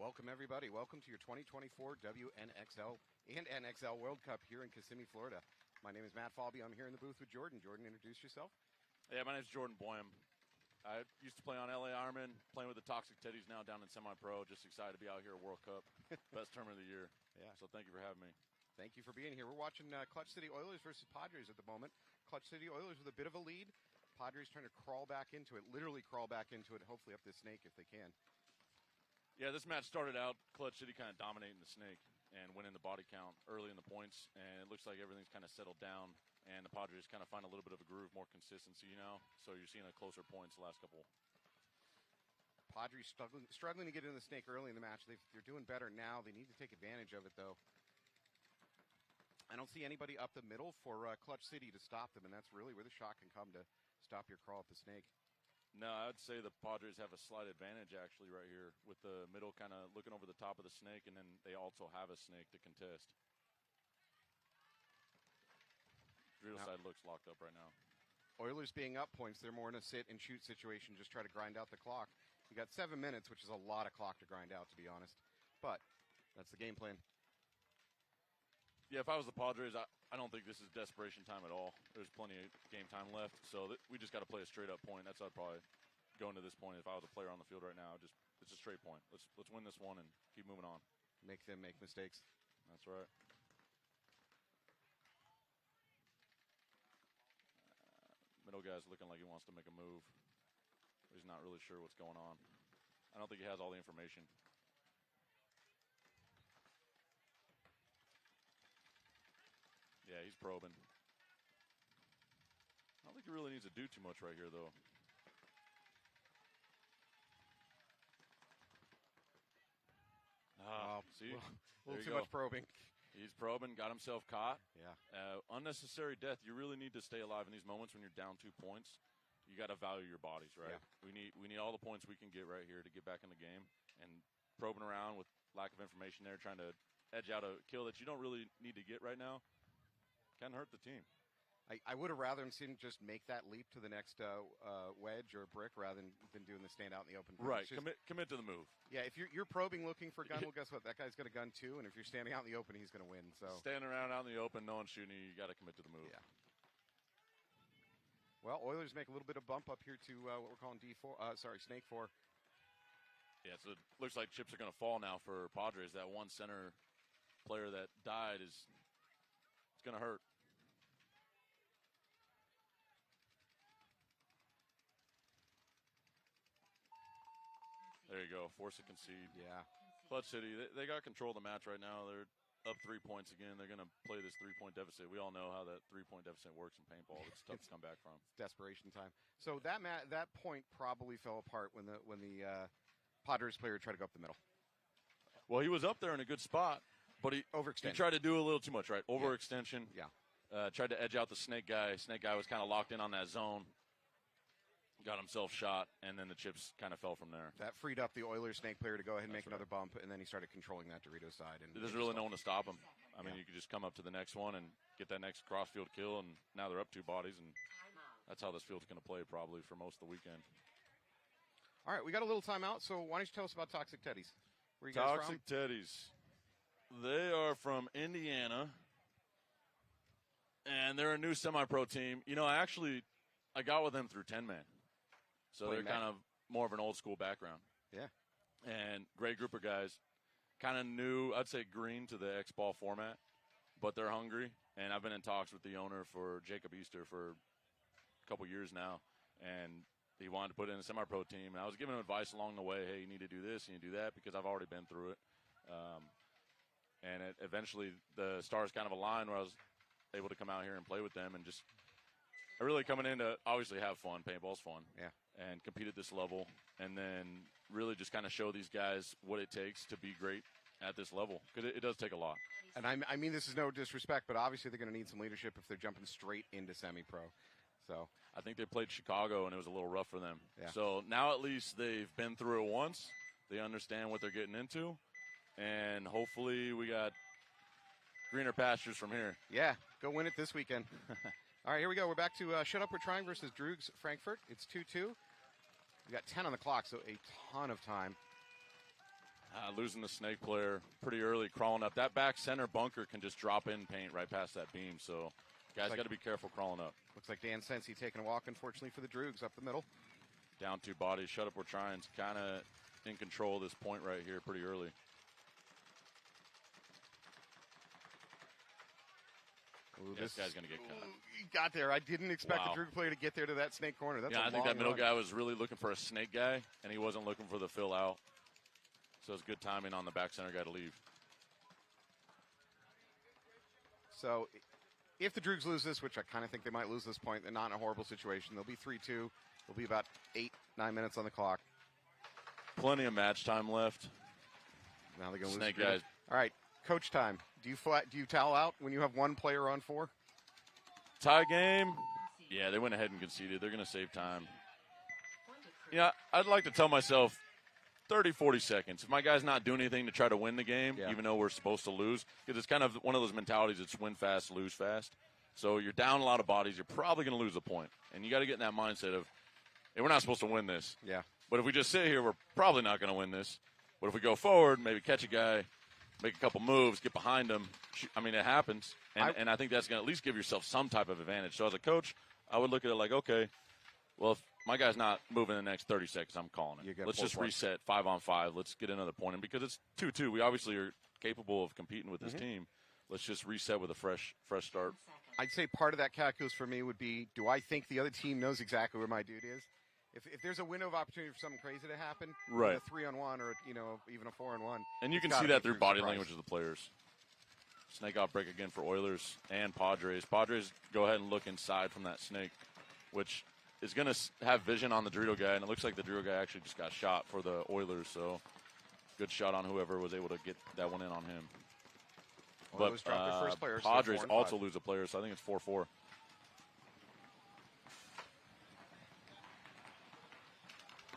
Welcome, everybody. Welcome to your 2024 WNXL and NXL World Cup here in Kissimmee, Florida. My name is Matt Falby. I'm here in the booth with Jordan. Jordan, introduce yourself. Yeah, my name is Jordan Boyum. I used to play on LA Ironman, playing with the Toxic Teddies now down in semi-pro. Just excited to be out here at World Cup. Best tournament of the year. Yeah. So thank you for having me. Thank you for being here. We're watching Clutch City Oilers versus Padres at the moment. Clutch City Oilers with a bit of a lead. Padres trying to crawl back into it, literally crawl back into it, hopefully up this snake if they can. Yeah, this match started out Clutch City kind of dominating the snake and winning the body count early in the points, and it looks like everything's kind of settled down, and the Padres kind of find a little bit of a groove, more consistency, so you're seeing a closer points the last couple. Padres struggling to get in the snake early in the match. They're doing better now. They need to take advantage of it, though. I don't see anybody up the middle for Clutch City to stop them, and that's really where the shot can come to stop your crawl at the snake. No, I would say the Padres have a slight advantage, actually, right here, with the middle kind of looking over the top of the snake, and then they also have a snake to contest. Drill side looks locked up right now. Oilers being up points, they're more in a sit-and-shoot situation, just try to grind out the clock. You got 7 minutes, which is a lot of clock to grind out, to be honest. But that's the game plan. Yeah, if I was the Padres, I don't think this is desperation time at all. There's plenty of game time left, so we just got to play a straight-up point. That's how I'd probably go into this point if I was a player on the field right now. It's a straight point. Let's win this one and keep moving on. Make them make mistakes. That's right. Middle guy's looking like he wants to make a move. He's not really sure what's going on. I don't think he has all the information. Yeah, he's probing. I don't think he really needs to do too much right here, though. See? A little too much probing. He's probing, got himself caught. Yeah. Unnecessary death. You really need to stay alive in these moments when you're down 2 points. You got to value your bodies, right? Yeah. We need all the points we can get right here to get back in the game. And probing around with lack of information there, trying to edge out a kill that you don't really need to get right now, can hurt the team. I would have rather seen him just make that leap to the next wedge or brick rather than doing the stand out in the open. Right, commit to the move. Yeah, if you're probing looking for a gun, well, guess what? That guy's got a gun too, and if you're standing out in the open, he's going to win. So standing around out in the open, no one's shooting you got to commit to the move. Yeah. Well, Oilers make a little bit of bump up here to what we're calling Snake 4. Yeah, so it looks like chips are going to fall now for Padres. That one center player that died it's going to hurt. There you go. Force to concede. Yeah. Clutch City, they got control of the match right now. They're up 3 points again. They're going to play this 3-point deficit. We all know how that 3-point deficit works in paintball. It's tough to come back from. It's desperation time. So that point probably fell apart when the Padres player tried to go up the middle. Well, he was up there in a good spot, but he tried to do a little too much, right? Overextension. Yeah. Tried to edge out the snake guy. Snake guy was kind of locked in on that zone. Got himself shot, and then the chips kind of fell from there. That freed up the Oilers snake player to go ahead and make another bump, and then he started controlling that Dorito side. And there's really no one to stop him. I mean, you could just come up to the next one and get that next cross-field kill, and now they're up 2 bodies, and that's how this field's going to play probably for most of the weekend. All right, we got a little timeout, so why don't you tell us about Toxic Teddies? Where are you guys from? Toxic Teddies. They are from Indiana, and they're a new semi-pro team. I got with them through 10-man. So they're kind of more of an old-school background. Yeah. And great group of guys. Kind of new, I'd say green to the X-Ball format, but they're hungry. And I've been in talks with the owner, for Jacob Easter, for a couple years now. And he wanted to put in a semi-pro team. And I was giving him advice along the way, hey, you need to do this, you need to do that, because I've already been through it. And eventually the stars kind of aligned where I was able to come out here and play with them and just really coming in to obviously have fun. Paintball's fun. Yeah. And compete at this level, and then really just kind of show these guys what it takes to be great at this level, because it does take a lot. And I mean, this is no disrespect, but obviously they're going to need some leadership if they're jumping straight into semi-pro. So I think they played Chicago, and it was a little rough for them. Yeah. So now at least they've been through it once. They understand what they're getting into, and hopefully we got greener pastures from here. Yeah, go win it this weekend. All right, here we go. We're back to Shut Up, We're Trying versus Droogs Frankfurt. It's 2-2. We got 10 on the clock, so a ton of time. Losing the snake player pretty early, crawling up. That back center bunker can just drop in paint right past that beam. So guys got to be careful crawling up. Looks like Dan Sensi taking a walk, unfortunately, for the Droogs up the middle. Down 2 bodies. Shut up, we're trying. Kind of in control of this point right here pretty early. Ooh, this guy's going to get cut. He got there. I didn't expect the Droog player to get there to that snake corner. That's I think that middle guy was really looking for a snake guy, and he wasn't looking for the fill out. So it's good timing on the back center guy to leave. So if the Droogs lose this, which I kind of think they might lose this point, they're not in a horrible situation. They'll be 3-2. There'll be about 8-9 minutes on the clock. Plenty of match time left. Now they're going to lose. Snake guys. All right, coach time. Do you towel out when you have one player on 4? Tie game. Yeah, they went ahead and conceded. They're going to save time. Yeah, I'd like to tell myself 30, 40 seconds. If my guy's not doing anything to try to win the game, even though we're supposed to lose, because it's kind of one of those mentalities, it's win fast, lose fast. So you're down a lot of bodies, you're probably going to lose a point. And you got to get in that mindset of, hey, we're not supposed to win this. Yeah. But if we just sit here, we're probably not going to win this. But if we go forward, maybe catch a guy, make a couple moves, get behind him, I mean, it happens. And I think that's going to at least give yourself some type of advantage. So as a coach, I would look at it like, okay, well, if my guy's not moving in the next 30 seconds, I'm calling it. Let's just reset 5-on-5. Let's get another point. And because it's 2-2, we obviously are capable of competing with this team. Let's just reset with a fresh start. I'd say part of that calculus for me would be, do I think the other team knows exactly where my dude is? If there's a window of opportunity for something crazy to happen, right, a 3-on-1 or even a 4-on-1, and you can see that through body language of the players. Snake off break again for Oilers and Padres. Padres go ahead and look inside from that snake, which is going to have vision on the Dorito guy, and it looks like the Dorito guy actually just got shot for the Oilers. So good shot on whoever was able to get that one in on him. Oilers dropped their first player, Padres so also lose a player, so I think it's 4-4.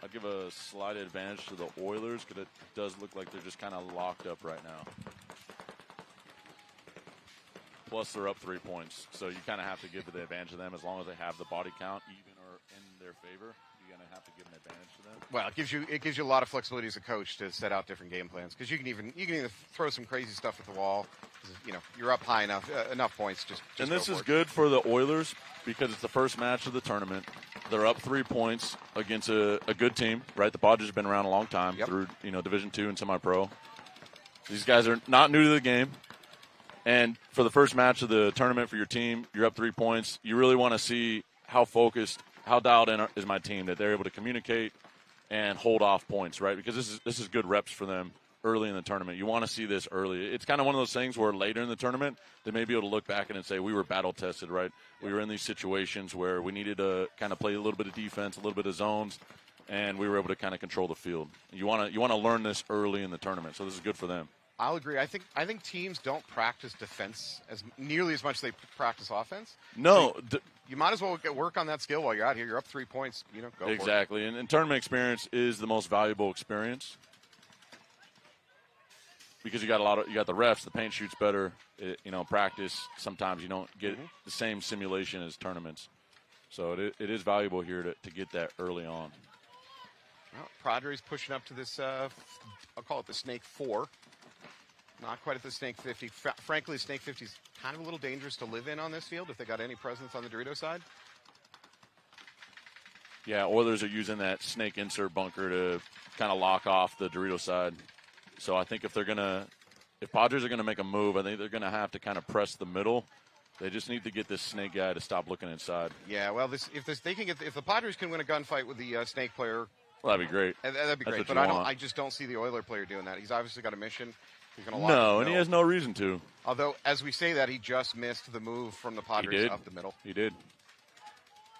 I'd give a slight advantage to the Oilers because it does look like they're just kind of locked up right now. Plus, they're up 3 points, so you kind of have to give the advantage to them as long as they have the body count even or in their favor. You're going to have to give an advantage to them. Well, it gives you a lot of flexibility as a coach to set out different game plans because you can even throw some crazy stuff at the wall. You're up high enough points. Just and this is good for the Oilers because it's the first match of the tournament. They're up 3 points against a good team, right? The Padres have been around a long time through Division II and semi-pro. These guys are not new to the game. And for the first match of the tournament for your team, you're up 3 points. You really want to see how focused, how dialed in is my team, that they're able to communicate and hold off points, right? Because this is good reps for them early in the tournament. You want to see this early. It's kind of one of those things where later in the tournament, they may be able to look back and say, we were battle-tested, right? We were in these situations where we needed to kind of play a little bit of defense, a little bit of zones, and we were able to kind of control the field. You want to learn this early in the tournament, so this is good for them. I'll agree. I think teams don't practice defense as nearly as much as they practice offense. No. So you might as well work on that skill while you're out here. You're up 3 points. Go for it. Exactly. And tournament experience is the most valuable experience because you got the refs. The paint shoots better. Practice. Sometimes you don't get the same simulation as tournaments. So it is valuable here to get that early on. Well, Padres pushing up to this. I'll call it the Snake 4. Not quite at the Snake 50. Frankly, Snake 50 is kind of a little dangerous to live in on this field if they got any presence on the Dorito side. Yeah, Oilers are using that snake insert bunker to kind of lock off the Dorito side. So I think if Padres are going to make a move, I think they're going to have to kind of press the middle. They just need to get this snake guy to stop looking inside. Yeah, well, if the Padres can win a gunfight with the snake player, well, that'd be great. That'd be great. But I just don't see the Oiler player doing that. He's obviously got a mission. No, and he has no reason to. Although, as we say that, he just missed the move from the Padres up the middle. He did.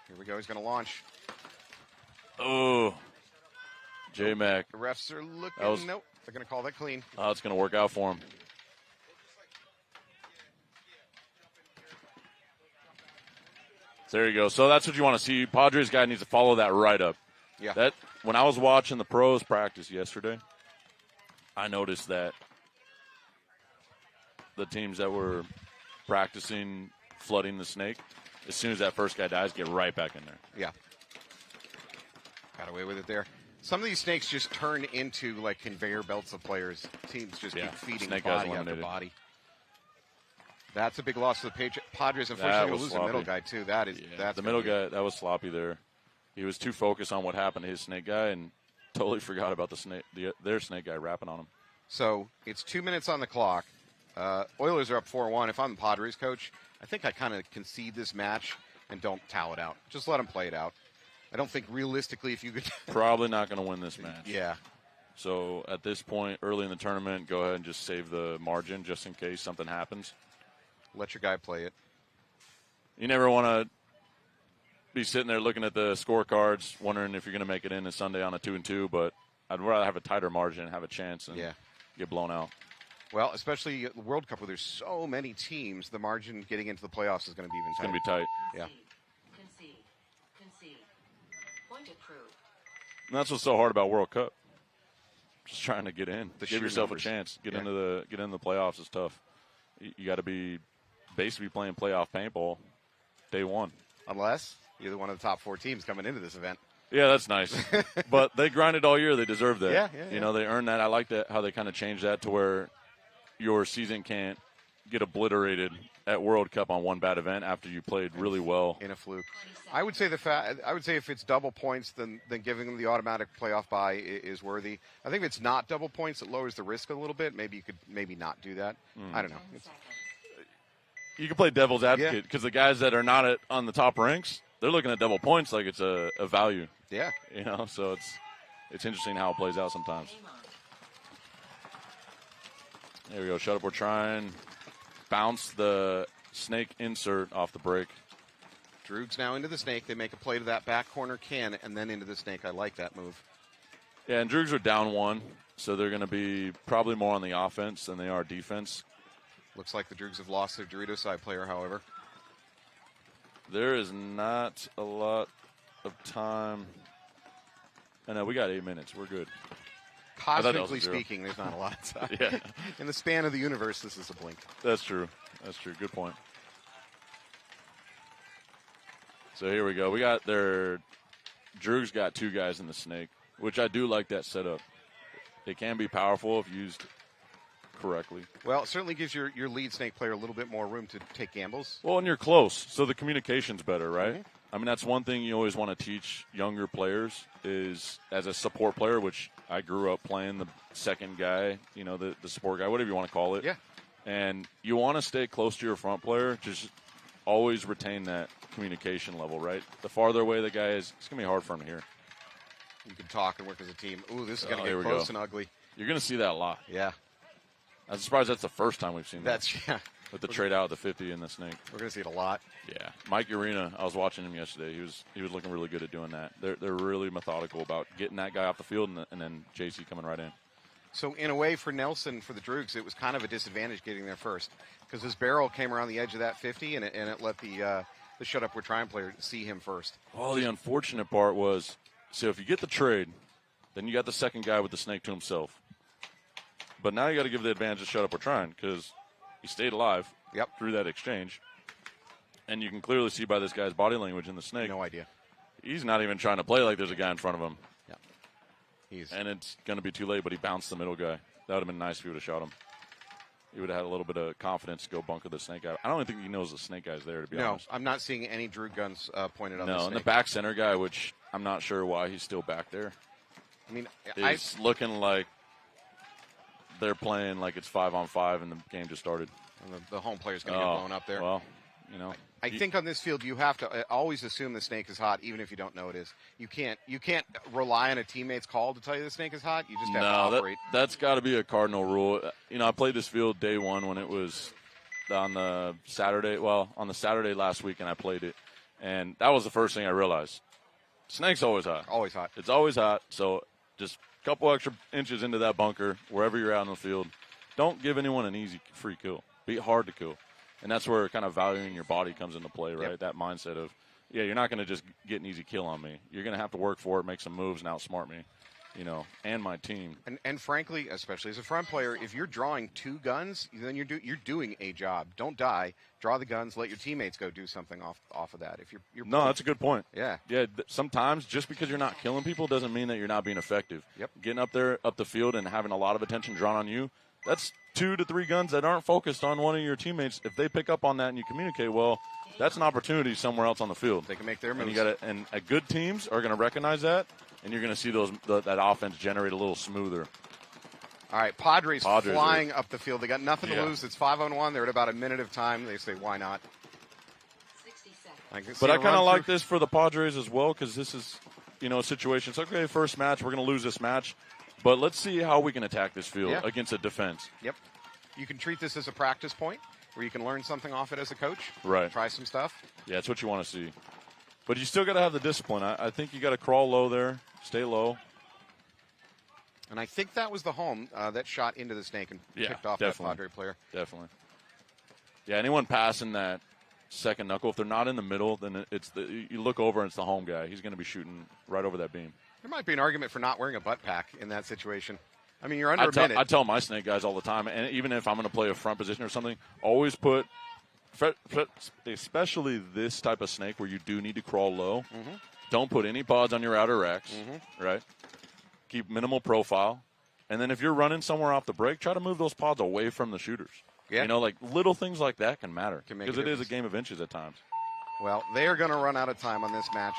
Here we go. He's going to launch. Oh, J-Mac. The refs are looking. Nope. They're going to call that clean. Oh, it's going to work out for him. There you go. So that's what you want to see. Padres guy needs to follow that right up. Yeah. When I was watching the pros practice yesterday, I noticed that the teams that were practicing flooding the snake, as soon as that first guy dies, get right back in there. Yeah. Got away with it there. Some of these snakes just turn into like conveyor belts of players. Teams just keep feeding snake body guys after eliminated. body. That's a big loss to the Padres. Unfortunately, was lose the sloppy. middle guy too. That's the middle guy. That was sloppy there. He was too focused on what happened to his snake guy and totally forgot about their snake guy rapping on him. So it's 2 minutes on the clock. Oilers are up 4-1. If I'm the Padres coach, I think I kind of concede this match and don't towel it out. Just let them play it out. I don't think realistically if you could. Probably not going to win this match. Yeah. So at this point, early in the tournament, go ahead and just save the margin just in case something happens. Let your guy play it. You never want to be sitting there looking at the scorecards, wondering if you're going to make it in Sunday on a 2-2. But I'd rather have a tighter margin and have a chance and get blown out. Well, especially the World Cup where there's so many teams, the margin getting into the playoffs is going to be even tighter. It's going to be tight. Yeah. Concede. Point approved. And that's what's so hard about World Cup. Just trying to get in. The Give sheer yourself numbers. a chance. Get into the playoffs is tough. You got to be basically playing playoff paintball day one. Unless you're one of the top 4 teams coming into this event. Yeah, that's nice. But they grinded all year. They deserve that. Yeah. You know, they earned that. I like that how they kind of changed that to where your season can't get obliterated at World Cup on one bad event after you played really well. In a fluke. I would say if it's double points, then giving them the automatic playoff bye is worthy. I think if it's not double points, it lowers the risk a little bit. Maybe you could not do that. I don't know. You can play devil's advocate because the guys that are not on the top ranks, they're looking at double points like it's a value. Yeah. You know, so it's interesting how it plays out sometimes. There we go. Shut up. We're trying. Bounce the snake insert off the break. Droog's now into the snake. They make a play to that back corner can and then into the snake. I like that move. Yeah, and Droogs are down 1, so they're going to be probably more on the offense than they are defense. Looks like the Droogs have lost their Dorito side player, however. There is not a lot of time. I know we got 8 minutes. We're good. Cosmically speaking, there's not a lot of time. Yeah. In the span of the universe, this is a blink. That's true. Good point. So here we go. We got Droogs got 2 guys in the snake, which I do like that setup. It can be powerful if used correctly. Well, it certainly gives your lead snake player a little bit more room to take gambles. Well, and you're close, so the communication's better, right? Mm-hmm. I mean, that's one thing you always want to teach younger players is as a support player, which I grew up playing the second guy, you know, the support guy, whatever you want to call it. Yeah. And you want to stay close to your front player. Just always retain that communication level, right? The farther away the guy is, it's going to be hard for him to hear. You can talk and work as a team. Ooh, this is going to here get we close go. and ugly. You're going to see that a lot. Yeah. I'm surprised that's the first time we've seen that. Yeah. With the trade out of the 50 and the snake. We're going to see it a lot. Yeah. Mike Urena, I was watching him yesterday. He was looking really good at doing that. They're really methodical about getting that guy off the field and then JC coming right in. So in a way for Nelson, for the Droogs, it was kind of a disadvantage getting there first because his barrel came around the edge of that 50 and it let the shut up we're trying player see him first. Well, the unfortunate part was, so if you get the trade, then you got the second guy with the snake to himself. But now you got to give the advantage to shut up we're trying because he stayed alive through that exchange. And you can clearly see by this guy's body language in the snake. No idea. He's not even trying to play like there's a guy in front of him. Yeah. And it's going to be too late, but he bounced the middle guy. That would have been nice if he would have shot him. He would have had a little bit of confidence to go bunker the snake guy. I don't even think he knows the snake guy's there, to be honest. No, I'm not seeing any Droog guns pointed on the No, snake. and the back center guy, which I'm not sure why he's still back there. I mean, It's looking like they're playing like it's 5-on-5 and the game just started. The home player's going to get blown up there. Well, you know. I think on this field you have to always assume the snake is hot, even if you don't know it is. You can't rely on a teammate's call to tell you the snake is hot. You just have to operate. That's got to be a cardinal rule. You know, I played this field day one when it was on the Saturday. Well, on the Saturday last week, and I played it, and that was the first thing I realized. Snake's always hot. Always hot. It's always hot. So just a couple extra inches into that bunker, wherever you're out in the field, don't give anyone an easy free kill. Be hard to kill. And that's where kind of valuing your body comes into play, right? Yep. That mindset of, you're not going to just get an easy kill on me. You're going to have to work for it, make some moves, and outsmart me. and my team. And frankly, especially as a front player, if you're drawing 2 guns, then you're doing a job. Don't die. Draw the guns. Let your teammates go do something off of that. If you're No, that's a good point. Yeah. Yeah. Sometimes just because you're not killing people doesn't mean that you're not being effective. Yep. Getting up the field and having a lot of attention drawn on you. That's 2 to 3 guns that aren't focused on one of your teammates. If they pick up on that and you communicate well, that's an opportunity somewhere else on the field. They can make their moves. And good teams are going to recognize that, and you're going to see that offense generate a little smoother. All right, Padres flying up the field. They got nothing to lose. It's 5-on-1. They're at about a minute of time. They say, why not? 60 seconds. But I kind of like this for the Padres as well, because this is, a situation. It's okay, first match, we're going to lose this match, but let's see how we can attack this field against a defense. Yep. You can treat this as a practice point where you can learn something off it as a coach. Right. Try some stuff. Yeah, that's what you want to see. But you still got to have the discipline. I think you got to crawl low there, stay low. And I think that was the home that shot into the snake and picked off that Padre player. Definitely. Yeah, anyone passing that second knuckle, if they're not in the middle, then you look over and it's the home guy. He's going to be shooting right over that beam. There might be an argument for not wearing a butt pack in that situation. I mean, you're under a minute. I tell my snake guys all the time, and even if I'm going to play a front position or something, always put, especially this type of snake where you do need to crawl low, don't put any pods on your outer racks, right? Keep minimal profile. And then if you're running somewhere off the break, try to move those pods away from the shooters. Yeah. Like little things like that can matter because it is a difference. game of inches at times. Well, they are going to run out of time on this match.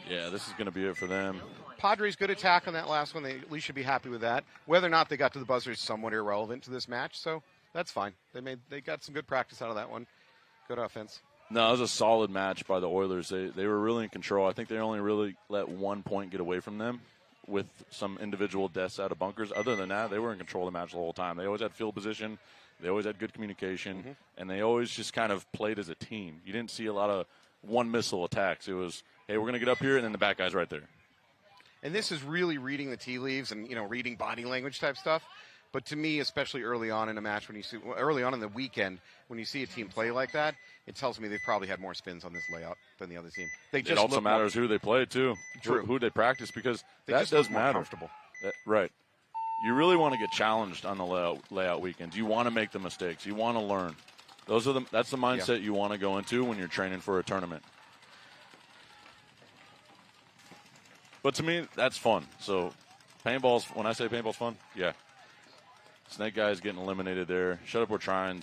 Yeah, this is going to be it for them. Padres good attack on that last one. They at least should be happy with that. Whether or not they got to the buzzer is somewhat irrelevant to this match, so that's fine. They got some good practice out of that one. Good offense. No, it was a solid match by the Oilers. They were really in control. I think they only really let 1 point get away from them with some individual deaths out of bunkers. Other than that, they were in control of the match the whole time. They always had field position. They always had good communication, and they always just kind of played as a team. You didn't see a lot of one-missile attacks. It was, hey, we're going to get up here, and then the back guy's right there. And this is really reading the tea leaves and, reading body language type stuff. But to me, especially early on in a match, early on in the weekend, when you see a team play like that, it tells me they've probably had more spins on this layout than the other team. It also matters who they play, too. True. Who they practice, because they that just does look more matter. Comfortable. Right. You really want to get challenged on the layout weekends. You want to make the mistakes. You want to learn. That's the mindset you want to go into when you're training for a tournament. But to me, that's fun. So when I say paintball's fun, yeah. Snake guys getting eliminated there. Shut up, we're trying.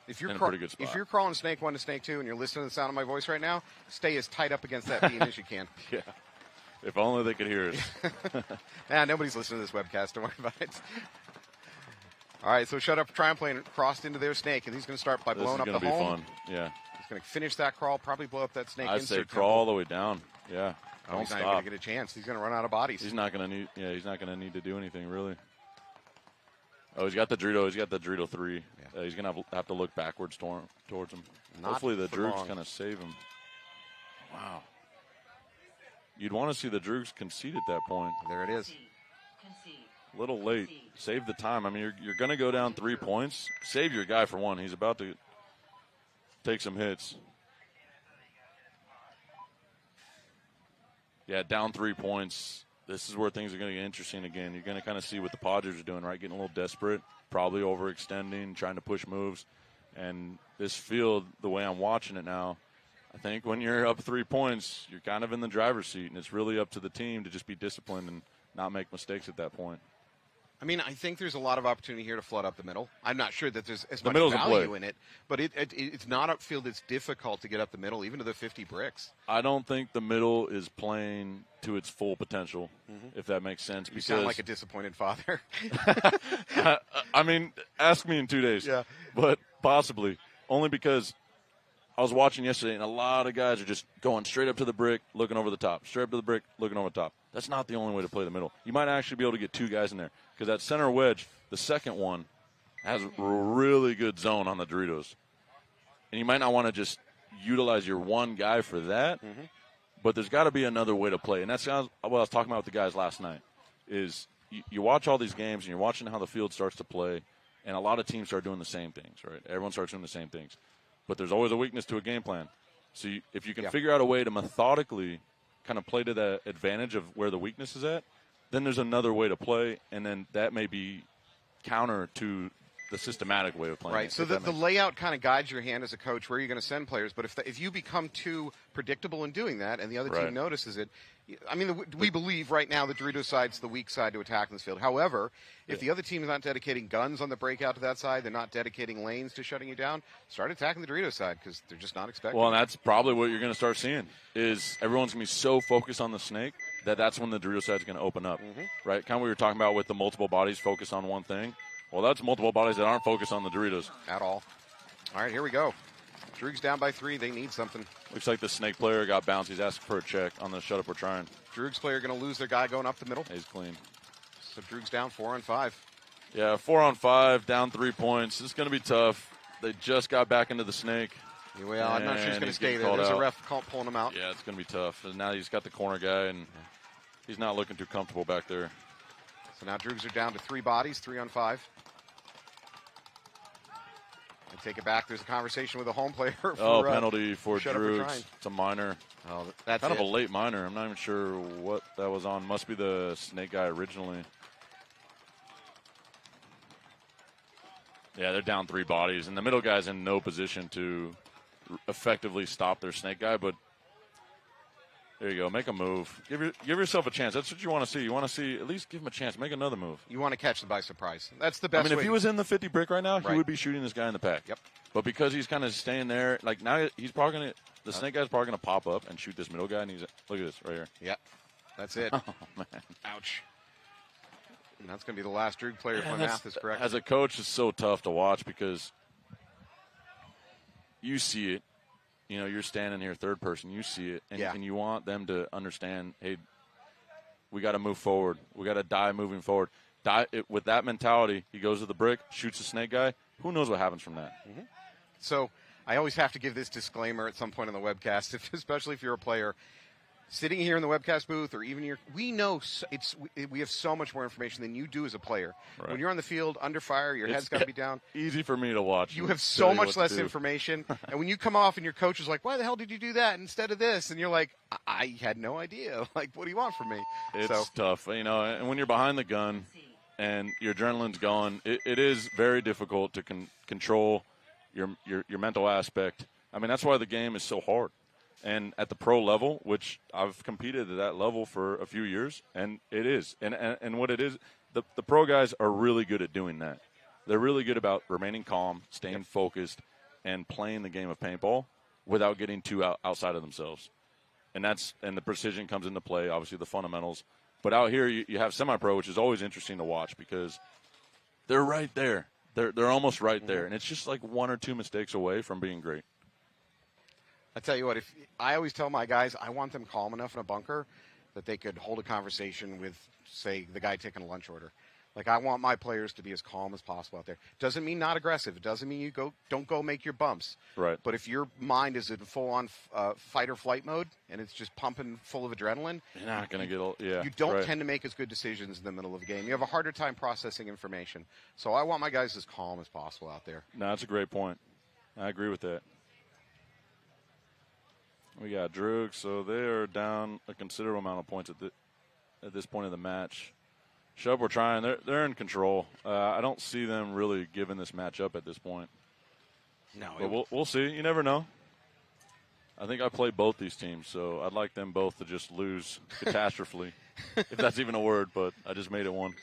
If you're in a pretty good spot. If you're crawling snake 1 to snake 2 and you're listening to the sound of my voice right now, stay as tight up against that beam as you can. Yeah. If only they could hear us. Nobody's listening to this webcast. Don't worry about it. All right, so shut up, try and play and crossed into their snake, and he's going to start by blowing up the home. This is going to be fun. Yeah. He's going to finish that crawl, probably blow up that snake. I'd say crawl all the way down. Yeah. Don't he's stop. not even going to get a chance. He's going to run out of bodies. He's not going to need. Yeah, he's not going to need to do anything really. Oh, he's got the Dorito. He's got the Dorito 3. Yeah. He's going to have to look backwards towards him. Hopefully the Droogs kind of save him. Wow. You'd want to see the Droogs concede at that point. There it is. A little late. Save the time. I mean, you're going to go down 3 points. Save your guy for one. He's about to take some hits. Yeah, down 3 points. This is where things are going to get interesting again. You're going to kind of see what the Padres are doing, right? Getting a little desperate, probably overextending, trying to push moves. And this field, the way I'm watching it now, I think when you're up 3 points, you're kind of in the driver's seat, and it's really up to the team to just be disciplined and not make mistakes at that point. I mean, I think there's a lot of opportunity here to flood up the middle. I'm not sure that there's as much middle's value in it, but it's not upfield. It's difficult to get up the middle, even to the 50 bricks. I don't think the middle is playing to its full potential, if that makes sense. You sound like a disappointed father. I mean, ask me in 2 days. Yeah. But possibly. Only because I was watching yesterday, and a lot of guys are just going straight up to the brick, looking over the top. Straight up to the brick, looking over the top. That's not the only way to play the middle. You might actually be able to get 2 guys in there. Because that center wedge, the second one, has a really good zone on the Doritos. And you might not want to just utilize your one guy for that, but there's got to be another way to play. And that's what I was talking about with the guys last night, is you watch all these games, and you're watching how the field starts to play, and a lot of teams start doing the same things, right? Everyone starts doing the same things. But there's always a weakness to a game plan. So if you can figure out a way to methodically kind of play to the advantage of where the weakness is at, then there's another way to play, and then that may be counter to the systematic way of playing. Right. So the layout kind of guides your hand as a coach where you're going to send players. But if you become too predictable in doing that, and the other team notices it, I mean, we believe right now the Dorito side's the weak side to attack in this field. However, if the other team is not dedicating guns on the breakout to that side, they're not dedicating lanes to shutting you down, start attacking the Dorito side because they're just not expecting. Well, and that's probably what you're going to start seeing is everyone's going to be so focused on the snake that's when the Dorito side's going to open up, right? Kind of what we were talking about with the multiple bodies focused on one thing. Well, that's multiple bodies that aren't focused on the Doritos. At all. All right, here we go. Droog's down by 3. They need something. Looks like the snake player got bounced. He's asking for a check on the shut up we're trying. Droog's player going to lose their guy going up the middle. He's clean. So Droog's down 4 on 5. Yeah, 4 on 5, down 3 points. This is going to be tough. They just got back into the snake. Well, I'm not sure he's going to stay there. There's a ref pulling him out. Yeah, it's going to be tough. And now he's got the corner guy, and he's not looking too comfortable back there. So now Droogs are down to 3 bodies, 3 on 5. And take it back. There's a conversation with the home player. Penalty for Droogs. It's a minor. Oh, that's kind of a late minor. I'm not even sure what that was on. Must be the snake guy originally. Yeah, they're down 3 bodies, and the middle guy's in no position to effectively stop their snake guy, but there you go. Make a move. Give yourself a chance. That's what you want to see. You want to see at least give him a chance. Make another move. You want to catch them by surprise. That's the best way. I mean, if he was in the 50 brick right now, he would be shooting this guy in the pack. Yep. But because he's kind of staying there, like now he's probably going to – the snake guy's probably going to pop up and shoot this middle guy, and he's – look at this right here. Yep. That's it. Oh, man. Ouch. And that's going to be the last Droog player if my math is correct. As a coach, it's so tough to watch because you see it. You know, you're standing here third person. You see it, and you want them to understand, hey, we got to move forward. We got to die moving forward. With that mentality, he goes to the brick, shoots the snake guy. Who knows what happens from that? Mm-hmm. So I always have to give this disclaimer at some point in the webcast, especially if you're a player. Sitting here in the webcast booth or even we know we have so much more information than you do as a player. Right. When you're on the field under fire, your head's got to be down. Easy for me to watch. You have so much less information. And when you come off and your coach is like, why the hell did you do that instead of this? And you're like, I had no idea. Like, what do you want from me? It's tough. You know, and when you're behind the gun and your adrenaline's going, it is very difficult to control your mental aspect. I mean, that's why the game is so hard. And at the pro level, which I've competed at that level for a few years, and it is. And what it is, the pro guys are really good at doing that. They're really good about remaining calm, staying focused, and playing the game of paintball without getting too outside of themselves. And the precision comes into play, obviously the fundamentals. But out here, you have semi-pro, which is always interesting to watch because they're right there. They're almost right there. And it's just like 1 or 2 mistakes away from being great. I tell you what, if I always tell my guys I want them calm enough in a bunker that they could hold a conversation with, say, the guy taking a lunch order. Like, I want my players to be as calm as possible out there. Doesn't mean not aggressive. It doesn't mean don't go make your bumps. Right. But if your mind is in full-on fight or flight mode and it's just pumping full of adrenaline, you're not going to get you don't tend to make as good decisions in the middle of the game. You have a harder time processing information. So I want my guys as calm as possible out there. No, that's a great point. I agree with that. We got Droog, so they are down a considerable amount of points at this point of the match. Shub, we're trying. They're in control. I don't see them really giving this match up at this point. No, but we'll see. You never know. I think I play both these teams, so I'd like them both to just lose catastrophically, if that's even a word. But I just made it one.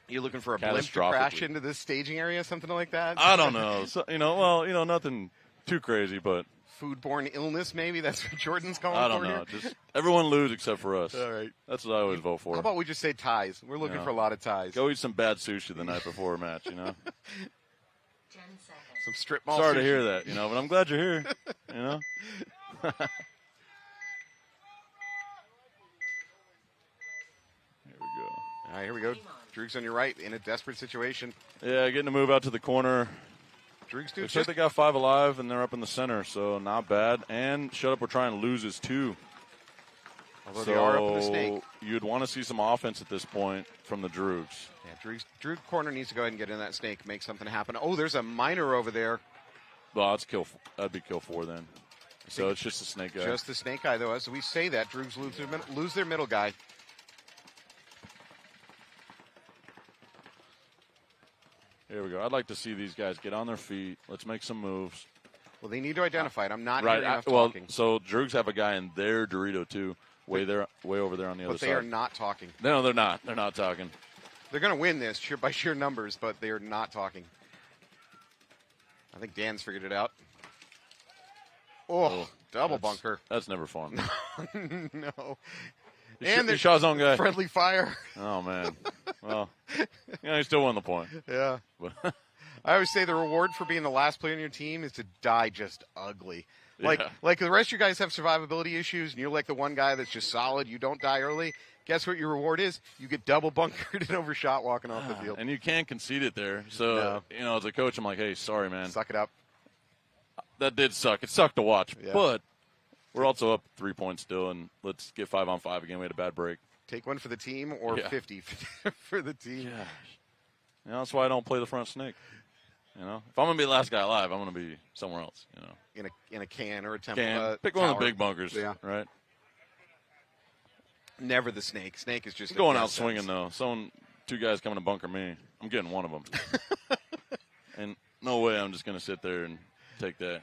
You looking for a blimp to crash into this staging area, something like that? I don't know. So, nothing too crazy, but. Foodborne illness, maybe? That's what Jordan's calling for. I don't know. Just everyone lose except for us. All right. That's what I always vote for. How about we just say ties? We're looking for a lot of ties. Go eat some bad sushi the night before a match, 10 seconds. Some strip mall Sorry sushi. to hear that, but I'm glad you're here, Here we go. All right, here we go. Droog's on your right in a desperate situation. Yeah, getting to move out to the corner. Droog's Looks like they got 5 alive, and they're up in the center, so not bad. And Shut Up, we're trying to lose his 2. Although they are up in the snake. You'd want to see some offense at this point from the Droogs. Yeah, Droog corner needs to go ahead and get in that snake, make something happen. Oh, there's a minor over there. Well, that'd be kill 4 then. So it's just a snake guy. Just the snake guy, though. As we say that, Droogs lose their middle guy. go. I'd like to see these guys get on their feet. Let's make some moves. Well, they need to identify it. I'm not Right. hearing enough Well, talking. so Droogs have a guy in their Dorito, too, way over there on the other But side. they are not talking. No, they're not. They're not talking. They're going to win this by sheer numbers, but they are not talking. I think Dan's figured it out. Oh, double bunker. That's never fun. No. And he shot his own guy. Friendly fire. Oh, man. Well, he still won the point. Yeah. I always say the reward for being the last player on your team is to die just ugly. Like the rest of you guys have survivability issues, and you're like the one guy that's just solid. You don't die early. Guess what your reward is? You get double bunkered and overshot walking off the field. And you can't concede it there. So, as a coach, I'm like, hey, sorry, man. Suck it up. That did suck. It sucked to watch. Yeah. But we're also up 3 points still, and let's get 5-on-5 again. We had a bad break. Take one for the team or 50 for the team. Gosh. That's why I don't play the front snake. If I'm going to be the last guy alive, I'm going to be somewhere else, In a can or a temple. Pick one of the big bunkers, right? Never the snake. Snake is just going out swinging, though. Two guys coming to bunker me. I'm getting one of them. And no way I'm just going to sit there and take that.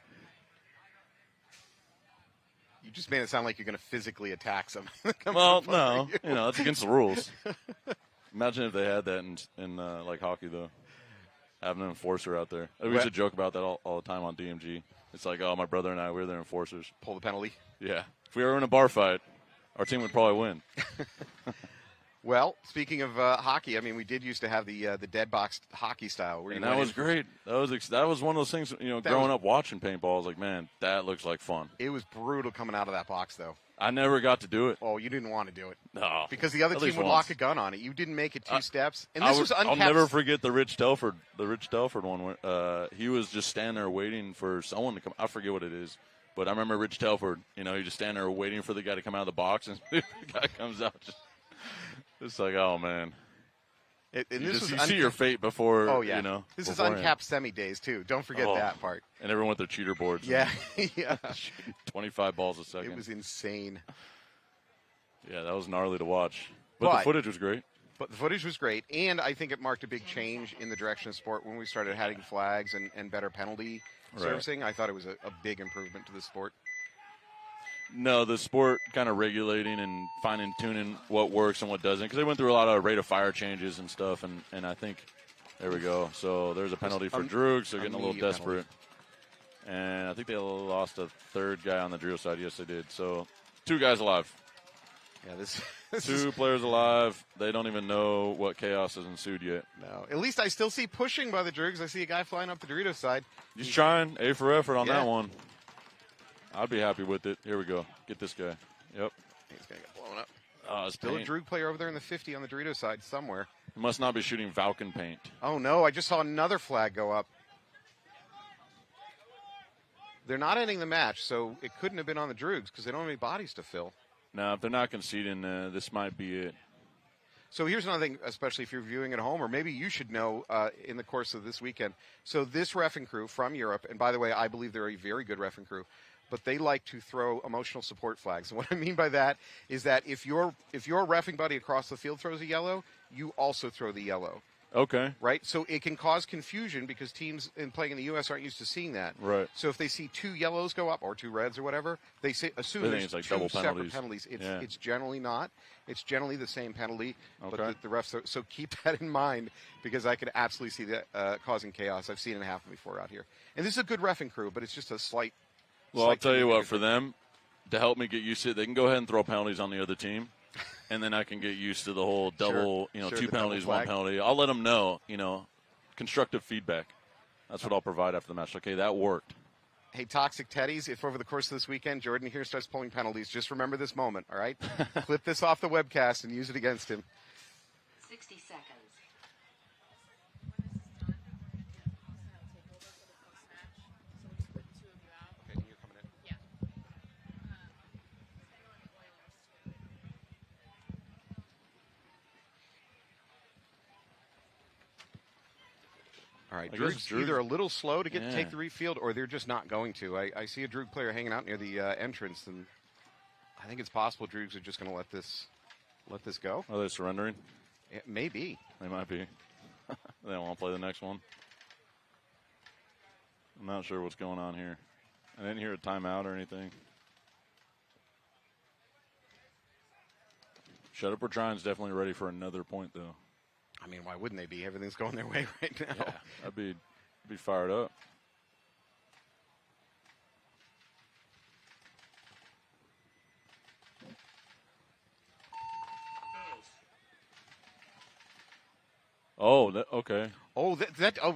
You just made it sound like you're going to physically attack someone. Well, no. That's against the rules. Imagine if they had that in like hockey, though. Having an enforcer out there. We used to joke about that all the time on DMG. It's like, oh, my brother and I, we're their enforcers. Pull the penalty. Yeah. If we were in a bar fight, our team would probably win. Well, speaking of hockey, we did used to have the dead box hockey style. And that was great. That was one of those things, growing up watching paintball, I was like, man, that looks like fun. It was brutal coming out of that box, though. I never got to do it. Oh, you didn't want to do it. No. Because the other team would lock a gun on it. You didn't make it 2 steps. And this was uncapped. I'll never forget the Rich Telford one. Where, he was just standing there waiting for someone to come. I forget what it is. But I remember Rich Telford, he just standing there waiting for the guy to come out of the box. And the guy comes out just like, oh, man. You see your fate before, This is uncapped semi days, too. Don't forget that part. And everyone with their cheater boards. Yeah. Yeah. 25 balls a second. It was insane. Yeah, that was gnarly to watch. But the footage was great. But the footage was great, and I think it marked a big change in the direction of sport when we started having flags and better penalty servicing. I thought it was a big improvement to the sport. No, the sport kind of regulating and fine-tuning what works and what doesn't, because they went through a lot of rate of fire changes and stuff, and I think, there we go. So there's a penalty for Droogs. They're getting a little desperate. And I think they lost a third guy on the drill side. Yes, they did. So 2 guys alive. Yeah, this 2 players alive. They don't even know what chaos has ensued yet. No. At least I still see pushing by the Droogs. I see a guy flying up the Dorito side. He's trying. A for effort on that one. I'd be happy with it. Here we go. Get this guy. Yep. He's going to get blown up. Still a Droog player over there in the 50 on the Dorito side somewhere. He must not be shooting Valken paint. Oh, no. I just saw another flag go up. They're not ending the match, so it couldn't have been on the Droogs because they don't have any bodies to fill. Now, if they're not conceding, this might be it. So here's another thing, especially if you're viewing at home, or maybe you should know in the course of this weekend. So this reffing crew from Europe, and by the way, I believe they're a very good reffing crew, but they like to throw emotional support flags. And what I mean by that is that if your reffing buddy across the field throws a yellow, you also throw the yellow. Okay. Right? So it can cause confusion because teams playing in the U.S. aren't used to seeing that. Right. So if they see 2 yellows go up or 2 reds or whatever, they assume there's like 2 double separate penalties. It's generally not. It's generally the same penalty, okay. But the refs. So keep that in mind because I could absolutely see that causing chaos. I've seen it happen before out here. And this is a good reffing crew, but it's just a slight. Well, I'll tell you what, for them, to help me get used to it, they can go ahead and throw penalties on the other team. And then I can get used to the whole double, 2 penalties, 1 penalty. I'll let them know, constructive feedback. That's what I'll provide after the match. Okay, that worked. Hey, Toxic Teddies, if over the course of this weekend Jordan here starts pulling penalties, just remember this moment, all right? Clip this off the webcast and use it against him. 60 seconds. All right, Droog's either a little slow to take the refield, or they're just not going to. I see a Droog player hanging out near the entrance, and I think it's possible Droogs are just going to let this go. Are they surrendering? It may be. They might be. They don't want to play the next one. I'm not sure what's going on here. I didn't hear a timeout or anything. Shut Up or Trying's definitely ready for another point, though. I mean, why wouldn't they be? Everything's going their way right now. Yeah, I'd be fired up. Oh, okay. Oh,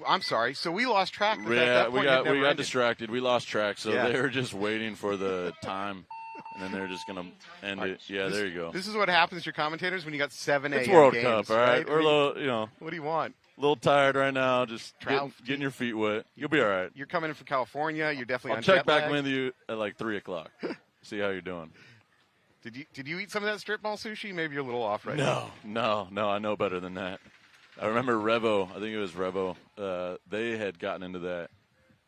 I'm sorry. So we lost track. Yeah, we got distracted. We lost track. So they were just waiting for the time, and then they're just gonna end it. Yeah, there you go. This is what happens to your commentators when you got 7 a.m. It's World games, Cup, all right. We're a little, What do you want? A little tired right now. Just getting your feet wet. You'll be all right. You're coming in from California. You're definitely. I'll check back with you at like 3:00. See how you're doing. Did you eat some of that strip mall sushi? Maybe you're a little off right now. No. I know better than that. I remember Revo. I think it was Revo. They had gotten into that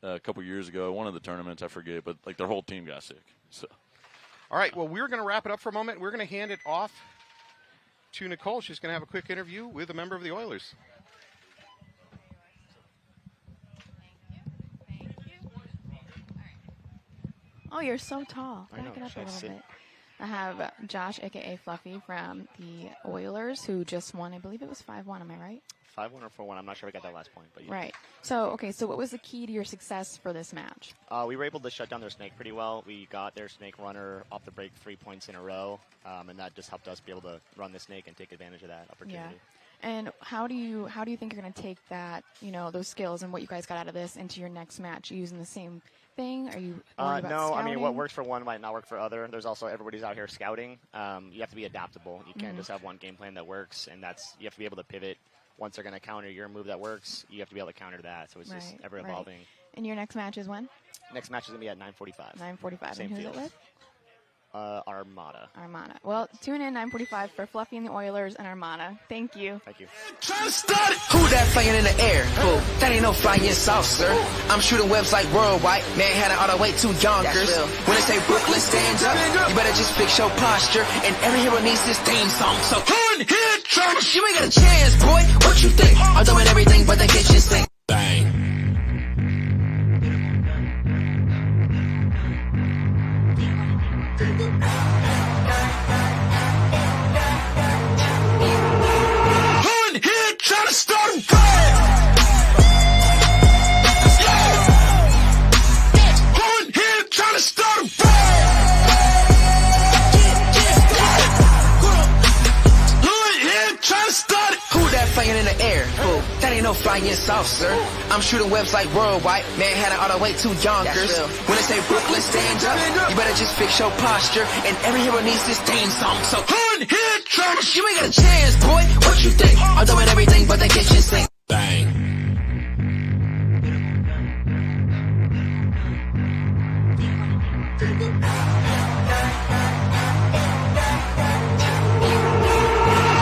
a couple years ago. One of the tournaments, I forget, but like their whole team got sick. So, all right. Well, we're going to wrap it up for a moment. We're going to hand it off to Nicole. She's going to have a quick interview with a member of the Oilers. Thank you. Oh, you're so tall. Back it up a little bit. I have Josh, a.k.a. Fluffy, from the Oilers, who just won. I believe it was 5-1. Am I right? 5-1 or 4-1. I'm not sure if I got that last point. But yeah. Right. So what was the key to your success for this match? We were able to shut down their snake pretty well. We got their snake runner off the break 3 points in a row, and that just helped us be able to run the snake and take advantage of that opportunity. Yeah. And how do you think you're going to take that, those skills and what you guys got out of this into your next match? Are you using the same thing? Are you worried about No, scouting? I mean, what works for one might not work for other. There's also everybody's out here scouting. You have to be adaptable. You can't just have one game plan that works, and you have to be able to pivot. Once they're going to counter your move that works, you have to be able to counter that. So it's just ever evolving. Right. And your next match is when? Next match is going to be at 9:45. 9:45. And who's it with? Armada. Well, tune in 9:45 for Fluffy and the Oilers and Armada. Thank you. Thank you. Who that flying in the air? Who? That ain't no flying saucer. I'm shooting webs like worldwide. Manhattan all the way to Yonkers. When they say Brooklyn, stand up. You better just fix your posture. And every hero needs this theme song. So one hit church. You ain't got a chance, boy. What you think? I'm doing everything but the kitchen sink. Bang. One hit, trying to start a fight. One hit, trying to start a fight. One hit, trying to start it. Who that flying in the air? Who? That ain't no flying saucer. I'm shooting webs like worldwide. Manhattan all the way to Yonkers. When they say Brooklyn, stand up. You better just fix your posture. And every hero needs this theme song. So one hit church. You ain't got a chance, boy. What you think? I'm doing everything but the kitchen sink. Bang.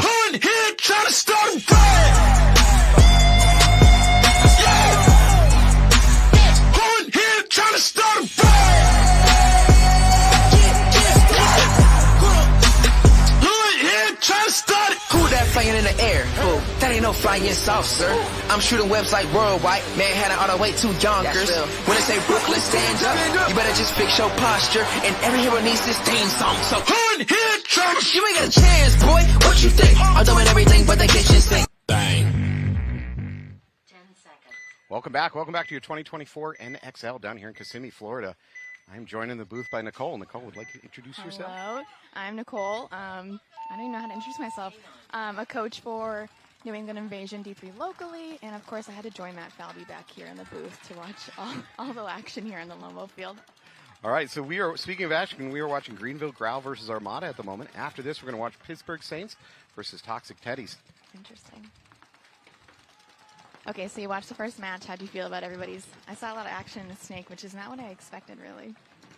One hit, trying to start a fight. One hit, trying to start a fight. One hit, trying to start it. Who that flying in the air? Who? That ain't no flying saucer. I'm shooting webs like worldwide. Manhattan all the way to Yonkers. When they say Brooklyn, stand up. You better just fix your posture. And every hero needs this theme song. So one hit church. You ain't got a chance, boy. What you think? I'm doing everything but the kitchen sink. Bang. 10 seconds. Welcome back to your 2024 NXL down here in Kissimmee, Florida. I'm joined in the booth by Nicole. Nicole, would like to introduce yourself? Hello, I'm Nicole. I don't even know how to introduce myself. I'm a coach for New England Invasion D3 locally, and of course I had to join Matt Falvey back here in the booth to watch all the action here in the Lomo field. All right, so we are, speaking of action, we are watching Greenville Growl versus Armada at the moment. After this, we're going to watch Pittsburgh Saints versus Toxic Teddies. Interesting. Okay, so you watched the first match. How do you feel about everybody's? I saw a lot of action in the snake, which is not what I expected, really.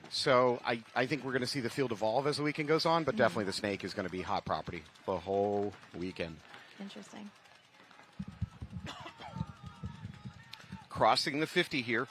So I think we're going to see the field evolve as the weekend goes on, but definitely the snake is going to be hot property the whole weekend. Interesting. Crossing the 50 here.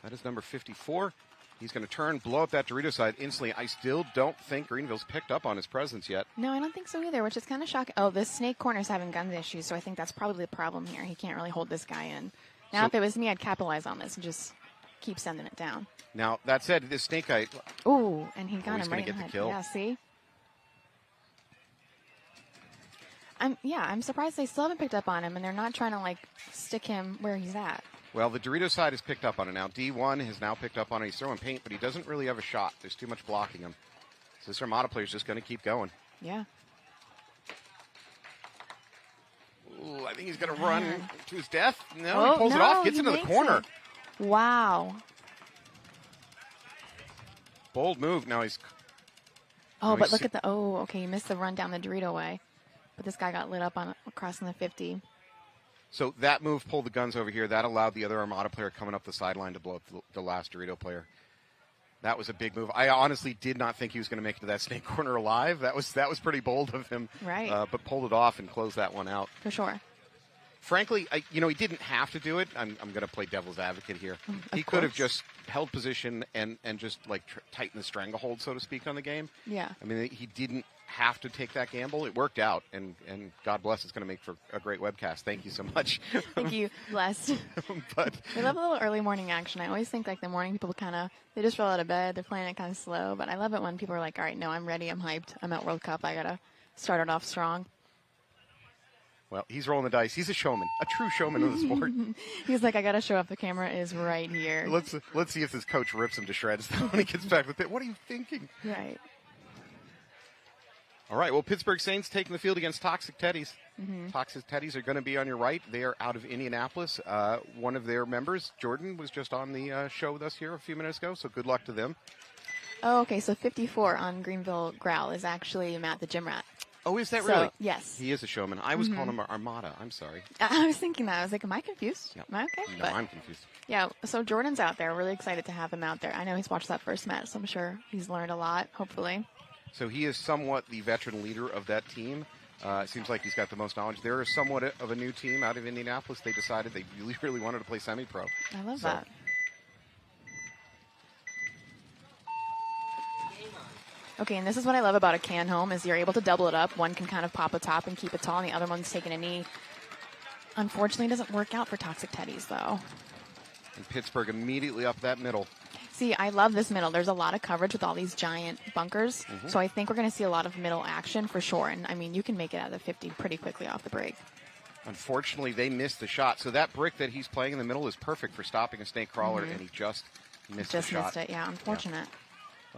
That is number 54. He's going to turn, blow up that Dorito side instantly. I still don't think Greenville's picked up on his presence yet. No, I don't think so either, which is kind of shocking. Oh, this snake corner's having gun issues, so I think that's probably the problem here. He can't really hold this guy in. Now, if it was me, I'd capitalize on this and just keep sending it down. Now, that said, this snake eye... Ooh, and he got he's him gonna right get in the head. kill. Yeah, see? I'm surprised they still haven't picked up on him, and they're not trying to, like, stick him where he's at. Well, the Dorito side has picked up on it now. D1 has now picked up on it. He's throwing paint, but he doesn't really have a shot. There's too much blocking him. So this Armada player is just going to keep going. Yeah. Ooh, I think he's going to run to his death. No, Oh, he pulls it no, off, gets he into the makes corner. it. Wow. Bold move. Now he's... Oh, now but he's look at the... Oh, okay, he missed the run down the Dorito way. But this guy got lit up on crossing the 50. So that move pulled the guns over here. That allowed the other Armada player coming up the sideline to blow up the last Dorito player. That was a big move. I honestly did not think he was going to make it to that snake corner alive. That was pretty bold of him. Right. But pulled it off and closed that one out. For sure. Frankly, he didn't have to do it. I'm going to play devil's advocate here. He could have just held position and just like tighten the stranglehold, so to speak, on the game. Yeah. I mean, he didn't have to take that gamble. It worked out, and God bless, it's going to make for a great webcast. Thank you so much. Thank you. Blessed. But We love a little early morning action. I always think like the morning people they just roll out of bed. They're playing it kind of slow, but I love it when people are like, all right, no, I'm ready. I'm hyped. I'm at World Cup. I got to start it off strong. well, he's rolling the dice. He's a showman, a true showman of the sport. He's like, I got to show up. The camera is right here. Let's see if this coach rips him to shreds when he gets back with it. What are you thinking? Right. All right, well, Pittsburgh Saints taking the field against Toxic Teddies. Mm-hmm. Toxic Teddies are going to be on your right. They are out of Indianapolis. One of their members, Jordan, was just on the show with us here a few minutes ago, so good luck to them. Oh, okay. So 54 on Greenville Growl is actually Matt the Gym Rat. Oh, is that So, really? yes. He is a showman. I was calling him Armada. I'm sorry. I was thinking that. I was like, am I confused? Yeah. Am I okay? No, But, I'm confused. yeah, so Jordan's out there. Really excited to have him out there. I know he's watched that first match, so I'm sure he's learned a lot, hopefully. So he is somewhat the veteran leader of that team. It seems like he's got the most knowledge. They're somewhat of a new team out of Indianapolis. They decided they really, really wanted to play semi-pro. I love So- that. Okay, and this is what I love about a can home is you're able to double it up. One can kind of pop a top and keep it tall, and the other one's taking a knee. Unfortunately, it doesn't work out for Toxic Teddies, though. And Pittsburgh immediately up that middle. See, I love this middle. There's a lot of coverage with all these giant bunkers, so I think we're going to see a lot of middle action for sure. And, I mean, you can make it out of the 50 pretty quickly off the break. Unfortunately, they missed the shot. So that brick that he's playing in the middle is perfect for stopping a snake crawler, and he just missed Just the shot. missed it. Yeah, unfortunate.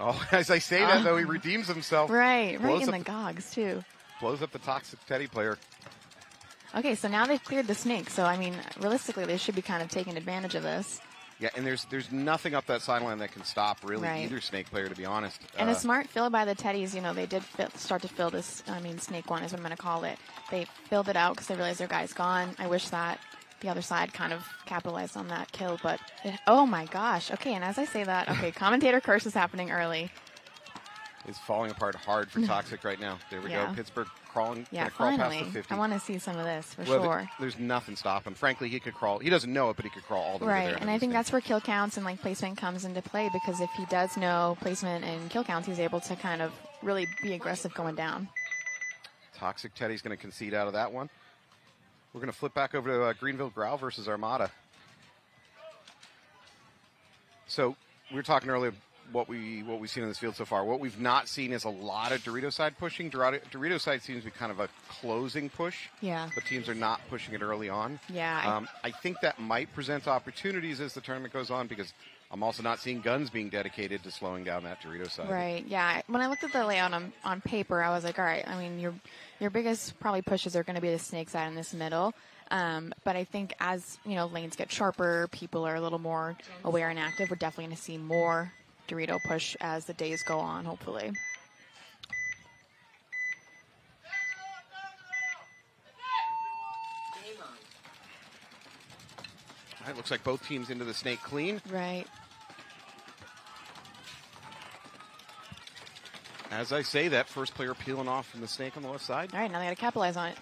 Oh, as I say that, though, he redeems himself. Right Blows in up the gogs, too. Blows up the Toxic Teddy player. Okay, so now they've cleared the snake. So, I mean, realistically, they should be kind of taking advantage of this. Yeah, and there's nothing up that sideline that can stop, really, Right. either snake player, to be honest. And a smart fill by the Teddies, they did start to fill this, snake one is what I'm going to call it. They filled it out because they realized their guy's gone. I wish that the other side kind of capitalized on that kill, but, oh my gosh. Okay, and as I say that, okay, commentator curse is happening early. It's falling apart hard for Toxic right now. There we Yeah. go. Pittsburgh crawling, Yeah, gonna crawl finally. past the 50. I want to see some of this for Well, sure. There's nothing stopping him. Frankly, he could crawl. He doesn't know it, but he could crawl all the way Right, there. and I think that's where kill counts and placement comes into play because if he does know placement and kill counts, he's able to kind of really be aggressive going down. Toxic Teddy's going to concede out of that one. We're going to flip back over to Greenville Growl versus Armada. So we were talking earlier what we've seen in this field so far. What we've not seen is a lot of Dorito side pushing. Dorito side seems to be kind of a closing push. Yeah. But teams are not pushing it early on. Yeah. I think that might present opportunities as the tournament goes on because I'm also not seeing guns being dedicated to slowing down that Dorito side. Right. Yeah. When I looked at the layout on paper, I was like, all right. I mean, your biggest probably pushes are going to be the snake side in this middle. But I think as lanes get sharper, people are a little more aware and active. We're definitely going to see more Dorito push as the days go on. Hopefully. All right, looks like both teams into the snake clean. Right. As I say, that first player peeling off from the snake on the left side. All right. Now they got to capitalize on it.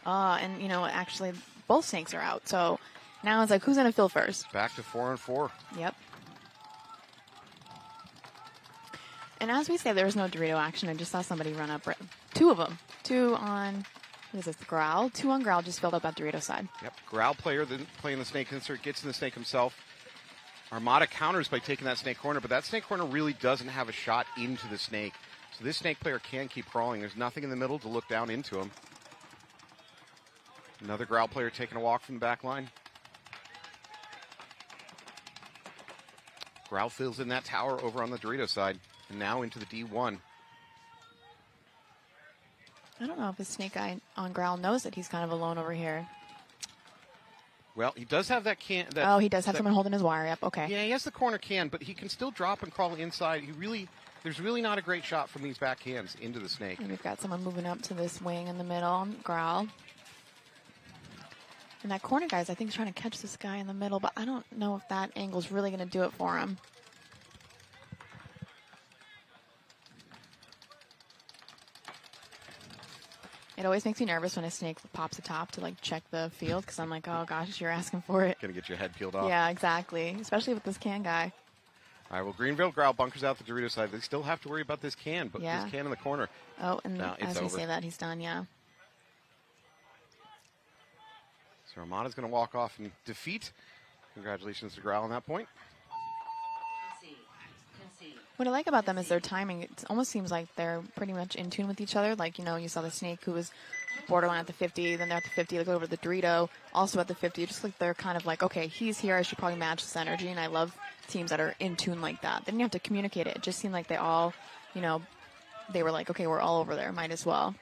And actually, both snakes are out. So now it's like, who's going to fill first? Back to 4-on-4. Yep. And as we say, there was no Dorito action. I just saw somebody run up. Two of them. Two on What is this, Growl? 2 on Growl just filled up that Dorito side. Yep, Growl player then playing the snake insert, gets in the snake himself. Armada counters by taking that snake corner, but that snake corner really doesn't have a shot into the snake. So this snake player can keep crawling. There's nothing in the middle to look down into him. Another Growl player taking a walk from the back line. Growl fills in that tower over on the Dorito side, and now into the D1. I don't know if the snake guy on Growl knows that he's kind of alone over here. Well, he does have that can. That, oh, he does have someone holding his wire up. Okay. Yeah, he has the corner can, but he can still drop and crawl inside. There's really not a great shot from these back hands into the snake. And we've got someone moving up to this wing in the middle, Growl. And that corner guy's, I think, trying to catch this guy in the middle, but I don't know if that angle's really going to do it for him. It always makes me nervous when a snake pops a top to like check the field because I'm like, oh gosh, you're asking for it. Gonna get your head peeled off. Yeah, exactly. Especially with this can guy. All right, well, Greenville Growl bunkers out the Dorito side. They still have to worry about this can, but Yeah. this can in the corner. Oh, and No, it's as we over. say that, he's done, yeah. So Armada's gonna walk off in defeat. Congratulations to Growl on that point. What I like about them is their timing. It almost seems like they're pretty much in tune with each other. Like, you know, you saw the snake who was borderline at the 50, then they're at the 50, they go over to the Dorito, also at the 50. Just like they're kind of like, okay, he's here, I should probably match this energy. And I love teams that are in tune like that. They didn't have to communicate it. It just seemed like they all, you know, they were like, okay, we're all over there, might as well.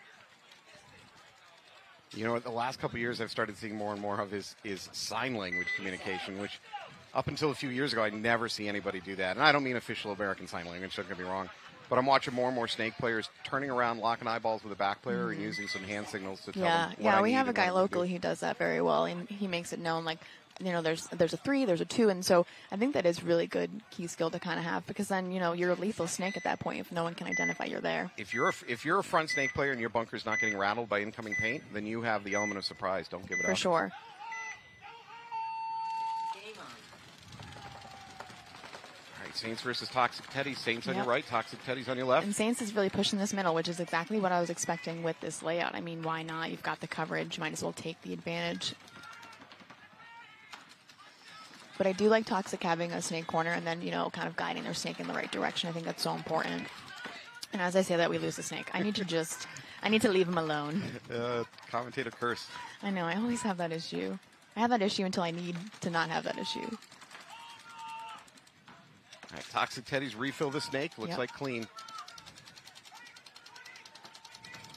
You know, the last couple of years I've started seeing more and more of is sign language communication, which up until a few years ago I never see anybody do that. And I don't mean official American sign language, don't get me wrong. But I'm watching more and more snake players turning around, locking eyeballs with a back player and using some hand signals to tell them what Yeah, I we need have a and guy what I need to locally who does that very well, and he makes it known, like, you know, there's a 3, there's a 2, and so I think that is really good key skill to kind of have, because then, you know, you're a lethal snake at that point if no one can identify you're there. If you're a front snake player and your bunker's not getting rattled by incoming paint, then you have the element of surprise. Don't give it up. For sure. All right, Saints versus Toxic Teddy. Saints on Yep. your right, Toxic Teddy's on your left. And Saints is really pushing this middle, which is exactly what I was expecting with this layout. I mean, why not? You've got the coverage. Might as well take the advantage. But I do like Toxic having a snake corner and then, you know, kind of guiding their snake in the right direction. I think that's so important. And as I say that, we lose the snake. I need to leave him alone. Commentator curse. I know, I always have that issue. I have that issue until I need to not have that issue. All right, Toxic Teddy's refill the snake. Looks Yep. like clean.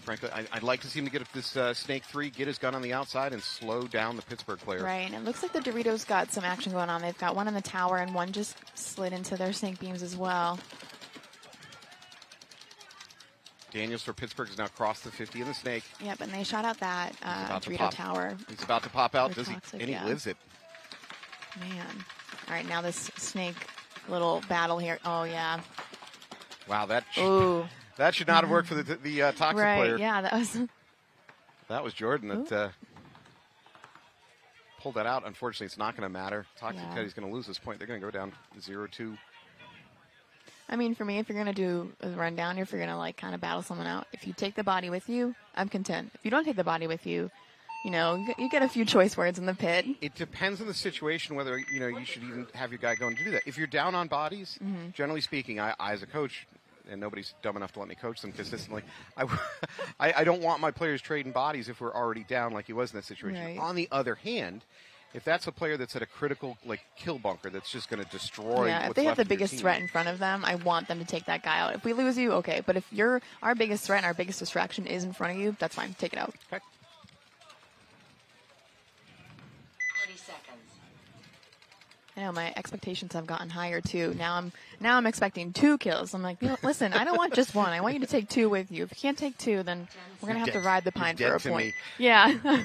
Frankly, I'd like to see him to get this snake 3, get his gun on the outside, and slow down the Pittsburgh player. Right, and it looks like the Doritos got some action going on. They've got one in the tower, and one just slid into their snake beams as well. Daniels for Pittsburgh has now crossed the 50 in the snake. Yep, and they shot out that about to Dorito pop. tower. He's about to pop out. For Does he? Toxic, And he yeah. lives it. Man. All right, now this snake little battle here. Oh, yeah. Wow, that Ooh. that should not have worked for the Toxic Right, player. yeah, that was... That was Jordan that pulled that out. Unfortunately, it's not going to matter. Toxic Yeah. Teddy's going to lose this point. They're going to go down 0-2. I mean, for me, if you're going to do a rundown, if you're going to, like, kind of battle someone out, if you take the body with you, I'm content. If you don't take the body with you, you know, you get a few choice words in the pit. It depends on the situation whether, you know, you should even have your guy go and do that. If you're down on bodies, generally speaking, I as a coach, and nobody's dumb enough to let me coach them consistently, I don't want my players trading bodies if we're already down like he was in that situation. Right. On the other hand, if that's a player that's at a critical, like, kill bunker that's just going to destroy Yeah, if what's they have left the of your biggest team. threat in front of them, I want them to take that guy out. If we lose you, okay. But if our biggest threat and our biggest distraction is in front of you, that's fine. Take it out. Okay. 20 seconds. I know my expectations have gotten higher too. Now I'm expecting 2 kills. I'm like, you know, listen, I don't want just 1. I want you to take 2 with you. If you can't take 2, then we're gonna have to ride the pine You're for a dead to point. me. Yeah,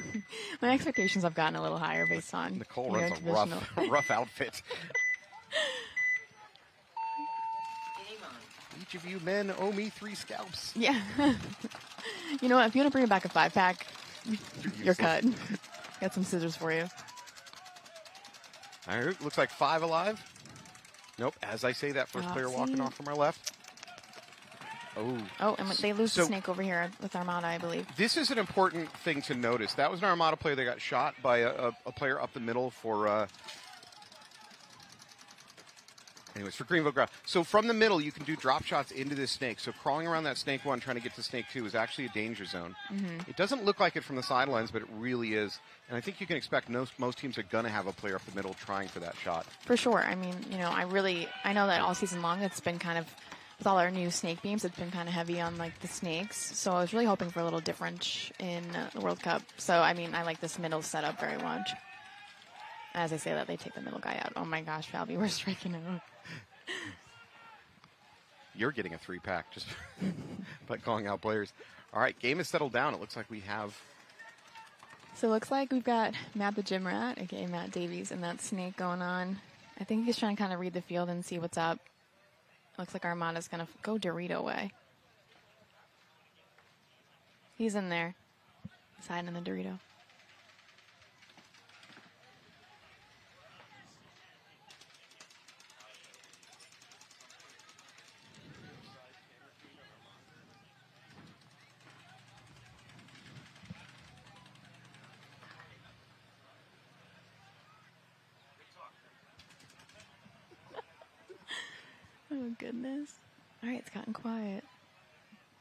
my expectations have gotten a little higher based on Nicole you know, runs a traditional. rough outfit. Game on. Each of you men owe me 3 scalps. Yeah. You know what? If you want to bring back a 5-pack, you're cut. Got some scissors for you. All right, looks like 5 alive. Nope. As I say that, first player walking see. off from our left. Oh, and they lose the So- snake over here with Armada, I believe. This is an important thing to notice. That was an Armada player that got shot by a player up the middle for. Anyways, for Greenville Ground. So from the middle, you can do drop shots into this snake. So crawling around that snake 1, trying to get to snake 2 is actually a danger zone. It doesn't look like it from the sidelines, but it really is. And I think you can expect most teams are going to have a player up the middle trying for that shot. For sure. I mean, I know that all season long it's been kind of, with all our new snake beams, it's been kind of heavy on like the snakes. So I was really hoping for a little difference in the World Cup. So, I mean, I like this middle setup very much. As I say that, they take the middle guy out. Oh my gosh, Falby, we're striking out. You're getting a 3-pack just by calling out players. All right, game is settled down. It looks like we have. So it looks like we've got Matt the Gym Rat, aka Matt Davies, and that snake going on. I think he's trying to kind of read the field and see what's up. Looks like Armada's going to go Dorito way. He's in there. He's hiding in the Dorito. Oh, goodness. All right, it's gotten quiet.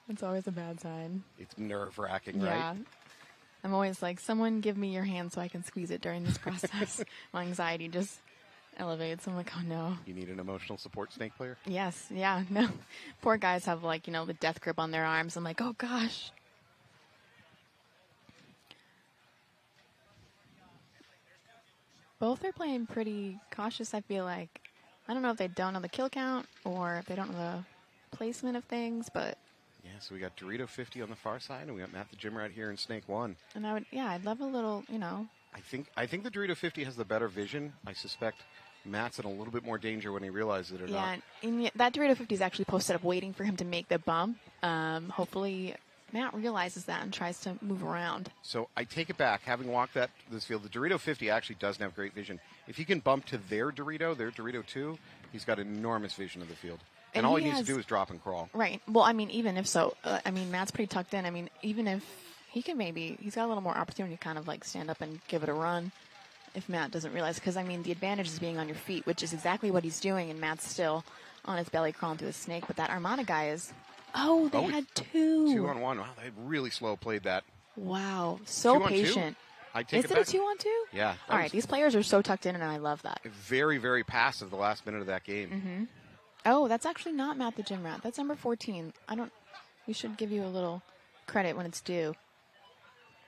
It's always a bad sign. It's nerve-wracking, Yeah. right? I'm always like, someone give me your hand so I can squeeze it during this process. My anxiety just elevates. I'm like, oh, no. You need an emotional support snake player? Yes, yeah, no. Poor guys have, like, the death grip on their arms. I'm like, oh, gosh. Both are playing pretty cautious, I feel like. I don't know if they don't know the kill count or if they don't know the placement of things, but... Yeah, so we got Dorito 50 on the far side, and we got Matt the Gym Rat here in snake 1. And I'd love a little, I think the Dorito 50 has the better vision. I suspect Matt's in a little bit more danger when he realizes it or Yeah, not. and that Dorito 50 is actually posted up waiting for him to make the bump. Hopefully Matt realizes that and tries to move around. So I take it back. Having walked this field, the Dorito 50 actually doesn't have great vision. If he can bump to their Dorito 2, he's got enormous vision of the field. And all he needs to do is drop and crawl. Right. Well, I mean, even if so, Matt's pretty tucked in. I mean, even if he can he's got a little more opportunity to kind of like stand up and give it a run if Matt doesn't realize. Because, I mean, the advantage is being on your feet, which is exactly what he's doing. And Matt's still on his belly crawling through the snake. But that Armada guy is, they had 2. 2 on 1. Wow, they really slow played that. Wow. So 2 on 2? patient. I take Is it it back. a 2 on 2? Yeah. All right. These players are so tucked in, and I love that. Very, very passive the last minute of that game. Mm-hmm. Oh, that's actually not Matt the Gym Rat. That's number 14. We should give you a little credit when it's due.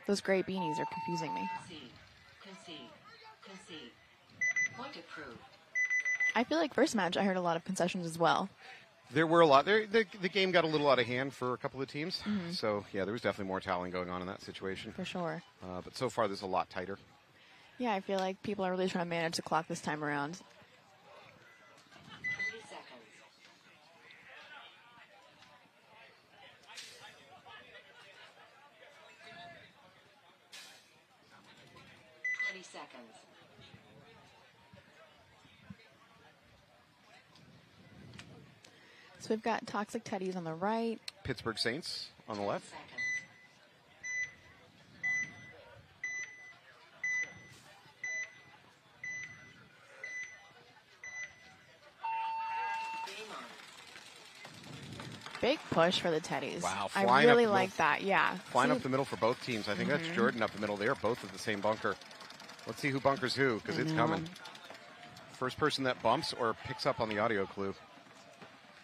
Those gray beanies are confusing me. Concede. Point approved. I feel like first match I heard a lot of concessions as well. There were a lot. The game got a little out of hand for a couple of teams. So, yeah, there was definitely more toweling going on in that situation. For sure. But so far, this is a lot tighter. Yeah, I feel like people are really trying to manage the clock this time around. 30 seconds. Seconds. So we've got Toxic Teddies on the right. Pittsburgh Saints on the left. Seconds. Game on. Big push for the Teddies. Wow, I flying really up the like middle. that, yeah. Flying See, up the middle for both teams. I think that's Jordan up the middle. They are both at the same bunker. Let's see who bunkers who, because it's coming. First person that bumps or picks up on the audio clue.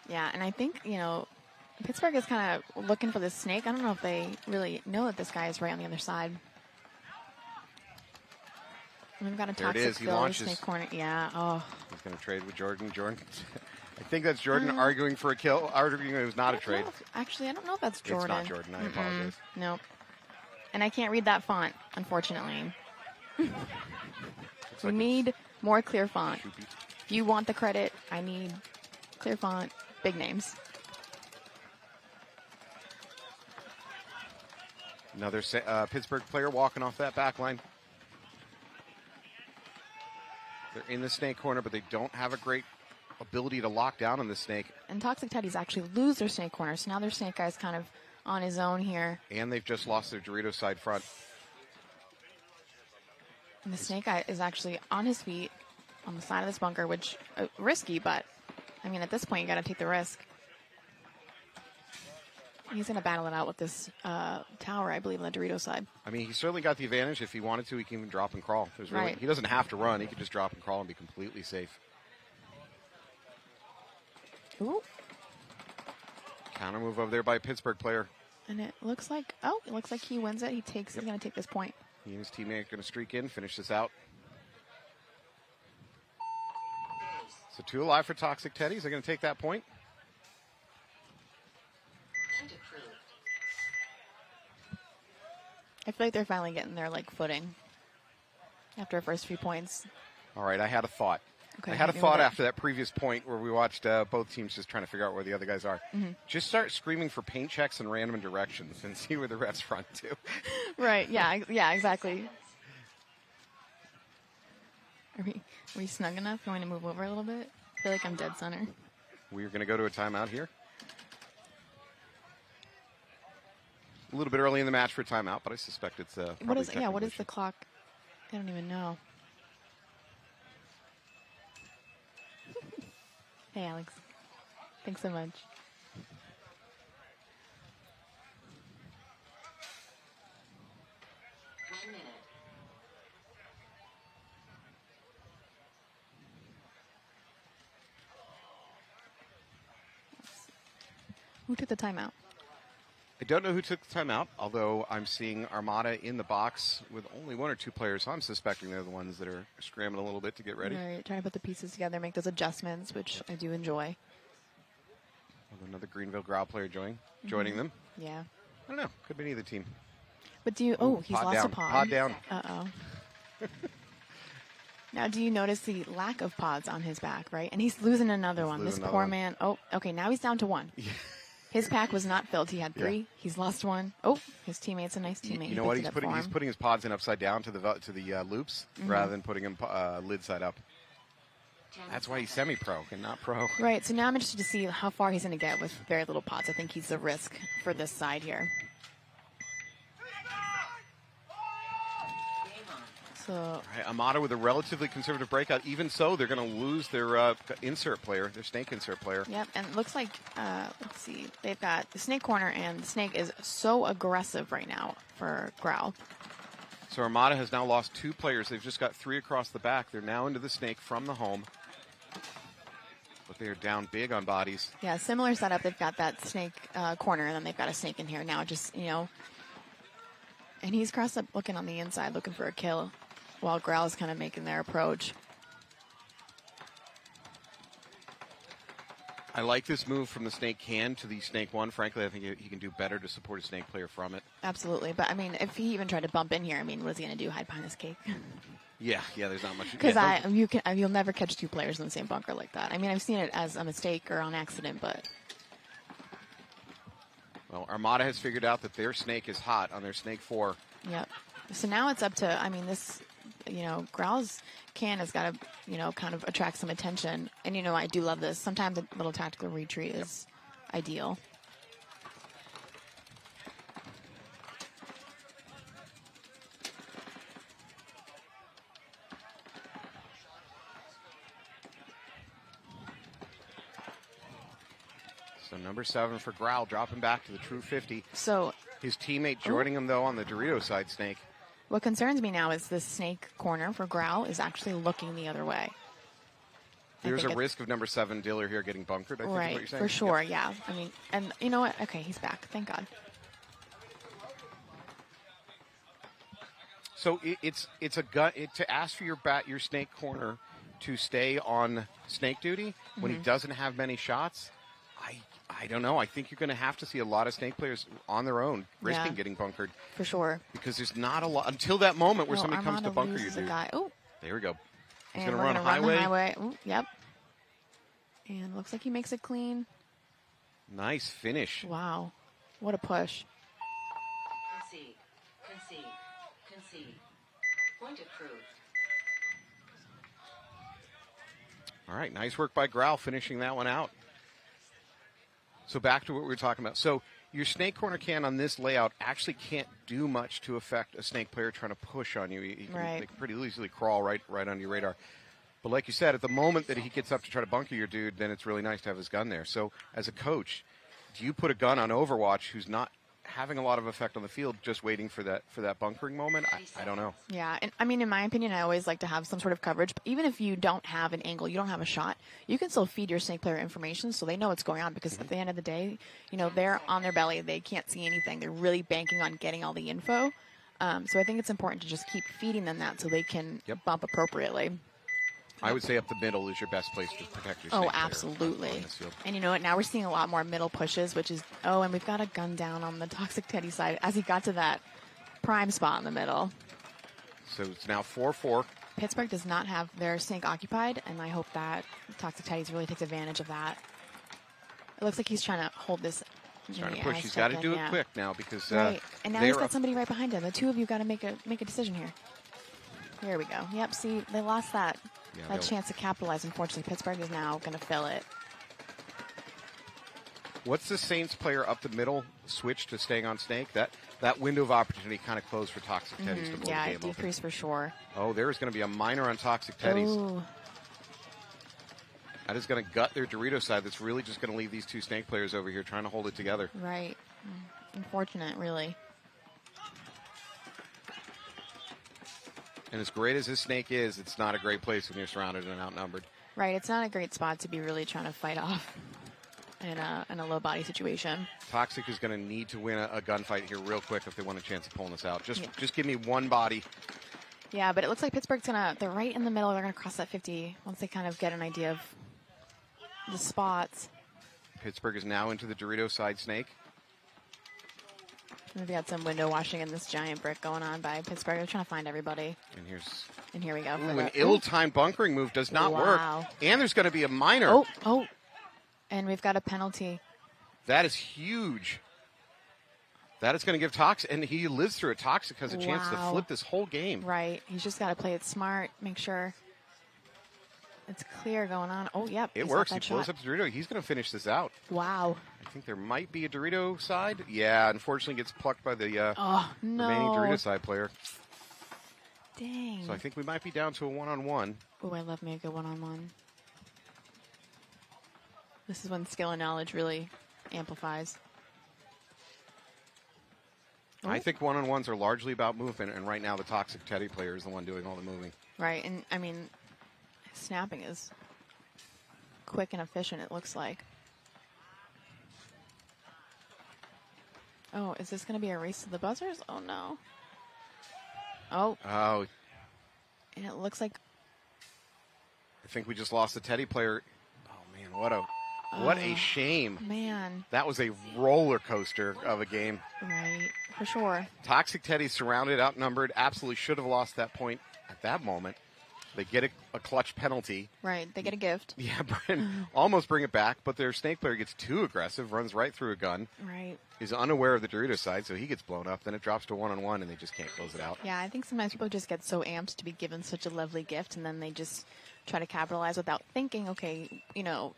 Yeah, and I think, Pittsburgh is kind of looking for this snake. I don't know if they really know that this guy is right on the other side. We've got a There it Toxic is. He Phil, launches. snake corner. Yeah, oh. He's going to trade with Jordan. I think that's Jordan arguing for a kill, arguing it was not a trade. Actually, I don't know if that's Jordan. It's not Jordan. I apologize. Nope. And I can't read that font, unfortunately. We need more clear font. If you want the credit, I need clear font, big names. Another Pittsburgh player walking off that back line. They're in the snake corner, but they don't have a great ability to lock down on the snake. And Toxic Teddy's actually lose their snake corner, so now their snake guy's kind of on his own here. And they've just lost their Dorito side front. And the snake guy is actually on his feet on the side of this bunker, which risky, but I mean, at this point, you got to take the risk. He's going to battle it out with this tower, I believe, on the Dorito side. I mean, he certainly got the advantage. If he wanted to, he can even drop and crawl. Right. He doesn't have to run. He can just drop and crawl and be completely safe. Ooh. Counter move over there by a Pittsburgh player. And it looks like, he wins it. He's going to take this point. He and his teammate are going to streak in, finish this out. So 2 alive for Toxic Teddies. They're going to take that point. I feel like they're finally getting their footing after our first few points. All right, I had a thought. Okay, I had a thought after that previous point where we watched both teams just trying to figure out where the other guys are. Mm-hmm. Just start screaming for paint checks in random directions and see where the refs run to. Right, yeah, exactly. Are we snug enough? You want me to move over a little bit? I feel like I'm dead center. We're going to go to a timeout here. A little bit early in the match for a timeout, but I suspect it's what is the clock? I don't even know. Hey, Alex. Thanks so much. Who took the timeout? I don't know who took the timeout, although I'm seeing Armada in the box with only 1 or 2 players, so I'm suspecting they're the ones that are scrambling a little bit to get ready. Right, trying to put the pieces together, make those adjustments, which I do enjoy. Another Greenville Growl player joining them. Yeah. I don't know. Could be either team. But he's pod lost down. a pod. Pod down. Uh-oh. Now, do you notice the lack of pods on his back, right? And he's losing another one. This poor man. Oh, okay, now he's down to 1. Yeah. His pack was not filled. He had 3. Yeah. He's lost 1. Oh, his teammate's a nice teammate. You know what? He's putting his pods in upside down to the loops rather than putting them lid side up. That's why he's semi-pro and not pro. Right. So now I'm interested to see how far he's going to get with very little pods. I think he's the risk for this side here. So right, Amada with a relatively conservative breakout. Even so, they're going to lose their insert player, their snake insert player. Yep, and it looks like, let's see, they've got the snake corner, and the snake is so aggressive right now for Growl. So Armada has now lost 2 players. They've just got 3 across the back. They're now into the snake from the home. But they are down big on bodies. Yeah, similar setup. They've got that snake corner, and then they've got a snake in here now, just, and he's crossed up looking on the inside, looking for a kill, while Growl's kind of making their approach. I like this move from the snake hand to the snake 1. Frankly, I think he can do better to support a snake player from it. Absolutely. But, I mean, if he even tried to bump in here, I mean, what is he going to do, hide behind his cake? Yeah, there's not much. Because you'll never catch 2 players in the same bunker like that. I mean, I've seen it as a mistake or on accident, but... Well, Armada has figured out that their snake is hot on their snake 4. Yep. So now it's up to, I mean, this... Growl's can has got to, kind of attract some attention. And, I do love this. Sometimes a little tactical retreat is ideal. So number 7 for Growl, dropping back to the true 50. So his teammate joining him, though, on the Dorito side snake. What concerns me now is this snake corner for Growl is actually looking the other way. There's a risk of number 7 Diller here getting bunkered, I think is what you're saying. For sure, yeah. I mean, and you know what? Okay, he's back. Thank God. So it's a to ask for your snake corner to stay on snake duty when he doesn't have many shots. I don't know. I think you're going to have to see a lot of snake players on their own risking getting bunkered. For sure. Because there's not a lot until that moment where somebody comes to bunker you. Oh, there we go. He's going to run highway. Ooh, yep. And looks like he makes it clean. Nice finish. Wow. What a push. Concede. Point approved. All right, nice work by Growl finishing that one out. So back to what we were talking about. So your snake corner can on this layout actually can't do much to affect a snake player trying to push on you. They can pretty easily crawl right on your radar. But like you said, at the moment that he gets up to try to bunker your dude, then it's really nice to have his gun there. So as a coach, do you put a gun on Overwatch who's not having a lot of effect on the field, just waiting for that bunkering moment? I don't know. Yeah, and I mean, in my opinion, I always like to have some sort of coverage. But even if you don't have an angle, you don't have a shot, you can still feed your snake player information so they know what's going on. Because at the end of the day, they're on their belly, they can't see anything. They're really banking on getting all the info. So I think it's important to just keep feeding them that so they can bump appropriately. I would say up the middle is your best place to protect your snake player absolutely. on this field. And you know what? Now we're seeing a lot more middle pushes, which is, and we've got a gun down on the Toxic Teddy side as he got to that prime spot in the middle. So it's now 4-4. Pittsburgh does not have their snake occupied, and I hope that Toxic Teddy's really takes advantage of that. It looks like he's trying to hold this. He's trying to push. He's got to do it quick now because right. And now he's got somebody right behind him. The two of you got to make a decision here. Here we go. Yep. See, they lost that chance to capitalize. Unfortunately, Pittsburgh is now going to fill it. What's the Saints player up the middle switch to staying on snake? That window of opportunity kind of closed for Toxic Teddies to blow the game it decreased for sure. Oh, there is going to be a minor on Toxic Teddies. Ooh. That is going to gut their Dorito side. That's really just going to leave these two snake players over here trying to hold it together. Right. Unfortunate, really. And as great as this snake is, it's not a great place when you're surrounded and outnumbered. Right. It's not a great spot to be really trying to fight off in a low body situation. Toxic is going to need to win a gunfight here real quick if they want a chance of pulling this out. Just give me one body. Yeah, but it looks like Pittsburgh's they're right in the middle. They're going to cross that 50 once they kind of get an idea of the spots. Pittsburgh is now into the Dorito side snake. We've got some window washing in this giant brick going on by Pittsburgh. They're trying to find everybody. And here we go. An ill-timed bunkering move does not work. And there's going to be a minor. Oh. And we've got a penalty. That is huge. That is going to give Toxic, and he lives through it. Toxic has a chance to flip this whole game. Right. He's just got to play it smart, make sure it's clear going on. Oh, yep. It works. He blows up the Dorito. He's going to finish this out. Wow. I think there might be a Dorito side. Yeah, unfortunately gets plucked by the remaining Dorito side player. Dang. So I think we might be down to a one-on-one. Oh, I love me a good one-on-one. This is when skill and knowledge really amplifies. I think one-on-ones are largely about movement, and right now the Toxic Teddy player is the one doing all the moving. Right, and I mean, snapping is quick and efficient, it looks like. Oh, is this going to be a race to the buzzers? Oh, no. Oh. And it looks like... I think we just lost the Teddy player. Oh, man, what a shame. Man. That was a roller coaster of a game. Right, for sure. Toxic Teddy surrounded, outnumbered, absolutely should have lost that point at that moment. They get a clutch penalty. Right, they get a gift. Yeah, almost bring it back, but their snake player gets too aggressive, runs right through a gun. Right. Is unaware of the Dorito side, so he gets blown up. Then it drops to one-on-one, and they just can't close it out. Yeah, I think sometimes people just get so amped to be given such a lovely gift, and then they just try to capitalize without thinking, okay,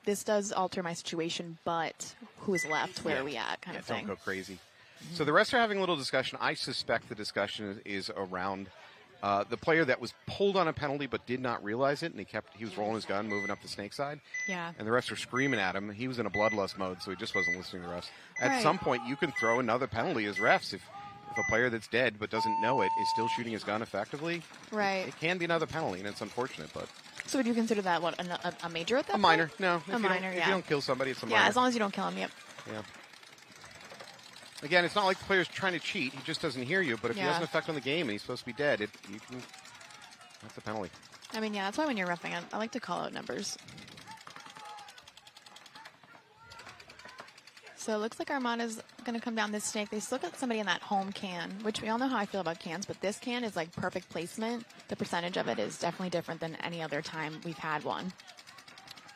this does alter my situation, but who's left? Where are we at? Kind of thing. Don't go crazy. Mm-hmm. So the rest are having a little discussion. I suspect the discussion is around the player that was pulled on a penalty but did not realize it, and he was rolling his gun, moving up the snake side. Yeah. And the refs were screaming at him. He was in a bloodlust mode, so he just wasn't listening to the refs. At some point, you can throw another penalty as refs if a player that's dead but doesn't know it is still shooting his gun effectively. Right. It can be another penalty, and it's unfortunate, but... So would you consider that, a major at that point? A minor, no. A minor, If you don't kill somebody, it's a minor. Yeah, as long as you don't kill him, yep. Yeah. Again, it's not like the player's trying to cheat. He just doesn't hear you. But if he has an effect on the game and he's supposed to be dead, that's a penalty. I mean, yeah, that's why when you're roughing, I like to call out numbers. So it looks like Armada's going to come down this snake. They still got somebody in that home can, which we all know how I feel about cans, but this can is like perfect placement. The percentage of it is definitely different than any other time we've had one.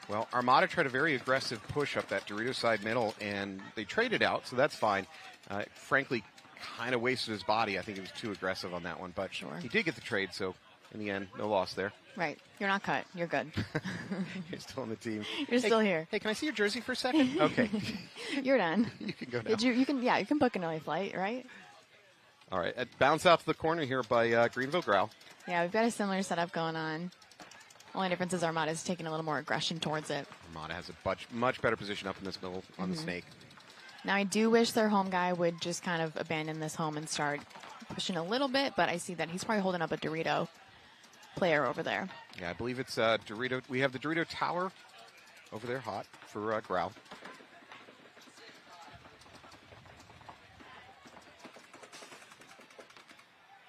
Well, Armada tried a very aggressive push up that Dorito side middle, and they traded out, so that's fine. Frankly, kind of wasted his body. I think he was too aggressive on that one, but he did get the trade, so in the end, no loss there. Right. You're not cut. You're good. You're still on the team. You're still here. Hey, can I see your jersey for a second? Okay. You're done. You can go now. You can book an early flight, right? All right. Bounce out to the corner here by Greenville Growl. Yeah, we've got a similar setup going on. Only difference is Armada's taking a little more aggression towards it. Armada has a much better position up in this middle on the snake. Now, I do wish their home guy would just kind of abandon this home and start pushing a little bit, but I see that he's probably holding up a Dorito player over there. Yeah, I believe it's Dorito. We have the Dorito Tower over there hot for Growl.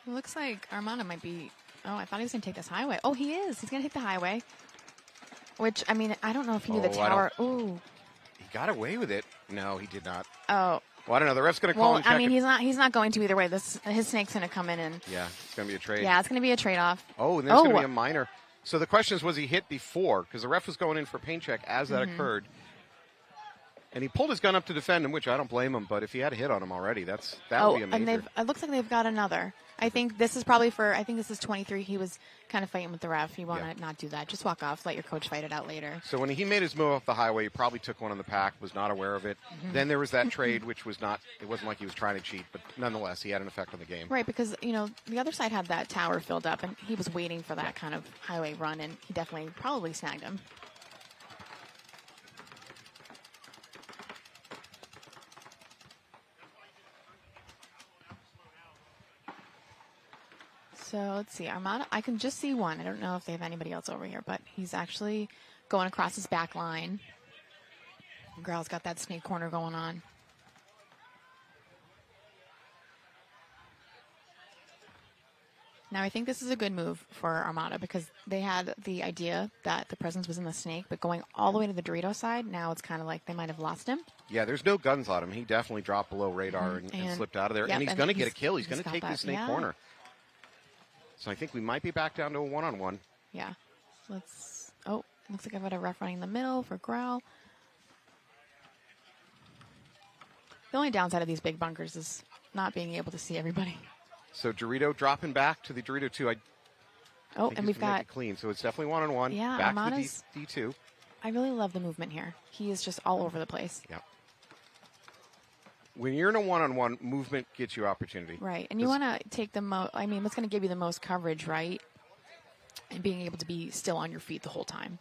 It looks like Armada might be... Oh, I thought he was going to take this highway. Oh, he is. He's going to take the highway. Which, I mean, I don't know if he knew the tower. Ooh. He got away with it. No, he did not. Oh. Well, I don't know. The ref's going to call and check. I mean, he's not going to either way. His snake's going to come in and... Yeah, it's going to be a trade. Yeah, it's going to be a trade-off. Oh, and there's going to be a minor. So the question is, was he hit before? Because the ref was going in for paint check as that occurred. And he pulled his gun up to defend him, which I don't blame him. But if he had a hit on him already, that would be a major. And it looks like they've got another. I think this is probably I think this is 23. He was kind of fighting with the ref. You want to not do that. Just walk off. Let your coach fight it out later. So when he made his move off the highway, he probably took one on the pack, was not aware of it. Then there was that trade, which was not, it wasn't like he was trying to cheat, but nonetheless, he had an effect on the game. Right, because, the other side had that tower filled up, and he was waiting for that kind of highway run, and he definitely probably snagged him. So let's see, Armada, I can just see one. I don't know if they have anybody else over here, but he's actually going across his back line. Growl's got that snake corner going on. Now, I think this is a good move for Armada because they had the idea that the presence was in the snake, but going all the way to the Dorito side, now it's kind of like they might have lost him. Yeah, there's no guns on him. He definitely dropped below radar and slipped out of there. Yep, and he's going to get a kill. He's going to take the snake yeah. corner. So I think we might be back down to a one-on-one. Yeah. Looks like I've got a ref running the middle for Growl. The only downside of these big bunkers is not being able to see everybody. So Dorito dropping back to the Dorito 2. And we've got... It clean, so it's definitely one-on-one. Yeah, back Armada's, to the D2. I really love the movement here. He is just all over the place. Yeah. When you're in a one-on-one, movement gets you opportunity. Right, and you want to take the most... I mean, what's going to give you the most coverage, right? And being able to be still on your feet the whole time.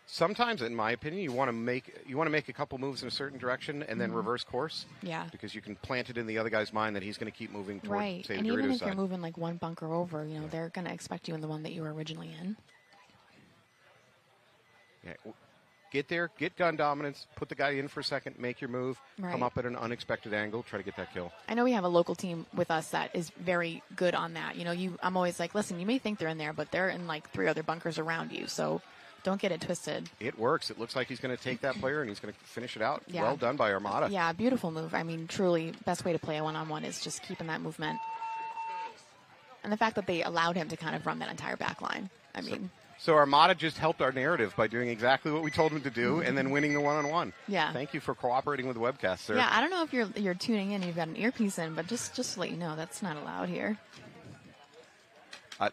Sometimes, in my opinion, you want to make a couple moves in a certain direction and then reverse course. Yeah. Because you can plant it in the other guy's mind that he's going to keep moving toward, right. say, And the Dorito even if side. you're moving like one bunker over, they're going to expect you in the one that you were originally in. Yeah. Get there, get gun dominance, put the guy in for a second, make your move, come up at an unexpected angle, try to get that kill. I know we have a local team with us that is very good on that. I'm always like, listen, you may think they're in there, but they're in like 3 other bunkers around you, so don't get it twisted. It works. It looks like he's going to take that player and he's going to finish it out. Yeah. Well done by Armada. Yeah, beautiful move. I mean, truly, best way to play a one-on-one is just keeping that movement. And the fact that they allowed him to kind of run that entire back line. So Armada just helped our narrative by doing exactly what we told him to do and then winning the one-on-one. Yeah. Thank you for cooperating with the webcast, sir. Yeah, I don't know if you're tuning in, you've got an earpiece in, but just to let you know, that's not allowed here.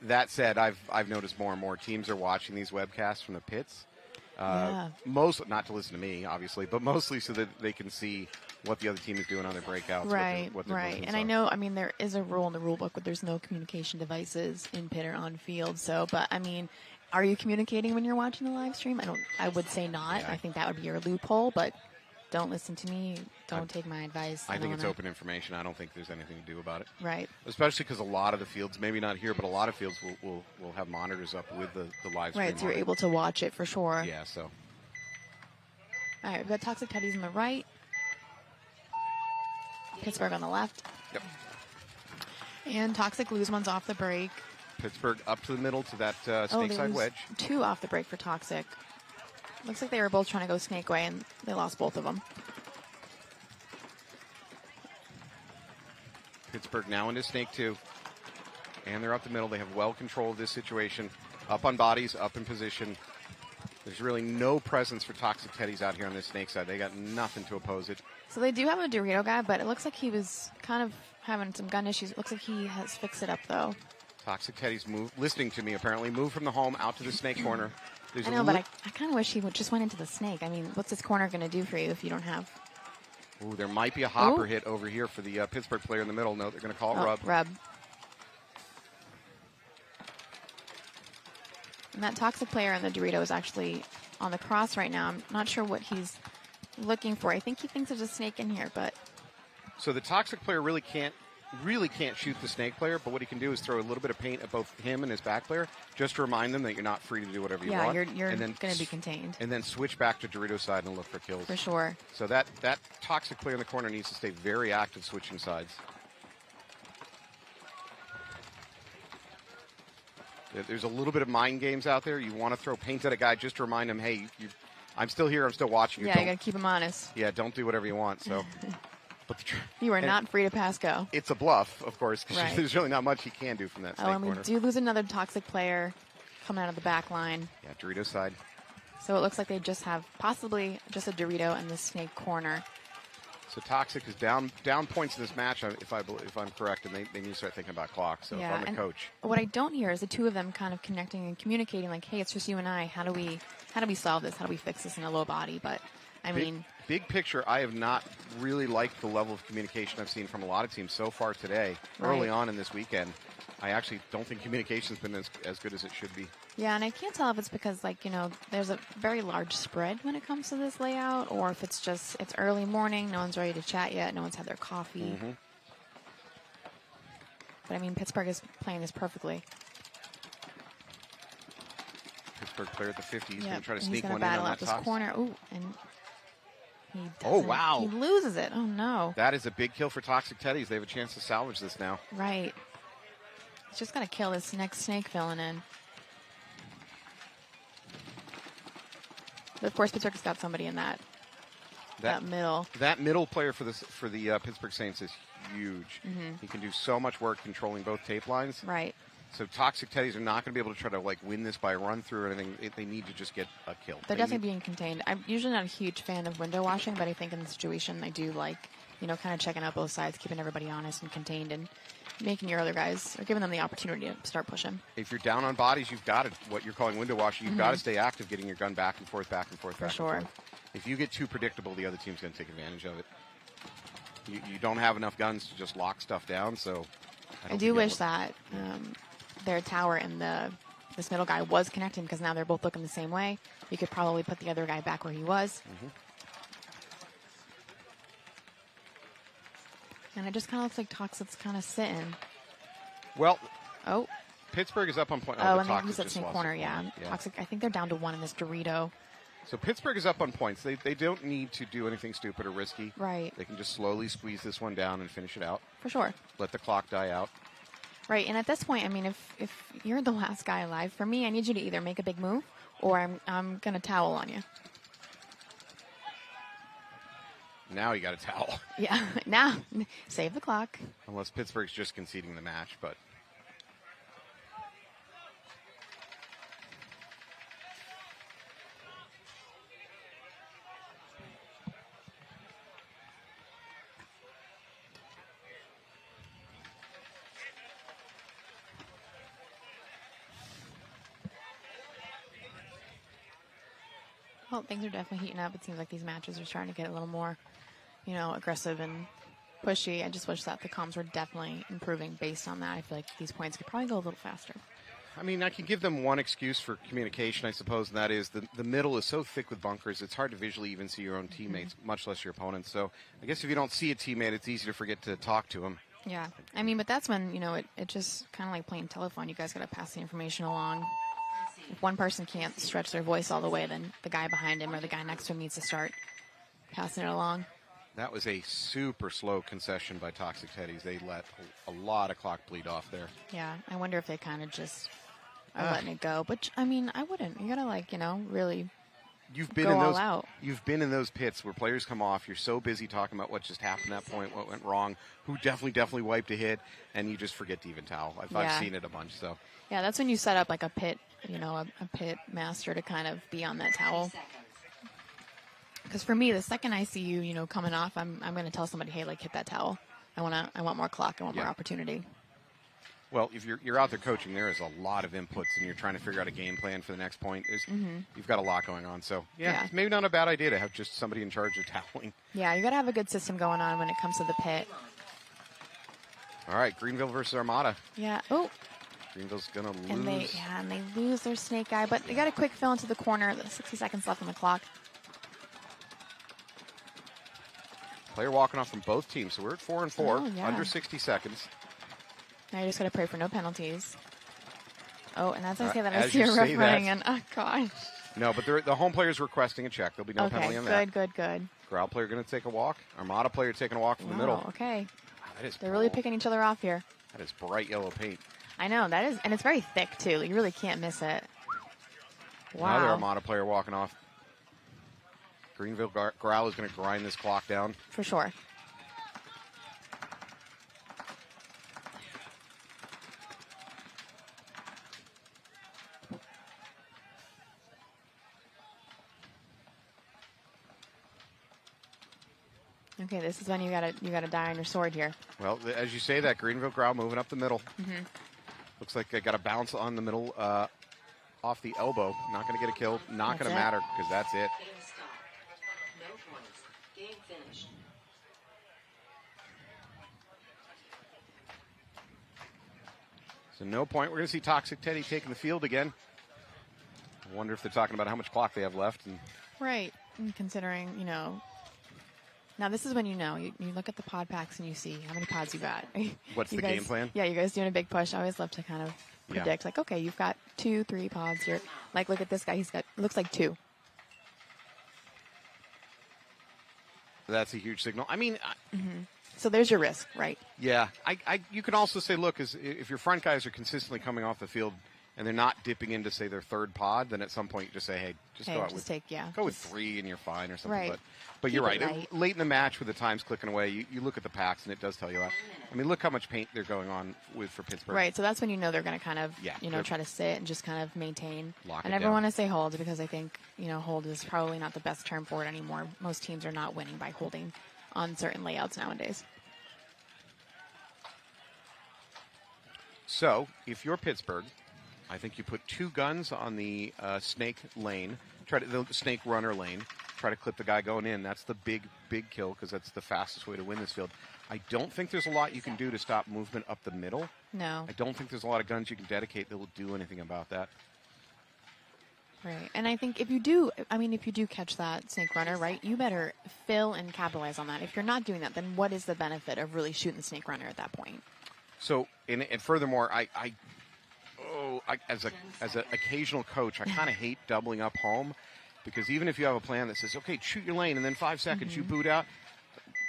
That said, I've noticed more and more teams are watching these webcasts from the pits. Most, not to listen to me, obviously, but mostly so that they can see what the other team is doing on their breakouts. Right, what their right. And I know, there is a rule in the rule book, but there's no communication devices in pit or on field. So, but are you communicating when you're watching the live stream? I would say not. Yeah. I think that would be your loophole, but don't listen to me. Don't take my advice. I think it's open information. I don't think there's anything to do about it. Right. Especially because a lot of the fields, maybe not here, but a lot of fields will have monitors up with the live stream. Right, so you're able to watch it for sure. Yeah, so. All right, we've got Toxic Teddy's on the right. Pittsburgh on the left. Yep. And Toxic lose one's off the break. Pittsburgh up to the middle to that snake side wedge. 2 off the break for Toxic. Looks like they were both trying to go snake way, and they lost both of them. Pittsburgh now into snake 2. And they're up the middle. They have well control of this situation. Up on bodies, up in position. There's really no presence for Toxic Teddies out here on this snake side. They got nothing to oppose it. So they do have a Dorito guy, but it looks like he was kind of having some gun issues. It looks like he has fixed it up, though. Toxic Teddy's listening to me apparently. Move from the home out to the snake corner. I know, but I kind of wish he just went into the snake. I mean, what's this corner going to do for you if you don't have... Ooh, there might be a hopper hit over here for the Pittsburgh player in the middle. No, they're going to call it rub. Rub. And that Toxic player in the Dorito is actually on the cross right now. I'm not sure what he's looking for. I think he thinks there's a snake in here, but... So the Toxic player really can't shoot the snake player, but what he can do is throw a little bit of paint at both him and his back player just to remind them that you're not free to do whatever you want. Yeah, you're going to be contained. And then switch back to Dorito side and look for kills. For sure. So that Toxic player in the corner needs to stay very active switching sides. There's a little bit of mind games out there. You want to throw paint at a guy just to remind him, hey, I'm still here. I'm still watching you. Yeah, you got to keep him honest. Yeah, don't do whatever you want. So, but you are not free to pass go. It's a bluff, of course, because right. There's really not much he can do from that snake corner. And we do lose another Toxic player coming out of the back line. Yeah, Dorito side. So it looks like they just have possibly just a Dorito in the snake corner. So Toxic is down points in this match, if I'm correct, and they need to start thinking about clock. So yeah, if I'm the coach, what I don't hear is the two of them kind of connecting and communicating, like, "Hey, it's just you and I. How do we solve this? How do we fix this in a low body?" But I mean, big picture, I have not really liked the level of communication I've seen from a lot of teams so far today. Right. Early on in this weekend, I actually don't think communication's been as good as it should be. Yeah, and I can't tell if it's because, like, there's a very large spread when it comes to this layout, or if it's just, it's early morning, no one's ready to chat yet, no one's had their coffee. Mm-hmm. But, I mean, Pittsburgh is playing this perfectly. Pittsburgh player at the 50, he's yep. going to try to and sneak he's one gonna in on battle that out this top corner. Ooh, and he oh, wow. He loses it. Oh, no. That is a big kill for Toxic Teddies. They have a chance to salvage this now. Right. He's just got to kill this next snake filling in. But of course, Pittsburgh's got somebody in that middle. That middle player for the Pittsburgh Saints is huge. Mm-hmm. He can do so much work controlling both tape lines. Right. So Toxic Teddies are not going to be able to try to win this by a run through or anything. They need to just get a kill. They're definitely being contained. I'm usually not a huge fan of window washing, but I think in the situation I do like, kind of checking out both sides, keeping everybody honest and contained, and making your other guys, or giving them the opportunity to start pushing. If you're down on bodies, you've got to, what you're calling window washing, you've got to stay active, getting your gun back and forth, back and forth, For back sure. and forth. If you get too predictable, the other team's going to take advantage of it. You don't have enough guns to just lock stuff down, so... I do wish that their tower and this middle guy was connecting, because now they're both looking the same way. You could probably put the other guy back where he was. Mm-hmm. And it just kind of looks like Toxic's kind of sitting. Well, oh, Pittsburgh is up on point. Oh, and they use that same corner, yeah. Toxic, I think they're down to 1 in this Dorito. So Pittsburgh is up on points. They don't need to do anything stupid or risky. Right. They can just slowly squeeze this one down and finish it out. For sure. Let the clock die out. Right, and at this point, I mean, if you're the last guy alive, for me, I need you to either make a big move or I'm going to towel on you. Now you got a towel. Yeah, now save the clock. Unless Pittsburgh's just conceding the match, but... Well, things are definitely heating up. It seems like these matches are starting to get a little more, aggressive and pushy. I just wish that the comms were definitely improving based on that. I feel like these points could probably go a little faster. I mean, I can give them one excuse for communication, I suppose, and that is the middle is so thick with bunkers, it's hard to visually even see your own teammates, much less your opponents. So I guess if you don't see a teammate, it's easy to forget to talk to them. Yeah. I mean, but that's when, it just kind of like playing telephone. You guys got to pass the information along. If one person can't stretch their voice all the way, then the guy behind him or the guy next to him needs to start passing it along. That was a super slow concession by Toxic Teddies. They let a lot of clock bleed off there. Yeah, I wonder if they kind of just are letting it go. But, I mean, I wouldn't. You got to, really go all out. You've been in those pits where players come off. You're so busy talking about what just happened at that point, what went wrong, who definitely wiped a hit, and you just forget to even towel. I've seen it a bunch, so... Yeah, that's when you set up like a pit, a pit master to kind of be on that towel. Because for me, the second I see you, coming off, I'm going to tell somebody, hey, hit that towel. I want more clock. I want more opportunity. Well, if you're out there coaching, there is a lot of inputs, and you're trying to figure out a game plan for the next point. You've got a lot going on. So, yeah, it's maybe not a bad idea to have just somebody in charge of toweling. Yeah, you got to have a good system going on when it comes to the pit. All right, Greenville versus Armada. Yeah. Oh. Greenville's going to lose. And they lose their snake guy, but they got a quick fill into the corner. There's 60 seconds left on the clock. Player walking off from both teams, so we're at 4-4, yeah. under 60 seconds. Now you just got to pray for no penalties. Oh, and as I say that, I as see you a ref say running that- in. Oh, gosh. No, but the home player's requesting a check. There'll be no penalty on that. Good. Growl player going to take a walk. Armada player taking a walk from the middle. Okay. Wow, that is They're really cool. picking each other off here. That is bright yellow paint. I know, that is, and it's very thick, too. You really can't miss it. Wow. Another Armada player walking off. Greenville Growl is going to grind this clock down. For sure. Okay, this is when you gotta die on your sword here. Well, as you say that, Greenville Growl moving up the middle. Looks like they got a bounce on the middle off the elbow. Not going to get a kill. Not going to matter because that's it. Game stop. No points. Game finished. So no point. We're going to see Toxic Teddy taking the field again. I wonder if they're talking about how much clock they have left. And Right. And considering, now this is when you look at the pod packs and you see how many pods you got. What's the game plan? Yeah, you guys doing a big push. I always love to kind of predict, like, okay, you've got 2-3 pods here. Like, look at this guy. He's got, looks like 2. That's a huge signal. I mean, So there's your risk, right? yeah. You can also say, look, if your front guys are consistently coming off the field and they're not dipping into, say, their third pod, then at some point you just say, hey, go out with go with 3 and you're fine or something. Right. But you're Keep it right. light. Late in the match with the times clicking away, you look at the packs and it does tell you that. I mean, look how much paint they're going on with for Pittsburgh. Right, so that's when they're going to kind of, they're- try to sit and just kind of maintain. Lock I it never down. want to say hold because I think, hold is probably not the best term for it anymore. Most teams are not winning by holding on certain layouts nowadays. So, if you're Pittsburgh, I think you put 2 guns on the snake lane, the snake runner lane, try to clip the guy going in. That's the big kill because that's the fastest way to win this field. I don't think there's a lot you can do to stop movement up the middle. No. I don't think there's a lot of guns you can dedicate that will do anything about that. Right, and I think if you do catch that snake runner, right, you better fill and capitalize on that. If you're not doing that, then what is the benefit of really shooting the snake runner at that point? So, and furthermore, as an occasional coach, I kind of hate doubling up home because even if you have a plan that says, okay, shoot your lane, and then 5 seconds you boot out,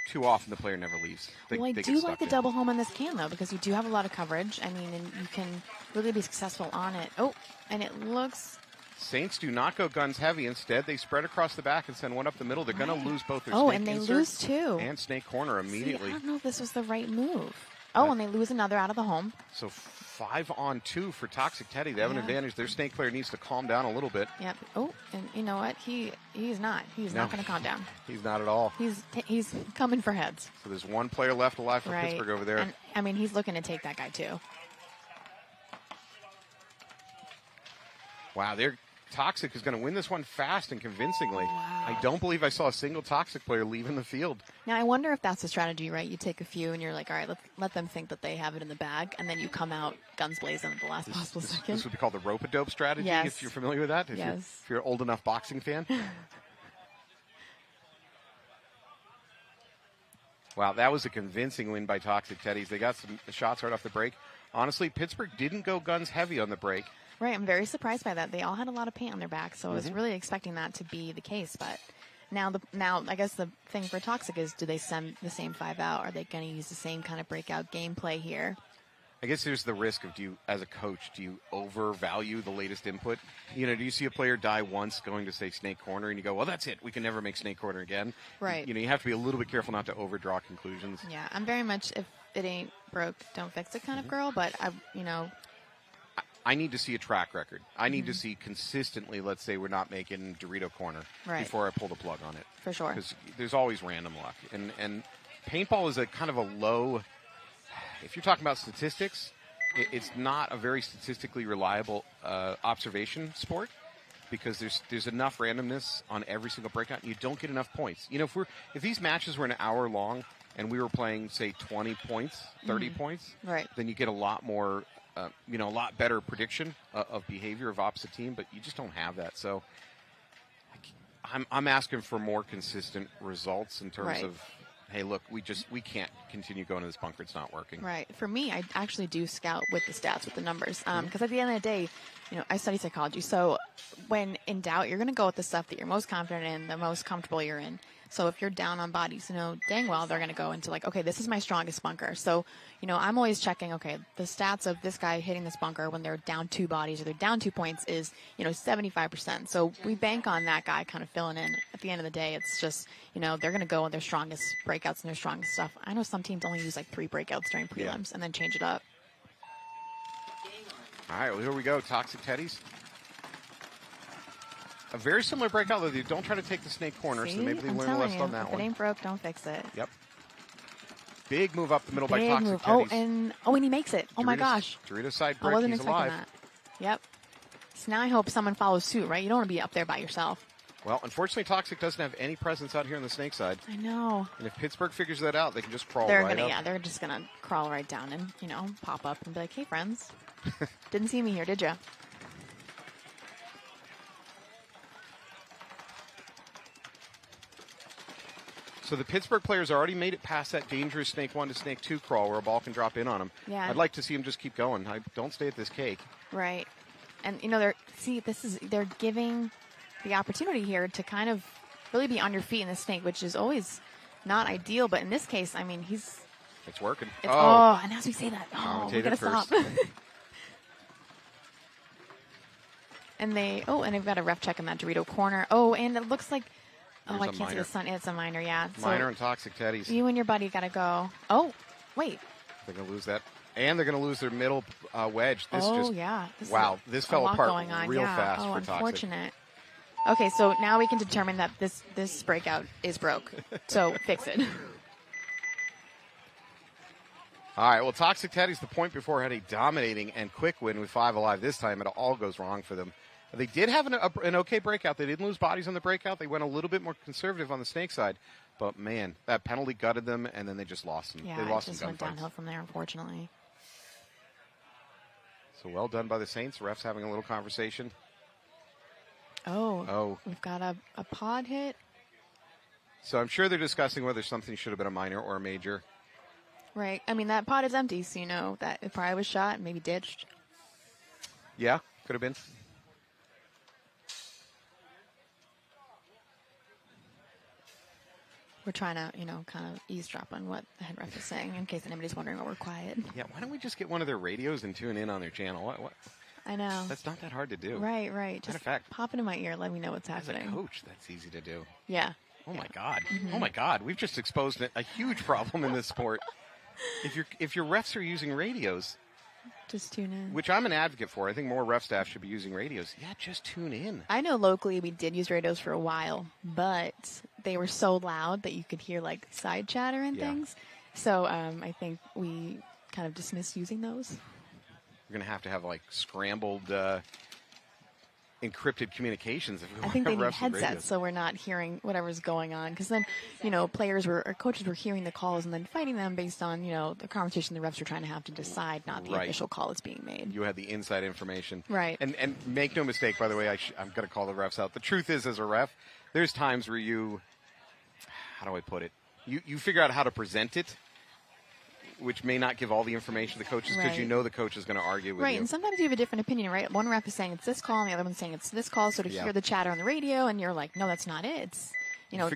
too often the player never leaves. I do like the double home on this can, though, because you do have a lot of coverage. I mean, and you can really be successful on it. Oh, and it looks... Saints do not go guns heavy. Instead, they spread across the back and send one up the middle. They're going to lose both their snake and they insert lose two. and snake corner immediately. See, I don't know if this was the right move. Oh, and they lose another out of the home. So 5-on-2 for Toxic Teddy. They have an advantage. Their snake player needs to calm down a little bit. Yep. Oh, and you know what? He's not. He's not going to calm down. He's not at all. He's coming for heads. So there's one player left alive for Pittsburgh over there. And, I mean, he's looking to take that guy, too. Wow, Toxic is going to win this one fast and convincingly. Wow. I don't believe I saw a single Toxic player leaving the field. Now, I wonder if that's the strategy, right? You take a few and you're like, all right, let them think that they have it in the bag, and then you come out guns blazing at the last possible second. This would be called the rope-a-dope strategy, Yes. if you're familiar with that, if you're an old enough boxing fan. Wow, that was a convincing win by Toxic Teddies. They got some shots right off the break. Honestly, Pittsburgh didn't go guns heavy on the break. Right, I'm very surprised by that. They all had a lot of paint on their back, so I was really expecting that to be the case. But now I guess the thing for Toxic is, do they send the same 5 out? Are they going to use the same kind of breakout gameplay here? I guess there's the risk of, as a coach, do you overvalue the latest input? Do you see a player die once going to, say, snake corner, and you go, well, that's it. We can never make snake corner again. Right. You have to be a little bit careful not to overdraw conclusions. Yeah, I'm very much, if it ain't broke, don't fix it kind of girl, but I need to see a track record. I need to see consistently, let's say we're not making Dorito corner before I pull the plug on it. For sure. Because there's always random luck. And paintball is a kind of a low, if you're talking about statistics, it's not a very statistically reliable observation sport because there's enough randomness on every single breakout, and you don't get enough points. You know, if these matches were an hour long and we were playing, say, 20 points, 30 points, Right. then you get a lot more, a lot better prediction of behavior of opposite team, but you just don't have that. So I'm asking for more consistent results in terms Right. of, hey, look, we can't continue going to this bunker. It's not working. Right. For me, I actually do scout with the stats, with the numbers, because at the end of the day, I study psychology. So when in doubt, you're going to go with the stuff that you're most confident in, the most comfortable you're in. So if you're down on bodies, dang well they're going to go into like, okay, this is my strongest bunker. So, I'm always checking, okay, the stats of this guy hitting this bunker when they're down 2 bodies or they're down 2 points is, 75%. So we bank on that guy kind of filling in. At the end of the day, it's just, they're going to go with their strongest breakouts and their strongest stuff. I know some teams only use like 3 breakouts during prelims and then change it up. All right, well, here we go. Toxic Teddies. A very similar breakout, though. They don't try to take the snake corner, so maybe they learn a lesson on that if one. it ain't broke, don't fix it. Yep. Big move up the middle by Big Toxic move. Teddies. And he makes it. Oh my gosh. Dorito's side I break. wasn't He's expecting alive. that. Yep. So now I hope someone follows suit, right? You don't want to be up there by yourself. Well, unfortunately, Toxic doesn't have any presence out here on the snake side. I know. And if Pittsburgh figures that out, they can just crawl They're right gonna, up. yeah, they're just gonna crawl right down and pop up and be like, "Hey, friends, didn't see me here, did you?" So the Pittsburgh players already made it past that dangerous snake 1 to snake 2 crawl where a ball can drop in on them. Yeah. I'd like to see them just keep going. Don't stay at this cake. Right. And they're giving the opportunity here to kind of really be on your feet in the snake, which is always not ideal. But in this case, I mean, It's working. and as we say that, we Commentate gotta it stop. first. and they've got a ref check in that Dorito corner. Oh, and it looks like, There's I a can't see minor. the sun. It's a minor, yeah. Minor So and Toxic Teddies. you and your buddy gotta go. Oh, wait. They're going to lose that. And they're going to lose their middle wedge. This Yeah. This fell a lot apart going on. real yeah. fast Oh, for Toxic. unfortunate. Okay, so now we can determine that this breakout is broke. So fix it. All right, well, Toxic Teddies, the point before, had a dominating and quick win with 5 alive. This time it all goes wrong for them. They did have an okay breakout. They didn't lose bodies on the breakout. They went a little bit more conservative on the snake side. But, man, that penalty gutted them, and then they just lost them. Yeah, they it lost just some went gunfights. downhill from there, unfortunately. So well done by the Saints. Refs having a little conversation. Oh. We've got a pod hit. So I'm sure they're discussing whether something should have been a minor or a major. Right. I mean, that pod is empty, so that it probably was shot and maybe ditched. Yeah, could have been. We're trying to, kind of eavesdrop on what the head ref is saying in case anybody's wondering why we're quiet. Yeah, why don't we just get one of their radios and tune in on their channel? What? I know. That's not that hard to do. Right. Matter Just of fact, pop it in my ear. Let me know what's as a happening. coach, that's easy to do. Yeah. Oh my God! Oh my God! We've just exposed a huge problem in this sport. If your refs are using radios, Just tune in. which I'm an advocate for, I think more ref staff should be using radios. Yeah, just tune in. I know locally we did use radios for a while, but they were so loud that you could hear like side chatter and Yeah. things. So I think we kind of dismissed using those. We're gonna have like scrambled, encrypted communications. If we I want think they to need refs with radios. headsets so we're not hearing whatever's going on. Because then, coaches were hearing the calls and then fighting them based on, the conversation the refs were trying to have to decide, not the Right. official call that's being made. You had the inside information. Right. And make no mistake, by the way, I'm going to call the refs out. The truth is, as a ref, there's times where how do I put it? You figure out how to present it, which may not give all the information to the coaches because Right. the coach is going to argue with Right, you. and sometimes you have a different opinion, right? One ref is saying it's this call, and the other one's saying it's this call. So to Yeah. hear the chatter on the radio, and you're like, no, that's not it. It's,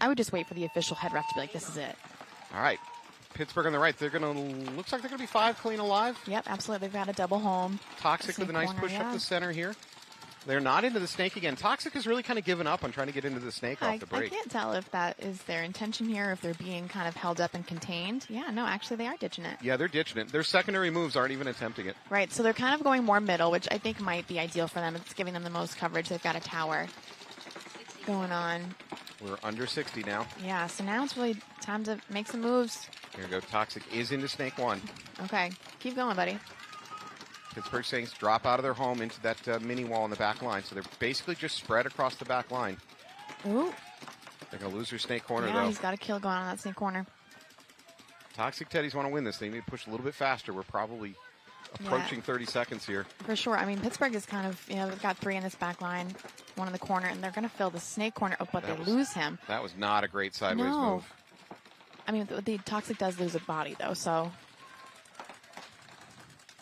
I would just wait for the official head ref to be like, this is it. All right. Pittsburgh on the right. Looks like they're going to be 5 clean alive. Yep, absolutely. They've got a double home. Toxic with a nice Corner, push up yeah. the center here. They're not into the snake again. Toxic has really kind of given up on trying to get into the snake off the I break. can't tell if that is their intention here, if they're being kind of held up and contained. Yeah, no, actually they are ditching it. Yeah, they're ditching it. Their secondary moves aren't even attempting it. Right, so they're kind of going more middle, which I think might be ideal for them. It's giving them the most coverage. They've got a tower going on. We're under 60 now. Yeah, so now it's really time to make some moves. Here we go. Toxic is into snake 1. Okay, keep going, buddy. Pittsburgh Saints drop out of their home into that mini wall in the back line. So they're basically just spread across the back line. Ooh. They're going to lose their snake corner, yeah, though. He's got a kill going on that snake corner. Toxic Teddies want to win this. They need to push a little bit faster. We're probably approaching 30 seconds here. For sure. I mean, Pittsburgh is kind of, they've got 3 in this back line, 1 in the corner, and they're going to fill the snake corner. Oh, but they lose him. That was not a great sideways move. I mean, the Toxic does lose a body, though, so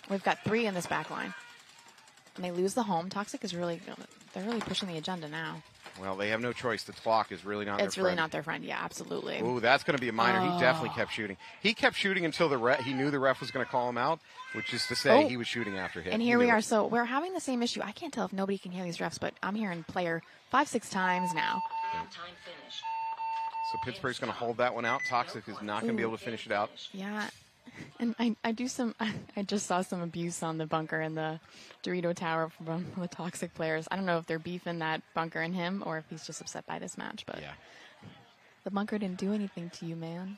we've got 3 in this back line. And they lose the home. Toxic is they're really pushing the agenda now. Well, they have no choice. The clock is really not their friend. It's really not their friend. Yeah, absolutely. Ooh, that's going to be a minor. He definitely kept shooting. He kept shooting until he knew the ref was going to call him out, which is to say he was shooting after him. And here we are. So we're having the same issue. I can't tell if nobody can hear these refs, but I'm hearing player 5-6 times now. Time finished. So Pittsburgh's going to hold that one out. Toxic is not going to be able to finish it out. Yeah. And I just saw some abuse on the bunker in the Dorito Tower from the Toxic players. I don't know if they're beefing that bunker and him or if he's just upset by this match, but the bunker didn't do anything to you, man.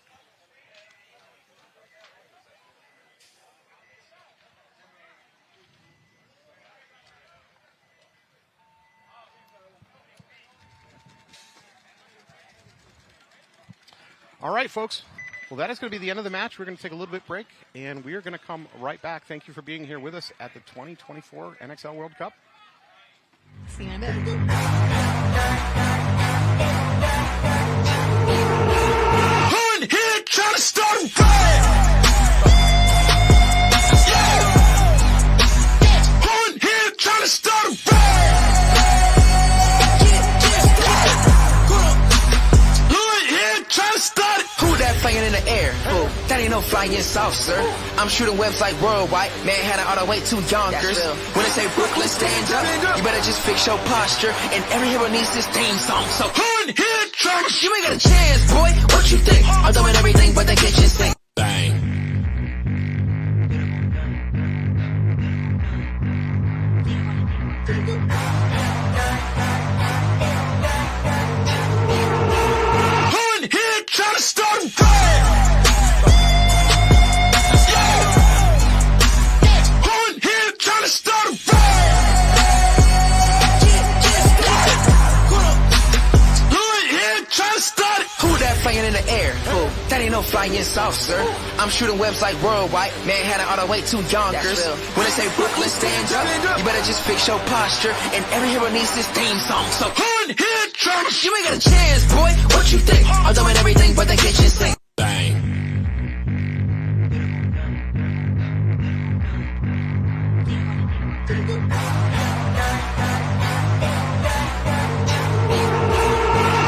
All right, folks. Well, that is going to be the end of the match. We're going to take a little bit break, and we are going to come right back. Thank you for being here with us at the 2024 NXL World Cup. See you in a bit. Hood here trying to start a riot. Hood here trying to start a riot. Hood here trying to start it. Who that flying in the air? Who? That ain't no flying saucer. I'm shooting webs like worldwide. Manhattan all the way to Yonkers. When they say Brooklyn, stand up. You better just fix your posture. And every hero needs this theme song. So hood here trying. You ain't got a chance, boy. What you think? I'm doing everything but the kitchen sink. Bang. Hood here trying to start a riot. Hood here trying to start a riot. Hood here trying to start it. Who that flying in the air? Who? That ain't no flying saucer. I'm shooting webs like worldwide. Manhattan all the way to Yonkers. When they say Brooklyn, stand up. You better just fix your posture. And every hero needs this theme song. So hood here trying. You ain't got a chance, boy. What you think? I'm doing everything but the kitchen sink. Bang.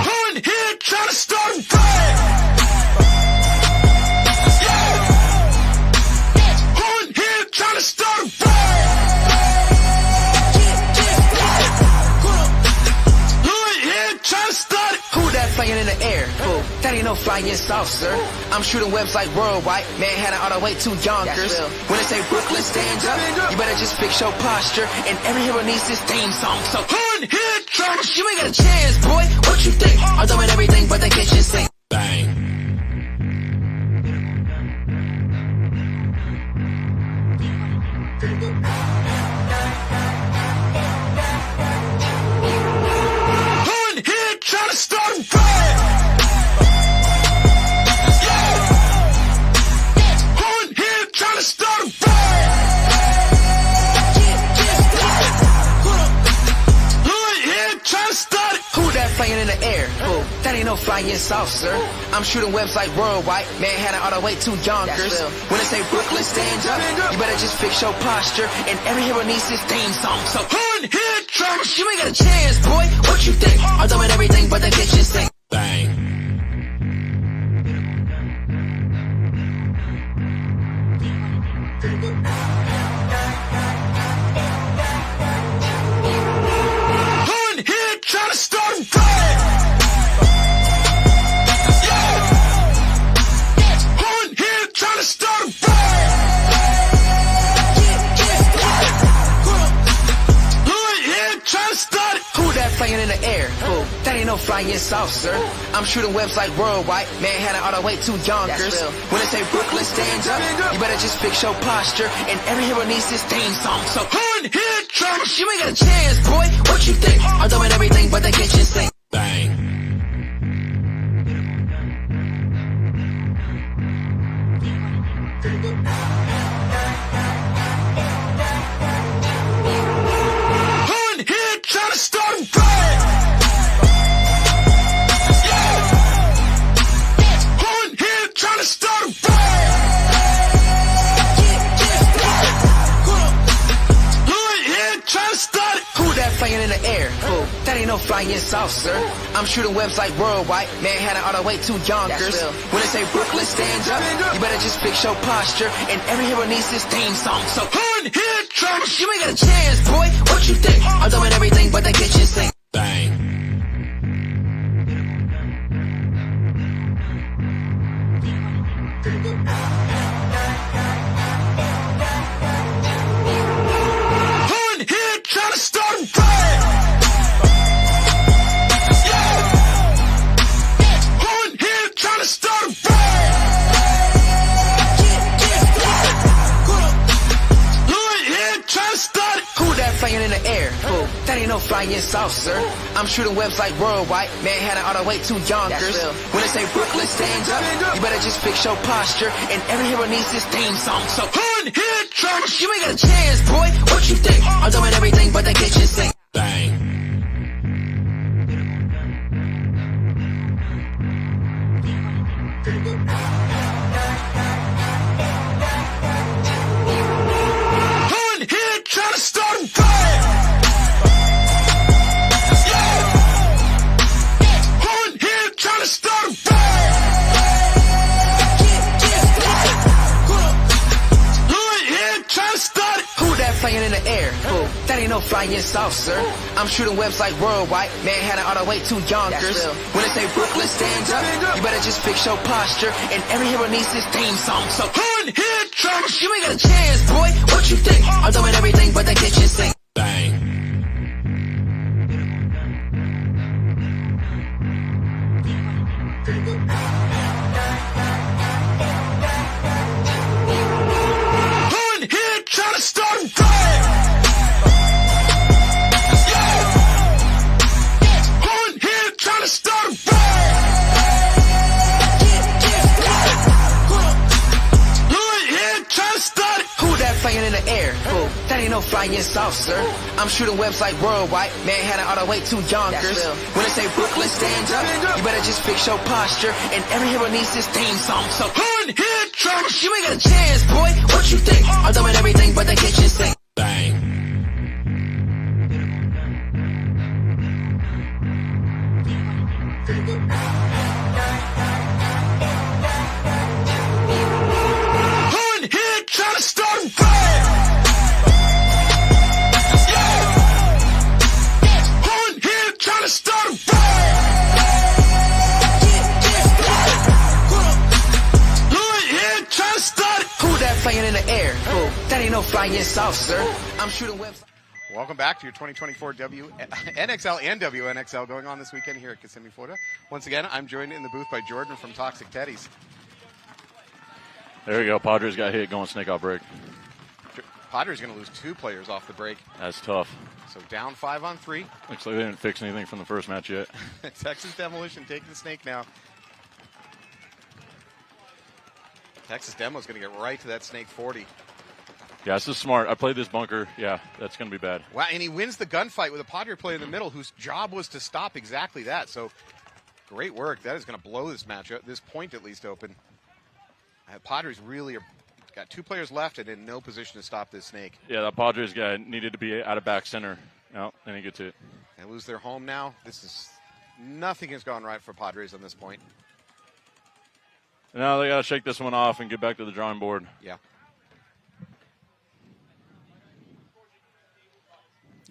Hood here trying to start a riot. Hood here trying to start a riot. Hood here trying to start it. Who that flying in the air? Who? That ain't no flying saucer. I'm shooting webs like worldwide. Manhattan all the way to Yonkers. When they say Brooklyn, stand up. You better just fix your posture. And every hero needs this theme song. So hood here trying. You ain't got a chance, boy. What you think? I'm doing everything but the kitchen sink. Bang. Hood here trying to start a riot. Hood here trying to start a riot. Hood here trying to start it. Who that flying in the air? Who? That ain't no flying saucer. I'm shooting webs like worldwide. Manhattan all the way to Yonkers. When they say Brooklyn, stand up. You better just fix your posture. And every hero needs this theme song. So hood here trying. You ain't got a chance, boy. What you think? I'm doing everything but the kitchen sink. Bang. Hood here trying to start a riot. Hood here trying to start a riot. Hood here trying to start it. Who that flying in the air? Who? That ain't ain't no flying saucer. I'm shooting webs like worldwide. Manhattan all the way to Yonkers. When they say Brooklyn, stand up. You better just fix your posture. And every hero needs this theme song. So hard hit drummers. You ain't got a chance, boy. What you think? I'm doing everything but the kitchen sink. Bang. Trying to start a riot. Yeah. On here trying to start a riot. On here trying to start it. Who that flying in the air? Who? That ain't no flying saucer. I'm shooting webs like worldwide. Manhattan all the way to Yonkers. When they say Brooklyn, stand up. You better just fix your posture. And every hero needs this theme song. So on here, drummers. You ain't got a chance, boy. What you think? I'm doing everything but the kitchen sink. Bang. On here trying to start a riot. Yeah. On here trying to start a riot. Trying to start it. Who that flying in the air? Who? That ain't no flying saucer. I'm shooting webs like worldwide. Manhattan all the way to Yonkers. When they say Brooklyn, stand up. You better just fix your posture. And every hero needs this theme song. So hard hit drummers. You ain't got a chance, boy. What you think? I'm doing everything but the kitchen sink. Bang. Trying to start a riot. Yeah. On here trying to start a riot. On here trying to start it. Who that flying in the air? Who? That ain't no flying saucer. I'm shooting webs like worldwide. Manhattan all the way to Yonkers. When they say Brooklyn, stand up. You better just fix your posture. And every hero needs this theme song. So hard hit drummers. You ain't got a chance, boy. What you think? I'm doing everything but the kitchen sink. Bang. On here trying to start a riot. Yeah. On here trying to start a riot. Trying to start it. Who that flying in the air? Who? That ain't no flying saucer. I'm shooting webs like worldwide. Manhattan all the way to Yonkers. When they say Brooklyn, stand up. You better just fix your posture. And every hero needs this theme song. So hard hit drummers. You ain't got a chance, boy. What you think? I'm doing everything but the kitchen sink. Bang. Trying to start a riot. Yeah. On here trying to start a riot. On here trying to start it. Who that flying in the air? Who? That ain't no flying saucer. I'm shooting webs. Welcome back to your 2024 WNXL and WNXL going on this weekend here at Kissimmee, Florida. Once again, I'm joined in the booth by Jordan from Toxic Teddies. There you go. Padres got hit going snake off break. Padres going to lose 2 players off the break. That's tough. So down 5 on 3. Looks like they didn't fix anything from the first match yet. Texas Demolition taking the snake now. Texas Demo's going to get right to that snake 40. Yeah, this is smart. I played this bunker. Yeah, that's going to be bad. Wow, and he wins the gunfight with a Padre player in the middle whose job was to stop exactly that. So great work. That is going to blow this match, this point at least, open. Padres really got 2 players left and in no position to stop this snake. Yeah, that Padres guy needed to be out of back center. No, and he gets it. They lose their home now. Nothing has gone right for Padres on this point. Now they got to shake this one off and get back to the drawing board. Yeah.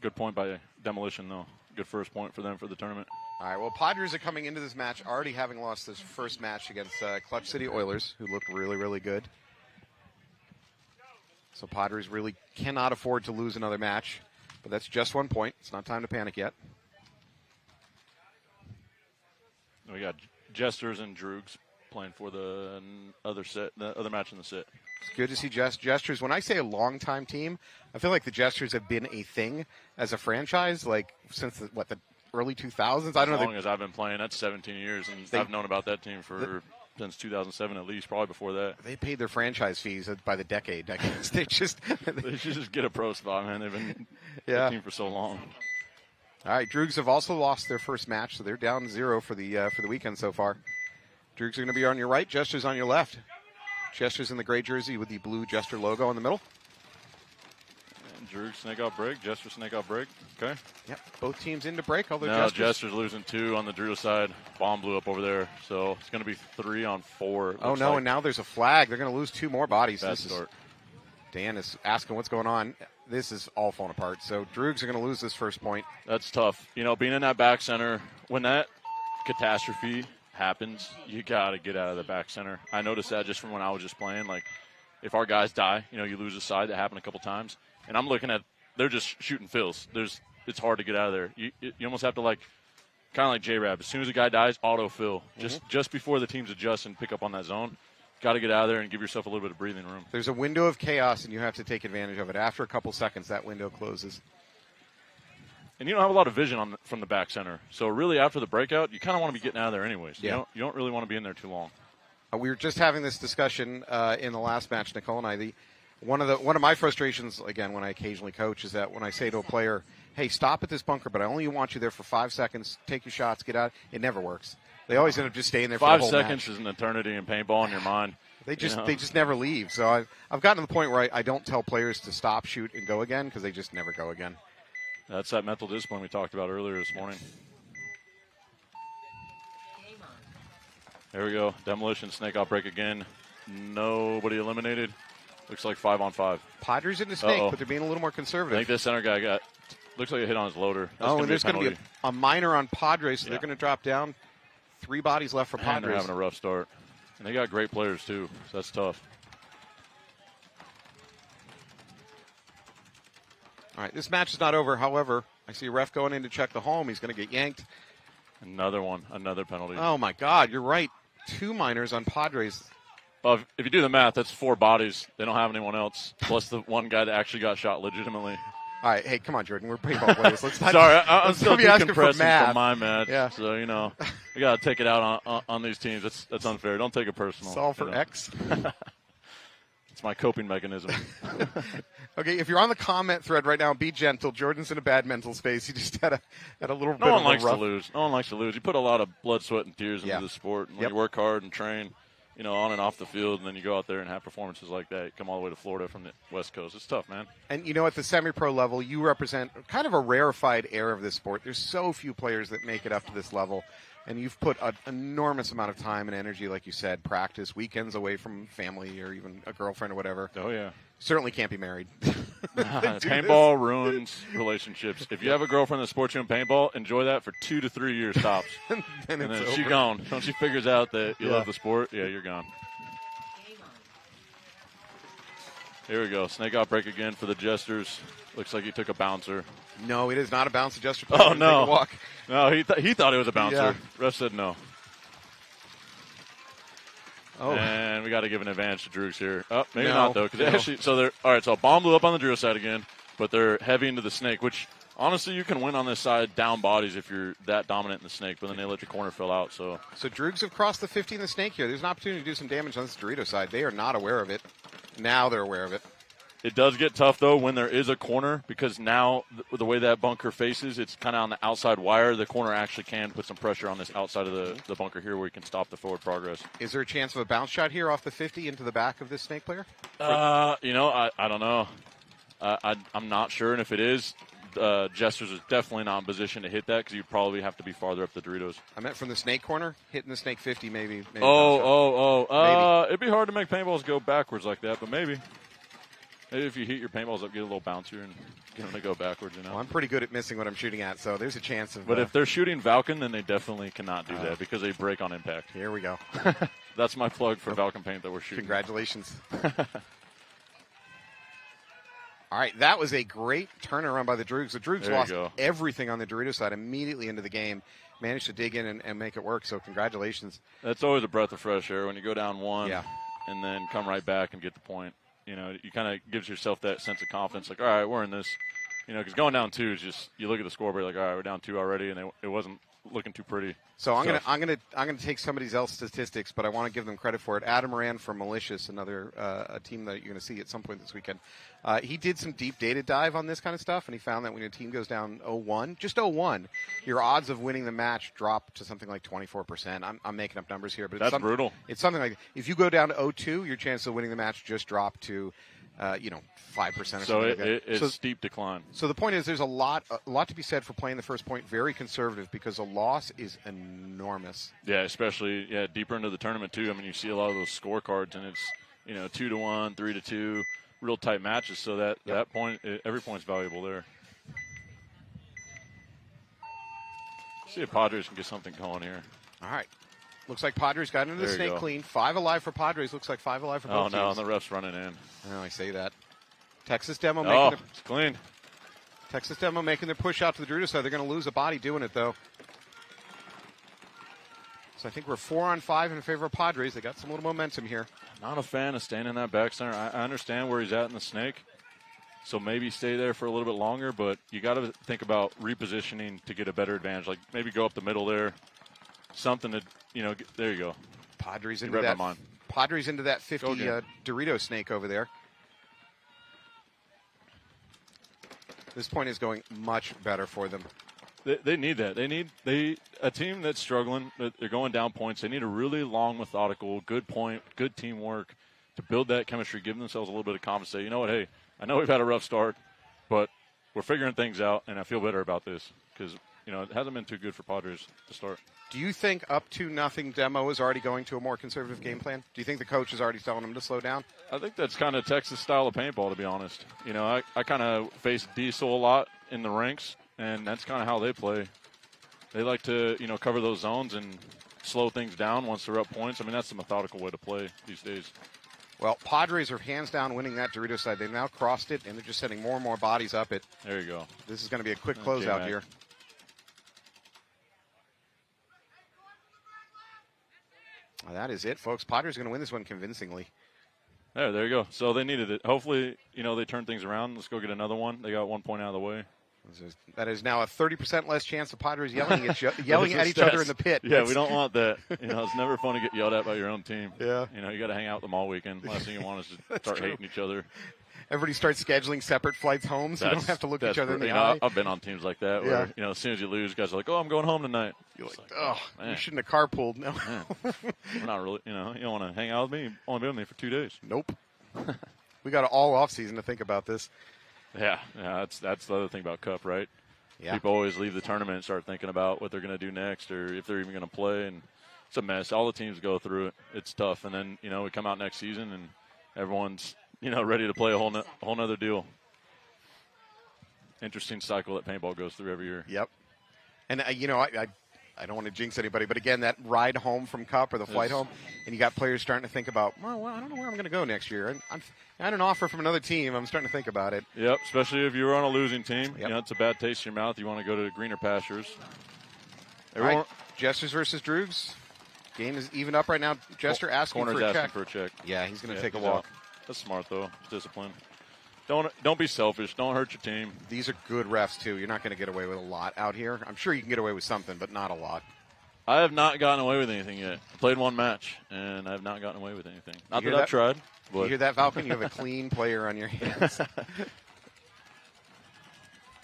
Good point by Demolition, though. Good first point for them for the tournament. All right, well, Padres are coming into this match already having lost this first match against Clutch City Oilers, who looked really, really good. So Padres really cannot afford to lose another match, but that's just 1 point. It's not time to panic yet. We got Jesters and Droogs playing for the other match in the set. It's good to see Jesters. When I say a long-time team, I feel like the Jesters have been a thing as a franchise, like since the early 2000s. I don't know. As long as I've been playing, that's 17 years, and I've known about that team since 2007 at least, probably before that. They paid their franchise fees by the decades. They should just get a pro spot, man. They've been a team for so long. All right, Droogs have also lost their first match, so they're down 0 for the weekend so far. Droogs are going to be on your right, Jesters on your left. Jesters in the gray jersey with the blue Jester logo in the middle. And Droogs snake out break, Jester snake out break. Okay. Yep, both teams into break, although now Jesters losing 2 on the Druid side. Bomb blew up over there, so it's going to be 3 on 4. Oh, no, and now there's a flag. They're going to lose 2 more bodies. Bad start. Dan is asking what's going on. This is all falling apart. So Droogs are going to lose this first point. That's tough. You know, being in that back center, when that catastrophe happens, you got to get out of the back center. I noticed that just from when I was just playing. Like, if our guys die, you know, you lose a side. That happened a couple times. And I'm looking at, they're just shooting fills. It's hard to get out of there. You almost have to, like, kind of like J-Rab. As soon as a guy dies, auto-fill. Just before the teams adjust and pick up on that zone. Got to get out of there and give yourself a little bit of breathing room. There's a window of chaos, and you have to take advantage of it. After a couple seconds, that window closes. And you don't have a lot of vision from the back center. So really, after the breakout, you kind of want to be getting out of there anyways. Yeah. You don't really want to be in there too long. We were just having this discussion in the last match, Nicole and I. One of my frustrations, again, when I occasionally coach, is that when I say to a player, hey, stop at this bunker, but I only want you there for 5 seconds, take your shots, get out, it never works. They always end up just staying there for the whole 5 seconds match. is an eternity in paintball in your mind. They just never leave. So I've gotten to the point where I don't tell players to stop, shoot, and go again because they just never go again. That's that mental discipline we talked about earlier this morning. There we go. Demolition, snake outbreak again. Nobody eliminated. Looks like 5 on 5. Padres in the snake, but they're being a little more conservative. I think this center guy looks like a hit on his loader. And there's going to be a minor on Padres, so they're going to drop down. 3 bodies left for Padres. And they're having a rough start. And they got great players, too, so that's tough. All right, this match is not over. However, I see a ref going in to check the home. He's going to get yanked. Another one, another penalty. Oh, my God, you're right. 2 minors on Padres. Well, if you do the math, that's 4 bodies. They don't have anyone else, plus the one guy that actually got shot legitimately. All right, hey, come on, Jordan. We're paintball players. Let's not. Sorry, I'm still be asking for decompressing math. from my match. Yeah. So, you know, you got to take it out on these teams. That's unfair. Don't take it personal. Solve for X. It's my coping mechanism. Okay, if you're on the comment thread right now, be gentle. Jordan's in a bad mental space. He just had a little bit of a No one likes rough... to lose. No one likes to lose. You put a lot of blood, sweat, and tears into the sport. And when you work hard and train, you know, on and off the field, and then you go out there and have performances like that. You come all the way to Florida from the West Coast. It's tough, man. And, you know, at the semi-pro level, you represent kind of a rarefied air of this sport. There's so few players that make it up to this level. And you've put an enormous amount of time and energy, like you said, practice, weekends away from family or even a girlfriend or whatever. Oh, yeah. Certainly can't be married. Paintball ruins relationships. If you have a girlfriend that supports you in paintball, enjoy that for 2 to 3 years tops. and then she's gone. Once she figures out that you love the sport, you're gone. Here we go. Snake outbreak again for the Jesters. Looks like he took a bouncer. No, it is not a bouncer. Jester. Oh, no. Take a walk. No, he thought it was a bouncer. Yeah. Ref said no. Oh. And we got to give an advantage to Droogs here. Oh, maybe not, though. All right, so a bomb blew up on the Drew side again, but they're heavy into the snake, which, honestly, you can win on this side down bodies if you're that dominant in the snake, but then they let your corner fill out. So Droogs have crossed the 50 in the snake here. There's an opportunity to do some damage on this Dorito side. They are not aware of it. Now they're aware of it. It does get tough, though, when there is a corner, because now the way that bunker faces, it's kind of on the outside wire. The corner actually can put some pressure on this outside of the bunker here where you can stop the forward progress. Is there a chance of a bounce shot here off the 50 into the back of this snake player? You know, I don't know. I'm not sure, and if it is, Jesters is definitely not in position to hit that because you'd probably have to be farther up the Doritos. I meant from the snake corner, hitting the snake 50 maybe. It'd be hard to make paintballs go backwards like that, but maybe. Maybe if you heat your paintballs up, get a little bouncier and get them to go backwards, you know. Well, I'm pretty good at missing what I'm shooting at, so there's a chance of... But if they're shooting Valken, then they definitely cannot do that because they break on impact. Here we go. That's my plug for Valken paint that we're shooting. Congratulations. All right, that was a great turnaround by the Droogs. The Droogs lost everything on the Dorito side immediately into the game. managed to dig in and make it work. So congratulations. That's always a breath of fresh air when you go down 1 Yeah. and then come right back and get the point. You know, you kind of gives yourself that sense of confidence, like, all right, we're in this. You know, because going down 2 is just, you look at the scoreboard, like, all right, we're down 2 already, and it wasn't looking too pretty. So I'm gonna take somebody else's statistics, but I want to give them credit for it. Adam Moran from Malicious, another a team that you're going to see at some point this weekend. He did some deep data dive on this kind of stuff, and he found that when a team goes down 0-1, just 0-1, your odds of winning the match drop to something like 24%. I'm making up numbers here, but that's brutal. It's something like if you go down to 0-2, your chance of winning the match just drop to 5% or something like that. It's a steep decline. So the point is there's a lot to be said for playing the first point very conservative because a loss is enormous. Yeah, especially deeper into the tournament too. I mean, you see a lot of those scorecards and it's 2-1, 3-2, real tight matches. So that point, every point's valuable there. See if Padres can get something going here. All right. Looks like Padres got into the snake clean. 5 alive for Padres. Looks like 5 alive for both teams. Oh, no, the ref's running in. I know, I say that. Texas Demo it's clean. Texas Demo making their push out to the Dorito side. They're going to lose a body doing it, though. So I think we're 4-on-5 in favor of Padres. They got some little momentum here. Not a fan of staying in that back center. I understand where he's at in the snake, so maybe stay there for a little bit longer, but you got to think about repositioning to get a better advantage. Like maybe go up the middle there. Something to, there you go. Padres into that 50 Dorito snake over there. This point is going much better for them. They need that. They need a team that's struggling. They're going down points. They need a really long, methodical, good point, good teamwork to build that chemistry, give themselves a little bit of confidence. Say, you know what, hey, I know we've had a rough start, but we're figuring things out, and I feel better about this because, it hasn't been too good for Padres to start. Do you think up to nothing Demo is already going to a more conservative game plan? Do you think the coach is already telling them to slow down? I think that's kind of Texas style of paintball, to be honest. I kind of face Diesel a lot in the ranks, and that's kind of how they play. They like to, cover those zones and slow things down once they're up points. I mean, that's the methodical way to play these days. Well, Padres are hands down winning that Dorito side. They've now crossed it, and they're just sending more and more bodies up it. There you go. This is going to be a quick closeout here. Well, that is it, folks. Padres are going to win this one convincingly. There you go. So they needed it. Hopefully, they turn things around. Let's go get another one. They got 1 point out of the way. That is now a 30% less chance of Padres yelling at each other in the pit. Yeah, we don't want that. It's never fun to get yelled at by your own team. Yeah. You got to hang out with them all weekend. Last thing you want is to start hating each other. Everybody starts scheduling separate flights home so you don't have to look each other in the eye. I've been on teams like that where, as soon as you lose, guys are like, oh, I'm going home tonight. You're like, you shouldn't have carpooled. No. We're not really, you don't want to hang out with me. You only been with me for 2 days. Nope. We got all off season to think about this. Yeah, that's the other thing about Cup, right? Yeah. People always leave the tournament and start thinking about what they're going to do next or if they're even going to play, and it's a mess. All the teams go through it. It's tough, and then we come out next season and everyone's ready to play a whole nother deal. Interesting cycle that paintball goes through every year. Yep. And I don't want to jinx anybody, but again, that ride home from Cup or the flight home, and you got players starting to think about, well, I don't know where I'm going to go next year. I had an offer from another team. I'm starting to think about it. Yep, especially if you were on a losing team. Yep. It's a bad taste in your mouth. You want to go to greener pastures. All right, Jesters versus Droogs. Game is even up right now. Jester asking for a check. Yeah, he's going to take a walk. That's smart, though. It's discipline. Don't be selfish. Don't hurt your team. These are good refs, too. You're not going to get away with a lot out here. I'm sure you can get away with something, but not a lot. I have not gotten away with anything yet. I played one match, and I have not gotten away with anything. Not that I've tried. But. You hear that, Falcon? You have a clean player on your hands.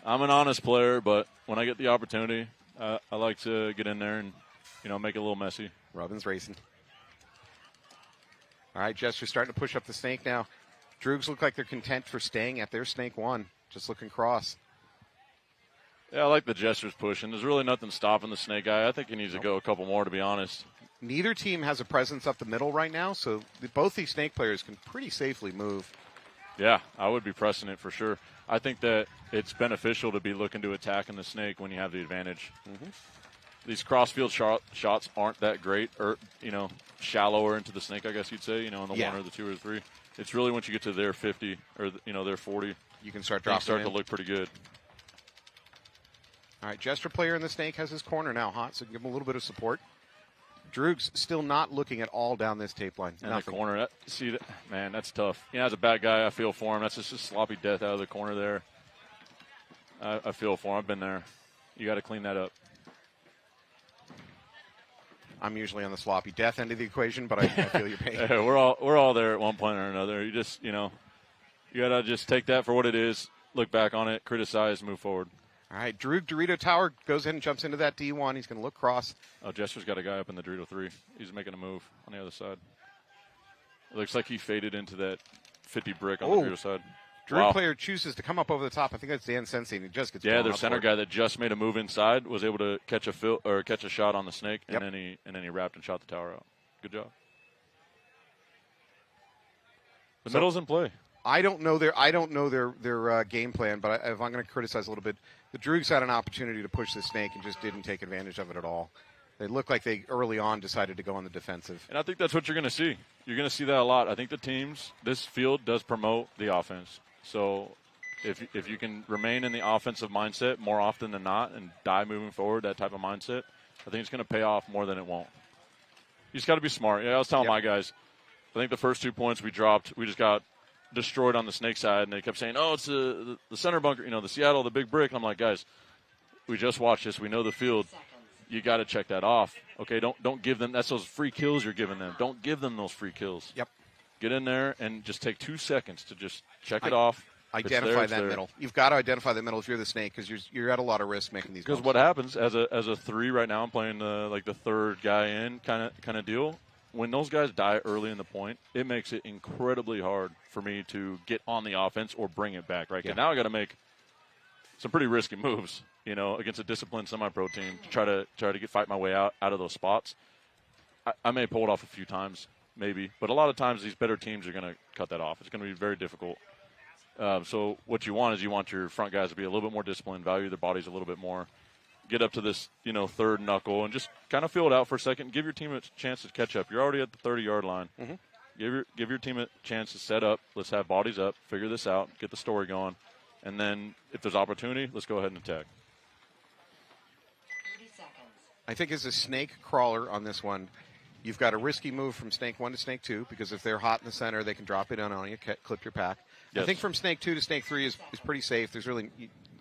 I'm an honest player, but when I get the opportunity, I like to get in there and, make it a little messy. Robin's racing. All right, Jester's starting to push up the snake now. Droogs look like they're content for staying at their snake one, just looking cross. Yeah, I like the Jester's pushing. There's really nothing stopping the snake guy. I think he needs to go a couple more, to be honest. Neither team has a presence up the middle right now, so both these snake players can pretty safely move. Yeah, I would be pressing it for sure. I think that it's beneficial to be looking to attack in the snake when you have the advantage. Mm-hmm. These crossfield shots aren't that great, or shallower into the snake, I guess you'd say. In the 1 or the 2 or the 3. It's really once you get to their 50 or their 40, you can start dropping. To look pretty good. All right, Jester player in the snake has his corner now hot, so give him a little bit of support. Droog's still not looking at all down this tape line. And the corner, man, that's tough. Yeah, as a bad guy, I feel for him. That's just a sloppy death out of the corner there. I feel for him. I've been there. You got to clean that up. I'm usually on the sloppy death end of the equation, but I feel your pain. Yeah, we're all there at one point or another. You just, you got to just take that for what it is, look back on it, criticize, move forward. All right, Droog Dorito Tower goes in and jumps into that D1. He's going to look cross. Oh, Jester's got a guy up in the Dorito 3. He's making a move on the other side. It looks like he faded into that 50 brick on the Dorito side. Droog player chooses to come up over the top. I think that's Dan Sensei, and he just gets their center guy that just made a move inside was able to catch a shot on the snake, and then he wrapped and shot the tower out. Good job. The middle's in play. I don't know their game plan, but if I'm going to criticize a little bit, the Droogs had an opportunity to push the snake and just didn't take advantage of it at all. They look like they early on decided to go on the defensive. And I think that's what you're going to see. You're going to see that a lot. I think the teams, this field does promote the offense. So if you can remain in the offensive mindset more often than not and die moving forward, that type of mindset, I think it's going to pay off more than it won't. You just got to be smart. I was telling my guys, I think the first 2 points we dropped, we just got destroyed on the snake side, and they kept saying, oh, it's the center bunker, the Seattle, the big brick. And I'm like, guys, we just watched this. We know the field. You got to check that off. Okay, don't give them – that's those free kills you're giving them. Don't give them those free kills. Yep. Get in there and just take 2 seconds to just check it off. Identify that middle. You've got to identify the middle if you're the snake because you're at a lot of risk making these. Because what happens as a 3 right now, I'm playing the third guy in kind of deal. When those guys die early in the point, it makes it incredibly hard for me to get on the offense or bring it back. Right? 'Cause now I got to make some pretty risky moves, against a disciplined semi-pro team to try to fight my way out of those spots. I may pull it off a few times, maybe, but a lot of times these better teams are going to cut that off. It's going to be very difficult. So what you want is your front guys to be a little bit more disciplined, value their bodies a little bit more, get up to this, third knuckle, and just kind of feel it out for a second. Give your team a chance to catch up. You're already at the 30-yard line. Mm-hmm. Give your team a chance to set up. Let's have bodies up, figure this out, get the story going, and then if there's opportunity, let's go ahead and attack. 30 seconds. I think as a snake crawler on this one, you've got a risky move from snake 1 to snake 2 because if they're hot in the center, they can drop it in on you, clip your pack. Yes. I think from snake 2 to snake 3 is pretty safe. There's really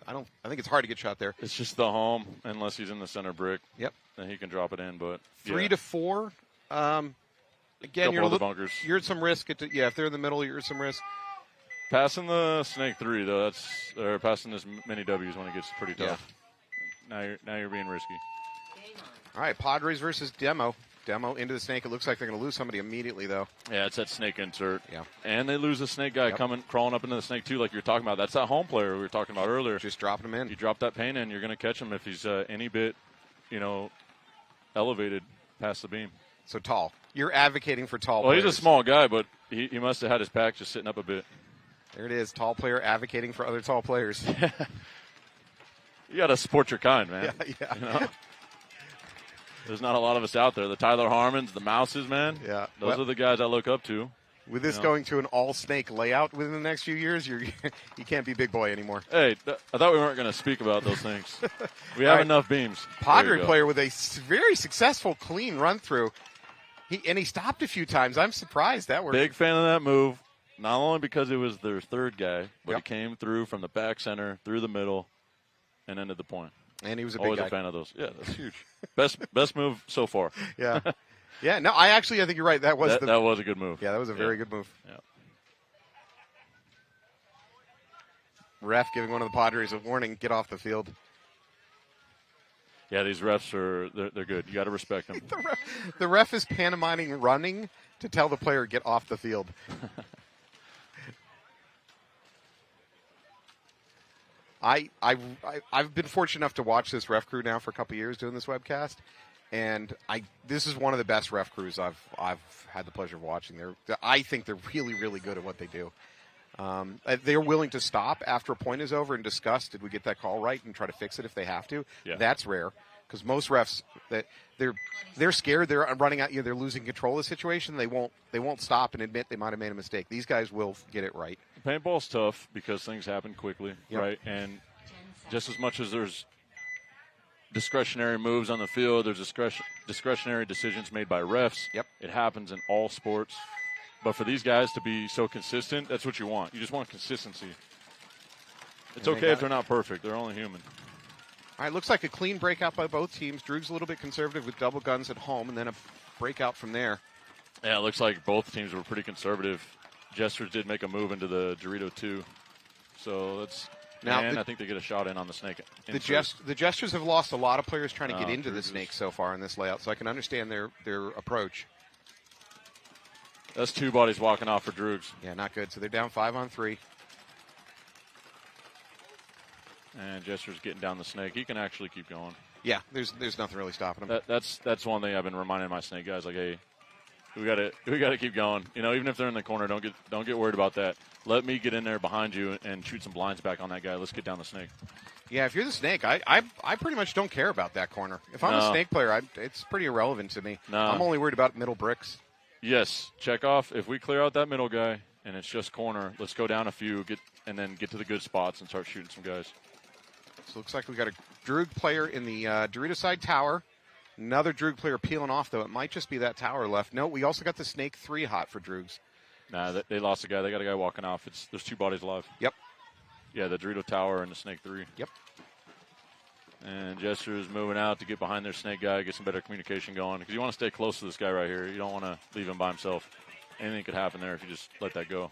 I think it's hard to get shot there. It's just the home unless he's in the center brick. Yep. Then he can drop it in. But 3 to 4. Again, you're at some risk. If they're in the middle, you're at some risk. Passing the snake 3 though, or passing this many W's when it gets pretty tough. Yeah. Now you're being risky. All right, Padres versus Demo. Demo into the snake. It looks like they're going to lose somebody immediately, though. Yeah, it's that snake insert. Yeah. And they lose the snake guy crawling up into the snake, too, like you're talking about. That's that home player we were talking about earlier. Just dropping him in. You drop that paint in, you're going to catch him if he's any bit, elevated past the beam. So tall. You're advocating for tall players. He's a small guy, but he must have had his pack just sitting up a bit. There it is. Tall player advocating for other tall players. You got to support your kind, man. Yeah. There's not a lot of us out there. The Tyler Harmons, the Mouses, man. Yeah. Those are the guys I look up to. With this going to an all-snake layout within the next few years, you can't be big boy anymore. Hey, I thought we weren't going to speak about those things. We have enough beams. Padre player with a very successful, clean run-through. He stopped a few times. I'm surprised that worked. Big fan of that move, not only because it was their third guy, but he came through from the back center, through the middle, and ended the point. And he was always big guy. a fan of those. Yeah, that's huge. Best move so far. Yeah. Yeah, no, I think you're right. That was that was a good move. Yeah, that was a very good move. Yeah. Ref giving one of the Padres a warning, get off the field. Yeah, these refs they're good. You got to respect them. the ref is pantomiming running to tell the player get off the field. I've been fortunate enough to watch this ref crew now for a couple of years doing this webcast, and this is one of the best ref crews I've had the pleasure of watching. I think they're really, really good at what they do. They're willing to stop after a point is over and discuss, did we get that call right, and try to fix it if they have to. Yeah. That's rare because most refs they're scared, they're running out, they're losing control of the situation. They won't stop and admit they might have made a mistake. These guys will get it right. Paintball's tough because things happen quickly, right? And just as much as there's discretionary moves on the field. There's discretionary decisions made by refs. Yep. It happens in all sports. But for these guys to be so consistent, that's what you want. You just want consistency. It's And okay if they're not perfect. They're only human. All right, looks like a clean breakout by both teams. Droog's a little bit conservative with double guns at home, and then a breakout from there. Yeah, it looks like both teams were pretty conservative. Jesters did make a move into the Dorito 2. So that's now. I think they get a shot in on the snake. The Jesters have lost a lot of players trying to get into the Jesus. snake so far in this layout, so I can understand their approach. That's 2 bodies walking off for Droogs. Yeah, not good. So they're down 5 on 3. And Jester's getting down the snake. He can actually keep going. Yeah, there's nothing really stopping him. That's one thing I've been reminding my snake guys, like, hey, we gotta keep going. You know, even if they're in the corner, don't get worried about that. Let me get in there behind you and shoot some blinds back on that guy. Let's get down the snake. Yeah, if you're the snake, I pretty much don't care about that corner. If I'm a snake player, it's pretty irrelevant to me. No. I'm only worried about middle bricks. Yes, check off. If we clear out that middle guy and it's just corner, let's go down a few, and then get to the good spots and start shooting some guys. So it looks like we got a Droog player in the Dorito side tower. Another Droog player peeling off, though. It might just be that tower left. No, we also got the snake 3 hot for Droogs. Nah, they lost a guy. They got a guy walking off. There's 2 bodies alive. Yep. Yeah, the Dorito tower and the snake 3. Yep. And Jester is moving out to get behind their snake guy, get some better communication going. Because you want to stay close to this guy right here. You don't want to leave him by himself. Anything could happen there if you just let that go.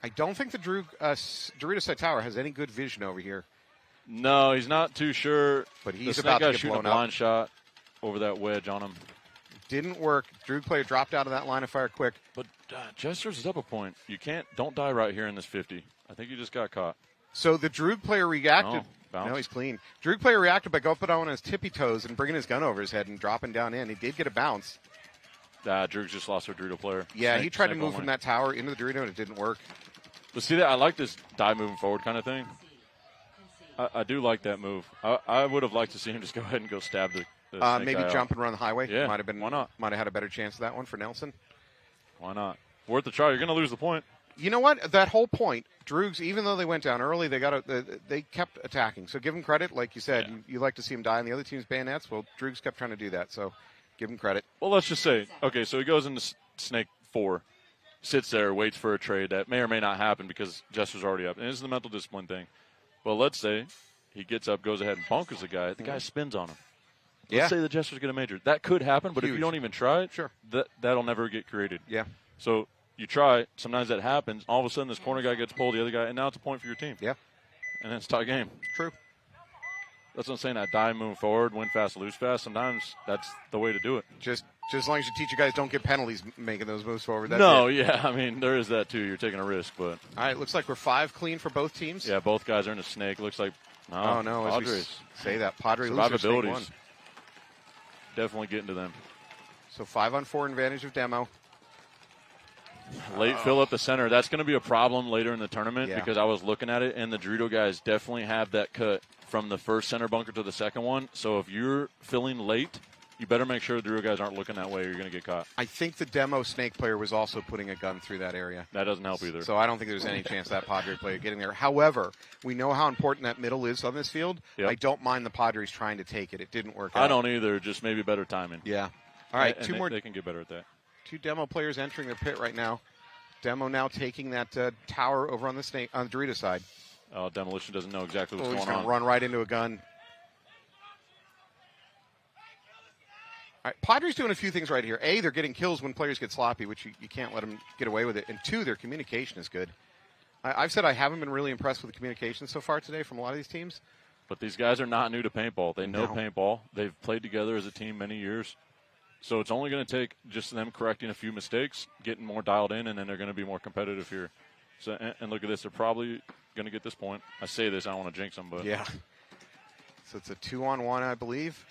I don't think the Dorito side tower has any good vision over here. No, he's not too sure. But he's the about snake to guy get shooting a blown up. blind shot over that wedge on him. Didn't work. Droog player dropped out of that line of fire quick. But Jester's is up a point. Don't die right here in this 50. I think you just got caught. So the Droog player reacted. Bounce. No, he's clean. Droog player reacted by going down on his tippy toes and bringing his gun over his head and dropping down in. He did get a bounce. Droog's just lost our Dorito player. Yeah, he tried to move from that tower into the Dorito and it didn't work. But see that I like this die moving forward kind of thing. I do like that move. I would have liked to see him just go ahead and go stab the snake maybe guy jump out. and run the highway. Yeah, might have been. why not? Might have had a better chance of that one for Nelson. Why not? Worth a try. You're going to lose the point. You know what? That whole point, Droogs, even though they went down early, they kept attacking. So give them credit. Like you said, you like to see them die on the other team's bayonets. Well, Droogs kept trying to do that. So give them credit. Well, let's just say, okay, so he goes into snake 4, sits there, waits for a trade that may or may not happen because Jester's already up. And this is the mental discipline thing. But let's say he gets up, goes ahead and bunkers the guy. The guy spins on him. Let's say the Jester's get a major. That could happen, but if you don't even try it, sure, that'll never get created. Yeah. So you try. Sometimes that happens. All of a sudden, this corner guy gets pulled, the other guy, and now it's a point for your team. Yeah. And then it's a tie game. True. That's what I'm saying. That die, move forward, win fast, lose fast. Sometimes that's the way to do it. Just as long as you teach you guys don't get penalties making those moves forward. That's no, it. yeah. I mean, there is that, too. You're taking a risk, but. All right, looks like we're 5 clean for both teams. Yeah, both guys are in a snake. Looks like. No, as we Padres. say that. Padres lose their snake 1. Definitely getting to them. So 5 on 4 advantage of Demo. Late fill up the center. That's going to be a problem later in the tournament Yeah. because I was looking at it, and the Dorito guys definitely have that cut from the first center bunker to the second one. So if you're filling late, you better make sure the Dorito guys aren't looking that way or you're going to get caught. I think the Demo snake player was also putting a gun through that area. That doesn't help either. So I don't think there's any chance of that Padre player getting there. However, we know how important that middle is on this field. Yep. I don't mind the Padres trying to take it. It didn't work out. I don't either, just maybe better timing. Yeah. All right, And they can get better at that. 2 Demo players entering their pit right now. Demo now taking that tower over on the Dorito side. Oh, Demolition doesn't know exactly what's He's going going on. to run right into a gun. All right, Padres doing a few things right here. A, they're getting kills when players get sloppy, which you can't let them get away with it. And 2, their communication is good. I've said I haven't been really impressed with the communication so far today from a lot of these teams. But these guys are not new to paintball. They know No. paintball. They've played together as a team many years. So it's only going to take just them correcting a few mistakes, getting more dialed in, and then they're going to be more competitive here. So, and look at this. They're probably going to get this point. I say this. I don't want to jinx them. But Yeah. So it's a 2-on-1, I believe.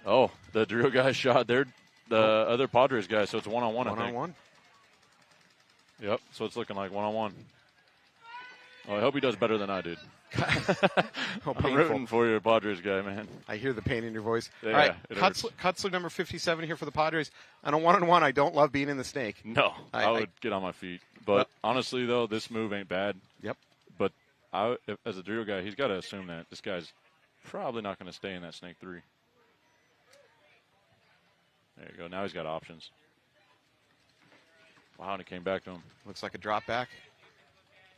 Oh, the Dorito guy shot the other Padres guy. So it's 1-on-1, I think. 1-on-1. Yep. So it's looking like 1-on-1. Oh, I hope he does better than I did. Oh, I'm rooting for your Padres guy, man. I hear the pain in your voice. Yeah, All right, it hurts. Kutzler number 57 here for the Padres. On a 1-on-1, I don't love being in the snake. No, I would get on my feet. But honestly, though, this move ain't bad. Yep. But as a Dorito guy, he's got to assume that this guy's Probably not going to stay in that snake 3. There you go. Now he's got options. Wow, and it came back to him. Looks like a drop back.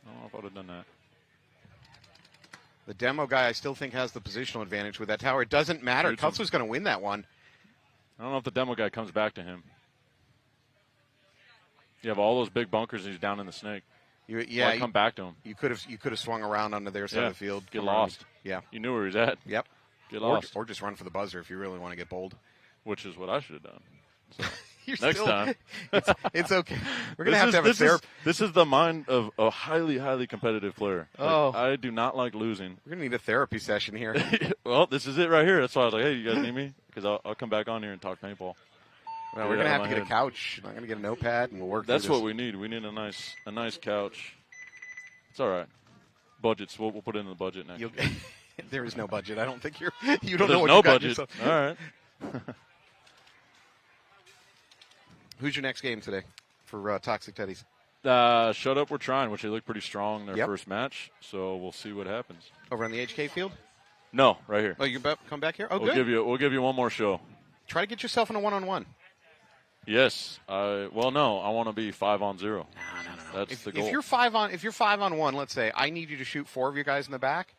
I don't know if I would have done that. The demo guy, I still think, has the positional advantage with that tower. It doesn't matter. Kutzler's going to win that one. I don't know if the demo guy comes back to him. You have all those big bunkers, and he's down in the snake. Yeah, come back to him. You could have swung around onto their side of the field. Get lost. Yeah. You knew where he was at. Yep. Get lost. Or just run for the buzzer if you really want to get bold. Which is what I should have done. So. Next time. It's okay. We're going to have a therapy. This is the mind of a highly, highly competitive player. Oh. I do not like losing. We're going to need a therapy session here. Well, this is it right here. That's why I was like, hey, you guys need me? Because I'll come back on here and talk paintball. Well, we're going to have to get a couch. I'm going to get a notepad, and we'll work That's through this. what we need. We need a nice couch. It's all right. Budgets. We'll put it in the budget next year. There is no budget. I don't think you don't There's know what no you got budget. yourself. All right. Who's your next game today for Toxic Teddies? Shut Up, We're Trying, which they look pretty strong in their first match. So we'll see what happens. Over on the HK field? No, right here. Oh, you come back here? Oh, we'll good. We'll give you one more show. Try to get yourself in a one-on-one. Yes. No. I want to be 5-on-0. No. That's the goal. If you're 5-on-1, let's say I need you to shoot 4 of your guys in the back,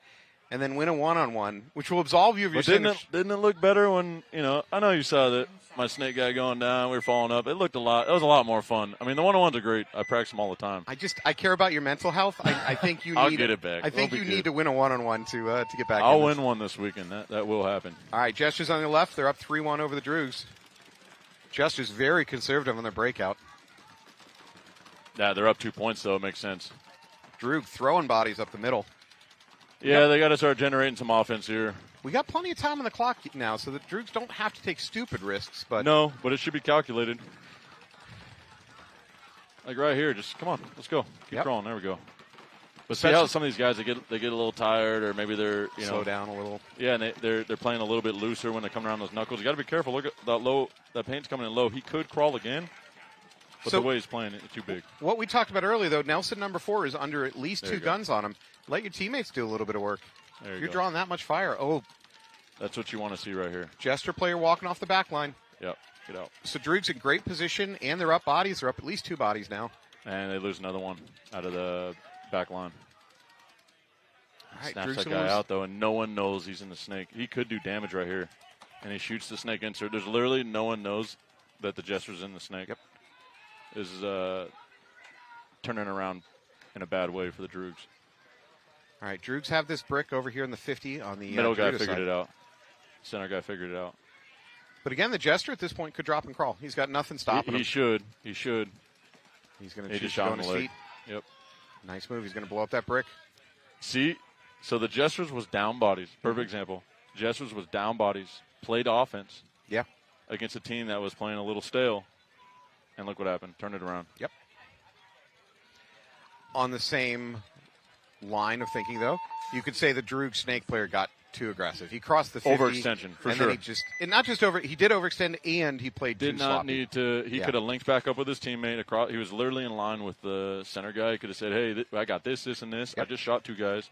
and then win a one-on-one, which will absolve you of your sin. Didn't it look better when I know you saw that my snake guy going down, we were falling up. It looked a lot. It was a lot more fun. I mean, the one-on-ones are great. I practice them all the time. I care about your mental health. I think you need. I'll get it back. I think you need to win a one-on-one to get back. I'll win one this weekend. That will happen. All right, Gestures on the left. They're up 3-1 over the Droogs. Gestures very conservative on their breakout. Yeah, they're up 2 points, though. It makes sense. Droog throwing bodies up the middle. Yeah, they got to start generating some offense here. We got plenty of time on the clock now, so the Droogs don't have to take stupid risks. But no, but it should be calculated. Like right here, just come on, let's go. Keep crawling. There we go. But see how some of these guys they get a little tired, or maybe they're slow down a little. Yeah, and they're playing a little bit looser when they come around those knuckles. You got to be careful. Look at that low. That paint's coming in low. He could crawl again. But the way he's playing, it's too big. What we talked about earlier, though, Nelson number 4 is under at least 2 guns on him. Let your teammates do a little bit of work. There You're drawing that much fire. Oh, that's what you want to see right here. Jester player walking off the back line. Yep, get out. So Droog's in great position, and they're up bodies. They're up at least 2 bodies now. And they lose another one out of the back line. All right, Snaps Droog's that guy out, though, and no one knows he's in the snake. He could do damage right here. And he shoots the snake insert. There's literally no one knows that the Jester's in the snake. Yep. This is turning around in a bad way for the Droogs. All right, Droogs have this brick over here in the 50 on the middle guy Dorito figured side. it out. Center guy figured it out. But again, the Jester at this point could drop and crawl. He's got nothing stopping him. He should. He's going to choose to go on his feet. Yep. Nice move. He's going to blow up that brick. See, so the Jesters was down bodies. Perfect example. Jesters was down bodies, played offense. Yeah. Against a team that was playing a little stale. And look what happened. Turned it around. Yep. On the same line of thinking, though, you could say the Droog snake player got too aggressive. He crossed the 50. Overextension, for and sure. Then he did overextend, and he played did too not sloppy. need to. He could have linked back up with his teammate across. He was literally in line with the center guy. He could have said, hey, I got this, and this. Yep. I just shot 2 guys.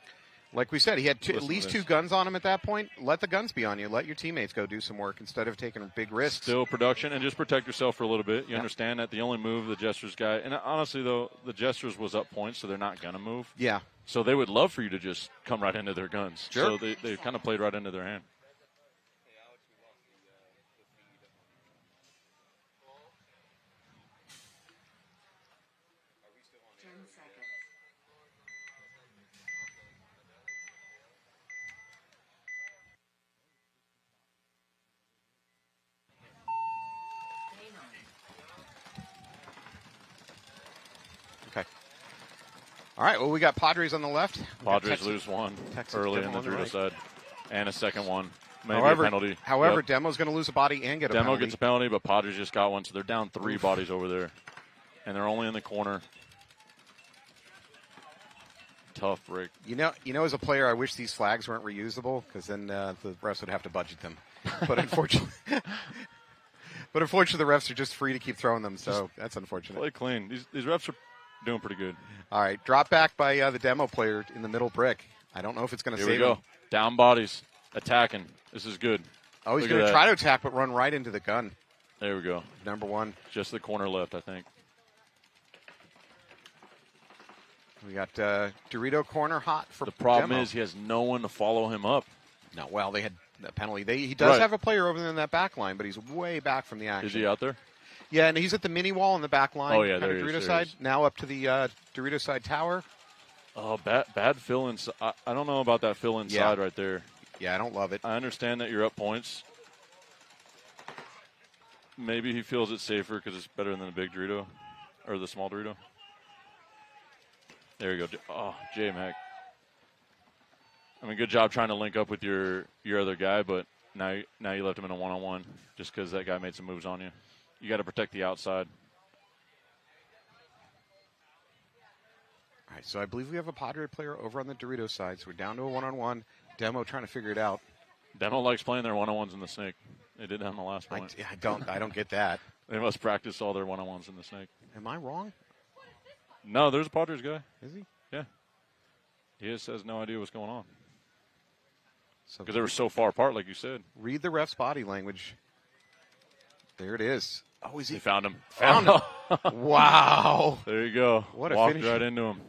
Like we said, he had at least 2 guns on him at that point. Let the guns be on you. Let your teammates go do some work instead of taking big risks. Still production, and just protect yourself for a little bit. You understand that the only move the Jesters guy, and honestly, though, the Jesters was up points, so they're not going to move. Yeah. So they would love for you to just come right into their guns. Sure. So they kind of played right into their hand. Okay. All right, well, we got Padres on the left. Padres lose one early in the Dorito side. And a second one. Maybe a penalty. However, Demo's going to lose a body and get a penalty. Demo gets a penalty, but Padres just got one, so they're down 3 bodies over there. And they're only in the corner. Tough break. You know, as a player, I wish these flags weren't reusable, because then the refs would have to budget them. But unfortunately, the refs are just free to keep throwing them, so that's unfortunate. Play clean. These refs are doing pretty good. All right, drop back by the Demo player in the middle brick. I don't know if it's going to save him. Down bodies. attacking. This is good. Oh, he's Look going at to that. try to attack, but run right into the gun. There we go. Number one. Just the corner left, I think. We got Dorito corner hot for The problem Demo. is he has no one to follow him up. No, well, they had a penalty. He does Right. have a player over there in that back line, but he's way back from the action. Is he out there? Yeah, and he's at the mini wall on the back line. Oh, yeah, kind there of he is, Dorito there he side. is. Now up to the Dorito side tower. Oh, bad fill inside. I don't know about that fill inside right there. Yeah, I don't love it. I understand that you're up points. Maybe he feels it's safer because it's better than the big Dorito or the small Dorito. There you go. Oh, J-Mac. I mean, good job trying to link up with your other guy, but now you left him in a one-on-one just because that guy made some moves on you. You got to protect the outside. All right, so I believe we have a Padre player over on the Dorito side, so we're down to a one-on-one. Demo trying to figure it out. Demo likes playing their one-on-ones in the snake. They did that on the last point. I don't get that. They must practice all their one-on-ones in the snake. Am I wrong? No, there's a Padres guy. Is he? Yeah. He just has no idea what's going on. So Because they were so far apart, like you said. read the ref's body language. There it is. Oh, is He he? found him. Found him. Wow. There you go. What a Walked finish. right into him.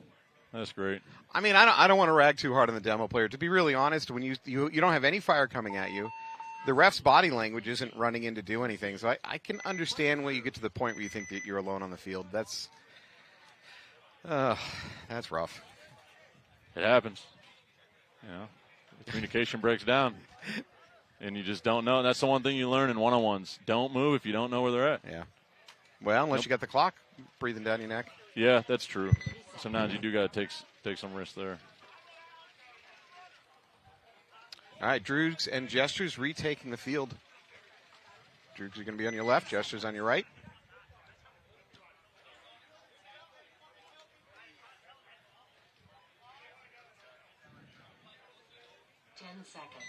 That's great. I mean, I don't want to rag too hard on the Demo player. To be really honest, when you don't have any fire coming at you, the ref's body language isn't running in to do anything. So I can understand when you get to the point where you think that you're alone on the field. That's rough. It happens. You know, the communication breaks down, and you just don't know. And that's the one thing you learn in one-on-ones. Don't move if you don't know where they're at. Yeah. Well, unless you got the clock breathing down your neck. Yeah, that's true. Sometimes you do got to take some risks there. All right, Droogs and Gestures retaking the field. Droogs are going to be on your left, Gestures on your right. Seconds.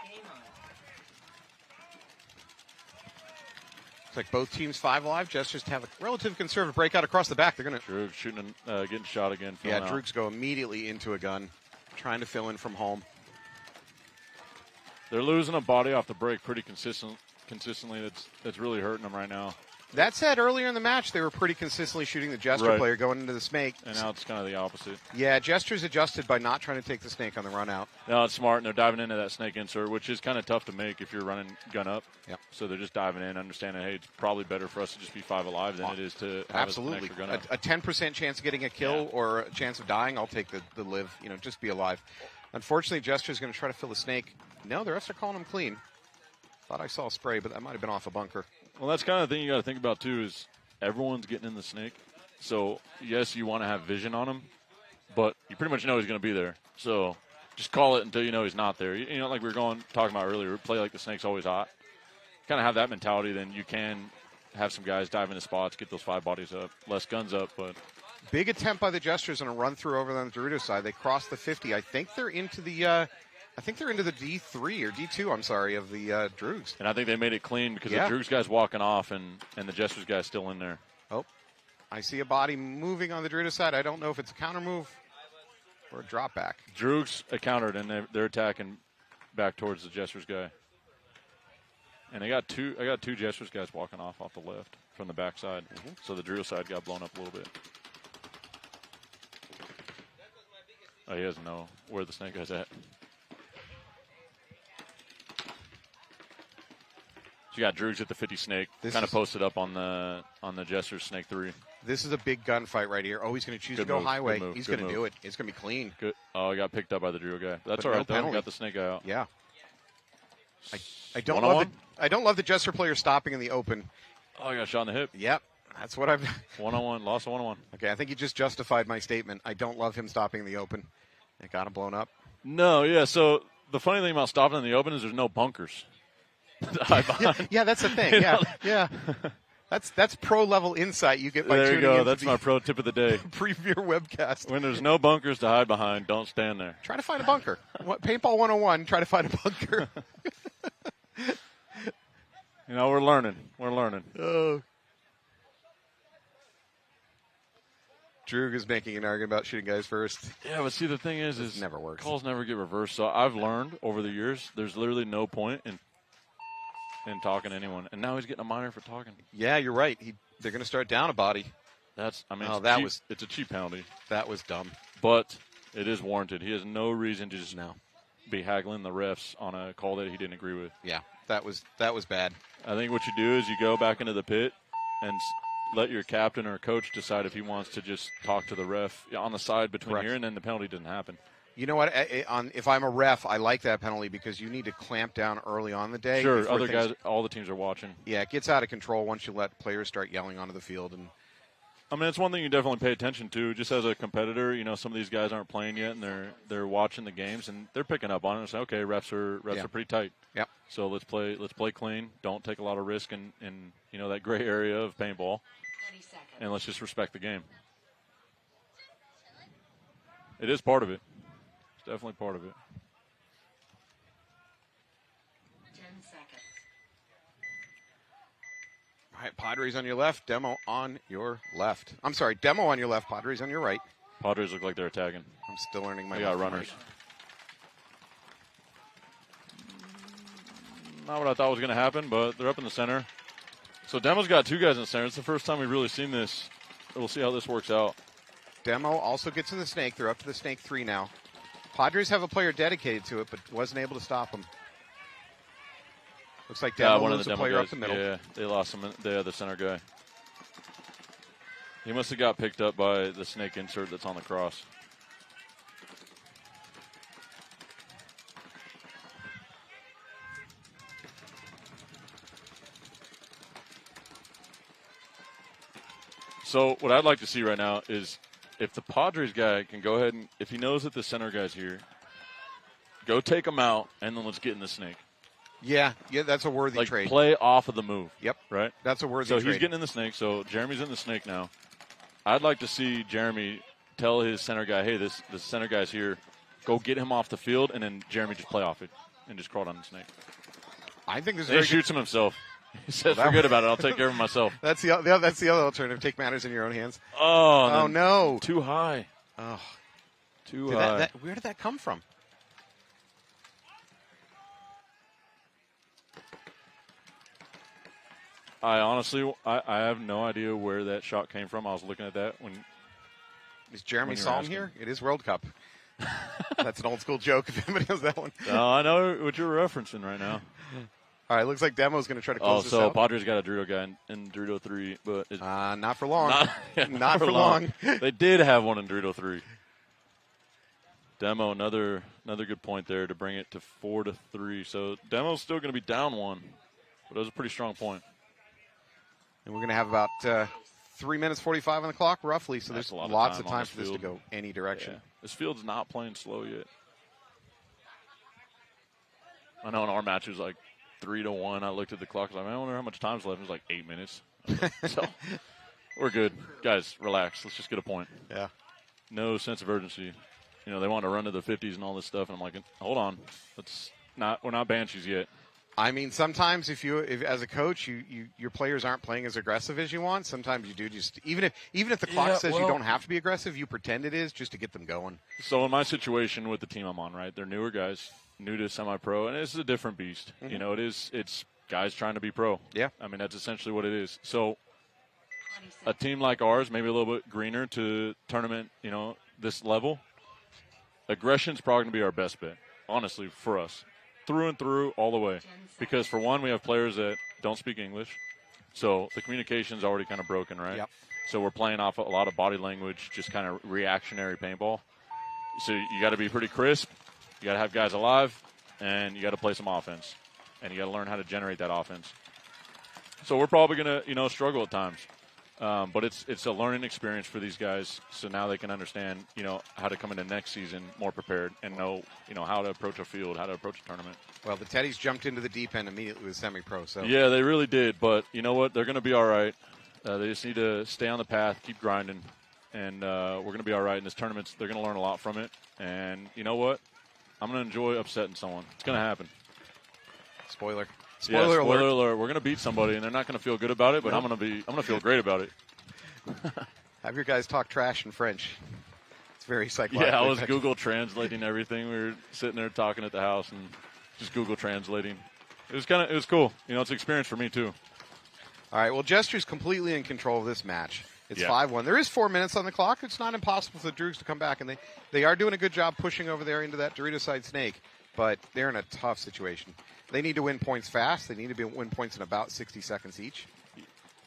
Game on. Looks like both teams 5 alive. Gestures to have a relative conservative breakout across the back. They're going to. Droog shooting, getting shot again. Yeah, filling out. Droogs go immediately into a gun, trying to fill in from home. They're losing a body off the break pretty consistently. That's really hurting them right now. That said, earlier in the match, they were pretty consistently shooting the Gesture Right. player going into the snake. And now it's kind of the opposite. Yeah, Gestures adjusted by not trying to take the snake on the run out. No, it's smart, and they're diving into that snake insert, which is kind of tough to make if you're running gun up. Yep. So they're just diving in, understanding, hey, it's probably better for us to just be 5 alive than it is to have Absolutely. an extra gun up. A 10% chance of getting a kill or a chance of dying, I'll take the live, just be alive. Unfortunately, Gesture's going to try to fill the snake. No, the refs are calling him clean. Thought I saw a spray, but that might have been off a bunker. Well, that's kind of the thing you got to think about, too, is everyone's getting in the snake. So, yes, you want to have vision on him, but you pretty much know he's going to be there. So, just call it until you know he's not there. You know, like we were talking about earlier, play like the snake's always hot. Kind of have that mentality, then you can have some guys dive into spots, get those 5 bodies up, less guns up, but... Big attempt by the Gestures on a run through over on the Dorito side. They crossed the 50. I think they're into the D3 or D2. I'm sorry, of the Droogs. And I think they made it clean because Yeah. the Droogs guy's walking off and the Gestures guy's still in there. Oh, I see a body moving on the Dorito side. I don't know if it's a counter move or a drop back. Droogs countered and they're attacking back towards the Gestures guy. And I got two Gestures guys walking off the left from the backside. So the Dorito side got blown up a little bit. Oh, he doesn't know where the snake guy's at. So you got Droogs at the 50 snake, kind of posted up on the Gestures snake 3. This is a big gunfight right here. Oh, he's going to choose Good to go move, highway. good move, He's good going to move. do it. It's going to be clean. Good. Oh, he got picked up by the Drew guy. That's But all no right, though. penalty. Got the snake guy out. Yeah. I don't One-on-one? love the Gesture player stopping in the open. Oh, he got shot in the hip. Yep, that's what I've. One-on-one. Lost a one-on-one. Okay, I think you just justified my statement. I don't love him stopping in the open. It got him blown up. No, yeah. So the funny thing about stopping in the open is there's no bunkers. Yeah, that's the thing. Yeah. That's pro level insight you get by There you tuning go. into That's the my pro tip of the day. Premier webcast. When there's no bunkers to hide behind, don't stand there. Try to find a bunker. Paintball 101, try to find a bunker. You know, we're learning. We're learning. Oh. Droog is making an argument about shooting guys first. Yeah, but see, the thing is never works. Calls never get reversed. So I've learned over the years, there's literally no point in talking to anyone. And now he's getting a minor for talking. Yeah, you're right. They're going to start down a body. It's a cheap penalty. That was dumb. But it is warranted. He has no reason to just be haggling the refs on a call that he didn't agree with. Yeah, that was bad. I think what you do is you go back into the pit and let your captain or coach decide if he wants to just talk to the ref on the side between here, and then the penalty didn't happen. You know what? If I'm a ref, I like that penalty because you need to clamp down early on the day. Sure, other guys, all the teams are watching. Yeah, it gets out of control once you let players start yelling onto the field. And I mean, it's one thing you definitely pay attention to. Just as a competitor, some of these guys aren't playing yet, and they're watching the games, and they're picking up on it and say, okay, refs are pretty tight. Yep. So let's play clean. Don't take a lot of risk in that gray area of paintball, and let's just respect the game. It is part of it. It's definitely part of it. 10 seconds. All right, Padres on your left, Demo on your left. I'm sorry, Demo on your left, Padres on your right. Padres look like they're attacking. I'm still learning my. They got runners. Not what I thought was going to happen, but they're up in the center. So Demo's got two guys in the center. It's the first time we've really seen this. We'll see how this works out. Demo also gets to the snake. They're up to the snake 3 now. Padres have a player dedicated to it, but wasn't able to stop him. Looks like Demo one of loses the a player guys. up the middle. Yeah, they lost him. The other center guy. He must have got picked up by the snake insert that's on the cross. So what I'd like to see right now is if the Padres guy can go ahead and, if he knows that the center guy's here, go take him out, and then let's get in the snake. Yeah, that's a worthy trade. Play off of the move. Yep. Right? That's a worthy trade. So he's getting in the snake, so Jeremy's in the snake now. I'd like to see Jeremy tell his center guy, hey, this center guy's here. Go get him off the field, and then Jeremy just play off it and just crawl down the snake. I think this is he shoots him himself. He says, forget about it. I'll take care of myself. That's the other alternative. Take matters in your own hands. Oh no. Too high. Oh. Too high. Where did that come from? I honestly, I have no idea where that shot came from. I was looking at that when. Is Jeremy Psalm here? It is World Cup. That's an old school joke if anybody knows that one. No, I know what you're referencing right now. All right, looks like Demo's going to try to close this out. Padres got a Dorito guy in Dorito 3, but not for long. Not for long. They did have one in Dorito 3. Demo, another good point there to bring it to 4-3. So Demo's still going to be down 1, but that was a pretty strong point. And we're going to have about 3 minutes 45 on the clock, roughly. So there's lots of time for this to go any direction. Yeah. This field's not playing slow yet. I know in our match it was like 3-1. I looked at the clock. I was like, man, I wonder how much time's left. It was like 8 minutes. So we're good. Guys, relax. Let's just get a point. Yeah. No sense of urgency. They want to run to the 50s and all this stuff. And I'm like, hold on. We're not Banshees yet. I mean, sometimes if as a coach, your players aren't playing as aggressive as you want. Sometimes you do just even if the clock says you don't have to be aggressive, you pretend it is just to get them going. So in my situation with the team I'm on, right, they're newer guys, new to semi-pro, and this is a different beast. Mm-hmm. It's guys trying to be pro. Yeah, I mean that's essentially what it is. So a team like ours, maybe a little bit greener to tournament, this level, aggression's probably going to be our best bet, honestly, for us. Through and through, all the way. Because, for one, we have players that don't speak English. So the communication's already kind of broken, right? Yep. So we're playing off a lot of body language, just kind of reactionary paintball. So you got to be pretty crisp. You got to have guys alive, and you got to play some offense. And you got to learn how to generate that offense. So we're probably going to, struggle at times. But it's a learning experience for these guys, so now they can understand, how to come into next season more prepared and know, how to approach a field, how to approach a tournament. Well, the Teddies jumped into the deep end immediately with semi-pro. So yeah, they really did. But you know what? They're going to be all right. They just need to stay on the path, keep grinding, and we're going to be all right in this tournament. They're going to learn a lot from it. And you know what? I'm going to enjoy upsetting someone. It's going to happen. Spoiler Spoiler alert. alert. We're going to beat somebody, and they're not going to feel good about it, but I'm going to feel great about it. Have your guys talk trash in French. It's very psychological. Yeah, I was Google translating everything. We were sitting there talking at the house and just Google translating. It was cool. You know, it's an experience for me too. All right, well, Jester's completely in control of this match. It's Yeah. 5-1. There is 4 minutes on the clock. It's not impossible for the Droogs to come back, and they are doing a good job pushing over there into that Dorito side snake, but they're in a tough situation. They need to win points fast. They need to win points in about 60 seconds each.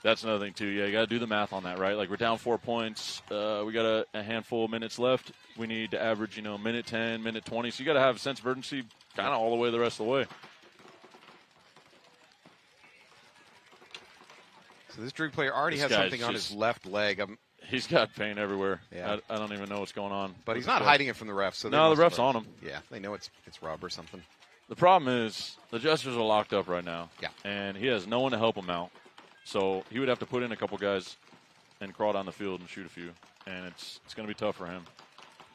That's another thing, too. Yeah, you got to do the math on that, right? Like, we're down 4 points. We got a handful of minutes left. We need to average, minute 10, minute 20. So you got to have a sense of urgency kind of all the way the rest of the way. So this Droog player already has something on his left leg. He's got pain everywhere. Yeah. I don't even know what's going on. But he's not hiding it from the refs. So no, the ref's on him. Yeah, they know it's rub or something. The problem is the Jesters are locked up right now. Yeah. And he has no one to help him out. So he would have to put in a couple guys and crawl down the field and shoot a few. And it's going to be tough for him.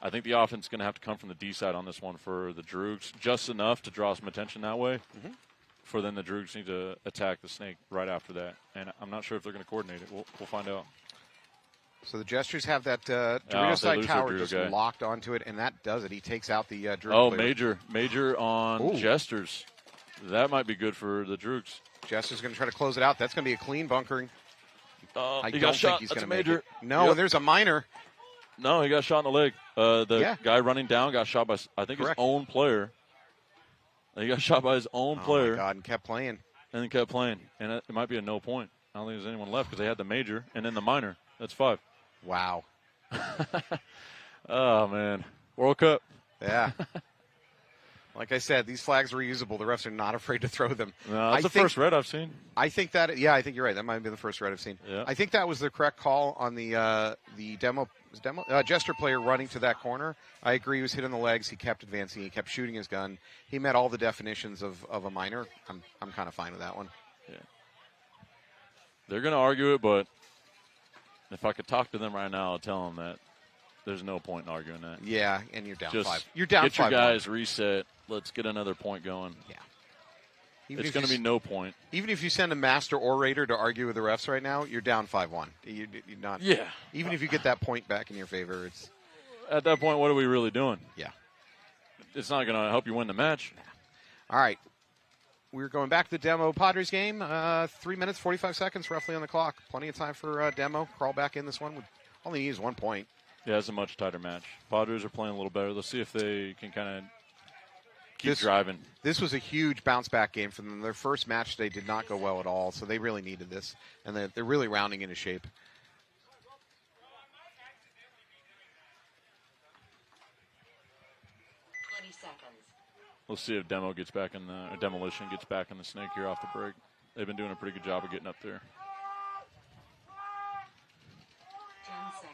I think the offense is going to have to come from the D side on this one for the Droogs, just enough to draw some attention that way. Mm-hmm. For then the Droogs need to attack the snake right after that. And I'm not sure if they're going to coordinate it. We'll find out. So the Jesters have that Dorito side tower just locked onto it, and that does it. He takes out the Droog player. Major on Jesters. That might be good for the Droogs. Jester's going to try to close it out. That's going to be a clean bunkering. I don't think he's going to make it. No, and there's a minor. No, he got shot in the leg. The guy running down got shot by, I think, his own player. He got shot by his own player. Oh, my God, and kept playing. And then kept playing. And it might be a no point. I don't think there's anyone left because they had the major and then the minor. That's 5. Wow. Oh, man. World Cup. Yeah. Like I said, these flags are reusable. The refs are not afraid to throw them. No, that's the first red I've seen. I think that, I think you're right. That might have been the first red I've seen. Yeah. I think that was the correct call on the Jester player running to that corner. I agree. He was hit in the legs. He kept advancing. He kept shooting his gun. He met all the definitions of a minor. I'm kind of fine with that one. Yeah. They're going to argue it, but if I could talk to them right now, I'll tell them that there's no point in arguing that. Yeah, and you're down Just 5. You're down 5. Get your guys reset. Let's get another point going. Yeah. It's going to be no point. Even if you send a master orator to argue with the refs right now, you're down 5-1. You're not. Yeah. Even if you get that point back in your favor, it's. At that point, what are we really doing? Yeah. It's not going to help you win the match. All right. We're going back to the Demo Padres game. 3 minutes, 45 seconds roughly on the clock. Plenty of time for Demo. Crawl back in this one. All he needs is 1 point. Yeah, it's a much tighter match. Padres are playing a little better. Let's see if they can kind of keep driving. This was a huge bounce-back game for them. Their first match today did not go well at all, so they really needed this. And they're really rounding into shape. We'll see if Demolition gets back in the snake here off the break. They've been doing a pretty good job of getting up there. 10 seconds.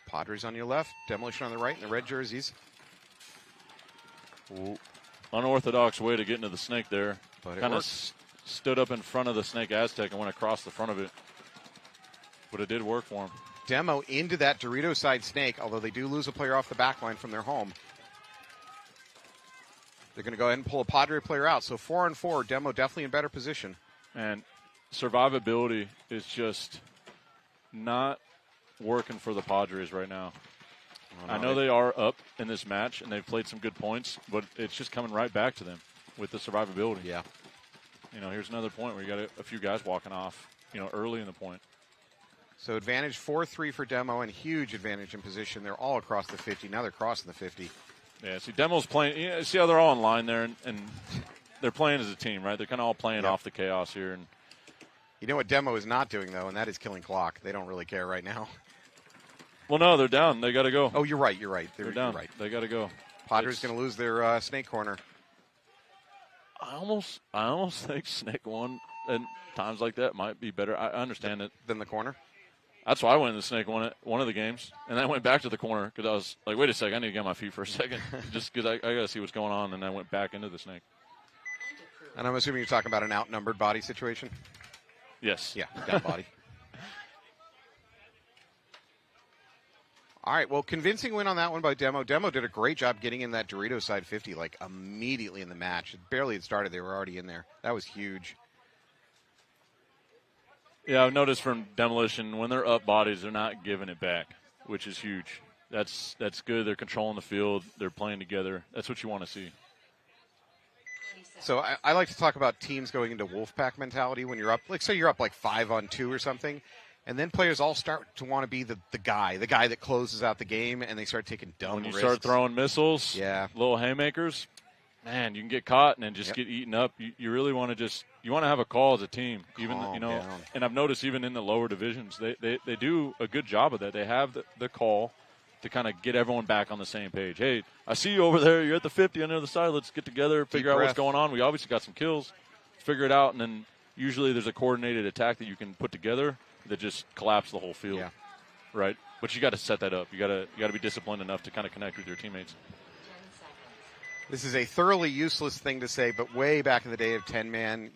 Padres on your left, Demolition on the right in the red jerseys. Ooh. Unorthodox way to get into the snake there. Kind of stood up in front of the snake Aztec and went across the front of it. But it did work for him. Demo into that Dorito side snake, although they do lose a player off the back line from their home. They're going to go ahead and pull a Padre player out. So 4-on-4, Demo definitely in better position. And survivability is just not working for the Padres right now. I know they are up in this match, and they've played some good points, but it's just coming right back to them with the survivability. Yeah. Here's another point where you got a few guys walking off, early in the point. So advantage 4-3 for Demo and huge advantage in position. They're all across the 50. Now they're crossing the 50. Yeah, see, Demo's playing. See how they're all in line there, and they're playing as a team, right? They're kind of all playing off the chaos here. And you know what Demo is not doing, though, and that is killing clock. They don't really care right now. Well, no, they're down. They got to go. Oh, you're right. They're down. Right. They got to go. Padres going to lose their snake corner. I almost think snake one and times like that might be better. I understand it than the corner. That's why I went in the snake one of the games, and then I went back to the corner because I was like, wait a second, I need to get on my feet for a second, just because I got to see what's going on, and I went back into the snake. And I'm assuming you're talking about an outnumbered body situation? Yes. Yeah, down body. All right, well, convincing win on that one by Demo. Demo did a great job getting in that Dorito side 50, like, immediately in the match. It barely had started. They were already in there. That was huge. Yeah, I've noticed from Demolition, when they're up bodies, they're not giving it back, which is huge. That's good. They're controlling the field. They're playing together. That's what you want to see. So I like to talk about teams going into Wolfpack mentality when you're up. Like, say you're up like 5-on-2 or something, and then players all start to want to be the guy that closes out the game, and they start taking dumb When you risks. start throwing missiles, yeah, little haymakers, man, you can get caught and then just get eaten up. You really want to have a call as a team. Calm down. And I've noticed even in the lower divisions, they do a good job of that. They have the call to kind of get everyone back on the same page. Hey, I see you over there. You're at the 50 on the other side. Let's get together, figure out what's going on. We obviously got some kills. Let's figure it out, and then usually there's a coordinated attack that you can put together that just collapses the whole field. Yeah. Right? But you got to set that up. You got to be disciplined enough to kind of connect with your teammates. This is a thoroughly useless thing to say, but way back in the day of 10-man,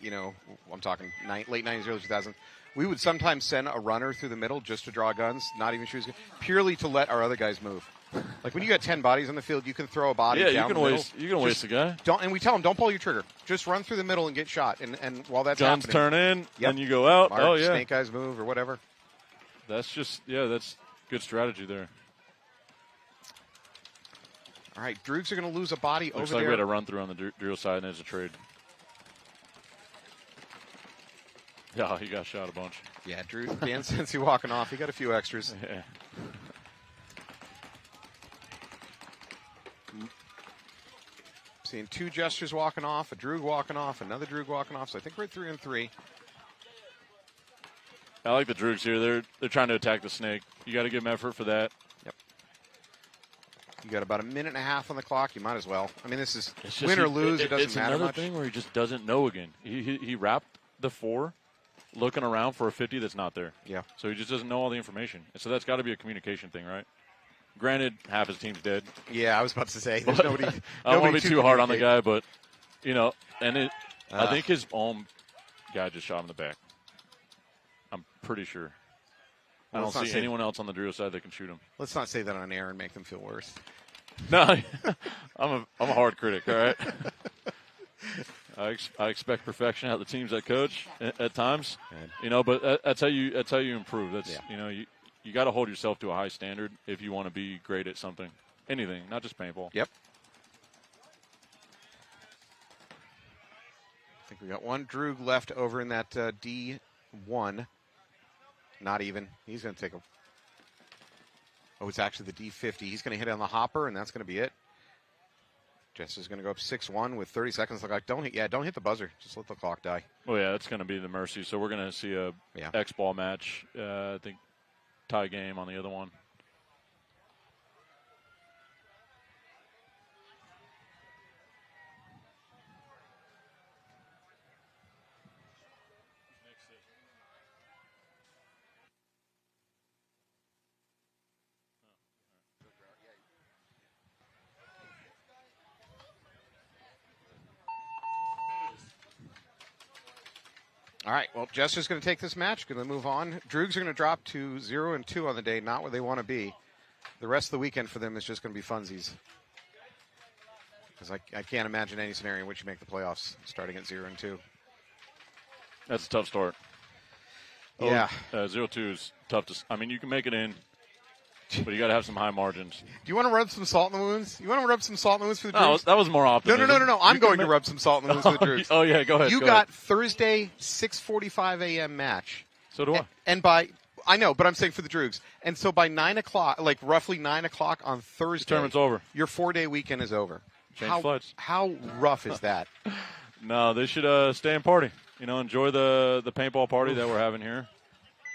I'm talking late 90s, early 2000s, we would sometimes send a runner through the middle just to draw guns, not even shoot, purely to let our other guys move. Like when you got 10 bodies on the field, you can throw a body down the middle. You can waste a guy. And we tell them, don't pull your trigger. Just run through the middle and get shot. And while that's guns happening, turn in, and you go out. Mark, snake eyes move or whatever. That's that's good strategy there. All right, Droogs are going to lose a body Looks over like there. we had a run through on the drill side, and there's a trade. Yeah, he got shot a bunch. Yeah, Dan Sensi walking off. He got a few extras. Yeah. Seeing two Jesters walking off, a Droog walking off, another Droog walking off. So I think we're at 3-3. I like the Droogs here. They're trying to attack the snake. You got to give them effort for that. Yep. You got about a minute and a half on the clock. You might as well. I mean, this is It's win or lose. It doesn't it's matter another much. thing where he just doesn't know again. He wrapped the 4, looking around for a 50 that's not there. Yeah. So he just doesn't know all the information. And so that's got to be a communication thing, right? Granted, half his team's dead. Yeah, I was about to say. There's nobody. I don't want to be too hard on the guy, but, I think his own guy just shot him in the back. I'm pretty sure. I don't see anyone else on the drill side that can shoot him. Let's not say that on air and make them feel worse. No, I'm a hard critic, all right? I expect perfection out of the teams I coach at times, but that's how you improve. That's you got to hold yourself to a high standard if you want to be great at something, anything, not just paintball. Yep. I think we got one Droog left over in that D1. Not even. He's going to take a. Oh, it's actually the D50. He's going to hit on the hopper, and that's going to be it. Jess is going to go up 6-1 with 30 seconds. Don't hit the buzzer. Just let the clock die. Oh yeah, that's going to be the mercy. So we're going to see a X-ball match. I think tie game on the other one. All right, well, Jester's going to take this match, going to move on. Droogs are going to drop to 0-2 on the day, not where they want to be. The rest of the weekend for them is just going to be funsies. Because I can't imagine any scenario in which you make the playoffs starting at 0-2. That's a tough start. Yeah. 0-2 is tough to. I mean, you can make it in, but you got to have some high margins. Do you want to rub some salt in the wounds? You want to rub some salt in the wounds for the Droogs? No, that was more optimism. No. I'm going to rub some salt in the wounds for the Droogs. Oh, yeah, go ahead. You got Thursday, 6:45 a.m. match. So do I. And I know, but I'm saying for the Droogs. And so by 9 o'clock, like roughly 9 o'clock on Thursday, the tournament's over. Your 4-day weekend is over. Change flights. How rough is that? No, they should stay and party. Enjoy the paintball party that we're having here.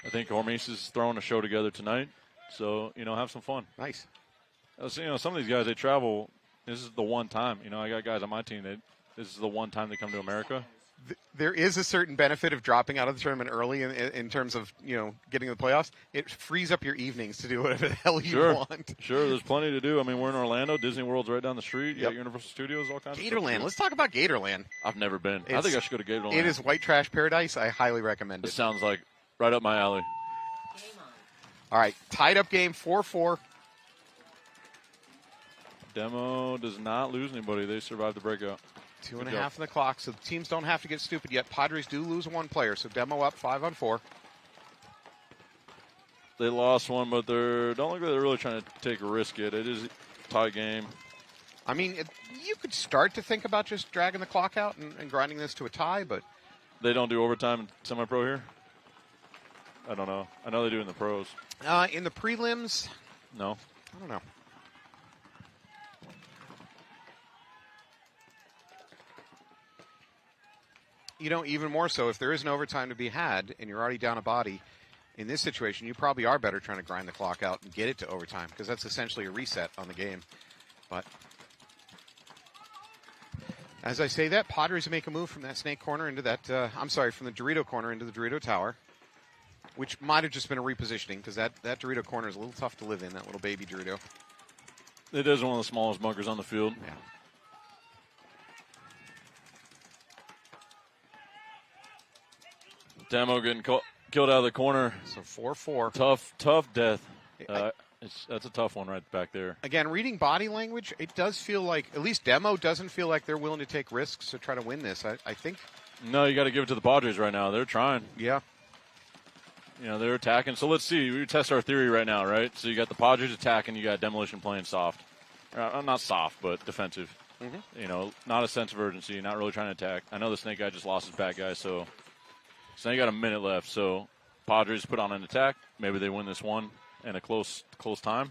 I think Hormesis is throwing a show together tonight. So, have some fun. Nice. Some of these guys, they travel. This is the one time. I got guys on my team this is the one time they come to America. There is a certain benefit of dropping out of the tournament early in terms of, getting to the playoffs. It frees up your evenings to do whatever the hell you want. Sure, there's plenty to do. I mean, we're in Orlando. Disney World's right down the street. You got Universal Studios, all kinds of stuff. Gatorland. Let's talk about Gatorland. I've never been. I think I should go to Gatorland. It is white trash paradise. I highly recommend it. It sounds like right up my alley. All right, tied up game 4-4. Demo does not lose anybody. They survived the breakout. 2.5 in the clock, so the teams don't have to get stupid yet. Padres do lose one player, so Demo up 5-on-4. They lost one, but they don't look like they're really trying to take a risk yet. It is a tie game. I mean, you could start to think about just dragging the clock out and grinding this to a tie, but They don't do overtime in semi-pro here? I don't know. I know they do in the pros. in the prelims, No? I don't know. You know, even more so, if there is an overtime to be had and you're already down a body, in this situation, you probably are better trying to grind the clock out and get it to overtime because that's essentially a reset on the game. But as I say that, Padres make a move from that snake corner into that, from the Dorito corner into the Dorito tower, which might have just been a repositioning because that Dorito corner is a little tough to live in, that little baby Dorito. It is one of the smallest bunkers on the field. Yeah. Demo getting killed out of the corner. So 4-4. Tough death. That's a tough one right back there. Again, reading body language, it does feel like, at least Demo doesn't feel like they're willing to take risks to try to win this. I think. No, you got to give it to the Padres right now. They're trying. Yeah. You know, they're attacking. So let's see. We test our theory right now, right? So you got the Padres attacking. You got Demolition playing soft. Not soft, but defensive. Mm-hmm. You know, not a sense of urgency, not really trying to attack. I know the Snake guy just lost his back guy, so now you got a minute left. So Padres put on an attack. Maybe they win this one in a close time.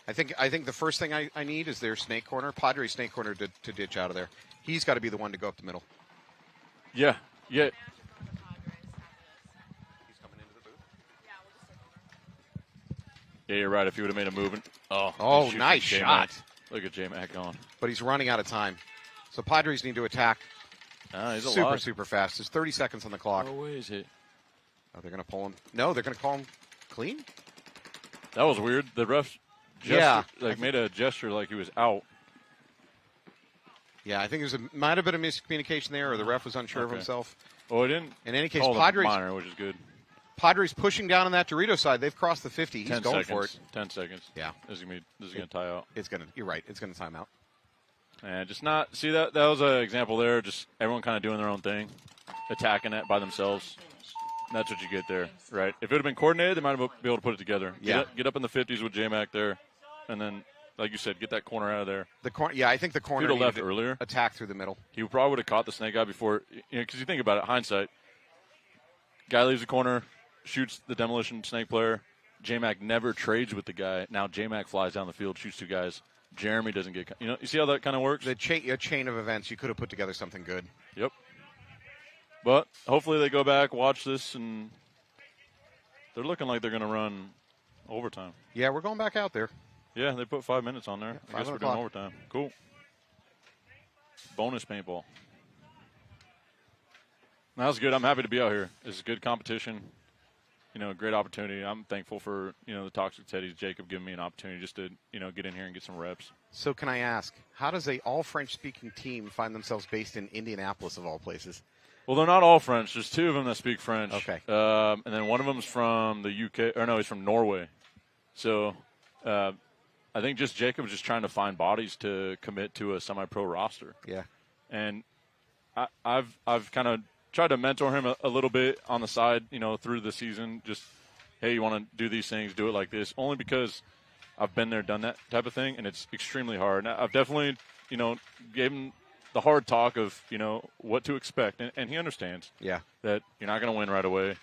I think the first thing I need is their snake corner, Padres snake corner to ditch out of there. He's got to be the one to go up the middle. Yeah. He's coming into the booth. Yeah, you're right. If he would have made a move. Oh, nice shot. Look at J-Mac going. But he's running out of time. So Padres need to attack He's super fast. There's 30 seconds on the clock. No way is it. Oh, they're going to pull him. No, they're going to call him clean? That was weird. The ref made a gesture like he was out. Yeah, I think might have been a miscommunication there, or the ref was unsure of himself. Oh, he didn't. In any case, call Padres minor, which is good. Padres pushing down on that Dorito side. They've crossed the 50. He's 10 going seconds. for it. 10 seconds. Yeah, This is gonna tie out. You're right. It's gonna time out. And just not see that was an example there. Just everyone kind of doing their own thing, attacking it by themselves. That's what you get there, right? If it had been coordinated, they might have been able to put it together. Yeah. Get up in the 50s with J-Mac there, and then, like you said, get that corner out of there. I think the corner If he'd have left needed to earlier, attack through the middle. he probably would have caught the snake guy before. Because you think about it, hindsight. Guy leaves the corner, shoots the demolition snake player. J-Mac never trades with the guy. Now J-Mac flies down the field, shoots two guys. Jeremy doesn't get. You see how that kind of works? A chain of events. You could have put together something good. Yep. But hopefully they go back, watch this, and they're looking like they're going to run overtime. Yeah, we're going back out there. Yeah, they put 5 minutes on there. Yeah, I guess we're doing overtime. Cool. Bonus paintball. That was good. I'm happy to be out here. It's a good competition. Great opportunity. I'm thankful for, the Toxic Teddies, Jacob giving me an opportunity just to, get in here and get some reps. So can I ask, how does a all French-speaking team find themselves based in Indianapolis, of all places? Well, they're not all French. There's two of them that speak French. Okay. And then one of them's from the UK. Or no, he's from Norway. So I think just Jacob's just trying to find bodies to commit to a semi-pro roster. Yeah. And I've kind of tried to mentor him a little bit on the side, through the season. Just, hey, you want to do these things, do it like this. Only because I've been there, done that type of thing, and it's extremely hard. And I've definitely, gave him the hard talk of, what to expect. And he understands that you're not going to win right away.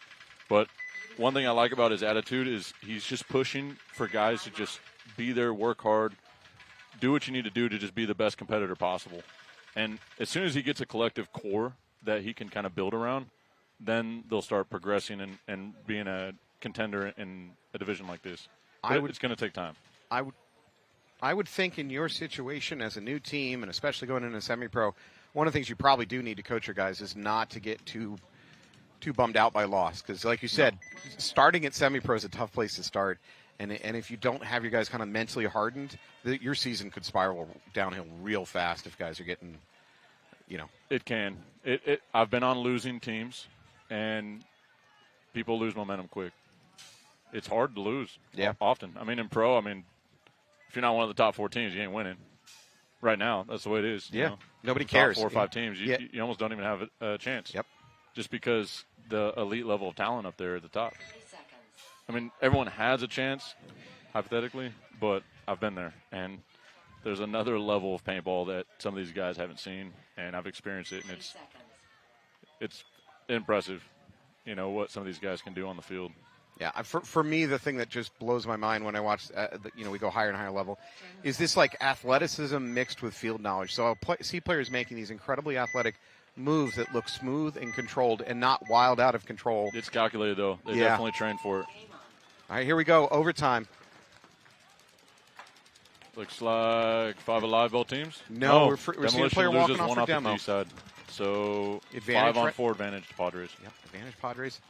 But one thing I like about his attitude is he's just pushing for guys to just be there, work hard, do what you need to do to just be the best competitor possible. And as soon as he gets a collective core that he can kind of build around, then they'll start progressing and being a contender in a division like this. It's going to take time. I would think in your situation as a new team, and especially going into semi-pro, one of the things you probably do need to coach your guys is not to get too bummed out by loss. Because like you said, starting at semi-pro is a tough place to start. And if you don't have your guys kind of mentally hardened, your season could spiral downhill real fast if guys are getting, It can. I've been on losing teams, and people lose momentum quick. It's hard to lose often. I mean, in pro, if you're not one of the top 4 teams, you ain't winning. right now. That's the way it is. You know? Nobody The top cares. 4 or 5 teams, you, Yeah. you almost don't even have a chance. Yep. Just because the elite level of talent up there at the top. 30 seconds. I mean, everyone has a chance, hypothetically, but I've been there, and there's another level of paintball that some of these guys haven't seen, and I've experienced it, and 30 seconds. it's impressive, you know, what some of these guys can do on the field. Yeah, for me, the thing that just blows my mind when I watch, we go higher and higher level, is this like athleticism mixed with field knowledge. So I'll see players making these incredibly athletic moves that look smooth and controlled and not wild out of control. It's calculated, though. They Yeah. definitely trained for it. Game on. All right, here we go, overtime. Looks like 5 alive both teams. No, we're seeing a Demolition player loses walking off one for off demo. the D side. So Advantage, 5-on-4 advantage to Padres. Yep, advantage Padres.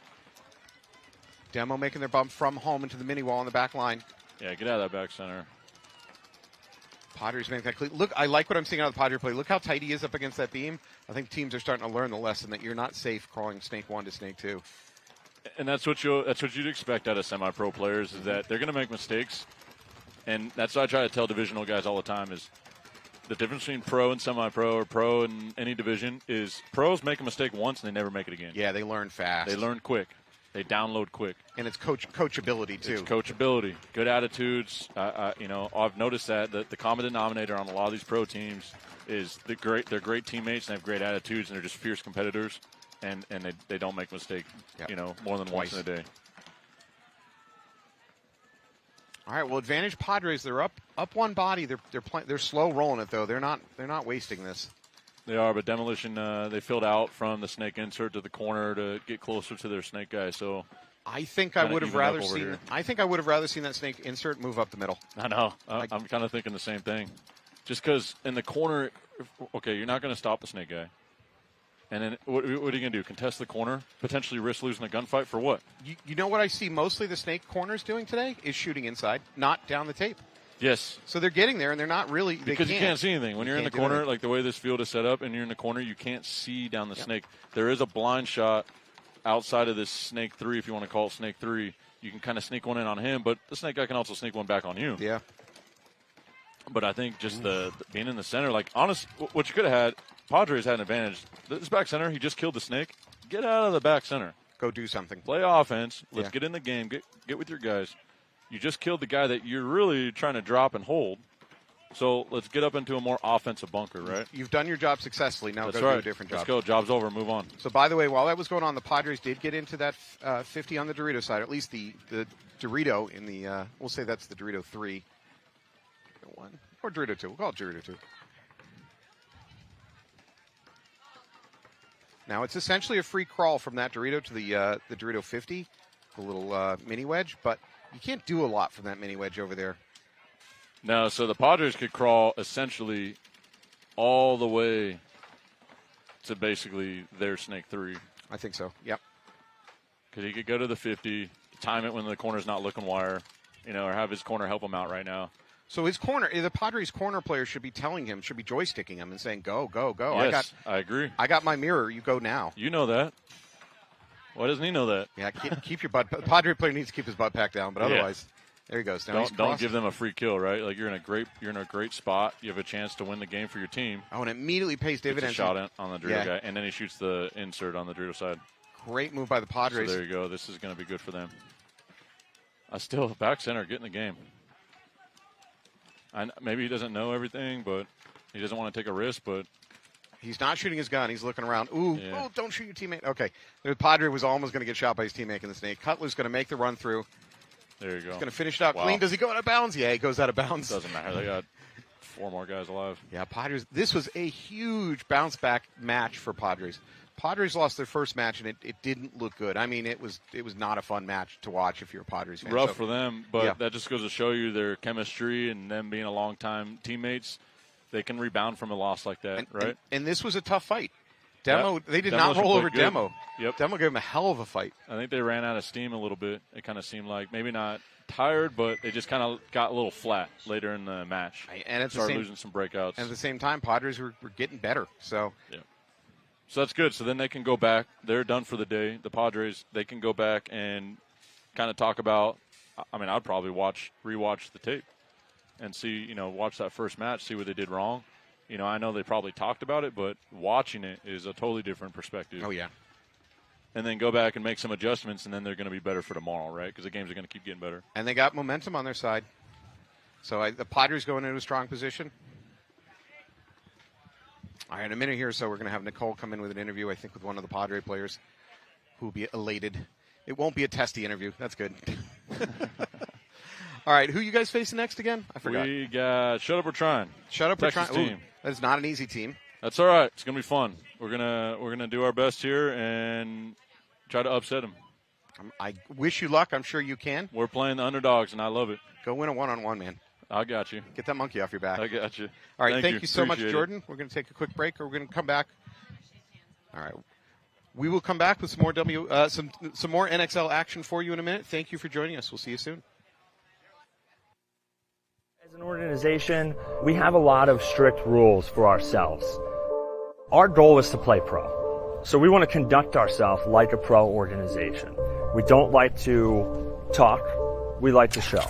Demo making their bump from home into the mini wall on the back line. Yeah, get out of that back center. Padres making that clear. Look, I like what I'm seeing out of the Padre play. Look how tight he is up against that beam. I think teams are starting to learn the lesson that you're not safe crawling snake 1 to snake 2. And that's what you'd expect out of semi-pro players, is that they're going to make mistakes. And that's what I try to tell divisional guys all the time, is the difference between pro and semi-pro, or pro in any division, is pros make a mistake once and they never make it again. Yeah, they learn fast. They learn quick. They download quick. And it's coachability, too. It's coachability, good attitudes. I've noticed that the common denominator on a lot of these pro teams is they're great teammates and they have great attitudes and they're just fierce competitors, and they don't make mistakes, Yep. more than once in a day. All right, well, advantage Padres. They're up one body. They're slow rolling it though. They're not wasting this. They are, but Demolition, they filled out from the snake insert to the corner to get closer to their snake guy. So I think I Kinda would have even up rather over seen. here. I think I would have rather seen that snake insert move up the middle. I know. I'm kind of thinking the same thing. Just because in the corner, okay, you're not going to stop the snake guy. And then what are you going to do? Contest the corner? Potentially risk losing a gunfight for what? You know what I see mostly the snake corners doing today is shooting inside, not down the tape. Yes. So they're getting there, and they're not really. Because you can't see anything. When you're in the can't do corner, anything. like the way this field is set up, and you're in the corner, you can't see down the snake. There is a blind shot outside of this snake 3, if you want to call it snake 3. You can kind of sneak one in on him, but the snake guy can also sneak one back on you. Yeah. But I think just the being in the center, like, honest, what you could have had, Padres had an advantage. This back center, he just killed the snake. Get out of the back center. Go do something. Play offense. Let's Yeah. get in the game. Get with your guys. You just killed the guy that you're really trying to drop and hold. So let's get up into a more offensive bunker, right? You've done your job successfully. Now That's go right. do a different job. Let's go. Job's over. Move on. So, by the way, while that was going on, the Padres did get into that 50 on the Dorito side, or at least the Dorito in the, we'll say that's the Dorito 3. 1. Or Dorito 2. We'll call it Dorito 2. Now, it's essentially a free crawl from that Dorito to the Dorito 50, the little mini wedge, but you can't do a lot from that mini wedge over there. No, so the Padres could crawl essentially all the way to basically their snake 3. I think so. Yep. Because he could go to the 50, time it when the corner's not looking wire, or have his corner help him out right now. So his corner, the Padres corner player should be telling him, should be joysticking him and saying, "Go, go, go." Yes, I agree. I got my mirror. You go now. You know that. Why doesn't he know that? Yeah, keep your butt. The Padre player needs to keep his butt packed down, but otherwise, there he goes. Now Don't give them a free kill, right? Like you're in a great spot. You have a chance to win the game for your team. Oh, and it immediately pays Gets a dividends. shot on the Dorito Yeah. guy, and then he shoots the insert on the Dorito side. Great move by the Padres. So there you go. This is going to be good for them. Back center getting the game. Maybe he doesn't know everything, but he doesn't want to take a risk. But He's not shooting his gun. He's looking around. Ooh, Yeah. oh, don't shoot your teammate. Okay. The Padre was almost going to get shot by his teammate in the snake. Cutler's going to make the run through. there you go. He's going to finish it out Wow. clean. Does he go out of bounds? Yeah, he goes out of bounds. Doesn't matter. They got 4 more guys alive. Yeah, Padres. This was a huge bounce back match for Padres. Padres lost their first match, and it didn't look good. I mean, it was not a fun match to watch if you're a Padres fan. Rough So, for them, but yeah. that just goes to show you their chemistry and them being a long-time teammates. They can rebound from a loss like that, right? And this was a tough fight. Demo, they did Demolition not roll played over good. Demo. Yep. Demo gave him a hell of a fight. I think they ran out of steam a little bit. It kind of seemed like maybe not tired, but they just kind of got a little flat later in the match. And at the Started same losing some breakouts. and at the same time, Padres were getting better. So So that's good. So then they can go back. They're done for the day. The Padres, they can go back and kind of talk about. I mean, I'd probably rewatch the tape and see, watch that first match, see what they did wrong, You know, I know they probably talked about it, but watching it is a totally different perspective. Oh, yeah. And then go back and make some adjustments, and then they're going to be better for tomorrow, right? Because the games are going to keep getting better. And they got momentum on their side. So the Padres going into a strong position. All right, in a minute here or so, we're going to have Nicole come in with an interview, I think, with one of the Padre players who will be elated. It won't be a testy interview. That's good. All right, who you guys facing next again? I forgot. We got Shut Up or Trying. Shut Up or Trying. team. That is not an easy team. That's all right. It's going to be fun. We're gonna do our best here and try to upset them. I wish you luck. I'm sure you can. We're playing the underdogs, and I love it. Go win a one-on-one, man. I got you. Get that monkey off your back. I got you. All right, thank you so much, Appreciate it. Jordan. We're going to take a quick break, or we're going to come back. All right. We will come back with some more some more NXL action for you in a minute. Thank you for joining us. We'll see you soon. As an organization, we have a lot of strict rules for ourselves. Our goal is to play pro. So we want to conduct ourselves like a pro organization. We don't like to talk, we like to show.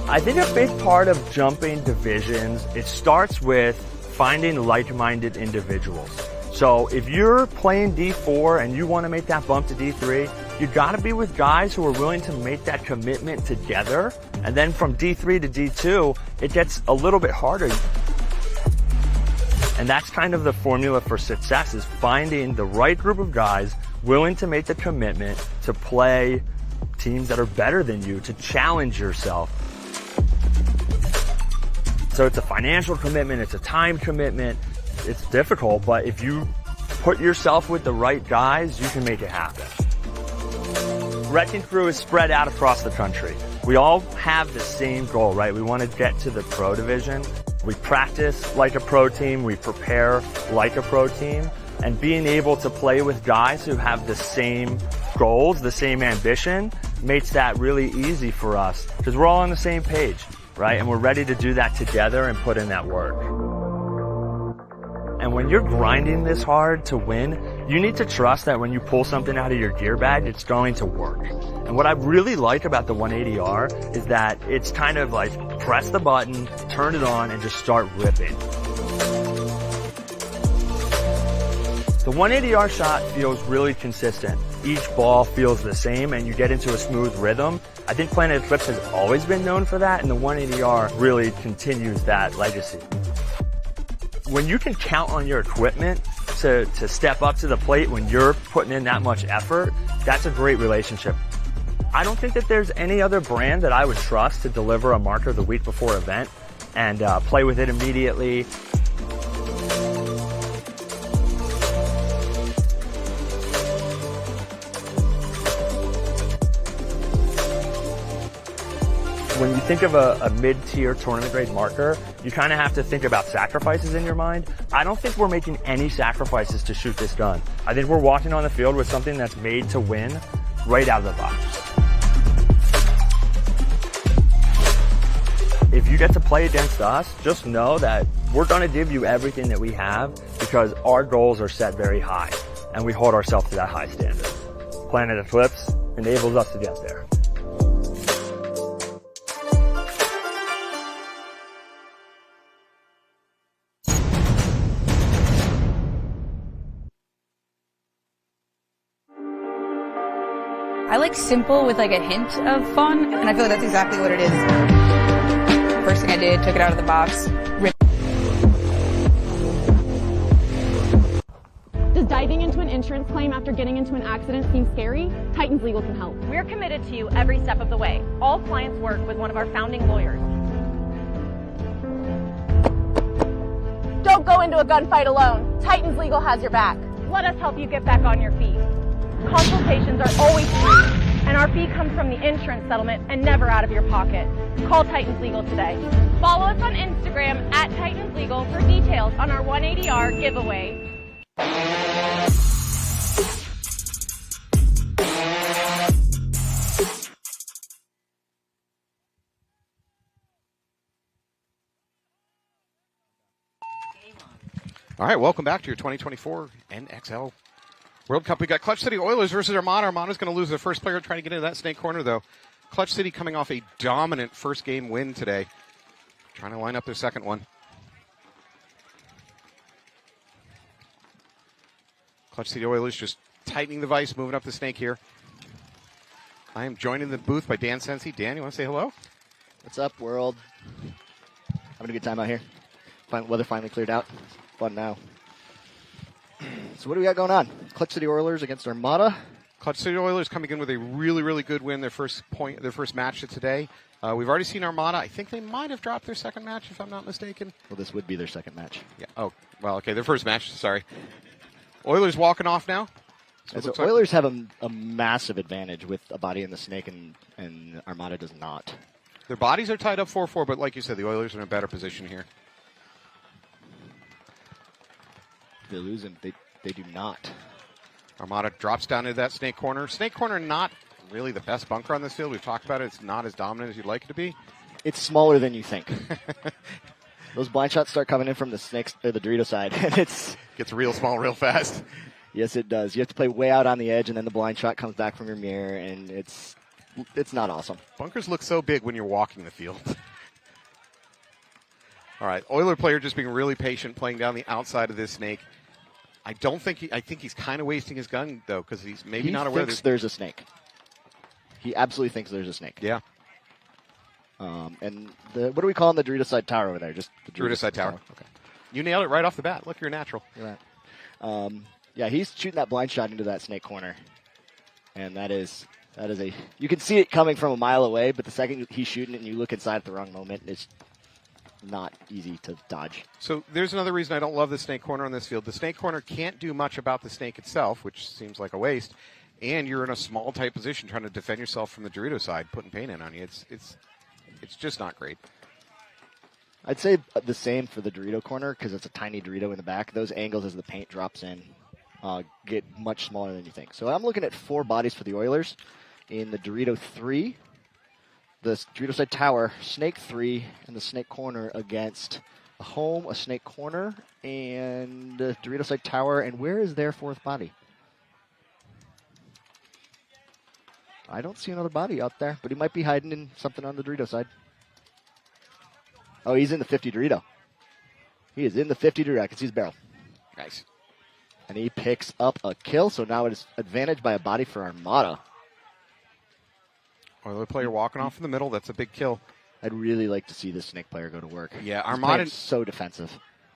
I think a big part of jumping divisions, it starts with finding like-minded individuals. So if you're playing D4 and you want to make that bump to D3, you got to be with guys who are willing to make that commitment together. And then from D3 to D2, it gets a little bit harder. And that's kind of the formula for success, is finding the right group of guys willing to make the commitment to play teams that are better than you, to challenge yourself. So it's a financial commitment, it's a time commitment, it's difficult, but if you put yourself with the right guys, you can make it happen. Wrecking Crew is spread out across the country. We all have the same goal, right? We want to get to the pro division. We practice like a pro team, we prepare like a pro team, and being able to play with guys who have the same goals, the same ambition, makes that really easy for us because we're all on the same page. Right? And we're ready to do that together and put in that work. And when you're grinding this hard to win, you need to trust that when you pull something out of your gear bag, it's going to work. And what I really like about the 180R is that it's kind of like press the button, turn it on, and just start ripping. The 180R shot feels really consistent. Each ball feels the same and you get into a smooth rhythm. I think Planet Eclipse has always been known for that, and the 180R really continues that legacy. When you can count on your equipment to step up to the plate when you're putting in that much effort, that's a great relationship. I don't think that there's any other brand that I would trust to deliver a marker the week before event and play with it immediately. When you think of a mid-tier tournament grade marker, you kind of have to think about sacrifices in your mind. I don't think we're making any sacrifices to shoot this gun. I think we're walking on the field with something that's made to win right out of the box. If you get to play against us, just know that we're going to give you everything that we have because our goals are set very high and we hold ourselves to that high standard. Planet Eclipse enables us to get there. I like simple with like a hint of fun, and I feel like that's exactly what it is. First thing I did, took it out of the box. Does diving into an insurance claim after getting into an accident seem scary? Titans Legal can help. We're committed to you every step of the way. All clients work with one of our founding lawyers. Don't go into a gunfight alone. Titans Legal has your back. Let us help you get back on your feet. Consultations are always free, and our fee comes from the insurance settlement and never out of your pocket. Call Titans Legal today. Follow us on Instagram at Titans Legal for details on our 180R giveaway. All right, welcome back to your 2024 NXL World Cup. We got Clutch City Oilers versus Armada. Armada's going to lose their first player trying to get into that snake corner, though. Clutch City coming off a dominant first game win today. Trying to line up their second one. Clutch City Oilers just tightening the vise, moving up the snake here. I am joined in the booth by Dan Sensi. Dan, you want to say hello? What's up, world? Having a good time out here. Weather finally cleared out. Fun now. So what do we got going on? Clutch City Oilers against Armada. Clutch City Oilers coming in with a really, really good win. Their first match of today. We've already seen Armada. I think they might have dropped their second match, if I'm not mistaken. Well, this would be their second match. Yeah. Oh, well, okay. Their first match. Sorry. Oilers walking off now. So Oilers have a massive advantage with a body in the snake, and Armada does not. Their bodies are tied up 4-4, but like you said, the Oilers are in a better position here. They lose them. They do not. Armada drops down into that snake corner. Snake corner not really the best bunker on this field. We've talked about it. It's not as dominant as you'd like it to be. It's smaller than you think. Those blind shots start coming in from the snakes or the Dorito side, and it's gets real small real fast. Yes, it does. You have to play way out on the edge, and then the blind shot comes back from your mirror, and it's not awesome. Bunkers look so big when you're walking the field. All right, Oiler player just being really patient, playing down the outside of this snake. I think he's kind of wasting his gun, though, because he's maybe not aware there's a snake. He absolutely thinks there's a snake. Yeah. And what are we calling the Dorito side tower over there? Just the Dorito side tower. Okay. You nailed it right off the bat. Look, you're natural. You're right. Yeah, he's shooting that blind shot into that snake corner. And that is you can see it coming from a mile away, but the second he's shooting it and you look inside at the wrong moment, it's not easy to dodge. So there's another reason I don't love the snake corner on this field. The snake corner can't do much about the snake itself, which seems like a waste, and you're in a small, tight position trying to defend yourself from the Dorito side, putting paint in on you. It's just not great. I'd say the same for the Dorito corner because it's a tiny Dorito in the back. Those angles as the paint drops in get much smaller than you think. So I'm looking at 4 bodies for the Oilers in the Dorito 3. The Dorito side tower, snake 3, and the snake corner against a home, a snake corner, and the Dorito side tower. And where is their 4th body? I don't see another body out there, but he might be hiding in something on the Dorito side. Oh, he's in the 50 Dorito. He is in the 50 Dorito. I can see his barrel. Nice. And he picks up a kill, so now it is advantage by a body for Armada. Oiler player walking off in the middle. That's a big kill. I'd really like to see this snake player go to work. Yeah, Armada is so defensive.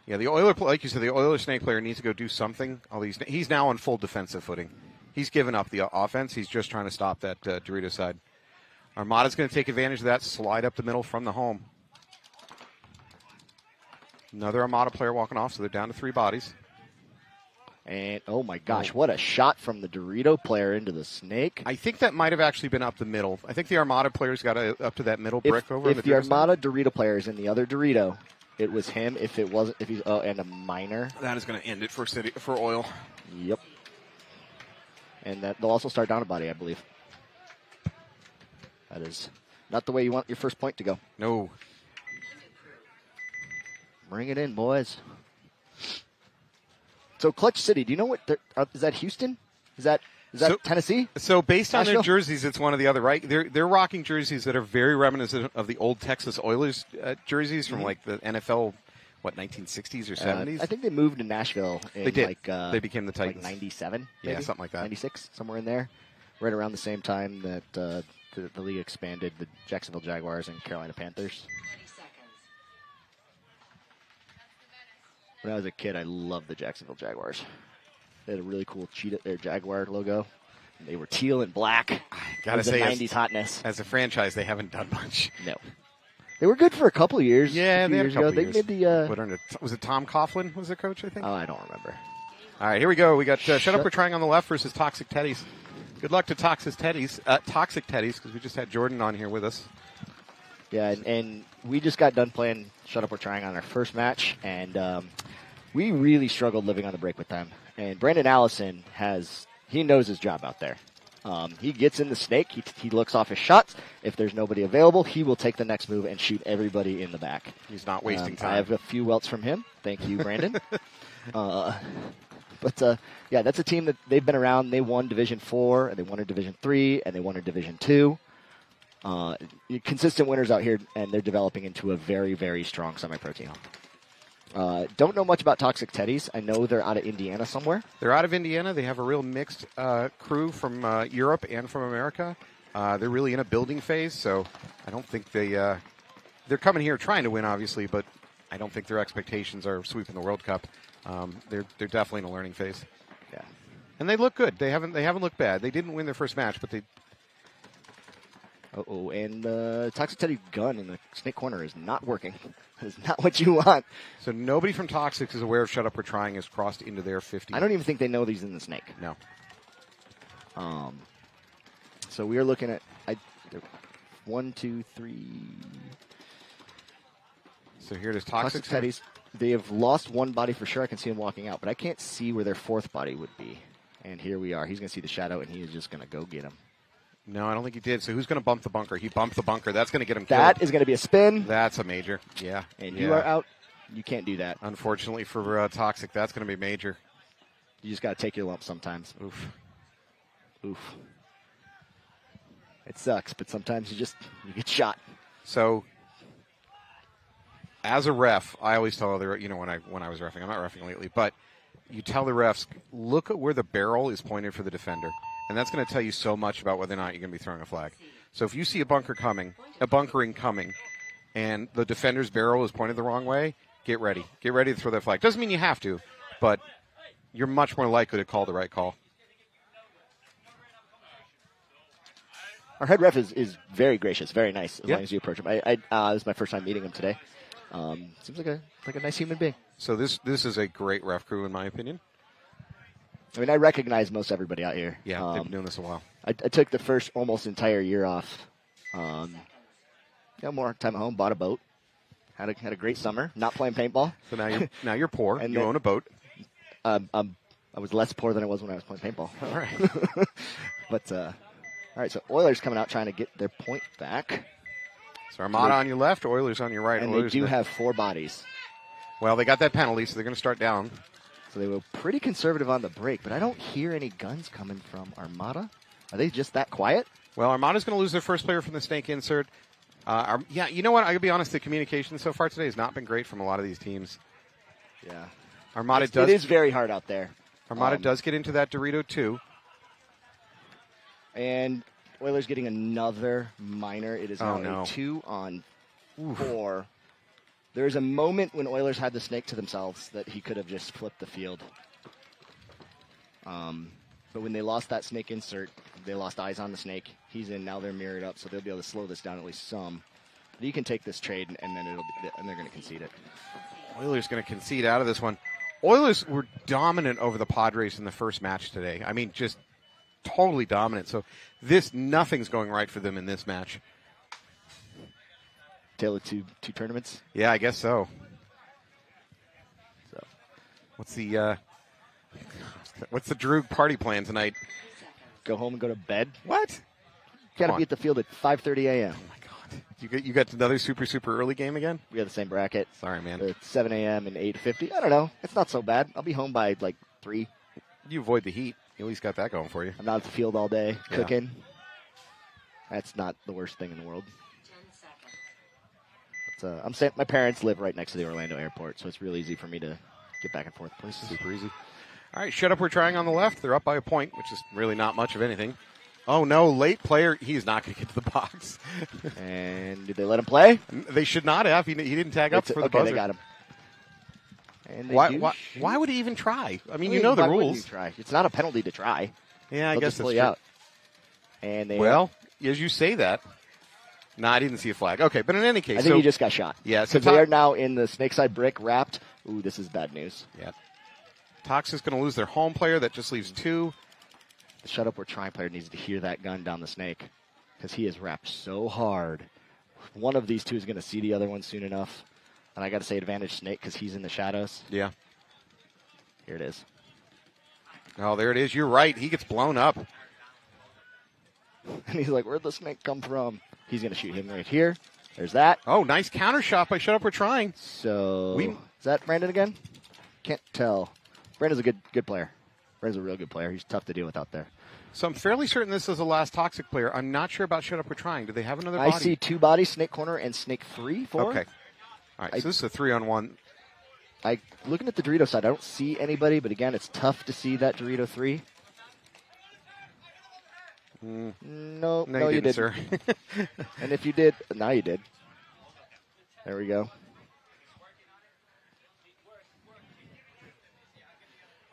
Yeah, the Oiler, like you said, the Oiler snake player needs to go do something. He's now on full defensive footing. He's given up the offense. He's just trying to stop that Dorito side. Armada's going to take advantage of that, slide up the middle from the home. Another Armada player walking off, so they're down to 3 bodies. And, oh my gosh, what a shot from the Dorito player into the snake. I think that might have actually been up the middle. I think the Armada player's got up to that middle brick over. If the Armada Dorito player is in the other Dorito, it was him. If he's and a minor. That is going to end it for Oil. Yep. And they'll also start down a body, I believe. That is not the way you want your first point to go. No. Bring it in, boys. So Clutch City, do you know what? Is that Houston? Is that Tennessee? So based on Nashville? their jerseys, it's one or the other, right? They're rocking jerseys that are very reminiscent of the old Texas Oilers jerseys from like the NFL, 1960s or 70s? I think they moved to Nashville. They did. They became the Titans. Like 97, yeah, maybe? something like that. 96, somewhere in there. Right around the same time that the league expanded the Jacksonville Jaguars and Carolina Panthers. When I was a kid, I loved the Jacksonville Jaguars. They had a really cool Jaguar logo. And they were teal and black. Gotta say, 90s hotness. As a franchise, they haven't done much. No. They were good for a couple of years. Yeah, they had a couple of years. They made was it Tom Coughlin was the coach, I think? Oh, I don't remember. All right, here we go. We got Shut Up or Trying on the left versus Toxic Teddies. Good luck to Toxic Teddies, because we just had Jordan on here with us. Yeah, and we just got done playing Shut Up or Trying on our first match, and we really struggled living on the break with them. And Brandon Allison he knows his job out there. He gets in the snake. He looks off his shots. If there's nobody available, he will take the next move and shoot everybody in the back. He's not wasting time. I have a few welts from him. Thank you, Brandon. Yeah, that's a team that they've been around. They won Division 4, and they won in Division 3, and they won in Division 2. Consistent winners out here, and they're developing into a very, very strong semi-pro team. Don't know much about Toxic Teddies. I know they're out of Indiana somewhere. They're out of Indiana. They have a real mixed crew from Europe and from America. They're really in a building phase, so I don't think they're coming here trying to win, obviously, but I don't think their expectations are sweeping the World Cup. They're definitely in a learning phase. Yeah, and they look good. They haven't looked bad. They didn't win their first match, but they. And the Toxic Teddy gun in the snake corner is not working. That is not what you want. So nobody from Toxic is aware of Shut Up We're Trying has crossed into their 50. I don't even think they know he's in the snake. No. So we are looking at 1, 2, 3. So here it is. Toxic Teddies. They have lost one body for sure. I can see him walking out, but I can't see where their fourth body would be. And here we are. He's going to see the shadow, and he is just going to go get him. No, I don't think he did. So who's going to bump the bunker? He bumped the bunker. That's going to get him killed. That is going to be a spin. That's a major. Yeah. And you are out. You can't do that. Unfortunately for Toxic, that's going to be major. You just got to take your lump sometimes. Oof. It sucks, but sometimes you get shot. So, as a ref, I always tell other, when I was reffing, I'm not reffing lately, but you tell the refs, look at where the barrel is pointed for the defender. And that's going to tell you so much about whether or not you're going to be throwing a flag. So if you see a bunkering coming, and the defender's barrel is pointed the wrong way, get ready. Get ready to throw that flag. Doesn't mean you have to, but you're much more likely to call the right call. Our head ref is very gracious, very nice, as long as you approach him. This is my first time meeting him today. Seems like a nice human being. So this is a great ref crew, in my opinion. I mean, I recognize most everybody out here. Yeah, they've been doing this a while. I took the first almost entire year off. More time at home, bought a boat. Had a great summer, not playing paintball. So now you're poor, and you own a boat. I was less poor than I was when I was playing paintball. All right. But, all right, so Oilers coming out trying to get their point back. So Armada on your left, Oilers on your right. And Oilers they do have 4 bodies. Well, they got that penalty, so they're going to start down. So they were pretty conservative on the break, but I don't hear any guns coming from Armada. Are they just that quiet? Well, Armada's going to lose their first player from the snake insert. You know what? I gotta be honest. The communication so far today has not been great from a lot of these teams. Yeah, Armada It is very hard out there. Armada does get into that Dorito too. And Oilers getting another minor. It is now a 2 on 4. There is a moment when Oilers had the snake to themselves that he could have just flipped the field. But when they lost that snake insert, they lost eyes on the snake. He's in, now they're mirrored up, so they'll be able to slow this down at least some. But you can take this trade, and then they're going to concede it. Oilers going to concede out of this one. Oilers were dominant over the Padres in the first match today. I mean, just totally dominant. So nothing's going right for them in this match. Tale of two tournaments? Yeah, I guess so. So, what's the Droog party plan tonight? Go home and go to bed. What? Got to be at the field at 5:30 a.m. Oh my God! You got another super early game again? We have the same bracket. Sorry, man. It's 7 a.m. and 8:50. I don't know. It's not so bad. I'll be home by like 3. You avoid the heat. You at least got that going for you. I'm not at the field all day cooking. That's not the worst thing in the world. I'm saying my parents live right next to the Orlando airport, so it's real easy for me to get back and forth places. Super easy. All right, Shut Up We're Trying on the left. They're up by a point, which is really not much of anything. Oh, no, late player. He's not going to get to the box. And did they let him play? They should not have. He didn't tag up for the buzzer. They got him. And why would he even try? I mean, you know the why rules. Wouldn't you try? It's not a penalty to try. Yeah, I guess that's true. Out. And as you say that. No, I didn't see a flag. Okay, but in any case. I think he just got shot. Yeah. Because they are now in the Snakeside brick wrapped. Ooh, this is bad news. Yeah. Tox is going to lose their home player. That just leaves 2. The Shut Up We're Trying player needs to hear that gun down the snake because he is wrapped so hard. One of these two is going to see the other one soon enough. And I got to say advantage snake because he's in the shadows. Yeah. Here it is. Oh, there it is. You're right. He gets blown up. And he's like, where'd the snake come from? He's going to shoot him right here. There's that. Oh, nice counter shot by Shut Up We're Trying. So, is that Brandon again? Can't tell. Brandon's a good player. Brandon's a real good player. He's tough to deal with out there. So I'm fairly certain this is the last Toxic player. I'm not sure about Shut Up We're Trying. Do they have another body? I see 2 bodies, Snake Corner and Snake 3, 4. Okay. All right, so this is a 3-on-1. Looking at the Dorito side, I don't see anybody, but again, it's tough to see that Dorito 3. No, you didn't, sir. And if you did, now you did. There we go.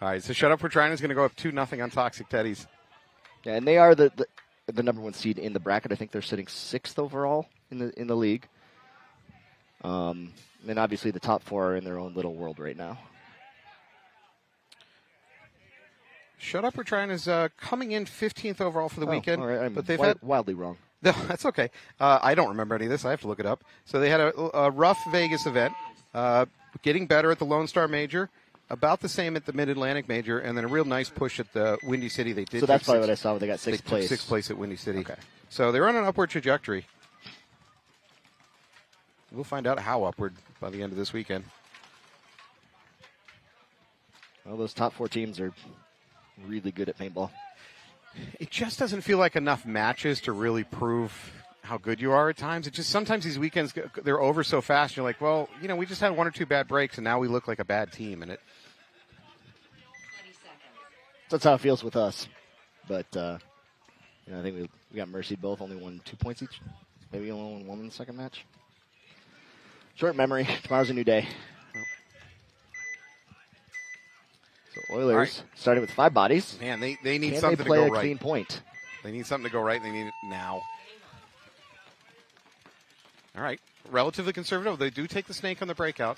All right, so Shut Up We're Trying is going to go up 2-0 on Toxic Teddies. Yeah, and they are the number 1 seed in the bracket. I think they're sitting 6th overall in the league. And obviously the top 4 are in their own little world right now. Shut Up We're Trying is coming in 15th overall for the weekend. All right. I'm but they've had wildly wrong. No, that's okay. I don't remember any of this. I have to look it up. So they had a rough Vegas event, getting better at the Lone Star Major, about the same at the Mid-Atlantic Major, and then a real nice push at the Windy City. They did. So that's probably what I saw when they got 6th place. 6th place at Windy City. Okay. So they're on an upward trajectory. We'll find out how upward by the end of this weekend. Well, those top 4 teams are really good at paintball. It just doesn't feel like enough matches to really prove how good you are at times. It just sometimes these weekends, they're over so fast. You're like, well, we just had 1 or 2 bad breaks, and now we look like a bad team. And That's how it feels with us. But I think we got mercied both. Only won 2 points each. Maybe only won 1 in the second match. Short memory. Tomorrow's a new day. So Oilers started with 5 bodies. Man, they need Can something they to play go a right. clean point? They need something to go right. They need it now. All right. Relatively conservative. They do take the snake on the breakout.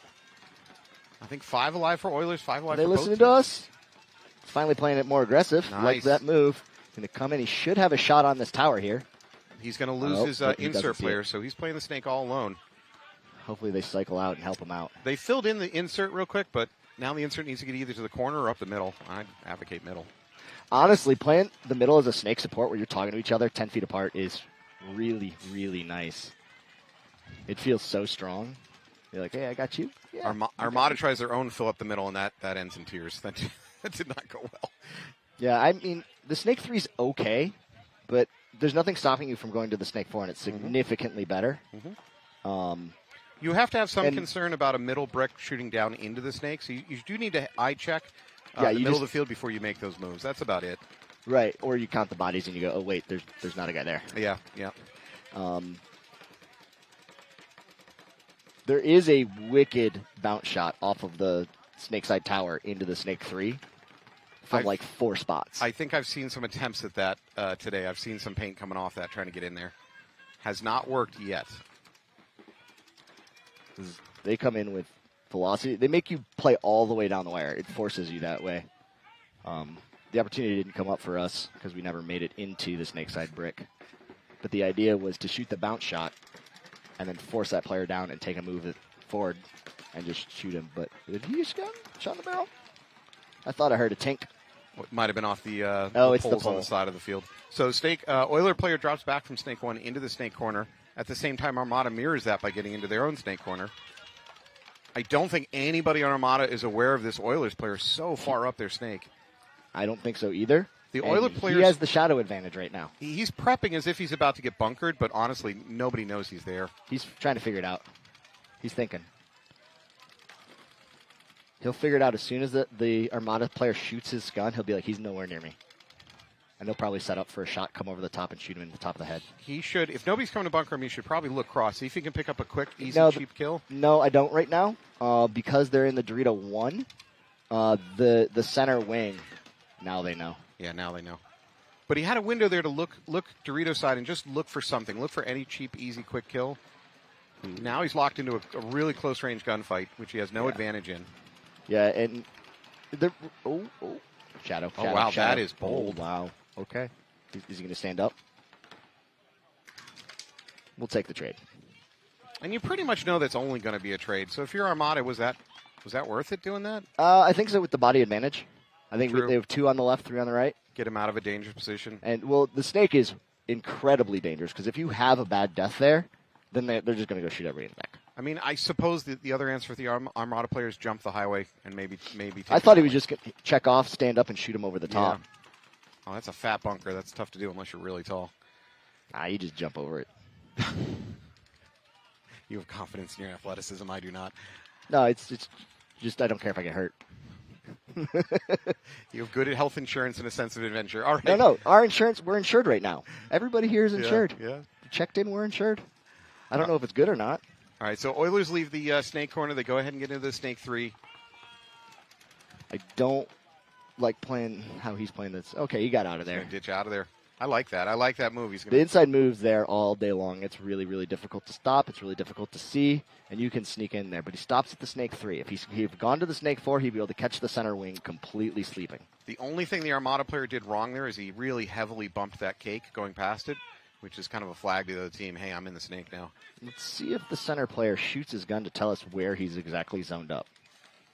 I think 5 alive for Oilers, 5 alive Are they for both listening teams. to us? Finally playing it more aggressive. Nice. Like that move. Going to come in. He should have a shot on this tower here. He's going to lose his but he doesn't insert see player, it. so he's playing the snake all alone. Hopefully they cycle out and help him out. They filled in the insert real quick, but now the insert needs to get either to the corner or up the middle. I'd advocate middle. Honestly, playing the middle as a snake support where you're talking to each other 10 feet apart is really, really nice. It feels so strong. You're like, hey, I got you. Yeah, Armada tries their own fill up the middle, and that ends in tears. That did not go well. Yeah, I mean, the Snake 3 is okay, but there's nothing stopping you from going to the Snake 4, and it's significantly better. You have to have some concern about a middle brick shooting down into the snake, so you do need to eye check the middle of the field before you make those moves. That's about it. Right, or you count the bodies and you go, oh, wait, there's not a guy there. Yeah. There is a wicked bounce shot off of the Snake Side Tower into the Snake 3 from like 4 spots. I think I've seen some attempts at that today. I've seen some paint coming off that, trying to get in there. Has not worked yet. They come in with velocity. They make you play all the way down the wire. It forces you that way. The opportunity didn't come up for us because we never made it into the Snake Side brick. But the idea was to shoot the bounce shot and then force that player down and take a move forward and just shoot him. But did he just shot in the barrel? I thought I heard a tink. It might have been off the it's the poles on pole. the side of the field. So Oiler player drops back from Snake 1 into the Snake corner. At the same time, Armada mirrors that by getting into their own Snake corner. I don't think anybody on Armada is aware of this Oilers player so far up their Snake. I don't think so either. The Oiler player he has the shadow advantage right now. He's prepping as if he's about to get bunkered, but honestly, nobody knows he's there. He's trying to figure it out. He's thinking. He'll figure it out as soon as the Armada player shoots his gun. He'll be like, he's nowhere near me. And they'll probably set up for a shot, come over the top, and shoot him in the top of the head. He should. If nobody's coming to bunker him, he should probably look cross. See if he can pick up a quick, easy, cheap kill. No, I don't right now. Because they're in the Dorito 1, the center wing, now they know. Yeah, now they know. But he had a window there to look Dorito side and just look for something. Look for any cheap, easy, quick kill. Now he's locked into a really close-range gunfight, which he has no advantage in. Yeah, and Shadow. Oh, wow, that is bold. Oh, wow. Okay. Is he going to stand up? We'll take the trade. And you pretty much know that's only going to be a trade. So if you're Armada, was that worth it doing that? I think so with the body advantage. I think True. they have 2 on the left, 3 on the right. Get him out of a dangerous position. And, well, the Snake is incredibly dangerous because if you have a bad death there, then they're just going to go shoot everybody in the back. I mean, I suppose the other answer for the Armada players jump the highway and maybe. Take I thought he would just check off, stand up, and shoot him over the top. Oh, that's a fat bunker. That's tough to do unless you're really tall. Nah, you just jump over it. You have confidence in your athleticism. I do not. No, it's just I don't care if I get hurt. You have good health insurance and a sense of adventure. All right. No. Our insurance, we're insured right now. Everybody here is insured. Yeah. Checked in, we're insured. I don't know if it's good or not. All right, so Oilers leave the snake corner. They go ahead and get into the snake 3. I don't like playing how he's playing this. Okay, he got out of there. Ditch out of there. I like that. I like that move. The inside move's there all day long. It's really, really difficult to stop. It's really difficult to see, and you can sneak in there. But he stops at the snake 3. If he'd gone to the snake 4, he'd be able to catch the center wing completely sleeping. The only thing the Armada player did wrong there is he really heavily bumped that cake going past it, which is kind of a flag to the other team. Hey, I'm in the snake now. Let's see if the center player shoots his gun to tell us where he's exactly zoned up.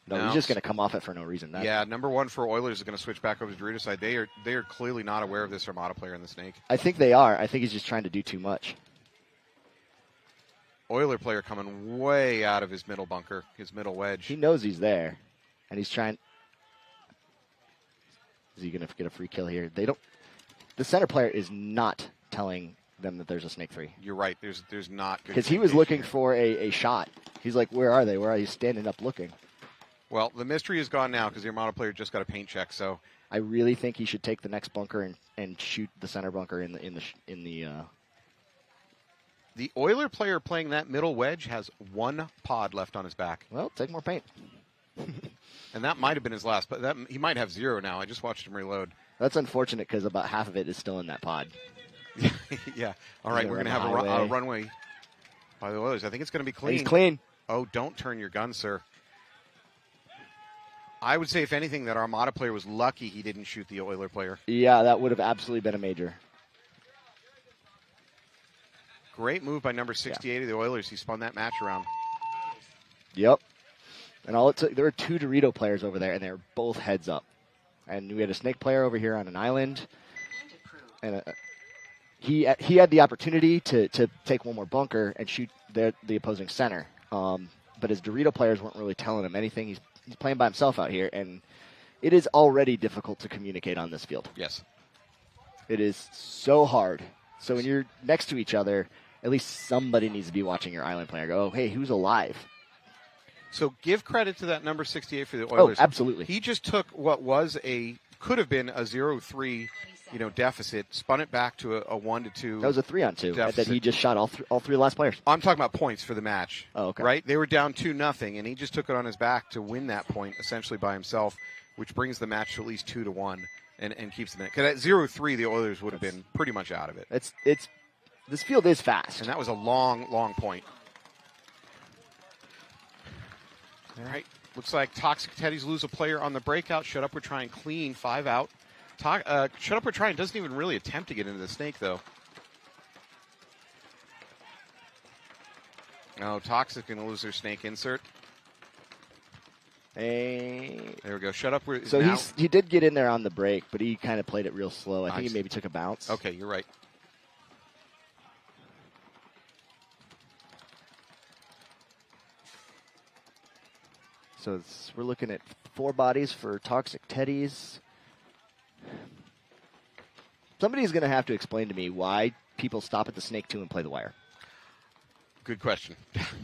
No, he's just going to come off it for no reason. Number 1 for Oilers is going to switch back over to Dorito side. They are clearly not aware of this Armada player in the snake. I think they are. I think he's just trying to do too much. Oiler player coming way out of his middle bunker, his middle wedge. He knows he's there, and he's trying. Is he going to get a free kill here? They don't. The center player is not telling them that there's a snake 3. You're right. There's not good because he was looking for a shot. He's like, where are they? Where are you? Standing up looking. Well, the mystery is gone now because the Armada player just got a paint check. So I really think he should take the next bunker and shoot the center bunker in the. The Oiler player playing that middle wedge has 1 pod left on his back. Well, take more paint. And that might have been his last, but he might have 0 now. I just watched him reload. That's unfortunate because about half of it is still in that pod. Yeah. All right, we're going to have a runway by the Oilers. I think it's going to be clean. He's clean. Oh, don't turn your gun, sir. I would say, if anything, that Armada player was lucky he didn't shoot the Oiler player. Yeah, that would have absolutely been a major. Great move by number 68 of the Oilers. He spun that match around. Yep. And all it took, there were 2 Dorito players over there, and they were both heads up. And we had a snake player over here on an island. And he had the opportunity to take 1 more bunker and shoot the opposing center. But his Dorito players weren't really telling him anything. He's playing by himself out here, and it is already difficult to communicate on this field. Yes. It is so hard. So when you're next to each other, at least somebody needs to be watching your island player go, oh, hey, who's alive? So give credit to that number 68 for the Oilers. Oh, absolutely. He just took what could have been a 0-3 deficit, spun it back to a 1-2. That was a 3-on-2. Deficit. That he just shot all three last players. I'm talking about points for the match. Oh, okay. Right? They were down 2-0, and he just took it on his back to win that point essentially by himself, which brings the match to at least 2-1 and keeps them in it. Because at 0-3, the Oilers would have been pretty much out of it. This field is fast. And that was a long, long point. All right. Looks like Toxic Teddies lose a player on the breakout. Shut Up, We're Trying clean. 5 out. Shut Up, We're Trying doesn't even really attempt to get into the snake, though. No, Toxic going to lose their snake insert. There we go. Shut Up. So he did get in there on the break, but he kind of played it real slow. I think he maybe took a bounce. Okay, you're right. So we're looking at 4 bodies for Toxic Teddies. Somebody's going to have to explain to me why people stop at the Snake 2 and play the wire. Good question.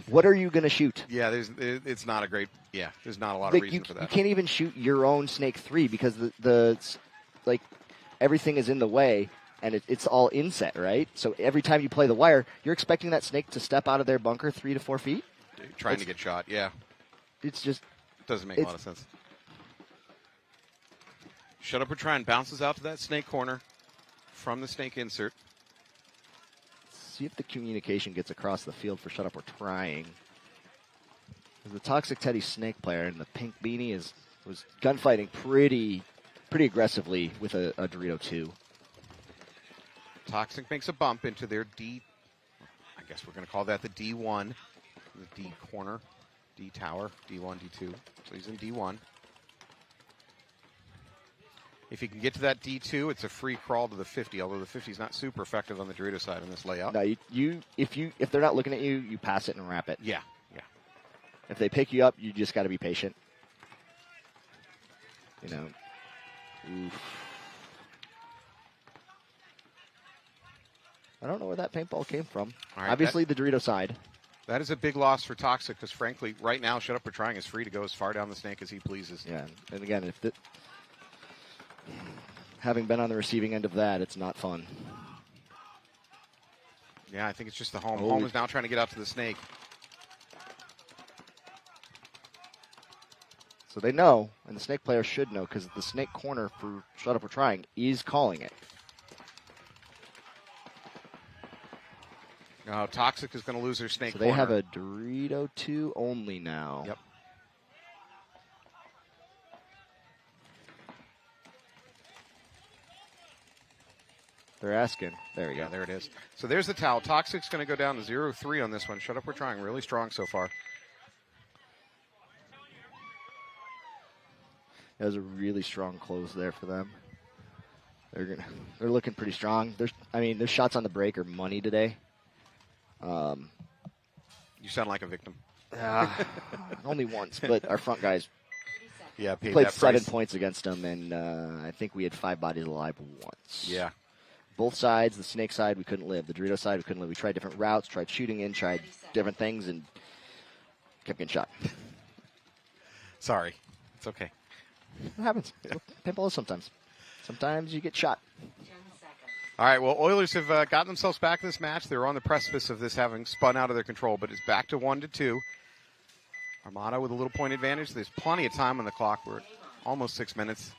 What are you going to shoot? Yeah, it's not a great. Yeah, there's not a lot of reason for that. You can't even shoot your own Snake 3 because everything is in the way and it's all inset, right? So every time you play the wire, you're expecting that snake to step out of their bunker 3 to 4 feet. Trying to get shot. Yeah, it's just. Doesn't make a lot of sense. Shut Up, We're Trying bounces out to that snake corner from the snake insert. See if the communication gets across the field for Shut Up, We're Trying. The Toxic Teddy snake player in the pink beanie was gunfighting pretty aggressively with a Dorito 2. Toxic makes a bump into their D. I guess we're going to call that the D1, the D corner. D tower, D1, D2. So he's in D1. If he can get to that D2, it's a free crawl to the 50, although the 50 is not super effective on the Dorito side on this layout. No, if they're not looking at you, you pass it and wrap it. Yeah. If they pick you up, you just got to be patient. You know. Oof. I don't know where that paintball came from. All right, Obviously, the Dorito side. That is a big loss for Toxic because, frankly, right now, Shut Up or Trying is free to go as far down the snake as he pleases. Yeah, and again, if having been on the receiving end of that, it's not fun. Yeah, I think it's just the home. Oh. Home is now trying to get out to the snake. So they know, and the snake player should know, because the snake corner for Shut Up or Trying is calling it. No, Toxic is going to lose their snake So corner. they have a Dorito 2 only now. Yep. They're asking. There we go. Yeah, there it is. So there's the towel. Toxic's going to go down to 0-3 on this one. Shut Up or Trying. Really strong so far. That was a really strong close there for them. They're looking pretty strong. Their shots on the break are money today. You sound like a victim. Only once, but our front guys paid played that 7 price. points against them, and I think we had 5 bodies alive once. Yeah. Both sides, the snake side, we couldn't live. The Dorito side, we couldn't live. We tried different routes, tried shooting in, tried different things, and kept getting shot. Sorry. It's okay. It happens. Paintball is sometimes. Sometimes you get shot. All right, well, Oilers have gotten themselves back in this match. They're on the precipice of this having spun out of their control, but it's back to 1-2. Armada with a little point advantage. There's plenty of time on the clock. We're at almost 6 minutes.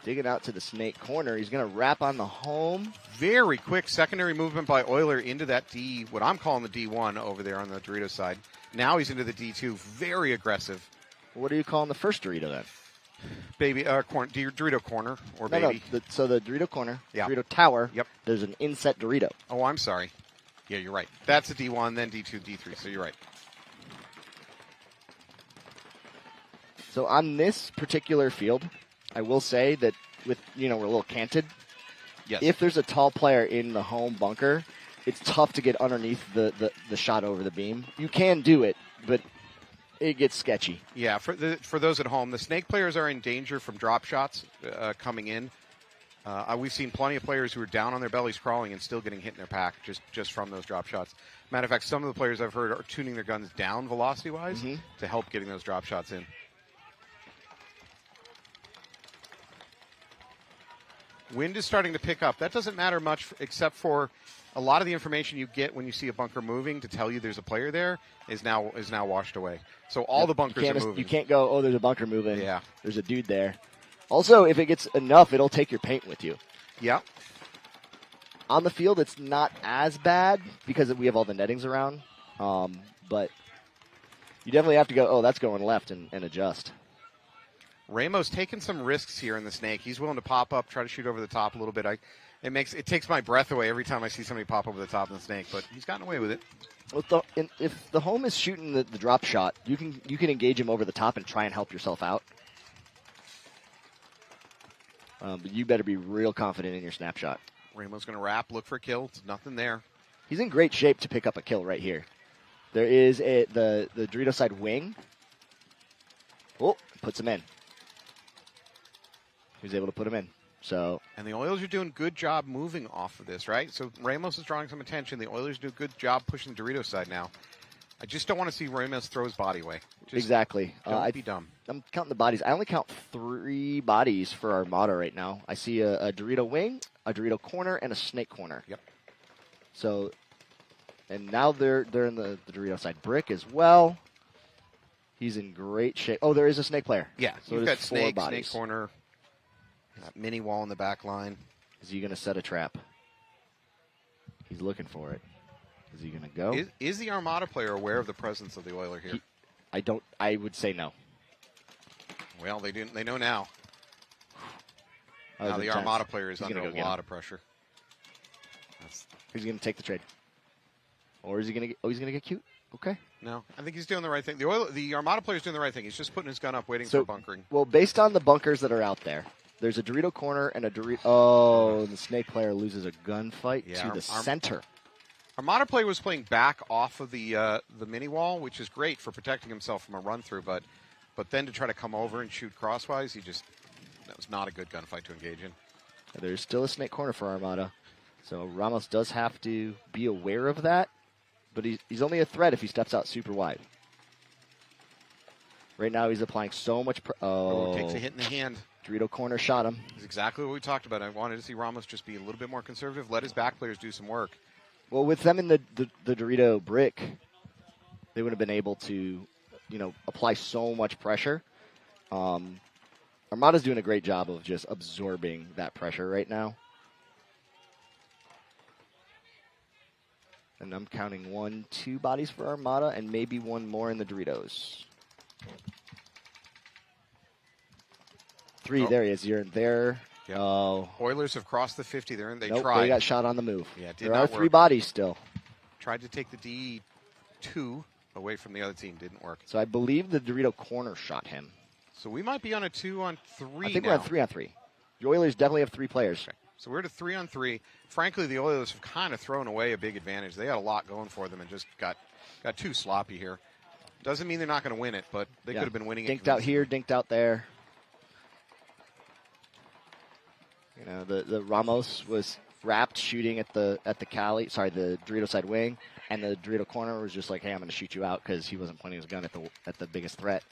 Digging out to the snake corner. He's going to wrap on the home. Very quick secondary movement by Euler into that D, what I'm calling the D1 over there on the Dorito side. Now he's into the D2. Very aggressive. What are you calling the first Dorito then? Baby, Dorito corner or baby. No. So the Dorito corner, Yeah. Dorito tower, Yep. There's an inset Dorito. Oh, I'm sorry. Yeah, you're right. That's a D1, then D2, D3, so you're right. So on this particular field, I will say that we're a little canted. Yes. If there's a tall player in the home bunker, it's tough to get underneath the shot over the beam. You can do it, but it gets sketchy. Yeah, for those at home, the snake players are in danger from drop shots coming in. We've seen plenty of players who are down on their bellies crawling and still getting hit in their pack just from those drop shots. Matter of fact, some of the players I've heard are tuning their guns down velocity-wise to help getting those drop shots in. Wind is starting to pick up. That doesn't matter much except for a lot of the information you get when you see a bunker moving to tell you there's a player there is now washed away. So all the bunkers are moving. You can't go, oh, there's a bunker moving. Yeah. There's a dude there. Also, if it gets enough, it'll take your paint with you. Yeah. On the field, it's not as bad because we have all the nettings around. But you definitely have to go, oh, that's going left and adjust. Ramos taking some risks here in the snake. He's willing to pop up, try to shoot over the top a little bit. It takes my breath away every time I see somebody pop over the top of the snake, but he's gotten away with it. If the home is shooting the drop shot, you can engage him over the top and try and help yourself out. But you better be real confident in your snapshot. Ramos going to wrap, look for a kill. It's nothing there. He's in great shape to pick up a kill right here. There is the Dorito side wing. Oh, puts him in. He was able to put him in. And the Oilers are doing a good job moving off of this, right? So Ramos is drawing some attention. The Oilers do a good job pushing the Dorito side now. I just don't want to see Ramos throw his body away. Exactly. Don't be dumb. I'm counting the bodies. I only count 3 bodies for Armada right now. I see a Dorito wing, a Dorito corner, and a snake corner. Yep. So, and now they're in the Dorito side brick as well. He's in great shape. Oh, there is a snake player. Yeah, so you've got 4 snake bodies. corner, that mini wall in the back line. Is he going to set a trap? He's looking for it. Is he going to go? Is the Armada player aware of the presence of the Oiler here? I would say no. Well, they didn't. They know now. That was Now the intense. Armada player is He's under gonna a go get lot him. of pressure. He's going to take the trade. Or is he going to get... Oh, he's going to get cute? Okay. No, I think he's doing the right thing. The Armada player is doing the right thing. He's just putting his gun up, waiting So, for bunkering. Well, based on the bunkers that are out there, there's a Dorito corner and a Dorito... Oh, the snake player loses a gunfight Yeah, to the center. Armada player was playing back off of the mini wall, which is great for protecting himself from a run through, but then to try to come over and shoot crosswise, that was not a good gunfight to engage in. There's still a snake corner for Armada, so Ramos does have to be aware of that, but he's only a threat if he steps out super wide. Right now he's applying so much Takes a hit in the hand. Dorito corner shot him. That's exactly what we talked about. I wanted to see Ramos just be a little bit more conservative, let his back players do some work. Well, with them in the Dorito brick, they would have been able to, apply so much pressure. Armada's doing a great job of just absorbing that pressure right now. And I'm counting 1, 2 bodies for Armada, and maybe one more in the Doritos. 3, there he is. You're in there. Yep. Oh. Oilers have crossed the 50 there, and they Nope, tried. they got shot on the move. Yeah, there are 3 bodies still. Tried to take the D2 away from the other team. Didn't work. So I believe the Dorito corner shot him. So we might be on a 2-on-3 I think now. we're on 3-on-3. The Oilers definitely have 3 players. Okay. So we're at a 3-on-3. Frankly, the Oilers have kind of thrown away a big advantage. They had a lot going for them and just got too sloppy here. Doesn't mean they're not going to win it, but they could have been winning it. Dinked out here, dinked out there. The Ramos was wrapped shooting at the the Dorito side wing, and the Dorito corner was just like, hey, I'm going to shoot you out because he wasn't pointing his gun at the biggest threat.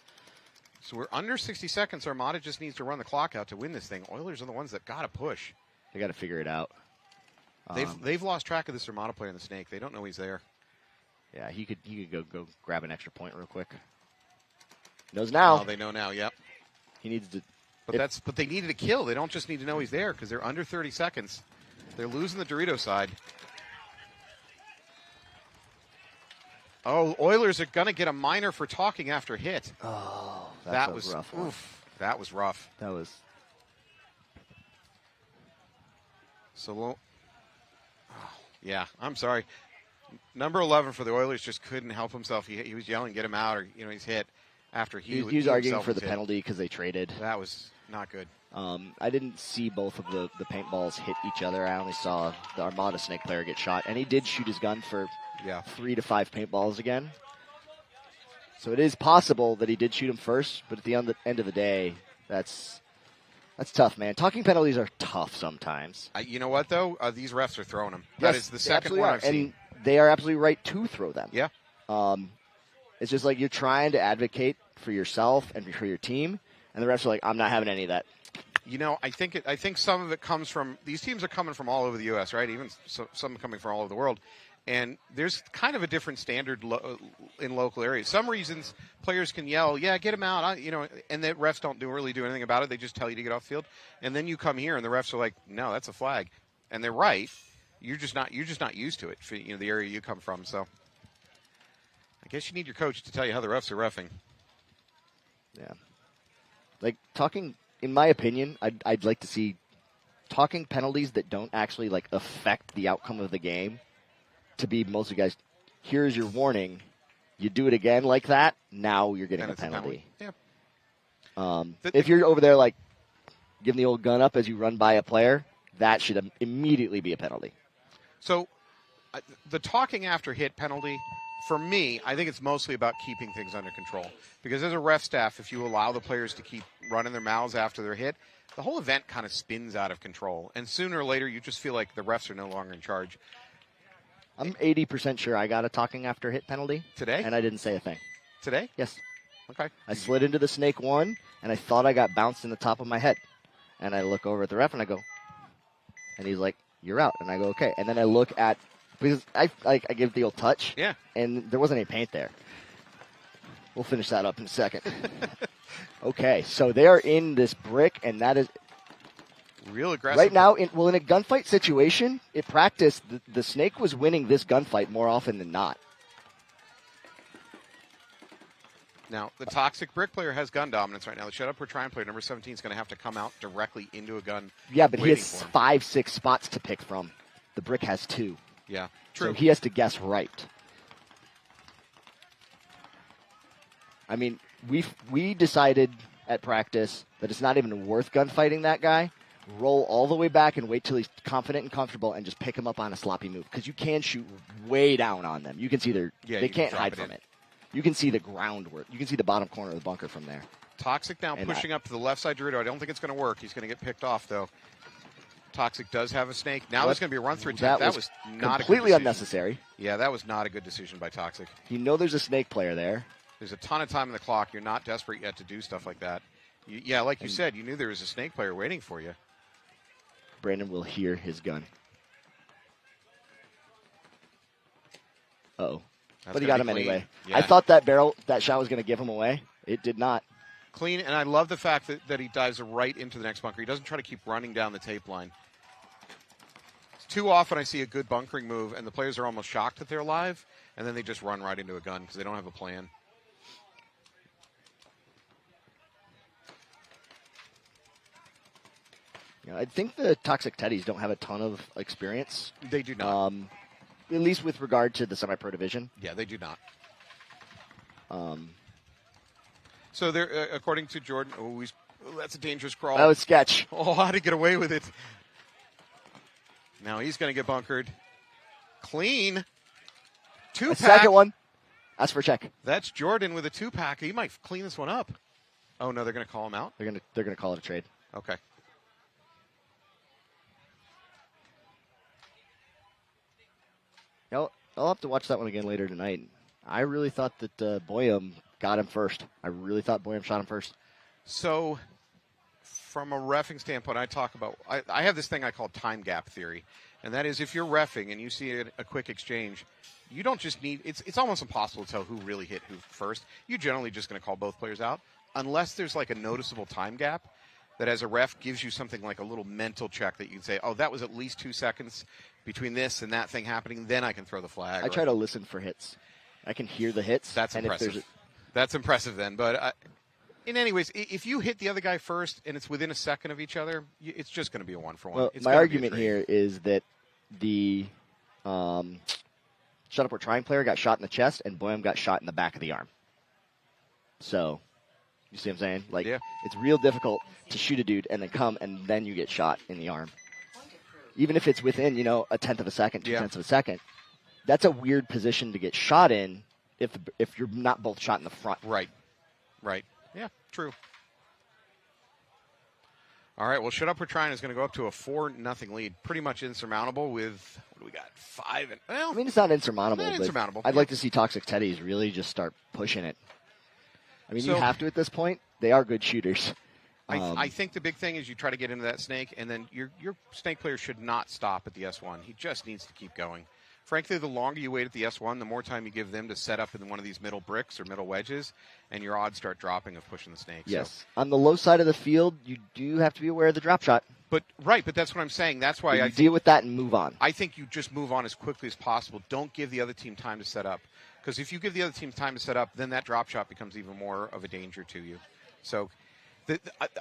So we're under 60 seconds. Armada just needs to run the clock out to win this thing. Oilers are the ones that got to push. They got to figure it out. They've lost track of this Armada player in the snake. They don't know he's there. Yeah, he could go grab an extra point real quick. Knows now. Oh, they know now. Yep. He needs to. But they needed a kill. They don't just need to know he's there because they're under 30 seconds. They're losing the Dorito side. Oh, Oilers are going to get a minor for talking after hit. Oh, that was rough one. That was rough. That was. So, yeah, I'm sorry. Number 11 for the Oilers just couldn't help himself. He was yelling, "Get him out!" Or he's hit after he was arguing for the penalty because they traded. That was not good. I didn't see both of the paintballs hit each other. I only saw the Armada snake player get shot, and he did shoot his gun for 3 to 5 paintballs again. So it is possible that he did shoot him first, but at the end of the day, that's tough, man. Talking penalties are tough sometimes. You know what, though? These refs are throwing them. Yes, that is the second one I've seen. And they are absolutely right to throw them. Yeah. It's just like you're trying to advocate for yourself and for your team, and the refs are like, I'm not having any of that. I think some of it comes from these teams are coming from all over the U.S., right? Even some coming from all over the world. And there's kind of a different standard in local areas. Some reasons players can yell, "Yeah, get him out," and the refs don't really do anything about it. They just tell you to get off the field. And then you come here, and the refs are like, "No, that's a flag," and they're right. You're just not used to it for the area you come from. So I guess you need your coach to tell you how the refs are reffing. Yeah, like talking. In my opinion, I'd like to see talking penalties that don't actually affect the outcome of the game. To be mostly guys, here's your warning. You do it again like that, now you're getting a penalty. Yeah. If you're over there giving the old gun up as you run by a player, that should immediately be a penalty. So the talking after hit penalty, for me, I think it's mostly about keeping things under control. Because as a ref staff, if you allow the players to keep running their mouths after they're hit, the whole event kind of spins out of control. And sooner or later, you just feel like the refs are no longer in charge. I'm 80% sure I got a talking after hit penalty. Today? And I didn't say a thing. Today? Yes. Okay. I slid into the snake one, and I thought I got bounced in the top of my head. And I look over at the ref, and I go, and he's like, "You're out." And I go, "Okay." And then I look at, because I give the old touch. Yeah. And there wasn't any paint there. We'll finish that up in a second. Okay, so they are in this brick, and that is real aggressive. Right now, in a gunfight situation, at practice, the snake was winning this gunfight more often than not. Now, the toxic brick player has gun dominance right now. The shut up or try player, number 17, is going to have to come out directly into a gun. Yeah, but he has 5-6 spots to pick from. The brick has 2. Yeah, true. So he has to guess right. I mean, we decided at practice that it's not even worth gunfighting that guy roll all the way back and wait till he's confident and comfortable and just pick him up on a sloppy move. Because you can shoot way down on them. You can see they can't hide from it. You can see the groundwork. You can see the bottom corner of the bunker from there. Toxic now pushing up to the left side Dorito. I don't think it's going to work. He's going to get picked off, though. Toxic does have a snake. Now there's going to be a run-through attempt. That was not completely unnecessary. Yeah, that was not a good decision by Toxic. You know there's a snake player there. There's a ton of time on the clock. You're not desperate yet to do stuff like that. Like you said, you knew there was a snake player waiting for you. Brandon will hear his gun. Uh-oh. But he got him anyway. Yeah. I thought that shot was going to give him away. It did not. Clean, and I love the fact that he dives right into the next bunker. He doesn't try to keep running down the tape line. Too often I see a good bunkering move, and the players are almost shocked that they're alive, and then they just run right into a gun because they don't have a plan. I think the Toxic Teddies don't have a ton of experience. They do not. At least with regard to the semi-pro division. Yeah, they do not. So they're, according to Jordan, that's a dangerous crawl. That was sketch. Oh, how to get away with it. Now he's going to get bunkered. Clean. Two-pack. Second one. That's for check. That's Jordan with a two-pack. He might clean this one up. Oh, no, they're going to call him out? They're going to call it a trade. Okay. I'll have to watch that one again later tonight. I really thought that Boyum got him first. I really thought Boyum shot him first. So, from a reffing standpoint, I have this thing I call time gap theory. And that is if you're reffing and you see a quick exchange, you don't just need – it's almost impossible to tell who really hit who first. You're generally just going to call both players out unless there's like a noticeable time gap that as a ref gives you something like a little mental check that you can say, oh, that was at least 2 seconds between this and that thing happening, then I can throw the flag. I try to listen for hits. I can hear the hits. That's impressive. That's impressive then. But in any ways, if you hit the other guy first and it's within a second of each other, it's just going to be a 1-for-1. Well, my argument here is that the Shut Up We're Trying player got shot in the chest and Boyum got shot in the back of the arm. So, you see what I'm saying? Like, It's real difficult to shoot a dude and then come and then you get shot in the arm. Even if it's within, a tenth of a second, 2/10 of a second. That's a weird position to get shot in if you're not both shot in the front. Right. Yeah, true. All right, well, Shut Up We're Trying is going to go up to a 4-0 lead. Pretty much insurmountable with, what do we got, 5? I mean, it's not insurmountable. Not insurmountable. I'd like to see Toxic Teddies really just start pushing it. I mean, you have to at this point. They are good shooters. I think the big thing is you try to get into that snake, and then your snake player should not stop at the S1. He just needs to keep going. Frankly, the longer you wait at the S1, the more time you give them to set up in one of these middle bricks or middle wedges, and your odds start dropping of pushing the snake. Yes. So. On the low side of the field, you do have to be aware of the drop shot. But that's what I'm saying. That's why I deal with that and move on. I think you just move on as quickly as possible. Don't give the other team time to set up. Because if you give the other team time to set up, then that drop shot becomes even more of a danger to you. So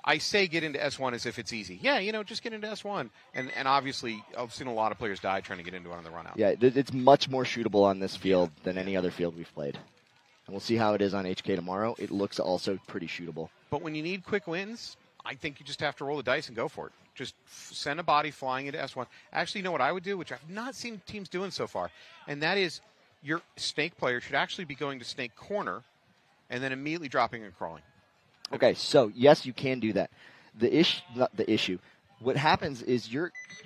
I say get into S1 as if it's easy. Yeah, just get into S1. And obviously, I've seen a lot of players die trying to get into it on the run out. Yeah, it's much more shootable on this field than any other field we've played. And we'll see how it is on HK tomorrow. It looks also pretty shootable. But when you need quick wins, I think you just have to roll the dice and go for it. Just send a body flying into S1. Actually, you know what I would do, which I've not seen teams doing so far, and that is your snake player should actually be going to snake corner and then immediately dropping and crawling. Okay, so yes, you can do that. Not the issue. What happens is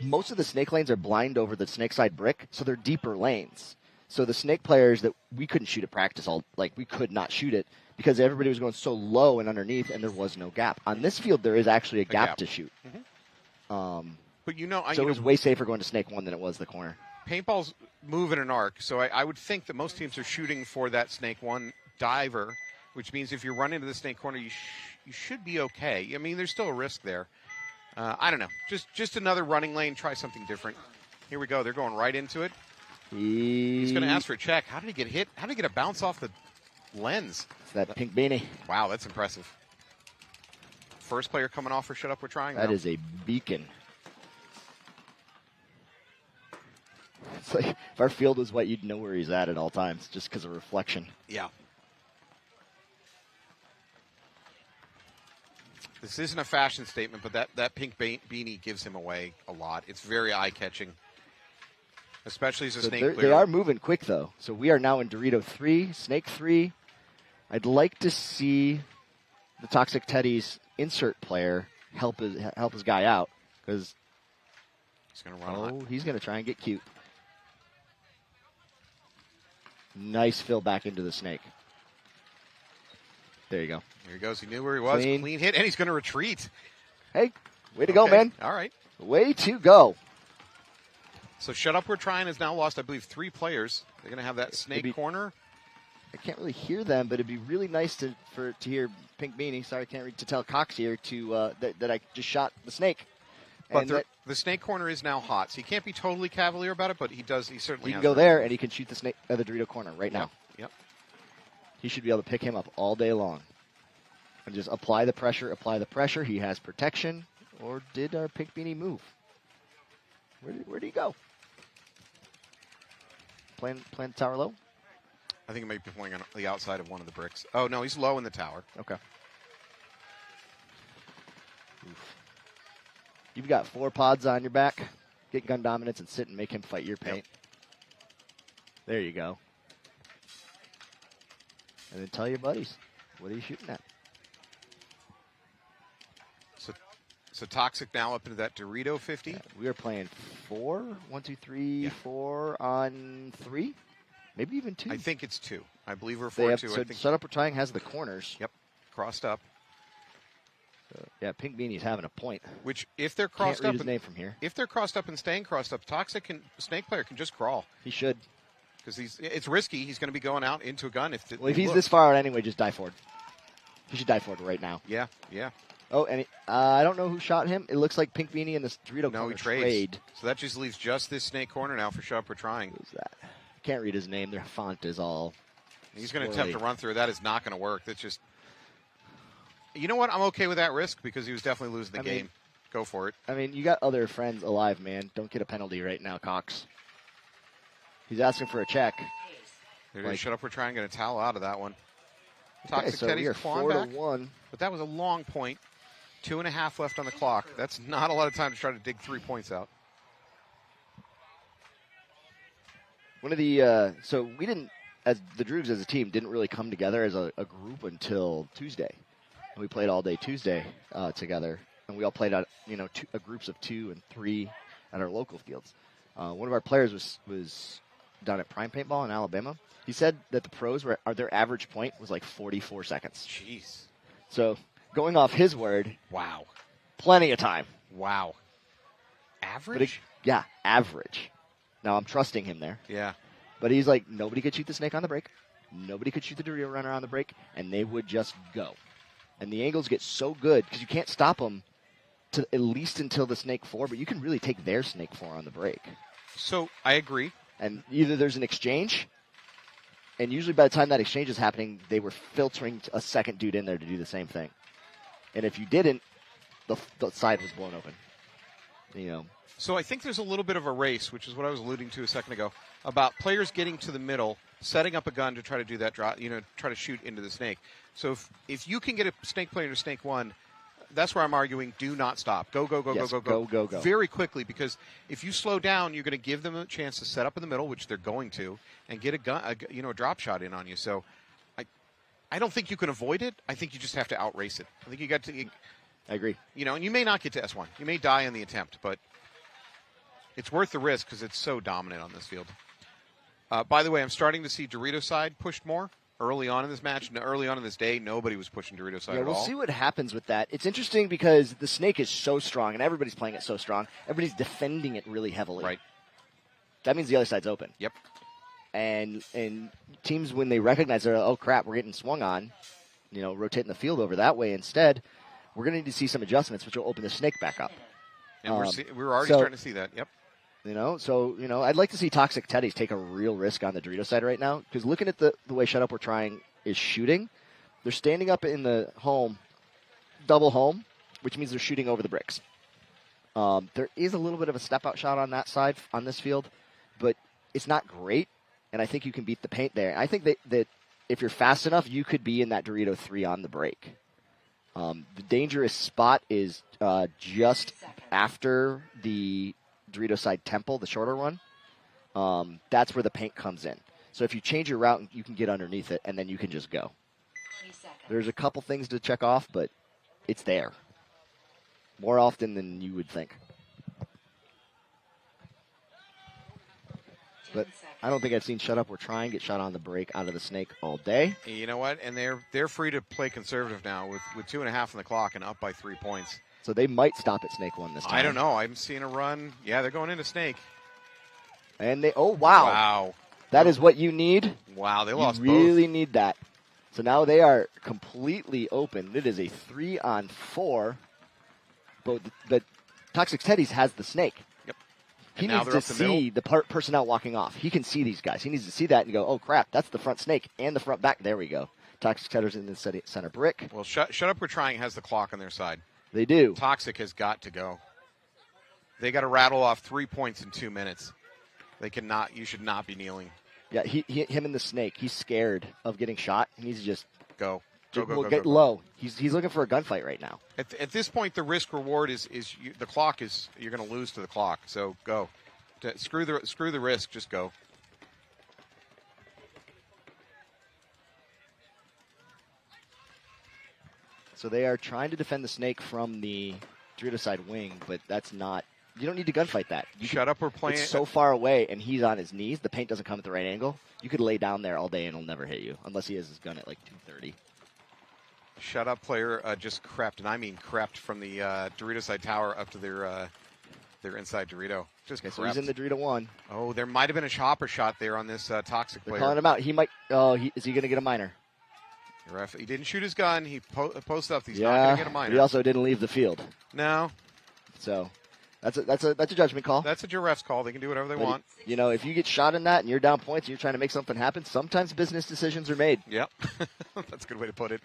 most of the snake lanes are blind over the snake side brick, so they're deeper lanes. So the snake players that we couldn't shoot at practice, we could not shoot it because everybody was going so low and underneath, and there was no gap. On this field, there is actually a gap to shoot. Mm-hmm. But so it was way safer going to snake one than it was the corner. Paintball's move in an arc, so I would think that most teams are shooting for that snake one diver, which means if you run into the snake corner, you should be okay. I mean, there's still a risk there. I don't know. Just another running lane. Try something different. Here we go. They're going right into it. He's going to ask for a check. How did he get hit? How did he get a bounce off the lens? It's that pink beanie. Wow, that's impressive. First player coming off for Shut Up We're Trying. That is a beacon. It's like if our field was white, you'd know where he's at all times just because of reflection. Yeah. This isn't a fashion statement, but that pink beanie gives him away a lot. It's very eye-catching, especially as a snake player. They are moving quick, though. So we are now in Dorito 3, Snake 3. I'd like to see the Toxic Teddy's insert player help his guy out, because he's going to run. He's going to try and get cute. Nice fill back into the snake. There you go. There he goes. He knew where he was. Clean hit, and he's going to retreat. Hey, way to go, man. All right. Way to go. So Shut Up We're Trying has now lost, I believe, 3 players. They're going to have that snake corner. I can't really hear them, but it'd be really nice to hear Pink Beanie. Sorry, I can't read to tell Cox here that I just shot the snake. But the snake corner is now hot, so he can't be totally cavalier about it. But he does. He certainly. He can go there and he can shoot the snake at the Dorito corner right now. Yep. He should be able to pick him up all day long, and just apply the pressure. Apply the pressure. He has protection. Or did our Pink Beanie move? Where did he go? Playing tower low. I think he might be playing on the outside of one of the bricks. Oh, no, he's low in the tower. Okay. Oof. You've got 4 pods on your back. Get gun dominance and sit and make him fight your paint. Yep. There you go. And then tell your buddies, what are you shooting at? So Toxic now up into that Dorito 50. Yeah, we are playing 4. 1, 2, 3, 4 on 3. Maybe even 2. I think it's 2. I believe we're 4-2. So Shut Up We're Trying has the corners. Yep. Crossed up. So, yeah, Pink Beanie's having a point. Which, if they're crossed Can't read up, his name from here. If they're crossed up and staying crossed up, Snake player can just crawl. He should, because it's risky. He's going to be going out into a gun if he's this far out anyway. Just die forward. He should die forward right now. Yeah. Oh, and I don't know who shot him. It looks like Pink Beanie and this Dorito corner trade. So that just leaves just this snake corner now for Shut Up We're Trying. Who's that? Can't read his name. Their font is all. He's going to attempt to run through. That is not going to work. That's just. You know what? I'm okay with that risk because he was definitely losing the game. Go for it. I mean, you got other friends alive, man. Don't get a penalty right now, Cox. He's asking for a check. Shut Up We're Trying. Going to towel out of that one. Okay, Toxic so Teddy's we are clawing 4-1. But that was a long point. 2.5 left on the clock. That's not a lot of time to try to dig 3 points out. One of the so we didn't, as the Droogs as a team, didn't really come together as a group until Tuesday. And we played all day Tuesday together, and we all played at groups of 2 and 3 at our local fields. One of our players was down at Prime Paintball in Alabama. He said that the pros their average point was like 44 seconds. Jeez. So going off his word, wow, plenty of time. Wow. Average? Yeah, average. Now, I'm trusting him there. Yeah. But he's like, nobody could shoot the snake on the break. Nobody could shoot the Dorito runner on the break. And they would just go. And the angles get so good because you can't stop them to at least until the snake 4, but you can really take their snake 4 on the break. So, I agree. And either there's an exchange, and usually by the time that exchange is happening, they were filtering a second dude in there to do the same thing. And if you didn't, the side was blown open. So I think there's a little bit of a race, which is what I was alluding to a second ago, about players getting to the middle, setting up a gun to try to do that drop, try to shoot into the snake. So if you can get a snake player to snake 1, that's where I'm arguing do not stop. Go. Go. Very quickly, because if you slow down, you're going to give them a chance to set up in the middle, which they're going to, and get a drop shot in on you. So I don't think you can avoid it. I think you just have to outrace it. I think you got to. I agree. And you may not get to S1. You may die in the attempt, but it's worth the risk because it's so dominant on this field. By the way, I'm starting to see Dorito side pushed more early on in this match. Early on in this day, nobody was pushing Dorito side at all. We'll see what happens with that. It's interesting because the snake is so strong, and everybody's playing it so strong. Everybody's defending it really heavily. Right. That means the other side's open. Yep. And teams, when they recognize they're, oh, crap, we're getting swung on, rotating the field over that way instead, we're going to need to see some adjustments, which will open the snake back up. And we're already starting to see that. Yep. I'd like to see Toxic Teddy's take a real risk on the Dorito side right now, because looking at the way Shut Up We're Trying is shooting, they're standing up in the home, double home, which means they're shooting over the bricks. There is a little bit of a step-out shot on that side, on this field, but it's not great, and I think you can beat the paint there. I think that if you're fast enough, you could be in that Dorito 3 on the break. The dangerous spot is just after the Dorito side temple, the shorter one. That's where the paint comes in. So if you change your route, you can get underneath it, and then you can just go. There's a couple things to check off, but it's there. More often than you would think. But I don't think I've seen Shut Up, We're Trying get shot on the break out of the snake all day. You know what? And they're free to play conservative now with 2.5 on the clock and up by 3 points. So they might stop at snake 1 this time. I don't know. I'm seeing a run. Yeah, they're going into snake. And they, oh, wow. Wow. That is what you need. Wow, they lost both. You really need that. So now they are completely open. It is a 3-on-4. But Toxic Teddy's has the snake. Yep. He needs to see the personnel walking off. He can see these guys. He needs to see that and go, oh, crap, that's the front snake and the front back. There we go. Toxic Teddy's in the center brick. Well, Shut Up, We're Trying has the clock on their side. They do. Toxic has got to go. They got to rattle off 3 points in 2 minutes. They cannot. You should not be kneeling. Yeah, him and the snake. He's scared of getting shot. He needs to just go. Get low. He's looking for a gunfight right now. At this point, the risk reward is the clock is you're going to lose to the clock. So go. Screw the risk. Just go. So they are trying to defend the snake from the Dorito side wing, but that's not. You don't need to gunfight that. Shut Up, We're Playing. It's so far away, and he's on his knees. The paint doesn't come at the right angle. You could lay down there all day, and it'll never hit you, unless he has his gun at like 230. Shut Up player just crept, and I mean crept from the Dorito side tower up to their inside Dorito. Just okay, so he's in the Dorito 1. Oh, there might have been a chopper shot there on this Toxic player. They're calling him out. He might. Oh, is he going to get a minor? Ref, he didn't shoot his gun. He posted up. He's not going to get a minor. He also didn't leave the field. No. So. That's a judgment call. That's a ref's call. They can do whatever they want. You know, if you get shot in that and you're down points and you're trying to make something happen, sometimes business decisions are made. Yep. That's a good way to put it.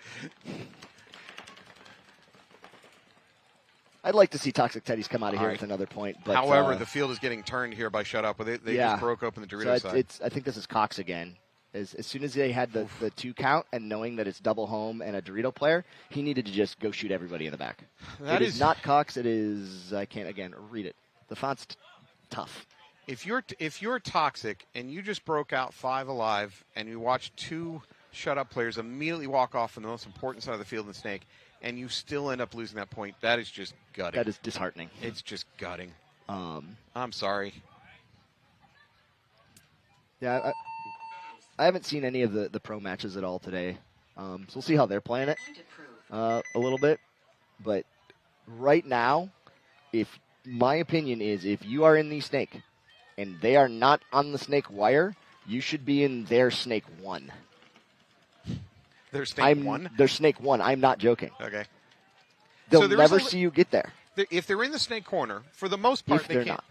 I'd like to see Toxic Teddy's come out of here with another point. But, however, the field is getting turned here by Shut Up. They just broke open the Dorito side. I think this is Cox again. As soon as they had the 2 count and knowing that it's double home and a Dorito player, he needed to just go shoot everybody in the back. It is not Cox. It is, I can't, again, read it. The font's tough. If you're Toxic and you just broke out 5 alive and you watch 2 Shut Up players immediately walk off from the most important side of the field in the snake and you still end up losing that point, that is just gutting. That is disheartening. It's just gutting. I'm sorry. Yeah, I haven't seen any of the pro matches at all today, so we'll see how they're playing it a little bit. But right now, my opinion is if you are in the snake and they are not on the snake wire, you should be in their snake 1. Their snake 1? Their snake 1. I'm not joking. Okay. They'll never see you get there. If they're in the snake corner, for the most part, they can't. Not.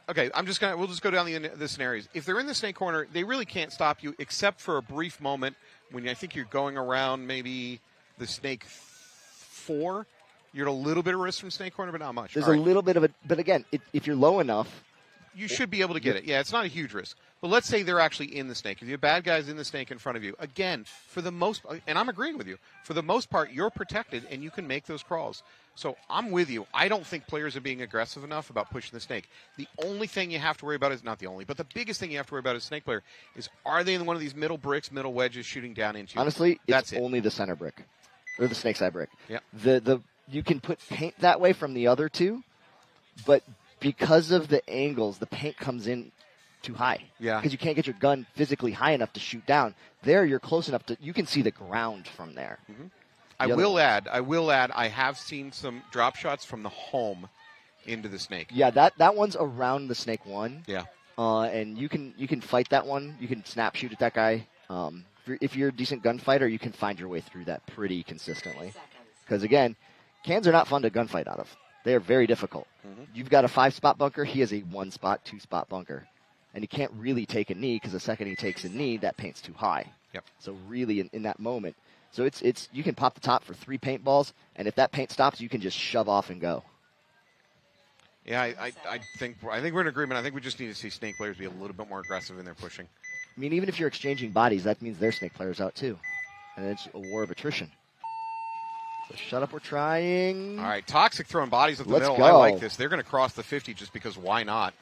Okay, we'll just go down the scenarios. If they're in the snake corner, they really can't stop you except for a brief moment when I think you're going around maybe the snake 4. You're at a little bit of risk from snake corner, but not much. There's a little bit of but again, if you're low enough, you should be able to get it. Yeah, it's not a huge risk. But let's say they're actually in the snake. If you have bad guys in the snake in front of you, again, for the most, and I'm agreeing with you, for the most part, you're protected and you can make those crawls. So I'm with you. I don't think players are being aggressive enough about pushing the snake. The only thing you have to worry about is, not the only, but the biggest thing you have to worry about as a snake player is, are they in one of these middle bricks, middle wedges shooting down into you? Honestly, it's only the center brick, or the snake side brick. Yeah. You can put paint that way from the other 2, but because of the angles, the paint comes in too high. Yeah. Because you can't get your gun physically high enough to shoot down. There, you're close enough you can see the ground from there. Mm-hmm. I will add, I have seen some drop shots from the home into the snake. Yeah, that one's around the snake 1. Yeah. And you can fight that one. You can snap shoot at that guy. If you're a decent gunfighter, you can find your way through that pretty consistently. Because again, cans are not fun to gunfight out of. They are very difficult. Mm-hmm. You've got a 5-spot bunker. He has a 1-spot, 2-spot bunker. And he can't really take a knee because the second he takes a knee, that paint's too high. Yep. So really in that moment. So it's you can pop the top for 3 paintballs, and if that paint stops, you can just shove off and go. Yeah, I think we're in agreement. I think we just need to see snake players be a little bit more aggressive in their pushing. I mean, even if you're exchanging bodies, that means their snake player's out too. And it's a war of attrition. So shut up, we're trying. All right, Toxic throwing bodies at the Let's middle. go. I like this. They're going to cross the 50 just because why not?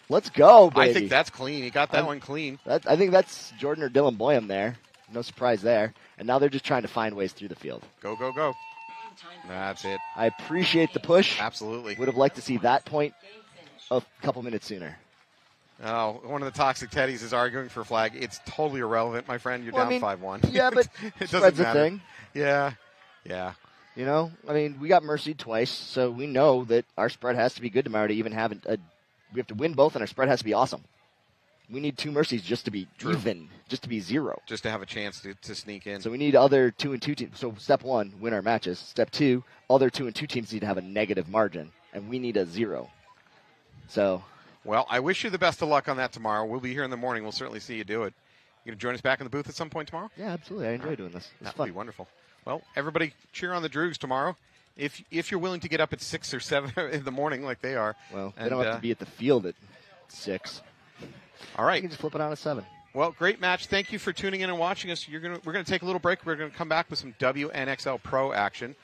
Let's go, baby. I think that's clean. He got that one clean. I think that's Jordan or Dylan Boyum there. No surprise there. And now they're just trying to find ways through the field. Go, go, go. That's it. I appreciate the push. Absolutely. Would have liked to see that point a couple minutes sooner. Oh, one of the Toxic Teddies is arguing for flag. It's totally irrelevant, my friend. You're down 5-1. Yeah, but it doesn't spread's matter. a thing. Yeah. You know, I mean, we got mercied twice, so we know that our spread has to be good tomorrow to even have we have to win both, and our spread has to be awesome. We need 2 mercies just to be even, just to be 0. Just to have a chance to sneak in. So we need other 2 and 2 teams. So step 1, win our matches. Step 2, other 2 and 2 teams need to have a negative margin, and we need a 0. So. Well, I wish you the best of luck on that tomorrow. We'll be here in the morning. We'll certainly see you do it. You going to join us back in the booth at some point tomorrow? Yeah, absolutely. I enjoy doing this. It's That fun. would be wonderful. Well, everybody cheer on the Droogs tomorrow. If you're willing to get up at 6 or 7 in the morning like they are. Well, they don't have to be at the field at 6. All right. You can just flip it on at 7. Well, great match. Thank you for tuning in and watching us. We're going to take a little break. We're going to come back with some WNXL Pro action.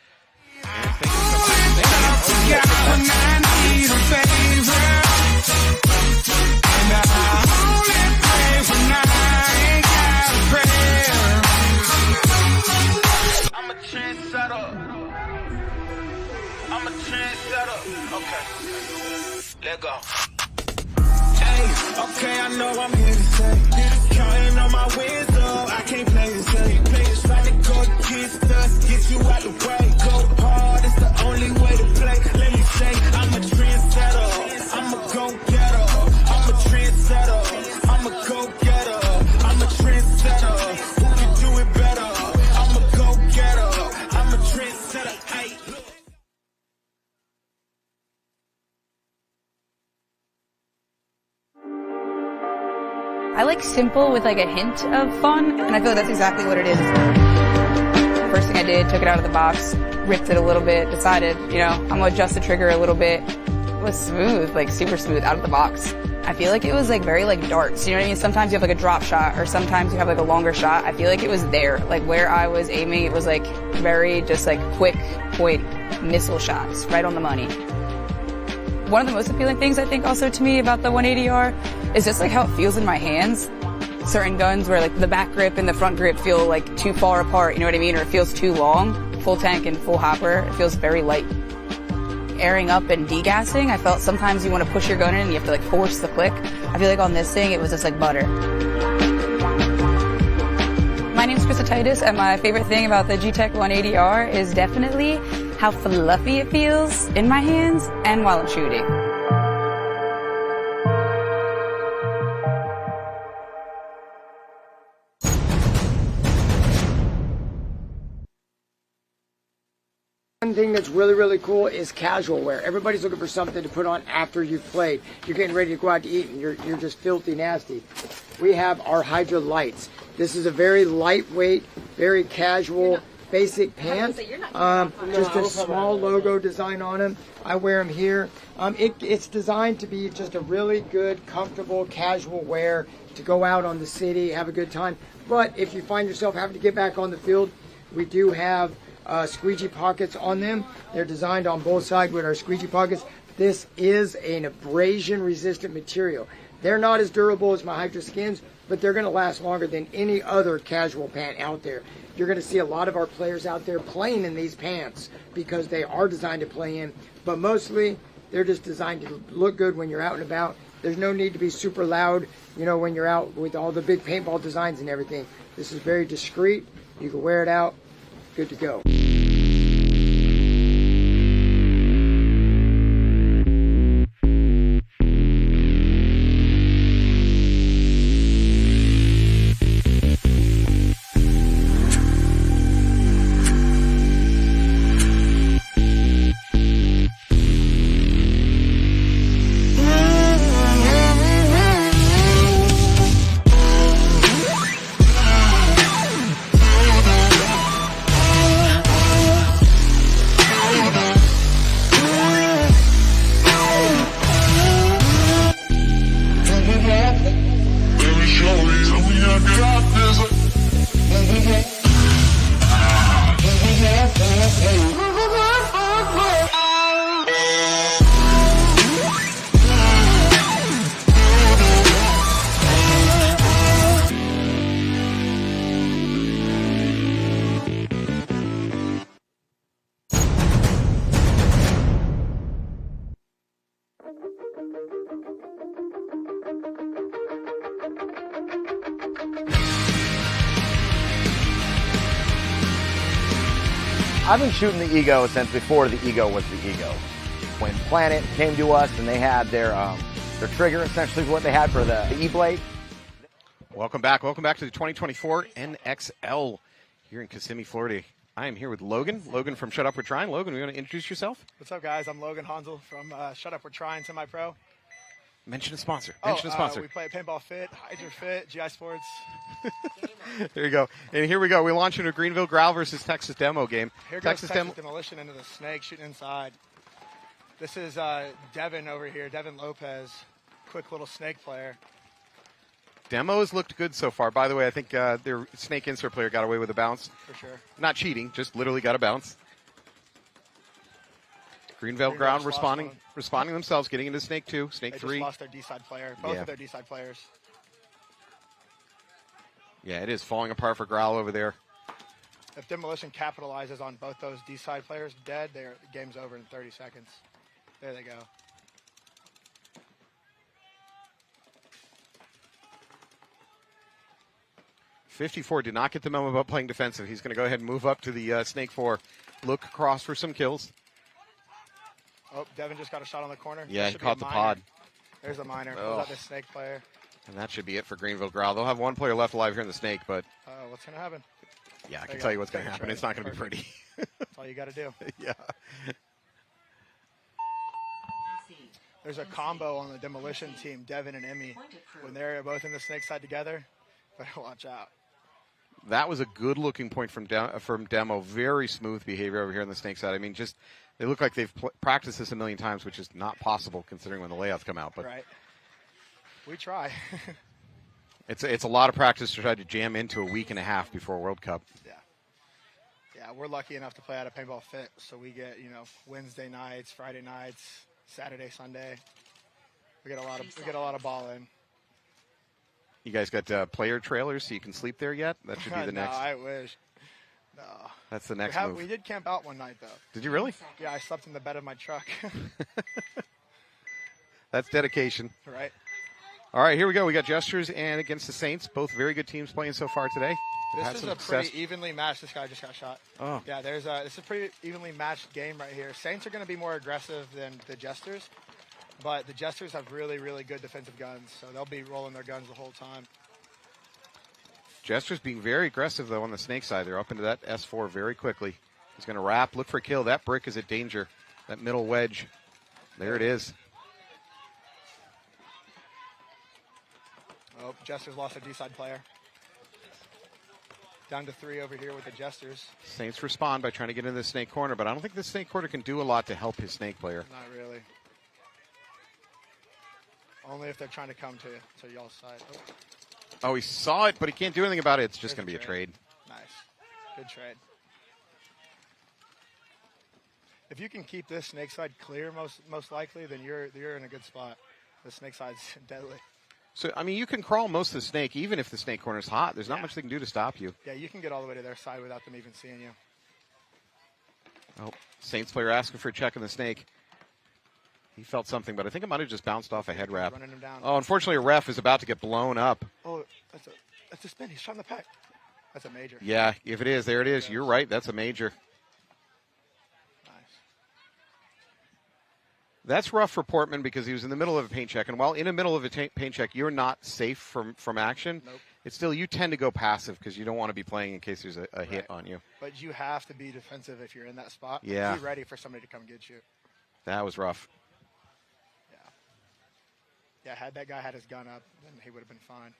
I'm a trendsetter. Okay. Let go. Hey, okay, I know I'm here to stay. Counting on my wins, though. I can't play this game. Try to go against us, get you out the way. Go hard, it's the only way to play. Let me say, I'm a trendsetter. I'm a go-getter. I'm a trendsetter. I'm a go-getter. I'm a trendsetter. Who can do it better? I'm a go-getter. I'm a trendsetter. Hey. I like simple with like a hint of fun, and I feel like that's exactly what it is. First thing I did, took it out of the box, ripped it a little bit, decided, I'm gonna adjust the trigger a little bit. It was smooth, like super smooth out of the box. I feel like it was like very like darts, you know what I mean? Sometimes you have like a drop shot, or sometimes you have like a longer shot. I feel like it was there, like where I was aiming, it was like very just like quick point missile shots, right on the money. One of the most appealing things I think also to me about the 180R is just like how it feels in my hands. Certain guns where like the back grip and the front grip feel like too far apart, you know what I mean? Or it feels too long. Full tank and full hopper, it feels very light. Airing up and degassing, I felt sometimes you want to push your gun in and you have to like force the click. I feel like on this thing it was just like butter. My name's Krista Titus, and my favorite thing about the G-Tech 180R is definitely how fluffy it feels in my hands and while I'm shooting. One thing that's really, really cool is casual wear. Everybody's looking for something to put on after you've played. You're getting ready to go out to eat and you're just filthy nasty. We have our Hydra Lights. This is a very lightweight, very casual, basic pant. Just a small logo design on them. I wear them here. It's designed to be just a really good, comfortable, casual wear to go out on the city, have a good time. But if you find yourself having to get back on the field, we do have squeegee pockets on them. They're designed on both sides with our squeegee pockets. This is an abrasion resistant material. They're not as durable as my Hydra Skins, but they're going to last longer than any other casual pant out there. You're going to see a lot of our players out there playing in these pants because they are designed to play in, but mostly they're just designed to look good when you're out and about. There's no need to be super loud, when you're out with all the big paintball designs and everything. This is very discreet. You can wear it out. Good to go. I've been shooting the Ego since before the Ego was the Ego. When Planet came to us and they had their trigger, essentially what they had for the E-Blade. Welcome back to the 2024 NXL here in Kissimmee, Florida. I am here with Logan. Logan from Shut Up We're Trying. Logan, you want to introduce yourself? What's up, guys? I'm Logan Hansel from Shut Up We're Trying Semi-Pro. Mention a sponsor. We play at Paintball Fit, Hydra Fit, GI Sports. There you go. And here we go. We launch into a Greenville Growl versus Texas Demo game. Here goes Texas Demolition into the snake, shooting inside. This is Devin over here, Devin Lopez, quick little snake player. Demo has looked good so far. By the way, I think their snake insert player got away with a bounce. For sure. Not cheating, just literally got a bounce. Greenville Ground responding themselves, getting into snake 2, snake 3. They just lost their D-side player, both of their D-side players. Yeah, it is falling apart for Growl over there. If Demolition capitalizes on both those D-side players dead, the game's over in 30 seconds. There they go. .54 did not get the memo about playing defensive. He's going to go ahead and move up to the snake 4. Look across for some kills. Oh, Devin just got a shot on the corner. Yeah, he caught the pod. There's a minor. Pulls out this snake player. And that should be it for Greenville Growl. They'll have one player left alive here in the snake, but... what's going to happen? Yeah, I can tell you what's going to happen. It's not going to be pretty. That's all you got to do. Yeah. There's a combo on the Demolition team, Devin and Emmy. When they're both in the snake side together, better watch out. That was a good-looking point from Demo. Very smooth behavior over here on the snake side. I mean, just they look like they've practiced this a million times, which is not possible considering when the layouts come out. But right. We try. It's a lot of practice to try to jam into a week and a half before World Cup. Yeah, we're lucky enough to play at a Paintball Fit, so we get Wednesday nights, Friday nights, Saturday, Sunday. We get a lot of ball in. You guys got player trailers so you can sleep there yet? That should be the next. No, I wish. No. That's the next move. We did camp out one night, though. Did you really? Yeah, I slept in the bed of my truck. That's dedication. Right. All right, here we go. We got Gestures and against the Saints. Both very good teams playing so far today. This is a pretty evenly matched. This guy just got shot. Oh. Yeah, this is a pretty evenly matched game right here. Saints are going to be more aggressive than the Jesters, but the Jesters have really, really good defensive guns, so they'll be rolling their guns the whole time. Gestures being very aggressive, though, on the snake side. They're up into that S4 very quickly. He's going to wrap, look for a kill. That brick is a danger. That middle wedge. There it is. Oh, Jesters lost a D-side player. Down to 3 over here with the Jesters. Saints respond by trying to get in the snake corner, but I don't think the snake corner can do a lot to help his snake player. Not really. Only if they're trying to come to y'all's side. Oh, he saw it, but he can't do anything about it. It's just going to be a trade. Nice. Good trade. If you can keep this snake side clear, most likely, then you're in a good spot. The snake side's deadly. So, I mean, you can crawl most of the snake, even if the snake corner's hot. There's not much they can do to stop you. Yeah, you can get all the way to their side without them even seeing you. Oh, Saints player asking for a check on the snake. He felt something, but I think it might have just bounced off a head wrap. Running him down. Oh, unfortunately, a ref is about to get blown up. Oh, that's a spin. He's shot in the pack. That's a major. Yeah, if it is, there it is. You're right. That's a major. Nice. That's rough for Portman because he was in the middle of a paint check. And while in the middle of a paint check, you're not safe from action. Nope. It's still, you tend to go passive because you don't want to be playing in case there's a hit on you. But you have to be defensive if you're in that spot. Yeah. Be ready for somebody to come get you. That was rough. Yeah, had that guy had his gun up, then he would have been fine.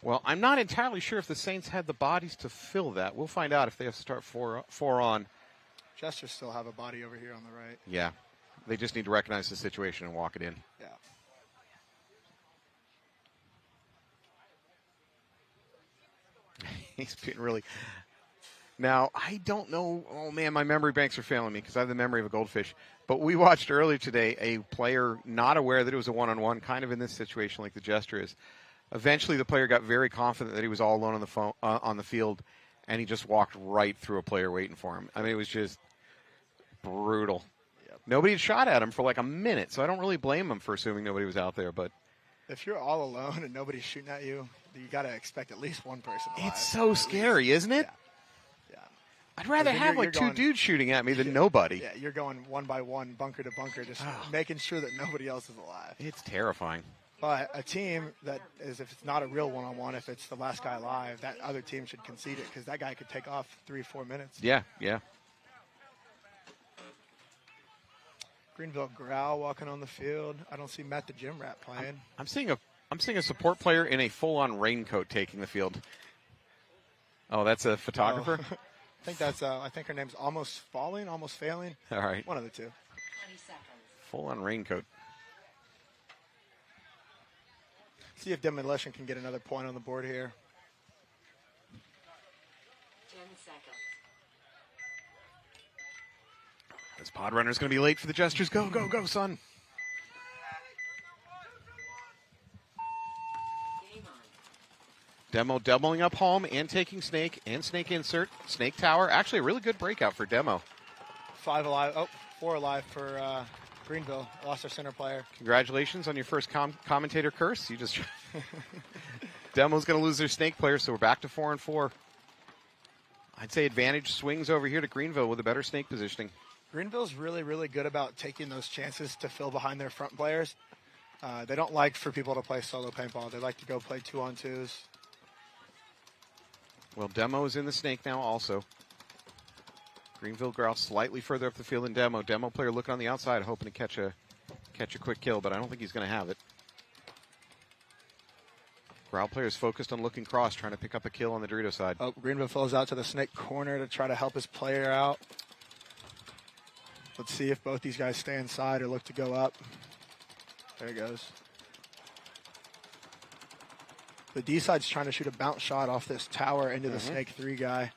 Well, I'm not entirely sure if the Saints had the bodies to fill that. We'll find out if they have to start four on. Jesters still have a body over here on the right. Yeah. They just need to recognize the situation and walk it in. Yeah. He's being really... Now, I don't know. Oh, man, my memory banks are failing me because I have the memory of a goldfish. But we watched earlier today a player not aware that it was a one-on-one, kind of in this situation like the Jester is. Eventually, the player got very confident that he was all alone on the field, and he just walked right through a player waiting for him. I mean, it was just brutal. Yep. Nobody had shot at him for like a minute, so I don't really blame him for assuming nobody was out there. But If you're all alone and nobody's shooting at you, you got to expect at least one person alive. It's so scary, isn't it? Yeah. I'd rather have like two dudes shooting at me than nobody. Yeah, you're going one by one, bunker to bunker, just making sure that nobody else is alive. It's terrifying. But a team that is, if it's not a real one-on-one, if it's the last guy alive, that other team should concede it because that guy could take off 3-4 minutes. Yeah, yeah. Greenville Growl walking on the field. I don't see Matt the Gym Rat playing. I'm seeing a support player in a full-on raincoat taking the field. Oh, that's a photographer? Oh. I think her name's Almost Falling, Almost Failing. All right. One of the two. 20 seconds. Full-on raincoat. See if Demolition can get another point on the board here. 10 seconds. This pod runner's going to be late for the gestures. Go, go, go, son. Game on. Demo doubling up home and taking snake and snake insert. Snake tower. Actually, a really good breakout for Demo. 5 alive. Oh, 4 alive for Greenville. Lost their center player. Congratulations on your first commentator curse. You just Demo's going to lose their snake player, so we're back to 4-4. I'd say advantage swings over here to Greenville with a better snake positioning. Greenville's really, really good about taking those chances to fill behind their front players. They don't like for people to play solo paintball. They like to go play 2-on-2s. Well, Demo is in the snake now also. Greenville Growl slightly further up the field than Demo. Demo player looking on the outside, hoping to catch a quick kill, but I don't think he's going to have it. Growl player is focused on looking cross, trying to pick up a kill on the Dorito side. Oh, Greenville falls out to the snake corner to try to help his player out. Let's see if both these guys stay inside or look to go up. There he goes. The D side's trying to shoot a bounce shot off this tower into the snake 3 guy.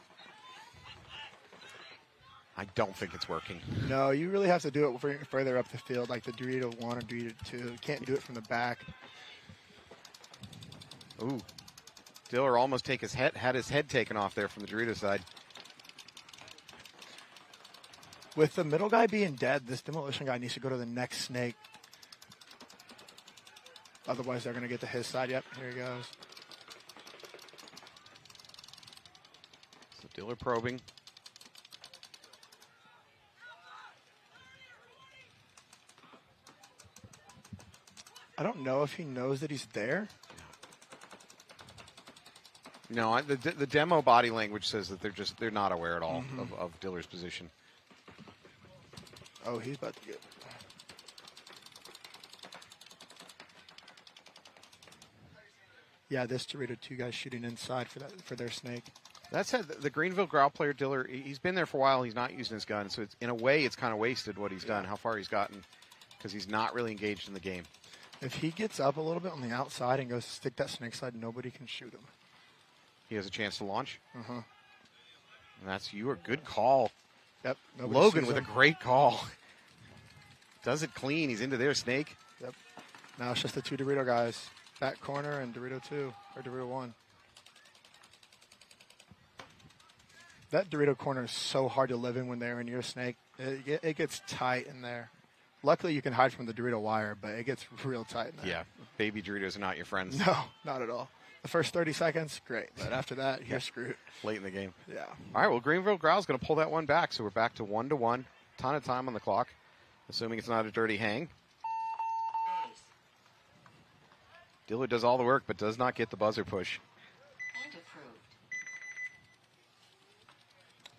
I don't think it's working. No, you really have to do it further up the field, like the Dorito 1 or Dorito 2. You can't do it from the back. Ooh. Diller almost had his head taken off there from the Dorito side. With the middle guy being dead, this Demolition guy needs to go to the next snake. Otherwise, they're going to get to his side. Yep, here he goes. So Diller probing. I don't know if he knows that he's there. No, the Demo body language says that they're not aware at all of Diller's position. Oh, he's about to get. Yeah, this Dorito 2 guys shooting inside for their snake. That said, the Greenville Growl player Diller, he's been there for a while. He's not using his gun, so in a way, it's kind of wasted what he's done, how far he's gotten, because he's not really engaged in the game. If he gets up a little bit on the outside and goes to stick that snake side, nobody can shoot him. He has a chance to launch. And that's a good call. Yep. Logan with a great call. Does it clean. He's into their snake. Yep. Now it's just the 2 Dorito guys. Back corner and Dorito 2, or Dorito 1. That Dorito corner is so hard to live in when they're in your snake. It gets tight in there. Luckily, you can hide from the Dorito wire, but it gets real tight in there. Yeah. Baby Doritos are not your friends. No, not at all. The first 30 seconds, great. But after that, you're screwed. Late in the game. Yeah. All right, well, Greenville Growl's going to pull that one back, so we're back to 1-1. Ton of time on the clock, assuming it's not a dirty hang. Diller does all the work, but does not get the buzzer push. And approved.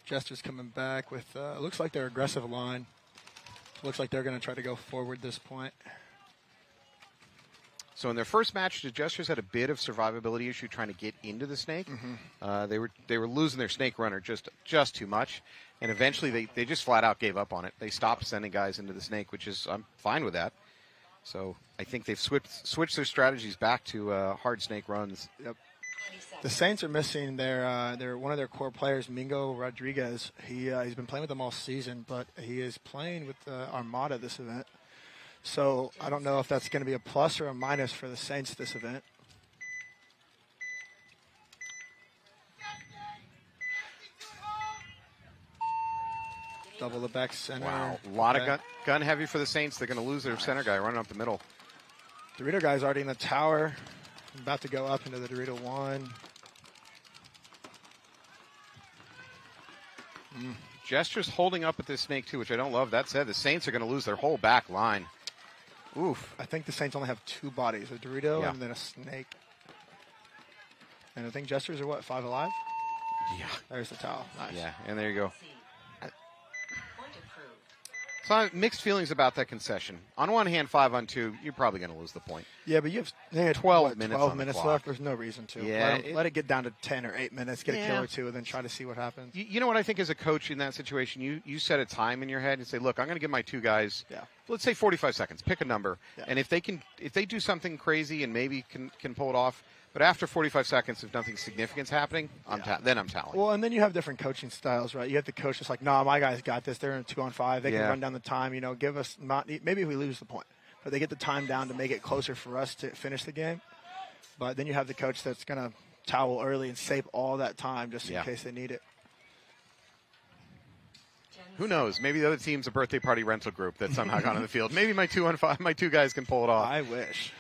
Jester's coming back with, looks like their aggressive line. Looks like they're going to try to go forward this point. So in their first match, the Jesters had a bit of survivability issue trying to get into the snake. They were losing their snake runner just too much, and eventually they just flat out gave up on it. They stopped sending guys into the snake, which is I'm fine with that. So I think they've switched their strategies back to hard snake runs. Yep. The Saints are missing their one of their core players, Mingo Rodriguez. He's been playing with them all season, but he is playing with Armada this event. So I don't know if that's going to be a plus or a minus for the Saints this event. Double the back center. Wow, a lot of gun heavy for the Saints. They're going to lose their center guy running up the middle. Dorito guy's already in the tower. About to go up into the Dorito 1. Gestures holding up at this snake, too, which I don't love. That said, the Saints are going to lose their whole back line. Oof. I think the Saints only have 2 bodies, a Dorito and then a snake. And I think Gestures are, what, 5 alive? Yeah. There's the towel. Nice. Yeah, and there you go. So mixed feelings about that concession. On one hand, 5 on 2, you're probably going to lose the point. Yeah, but you have 12 minutes on the clock. left. There's no reason to. Yeah, let it get down to 10 or 8 minutes, get a kill or 2, and then try to see what happens. You know what I think as a coach in that situation? You set a time in your head and say, look, I'm going to give my 2 guys, let's say 45 seconds. Pick a number. Yeah. And if they do something crazy and maybe can pull it off, but after 45 seconds, if nothing sight's happening, then I'm tallying. Well, and then you have different coaching styles, right? You have the coach that's like, nah, my guys got this. They're in 2-on-5. They can run down the time. Give us maybe we lose the point, but they get the time down to make it closer for us to finish the game. But then you have the coach that's going to towel early and save all that time just in case they need it. Who knows? Maybe the other team's a birthday party rental group that somehow got on the field. Maybe my 2-on-5, my 2 guys can pull it off. I wish.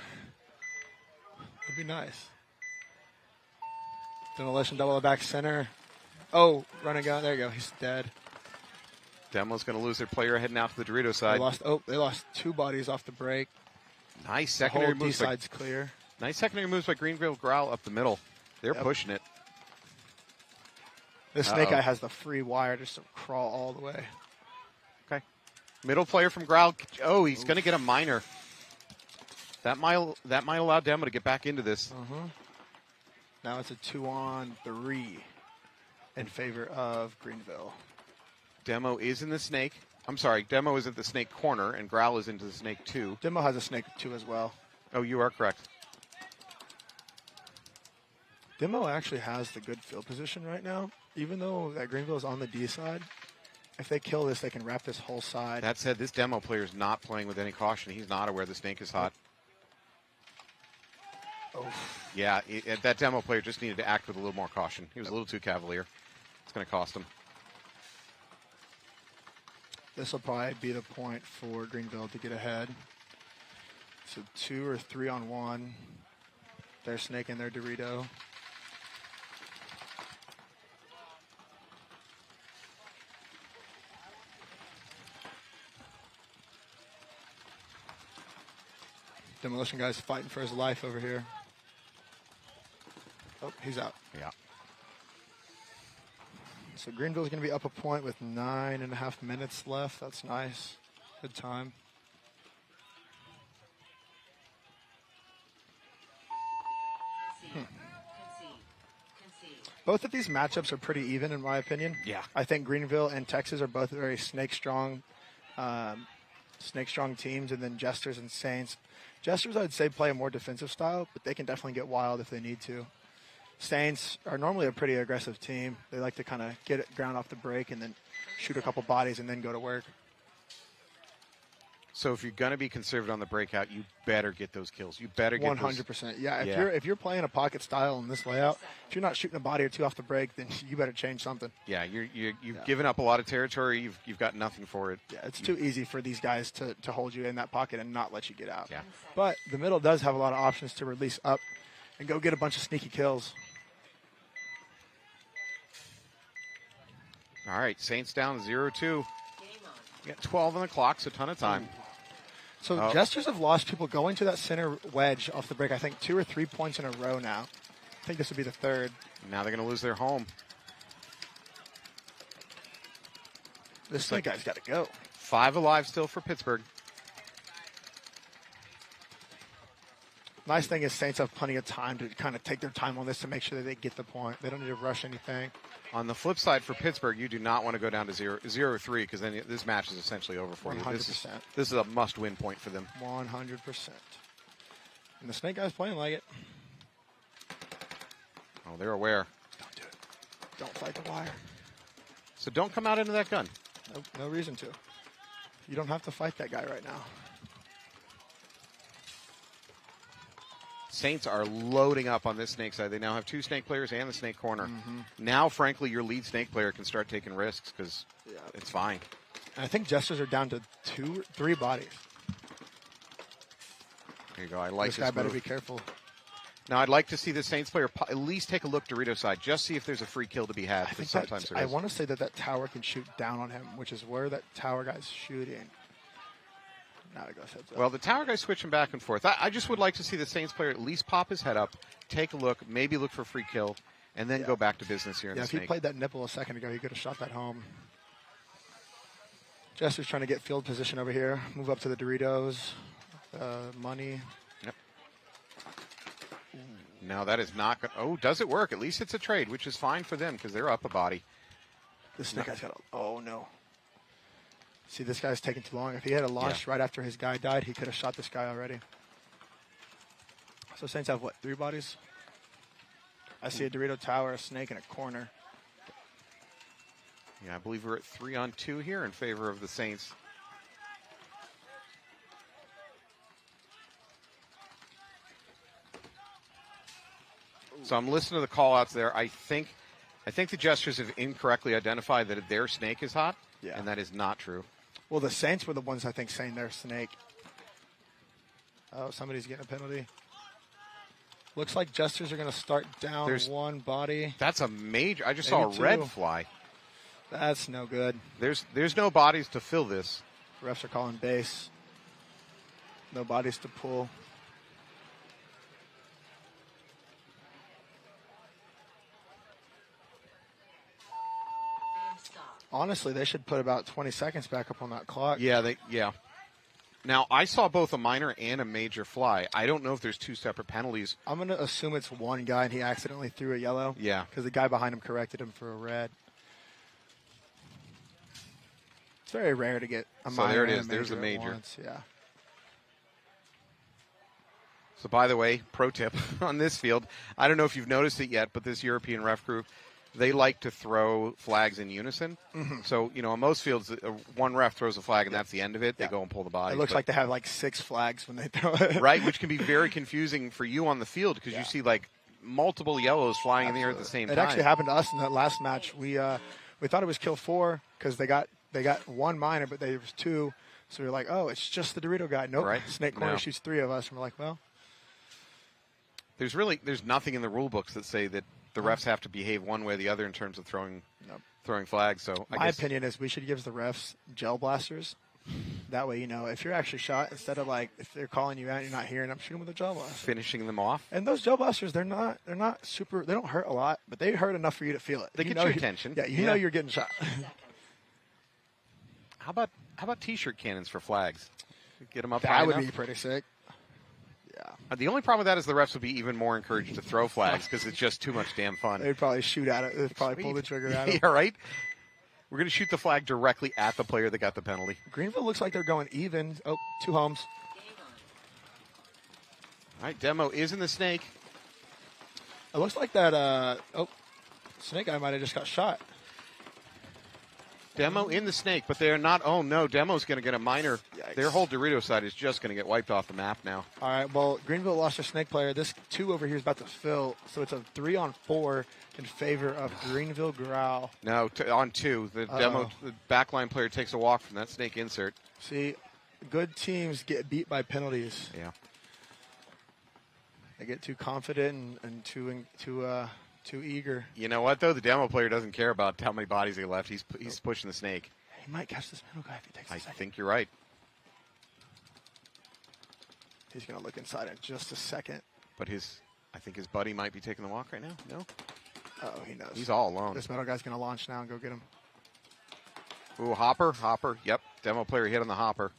It'd be nice. Demolition double back center. Oh, running gun. There you go. He's dead. Demo's going to lose their player heading out to the Dorito side. They lost 2 bodies off the break. Nice secondary moves. The whole D side's clear. Nice secondary moves by Greenville Growl up the middle. They're pushing it. This snake guy has the free wire just to crawl all the way. Okay. Middle player from Growl. Oh, he's going to get a minor. That might allow Demo to get back into this. Now it's a 2-on-3 in favor of Greenville. Demo is in the snake. I'm sorry, Demo is at the snake corner, and Growl is into the snake 2. Demo has a snake 2 as well. Oh, you are correct. Demo actually has the good field position right now. Even though that Greenville is on the D side, if they kill this, they can wrap this whole side. That said, this Demo player is not playing with any caution. He's not aware the snake is hot. Oh. Yeah, that Demo player just needed to act with a little more caution. He was a little too cavalier. It's going to cost him. This will probably be the point for Greenville to get ahead. So 2 or 3 on 1. Their snake and their Dorito. Demolition guy's fighting for his life over here. Oh, he's out. Yeah. So Greenville's going to be up a point with 9.5 minutes left. That's nice. Good time. Both of these matchups are pretty even, in my opinion. Yeah. I think Greenville and Texas are both very snake-strong teams, and then Jesters and Saints. Jesters, I'd say, play a more defensive style, but they can definitely get wild if they need to. Saints are normally a pretty aggressive team. They like to kind of get it ground off the break and then shoot a couple bodies and then go to work. So if you're going to be conservative on the breakout, you better get those kills. You better get 100%. Yeah, if you're playing a pocket style in this layout, if you're not shooting a body or 2 off the break, then you better change something. Yeah, you've given up a lot of territory. You've got nothing for it. Yeah, it's too easy for these guys to hold you in that pocket and not let you get out. Yeah. But the middle does have a lot of options to release up and go get a bunch of sneaky kills. All right, Saints down 0-2. You got 12 on the clock, so a ton of time. So Jesters have lost people going to that center wedge off the break, I think 2 or 3 points in a row now. I think this would be the 3rd. Now they're going to lose their home. This snake guy's got to go. 5 alive still for Pittsburgh. Nice thing is Saints have plenty of time to kind of take their time on this to make sure that they get the point. They don't need to rush anything. On the flip side for Pittsburgh, you do not want to go down to 0-3 because then this match is essentially over for 100%. you. This is a must-win point for them. 100%. And the snake guy's playing like it. Oh, they're aware. Don't do it. Don't fight the wire. So don't come out into that gun. No reason to. You don't have to fight that guy right now. Saints are loading up on this snake side. They now have 2 snake players and the snake corner. Now, frankly, your lead snake player can start taking risks because it's fine. And I think Jesters are down to 2 or 3 bodies. There you go. I like this guy. Better move. be careful. Now, I'd like to see the Saints player at least take a look Dorito side, just see if there's a free kill to be had. I think sometimes there I is. want to say that tower can shoot down on him, which is where that tower guy's shooting. Now it goes heads up. Well, the tower guy's switching back and forth. I just would like to see the Saints player at least pop his head up, take a look, maybe look for a free kill, and then go back to business here in the if snake. he played that nipple a second ago, he could have shot that home. Jester's trying to get field position over here. Move up to the Doritos. Money. Yep. Now that is not going. Oh, does it work? At least it's a trade, which is fine for them because they're up a body. This snake guy's got a. Oh no. See, this guy's taking too long. If he had a launch right after his guy died, he could have shot this guy already. So Saints have what? 3 bodies. I see a Dorito tower, a snake, and a corner. Yeah, I believe we're at 3-on-2 here in favor of the Saints. So I'm listening to the call-outs there. I think the Jesters have incorrectly identified that their snake is hot, and that is not true. Well, the Saints were the ones, I think, saying their snake. Oh, somebody's getting a penalty. Looks like Jesters are going to start down one body. That's a major. I just saw a red fly. That's no good. There's no bodies to fill this. Refs are calling base. No bodies to pull. Honestly, they should put about 20 seconds back up on that clock. Yeah. Now, I saw both a minor and a major fly. I don't know if there's 2 separate penalties. I'm going to assume it's one guy and he accidentally threw a yellow. Yeah. Because the guy behind him corrected him for a red. It's very rare to get a minor. So there it and is. There's a major. Once. Yeah. So, by the way, pro tip on this field, I don't know if you've noticed it yet, but this European ref group, they like to throw flags in unison. Mm-hmm. So, on most fields, one ref throws a flag and that's the end of it. They go and pull the body. It looks like they have like 6 flags when they throw it. Right, which can be very confusing for you on the field because you see like multiple yellows flying in the air at the same time. It actually happened to us in that last match. We thought it was kill 4 because they got one minor, but there was 2. So we were like, oh, it's just the Dorito guy. Nope. Right. Snake Corner shoots 3 of us. And we're like, well. There's nothing in the rule books that say that the refs have to behave one way or the other in terms of throwing flags. So my opinion is we should give the refs gel blasters. That way, if you're actually shot, instead of like if they're calling you out, you're not hearing them, shoot them with a gel blaster. Finishing them off. And those gel blasters, they're not super. They don't hurt a lot, but they hurt enough for you to feel it. They get your attention. Yeah, you know you're getting shot. How about T-shirt cannons for flags? Get them up. That would be pretty sick. Yeah. The only problem with that is the refs would be even more encouraged to throw flags because it's just too much damn fun. They'd probably shoot at it. They'd probably pull the trigger at it. Yeah, right? We're going to shoot the flag directly at the player that got the penalty. Greenville looks like they're going even. Oh, 2 homes. All right, Demo is in the snake. It looks like that, snake guy might have just got shot. Demo in the snake, but they're not. Oh, no, Demo's going to get a minor. Yikes. Their whole Dorito side is just going to get wiped off the map now. All right, well, Greenville lost their snake player. This 2 over here is about to fill, so it's a 3-on-4 in favor of Greenville Growl. No, on 2. The Demo, the backline player takes a walk from that snake insert. See, good teams get beat by penalties. Yeah. They get too confident and too eager. You know what, though? The Demo player doesn't care about how many bodies he left. He's pushing the snake. He might catch this middle guy if he takes a second. I think you're right. He's going to look inside in just a second. But I think his buddy might be taking the walk right now. No? Oh, he knows. He's all alone. This middle guy's going to launch now and go get him. Ooh, Hopper. Yep, Demo player hit on the Hopper.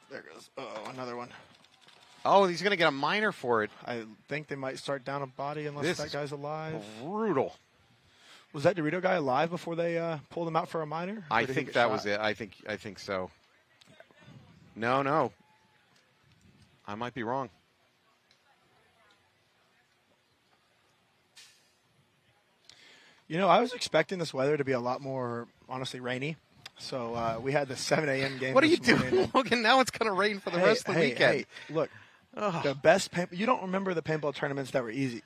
There goes. Oh, another one. Oh, he's going to get a minor for it. I think they might start down a body unless that guy's alive. Brutal. Was that Dorito guy alive before they pulled him out for a minor? I think that was it. I think so. No. I might be wrong. I was expecting this weather to be a lot more, honestly, rainy. So we had the 7 a.m. game. What are you doing, Logan? Now it's going to rain for the rest of the weekend. Hey, look, the best you don't remember the paintball tournaments that were easy.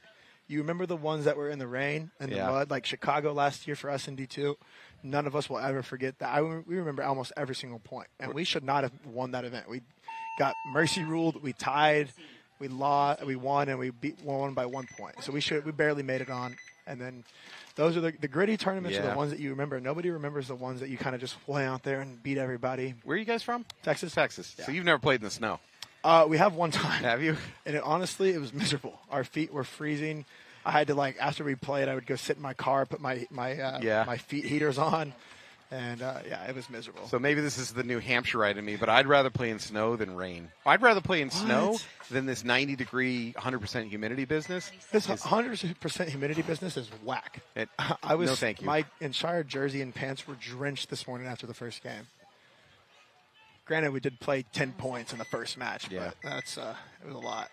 You remember the ones that were in the rain and the mud, like Chicago last year for us in D2. None of us will ever forget that. We remember almost every single point, and we should not have won that event. We got mercy ruled. We tied, we lost, we won, and we won by 1 point. So we barely made it on. And then those are the gritty tournaments are the ones that you remember. Nobody remembers the ones that you kind of just play out there and beat everybody. Where are you guys from? Texas. Texas. Yeah. So you've never played in the snow? We have one time. Have you? And honestly, it was miserable. Our feet were freezing. I had to, after we played, I would go sit in my car, put my feet heaters on. And, it was miserable. So maybe this is the New Hampshireite in me, but I'd rather play in snow than rain. I'd rather play in snow than this 90-degree, 100% humidity business. This 100% humidity business is whack. No, thank you. My Shire jersey and pants were drenched this morning after the first game. Granted, we did play 10 points in the first match, but it was a lot.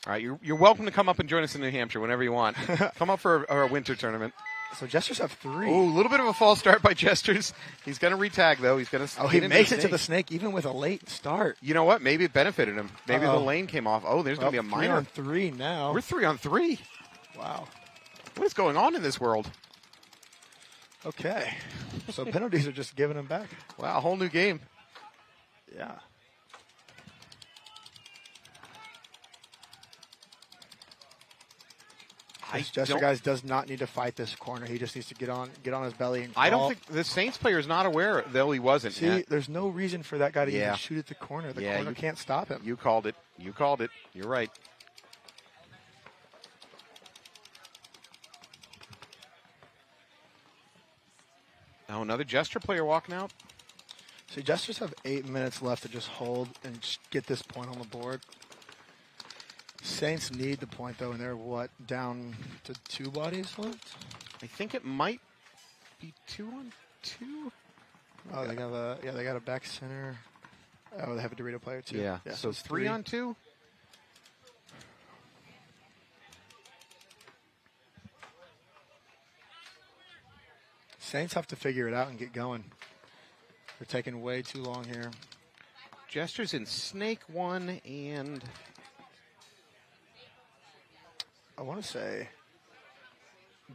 All right, you're welcome to come up and join us in New Hampshire whenever you want. Come up for our winter tournament. So Jesters have 3. Oh, a little bit of a false start by Jesters. He's going to retag, though. He's going to. Oh, he makes it to the snake even with a late start. You know what? Maybe it benefited him. Maybe the lane came off. Oh, there's going to be a minor. 3 on 3 now. We're 3 on 3. Wow. What is going on in this world? Okay. So penalties are just giving them back. Wow, a whole new game. Yeah. This Jester guys does not need to fight this corner. He just needs to get on his belly and crawl. I don't think the Saints player is not aware, though he wasn't. See, there's no reason for that guy to even shoot at the corner. The corner can't stop him. You called it. You called it. You're right. Now another Jester player walking out. See, Jesters have 8 minutes left to just hold and get this point on the board. Saints need the point, though, and they're, down to 2 bodies left? I think it might be 2 on 2. Oh, they got a back center. Oh, they have a Dorito player, too. Yeah, so it's 3 on 2. Saints have to figure it out and get going. They're taking way too long here. Jesters in Snake 1 and... I want to say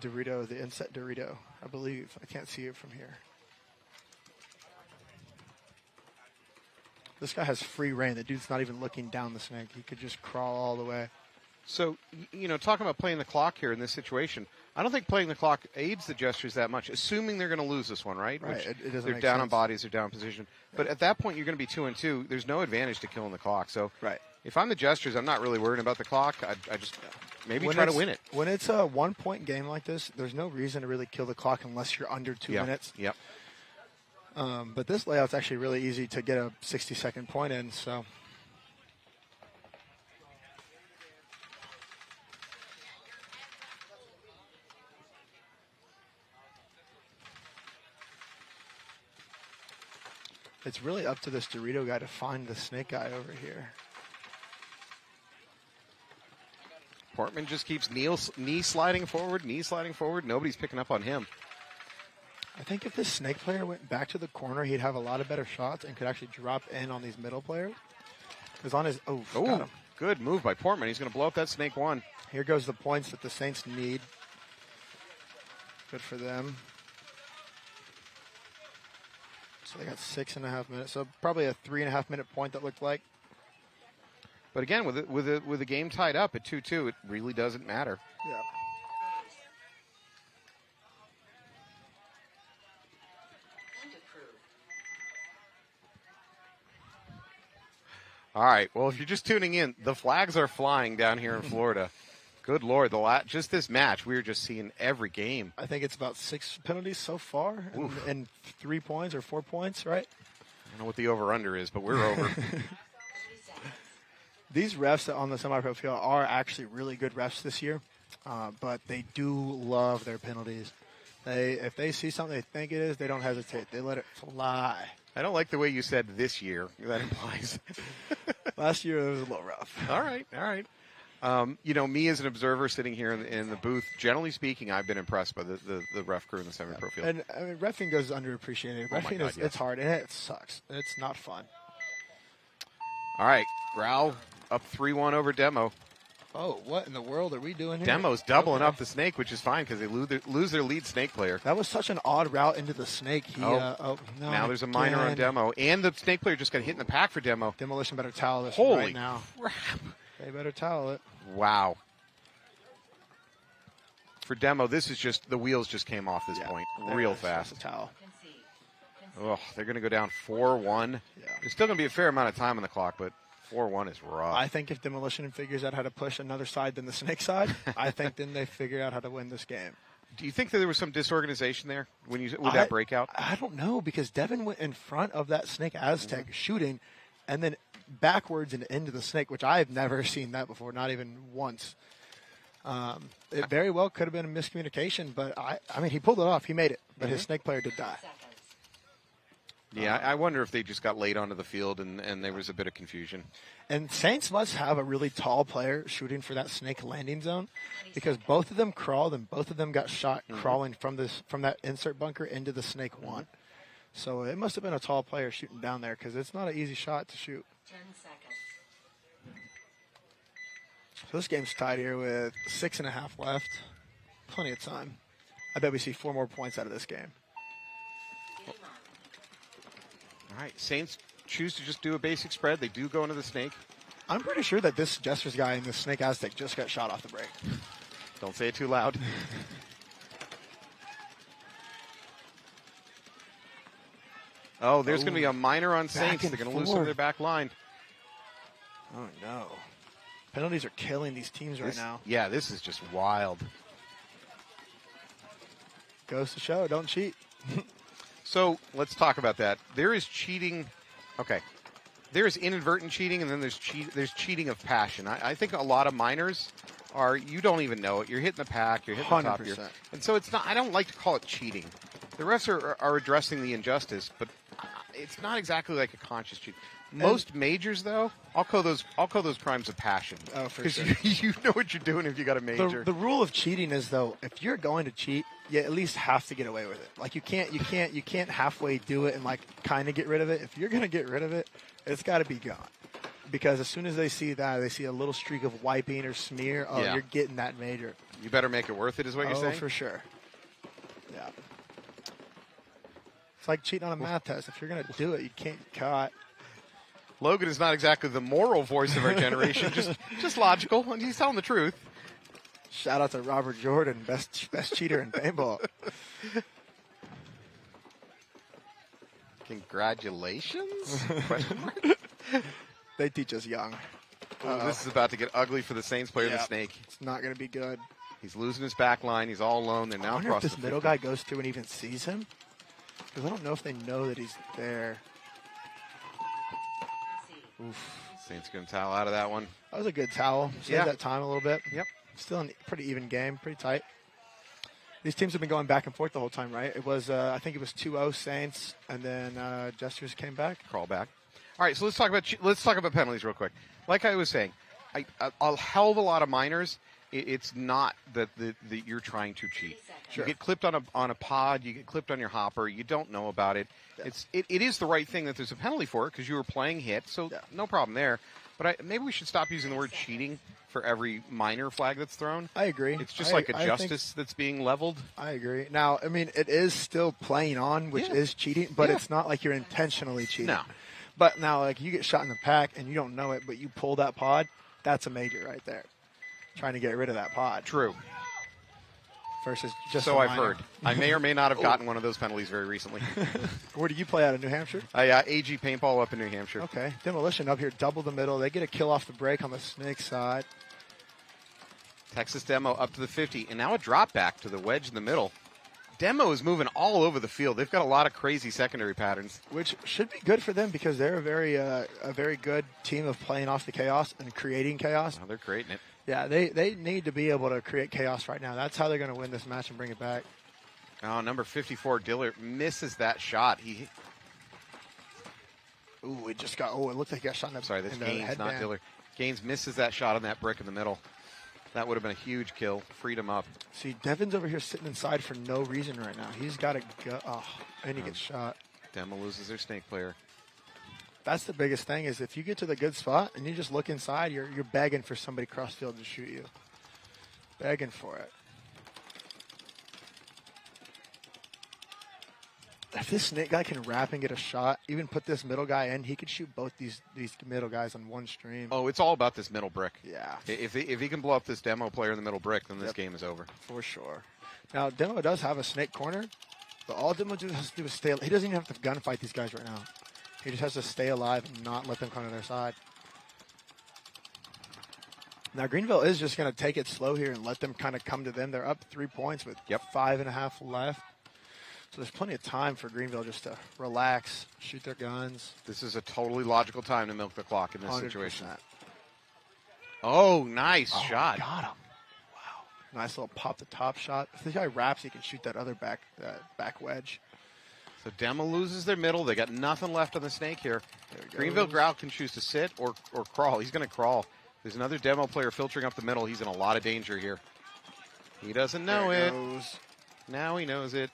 Dorito, the inset Dorito, I believe. I can't see it from here. This guy has free reign. The dude's not even looking down the snake. He could just crawl all the way. So, talking about playing the clock here in this situation, I don't think playing the clock aids the Jesters that much, assuming they're going to lose this one, right? Right. It doesn't they're make down sense. on bodies, they're down in position. But at that point, you're going to be 2 and 2. There's no advantage to killing the clock. So, if I'm the Jesters, I'm not really worried about the clock. I just maybe try to win it. When it's a 1-point game like this, there's no reason to really kill the clock unless you're under 2 minutes. Yep. But this layout's actually really easy to get a 60-second point in, so. It's really up to this Dorito guy to find the snake guy over here. Portman just keeps knee sliding forward. Nobody's picking up on him. I think if this snake player went back to the corner, he'd have a lot of better shots and could actually drop in on these middle players. Because on his... got him. Good move by Portman. He's going to blow up that snake 1. Here goes the points that the Saints need. Good for them. So they got 6.5 minutes. So probably a 3.5 minute point that looked like. But again, with the game tied up at 2-2, it really doesn't matter. Yeah. All right. Well, if you're just tuning in, the flags are flying down here in Florida. Good Lord. Just this match, we were just seeing every game. I think it's about 6 penalties so far and 3 points or 4 points, right? I don't know what the over-under is, but we're over. These refs on the semi-pro field are actually really good refs this year, but they do love their penalties. If they see something they think it is, they don't hesitate. They let it fly. I don't like the way you said this year. That implies. Last year it was a little rough. All right. Me as an observer sitting here in the booth, generally speaking, I've been impressed by the ref crew in the semi-pro field. And I mean, reffing goes underappreciated. Reffing it's hard and it sucks. It's not fun. All right, Growl up 3-1 over Demo. Oh, what in the world are we doing here? Demo's doubling up the snake, which is fine because they lose their lead snake player. That was such an odd route into the snake. No, there's a minor on Demo. And the snake player just got hit in the pack for Demo. Demolition better towel this Holy right now. crap. They better towel it. Wow. For Demo, this is just, the wheels just came off this point real fast. A towel. Oh, they're going to go down 4-1. Yeah. There's still going to be a fair amount of time on the clock, but 4-1 is rough. I think if Demolition figures out how to push another side than the snake side, I think then they figure out how to win this game. Do you think that there was some disorganization there with that breakout? I don't know, because Devin went in front of that snake Aztec shooting and then backwards and into the snake, which I've never seen that before, not even once. It very well could have been a miscommunication, but I mean, he pulled it off. He made it, but his snake player did die. Yeah, I wonder if they just got laid onto the field and there was a bit of confusion. And Saints must have a really tall player shooting for that snake landing zone, because both of them crawled and both of them got shot crawling from that insert bunker into the snake one. So it must have been a tall player shooting down there, because it's not an easy shot to shoot. 10 seconds. So this game's tied here with 6.5 left. Plenty of time. I bet we see 4 more points out of this game. All right, Saints choose to just do a basic spread. They do go into the snake. I'm pretty sure that this Jester's guy in the snake Aztec just got shot off the break. Don't say it too loud. Oh, there's going to be a minor on Saints. They're going to lose some of their back line. Oh, no. Penalties are killing these teams right now. Yeah, this is just wild. Goes to show, don't cheat. So let's talk about that. There is cheating. Okay. There is inadvertent cheating, and then there's cheating of passion. I think a lot of minors are, you don't even know it. You're hitting the pack. You're hitting the top here. And so it's not, I don't like to call it cheating. The refs are addressing the injustice, but it's not exactly like a conscious cheat. Most majors, though, I'll call those crimes of passion. Oh, for Because sure. you know what you're doing if you got a major. The rule of cheating is, though, if you're going to cheat, you at least have to get away with it. Like you can't halfway do it and like kind of get rid of it. If you're gonna get rid of it, it's got to be gone. Because as soon as they see that, they see a little streak of wiping or smear. Oh, you're getting that major. You better make it worth it, is what you're saying? Oh, for sure. Yeah. It's like cheating on a math test. If you're gonna do it, you can't get caught. Logan is not exactly the moral voice of our generation, just logical, and he's telling the truth. Shout out to Robert Jordan, best cheater in paintball. Congratulations? They teach us young. Oh, this is about to get ugly for the Saints player, the snake. It's not going to be good. He's losing his back line. He's all alone. They're now I wonder across if this the middle 50. guy goes through and even sees him. Because I don't know if they know that he's there. Oof. Saints going to towel out of that one. That was a good towel. Saved that time a little bit. Yep. Still a pretty even game, pretty tight. These teams have been going back and forth the whole time, right? It was, I think it was 2-0 Saints, and then Jesters came back. Crawl back. All right, so let's talk about penalties real quick. Like I was saying, a hell of a lot of minors. It's not that you're trying to cheat. Sure. You get clipped on a pod. You get clipped on your hopper. You don't know about it. Yeah. It is the right thing that there's a penalty for it because you were playing hit, so no problem there. But maybe we should stop using the word cheating for every minor flag that's thrown. I agree. It's just like a justice that's being leveled. I agree. Now, I mean, it is still playing on, which is cheating, but it's not like you're intentionally cheating. No. But now, like, you get shot in the pack and you don't know it, but you pull that pod, that's a major right there. Trying to get rid of that pod. True. Versus just so I've minor. heard. I may or may not have gotten one of those penalties very recently. Where do you play out of New Hampshire? AG Paintball up in New Hampshire. Okay. Demolition up here, double the middle. They get a kill off the break on the snake side. Texas Demo up to the 50, and now a drop back to the wedge in the middle. Demo is moving all over the field. They've got a lot of crazy secondary patterns, which should be good for them because they're a very good team of playing off the chaos and creating chaos. Oh, they're creating it. Yeah, they need to be able to create chaos right now. That's how they're going to win this match and bring it back. Oh, number 54, Diller, misses that shot. It looked like he got shot in the Sorry, that's in the Gaines, headband. not Diller. Gaines misses that shot on that brick in the middle. That would have been a huge kill. Freed him up. See, Devin's over here sitting inside for no reason right now. He's got to go. Oh, and he gets shot. Demo loses their snake player. That's the biggest thing is if you get to the good spot and you just look inside, you're begging for somebody cross field to shoot you. Begging for it. If this snake guy can wrap and get a shot, even put this middle guy in, he could shoot both these middle guys on one stream. Oh, it's all about this middle brick. Yeah. If he can blow up this demo player in the middle brick, then this game is over. For sure. Now, Demo does have a snake corner, but all Demo has to do is stay. He doesn't even have to gunfight these guys right now. He just has to stay alive and not let them come to their side. Now, Greenville is just going to take it slow here and let them kind of come to them. They're up 3 points with 5.5 left. So there's plenty of time for Greenville just to relax, shoot their guns. This is a totally logical time to milk the clock in this 100%. situation. Oh, nice shot. Got him. Wow. Nice little pop the top shot. If this guy wraps, he can shoot that other back wedge. So Demo loses their middle. They got nothing left on the snake here. Greenville Growl can choose to sit or crawl. He's going to crawl. There's another Demo player filtering up the middle. He's in a lot of danger here. He doesn't know it. Now he knows it.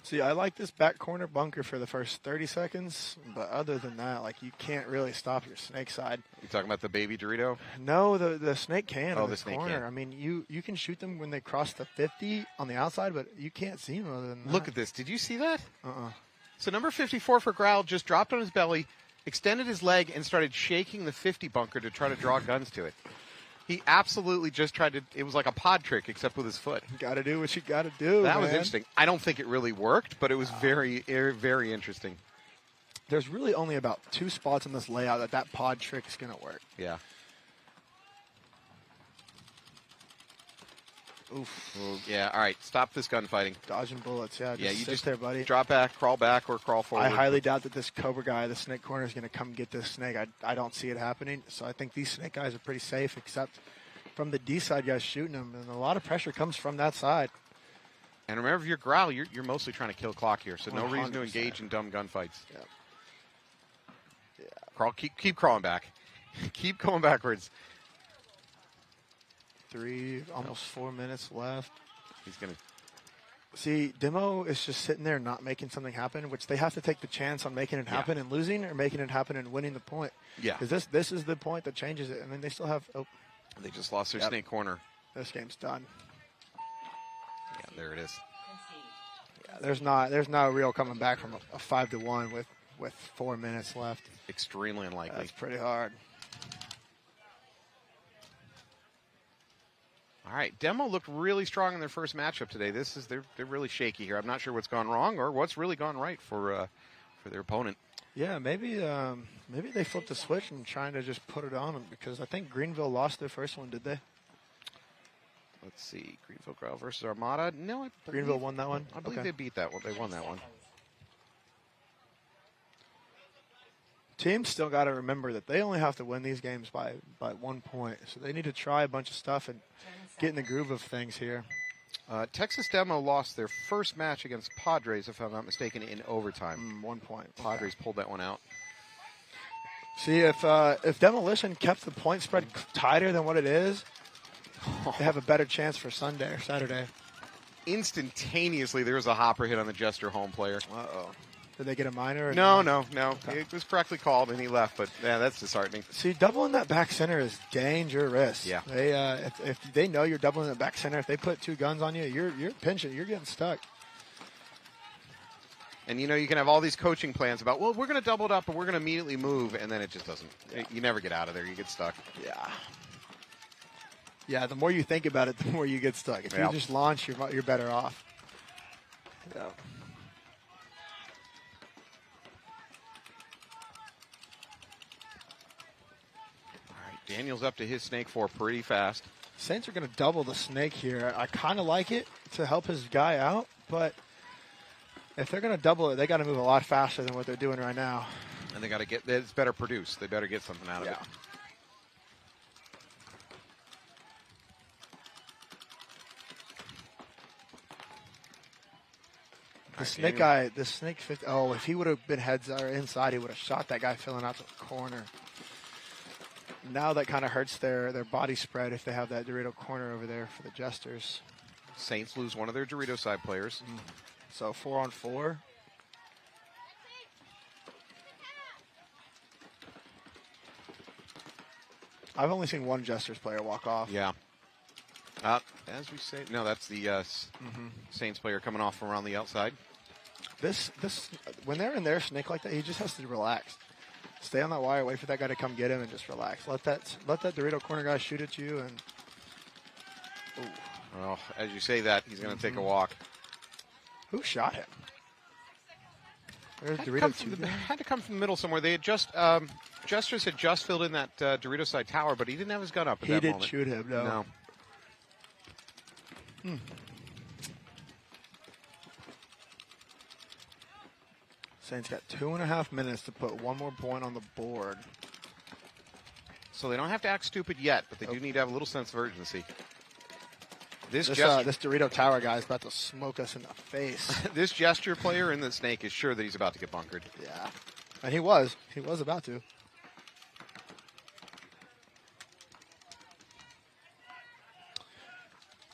See, I like this back corner bunker for the first 30 seconds, but other than that, like, you can't really stop your snake side. You talking about the baby Dorito? No, the snake can. Oh, in the snake corner. can. I mean, you can shoot them when they cross the 50 on the outside, but you can't see them other than that. Look at this. Did you see that? Uh-uh. So number 54 for Growl just dropped on his belly, extended his leg, and started shaking the 50 bunker to try to draw guns to it. He absolutely just tried to, it was like a pod trick except with his foot. You got to do what you got to do, That was man. interesting. I don't think it really worked, but it was very, very interesting. There's really only about 2 spots in this layout that pod trick is going to work. Yeah. Oof. Well, yeah, all right. Stop this gunfighting. Dodging bullets, yeah. Yeah, you sit just there, buddy. drop back, crawl back, or crawl forward. I highly doubt that this Cobra guy, the snake corner, is going to come get this snake. I don't see it happening. So I think these snake guys are pretty safe, except from the D side guys shooting them. And a lot of pressure comes from that side. And remember, if you're Growl, you're mostly trying to kill clock here, so no reason to 100%. engage in dumb gunfights. Yep. Yeah. Crawl, keep crawling back. Keep going backwards. almost 4 minutes left. He's going to... See, Demo is just sitting there not making something happen, which they have to take the chance on making it happen and losing, or making it happen and winning the point. Yeah. Because this is the point that changes it. And then they still have... Oh, they just lost their snake corner. This game's done. Yeah, there it is. Yeah, there's no real coming back from a 5-1 with 4 minutes left. Extremely unlikely. That's pretty hard. All right, Demo looked really strong in their first matchup today. They're really shaky here. I'm not sure what's gone wrong or what's really gone right for their opponent. Yeah, maybe they flipped the switch and trying to just put it on them, because I think Greenville lost their first one, did they? Let's see, Greenville Growl versus Armada. No, Greenville won that one? I believe Okay. they beat that one. They won that one. Teams still got to remember that they only have to win these games by 1 point. So they need to try a bunch of stuff and get in the groove of things here. Texas Demo lost their first match against Padres, if I'm not mistaken, in overtime. 1 point. Padres pulled that one out. See, if Demolition kept the point spread tighter than what it is, they have a better chance for Sunday or Saturday. Instantaneously, there was a hopper hit on the Jester home player. Uh-oh. Did they get a minor? Or No. Okay. It was correctly called, and he left, but yeah, that's disheartening. See, doubling that back center is dangerous. Yeah. They if they know you're doubling the back center, if they put 2 guns on you, you're pinching, you're getting stuck. And, you can have all these coaching plans about, well, we're going to double it up, and we're going to immediately move, and then it just doesn't. You never get out of there. You get stuck. Yeah. Yeah, the more you think about it, the more you get stuck. If you just launch, you're better off. Yeah. Daniel's up to his snake 4 pretty fast. Saints are going to double the snake here. I kind of like it to help his guy out, but if they're going to double it, they got to move a lot faster than what they're doing right now. And they got to get it's better produced. They better get something out of it. The snake guy, the snake 50. Oh, if he would have been heads or inside, he would have shot that guy filling out the corner. Now that kind of hurts their body spread if they have that Dorito corner over there for the Jesters. Saints lose one of their Dorito side players. So 4-on-4. I've only seen one Jesters player walk off. Yeah. As we say, no, that's the Saints player coming off from around the outside. This when they're in their snake like that, he just has to relax. Stay on that wire, wait for that guy to come get him, and just relax. Let that Dorito corner guy shoot at you. And well, as you say that, he's going to take a walk. Who shot him? There's Had Dorito had to come from the middle somewhere. They had just Jesters had just filled in that Dorito side tower, but he didn't have his gun up at He that didn't moment. shoot him. No. Saints got 2.5 minutes to put one more point on the board. So they don't have to act stupid yet, but they do need to have a little sense of urgency. This Dorito tower guy is about to smoke us in the face. This gesture player in the snake is sure that he's about to get bunkered. Yeah. And he was. He was about to.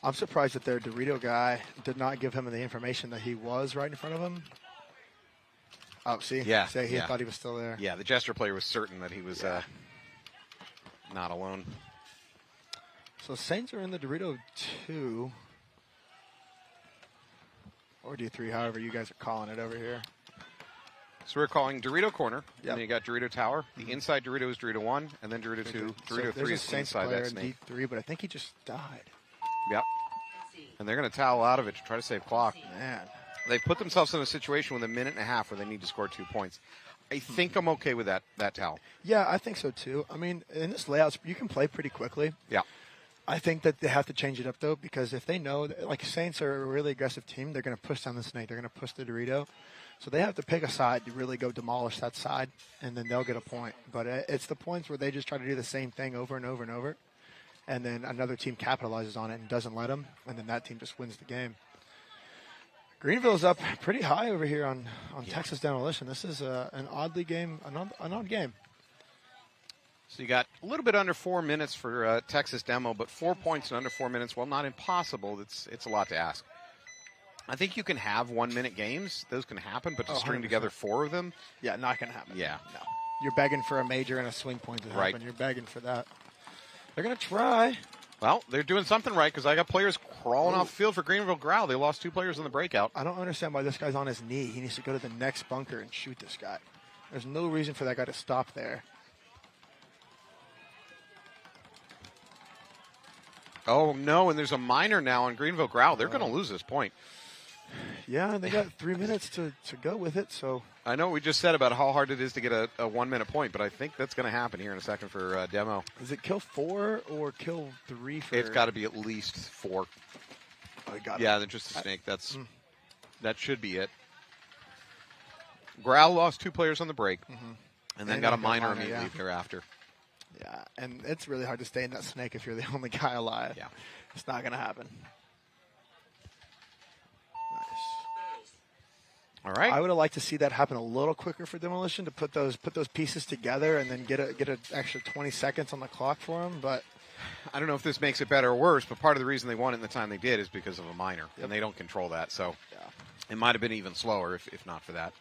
I'm surprised that their Dorito guy did not give him the information that he was right in front of him. Oh, see? Yeah. Say he thought he was still there. Yeah, the gesture player was certain that he was not alone. So Saints are in the Dorito 2. Or D3, however you guys are calling it over here. So we're calling Dorito corner. Yep. And then you got Dorito tower. The inside Dorito is Dorito 1, and then Dorito 2. Dorito 3 is Saints inside player that snake. in D3, but I think he just died. Yep. And they're going to towel out of it to try to save clock. Man. They've put themselves in a situation with 1.5 minutes where they need to score 2 points. I think I'm okay with that towel. Yeah, I think so too. I mean, in this layout, you can play pretty quickly. Yeah. I think that they have to change it up, though, because if they know, like Saints are a really aggressive team, they're going to push down the snake. They're going to push the Dorito. So they have to pick a side to really go demolish that side, and then they'll get a point. But it's the points where they just try to do the same thing over and over and over, and then another team capitalizes on it and doesn't let them, and then that team just wins the game. Greenville's up pretty high over here on Texas Demolition. This is an odd game. So you got a little bit under 4 minutes for Texas Demo, but 4 points in under 4 minutes, while not impossible, it's a lot to ask. I think you can have 1 minute games. Those can happen, but to string 100%. together 4 of them. Yeah, not going to happen. Yeah. No. You're begging for a major and a swing point to happen. Right. You're begging for that. They're going to try. Well, they're doing something right because I got players crawling off the field for Greenville Growl. They lost 2 players in the breakout. I don't understand why this guy's on his knee. He needs to go to the next bunker and shoot this guy. There's no reason for that guy to stop there. Oh, no, and there's a minor now on Greenville Growl. They're going to lose this point. Yeah, they got 3 minutes to go with it. So I know we just said about how hard it is to get a 1 minute point, but I think that's going to happen here in a second for Demo. Is it kill 4 or kill 3 for? It's got to be at least 4. Oh, got yeah, they're just a snake. That should be it. Growl lost 2 players on the break, and then got a minor immediately thereafter. Yeah, and it's really hard to stay in that snake if you're the only guy alive. Yeah, it's not going to happen. All right. I would have liked to see that happen a little quicker for Demolition to put those pieces together and then get an extra 20 seconds on the clock for them. But I don't know if this makes it better or worse. But part of the reason they won it in the time they did is because of a minor, and they don't control that. So it might have been even slower if not for that,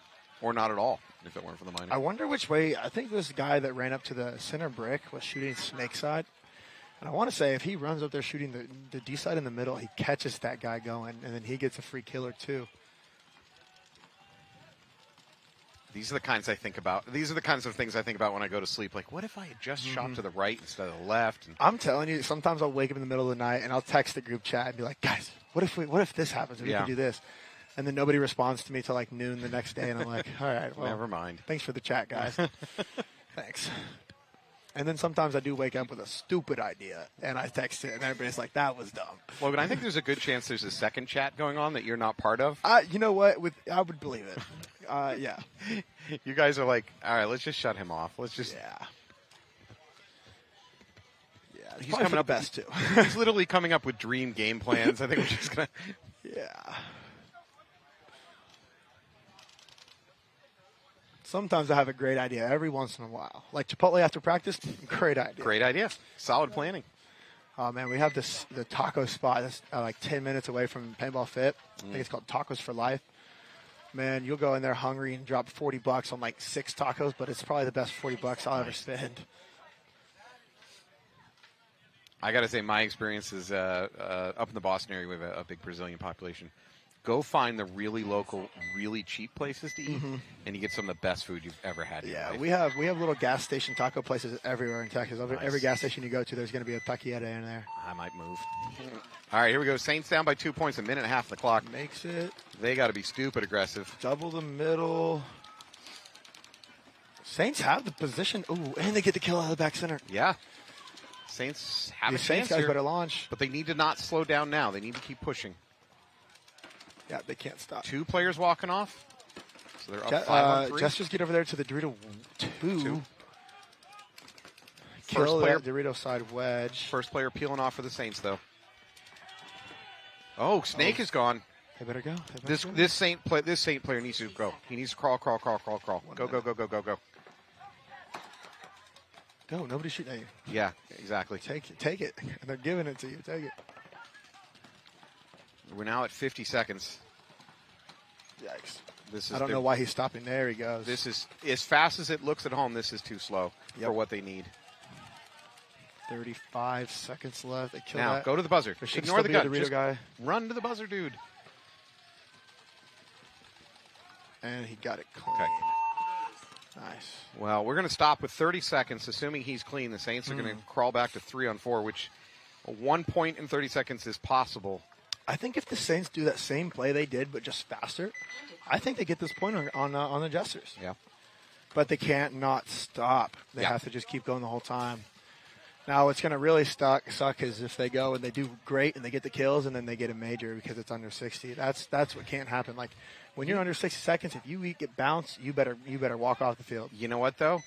or not at all if it weren't for the minor. I wonder which way. I think this guy that ran up to the center brick was shooting snake side. And I want to say if he runs up there shooting the D side in the middle, he catches that guy going, and then he gets a free killer too. These are the kinds I think about. These are the kinds of things I think about when I go to sleep. Like, what if I had just shot to the right instead of the left? And I'm telling you, sometimes I'll wake up in the middle of the night and I'll text the group chat and be like, guys, what if this happens and we can do this? And then nobody responds to me till like noon the next day, and I'm like, all right, well, never mind. Thanks for the chat, guys. Thanks. And then sometimes I do wake up with a stupid idea, and I text it, and everybody's like, that was dumb. Logan, I think there's a good chance there's a second chat going on that you're not part of. You know what? I would believe it. Yeah. You guys are like, all right, let's just shut him off. Let's just. Yeah. He's coming up best too. He's literally coming up with dream game plans. I think we're just gonna. Yeah. Sometimes I have a great idea every once in a while. Like Chipotle after practice, great idea. Great idea. Solid planning. Oh, man, we have the taco spot that's like 10 minutes away from Paintball Fit. I think it's called Tacos for Life. Man, you'll go in there hungry and drop $40 on like 6 tacos, but it's probably the best $40 I'll ever spend. I got to say, my experience is up in the Boston area. We have a big Brazilian population. Go find the really local, really cheap places to eat, and you get some of the best food you've ever had. In your life. we have little gas station taco places everywhere in Texas. Nice. Every gas station you go to, there's going to be a taqueria in there. I might move. All right, here we go. Saints down by 2 points, a minute and a half on the clock. Makes it. They got to be stupid aggressive. Double the middle. Saints have the position. Ooh, and they get the kill out of the back center. Yeah. Saints have These a Saints chance guys here, better launch. but they need to not slow down now. They need to keep pushing. Yeah, they can't stop. 2 players walking off, so they're up 5 on 3. Just get over there to the Dorito 2. First Kill player, that Dorito side wedge. first player peeling off for the Saints, though. Oh, Snake is gone. They better go. This Saint player needs to go. He needs to crawl. Go. Go. Nobody's shooting at you. Yeah, exactly. Take it. They're giving it to you. Take it. We're now at 50 seconds. Yikes. I don't know why he's stopping. There he goes. This is, as fast as it looks at home, this is too slow for what they need. 35 seconds left. They kill now, that. go to the buzzer. There should Ignore still the be a gun. Dorito Just guy. run to the buzzer, dude. And he got it clean. Okay. Nice. Well, we're going to stop with 30 seconds. Assuming he's clean, the Saints are going to crawl back to 3 on 4, which 1 point in 30 seconds is possible. I think if the Saints do that same play they did, but just faster, I think they get this point on the Jesters. Yeah. But they can't not stop. They have to just keep going the whole time. Now, what's going to really suck is if they go and they do great and they get the kills and then they get a major because it's under 60. That's what can't happen. Like when you're under 60 seconds, if you get bounced, you better walk off the field. You know what though?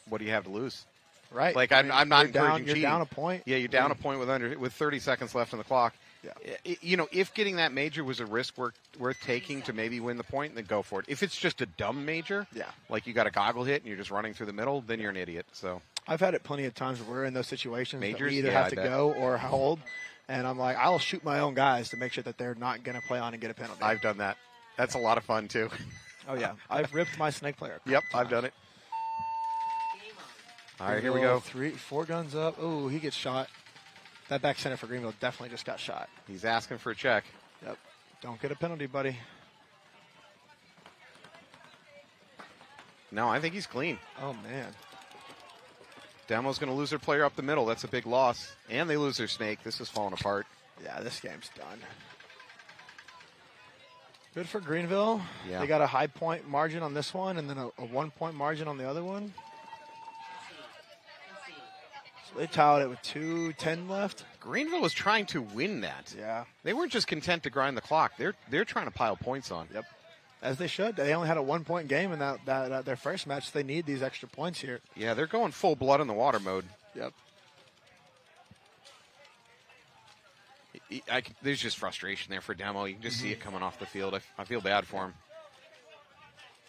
What do you have to lose? Right. Like I'm not encouraging you're cheating. down a point. Yeah, you're down a point with 30 seconds left on the clock. Yeah. You know, if getting that major was a risk worth taking to maybe win the point, then go for it. If it's just a dumb major, like you got a goggle hit and you're just running through the middle, then you're an idiot. So I've had it plenty of times where we're in those situations Majors? that we either Yeah, have I to bet. go or hold, and I'm like, I'll shoot my own guys to make sure that they're not going to play on and get a penalty. I've done that. That's a lot of fun too. Oh yeah, I've ripped my snake player. Yep, I've done it. All right, here we go. 4 guns up. Oh, he gets shot. That back center for Greenville definitely just got shot. He's asking for a check. Yep. Don't get a penalty, buddy. No, I think he's clean. Oh, man. Demo's going to lose their player up the middle. That's a big loss. And they lose their snake. This is falling apart. Yeah, this game's done. Good for Greenville. Yeah. They got a high point margin on this one and then a 1 point margin on the other one. So they tied it with 2:10 left. Greenville was trying to win that. Yeah. They weren't just content to grind the clock. They're trying to pile points on. Yep. As they should. They only had a 1 point game in that their first match. They need these extra points here. Yeah, they're going full blood in the water mode. Yep. There's just frustration there for Demo. You can just see it coming off the field. I feel bad for them.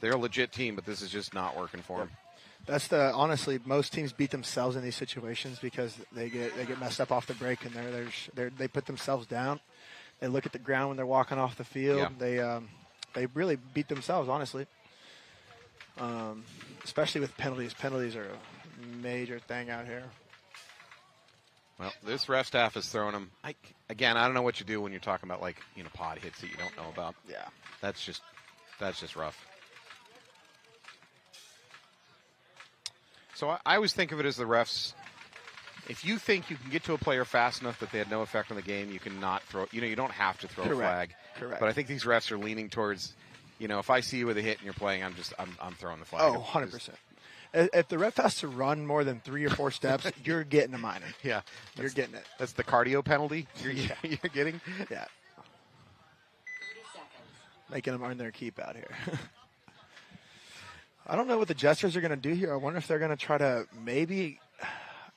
They're a legit team, but this is just not working for them. That's honestly, most teams beat themselves in these situations because they get messed up off the break and they put themselves down. They look at the ground when they're walking off the field. Yeah. They really beat themselves, honestly. Especially with penalties. Penalties are a major thing out here. Well, this ref staff is throwing them. I don't know what you do when you're talking about pod hits that you don't know about. Yeah, that's just rough. So I always think of it as the refs. If you think you can get to a player fast enough that they had no effect on the game, you cannot throw. You don't have to throw a flag. Correct. But I think these refs are leaning towards, if I see you with a hit and you're playing, I'm throwing the flag. Oh, 100%. If the ref has to run more than 3 or 4 steps, you're getting a minor. Yeah, you're getting it. That's the cardio penalty you're getting. Yeah, making them earn their keep out here. I don't know what the Jesters are going to do here. I wonder if they're going to try to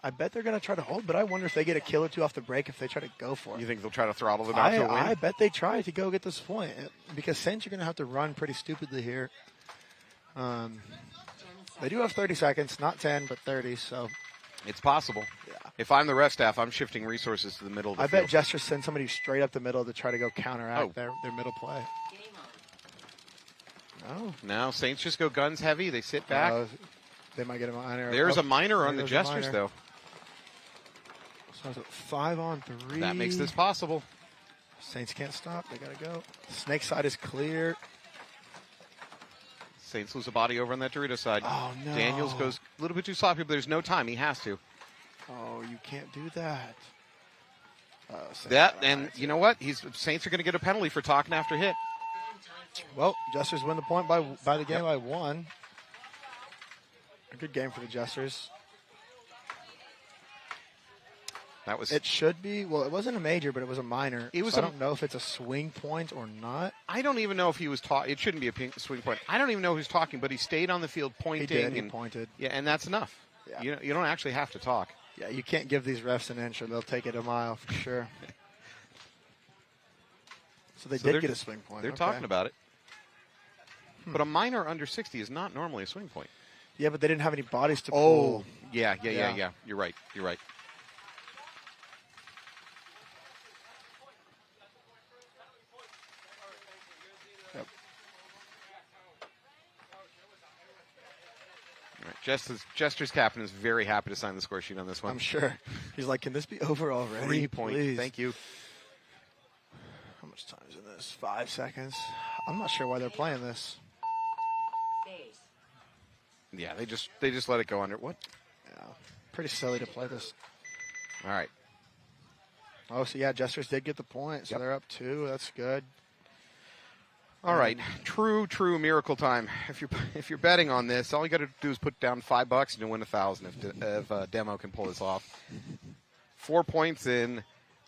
I bet they're going to try to hold, but I wonder if they get a kill or two off the break if they try to go for it. You think they'll try to throttle them out to a win? I bet they try to go get this point because Saints are going to have to run pretty stupidly here. They do have 30 seconds, not 10, but 30, so. It's possible. Yeah. If I'm the ref staff, I'm shifting resources to the middle of the I field. bet Jesters send somebody straight up the middle to try to go counteract their middle play. No. No, Saints just go guns heavy. They sit back. They might get a minor. There's a minor on the Jesters, though. So it's a 5-on-3. That makes this possible. Saints can't stop. They got to go. Snake side is clear. Saints lose a body over on that Dorito side. Oh, no. Daniels goes a little bit too sloppy, but there's no time. He has to. Oh, you can't do that. And you know what? Saints are going to get a penalty for talking after hit. Well, Jesters win the point by the game by 1. A good game for the Jesters. That was. It should be. Well, it wasn't a major, but it was a minor. It was. So I don't know if it's a swing point or not. I don't even know if he was talking. It shouldn't be a swing point. I don't even know who's talking, but he stayed on the field pointing. He did. He pointed. Yeah, and that's enough. Yeah. You don't actually have to talk. Yeah, you can't give these refs an inch, or they'll take it a mile for sure. So they did get a swing point. They're talking about it. But a minor under 60 is not normally a swing point. Yeah, but they didn't have any bodies to pull. Yeah. You're right. You're right. Yep. All right. Jester's captain is very happy to sign the score sheet on this one. I'm sure. He's like, can this be over already? 3 points. Please. Thank you. How much time is in this? 5 seconds. I'm not sure why they're playing this. Yeah, they just let it go under. What? Yeah, pretty silly to play this. All right. Oh, so yeah, Jesters did get the point, so they're up 2. That's good. All right, true miracle time. If you're betting on this, all you got to do is put down $5 and you'll win $1,000 if Demo can pull this off. 4 points in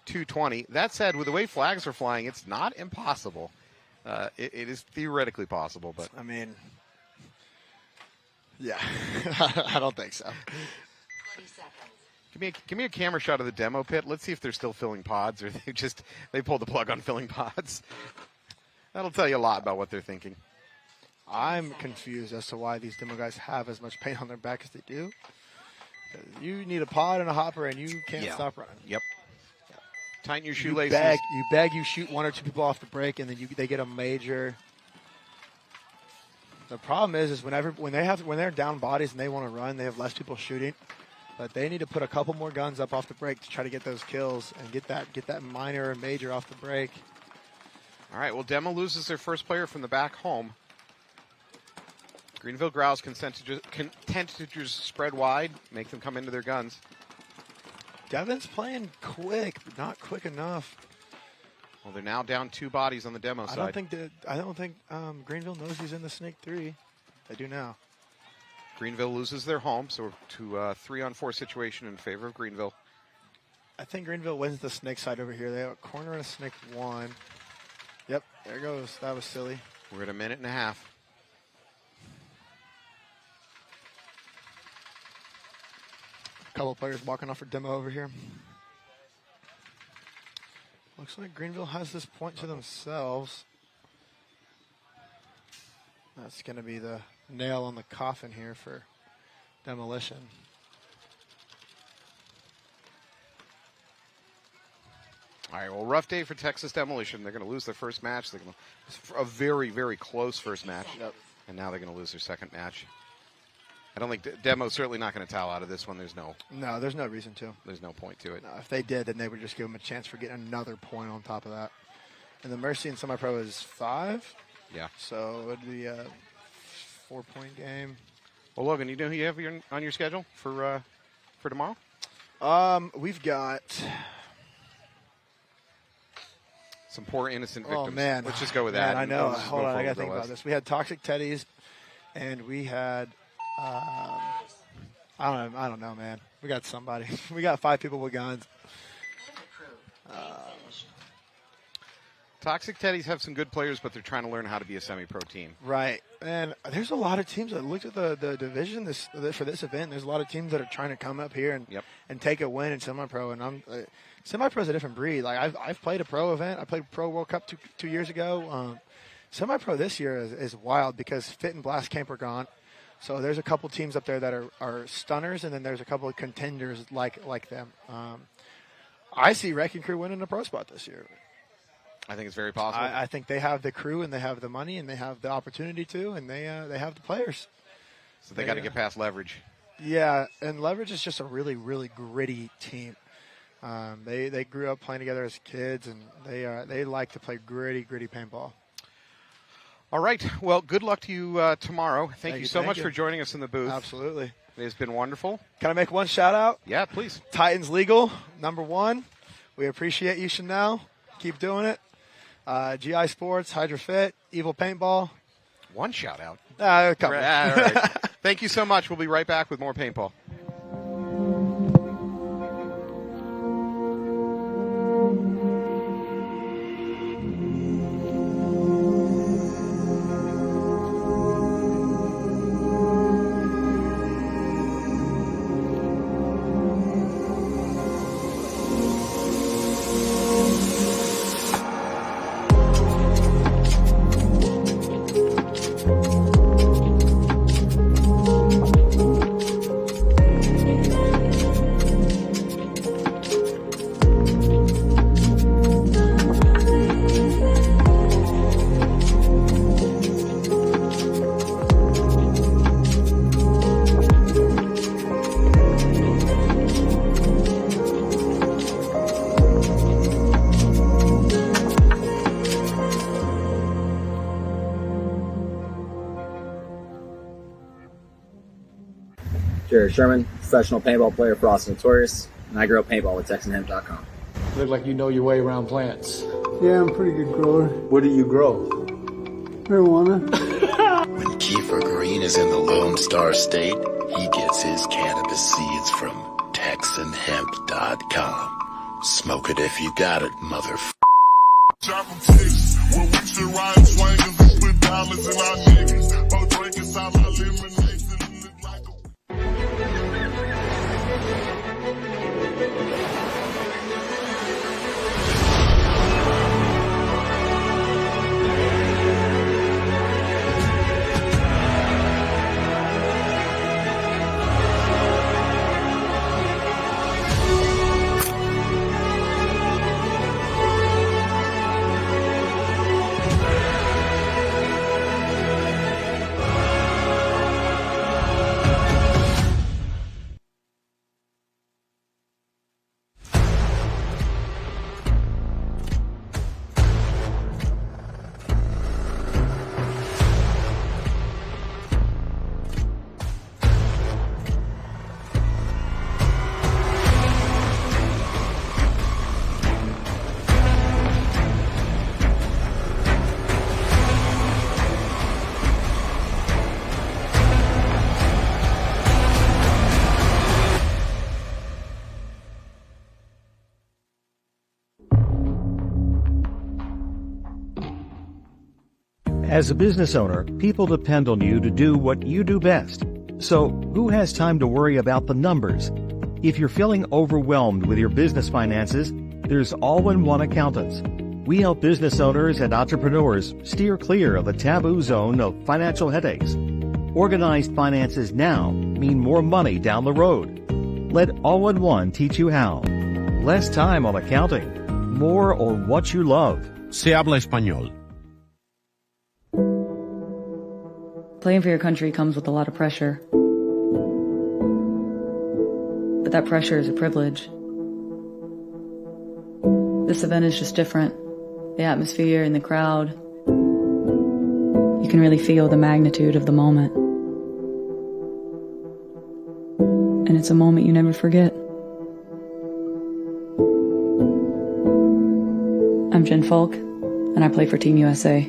220. That said, with the way flags are flying, it's not impossible. It is theoretically possible, but I mean, yeah, I don't think so. 20 seconds. Give me a camera shot of the demo pit. Let's see if they're still filling pods or they pulled the plug on filling pods. That'll tell you a lot about what they're thinking. I'm confused as to why these demo guys have as much paint on their back as they do. You need a pod and a hopper, and you can't stop running. Yep. Tighten your shoelaces. You shoot 1 or 2 people off the break, and then they get a major. The problem is when they're down bodies and they want to run, they have less people shooting. But they need to put a couple more guns up off the break to try to get those kills and get that minor and major off the break. All right, well, Demo loses their first player from the back home. Greenville Grouse content to just spread wide, make them come into their guns. Devin's playing quick, but not quick enough. Well, they're now down 2 bodies on the Demo side. I don't think Greenville knows he's in the Snake 3. They do now. Greenville loses their home, so we're to a 3-on-4 situation in favor of Greenville. I think Greenville wins the Snake side over here. They have a corner and a Snake 1. Yep, there goes. That was silly. We're at a minute and a half. A couple players walking off for Demo over here. Looks like Greenville has this point to themselves. That's going to be the nail on the coffin here for Demolition. All right, well, rough day for Texas Demolition. They're going to lose their first match. They're going to a very, very close first match. Yep. And now they're going to lose their second match. I don't think Demo's certainly not going to towel out of this one. There's no reason to. There's no point to it. No, if they did, then they would just give them a chance for getting another point on top of that. And the Mercy and Semi-Pro is 5. Yeah. So it would be a 4-point game. Well, Logan, you know who you have on your schedule for tomorrow? We've got some poor innocent victims. Oh man, let's just go with that. I know. Hold on, I got to think about this. We had Toxic Teddies, and we had I don't know, man. We got somebody. We got 5 people with guns. Toxic Teddies have some good players, but they're trying to learn how to be a semi-pro team. Right. And there's a lot of teams. I looked at the division for this event. There's a lot of teams that are trying to come up here and take a win in semi-pro. And semi-pro is a different breed. Like I've played a pro event. I played Pro World Cup two years ago. Semi-pro this year is wild because Fit and Blast Camp are gone. So there's a couple teams up there that are stunners, and then there's a couple of contenders like them. I see Wrecking Crew winning a pro spot this year. I think it's very possible. I think they have the crew, and they have the money, and they have the opportunity to, and they have the players. So they got to get past Leverage. Yeah, and Leverage is just a really, really gritty team. They grew up playing together as kids, and they like to play gritty paintball. All right. Well, good luck to you tomorrow. Thank you so much you. for joining us in the booth. Absolutely. It has been wonderful. Can I make one shout out? Yeah, please. Titans Legal, #1. We appreciate you, Chanel. Keep doing it. GI Sports, Hydra Fit, Evil Paintball. One shout out. A couple. All right. Thank you so much. We'll be right back with more paintball. Jared Sherman, professional paintball player for Austin Notorious, and I grow paintball with TexanHemp.com. Look like you know your way around plants. Yeah, I'm a pretty good grower. What do you grow? Marijuana. When Kiefer Green is in the Lone Star State, he gets his cannabis seeds from TexanHemp.com. Smoke it if you got it, motherfucker. When we should ride swingers and put dollars in our niggas. Both drinking some my lemonade. As a business owner, people depend on you to do what you do best. So, who has time to worry about the numbers? If you're feeling overwhelmed with your business finances, there's All-in-One Accountants. We help business owners and entrepreneurs steer clear of the taboo zone of financial headaches. Organized finances now mean more money down the road. Let All-in-One teach you how. Less time on accounting, more on what you love. Se habla español. Playing for your country comes with a lot of pressure. But that pressure is a privilege. This event is just different. The atmosphere and the crowd. You can really feel the magnitude of the moment. And it's a moment you never forget. I'm Jen Falk, and I play for Team USA.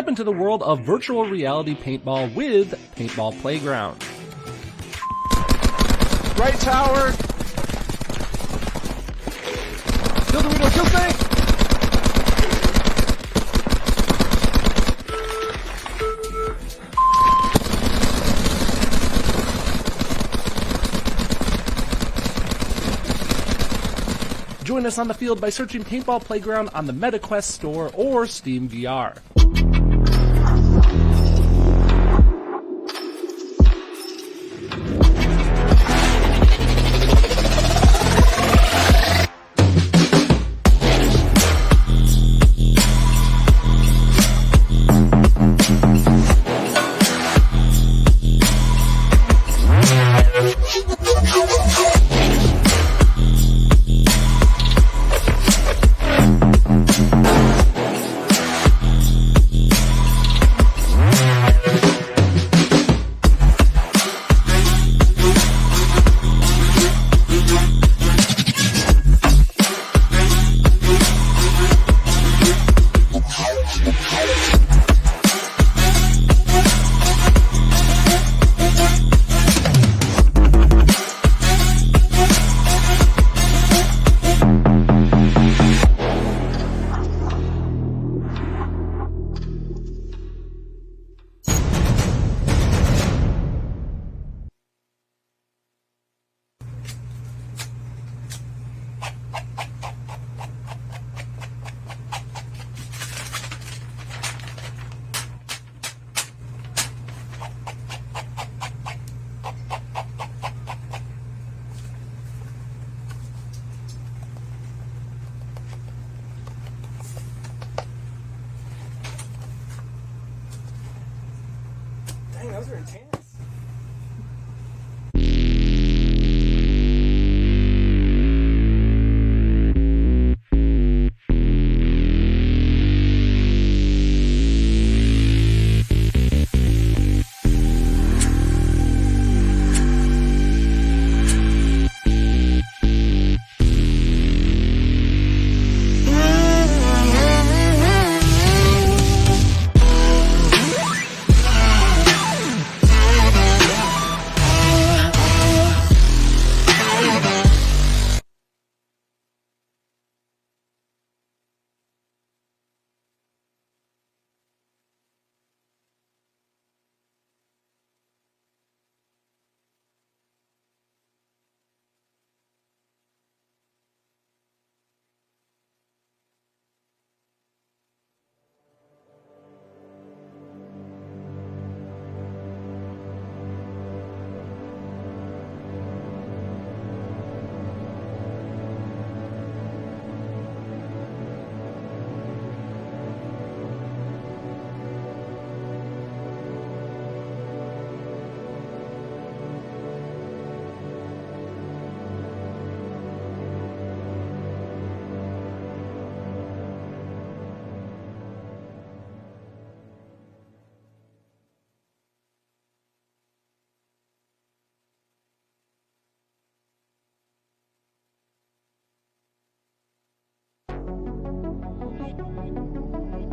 Step into the world of virtual reality paintball with Paintball Playground. Right tower. Kill the window, kill thing. Join us on the field by searching Paintball Playground on the MetaQuest store or Steam VR. Dang, those are intense.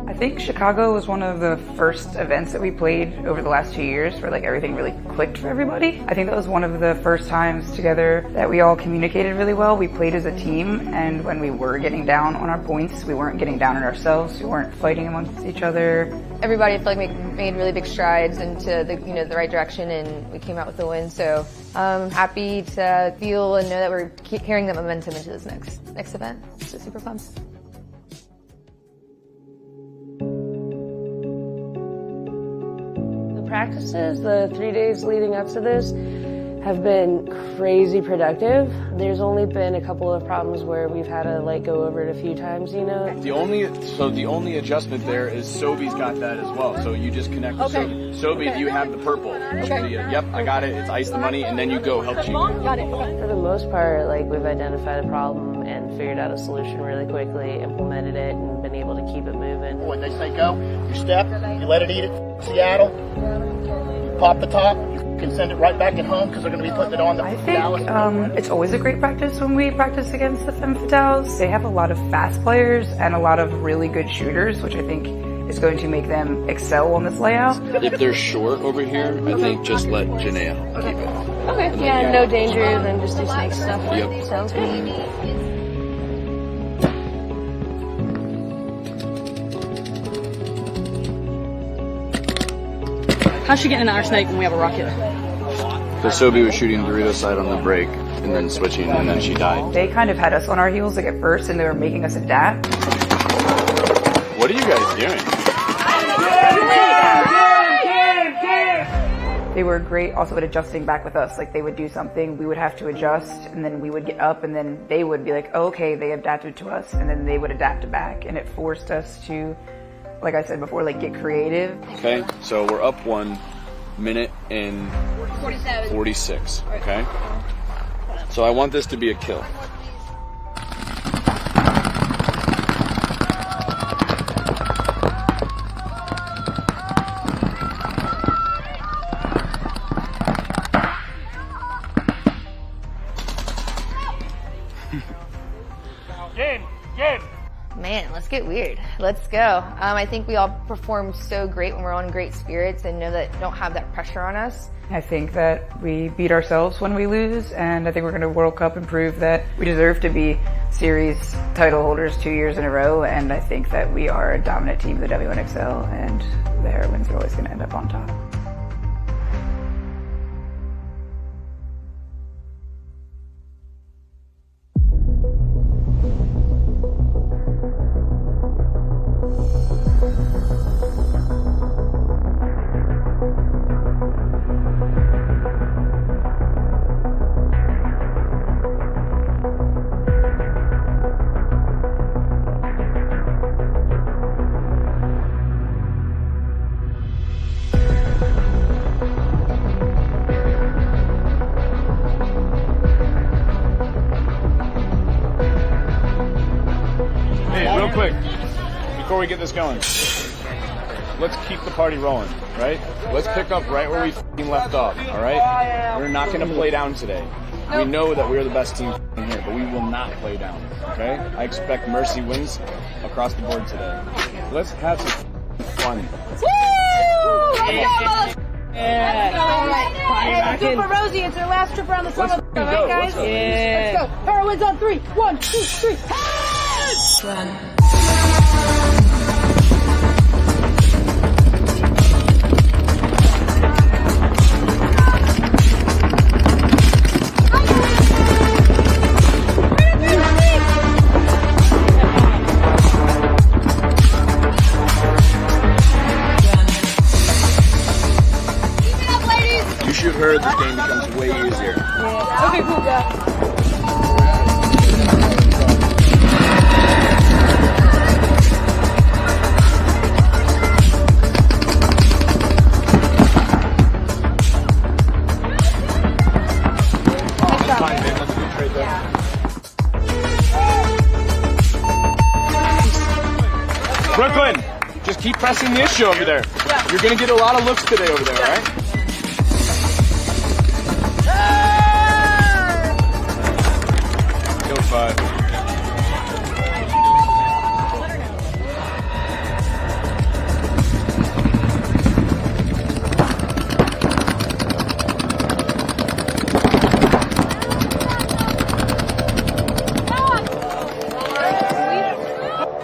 I think Chicago was one of the first events that we played over the last 2 years where like everything really clicked for everybody. I think that was one of the first times together that we all communicated really well. We played as a team, and when we were getting down on our points, we weren't getting down on ourselves. We weren't fighting amongst each other. Everybody, I feel like made really big strides into the right direction, and we came out with the win. So I'm happy to feel and know that we're carrying that momentum into this next event. So super pumped. Practices, the 3 days leading up to this, have been crazy productive. There's only been a couple of problems where we've had to like go over it a few times, you know. The only adjustment there is Sobi's got that as well. So you just connect with Sobi. Sobi, you have the purple. Okay. Yep, I got it. It's ice the money, and then you go help you. Got it. For the most part, like we've identified a problem and figured out a solution really quickly, implemented it, and been able to keep it moving. When they say go, you step, you let it eat it. Seattle, you pop the top, you can send it right back at home because they're going to be putting it on the Dallas. It's always a great practice when we practice against the Femme Fatales. They have a lot of fast players and a lot of really good shooters, which I think is going to make them excel on this layout. If they're short over here, I think just let Janaea keep it. Okay, yeah, no danger, then just do snake stuff. Yep. Sounds good. How's she getting an our snake when we have a rocket? So Sobi was shooting Dorito side on the break and then switching, and then she died. They kind of had us on our heels like at first, and they were making us adapt. What are you guys doing? They were great also at adjusting back with us. Like they would do something, we would have to adjust, and then we would get up, and then they would be like, oh, okay, they adapted to us, and then they would adapt it back. And it forced us to, like I said before, like get creative. Okay, so we're up 1 minute and 46, okay? So I want this to be a kill. Man, let's get weird. Let's go. I think we all perform so great when we're on great spirits and know that don't have that pressure on us. I think that we beat ourselves when we lose, and I think we're going to World Cup and prove that we deserve to be series title holders 2 years in a row, and I think that we are a dominant team, the WNXL, and the heroines are always going to end up on top. Quick, before we get this going, let's keep the party rolling, right? Let's pick up right where we f***ing left off, all right? We're not going to play down today. We know that we're the best team in here, but we will not play down, okay? I expect Mercy wins across the board today. Let's have some fun. Woo! Let's do for Rosie. It's her last trip around the summer, right, guys? Yeah. Let's go. Heroines on 3. 1, 2, 3. Run. You shoot her, this game becomes way easier. Yeah. Okay, cool, guys. Brooklyn, just keep pressing the issue over there. Yeah. You're going to get a lot of looks today over there, all right? Go 5.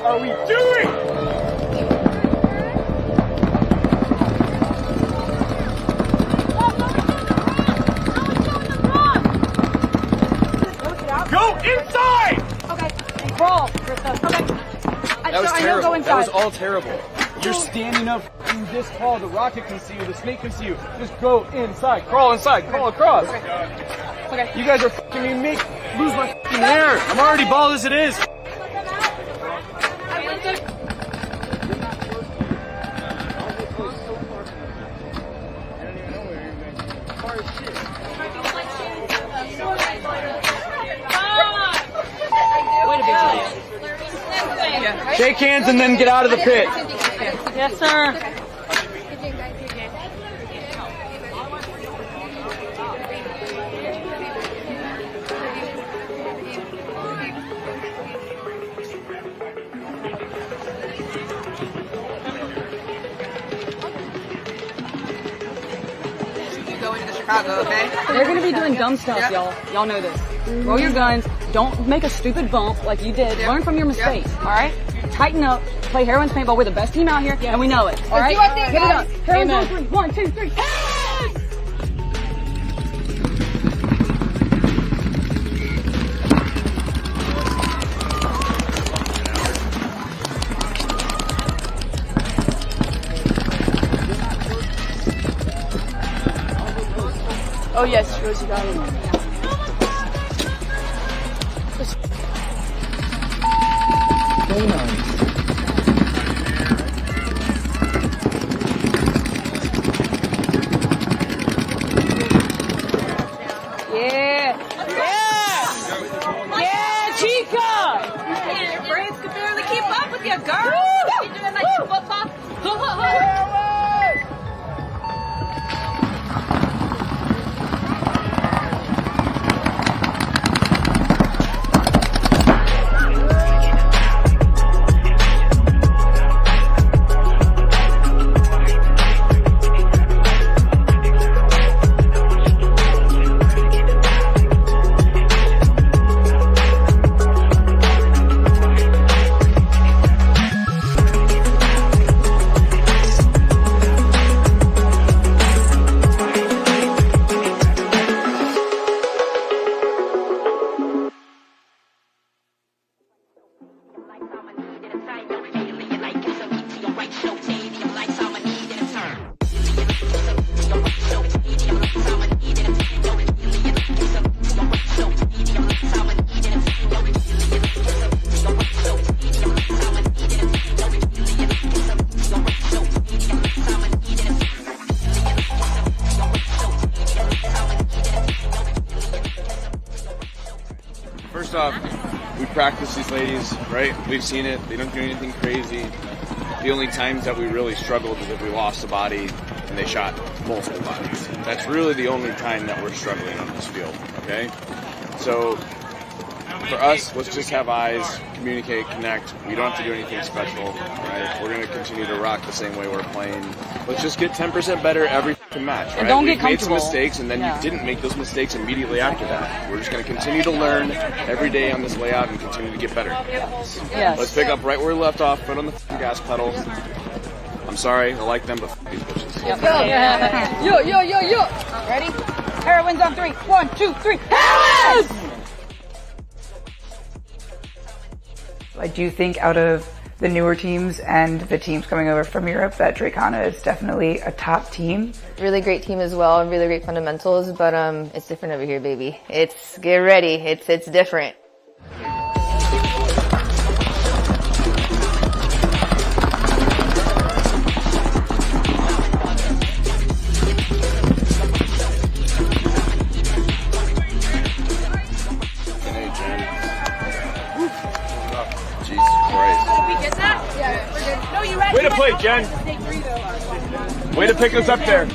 What are we doing? Go inside! Okay. Roll, Krista. Okay. That was terrible. Go inside. That was all terrible. You're standing up this tall. The rocket can see you. The snake can see you. Just go inside. Crawl inside. Crawl across. Okay. You guys are f***ing me. Lose my f***ing hair. I'm already bald as it is. Shake hands and then get out of the pit. Yes, sir. Chicago, okay? They're gonna be doing dumb stuff, y'all. Y'all know this. Roll your guns. Don't make a stupid bump like you did. Learn from your mistakes, all right? Tighten up. Play Heroines Paintball. We're the best team out here, and we know it. All right? Get it up. Heroines on 3. 1, 2, 3. Oh yes, Rosie got it. Very nice. Yeah! Yeah, Chica! Your brains can barely keep up with you, girl. You're doing like football. First off, we practice these ladies, right? We've seen it. They don't do anything crazy. The only times that we really struggled is if we lost a body and they shot multiple bodies. That's really the only time that we're struggling on this field, okay? So for us, let's just have eyes, communicate, connect. We don't have to do anything special, right? We're going to continue to rock the same way we're playing. Let's just get 10% better every match, right? And don't get We've made some comfortable. mistakes, and then you didn't make those mistakes immediately after that. We're just going to continue to learn every day on this layout and continue to get better. Yes. Let's pick up right where we left off, foot on the gas pedal. I'm sorry, I like them, but these bitches. Yep. Yo. Ready? Heroines on 3. 1, 2, 3. Heroines! I do think out of the newer teams and the teams coming over from Europe that Dracana is definitely a top team. Really great team as well, really great fundamentals, but it's different over here, baby. Get ready. It's different. Way to play, Jen. Way to pick us up there.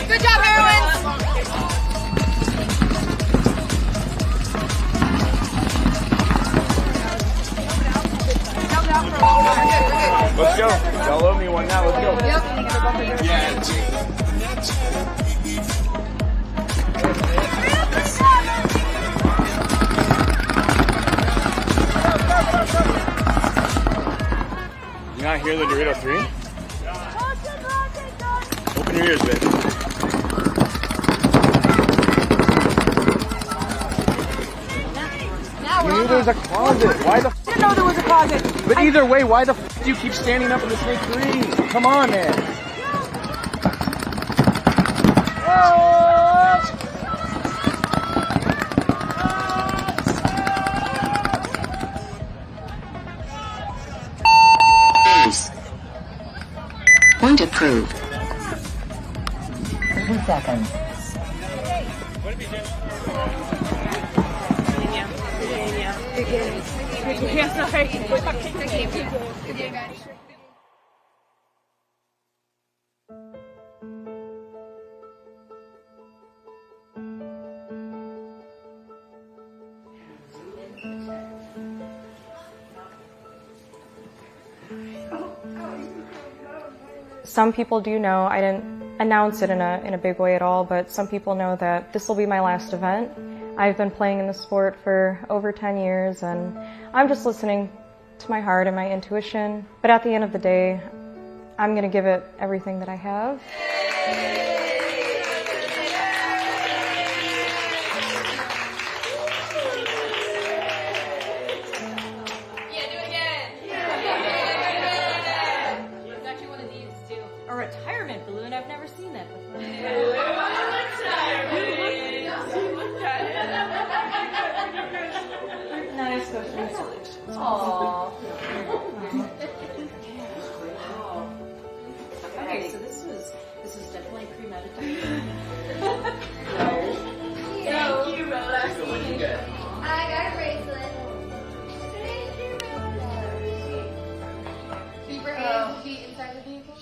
Good job, heroines! Let's go. Y'all owe me one now. Let's go. Yeah. You not hear the Dorito 3? Open your ears, babe. You knew there was a closet. Why the f***? Didn't know there was a closet. But either way, why the f*** do you keep standing up in the snake 3? Come on, man. Point approved. 30 seconds. Some people do know, I didn't announce it in a big way at all, but some people know that this will be my last event. I've been playing in the sport for over 10 years, and I'm just listening to my heart and my intuition. But at the end of the day, I'm going to give it everything that I have. A retirement balloon? I've never seen that before. Nice, congratulations. Aww. Okay, so this was definitely premeditated. Thank you, Rosie. I got a bracelet. Keep her hands and feet inside the vehicle.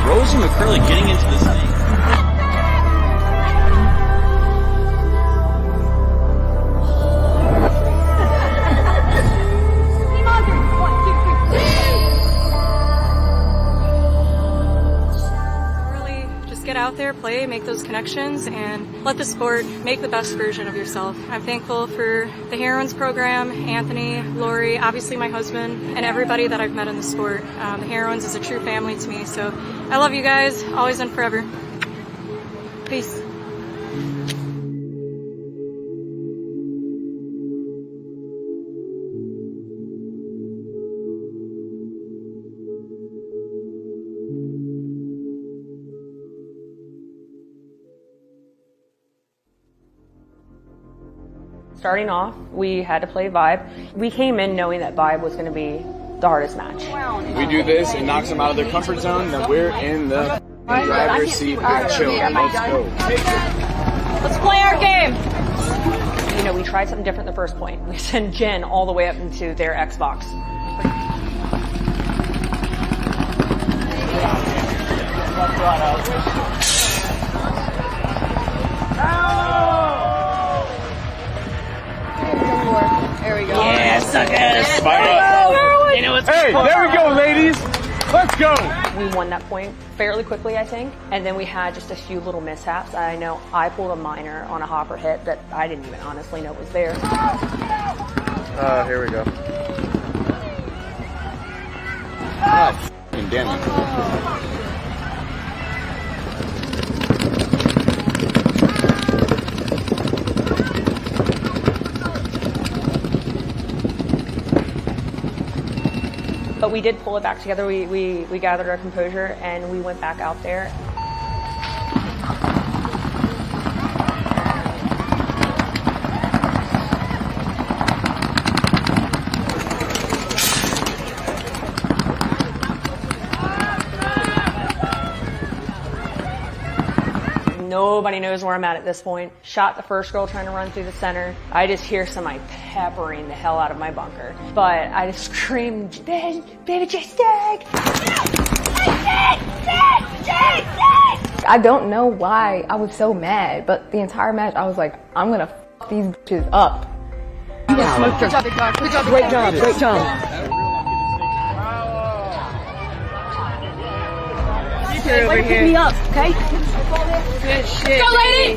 Rose and McCurley getting into this thing. Really, just get out there, play, make those connections, and let the sport make the best version of yourself. I'm thankful for the Heroines program, Anthony, Lori, obviously my husband, and everybody that I've met in the sport. The Heroines is a true family to me, so I love you guys, always and forever. Peace. Starting off, we had to play Vibe. We came in knowing that Vibe was going to be the hardest match. We do this, it knocks them out of their comfort zone, then we're in the driver's seat and chill. Let's go. Let's play our game! You know, we tried something different the first point. We sent Jen all the way up into their Xbox. There we go. Yeah, suckers. You know, hey, there we go, ladies. Let's go. We won that point fairly quickly, I think. And then we had just a few little mishaps. I know I pulled a minor on a hopper hit that I didn't even honestly know was there. Here we go. Oh, f***ing damn it. But we did pull it back together. We gathered our composure and we went back out there. Nobody knows where I'm at this point. Shot the first girl trying to run through the center. I just hear somebody peppering the hell out of my bunker. But I just screamed, baby J Stag! I don't know why I was so mad, but the entire match I was like, I'm gonna f these bitches up. You got smoked. Good job, big dog. Good job, great job, great job. Way to pick me up, okay? Good shit. Go, lady!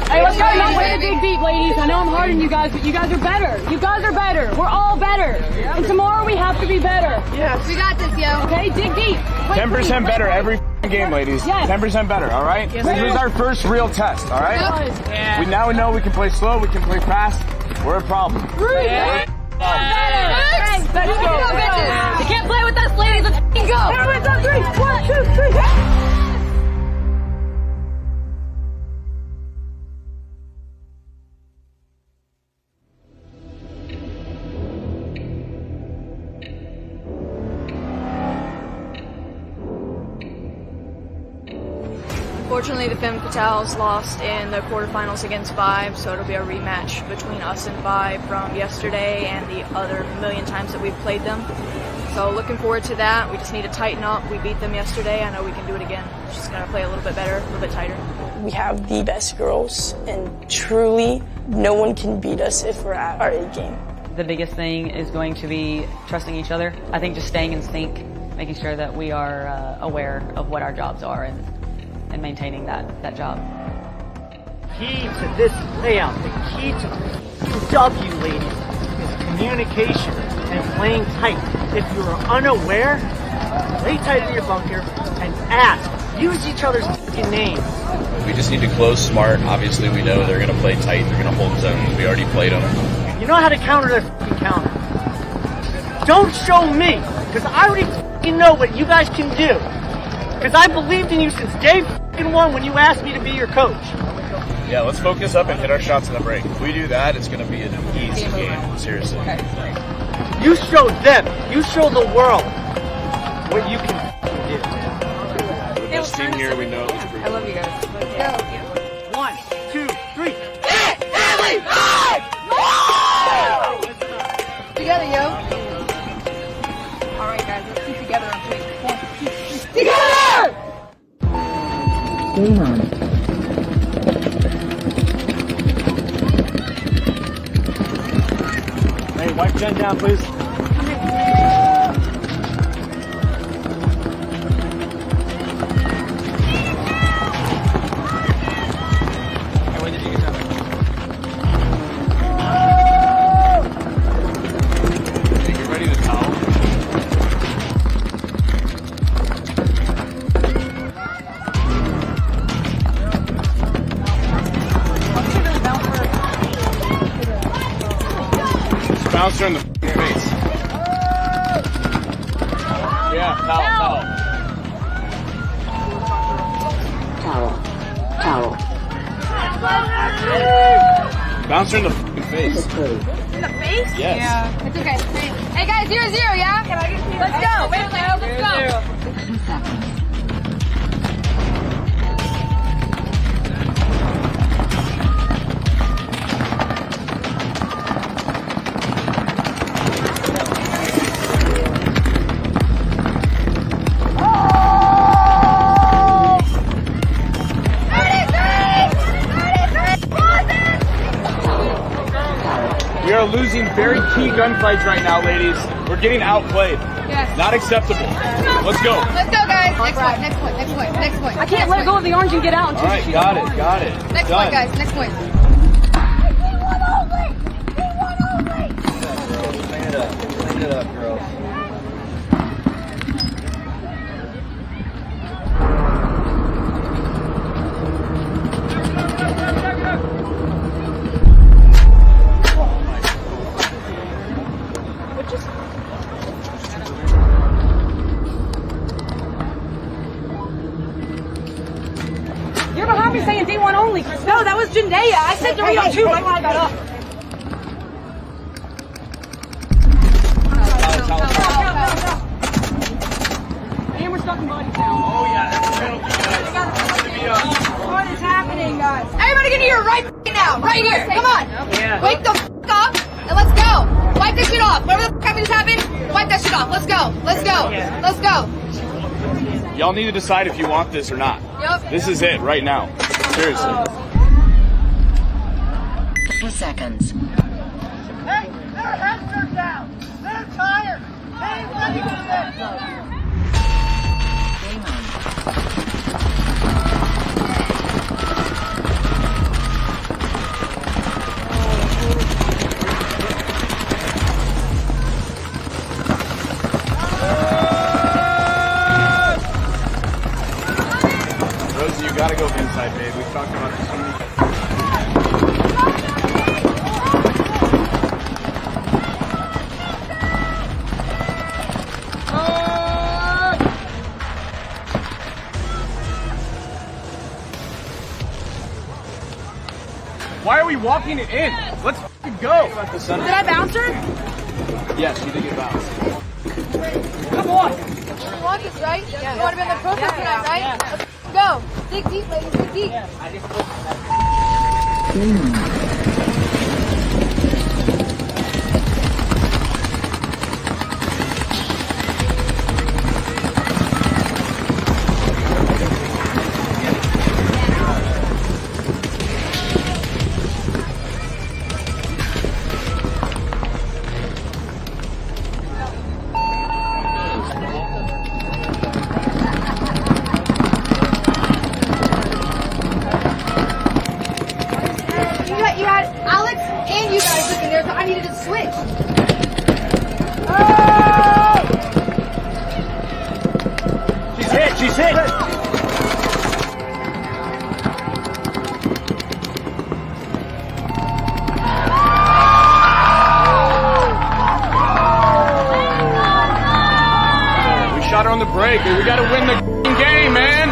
Hey, let's go. Not way to dig deep, ladies. I know I'm hard on you guys, but you guys are better. You guys are better. We're all better. And tomorrow we have to be better. Yes. We got this, yo. Okay, dig deep. 10% better every game, ladies. Yes. 10% better, all right? Yes, this is our first real test, all right? Yeah. We now know we can play slow, we can play fast. We're a problem. Yeah. Let's go, bitches. You can't play with us, ladies. Let's go. Everyone's on 3. 1, 2, 3. Unfortunately, the Femme Fatales lost in the quarterfinals against Vibe, so it'll be a rematch between us and Vibe from yesterday and the other million times that we've played them. So looking forward to that. We just need to tighten up. We beat them yesterday. I know we can do it again. Just gonna play a little bit better, a little bit tighter. We have the best girls, and truly, no one can beat us if we're at our A game. The biggest thing is going to be trusting each other. I think just staying in sync, making sure that we are aware of what our jobs are and maintaining that job. Key to this layout, the key to W, ladies, is communication and playing tight. If you're unaware, play tight in your bunker and ask. Use each other's names. We just need to close smart. Obviously, we know they're going to play tight. They're going to hold zones. We already played them. You know how to counter their counter. Don't show me, because I already know what you guys can do. Because I believed in you since day one when you asked me to be your coach. Yeah, let's focus up and hit our shots in the break. If we do that, it's going to be an easy game. Seriously. You show them. You show the world what you can do. The best team here, we know. I love you guys. Let's go. 1, 2, 3. Together, yo. All right, guys, let's keep together on 3. 1, 2, 3. Together! Game on. Hey, wipe Jen down, please. Bouncer in the face. Yeah, foul. Foul. Bouncer in the face. In the face? Yes. Yeah. It's okay. Hey, guys, 0-0, yeah? Let's go. Let's go. 2 seconds. We are losing very key gunfights right now, ladies. We're getting outplayed. Yes. Not acceptable. Let's go. Let's go, guys. Next point. I can't let go of the orange and get out. All right, got it. Next Done. point, guys. Next point. Clean it up, girls. You're behind me saying D1 only. No, that was Jandea. I said Dorito too right when I got up. Hammer stuck in body count. Oh, yeah. What is happening, guys? Everybody get to your right now. Right here. Come on. Yeah. Wake the up and let's go. Wipe this shit off. Whatever the just happened, wipe that shit off. Let's go. Let's go. Y'all need to decide if you want this or not. Yep. This is it right now. Seriously. 3 seconds. Hey, their heads are down. They're tired. They ain't ready for this. Game on. Rosie, you gotta go inside, babe. We've talked about this so many times. Why are we walking it in? Let's go. Did I bounce her? Yes, you did get bounced. Come on. You want this, right? You want to be on the protest tonight, right? Let's go. Dig deep, ladies. Dig deep. you guys looking there, so I needed to switch. She's hit, she's hit. We shot her on the break. We gotta win the game, man.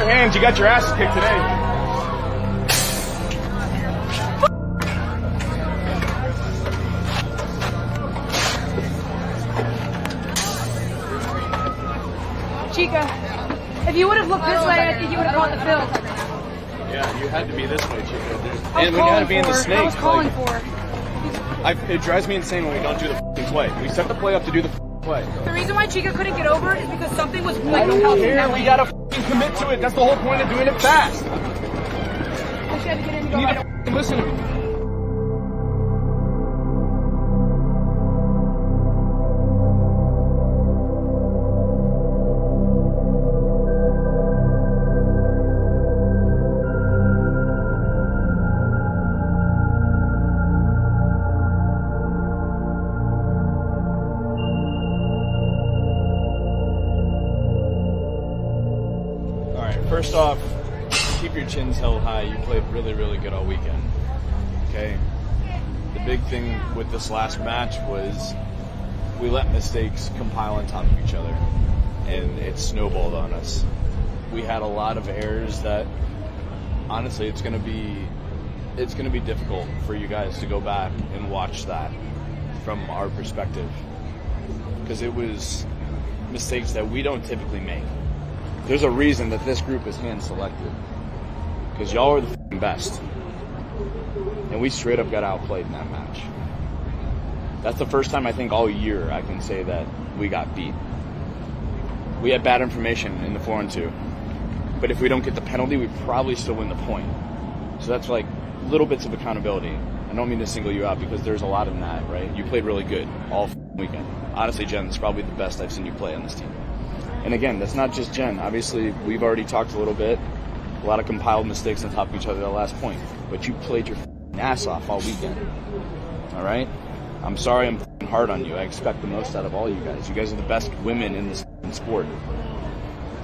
Hands, you got your ass kicked today. Chica, if you would have looked this way, I think you would have caught the field. Yeah, you had to be this way, Chica. I And we gotta be in the was snake. calling for. It drives me insane when we don't do the f***ing play. We set the play up to do the f***ing play. The reason why Chica couldn't get over is because something was I don't care. We gotta f***ing commit to it. That's the whole point of doing it fast. She had to get in and You go. need to f***ing listen to me. First off, keep your chins held high. You played really, really good all weekend. Okay? The big thing with this last match was we let mistakes compile on top of each other, and it snowballed on us. We had a lot of errors that, honestly, it's gonna be difficult for you guys to go back and watch that from our perspective, because it was mistakes that we don't typically make. There's a reason that this group is hand-selected, because y'all are the f***ing best. And we straight up got outplayed in that match. That's the first time I think all year I can say that we got beat. We had bad information in the 4-on-2. But if we don't get the penalty, we probably still win the point. So that's like little bits of accountability. I don't mean to single you out because there's a lot in that, right? You played really good all weekend. Honestly, Jen, it's probably the best I've seen you play on this team. And again, that's not just Jen. Obviously, we've already talked a little bit. A lot of compiled mistakes on top of each other at the last point. But you played your ass off all weekend. All right? I'm sorry I'm hard on you. I expect the most out of all you guys. You guys are the best women in this sport.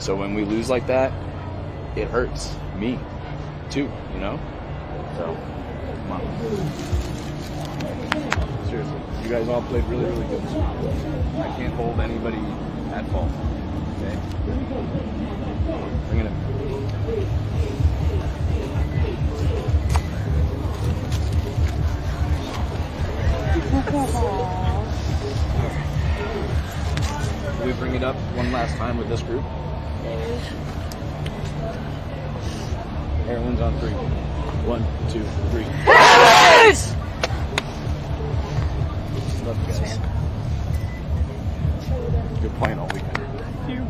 So when we lose like that, it hurts me too, you know? So, come on. Seriously, you guys all played really, really good. I can't hold anybody at fault. Okay? Bring it in. Can we bring it up one last time with this group? Everyone's on 3. 1, 2, 3. Yes! Love you guys. You're playing all weekend. Thank you.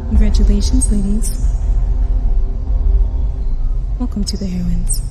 Congratulations, ladies. Welcome to the Heroines.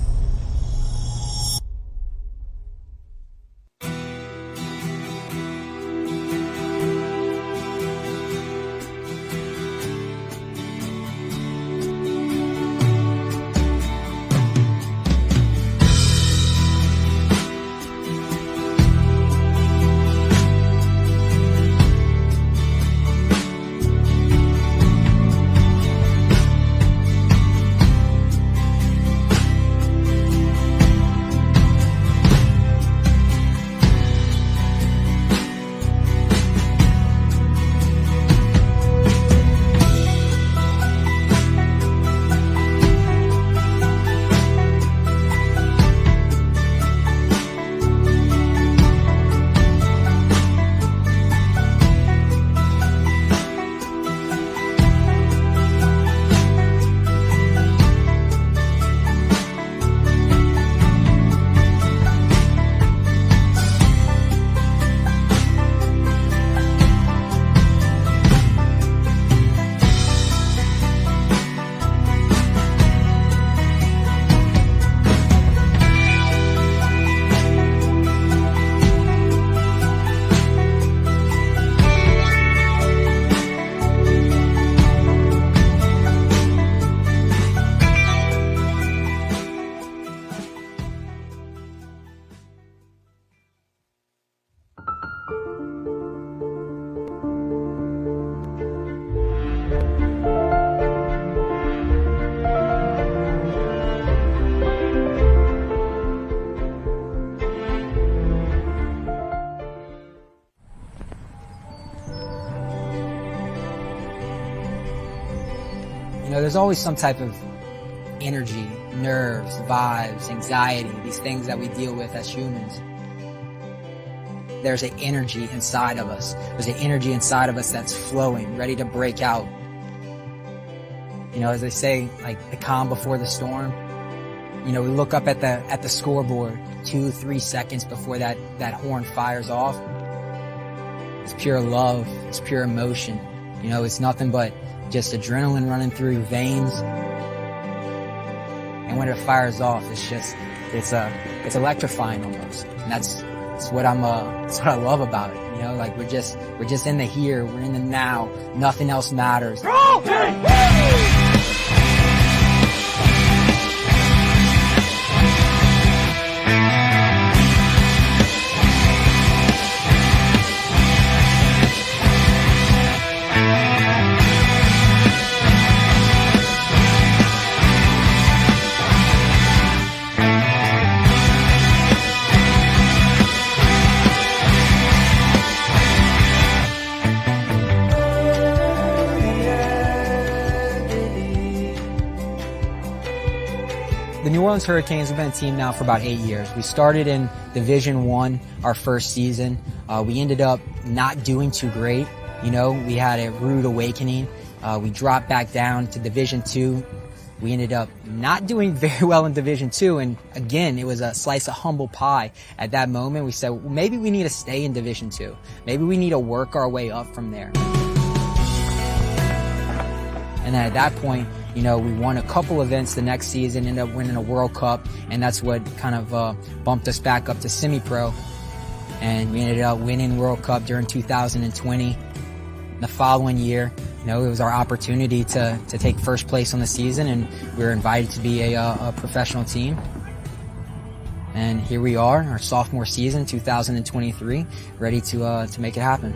there's always some type of energy, nerves, vibes, anxiety, these things that we deal with as humans. There's an energy inside of us. There's an energy inside of us that's flowing, ready to break out. You know, as they say, like the calm before the storm. You know, we look up at the scoreboard 2-3 seconds before that horn fires off. It's pure love. It's pure emotion. You know, it's nothing but just adrenaline running through your veins. And when it fires off, it's electrifying almost. And that's what I love about it. You know, like we're just in the here, we're in the now. Nothing else matters. The New Orleans Hurricanes have been a team now for about 8 years. We started in Division I our first season. We ended up not doing too great. You know, we had a rude awakening. We dropped back down to Division II. We ended up not doing very well in Division II, and again, it was a slice of humble pie. At that moment, we said, well, maybe we need to stay in Division II. Maybe we need to work our way up from there. And then at that point, you know, we won a couple events the next season, ended up winning a World Cup, and that's what kind of bumped us back up to semi-pro. And we ended up winning World Cup during 2020. The following year, you know, it was our opportunity to take first place on the season, and we were invited to be a professional team. And here we are, our sophomore season, 2023, ready to make it happen.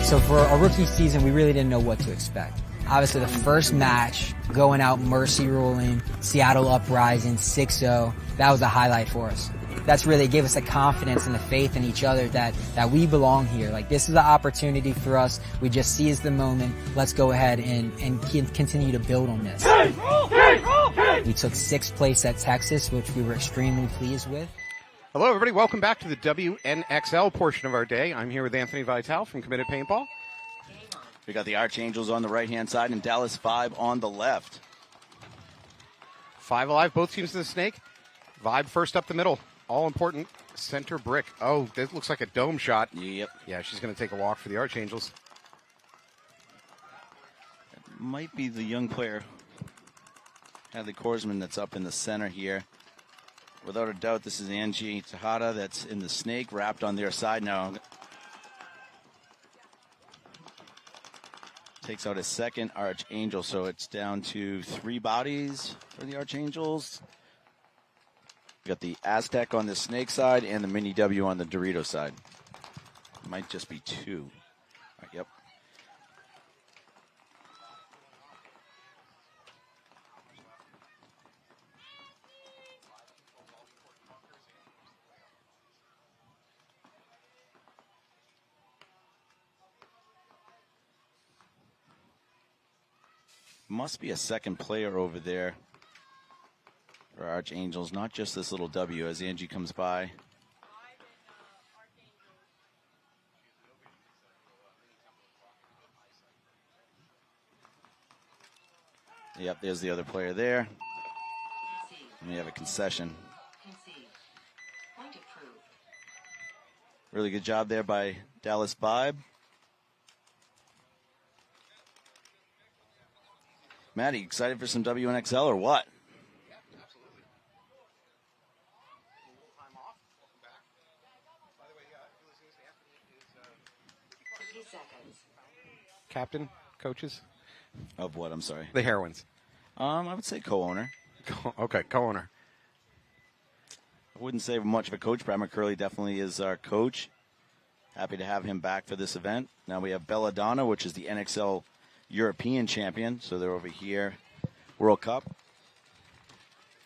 So for a rookie season, we really didn't know what to expect. Obviously, the first match, going out mercy ruling, Seattle Uprising, 6-0, that was a highlight for us. That's really gave us the confidence and the faith in each other that we belong here. Like, this is an opportunity for us. We just seized the moment. Let's go ahead and continue to build on this. We took 6th place at Texas, which we were extremely pleased with. Hello, everybody. Welcome back to the WNXL portion of our day. I'm here with Anthony Vitale from Committed Paintball. We got the Archangels on the right-hand side and Dallas 5 on the left. 5 alive, both teams in the snake. Vibe first up the middle. All important center brick. Oh, this looks like a dome shot. Yep. Yeah, she's going to take a walk for the Archangels. That might be the young player, Hadley Korsman, that's up in the center here. Without a doubt, this is Angie Tejada that's in the snake, wrapped on their side now. Takes out his second Archangel, so it's down to 3 bodies for the Archangels. We got the Aztec on the snake side and the Mini W on the Dorito side. Might just be 2. Yep. Must be a second player over there for Archangels, not just this little W as Angie comes by. Yep, there's the other player there. And we have a concession. Really good job there by Dallas Vibe. Maddie, excited for some WNXL or what? Yeah, absolutely. Time off. Welcome back. By the way, Anthony is 30 seconds. captain, coaches of what? I'm sorry. The Heroines. I would say co-owner. Okay, co-owner. I wouldn't say much of a coach. Bradman Curley definitely is our coach. Happy to have him back for this event. Now we have Belladonna, which is the NXL European champion, so they're over here. World Cup.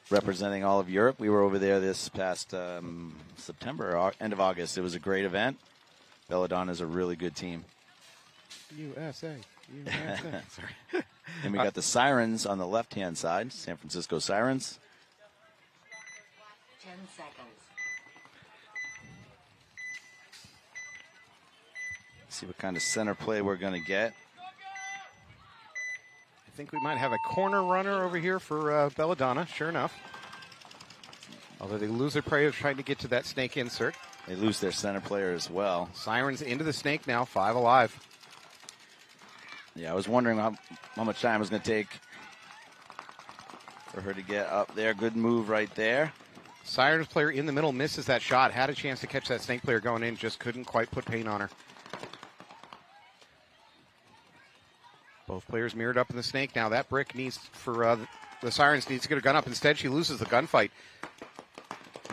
representing all of Europe. We were over there this past September, end of August. It was a great event. Belladonna is a really good team. USA. Sorry. And we got the Sirens on the left-hand side, San Francisco Sirens. 10 seconds. See what kind of center play we're going to get. I think we might have a corner runner over here for Belladonna, sure enough. Although they lose their player trying to get to that snake insert. They lose their center player as well. Sirens into the snake now, 5 alive. Yeah, I was wondering how much time it was going to take for her to get up there. Good move right there. Sirens player in the middle misses that shot. Had a chance to catch that snake player going in, just couldn't quite put paint on her. Both players mirrored up in the snake. Now that brick needs for the Sirens needs to get her gun up. Instead, she loses the gunfight.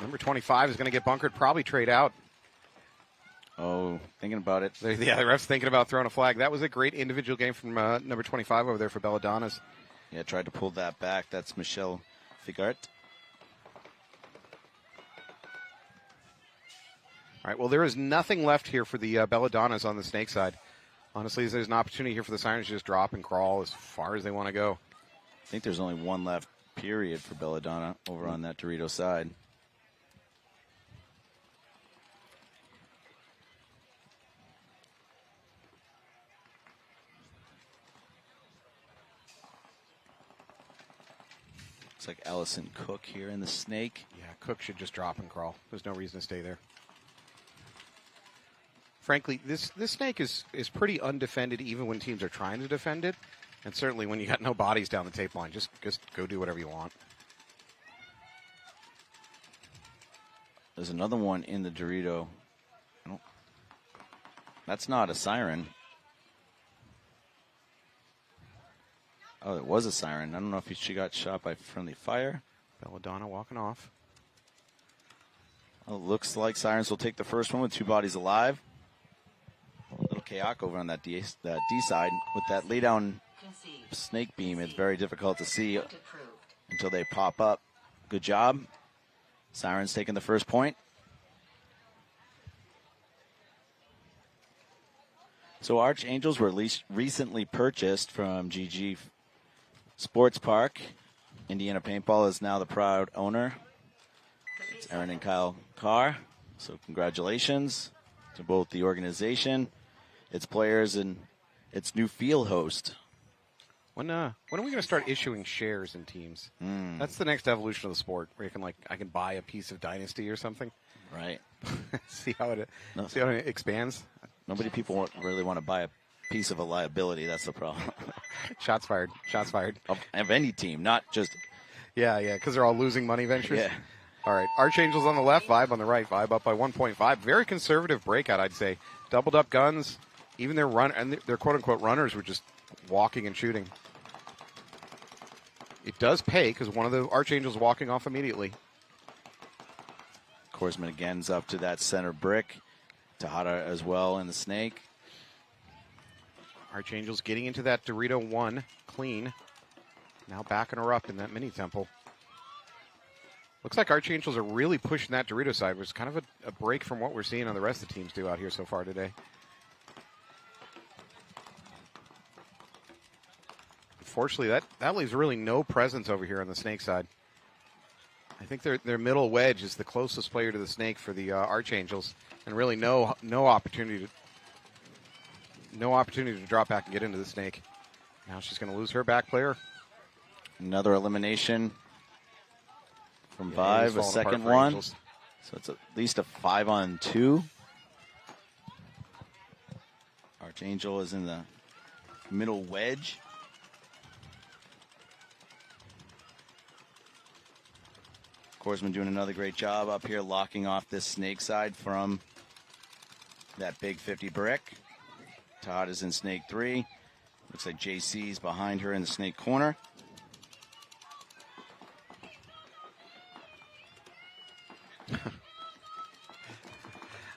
Number 25 is going to get bunkered, probably trade out. Oh, thinking about it. Yeah, the ref's thinking about throwing a flag. That was a great individual game from number 25 over there for Belladonna's. Yeah, tried to pull that back. That's Michelle Figart. All right, well, there is nothing left here for the Belladonnas on the snake side. Honestly, there's an opportunity here for the Sirens to just drop and crawl as far as they want to go. I think there's only one left period for Belladonna over on that Dorito side. Looks like Allison Cook here in the snake. Yeah, Cook should just drop and crawl. There's no reason to stay there. Frankly, this snake is pretty undefended even when teams are trying to defend it. And certainly when you got no bodies down the tape line, just go do whatever you want. There's another one in the Dorito. That's not a siren. Oh, it was a siren. I don't know if she got shot by friendly fire. Belladonna walking off. Oh, looks like Sirens will take the first one with 2 bodies alive. A little chaos over on that D side. With that lay down snake beam, it's very difficult to see until they pop up. Good job. Sirens taking the first point. So Archangels were recently purchased from GG Sports Park. Indiana Paintball is now the proud owner. It's Aaron and Kyle Carr. So congratulations to both the organization, its players, and its new field host. When are we going to start issuing shares in teams? That's the next evolution of the sport, where you can I can buy a piece of Dynasty or something. Right. see how it expands. People really want to buy a piece of a liability. That's the problem. Shots fired. Shots fired. Of any team, not just. Yeah, because they're all losing money ventures. Yeah. All right. Archangels on the left, Vibe on the right. Vibe up by 1.5. Very conservative breakout, I'd say. Doubled up guns. Even their quote unquote runners were just walking and shooting. It does pay because one of the Archangels walking off immediately. Korsman again's up to that center brick. Tejada as well in the snake. Archangels getting into that Dorito 1 clean. Now backing her up in that mini temple. Looks like Archangels are really pushing that Dorito side, which is kind of a break from what we're seeing on the rest of the teams do out here so far today. Unfortunately, that leaves really no presence over here on the snake side. I think their middle wedge is the closest player to the snake for the Archangels, and really no opportunity to drop back and get into the snake. Now she's going to lose her back player. Another elimination from Vibe, a second one. Angels. So it's at least a 5-on-2. Archangel is in the middle wedge. Korsman doing another great job up here, locking off this snake side from that big 50 brick. Todd is in snake 3. Looks like JC's behind her in the snake corner.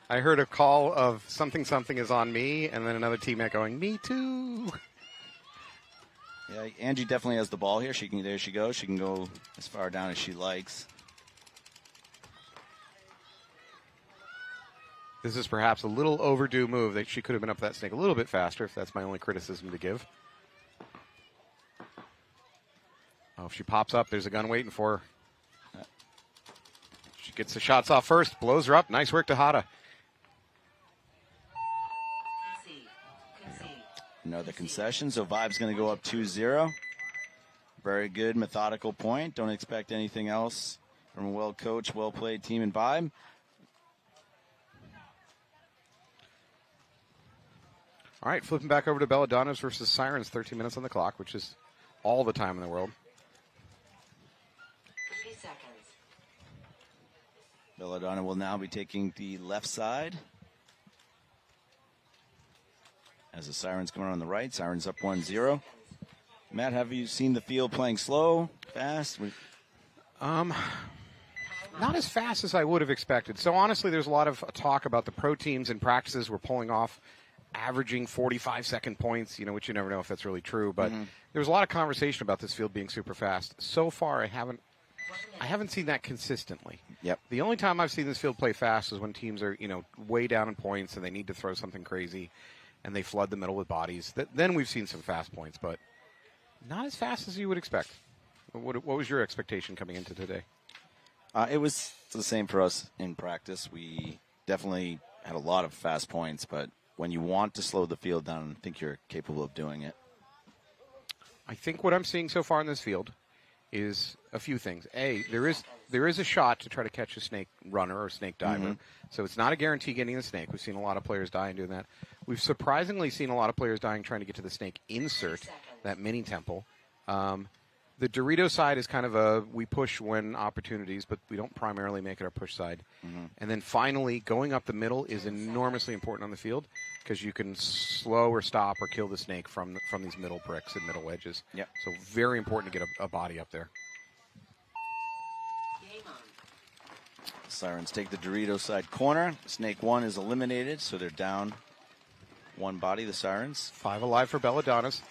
I heard a call of something is on me, and then another teammate going, me too. Yeah, Angie definitely has the ball here. There she goes. She can go as far down as she likes. This is perhaps a little overdue move. That she could have been up that snake a little bit faster, if that's my only criticism to give. Oh, if she pops up, there's a gun waiting for her. She gets the shots off first, blows her up. Nice work to Hada. Another concession, so Vibe's going to go up 2-0. Very good, methodical point. Don't expect anything else from a well-coached, well-played team in Vibe. All right, flipping back over to Belladonna's versus Sirens, 13 minutes on the clock, which is all the time in the world. 3 seconds. Belladonna will now be taking the left side. As the Sirens coming on the right, Sirens up 1-0. Matt, have you seen the field playing slow, fast? Not as fast as I would have expected. So honestly, there's a lot of talk about the pro teams and practices were pulling off averaging 45-second points, which you never know if that's really true. But there was a lot of conversation about this field being super fast. So far, I haven't seen that consistently. Yep. The only time I've seen this field play fast is when teams are, way down in points and they need to throw something crazy and they flood the middle with bodies. Then we've seen some fast points, but not as fast as you would expect. What was your expectation coming into today? It was the same for us in practice. We definitely had a lot of fast points, but when you want to slow the field down, I think you're capable of doing it. I think what I'm seeing so far in this field is a few things. A, there is a shot to try to catch a snake runner or snake diver. So it's not a guarantee getting the snake. We've seen a lot of players dying doing that. We've surprisingly seen a lot of players dying trying to get to the snake insert, that mini temple. The Dorito side is kind of we push when opportunities, but we don't primarily make it our push side. And then finally, going up the middle is enormously important on the field because you can slow or stop or kill the snake from these middle bricks and middle wedges. Yep. So very important to get a body up there. Sirens take the Dorito side corner. Snake 1 is eliminated, so they're down 1 body, the Sirens. 5 alive for Belladonna's.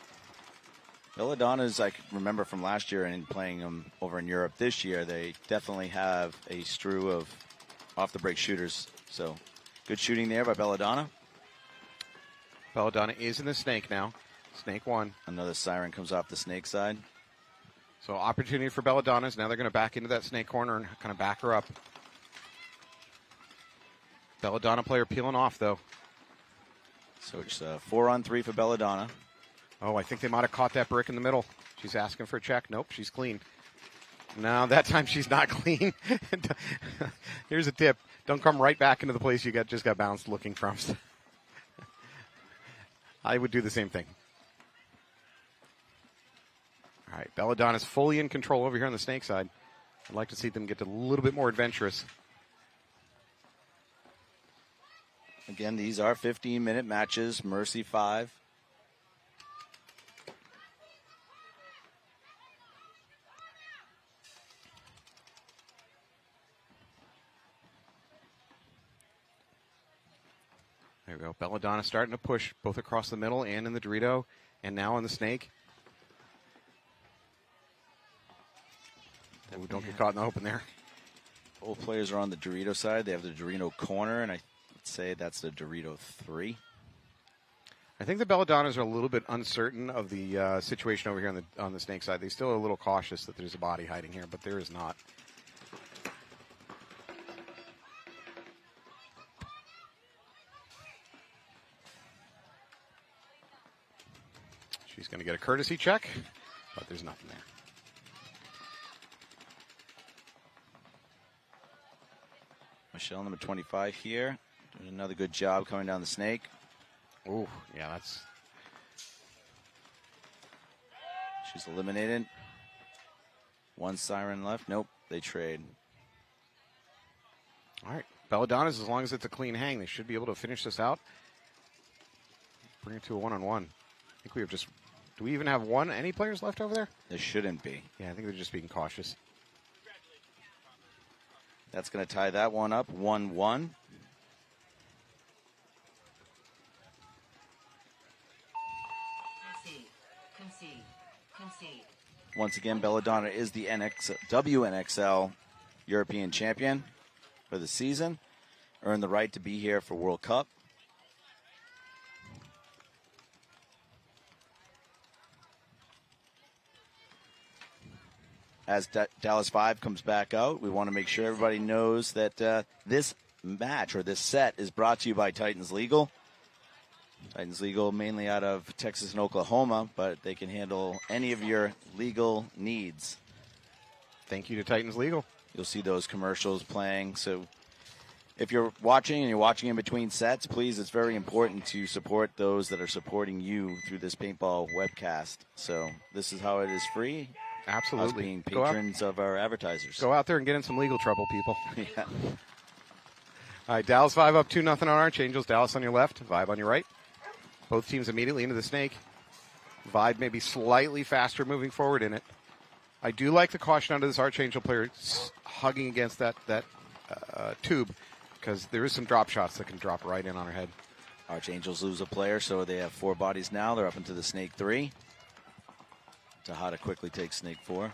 Belladonna's, I remember from last year and playing them over in Europe this year, they definitely have a strew of off-the-break shooters. So good shooting there by Belladonna. Belladonna is in the snake now. Snake 1. Another Siren comes off the snake side. So opportunity for Belladonna's. Now they're going to back into that snake corner and kind of back her up. Belladonna player peeling off, though. So it's 4-on-3 for Belladonna. Oh, I think they might have caught that brick in the middle. She's asking for a check. Nope, she's clean. No, that time she's not clean. Here's a tip. Don't come right back into the place you just got bounced looking from. I would do the same thing. All right, Belladonna's fully in control over here on the snake side. I'd like to see them get a little bit more adventurous. Again, these are 15-minute matches. Mercy 5. There we go. Belladonna starting to push both across the middle and in the Dorito, and now on the snake. Ooh, don't get caught in the open there. Both players are on the Dorito side. They have the Dorito corner, and I would say that's the Dorito 3. I think the Belladonnas are a little bit uncertain of the situation over here on the snake side. They still are a little cautious that there's a body hiding here, but there is not. She's going to get a courtesy check, but there's nothing there. Michelle, number 25 here. Doing another good job coming down the snake. Ooh, yeah, that's... She's eliminated. 1 Siren left. Nope, they trade. All right. Belladonna's, as long as it's a clean hang, they should be able to finish this out. Bring it to a 1-on-1. I think we have just... Do we even have any players left over there? There shouldn't be. Yeah, I think they're just being cautious. That's going to tie that one up, 1-1. Once again, Belladonna is the WNXL European champion for the season. Earned the right to be here for World Cup. As Dallas 5 comes back out, we want to make sure everybody knows that this match or this set is brought to you by Titans Legal. Titans Legal mainly out of Texas and Oklahoma, but they can handle any of your legal needs. Thank you to Titans Legal. You'll see those commercials playing. So if you're watching and you're watching in between sets, please, it's very important to support those that are supporting you through this paintball webcast. So this is how it is free. Absolutely. Us being patrons of our advertisers. Go out there and get in some legal trouble, people. Yeah. All right, Dallas 5 up 2-0 on Archangels. Dallas on your left, Vibe on your right. Both teams immediately into the snake. Vibe maybe slightly faster moving forward in it. I do like the caution out of this Archangel player hugging against that tube, because there is some drop shots that can drop right in on her head. Archangels lose a player, so they have 4 bodies now. They're up into the snake 3. Tahada quickly takes snake 4.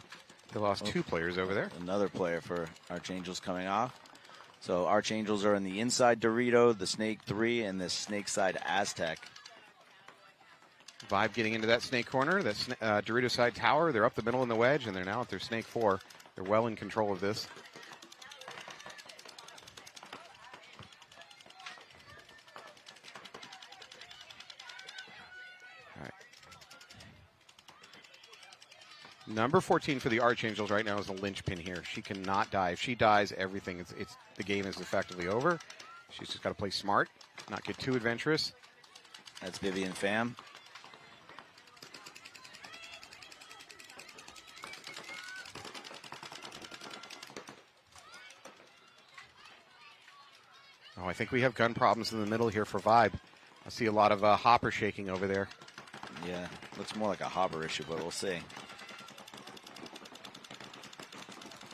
They lost 2 players over there. Another player for Archangels coming off. So Archangels are in the inside Dorito, the snake 3, and the snake side Aztec. Vibe getting into that snake corner, that Dorito side tower. They're up the middle in the wedge, and they're now at their snake 4. They're well in control of this. All right. Number 14 for the Archangels right now is the linchpin here. She cannot die. If she dies, everything the game is effectively over. She's just got to play smart, not get too adventurous. That's Vivian Pham. Oh, I think we have gun problems in the middle here for Vibe. I see a lot of hopper shaking over there. Yeah, looks more like a hopper issue, but we'll see.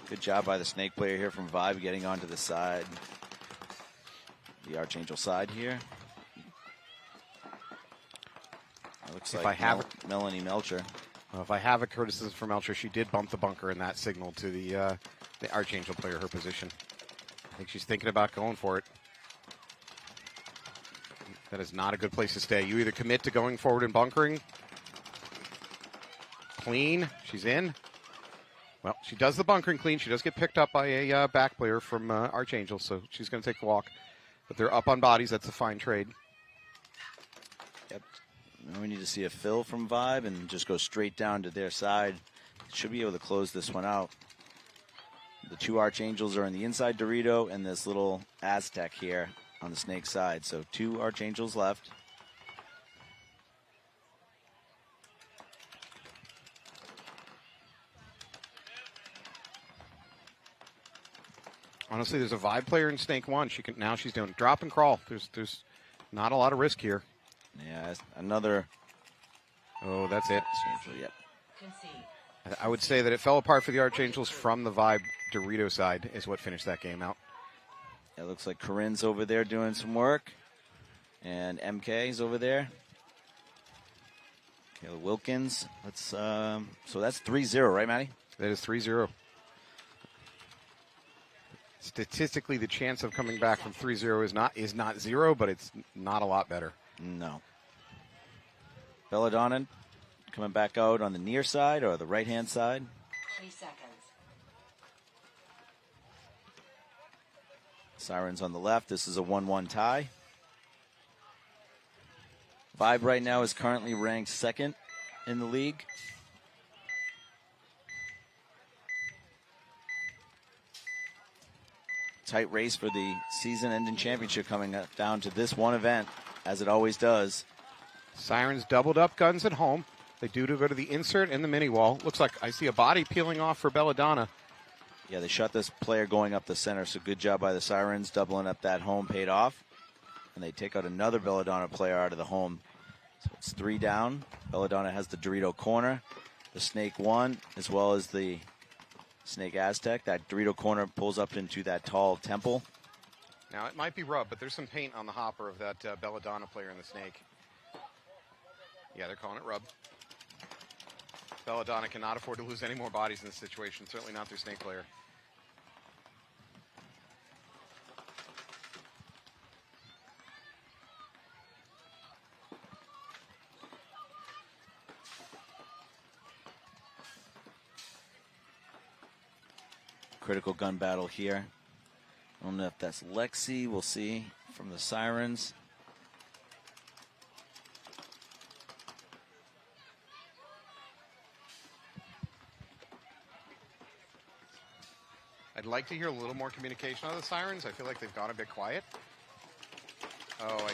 Good job by the snake player here from Vibe getting onto the side. The Archangel side here. It looks If like I have Melanie Melcher. If I have a criticism for Melcher, she did bump the bunker in that signal to the Archangel player, her position. I think she's thinking about going for it. That is not a good place to stay. You either commit to going forward and bunkering. Clean. She's in. Well, she does the bunkering clean. She does get picked up by a back player from Archangel, so she's going to take the walk. But they're up on bodies. That's a fine trade. Yep. Now we need to see a fill from Vibe and just go straight down to their side. Should be able to close this one out. The 2 Archangels are in the inside Dorito and this little Aztec here on the snake side. So 2 Archangels left. Honestly, there's a Vibe player in snake 1. She's doing drop and crawl. There's not a lot of risk here. Yeah, another. Oh, that's it. Yep. I would say that it fell apart for the Archangels from the Vibe Dorito side is what finished that game out. It looks like Corinne's over there doing some work. And MK's over there. Kayla Wilkins. So that's 3-0, right, Matty? That is 3-0. Statistically, the chance of coming back from 3-0 is not 0, but it's not a lot better. No. Belladonna coming back out on the near side or the right-hand side. 3 seconds. Sirens on the left. This is a 1-1 tie. Vibe right now is currently ranked 2nd in the league. Tight race for the season-ending championship coming down to this one event, as it always does. Sirens doubled up guns at home. They do to go to the insert and the mini wall. Looks like I see a body peeling off for Belladonna. Yeah, they shot this player going up the center, so good job by the Sirens. Doubling up that home paid off. And they take out another Belladonna player out of the home. So it's 3 down. Belladonna has the Dorito corner, the Snake 1, as well as the Snake Aztec. That Dorito corner pulls up into that tall temple. Now, it might be rub, but there's some paint on the hopper of that Belladonna player in the Snake. Yeah, they're calling it rub. Belladonna cannot afford to lose any more bodies in this situation, certainly not their snake player. Critical gun battle here. I don't know if that's Lexi. We'll see from the sirens. I'd like to hear a little more communication out of the sirens. I feel like they've gone a bit quiet. Oh, I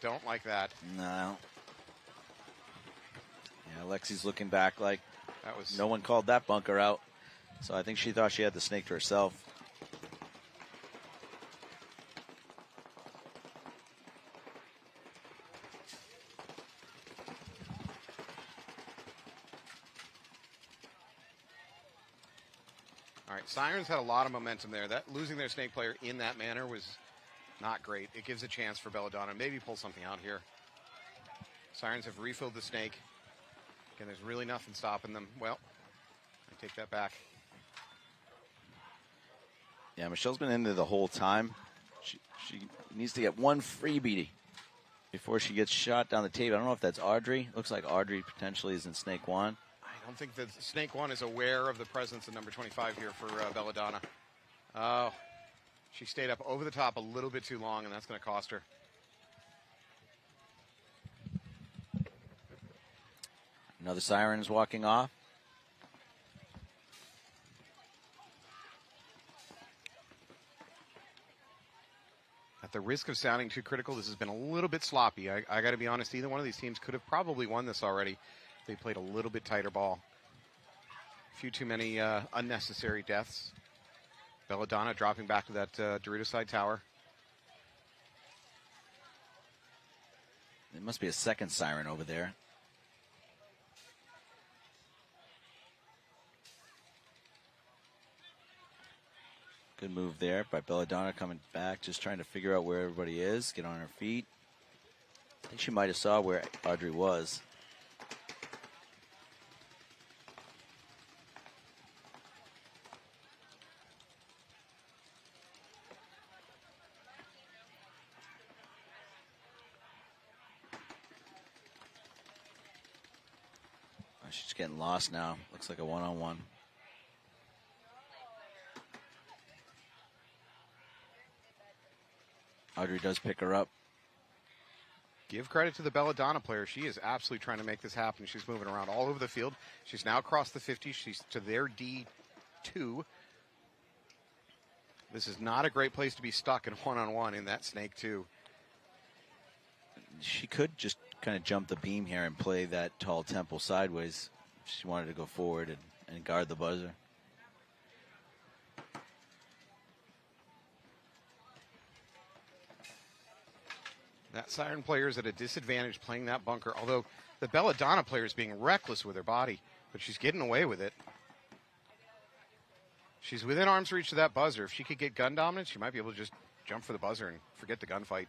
don't like that. No. Yeah, Lexi's looking back like that was no one called that bunker out. So I think she thought she had the snake to herself. All right, Sirens had a lot of momentum there. That losing their snake player in that manner was not great. It gives a chance for Belladonna to maybe pull something out here. Sirens have refilled the snake. Again, there's really nothing stopping them. Well, I take that back. Yeah, Michelle's been in there the whole time. She needs to get one freebie before she gets shot down the tape. I don't know if that's Audrey. Looks like Audrey potentially is in snake one. I don't think that snake one is aware of the presence of number 25 here for Belladonna. Oh, she stayed up over the top a little bit too long, and that's going to cost her. Another siren's walking off. At the risk of sounding too critical, this has been a little bit sloppy. I got to be honest, either one of these teams could have probably won this already. They played a little bit tighter ball. A few too many unnecessary deaths. Belladonna dropping back to that Dorito side tower. There must be a second siren over there. Good move there by Belladonna coming back, just trying to figure out where everybody is, get on her feet. I think she might have saw where Audrey was. Oh, she's getting lost now. Looks like a one-on-one. Audrey does pick her up. Give credit to the Belladonna player. She is absolutely trying to make this happen. She's moving around all over the field. She's now crossed the 50. She's to their D2. This is not a great place to be stuck in one-on-one in that snake 2. She could just kind of jump the beam here and play that tall temple sideways if she wanted to go forward and guard the buzzer. That siren player is at a disadvantage playing that bunker, although the Belladonna player is being reckless with her body, but she's getting away with it. She's within arm's reach of that buzzer. If she could get gun dominance, she might be able to just jump for the buzzer and forget the gunfight.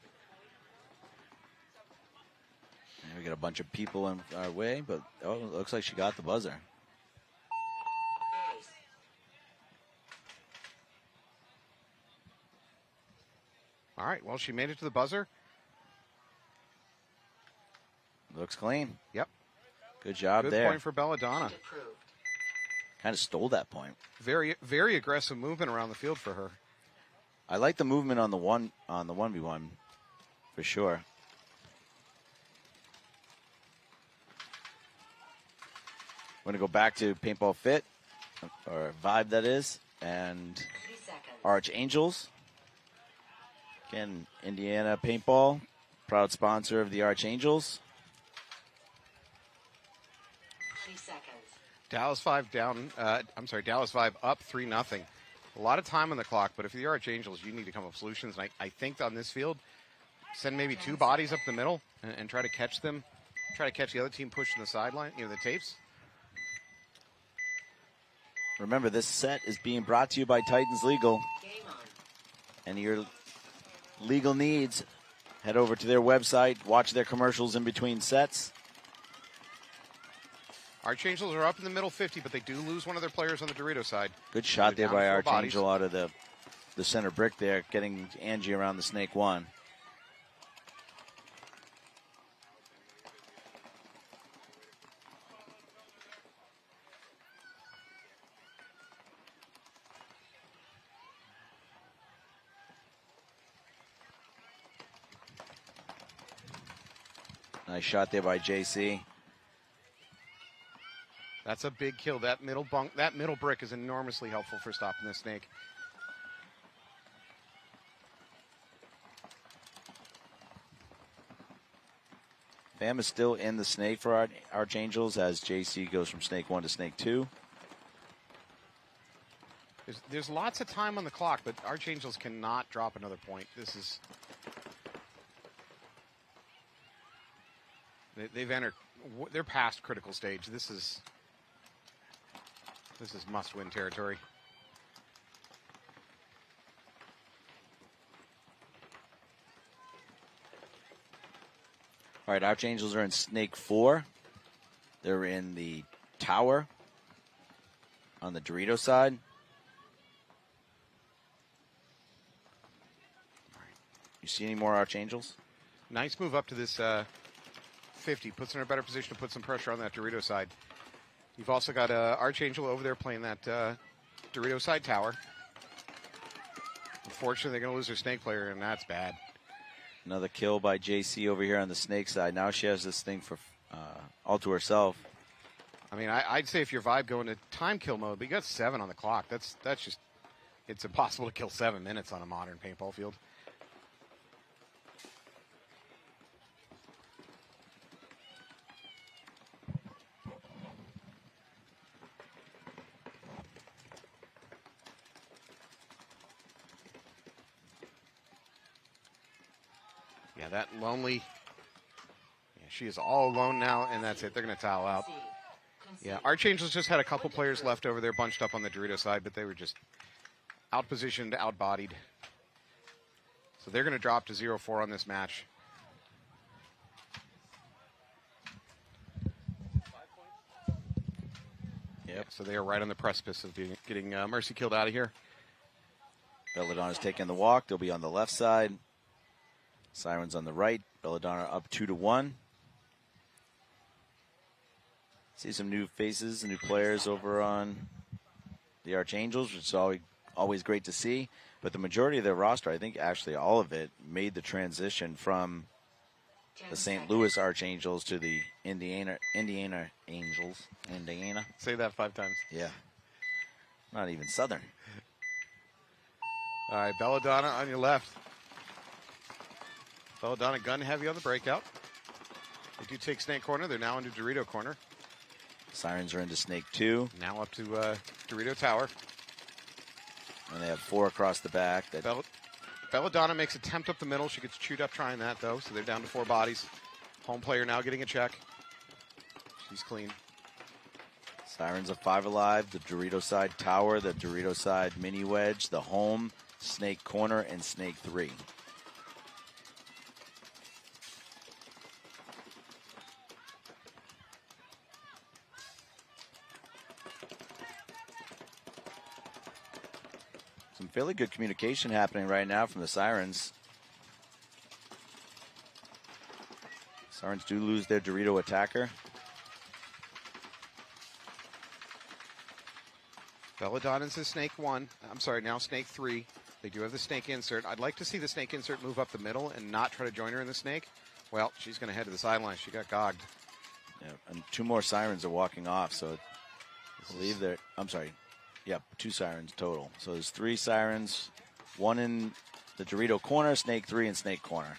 And we got a bunch of people in our way, but oh, it looks like she got the buzzer. All right, well, she made it to the buzzer. Looks clean. Yep. Good job there. Good point for Belladonna. Kind of stole that point. Very, very aggressive movement around the field for her. I like the movement on the 1v1 for sure. We're going to go back to Paintball Fit, or Vibe that is, and Archangels. Again, Indiana Paintball, proud sponsor of the Archangels. 3 seconds. Dallas 5 down. Dallas 5 up 3-0. A lot of time on the clock, but if you're the Archangels, you need to come up with solutions. And I think on this field, send maybe 2 bodies up the middle and try to catch them. Try to catch the other team pushing the sideline, the tapes. Remember, this set is being brought to you by Titans Legal. And your legal needs, head over to their website, watch their commercials in between sets. Archangels are up in the middle 50, but they do lose one of their players on the Dorito side. Good shot there Down by to 4 Archangel bodies. out of the center brick there, getting Angie around the snake 1. Nice shot there by JC. That's a big kill. That middle brick is enormously helpful for stopping this snake. Fam is still in the snake for Archangels as JC goes from snake 1 to snake 2. There's lots of time on the clock, but Archangels cannot drop another point. This is... They've entered... They're past critical stage. This is must-win territory. All right, Archangels are in snake 4. They're in the tower on the Dorito side. You see any more Archangels? Nice move up to this 50. Puts her in a better position to put some pressure on that Dorito side. You've also got Archangel over there playing that Dorito side tower. Unfortunately, they're going to lose their snake player, and that's bad. Another kill by JC over here on the snake side. Now she has this thing for all to herself. I mean, I'd say if your vibe go into time kill mode, but you got 7 on the clock. That's just, it's impossible to kill 7 minutes on a modern paintball field. Yeah, that lonely. Yeah, she is all alone now, and that's it. They're going to towel out. Yeah, Archangels just had a couple players left over there bunched up on the Dorito side, but they were just out-positioned, outbodied. So they're going to drop to 0-4 on this match. Yep. So they are right on the precipice of getting Mercy killed out of here. Belladonna's taking the walk. They'll be on the left side. Sirens on the right. Belladonna up 2-1. See some new faces and new players over on the Archangels, which is always great to see. But the majority of their roster, I think actually all of it, made the transition from the St. Louis Archangels to the Indiana Angels. Indiana. Say that 5 times. Yeah. Not even Southern. All right, Belladonna on your left. Belladonna gun heavy on the breakout. They do take snake corner. They're now into Dorito corner. Sirens are into snake 2. Now up to Dorito tower. And they have 4 across the back. Belladonna makes attempt up the middle. She gets chewed up trying that, though, so they're down to 4 bodies. Home player now getting a check. She's clean. Sirens of 5 alive. The Dorito side tower, the Dorito side mini wedge, the home, snake corner, and snake 3. Some fairly good communication happening right now from the Sirens. Sirens do lose their Dorito attacker. Belladonna's is snake 1. I'm sorry, now snake 3. They do have the snake insert. I'd like to see the snake insert move up the middle and not try to join her in the snake. Well, she's going to head to the sideline. She got gogged. Yeah, and 2 more Sirens are walking off, so I believe they're, I'm sorry, yep, 2 Sirens total. So there's 3 Sirens, 1 in the Dorito corner, snake 3 in snake corner.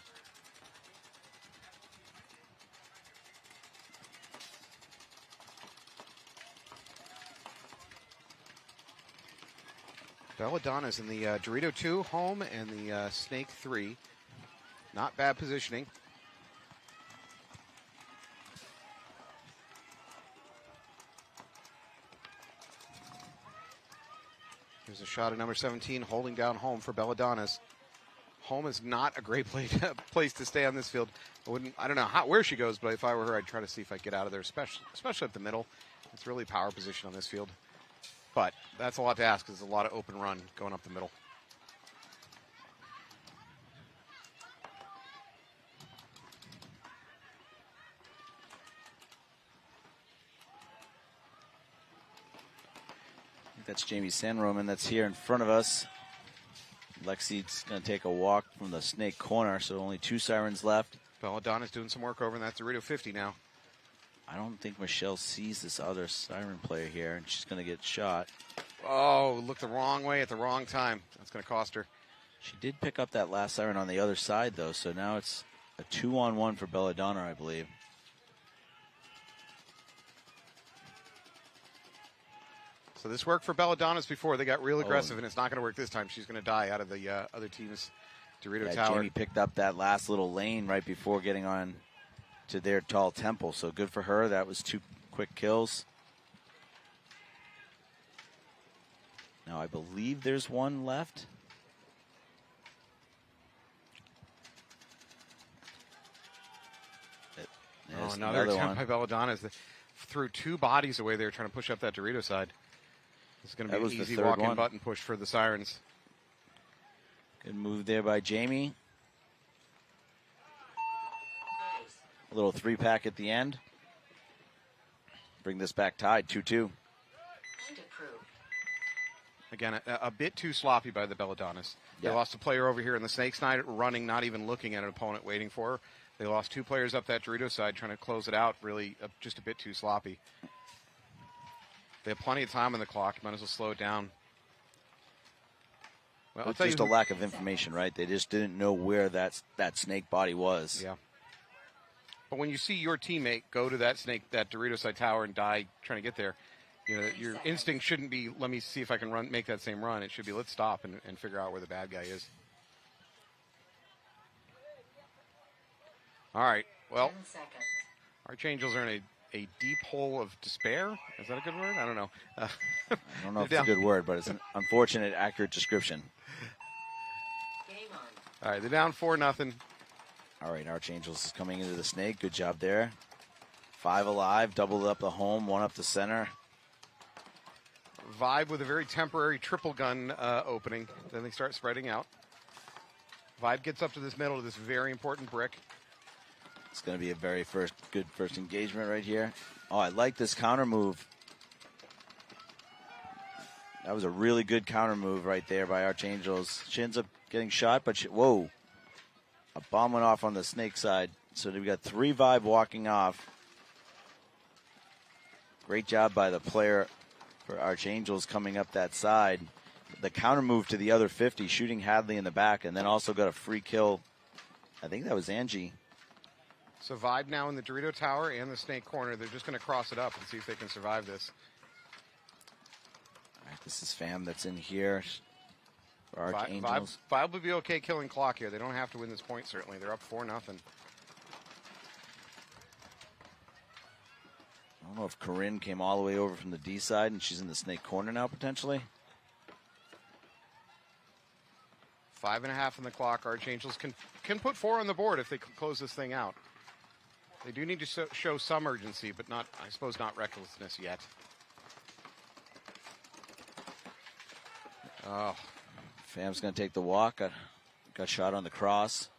Belladonna's in the Dorito 2 home and the snake 3. Not bad positioning. Here's a shot at number 17, holding down home for Belladonna's. Home is not a great place to stay on this field. I don't know where she goes, but if I were her, I'd try to see if I could get out of there, especially up the middle. It's really power position on this field. But that's a lot to ask because there's a lot of open run going up the middle. That's Jamie Sanroman that's here in front of us. Lexi's going to take a walk from the snake corner, so only 2 sirens left. Belladonna's doing some work over in that Dorito 50 now. I don't think Michelle sees this other siren player here, and she's going to get shot. Oh, looked the wrong way at the wrong time. That's going to cost her. She did pick up that last siren on the other side, though, so now it's a 2-on-1 for Belladonna, I believe. So this worked for Belladonna's before. They got real aggressive, and it's not going to work this time. She's going to die out of the other team's Dorito tower. Jamie picked up that last little lane right before getting on to their tall temple, so good for her. That was 2 quick kills. Now I believe there's 1 left. There's another attempt by Belladonna's. Threw 2 bodies away there trying to push up that Dorito side. This is going to be an easy walk-in button push for the Sirens. Good move there by Jamie. A little 3-pack at the end. Bring this back tied, 2-2. Again, a bit too sloppy by the Belladonnas. They Yeah. lost a player over here in the Snake side, running, not even looking at an opponent, waiting for her. They lost 2 players up that Dorito side, trying to close it out, really just a bit too sloppy. They have plenty of time on the clock. Might as well slow it down. Well, It's just a lack of information, right? They just didn't know where that snake body was. Yeah. But when you see your teammate go to that Dorito side tower and die trying to get there, you know, your instinct shouldn't be, let me see if I can make that same run. It should be, let's stop and figure out where the bad guy is. All right. Well, Archangels are in a deep hole of despair. Is that a good word? I don't know. I don't know if it's a good word, but it's an unfortunate, accurate description. All right, they're down 4-0. All right, Archangels is coming into the snake. Good job there. 5 alive, doubled up the home, 1 up the center. Vibe with a very temporary triple gun opening. Then they start spreading out. Vibe gets up to this middle of this very important brick. It's going to be a very good first engagement right here. Oh, I like this counter move. That was a really good counter move right there by Archangels. She ends up getting shot, but whoa. A bomb went off on the snake side. So we got 3 Vibe walking off. Great job by the player for Archangels coming up that side. The counter move to the other 50, shooting Hadley in the back, and then also got a free kill. I think that was Angie. So Vibe now in the Dorito Tower and the Snake Corner. They're just going to cross it up and see if they can survive this. All right, this is Fam that's in here for Archangels. Vibe would be okay killing clock here. They don't have to win this point, certainly. They're up 4-0. I don't know if Corinne came all the way over from the D side and she's in the Snake Corner now, potentially. 5.5 on the clock. Archangels can put 4 on the board if they close this thing out. They do need to show some urgency, but not, I suppose, not recklessness yet. Oh. Fam's going to take the walk. Got shot on the cross.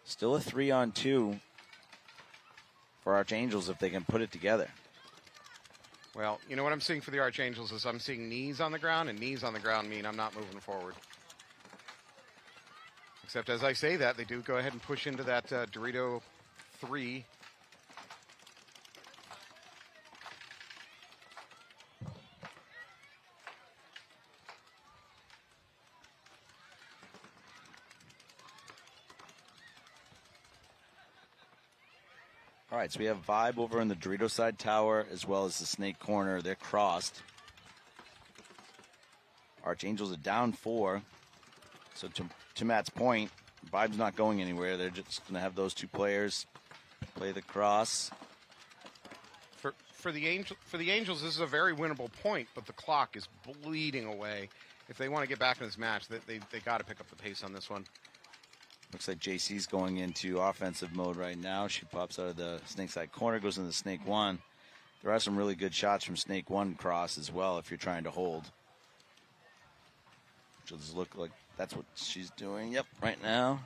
Still a 3-on-2 for Archangels if they can put it together. Well, you know what I'm seeing for the Archangels is I'm seeing knees on the ground, and knees on the ground mean I'm not moving forward. Except as I say that, they do go ahead and push into that Dorito 3. All right, so we have Vibe over in the Dorito side tower as well as the Snake Corner. They're crossed. Archangels are down 4. So to Matt's point, Vibe's not going anywhere. They're just going to have those 2 players play the cross. For the Angels, this is a very winnable point, but the clock is bleeding away. If they want to get back in this match, they got to pick up the pace on this one. Looks like JC's going into offensive mode right now. She pops out of the snake side corner, goes into snake one. There are some really good shots from snake one cross as well if you're trying to hold. She'll just look like that's what she's doing. Yep, right now.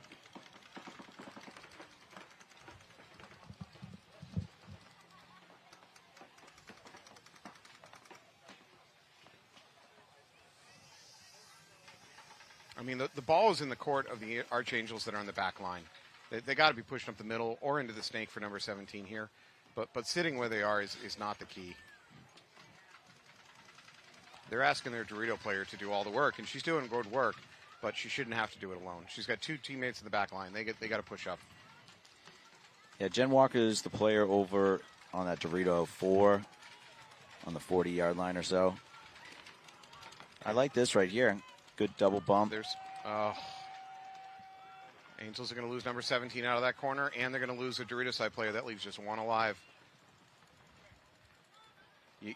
I mean, the ball is in the court of the Archangels that are on the back line. They got to be pushing up the middle or into the snake for number 17 here. But sitting where they are is not the key. They're asking their Dorito player to do all the work, and she's doing good work, but she shouldn't have to do it alone. She's got two teammates in the back line. They got to push up. Yeah, Jen Walker is the player over on that Dorito 4 on the 40-yard line or so. I like this right here. Good double bump. There's Angels are going to lose number 17 out of that corner, and they're going to lose a Dorito side player. That leaves just one alive.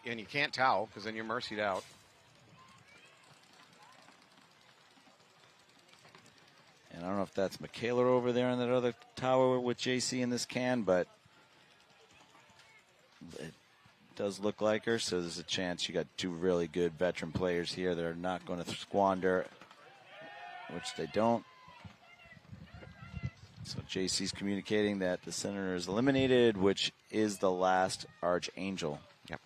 And you can't towel because then you're mercied out. And I don't know if that's Michaela over there in that other tower with JC in this can, but it does look like her. So there's a chance you got two really good veteran players here that are not going to squander, which they don't. So JC's communicating that the center is eliminated, which is the last Archangel. Yep.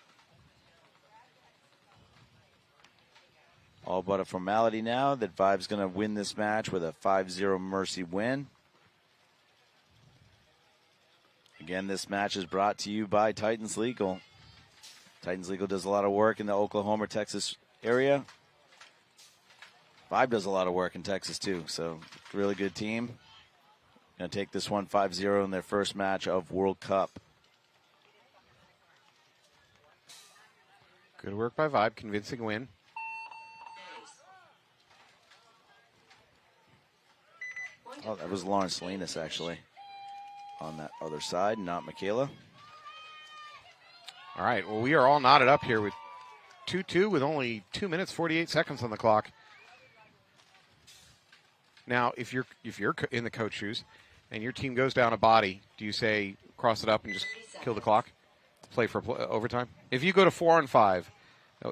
All but a formality now that Vibe's going to win this match with a 5-0 Mercy win. Again, this match is brought to you by Titans Legal. Titans Legal does a lot of work in the Oklahoma, Texas area. Vibe does a lot of work in Texas too, so really good team. Going to take this one 5-0 in their first match of World Cup. Good work by Vibe, convincing win. Oh, that was Lauren Salinas actually on that other side, not Michaela. All right, well, we are all knotted up here with 2-2 with only 2 minutes, 48 seconds on the clock. Now, if you're in the coach shoes and your team goes down a body, do you say cross it up and just kill the clock, play for overtime? If you go to 4 and 5,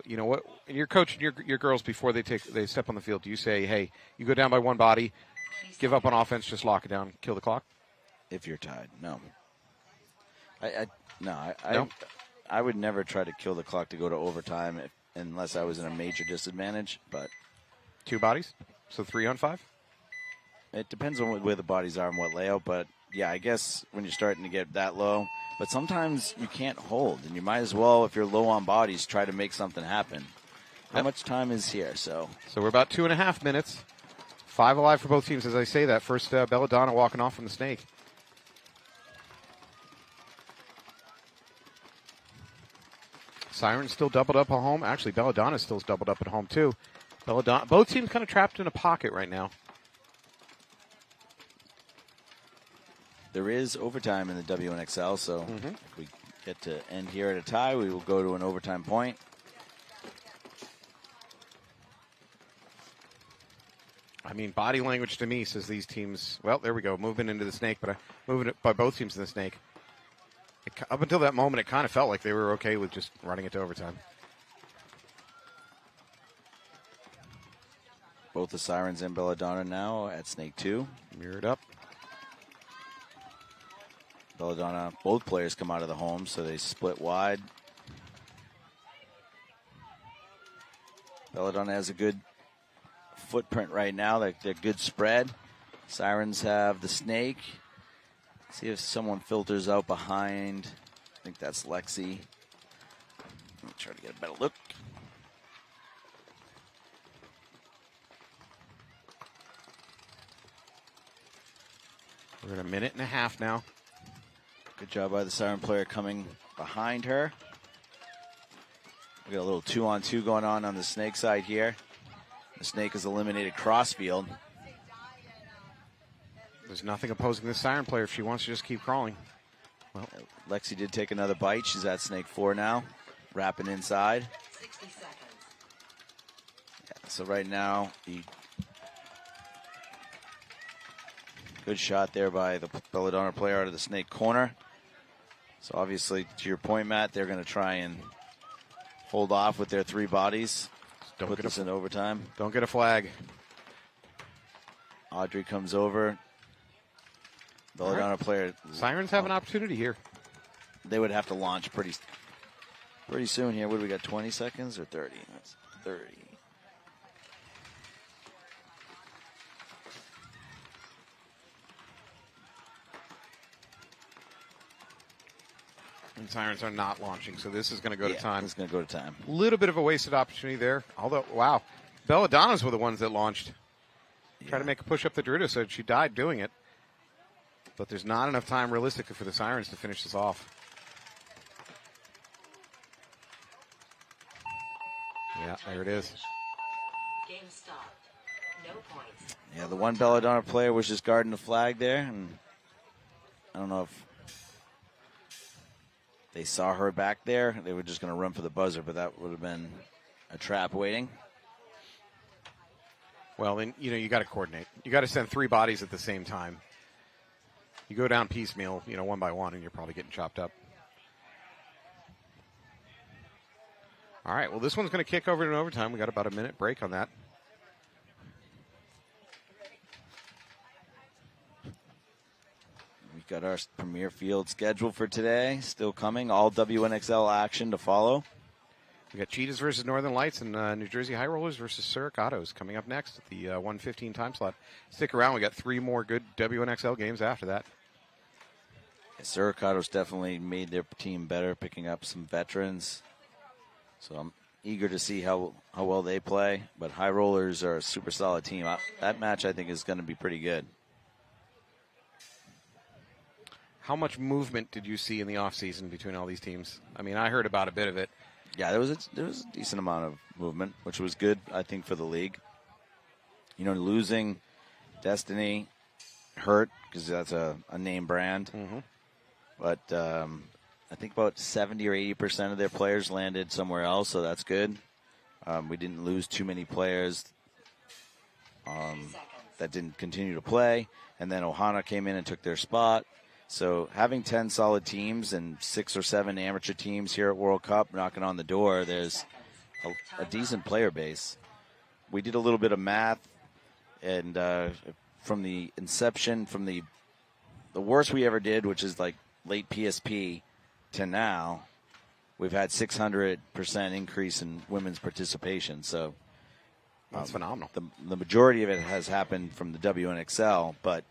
you know what? And you're coaching your girls before they step on the field. Do you say, hey, you go down by one body, give up on offense, just lock it down, kill the clock? If you're tied, no. No? I would never try to kill the clock to go to overtime unless I was in a major disadvantage. But 2 bodies, so 3 on 5. It depends on where the bodies are and what layout. But yeah, I guess when you're starting to get that low, but sometimes you can't hold, and you might as well, if you're low on bodies, try to make something happen. How much time is here? So we're about 2.5 minutes. 5 alive for both teams. As I say that, first Belladonna walking off from the snake. Siren's still doubled up at home. Actually, Belladonna's still doubled up at home, too. Both teams kind of trapped in a pocket right now. there is overtime in the WNXL, so if we get to end here at a tie, we will go to an overtime point. I mean, body language to me says these teams, well, there we go, moving into the snake, but moving it by both teams in the snake. Up until that moment, it kind of felt like they were okay with just running it to overtime. Both the Sirens and Belladonna now at Snake 2. Mirrored up. Belladonna, both players come out of the home, so they split wide. Belladonna has a good footprint right now. They're good spread. Sirens have the snake. See if someone filters out behind. I think that's Lexi. I'll try to get a better look. We're at a minute and a half now. Good job by the Siren player coming behind her. We got a little 2-on-2 going on the snake side here. The snake is eliminated crossfield. There's nothing opposing the Siren player if she wants to just keep crawling. Well, Lexi did take another bite. She's at Snake 4 now, wrapping inside. 60 seconds. Yeah, so right now, the Good shot there by the Belladonna player out of the snake corner. So obviously, to your point, Matt, they're going to try and hold off with their 3 bodies. Don't put this in overtime. Don't get a flag. Audrey comes over. Belladonna player. Sirens have an opportunity here. They would have to launch pretty soon here. What do we got, 20 seconds or 30? That's 30. And Sirens are not launching, so this is going to go to time. It's going to go to time. A little bit of a wasted opportunity there. Although, wow, Belladonnas were the ones that launched. Try to make a push up the Dorito, so she died doing it. But there's not enough time realistically for the Sirens to finish this off. Yeah, there it is. Game stopped. No points. Yeah, the one Belladonna player was just guarding the flag there, and I don't know if they saw her back there. They were just going to run for the buzzer, but that would have been a trap waiting. Well, then, you got to coordinate. You got to send 3 bodies at the same time. You go down piecemeal, one by one, and you're probably getting chopped up. All right, well, this one's going to kick over to an overtime. We got about a minute break on that. We've got our premier field scheduled for today, still coming. All WNXL action to follow. We got Cheetahs versus Northern Lights and New Jersey High Rollers versus Zurich Autos coming up next at the 1:15 time slot. Stick around. We got 3 more good WNXL games after that. Zurich Autos definitely made their team better, picking up some veterans. So I'm eager to see how well they play. But High Rollers are a super solid team. That match, I think, is going to be pretty good. How much movement did you see in the offseason between all these teams? I mean, I heard about a bit of it. Yeah, there was a decent amount of movement, which was good, I think, for the league. Losing Destiny hurt because that's a name brand. Mm-hmm. But I think about 70 or 80% of their players landed somewhere else, so that's good. We didn't lose too many players that didn't continue to play. And then Ohana came in and took their spot. So having 10 solid teams and 6 or 7 amateur teams here at World Cup knocking on the door, there's a decent player base. We did a little bit of math, and from the inception, from the worst we ever did, which is like late PSP, to now, we've had 600% increase in women's participation. So that's phenomenal. The majority of it has happened from the WNXL, but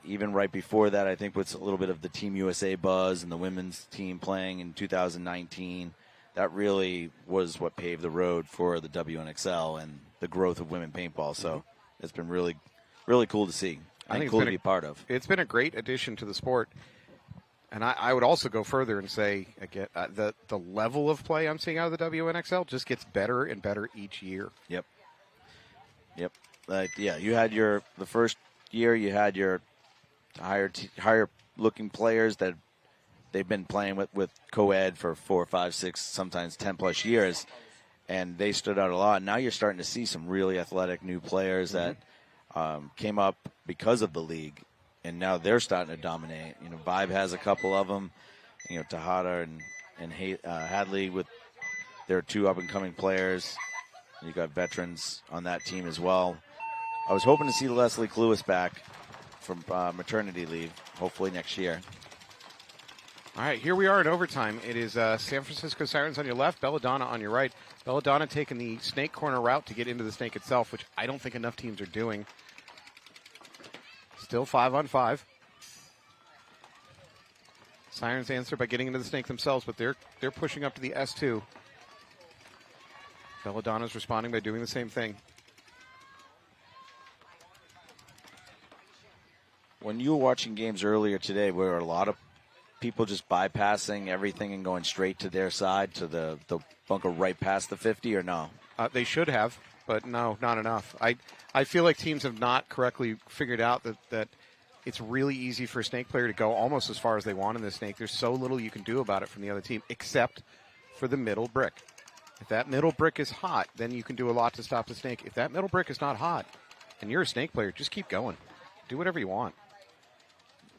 even right before that, I think with a little bit of the Team USA buzz and the women's team playing in 2019, that really was what paved the road for the WNXL and the growth of women paintball. So it's been really, really cool to see. I think cool to be a part of. It's been a great addition to the sport. And I would also go further and say, again, the level of play I'm seeing out of the WNXL just gets better and better each year. Yep. You had the first year you had your higher looking players that they've been playing with co-ed for 4, 5, 6, sometimes 10 plus years, and they stood out a lot. Now you're starting to see some really athletic new players that came up because of the league, and now they're starting to dominate. Vibe has a couple of them, Tejada and Hadley with their 2 up and coming players. You got veterans on that team as well. I was hoping to see Leslie Cluis back from maternity leave, hopefully next year. All right, here we are in overtime. It is San Francisco Sirens on your left, Belladonna on your right. Belladonna taking the snake corner route to get into the snake itself, which I don't think enough teams are doing. Still 5-on-5. Sirens answer by getting into the snake themselves, but they're pushing up to the S2. Belladonna's responding by doing the same thing. When you were watching games earlier today, were a lot of people just bypassing everything and going straight to their side, to the bunker right past the 50, or no? They should have, but no, not enough. I feel like teams have not correctly figured out that it's really easy for a snake player to go almost as far as they want in the snake. There's so little you can do about it from the other team, except for the middle brick. If that middle brick is hot, then you can do a lot to stop the snake. If that middle brick is not hot and you're a snake player, just keep going. Do whatever you want.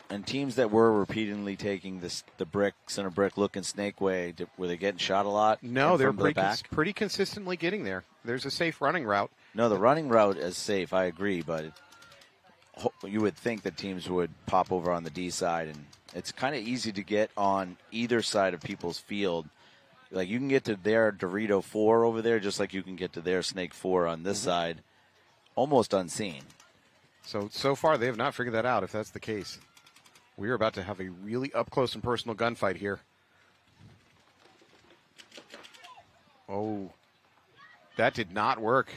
And teams that were repeatedly taking the brick, center brick looking snake way, were they getting shot a lot? No, they're pretty pretty consistently getting there. There's a safe running route. No, the running route is safe. I agree, but you would think that teams would pop over on the D side, and it's kind of easy to get on either side of people's field. Like you can get to their Dorito 4 over there, just like you can get to their Snake 4 on this side, almost unseen. So far they have not figured that out. If that's the case, we are about to have a really up close and personal gunfight here. Oh, that did not work.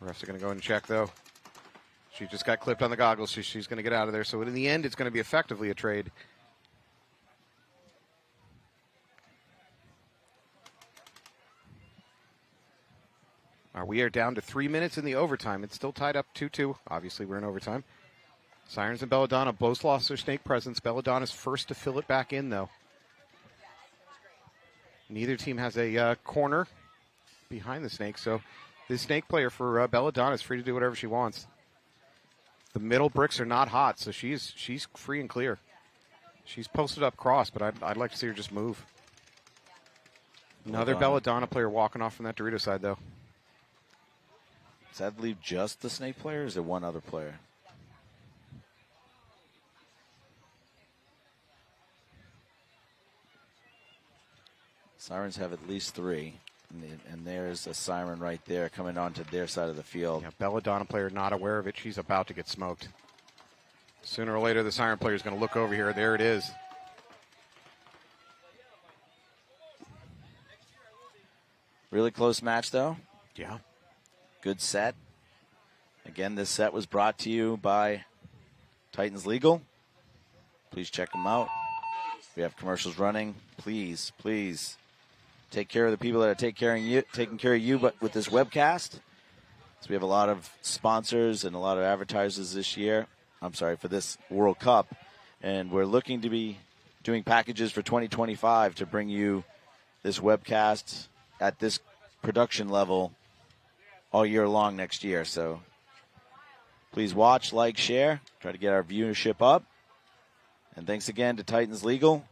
Refs are going to go and check, though. She just got clipped on the goggles. She's going to get out of there. So in the end, it's going to be effectively a trade. We are down to 3 minutes in the overtime. It's still tied up 2-2. Obviously, we're in overtime. Sirens and Belladonna both lost their snake presence. Belladonna's first to fill it back in, though. Neither team has a corner behind the snake, so this snake player for Belladonna is free to do whatever she wants. The middle bricks are not hot, so she's free and clear. She's posted up cross, but I'd like to see her just move. Another Belladonna player walking off from that Dorito side, though. Does that leave just the snake player, or is there one other player? Sirens have at least 3. And there's a siren right there coming onto their side of the field. Yeah, Belladonna player not aware of it. She's about to get smoked. Sooner or later, the siren player is going to look over here. There it is. Really close match, though. Yeah. Good set. Again, this set was brought to you by Titans Legal. Please check them out. We have commercials running. Please, please take care of the people that are taking care of you, but with this webcast. So we have a lot of sponsors and a lot of advertisers this year. I'm sorry, for this World Cup. And we're looking to be doing packages for 2025 to bring you this webcast at this production level all year long next year. So please watch, like, share, try to get our viewership up. And thanks again to Titans Legal.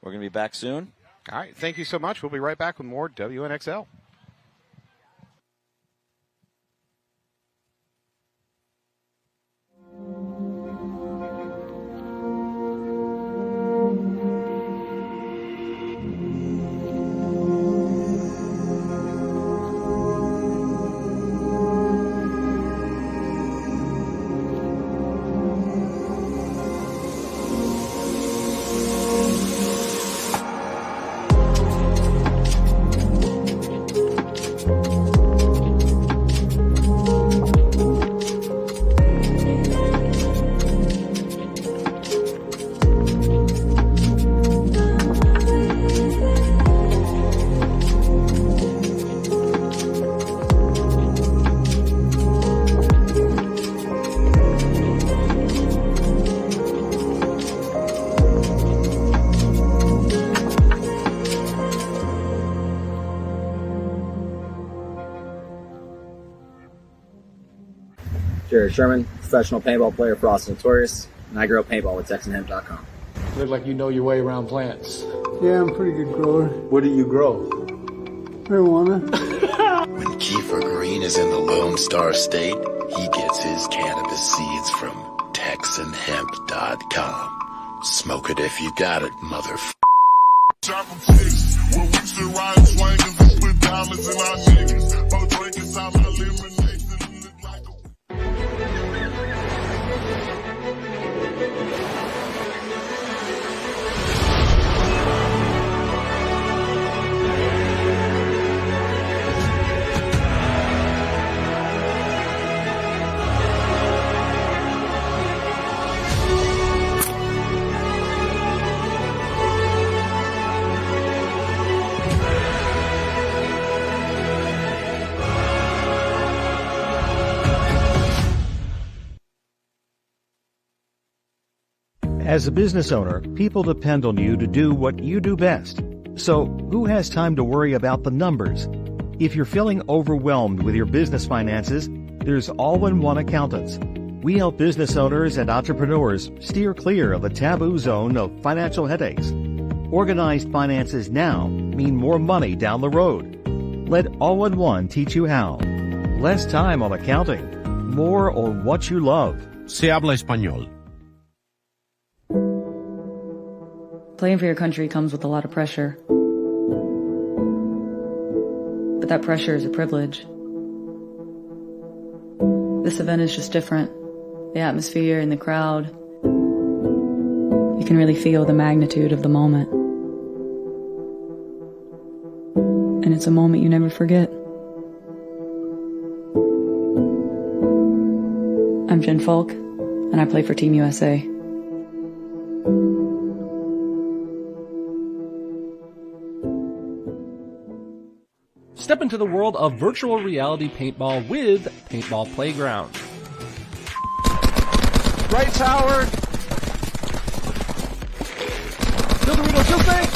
We're going to be back soon. All right, thank you so much. We'll be right back with more WNXL. Jared Sherman, professional paintball player for Austin Notorious, and I grow paintball with TexanHemp.com. Look like you know your way around plants. Yeah, I'm a pretty good grower. What do you grow? Marijuana. When Kiefer Green is in the Lone Star State, he gets his cannabis seeds from TexanHemp.com. Smoke it if you got it, motherfucker. As a business owner, people depend on you to do what you do best. So, who has time to worry about the numbers? If you're feeling overwhelmed with your business finances, there's All-in-One Accountants. We help business owners and entrepreneurs steer clear of the taboo zone of financial headaches. Organized finances now mean more money down the road. Let All-in-One teach you how. Less time on accounting, more on what you love. Se habla español. Playing for your country comes with a lot of pressure. But that pressure is a privilege. This event is just different. The atmosphere and the crowd. You can really feel the magnitude of the moment. And it's a moment you never forget. I'm Jen Falk, and I play for Team USA. Step into the world of virtual reality paintball with Paintball Playground. Right tower. Still Dorito, still snake.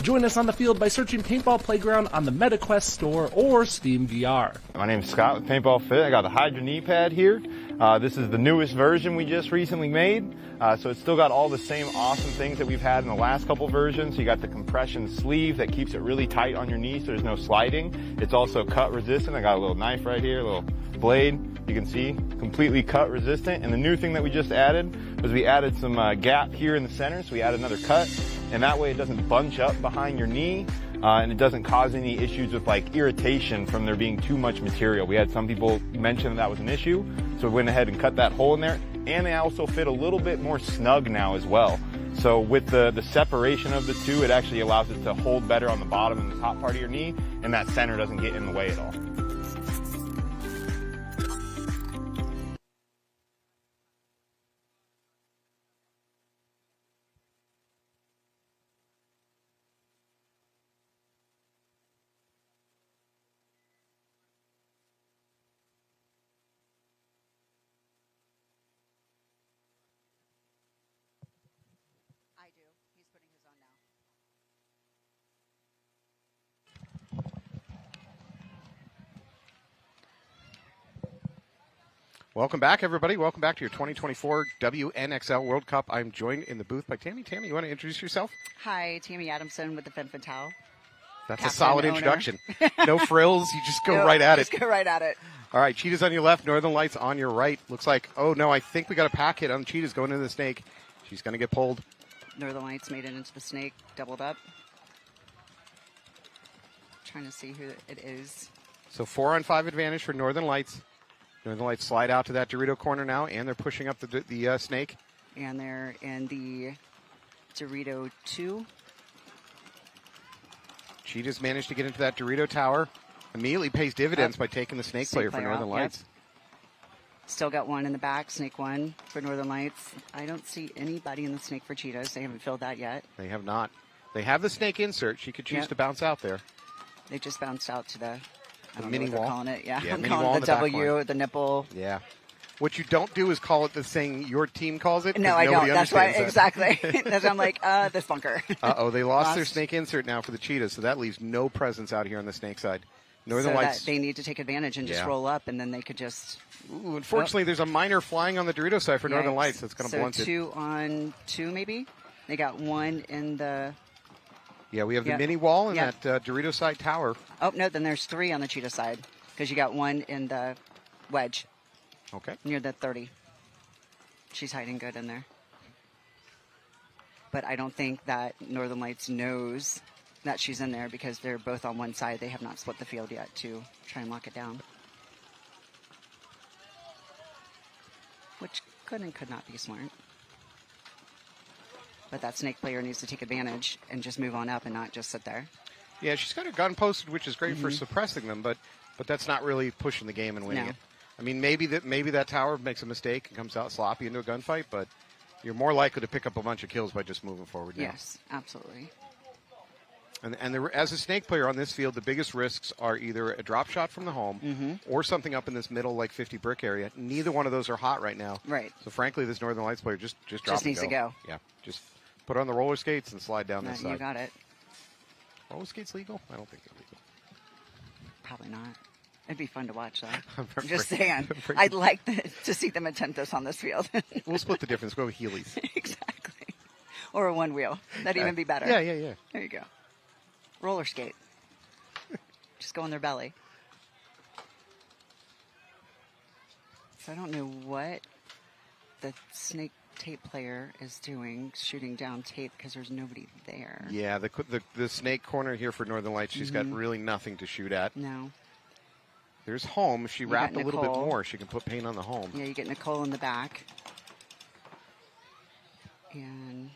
Join us on the field by searching Paintball Playground on the MetaQuest store or Steam VR. My name's Scott with Paintball Fit. I got the Hydra knee pad here. This is the newest version we just recently made. So it's still got all the same awesome things that we've had in the last couple versions. You got the compression sleeve that keeps it really tight on your knee so there's no sliding. It's also cut resistant. I got a little knife right here, a little blade. You can see, completely cut resistant. And the new thing that we just added was we added some gap here in the center. So we added another cut. And that way it doesn't bunch up behind your knee. And it doesn't cause any issues with like irritation from there being too much material. We had some people mention that was an issue. So we went ahead and cut that hole in there. And they also fit a little bit more snug now as well. So with the separation of the two, it actually allows it to hold better on the bottom and the top part of your knee. And that center doesn't get in the way at all. Welcome back, everybody. Welcome back to your 2024 WNXL World Cup. I'm joined in the booth by Tammy. Tammy, you want to introduce yourself? Hi, Tammy Adamson with the Femme Fatale. That's Captain, a solid owner. introduction. No frills. You just go right at it. Just go right at it. All right, Cheetahs on your left, Northern Lights on your right. Looks like, oh, no, I think we got a pack hit on Cheetahs going into the snake. She's going to get pulled. Northern Lights made it into the snake, doubled up. Trying to see who it is. So 4-on-5 advantage for Northern Lights. Northern Lights slide out to that Dorito corner now, and they're pushing up the snake. And they're in the Dorito 2. Cheetahs managed to get into that Dorito tower. Immediately pays dividends by taking the snake player for Northern Lights. Yep. Still got one in the back, snake 1 for Northern Lights. I don't see anybody in the snake for Cheetahs. They haven't filled that yet. They have not. They have the snake insert. She could choose to bounce out there. They just bounced out to the mini wall. They're calling it. Yeah, I'm mini calling wall it the W, the nipple. Yeah. What you don't do is call it the thing your team calls it. No, I don't. That's right. Exactly. That's I'm like, this bunker. Uh-oh, they lost their snake insert now for the Cheetahs, so that leaves no presence out here on the snake side. Northern Lights. They need to take advantage and just roll up, and then they could just. Ooh, unfortunately, there's a miner flying on the Dorito side for Northern Lights. That's going to blunt it. 2 on 2, maybe. They got 1 in the. Yeah, we have the mini wall and that Dorito side tower. Oh no, then there's 3 on the Cheetah side because you got 1 in the wedge. Okay. Near the 30. She's hiding good in there. But I don't think that Northern Lights knows that she's in there because they're both on one side. They have not split the field yet to try and lock it down. Which could and could not be smart. But that snake player needs to take advantage and just move on up and not just sit there. Yeah, she's got her gun posted, which is great for suppressing them, but that's not really pushing the game and winning it. I mean, maybe that tower makes a mistake and comes out sloppy into a gunfight, but you're more likely to pick up a bunch of kills by just moving forward now. Yes, absolutely. And as a snake player on this field, the biggest risks are either a drop shot from the home or something up in this middle, like 50 brick area. Neither one of those are hot right now. Right. So frankly, this Northern Lights player just drop Just needs to go. Yeah. Just put on the roller skates and slide down this side. You got it. Roller skates legal? I don't think they're legal. Probably not. It'd be fun to watch, though. I'm just saying. I'd like to see them attempt this on this field. We'll split the difference. Go with Heelys. Exactly. Or a one wheel. That'd even be better. Yeah. There you go. Roller skate. Just go on their belly. So I don't know what the snake tape player is doing, shooting down tape because there's nobody there. Yeah, the snake corner here for Northern Lights, she's got really nothing to shoot at. No. There's home. If she wrapped a little bit Nicole. more, she can put paint on the home. Yeah, you get Nicole in the back. And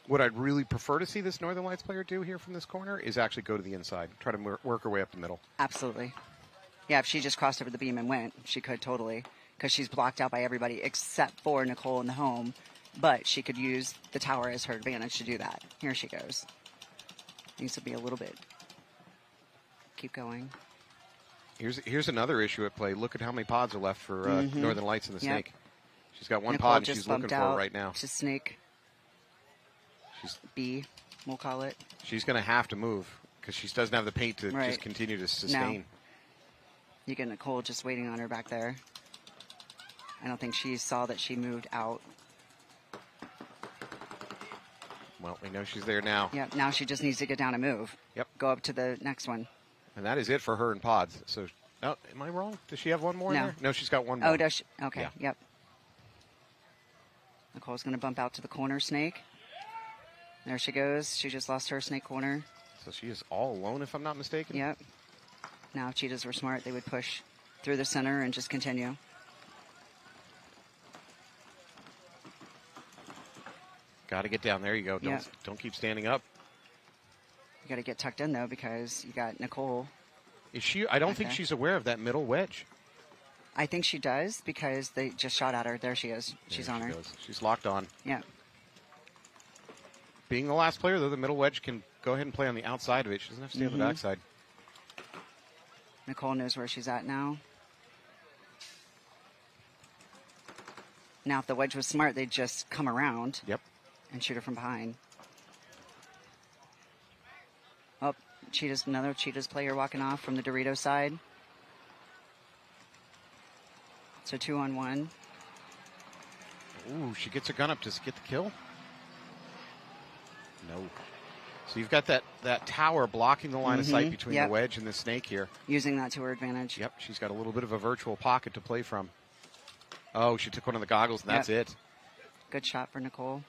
what I'd really prefer to see this Northern Lights player do here from this corner is actually go to the inside, try to work her way up the middle. Absolutely. Yeah, if she just crossed over the beam and went, she could totally, because she's blocked out by everybody except for Nicole in the home. But she could use the tower as her advantage to do that. Here she goes. Needs to be a little bit. Keep going. Here's another issue at play. Look at how many pods are left for Northern Lights and the snake. She's got one Nicole pod and just she's looking bumped for it out right now. to snake. She's B, we'll call it. She's going to have to move because she doesn't have the paint to just continue to sustain. No. You get Nicole just waiting on her back there. I don't think she saw that she moved out. Well, we know she's there now. Yep, now she just needs to get down and move. Yep. Go up to the next one. And that is it for her in pods. So, oh, am I wrong? Does she have one more in there? No, she's got one more. Oh, does she? Okay, Yeah. yep. Nicole's going to bump out to the corner snake. There she goes. She just lost her snake corner. So she is all alone, if I'm not mistaken? Yep. Now, if cheetahs were smart, they would push through the center and just continue. Got to get down. There you go. Don't keep standing up. You got to get tucked in, though, because you got Nicole. Is she? I don't think she's aware of that middle wedge. I think she does because they just shot at her. There she is. She's on her. She's locked on. Yeah. Being the last player, though, the middle wedge can go ahead and play on the outside of it. She doesn't have to stay on the backside. Nicole knows where she's at now. Now, if the wedge was smart, they'd just come around. Yep. And shoot her from behind. Oh, another Cheetahs player walking off from the Dorito side. So 2-on-1. Ooh, she gets her gun up. Does it get the kill? No. So you've got that tower blocking the line of sight between the wedge and the snake here. Using that to her advantage. Yep, she's got a little bit of a virtual pocket to play from. Oh, she took one of the goggles, and that's it. Good shot for Nicole.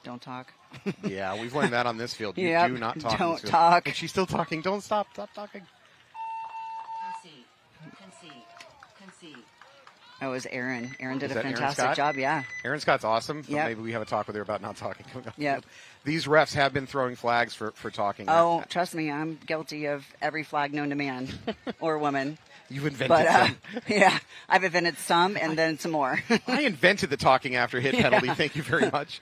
Don't talk. Yeah, we've learned that on this field. You do not talk. Don't talk. And she's still talking. Don't stop. Stop talking. Concede. That was Erin. Erin did Is a that Erin fantastic Scott? job, yeah. Erin Scott's awesome. But Yep. maybe we have a talk with her about not talking. Yeah. These refs have been throwing flags for talking. Oh, trust me, I'm guilty of every flag known to man or woman. You've invented some. Yeah, I've invented some and then some more. I invented the talking after hit penalty. Yeah. Thank you very much.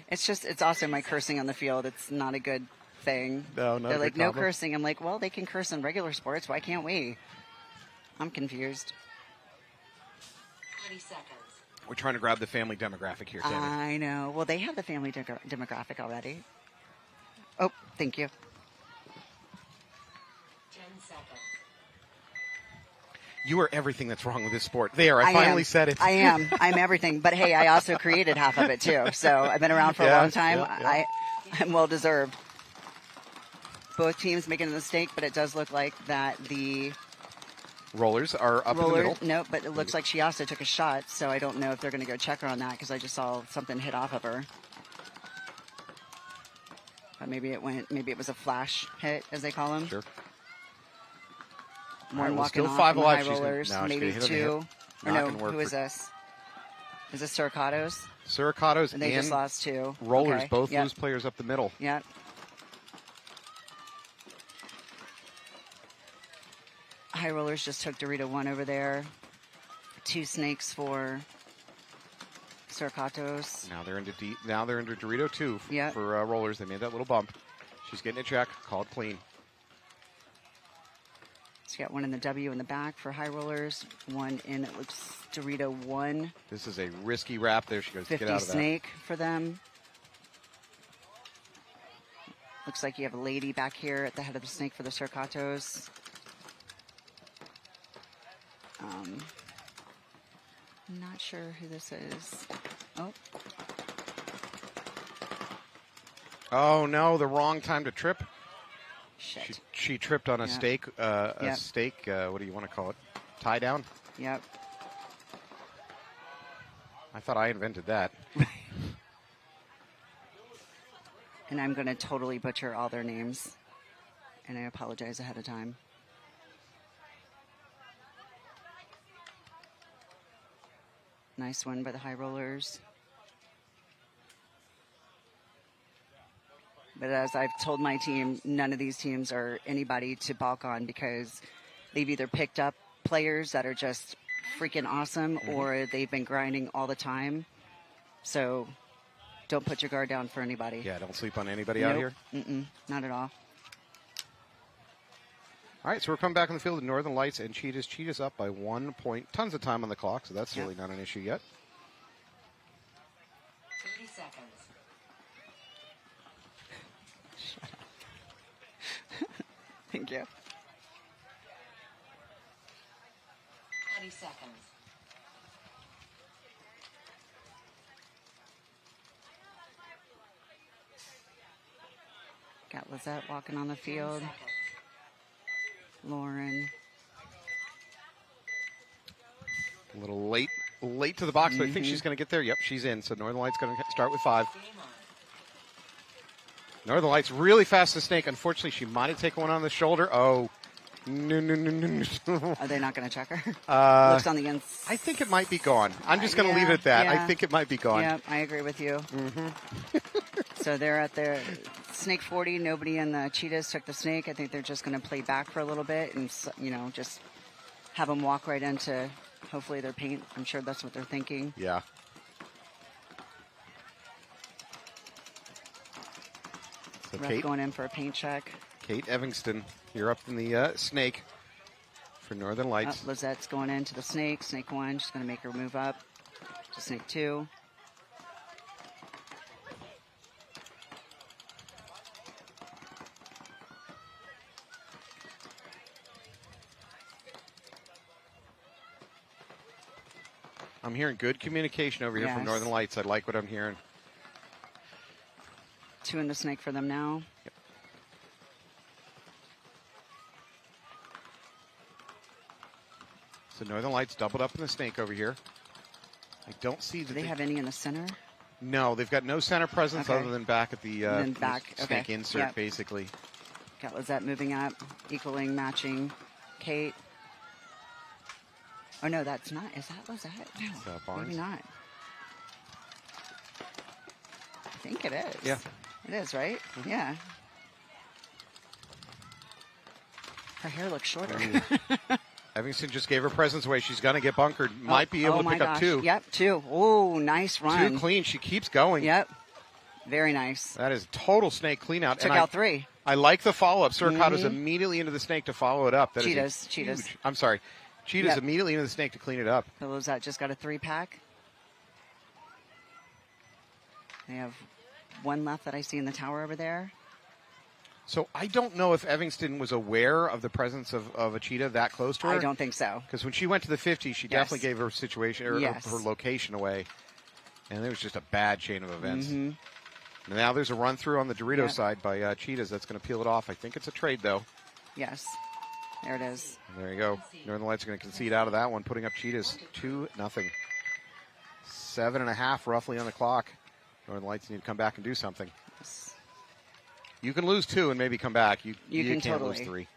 It's also my cursing on the field. It's not a good thing. No, not They're a like, good no combo. cursing. I'm like, well, they can curse in regular sports. Why can't we? I'm confused. 20 seconds. We're trying to grab the family demographic here, Tammy. I know. Well, they have the family demographic already. Oh, thank you. 10 seconds. You are everything that's wrong with this sport. There, I finally said it. I am. I'm everything. But hey, I also created half of it too. So I've been around for a long time. Yeah. I'm well deserved. Both teams making a mistake, but it does look like that the Rollers are up in the middle. No, but it looks like she also took a shot. So I don't know if they're going to go check her on that because I just saw something hit off of her. But maybe it was a flash hit, as they call them. Sure. One well, walking still off 5 from the alive. high She's gonna- rollers, no, she's maybe gonna hit on the two. hip. Or Not no, gonna work who is for- this? Is this Suricatos? Suricatos And they just lost two. Rollers Okay, both yep. lose players up the middle. Yep. High rollers just took Dorito 1 over there. 2 snakes for Surcatos. Now they're into Dorito 2 Yep. for rollers. They made that little bump. She's getting a check, called clean. She's got one in the W in the back for high rollers. One in, it looks, Dorito 1. This is a risky wrap there. She goes, 50 get out of that. snake for them. Looks like you have a lady back here at the head of the snake for the Surcatos. I'm not sure who this is. Oh. Oh no, the wrong time to trip. Shit. She tripped on a Yep. stake. Yep. Stake. What do you want to call it? Tie down. Yep. I thought I invented that. And I'm going to totally butcher all their names. And I apologize ahead of time. Nice one by the high rollers. But as I've told my team, none of these teams are anybody to balk on because they've either picked up players that are just freaking awesome or they've been grinding all the time. So don't put your guard down for anybody. Yeah, don't sleep on anybody out here. Not at all. All right, so we're coming back on the field with Northern Lights and Cheetahs. Cheetahs up by 1 point. Tons of time on the clock, so that's really not an issue yet. 30 seconds. Thank you. 20 seconds. Got Lizette walking on the field. Lauren. A little late to the box, but I think she's going to get there. Yep, she's in. So Northern Lights going to start with 5. Northern Lights really fast to snake. Unfortunately, she might have taken one on the shoulder. Oh, no. Are they not going to check her? Looks on the inside. I think it might be gone. I'm just going to leave it at that. I think it might be gone. Yeah, I agree with you. So they're at their snake 40. Nobody in the Cheetahs took the snake. I think they're just going to play back for a little bit and, just have them walk right into, hopefully, their paint. I'm sure that's what they're thinking. Yeah. So Ref going in for a paint check. Kate Evanston, you're up in the snake for Northern Lights. Lizette's going into the snake. Snake 1, she's going to make her move up to snake 2. I'm hearing good communication over here from Yes. Northern Lights. I like what I'm hearing. 2 in the snake for them now. Yep. So Northern Lights doubled up in the snake over here. I don't see that Do they have any in the center? No, they've got no center presence Okay. other than back at the snake insert, Yep. basically. Got Lizette moving up, equaling, matching Kate. Oh, no, that's not. Is that Lizette? No, It's, Barnes. maybe not. I think it is. Yeah. It is, right? Yeah. Her hair looks shorter. Evanston just gave her presence away. She's going to get bunkered. Might be able to pick up 2. Yep, 2. Oh, nice run. 2 clean. She keeps going. Yep. Very nice. That is total snake clean out. Took out 3. I like the follow-up. Suricato's immediately into the snake to follow it up. That is Cheetahs. huge. I'm sorry. Cheetah's Yep. immediately into the snake to clean it up. So Lizette just got a 3-pack. They have 1 left that I see in the tower over there. So I don't know if Evanston was aware of the presence of a cheetah that close to her. I don't think so. Because when she went to the 50, she definitely gave her situation or Yes. her location away. And it was just a bad chain of events. Mm-hmm. Now there's a run through on the Dorito Yep. side by Cheetahs. That's going to peel it off. I think it's a trade, though. Yes. There it is. And there you go. Northern Lights are going to concede out of that one, putting up Cheetahs 2-0. 7.5 roughly on the clock. Northern Lights need to come back and do something. You can lose 2 and maybe come back. You can can't totally lose 3.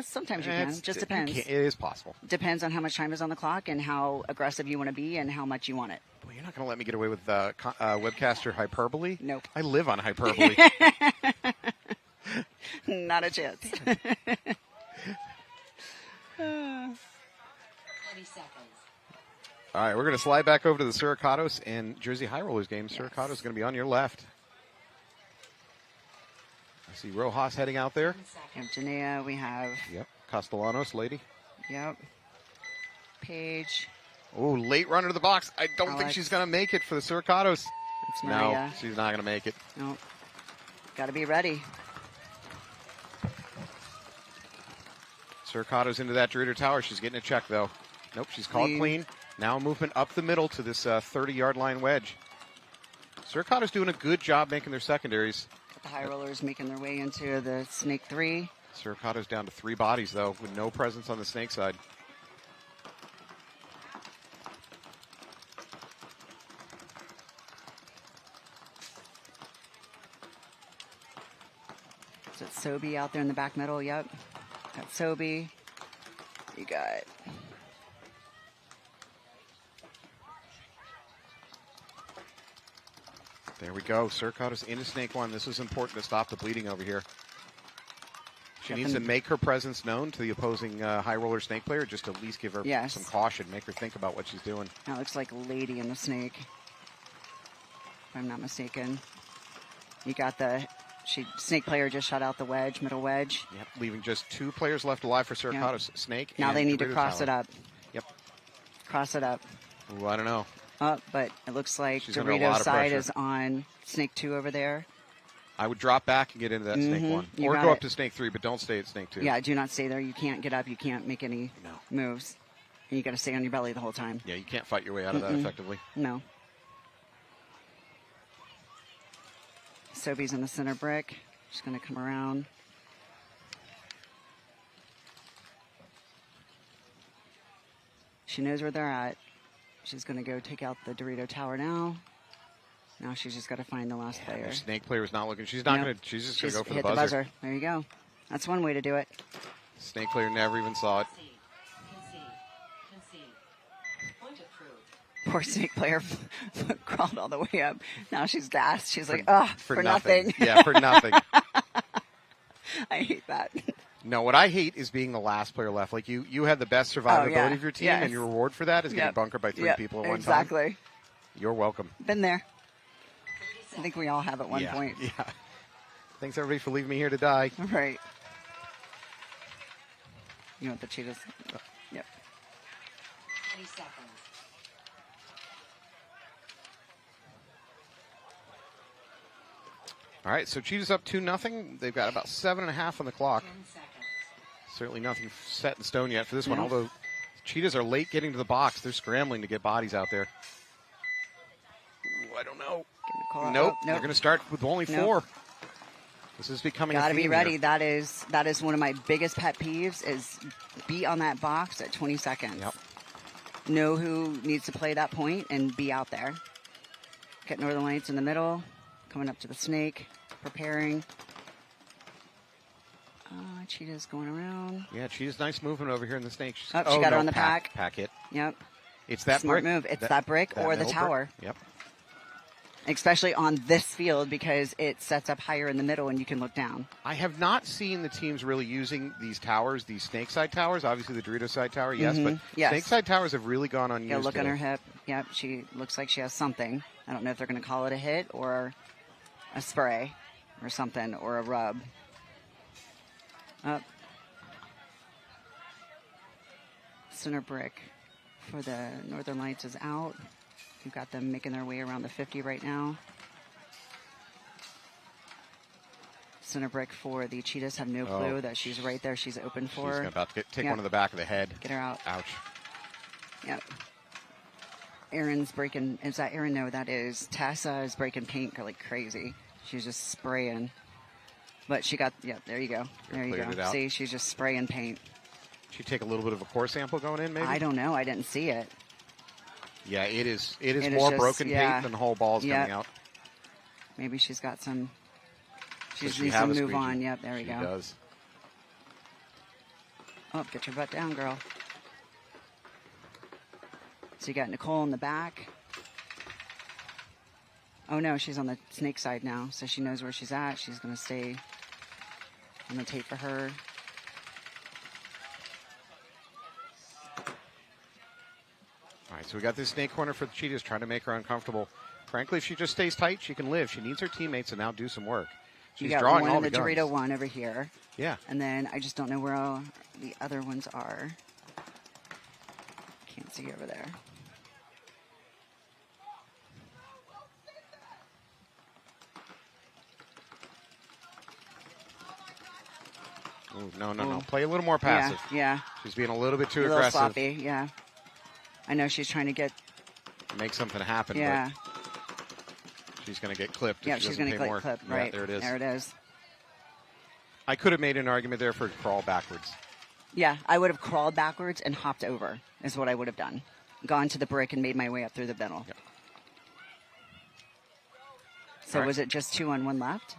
Sometimes you can. Just depends. It is possible. Depends on how much time is on the clock and how aggressive you want to be and how much you want it. Well, you're not going to let me get away with webcaster hyperbole? Nope. I live on hyperbole. Not a chance. 20 seconds. All right, we're going to slide back over to the Suricatos and Jersey High Rollers game. Yes. Suricatos is going to be on your left. I see Rojas heading out there. We have Janaea. We have... Yep. Castellanos, lady. Yep. Paige. Oh, late runner to the box. I don't think she's going to make it for the Suricatos. It's Maria. No, she's not going to make it. Nope. Got to be ready. Suricatos into that Dorito Tower. She's getting a check, though. Nope, she's called clean. Now movement up the middle to this 30-yard line wedge. Suricatos doing a good job making their secondaries. The High Rollers making their way into the Snake 3. Suricatos down to 3 bodies, though, with no presence on the Snake side. So it's Sobe out there in the back middle. Yep. Got Sobe. You got... There we go. Suricatos into Snake 1. This is important to stop the bleeding over here. She needs to make her presence known to the opposing high roller Snake player, just to at least give her some caution, make her think about what she's doing. That looks like Lady in the Snake, if I'm not mistaken. You got the Snake player just shot out the wedge, middle wedge. Yep, leaving just 2 players left alive for Suricatos. Yep. Snake. Now they need to cross it up. Yep. Cross it up. Ooh, I don't know. But it looks like Dorito's side is on Snake 2 over there. I would drop back and get into that Snake 1. Or go up to Snake 3, but don't stay at Snake 2. Yeah, do not stay there. You can't get up. You can't make any moves. And you got to stay on your belly the whole time. Yeah, you can't fight your way out of that effectively. No. Sobe's in the center brick. She's going to come around. She knows where they're at. She's going to go take out the Dorito Tower now. Now she's just got to find the last player. The Snake player is not looking. She's not going to. She's just going to go for hit the buzzer. There you go. That's one way to do it. Snake player never even saw it. Poor Snake player crawled all the way up. Now she's gassed. She's like, oh, for nothing. Yeah, for nothing. I hate that. No, what I hate is being the last player left. Like you had the best survivability of your team, and your reward for that is getting bunkered by 3 people at one time. Exactly. You're welcome. Been there. I think we all have at one point. Yeah. Thanks everybody for leaving me here to die. Right. You want the cheetahs? Yep. 20 seconds. All right, so Cheetah's up 2-0. They've got about 7.5 on the clock. Certainly nothing set in stone yet for this one, although Cheetahs are late getting to the box. They're scrambling to get bodies out there. Ooh, I don't know. Nope. They're going to start with only 4. This is becoming Gotta a theme be ready. here. That is one of my biggest pet peeves is be on that box at 20 seconds. Yep. Know who needs to play that point and be out there. Get Northern Lights in the middle. Coming up to the Snake. Preparing. Cheetah's going around. Yeah, Cheetah's nice movement over here in the Snake. She got her on the pack. Pack hit. Yep. It's that smart brick. move. It's that brick or the tower. Yep. Especially on this field because it sets up higher in the middle and you can look down. I have not seen the teams really using these towers, these snake side towers. Obviously the Dorito side tower, yes, but snake side towers have really gone unused. Yeah, look on her hip. Yep, she looks like she has something. I don't know if they're going to call it a hit or a spray or something or a rub. Up. Center brick for the Northern Lights is out. You've got them making their way around the 50 right now. Center brick for the Cheetahs have no clue that she's right there. She's open for. She's about to take one to the back of the head. Get her out. Ouch. Yep. Erin's breaking. Is that Erin? No, that is Tessa is breaking paint like crazy. She's just spraying. But she got, there you go. There you go. See, she's just spraying paint. She'd take a little bit of a core sample going in, maybe? I don't know. I didn't see it. Yeah, it is more just, broken paint than the whole ball's coming out. Maybe she's got some. She just needs to move on. Yep, there we go. She does. Oh, get your butt down, girl. So you got Nicole in the back. Oh no, she's on the snake side now, so she knows where she's at. She's going to stay on the tape for her. All right, so we got this snake corner for the Cheetahs, trying to make her uncomfortable. Frankly, if she just stays tight, she can live. She needs her teammates to now do some work. She's drawing all the guns. Dorito one over here. Yeah. And then I just don't know where all the other ones are. Can't see over there. Ooh, no. Play a little more passive. Yeah. She's being a little bit too a little aggressive. Sloppy, yeah. I know she's trying to get... Make something happen, yeah. but she's going to get clipped. Yeah, she's going to get clipped, right. Yeah, there it is. There it is. I could have made an argument there for crawl backwards. Yeah, I would have crawled backwards and hopped over is what I would have done. Gone to the brick and made my way up through the middle. Yep. So was it just 2 on 1 left?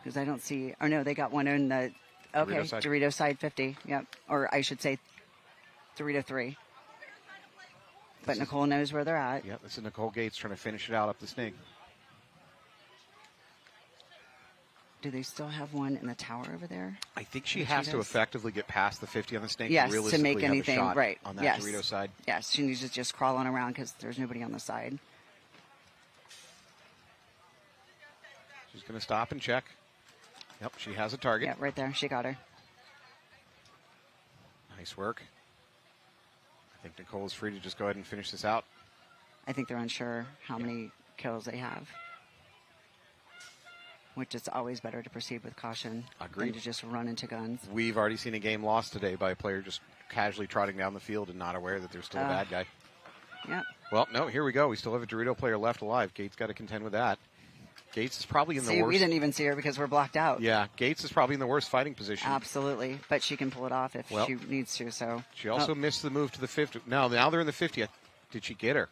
Because I don't see... Oh, no, they got one in the... Okay, Dorito side 50. Yep. Or I should say Dorito 3. But Nicole knows where they're at. Yep, this is Nicole Gates trying to finish it out up the snake. Do they still have one in the tower over there? I think she has to effectively get past the 50 on the snake yes, to make anything have a shot right on that Dorito side. Yes, she needs to just crawl on around because there's nobody on the side. She's going to stop and check. Yep, she has a target. Yeah, right there. She got her. Nice work. I think Nicole is free to just go ahead and finish this out. I think they're unsure how many kills they have. Which is always better to proceed with caution than to just run into guns. We've already seen a game lost today by a player just casually trotting down the field and not aware that there's still a bad guy. Yep. Well, no, here we go. We still have a Dorito player left alive. Gates got to contend with that. Gates is probably in the worst. We didn't even see her because we're blocked out. Yeah, Gates is probably in the worst fighting position. Absolutely, but she can pull it off if she needs to. So she also missed the move to the 50. Now they're in the 50. Did she get her?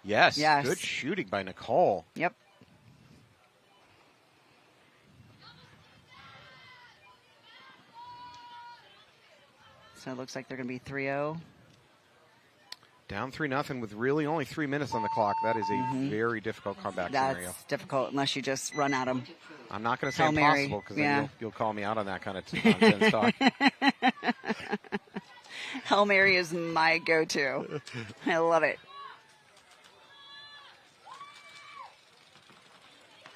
Yes. Good shooting by Nicole. Yep. So it looks like they're going to be 3-0. Down 3-0 with really only 3 minutes on the clock. That is a very difficult comeback scenario. That's difficult unless you just run at them. I'm not going to say impossible because then you'll call me out on that kind of nonsense talk. Hail Mary is my go-to. I love it.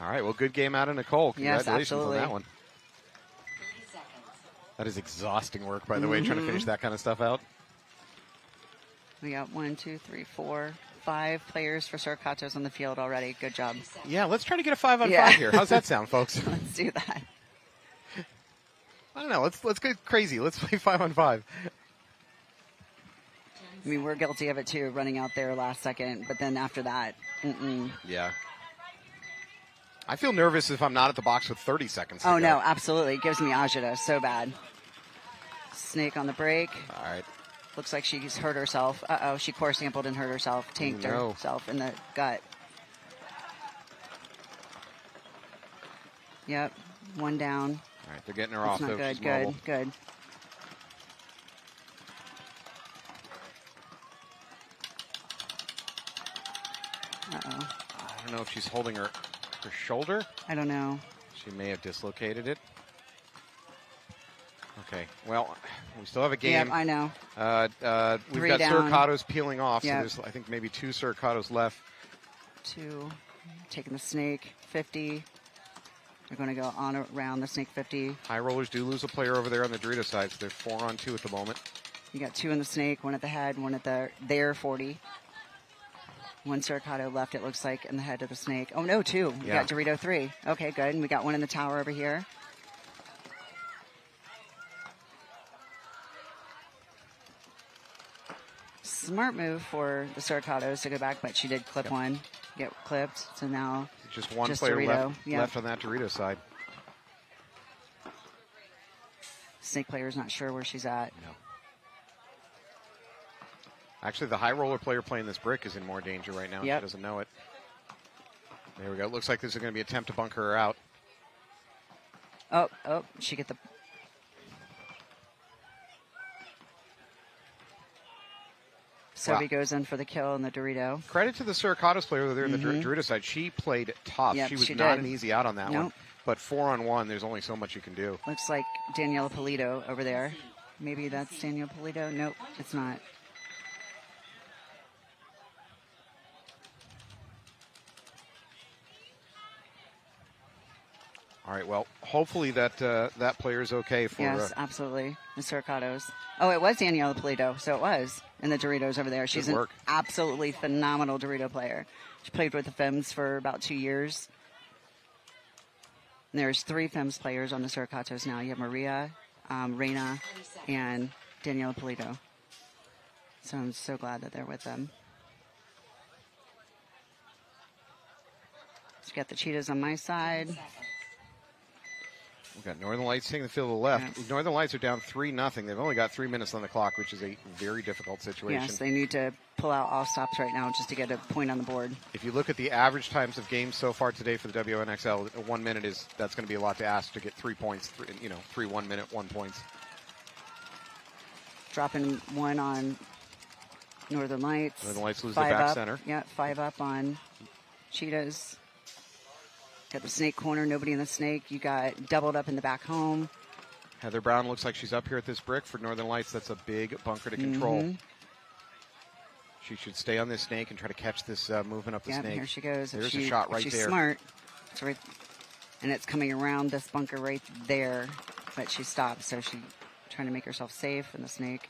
All right, well, good game out of Nicole. Congratulations on that one. 30 seconds. That is exhausting work, by the way, trying to finish that kind of stuff out. We got 1, 2, 3, 4, 5 players for Surcatos on the field already. Good job. Yeah, let's try to get a 5-on-5 here. How's that sound, folks? Let's do that. I don't know. Let's get crazy. Let's play 5-on-5. I mean, we're guilty of it too, running out there last second. But then after that, Yeah. I feel nervous if I'm not at the box with 30 seconds to go. No, absolutely. It gives me agita so bad. Snake on the break. All right. Looks like she's hurt herself. Uh-oh, she core sampled and hurt herself. Tanked herself in the gut. Yep, 1 down. All right, they're getting her off. That's not good, good. Uh-oh. I don't know if she's holding her shoulder. I don't know. She may have dislocated it. Okay, well, we still have a game. Yep, I know. We've got Surcatos peeling off, so there's, I think, maybe 2 Surcatos left. 2. Taking the snake, 50. They're going to go on around the snake 50. High rollers do lose a player over there on the Dorito side, so they're 4-on-2 at the moment. You got 2 in the snake, 1 at the head, 1 at their 40. 1 Surcato left, it looks like, in the head of the snake. Oh, no, 2. We got Dorito 3. Okay, good. And we got 1 in the tower over here. Smart move for the Surcatos to go back, but she did clip one, get clipped. So now just one player Dorito. left on that Dorito side. Snake player is not sure where she's at. No. Actually, the high roller player playing this brick is in more danger right now. She doesn't know it. There we go. It looks like this is going to be an attempt to bunker her out. Oh, she get the... Sophie goes in for the kill in the Dorito. Credit to the Surcatos player there in the Dorito side. She played tough. Yep, she was not an easy out on that one. But 4-on-1, there's only so much you can do. Looks like Daniela Polito over there. Maybe that's Daniela Polito. Nope, it's not. All right, well, hopefully that that player is okay for... Yes, absolutely. The Suricatos. Oh, it was Daniela Polito, so it was in the Doritos over there. She's an absolutely phenomenal Dorito player. She played with the Femmes for about 2 years. And there's 3 Femmes players on the Suricatos now. You have Maria, Reina, and Daniela Polito. So I'm so glad that they're with them. So you got the Cheetahs on my side. We've got Northern Lights taking the field to the left. Yes. Northern Lights are down 3-0. They've only got 3 minutes on the clock, which is a very difficult situation. Yes, they need to pull out all stops right now just to get a point on the board. If you look at the average times of games so far today for the WNXL, 1 minute that's going to be a lot to ask to get 3 points. 3 1 minute 1 points. Dropping 1 on Northern Lights. Northern Lights lose their back up. center. Yeah, 5 up on Cheetahs. Got the snake corner, nobody in the snake. You got doubled up in the back home. Heather Brown looks like she's up here at this brick for Northern Lights. That's a big bunker to control. She should stay on this snake and try to catch this movement up the snake. Here she goes. There's a shot right there. She's smart. It's right, and it's coming around this bunker right there, but she stopped, so she's trying to make herself safe in the snake.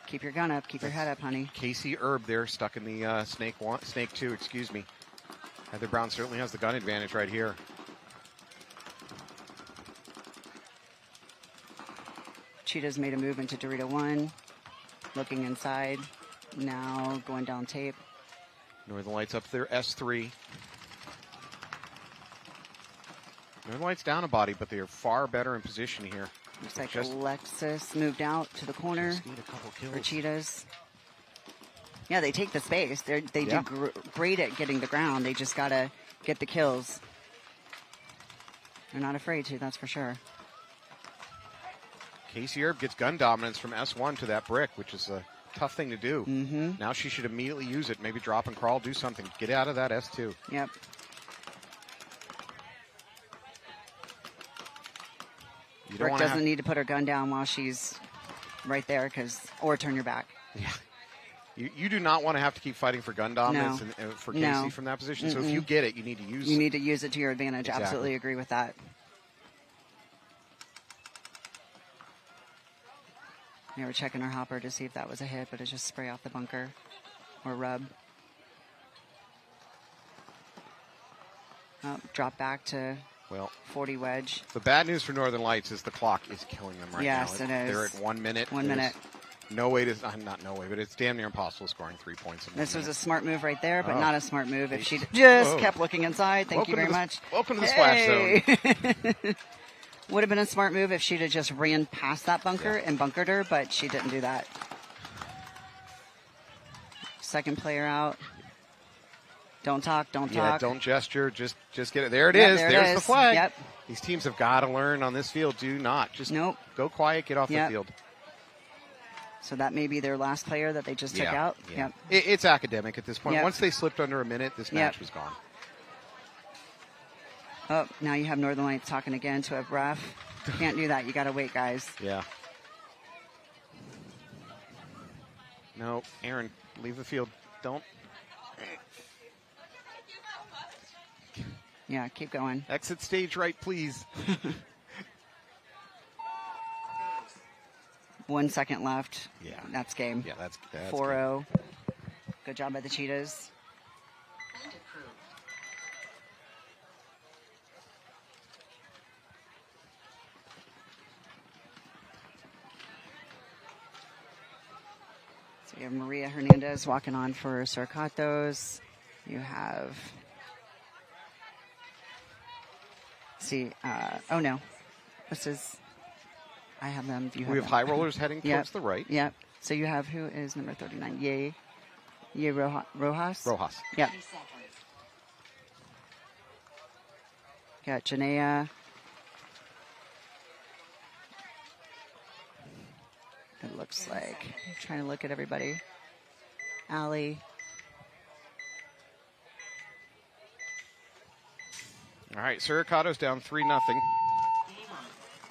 Keep your gun up. Keep your head up, honey. Casey Erb there, stuck in the snake 2, excuse me. Heather Brown certainly has the gun advantage right here. Cheetah's made a move into Dorito 1. Looking inside. Now going down tape. Northern Lights up there, S3. Northern Lights down a body, but they are far better in position here. Looks like Alexis moved out to the corner for Cheetahs. Yeah, they take the space. They do great at getting the ground. They just got to get the kills. They're not afraid to, that's for sure. Casey Erb gets gun dominance from S1 to that brick, which is a tough thing to do. Now she should immediately use it. Maybe drop and crawl, do something. Get out of that S2. Yep. Brooke doesn't need to put her gun down while she's right there, or turn your back. Yeah. You do not want to have to keep fighting for gun dominance for Casey from that position. So if you get it, you need to use it. You need to use it to your advantage. Exactly. Absolutely agree with that. They were checking her hopper to see if that was a hit, but it's just spray off the bunker or rub. Drop back to 40 wedge. The bad news for Northern Lights is the clock is killing them right now. Yes, it is. They're at 1 minute. 1 minute. No way to, not no way, but it's damn near impossible scoring 3 points. This was a smart move right there, but not a smart move if she just kept looking inside. Thank you very much. Welcome to the splash zone. Would have been a smart move if she'd have just ran past that bunker and bunkered her, but she didn't do that. Second player out. Don't talk, don't talk. Don't gesture, just get it. There it is. There's the flag. Yep. These teams have got to learn on this field. Do not. Just go quiet, get off the field. So that may be their last player that they just took out. Yeah. It's academic at this point. Once they slipped under a minute, this match was gone. Oh, now you have Northern Lights talking again to a ref. Can't do that. You got to wait, guys. Yeah. No, Aaron, leave the field. Don't. Yeah, keep going. Exit stage right, please. 1 second left. Yeah. That's game. Yeah, that's 4-0. Good job by the Cheetahs. So you have Maria Hernandez walking on for Suricatos. You have... oh no. This is... I have them. We have high rollers heading towards the right. Yep. So you have, who is number 39? Ye Rojas? Rojas. Yep. Got Janaea. It looks like. I'm trying to look at everybody. Allie. All right, Suricatos down 3-0.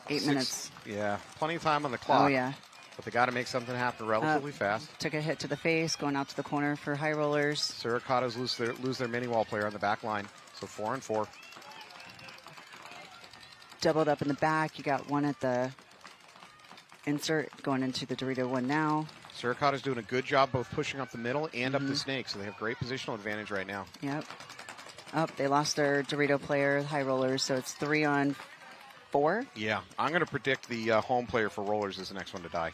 8 minutes. Yeah, plenty of time on the clock. Oh, yeah. But they got to make something happen relatively fast. Took a hit to the face, going out to the corner for high rollers. Suricatos lose their mini wall player on the back line, so 4-4. doubled up in the back. You got one at the insert going into the Dorito one now. Suricata's doing a good job both pushing up the middle and up the snake, so they have great positional advantage right now. Yep. Oh, they lost their Dorito player, high rollers, so it's 3 on 4. Yeah, I'm going to predict the home player for rollers is the next one to die.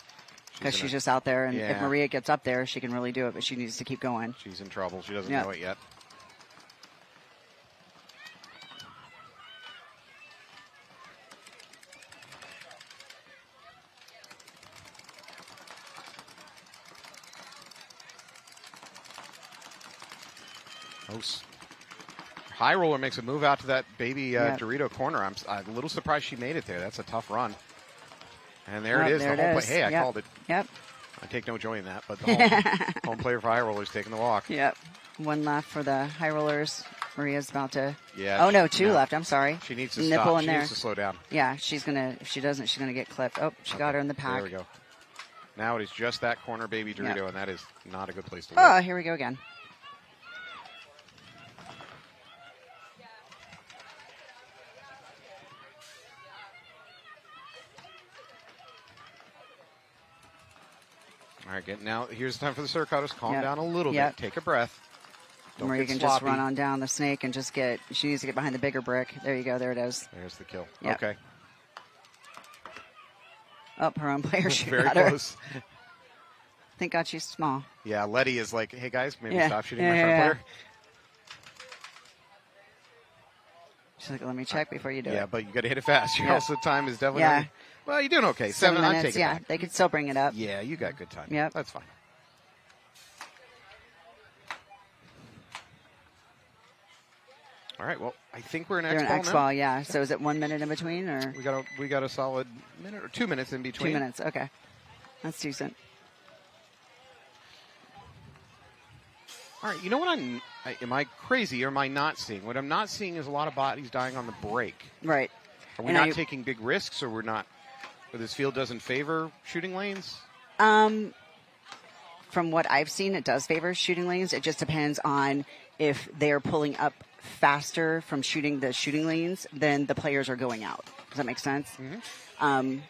Because she's just out there, and Yeah. if Maria gets up there, she can really do it, but she needs to keep going. She's in trouble. She doesn't Yep. know it yet. High roller makes a move out to that baby Yep. Dorito corner. I'm a little surprised she made it there. That's a tough run. And there Oh, it is. there The it home is. play. Hey, I Yep. called it. Yep. I take no joy in that, but the home, home player for high rollers taking the walk. Yep. One left for the high rollers. Maria's about to. Yeah. Oh no, 2 left. I'm sorry. She needs to Nipple stop. in She there. needs to slow down. Yeah, she's gonna. If she doesn't, she's gonna get clipped. Oh, she got her in the pack. There we go. Now it is just that corner baby Dorito, Yep. and that is not a good place to Oh, look. here we go again. All right, now here's the time for the Suricata's. Calm Yep. down a little Yep. bit. Take a breath. Don't Maria get can sloppy. just run on down the snake and just get. She needs to get behind the bigger brick. There you go. There it is. There's the kill. Yep. Okay. Up her own player shooting Very at her. close. Thank God she's small. Yeah, Letty is like, hey guys, maybe Yeah. stop shooting Yeah, my front yeah, player. She's like, let me check before you do it. Yeah, but you got to hit it fast. Your Yeah. also time is definitely. Yeah. Not, well, you're doing okay. 7 7. I'm minutes. taking Yeah, it back. they could still bring it up. Yeah, you got good time. Yep. That's fine. All right. Well, I think we're in They're X in ball X now. ball, yeah. So is it 1 minute in between, or We got a solid minute or 2 minutes in between. 2 minutes? Okay, that's decent. All right. You know what am I crazy or am I not seeing? What I'm not seeing is a lot of bodies dying on the break. Right. Are we And not I- taking big risks, or we're not? Or this field doesn't favor shooting lanes? From what I've seen, it does favor shooting lanes. It just depends on if they're pulling up faster from shooting the shooting lanes than the players are going out. Does that make sense?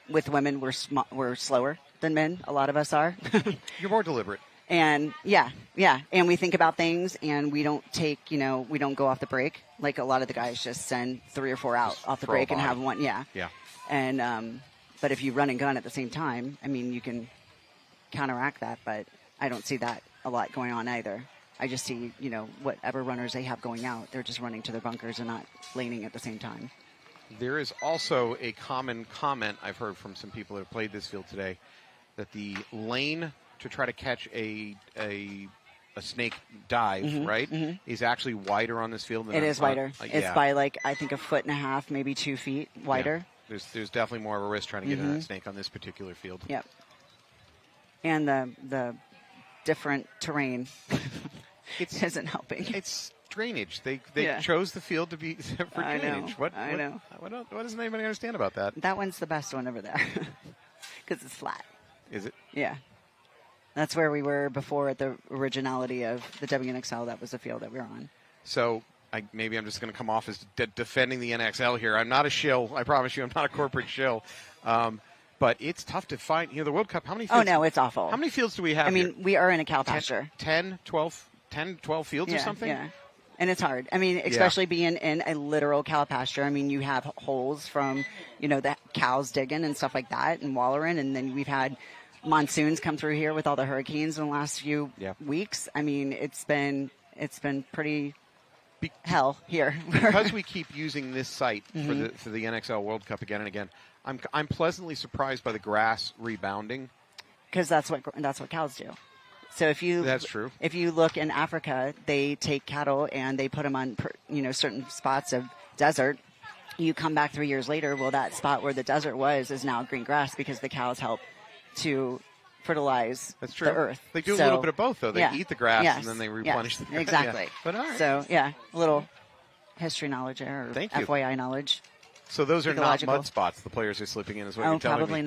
With women, we're slower than men. A lot of us are. You're more deliberate. And yeah. And we think about things, and we don't take, we don't go off the break. Like a lot of the guys just send 3 or 4 out off the throw a break and body. have one. Yeah. Yeah. And, but if you run and gun at the same time, I mean, you can counteract that, but I don't see that a lot going on either. I just see, whatever runners they have going out, they're just running to their bunkers and not laning at the same time. There is also a common comment I've heard from some people that have played this field today, that the lane to try to catch a snake dive, right, is actually wider on this field than It is wider. It's yeah. by I think 1.5 feet, maybe 2 feet wider. Yeah. There's definitely more of a risk trying to get in that snake on this particular field. Yep. And the different terrain isn't helping. It's drainage. They Yeah. chose the field to be for I know. drainage. What doesn't anybody understand about that? That one's the best one over there because it's flat. Is it? Yeah. That's where we were before at the originality of the WNXL. That was the field that we were on. So maybe I'm just going to come off as defending the NXL here. I'm not a shill. I promise you, I'm not a corporate shill. But it's tough to find. The World Cup, how many fields? Oh, no, it's awful. How many fields do we have I mean, here? we are in a cow pasture. 10, 12 fields or something? Yeah. And it's hard. I mean, especially being in a literal cow pasture. I mean, you have holes from, the cows digging and stuff like that and wallering. And then we've had monsoons come through here with all the hurricanes in the last few weeks. I mean, it's been pretty hell here. Because we keep using this site for the NXL World Cup again and again, I'm pleasantly surprised by the grass rebounding. Because that's what cows do. So that's true. If you look in Africa, they take cattle and they put them on certain spots of desert. You come back 3 years later, well, that spot where the desert was is now green grass because the cows help to fertilize That's true. the earth. They do a little bit of both, though. They eat the grass Yes. and then they replenish the grass. Exactly. Yeah. But all right. So, a little history knowledge there, or Thank you. FYI knowledge. So those are not Ecological. mud spots the players are slipping in, is what you're telling Probably me.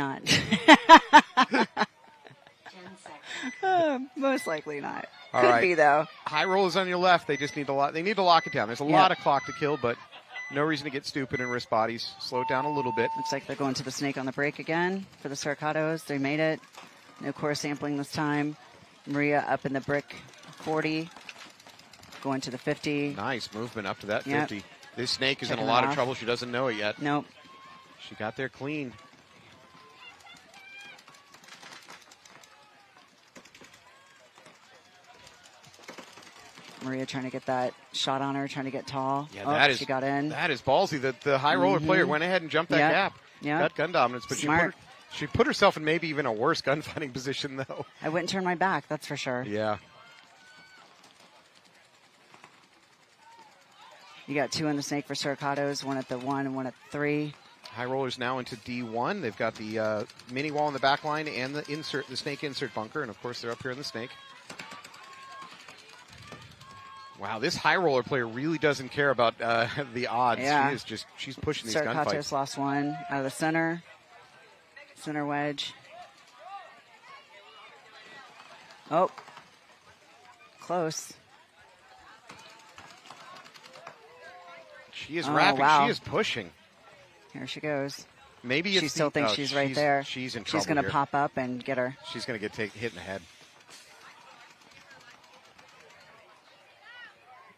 not. Most likely not. All Could right. be, though. High roll is on your left. They just need to lock it down. There's a lot of clock to kill, but No reason to get stupid and risk bodies. Slow it down a little bit. Looks like they're going to the snake on the break again for the Suricatos. They made it. No core sampling this time. Maria up in the brick 40. Going to the 50. Nice movement up to that Yep. 50. This snake is Checking in a lot it of off. trouble. She doesn't know it yet. Nope. She got there clean. Maria trying to get that shot on her, trying to get tall. Yeah, oh, she got in. That is ballsy. The high roller player went ahead and jumped that Yep. gap. Yep. Got gun dominance, but Smart. she put herself in maybe even a worse gunfighting position, though. I wouldn't turn my back, that's for sure. Yeah. You got 2 on the snake for Suricatos, 1 at the 1 and 1 at 3. High rollers now into D1. They've got the mini wall in the back line and the snake insert bunker, and of course they're up here in the snake. Wow, this high roller player really doesn't care about the odds. Yeah. She's pushing these Suricatos gunfights. lost 1 out of the center. Center wedge. Oh. Close. She is wrapping. Wow. She is pushing. Here she goes. Maybe she still thinks she's right there. She's in trouble. She's going to here. pop up and get her. She's going to get hit in the head.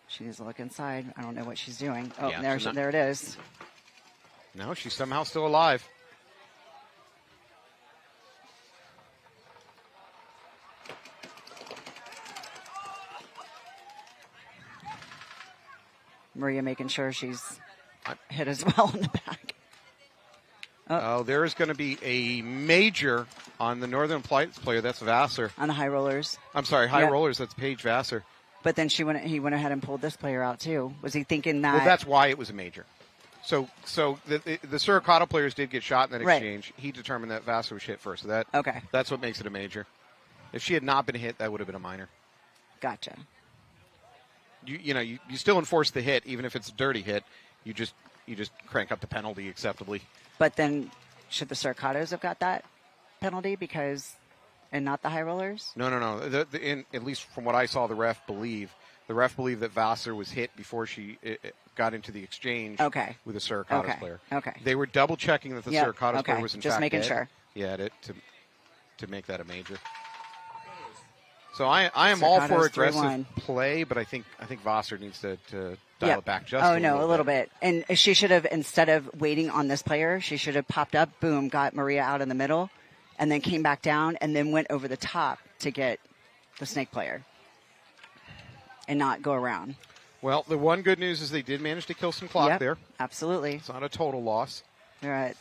She needs to look inside. I don't know what she's doing. Oh, Yeah, there it is. No, she's somehow still alive. Maria making sure she's hit as well in the back. Oh, there is going to be a major on the Northern Lights player. That's Vassar. On the high rollers. I'm sorry, high Yep. rollers. That's Paige Vassar. But then he went ahead and pulled this player out too. Was he thinking that? Well, that's why it was a major. So the Suricato players did get shot in that Right. exchange. He determined that Vassar was hit first. So okay. That's what makes it a major. If she had not been hit, that would have been a minor. Gotcha. You still enforce the hit, even if it's a dirty hit. You just crank up the penalty acceptably. But then, should the Suricatos have got that penalty and not the high rollers? No. At least from what I saw, the ref believed that Vassar was hit before she got into the exchange with the Suricatos player. Okay. They were double checking that the Suricatos player was in just fact making dead. sure. Yeah, to make that a major. So I am all for aggressive 3-1. play, but I think Vassar needs to dial it back just a little bit. And she should have, instead of waiting on this player, she should have popped up, boom, got Maria out in the middle, and then came back down and then went over the top to get the snake player and not go around. Well, the one good news is they did manage to kill some clock there. Absolutely. It's not a total loss. They're at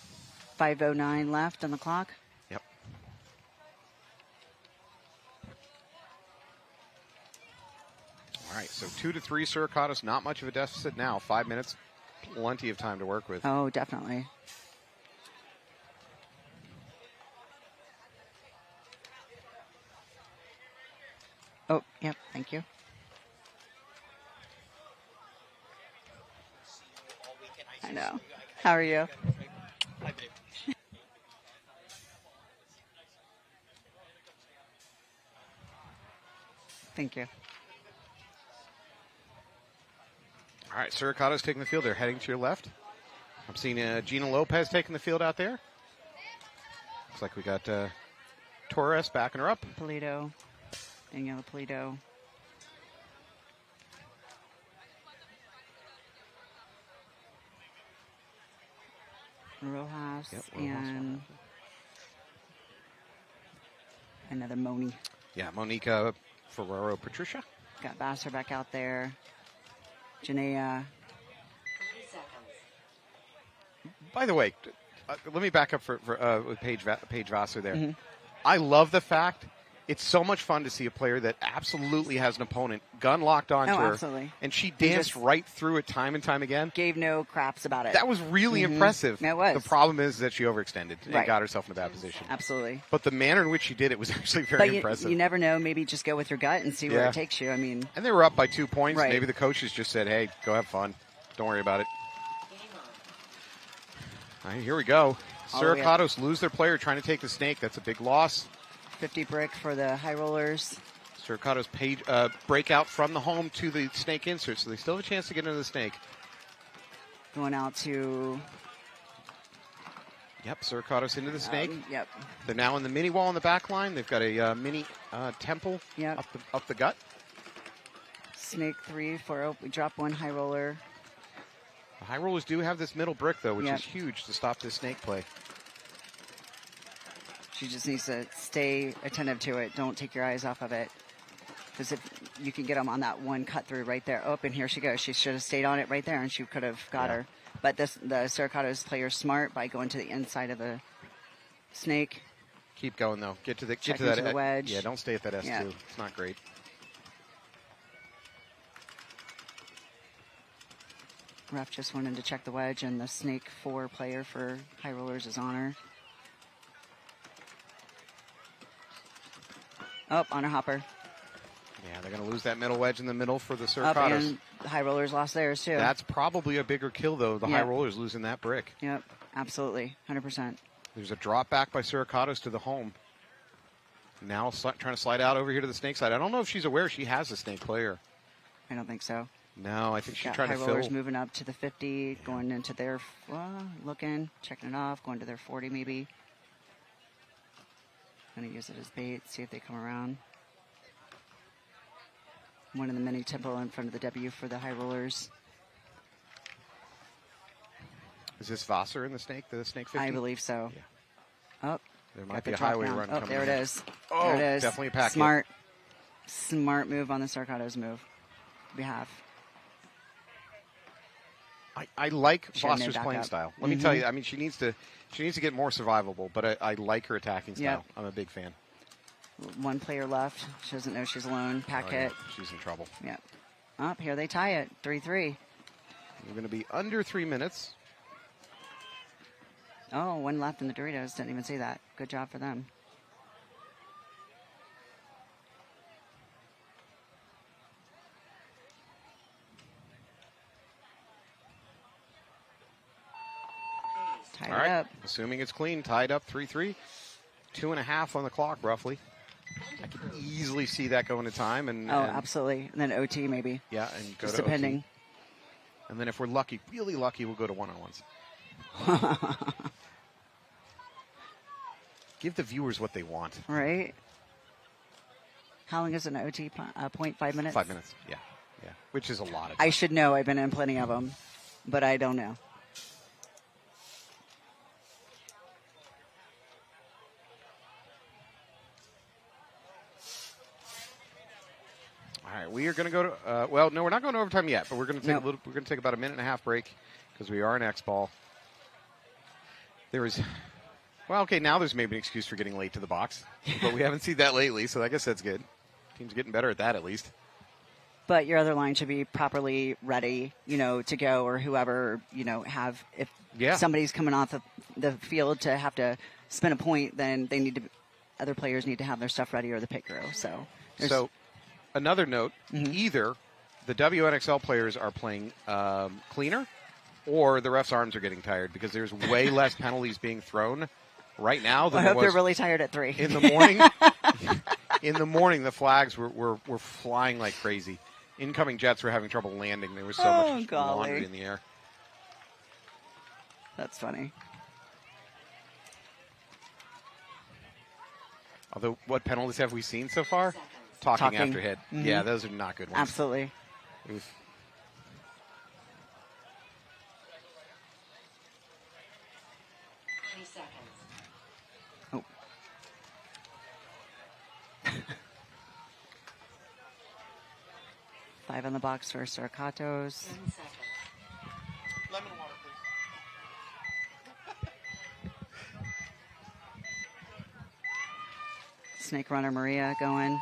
5:09 left on the clock. Yep. All right, so 2-3 Suricatos, not much of a deficit now. 5 minutes, plenty of time to work with. Oh, definitely. Oh, yep, thank you. I know. How are you? Hi, babe. Thank you. All right, Suricatos taking the field. They're heading to your left. I'm seeing Gina Lopez taking the field out there. Looks like we got Torres backing her up. Polito. Daniela Polito. Rojas and another Moni. Yeah, Monica Ferrero Patricia. Got Vassar back out there. Janaea. By the way, let me back up for with Paige Vassar there. Mm-hmm. I love the fact it's so much fun to see a player that absolutely has an opponent gun locked onto her. Absolutely. And she danced right through it time and time again. Gave no craps about it. That was really impressive. It was. The problem is that she overextended and Right. got herself in a bad position. Absolutely. But the manner in which she did it was actually very But impressive. you never know. Maybe just go with your gut and see where Yeah. it takes you. I mean, And they were up by 2 points. Right. Maybe the coaches just said, hey, go have fun. Don't worry about it. All right, here we go. Oh, yeah. Suricatos lose their player trying to take the snake. That's a big loss. 50 brick for the high rollers. Suricatos break out from the home to the snake insert, so they still have a chance to get into the snake. Going out to... Yep, Suricatos into the snake. Yep. They're now in the mini wall in the back line. They've got a mini temple up the gut. Snake 3, 4. Oh, we dropped one high roller. The high rollers do have this middle brick, though, which is huge to stop this snake play. She just needs to stay attentive to it. Don't take your eyes off of it. Because if you can get them on that one cut through right there. Oh, and here she goes. She should have stayed on it right there, and she could have got her. But the Suricatos player smart by going to the inside of the snake. Keep going, though. Get to Check that into the wedge. Yeah, don't stay at that S2. Yeah. It's not great. Ref just wanted to check the wedge, and the snake 4 player for high rollers is on her. Oh, on her hopper. Yeah, they're going to lose that middle wedge in the middle for the Up, Suricatos. and the high rollers lost theirs, too. That's probably a bigger kill, though. The high rollers losing that brick. Yep, absolutely. 100%. There's a drop back by Suricatos to the home. Now trying to slide out over here to the snake side. I don't know if she's aware she has a snake player. I don't think so. No, I think she's Got trying high to rollers fill. moving up to the 50, going into their, looking, checking it off, going to their 40 maybe. Going to use it as bait, see if they come around. One in the mini tempo in front of the W for the high rollers. Is this Vassar in the snake 50? I believe so. Yeah. Oh, there might got be the a drop highway down. run Oh, coming there it in. is. Oh, there it is. definitely a pack Smart. Smart move on the Suricatos move. Behalf. I like She had made Foster's back playing up. style. Let me tell you, I mean, she needs to get more survivable, but I like her attacking style. Yep. I'm a big fan. One player left. She doesn't know she's alone. Pack Oh, yeah. it. She's in trouble. Yep. Up here they tie it. 3-3. We're going to be under 3 minutes. Oh, one left in the Doritos. Didn't even see that. Good job for them. Tied All right. up. Assuming it's clean, tied up 3-3. 2.5 on the clock, roughly. I can easily see that going to time. And Absolutely. And then OT maybe. Yeah, and go just to depending. OT. And then if we're lucky, really lucky, we'll go to one-on-ones. Give the viewers what they want. Right. How long is an OT point? 5 minutes? 5 minutes, yeah. Which is a lot of time. I should know. I've been in plenty of them, but I don't know. All right, we are going to go to. Well, no, we're not going to overtime yet, but we're going to take Nope. we're going to take about a 1.5-minute break because we are in X ball. There is, well, okay, now there's maybe an excuse for getting late to the box, but we haven't seen that lately, so I guess that's good. Team's getting better at that at least. But your other line should be properly ready, to go, or whoever, have, if somebody's coming off the field to have to spin a point, then other players need to have their stuff ready or the pit crew. So another note, either the WNXL players are playing cleaner or the refs' arms are getting tired because there's way less penalties being thrown right now than I hope they're really tired at 3. in the morning. In the morning, the flags were flying like crazy. Incoming jets were having trouble landing. There was so much laundry in the air. That's funny. Although, what penalties have we seen so far? Talking after hit. Mhm. Yeah, those are not good ones. Absolutely. Oof. Oh. 5 on the box for Suricatos. Lemon water, please. Snake runner Maria going.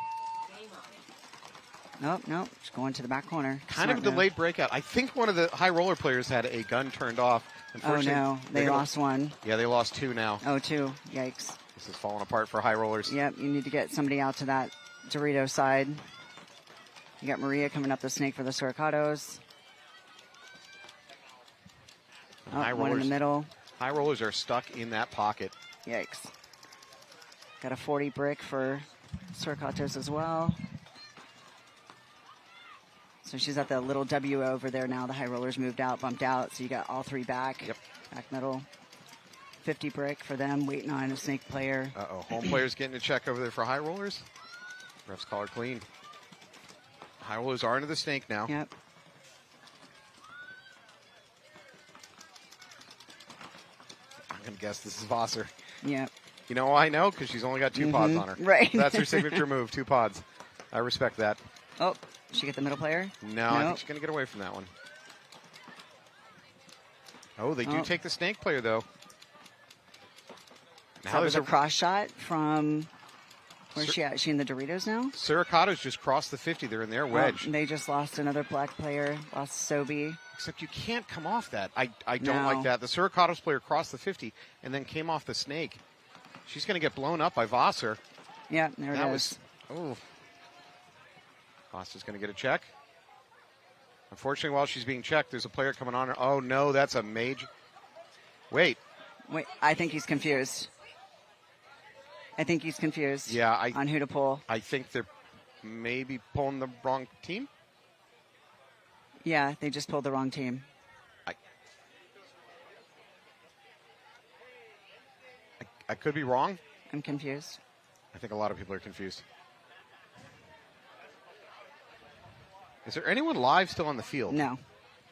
Nope, she's going to the back corner. Kind Smart of a move. delayed breakout. I think one of the high roller players had a gun turned off. Oh no, they lost one. Yeah, they lost 2 now. Oh, 2. Yikes. This is falling apart for high rollers. Yep, you need to get somebody out to that Dorito side. You got Maria coming up the snake for the Suricatos. Oh, High one in the rollers- middle. High rollers are stuck in that pocket. Yikes. Got a 40 brick for Suricatos as well. So she's at the little W over there now. The high rollers moved out, bumped out. So you got all three back. Yep. Back middle. 50 brick for them, waiting on a snake player. Uh-oh, home player's getting a check over there for high rollers. Refs call her clean. High rollers are into the snake now. Yep. I'm going to guess this is Vosser. Yep. You know why I know? Because she's only got 2 pods on her. Right. That's her signature move, 2 pods. I respect that. Oh, she get the middle player? No, I think she's going to get away from that one. Oh, they do take the snake player, though. Now that was a cross shot from... Where's she at? Is she in the Doritos now? Suricato's just crossed the 50. They're in their wedge. They just lost another black player. Lost Sobe. Except you can't come off that. I don't like that. The Suricato's player crossed the 50 and then came off the snake. She's going to get blown up by Vosser. Yeah, there it is. Oh. Vosser's going to get a check. Unfortunately, while she's being checked, there's a player coming on her. Oh, no, that's a major. Wait, I think he's confused. Yeah, on who to pull. I think they're maybe pulling the wrong team. Yeah, they just pulled the wrong team. I could be wrong. I'm confused. I think a lot of people are confused. Is there anyone live still on the field? No.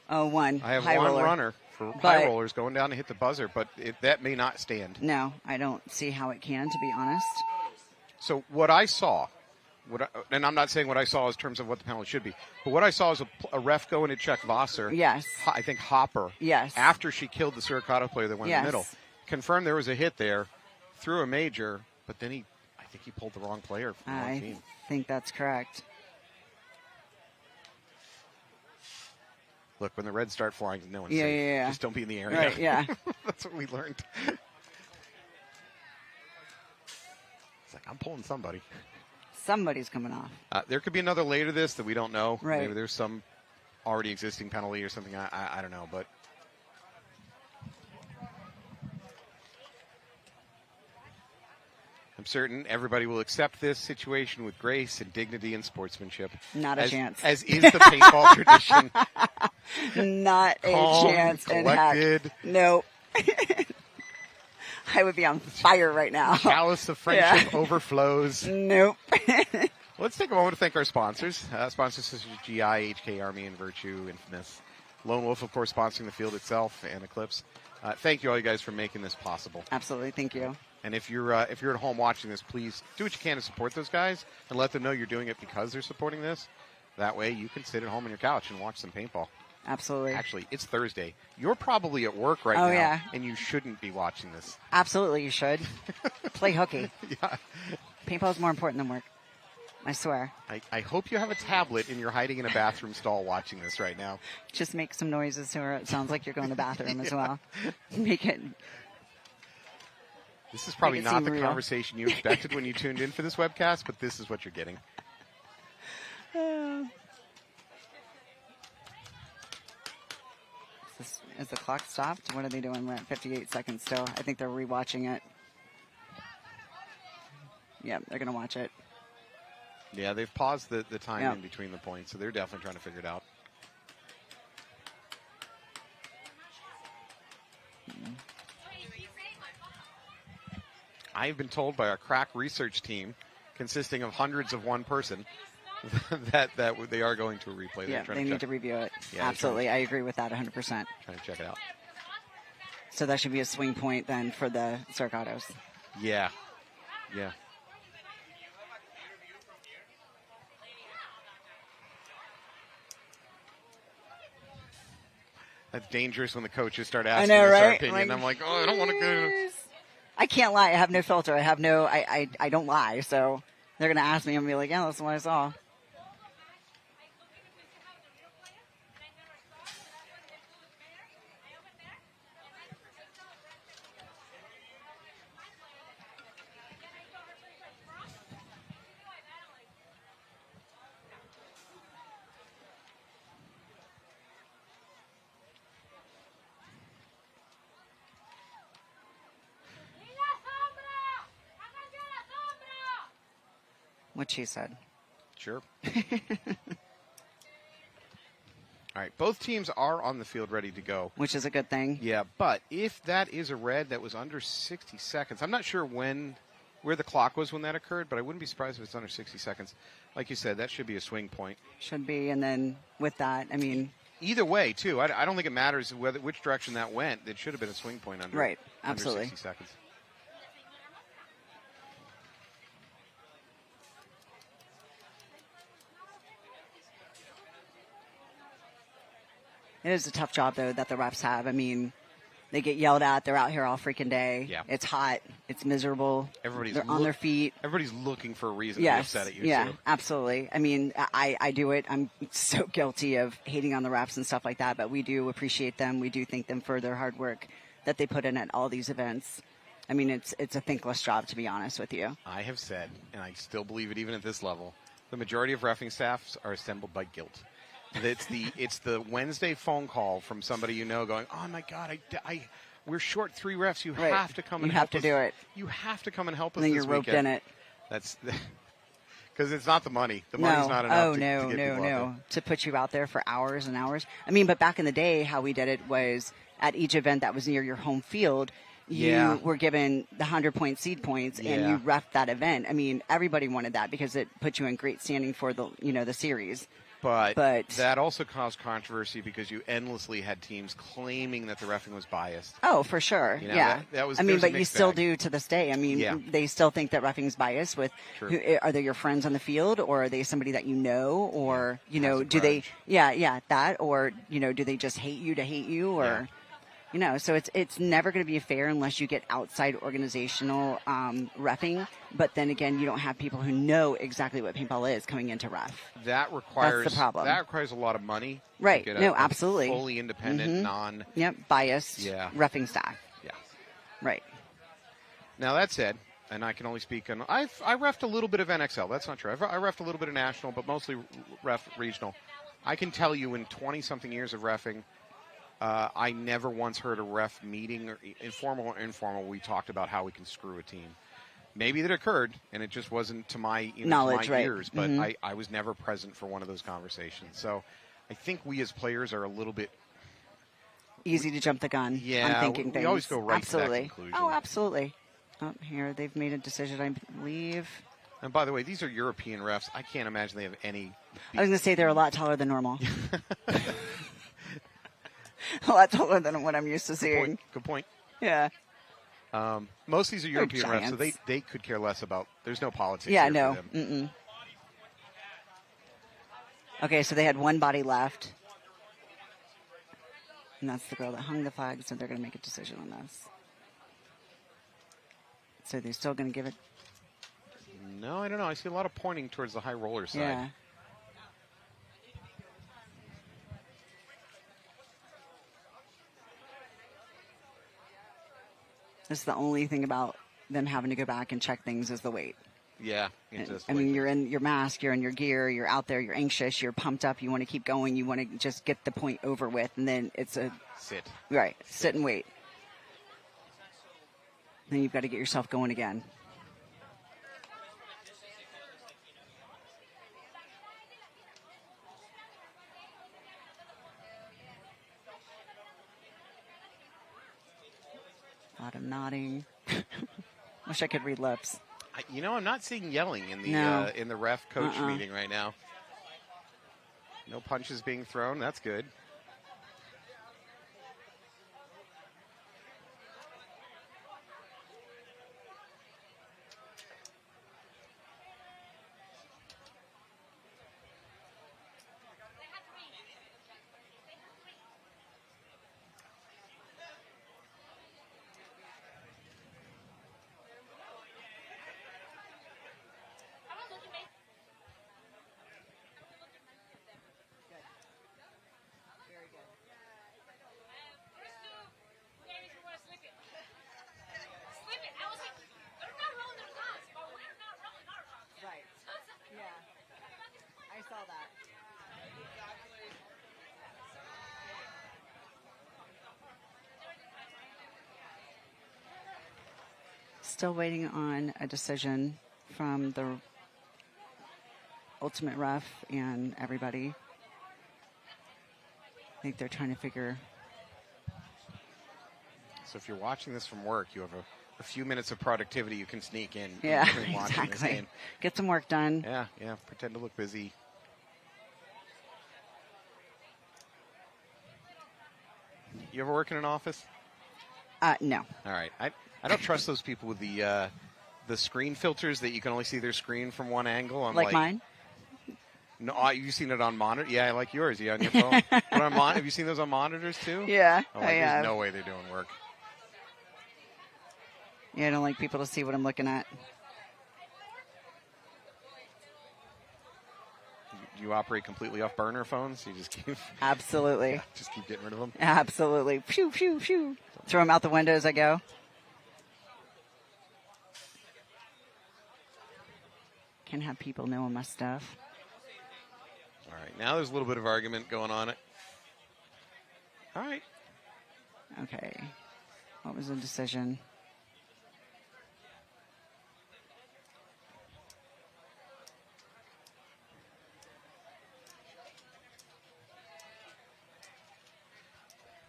Oh, one. I have high one roller. runner for high rollers going down to hit the buzzer, but that may not stand. No, I don't see how it can, to be honest. So what I saw, and I'm not saying what I saw in terms of what the penalty should be, but what I saw is a ref go in to check Vosser. Yes. I think Hopper. Yes. After she killed the Suricato player that went in the middle. Confirmed there was a hit there, threw a major, but then I think he pulled the wrong player from the wrong team. I think that's correct. Look, when the reds start flying, no one's safe. Yeah. Just don't be in the area. Right, yeah. That's what we learned. It's like, I'm pulling somebody. Somebody's coming off. There could be another later this that we don't know. Right. Maybe there's some already existing penalty or something. I don't know, but I'm certain everybody will accept this situation with grace and dignity and sportsmanship. Not a chance. As is the paintball tradition. Not Calm, a chance. collected. Nope. I would be on fire right now. Chalice of friendship overflows. Nope. Let's take a moment to thank our sponsors. Sponsors such as GI, HK, Army, and Virtue, Infamous. Lone Wolf, of course, sponsoring the field itself, and Eclipse. Thank you all you guys for making this possible. Absolutely. Thank you. And if you're at home watching this, please do what you can to support those guys and let them know you're doing it because they're supporting this. That way you can sit at home on your couch and watch some paintball. Absolutely. Actually, it's Thursday. You're probably at work right now, yeah. and you shouldn't be watching this. Absolutely, you should. Play hooky. Yeah. Paintball is more important than work. I swear. I hope you have a tablet and you're hiding in a bathroom stall watching this right now. Just make some noises so it sounds like you're going to the bathroom as well. Make it... This is probably not the conversation you expected when you tuned in for this webcast, but this is what you're getting. Is the clock stopped? What are they doing? We're at 58 seconds still. I think they're rewatching it. Yeah, they're going to watch it. Yeah, they've paused the time in between the points, so they're definitely trying to figure it out. I've been told by our crack research team, consisting of hundreds of one person, that they are going to a replay. Yeah, they need to review it. Yeah, absolutely. I agree with that 100%. Trying to check it out. So that should be a swing point then for the Surcatos. Yeah. Yeah. That's dangerous when the coaches start asking us our opinion. I'm like, oh, I don't want to go. I can't lie. I have no filter. I don't lie. So they're going to ask me and be like, yeah, that's what I saw. What she said. Sure. All right, both teams are on the field ready to go. Which is a good thing. Yeah, but if that is a red that was under 60 seconds, I'm not sure where the clock was when that occurred, but I wouldn't be surprised if it's under 60 seconds. Like you said, that should be a swing point. Should be, and then with that, I mean... Either way, too. I don't think it matters which direction that went. It should have been a swing point under, right, absolutely. Under 60 seconds. It is a tough job, though, that the refs have. I mean, they get yelled at. They're out here all freaking day. Yeah. It's hot. It's miserable. They're on their feet. Everybody's looking for a reason to be upset at you, yeah, too. absolutely. I mean, I do it. I'm so guilty of hating on the refs and stuff like that, but we do appreciate them. We do thank them for their hard work that they put in at all these events. I mean, it's a thankless job, to be honest with you. I have said, and I still believe it even at this level, the majority of reffing staffs are assembled by guilt. It's the Wednesday phone call from somebody you know going, oh, my God, we're short 3 refs. You have to come and help us. You have to do it. You have to come and help us and then this you're roped weekend. in it. That's because it's not the money. The money's not enough to get people out there. To put you out there for hours and hours. I mean, but back in the day, how we did it was at each event that was near your home field, you were given the 100-point seed points and you reffed that event. I mean, everybody wanted that because it put you in great standing for the series. But that also caused controversy because you endlessly had teams claiming that the reffing was biased. Oh, for sure. That was. I mean, but you still do to this day. I mean, they still think that reffing is biased. Are they your friends on the field, or are they somebody that you know, or do they? That, or do they just hate you, or? So it's never going to be fair unless you get outside organizational reffing. But then again, you don't have people who know exactly what paintball is coming into ref. That requires That's the problem. That requires a lot of money. Right. To get absolutely. A fully independent, biased reffing staff. Yeah. Right. Now that said, and I can only speak on. I reffed a little bit of NXL. That's not true. I reffed a little bit of national, but mostly ref regional. I can tell you in 20-something years of reffing, I never once heard a ref meeting, or informal or informal, we talked about how we can screw a team. Maybe that occurred, and it just wasn't to my knowledge, to my right. ears, but I was never present for one of those conversations. So I think we as players are a little bit easy to jump the gun on thinking things. We always go right absolutely. to that conclusion. Oh, absolutely. Oh, here, they've made a decision, I believe. And by the way, these are European refs. I can't imagine they have any... I was going to say they're a lot taller than normal. A lot taller than what I'm used to seeing. Good point. Yeah. Most of these are European refs, so they could care less about. There's no politics. Yeah, here no. For them. Okay, so they had one body left, and that's the girl that hung the flag. So they're going to make a decision on this. So they're still going to give it. No, I don't know. I see a lot of pointing towards the high roller side. Yeah. That's the only thing about them having to go back and check things is the weight. Yeah. I mean, you're in your mask, you're in your gear, you're out there, you're anxious, you're pumped up, you want to keep going, you want to just get the point over with, and then it's a... Sit. Right, sit and wait. Then you've got to get yourself going again. A lot of nodding. Wish I could read lips. I'm not seeing yelling in the ref coach meeting right now. No punches being thrown. That's good. Saw that. Still waiting on a decision from the ultimate ref and everybody. think they're trying to figure. So if you're watching this from work, you have a few minutes of productivity you can sneak in. Yeah, between watching this exactly. game. Get some work done. Yeah, yeah. Pretend to look busy. You ever work in an office? No. All right. I don't trust those people with the screen filters that you can only see their screen from one angle. I'm Like mine? No, you've seen it on monitor? Yeah, I like yours. Yeah, on your phone. But have you seen those on monitors too? Yeah, Oh, I have. There's no way they're doing work. Yeah, I don't like people to see what I'm looking at. Do you operate completely off burner phones? You just keep Absolutely. just keep getting rid of them. Absolutely. Phew, phew, phew. Throw them out the window as I go. Can have people knowing my stuff. All right, now there's a little bit of argument going on. All right. Okay. What was the decision?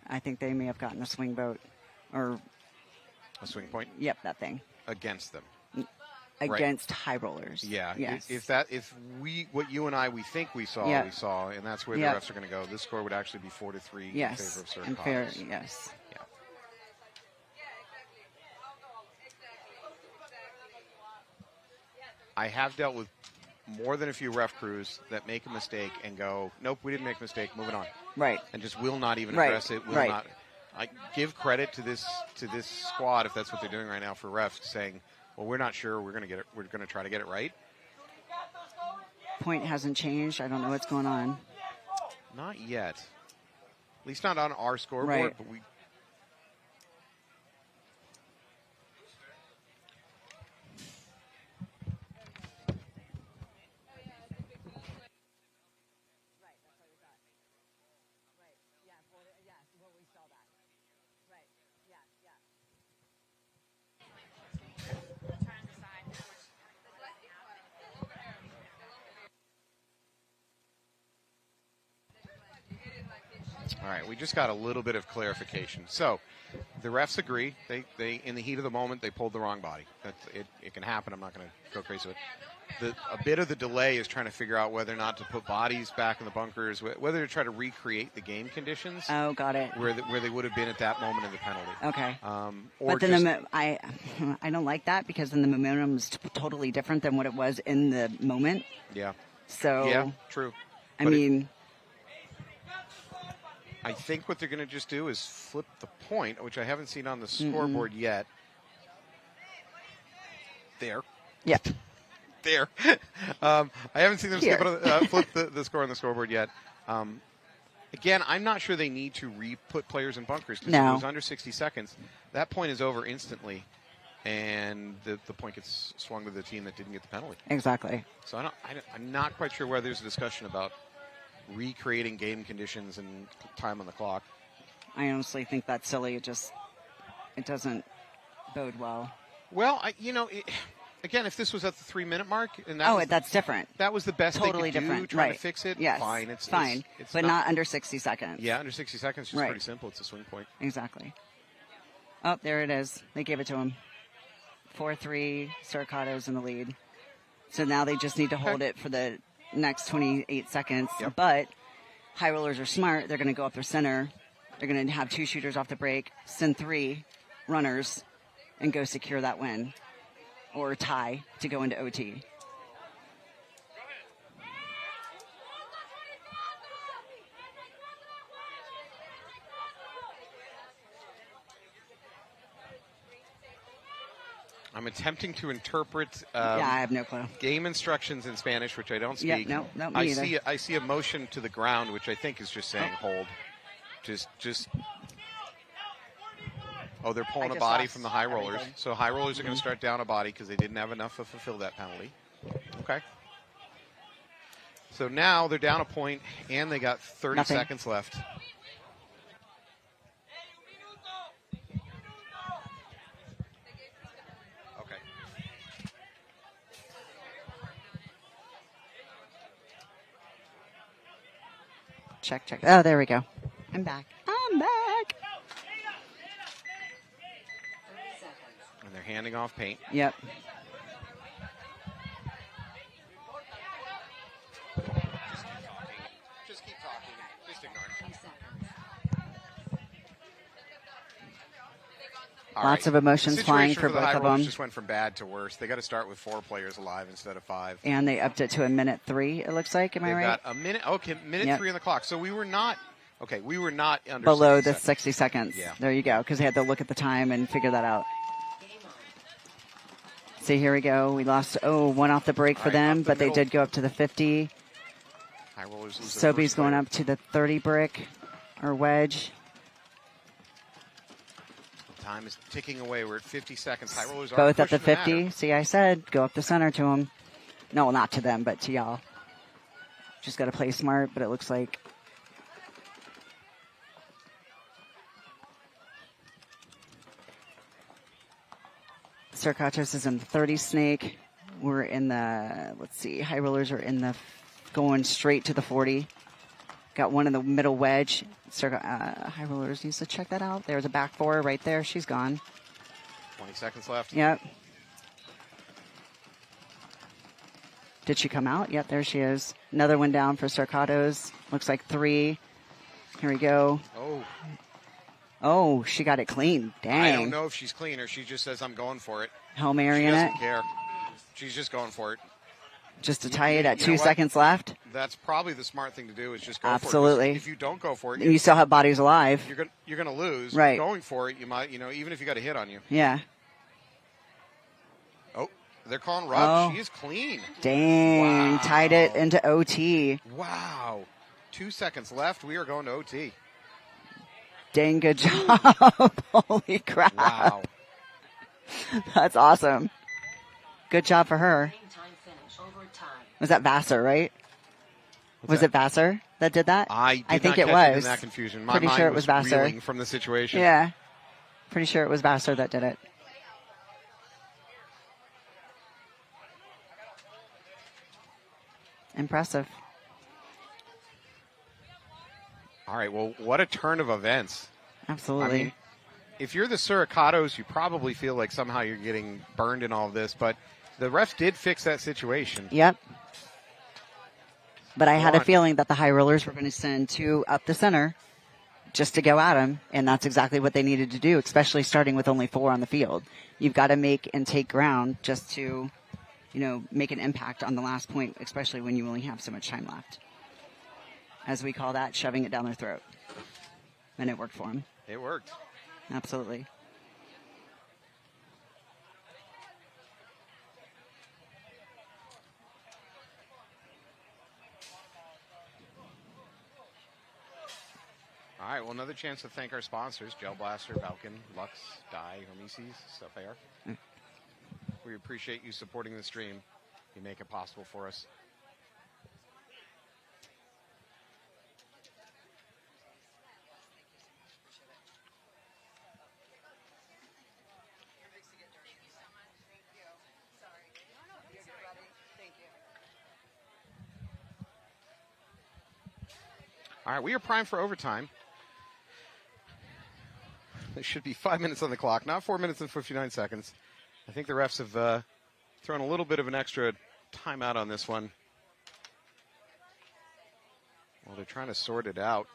I think they may have gotten a swing vote. Or a swing point? Yep, that thing. Against them. Against high rollers. Yeah. Yes. If what you and I we think we saw, Yep. we saw, and that's where the Yep. refs are going to go. This score would actually be 4-3 in Yes. favor of certain And fair, causes. yes. Yeah. I have dealt with more than a few ref crews that make a mistake and go, nope, we didn't make a mistake, moving on. Right. And just will not even Right. address it, will Right. not. I give credit to this squad, if that's what they're doing right now for refs, saying, well, we're not sure, we're going to try to get it right. Point hasn't changed. I don't know what's going on. Not yet. At least not on our scoreboard, Right. but we. All right, we just got a little bit of clarification. So, the refs agree. They in the heat of the moment, they pulled the wrong body. It can happen. I'm not going to go crazy with it. A bit of the delay is trying to figure out whether or not to put bodies back in the bunkers, whether to try to recreate the game conditions. Oh, got it. Where they would have been at that moment of the penalty. Okay. Or but then I don't like that because then the momentum is totally different than what it was in the moment. Yeah. So. Yeah, true. I mean. I think what they're going to just do is flip the point, which I haven't seen on the scoreboard yet. There. Yeah. There. I haven't seen them flip the score on the scoreboard yet. Again, I'm not sure they need to re-put players in bunkers because if it was under 60 seconds, that point is over instantly, and the point gets swung to the team that didn't get the penalty. Exactly. So I'm not quite sure whether there's a discussion about recreating game conditions and time on the clock. I honestly think that's silly. It doesn't bode well. Well, again, if this was at the 3-minute mark, and that's different. That was the best totally they could different. do, trying Right. to fix it. Yes, fine. It's fine, it's but not under 60 seconds. Yeah, under 60 seconds, just pretty simple. It's a swing point. Exactly. Oh, there it is. They gave it to him. 4-3, Staccatos in the lead. So now they just need to hold it for the next 28 seconds. Yep. But high rollers are smart. They're going to go up their center. They're going to have 2 shooters off the break, send 3 runners, and go secure that win or tie to go into OT. I'm attempting to interpret I have no clue. Game instructions in Spanish, which I don't Yeah, speak. no, me either. I see a motion to the ground, which I think is just saying hold. Just. Oh, they're pulling a body from the high rollers. everything. So high rollers are going to start down a body because they didn't have enough to fulfill that penalty. Okay. So now they're down a point, and they got 30 seconds left. Okay. Check. Oh, there we go. I'm back. And they're handing off paint. Yep. Just keep talking. Just ignore it. Lots of emotions flying for the both High of Rollers them. just went from bad to worse. They got to start with 4 players alive instead of 5. And they upped it to a minute 3, it looks like. Am I They've right? got a minute. Okay, minute Yep. 3 on the clock. So we were not under Below 60 the 60 seconds. Yeah. There you go, because they had to look at the time and figure that out. See, here we go. We lost, one off the break for them, but they did go up to the 50. High Rollers lose their Sobe's first going player. up to the 30 brick or wedge. Time is ticking away. We're at 50 seconds. High Rollers are Both at the pushing 50. matter. See, I said go up the center to them. No, not to them, but to y'all. Just got to play smart, but it looks like Circatos is in the 30 snake. We're in the, let's see, High Rollers are in the, going straight to the 40. Got one in the middle wedge. High Rollers needs to check that out. There's a back 4 right there. She's gone. 20 seconds left. Yep. Did she come out? Yep, there she is. Another one down for Circatos. Looks like 3. Here we go. Oh, she got it clean. Dang. I don't know if she's clean or she just says, I'm going for it. Hail Mary She in doesn't it. care. She's just going for it. Just to tie it at You 2 know what? seconds left. That's probably the smart thing to do is just go Absolutely. for it. If you don't go for it, You still have bodies alive. you're gonna lose. Right. Going for it, you might, even if you got a hit on you. Yeah. Oh, they're calling rub. Oh. She is clean. Dang. Wow. Tied it into OT. Wow. 2 seconds left. We are going to OT. Dang, good job. Holy crap. Wow. That's awesome. Good job for her. Was that Vassar, right? Was it Vassar that did that? I did think not it catch was. in that confusion. My Pretty mind sure it was Vassar. reeling from the situation. Yeah. Pretty sure it was Vassar that did it. Impressive. All right. Well, what a turn of events. Absolutely. I mean, if you're the Suricatos, you probably feel like somehow you're getting burned in all of this, but the refs did fix that situation. Yep. But I had Go a on. feeling that the High Rollers were going to send 2 up the center just to go at them, and that's exactly what they needed to do, especially starting with only 4 on the field. You've got to make and take ground just to, make an impact on the last point, especially when you only have so much time left. As we call that, shoving it down their throat. And it worked for them. It worked. Absolutely. All right, well, another chance to thank our sponsors, Gel Blaster, Balkan, Lux, Dye, Hermeses, Sapphire. We appreciate you supporting the stream. You make it possible for us. All right, we are primed for overtime. There should be 5 minutes on the clock, not 4 minutes and 59 seconds. I think the refs have thrown a little bit of an extra timeout on this one. Well, they're trying to sort it out.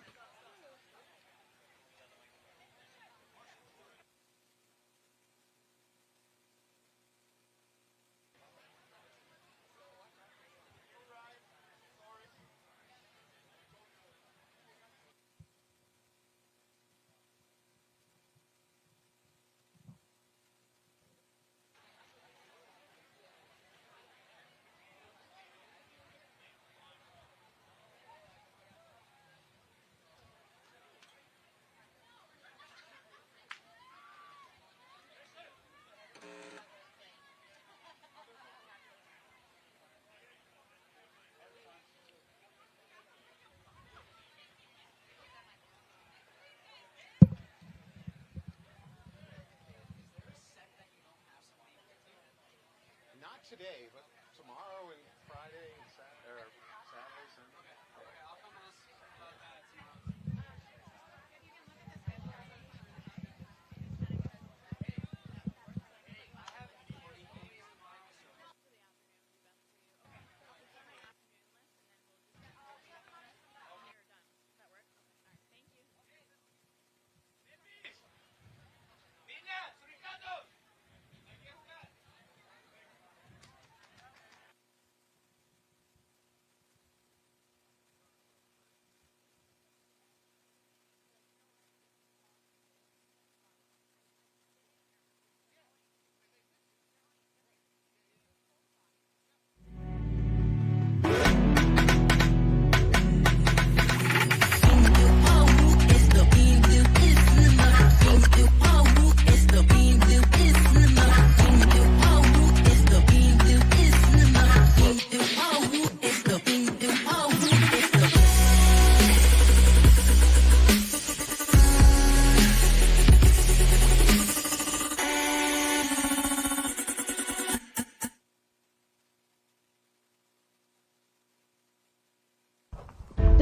Not today, but tomorrow and Friday and Saturday, Sunday.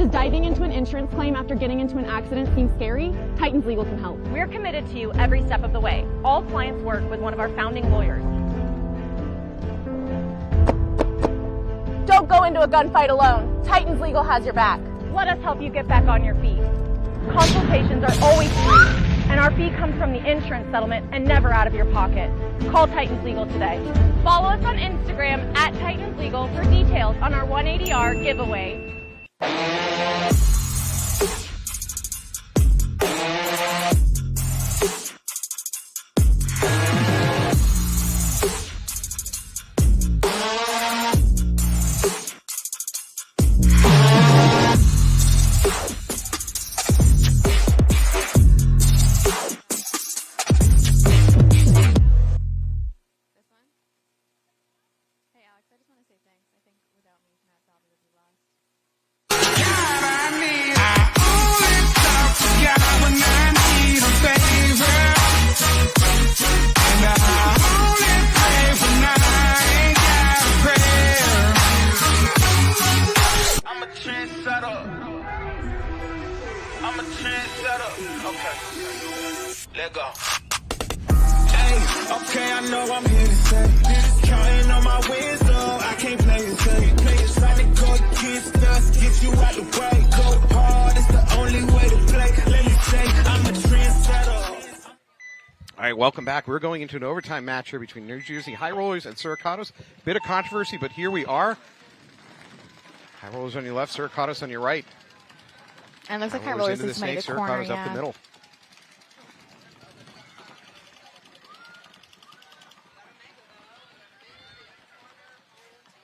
Because diving into an insurance claim after getting into an accident seems scary, Titans Legal can help. We're committed to you every step of the way. All clients work with one of our founding lawyers. Don't go into a gunfight alone. Titans Legal has your back. Let us help you get back on your feet. Consultations are always free, and our fee comes from the insurance settlement and never out of your pocket. Call Titans Legal today. Follow us on Instagram at Titans Legal for details on our 180R giveaway. Let go. Hey, okay, I know I'm here to say. Counting on my wins, though. I can't play it safe. Play it solid, go against us. Get you out the way. Go hard, it's the only way to play. Let me say, I'm a trendsetter. All right, welcome back. We're going into an overtime match here between New Jersey High Rollers and Suricatos. Bit of controversy, but here we are. High Rollers on your left, Suricatos on your right. And looks like High Rollers is made the corner, Suricatos up the middle.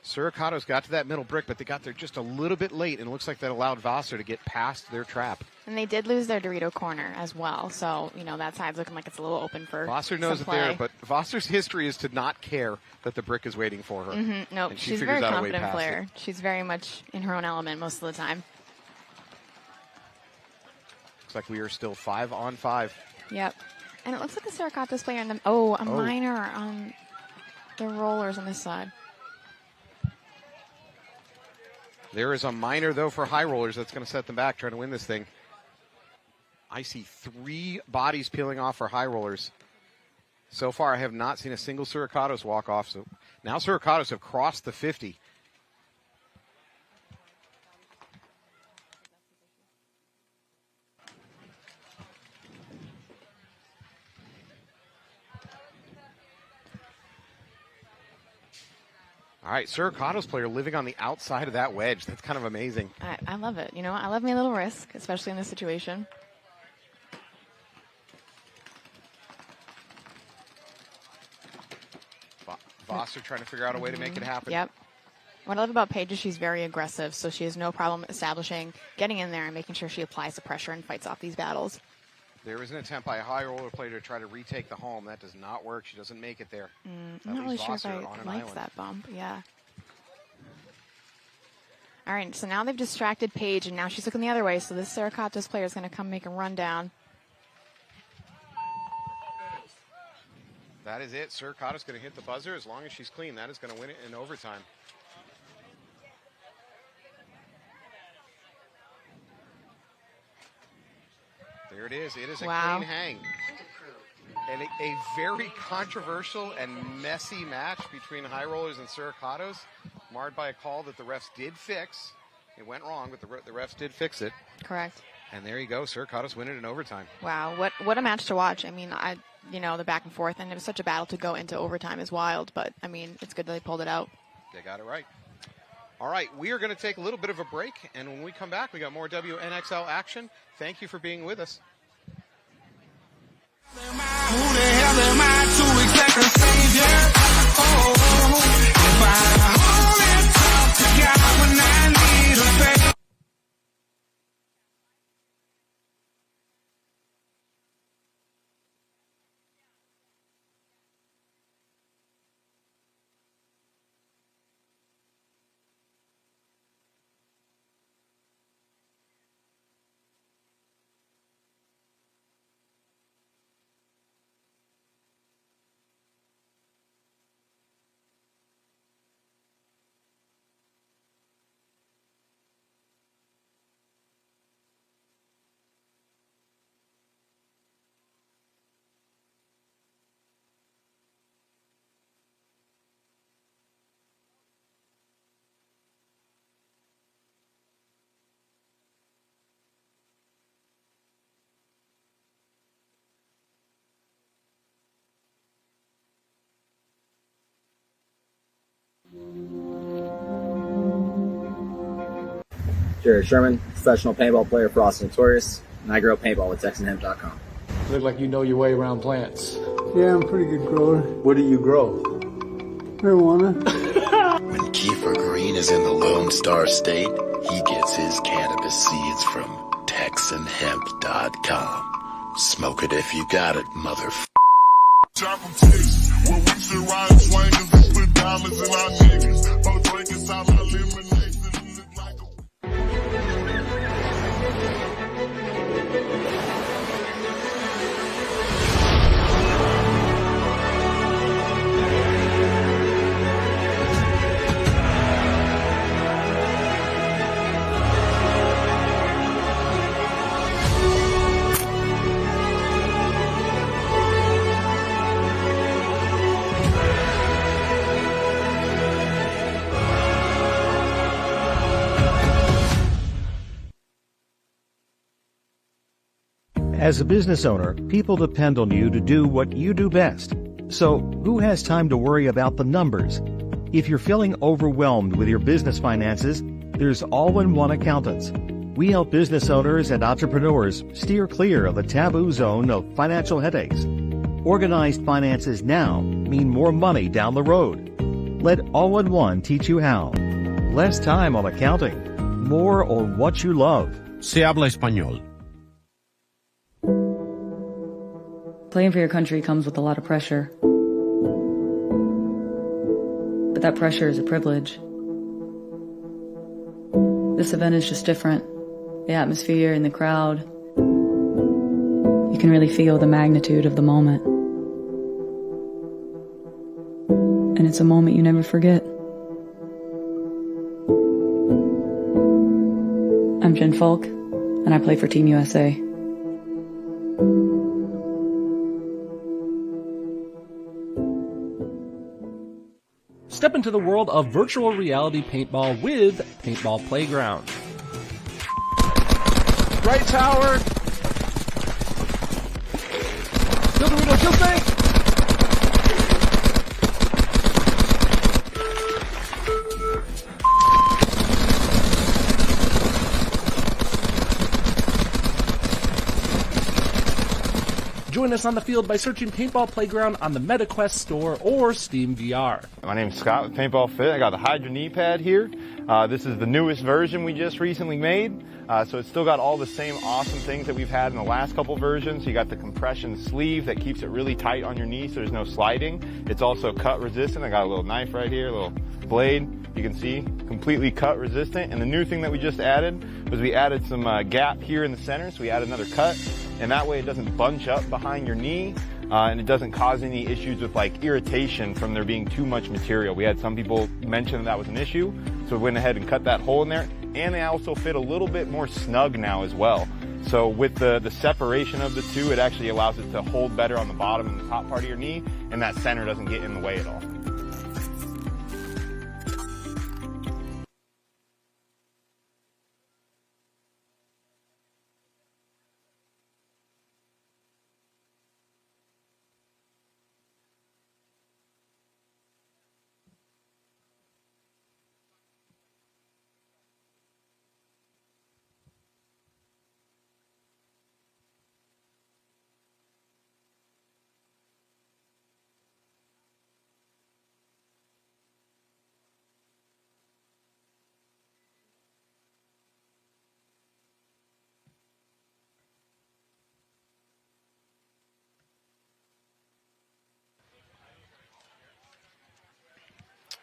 Suricatos got to that middle brick, but they got there just a little bit late, and it looks like that allowed Vassar to get past their trap. And they did lose their Dorito corner as well, so, you know, that side's looking like it's a little open for Vassar knows it there, but Vassar's history is to not care that the brick is waiting for her. Mm-hmm. Nope, she's a very confident player. She's very much in her own element most of the time. Looks like we are still 5-on-5. Yep. And it looks like a Suricatos player in the... Oh, a minor on the Rollers on this side. There is a minor, though, for High Rollers that's going to set them back, trying to win this thing. I see 3 bodies peeling off for High Rollers. So far, I have not seen a single Suricatos walk off. So now Suricatos have crossed the 50. All right, Suricatos player living on the outside of that wedge. That's kind of amazing. I love it. You know, I love me a little risk, especially in this situation. Vassar trying to figure out a way to make it happen. Yep. What I love about Paige is she's very aggressive, so she has no problem establishing, getting in there and making sure she applies the pressure and fights off these battles. There is an attempt by a High Roller player to try to retake the home. That does not work. She doesn't make it there. I'm not really sure if I like that bump. Yeah. All right, so now they've distracted Paige, and now she's looking the other way, so this Suricatos player is going to come make a run down. That is it. Suricatos going to hit the buzzer. As long as she's clean, that is going to win it in overtime. There it is. It is a clean hang. And a very controversial and messy match between High Rollers and Suricatos, marred by a call that the refs did fix. It went wrong, but the refs did fix it. Correct. And there you go. Suricatos win it in overtime. Wow, what a match to watch. I mean, you know, the back and forth, and it was such a battle to go into overtime is wild, but, I mean, it's good that they pulled it out. They got it right. All right, we are going to take a little bit of a break, and when we come back, we got more WNXL action. Thank you for being with us. Who the hell am I to expect a savior? If I only talk to God when I need a favor. Jared Sherman, professional paintball player for Austin Notorious, and I grow paintball with TexanHemp.com. You look like you know your way around plants. Yeah, I'm a pretty good grower. What do you grow? Marijuana. When Kiefer Green is in the Lone Star State, he gets his cannabis seeds from TexanHemp.com. Smoke it if you got it, motherfucker. When we should ride swingers and put diamonds in our niggas. Both drinking some lemonade. As a business owner, people depend on you to do what you do best. So, who has time to worry about the numbers? If you're feeling overwhelmed with your business finances, there's All-in-One Accountants. We help business owners and entrepreneurs steer clear of the taboo zone of financial headaches. Organized finances now mean more money down the road. Let All-in-One teach you how. Less time on accounting, more on what you love. Se habla español. Playing for your country comes with a lot of pressure. But that pressure is a privilege. This event is just different. The atmosphere and the crowd. You can really feel the magnitude of the moment. And it's a moment you never forget. I'm Jen Falk, and I play for Team USA. Step into the world of virtual reality paintball with Paintball Playground. Right tower. Kill Dorito, kill Snake. Join us on the field by searching Paintball Playground on the MetaQuest store or Steam VR. My name's Scott with Paintball Fit. I got the Hydra knee pad here. This is the newest version we just recently made. So it's still got all the same awesome things that we've had in the last couple versions. You got the compression sleeve that keeps it really tight on your knee so there's no sliding. It's also cut resistant. I got a little knife right here, a little blade. You can see, completely cut resistant. And the new thing that we just added was we added some gap here in the center. So we added another cut. And that way it doesn't bunch up behind your knee. And it doesn't cause any issues with like irritation from there being too much material. We had some people mention that was an issue. So we went ahead and cut that hole in there. And they also fit a little bit more snug now as well. So with the separation of the two, it actually allows it to hold better on the bottom and the top part of your knee. And that center doesn't get in the way at all.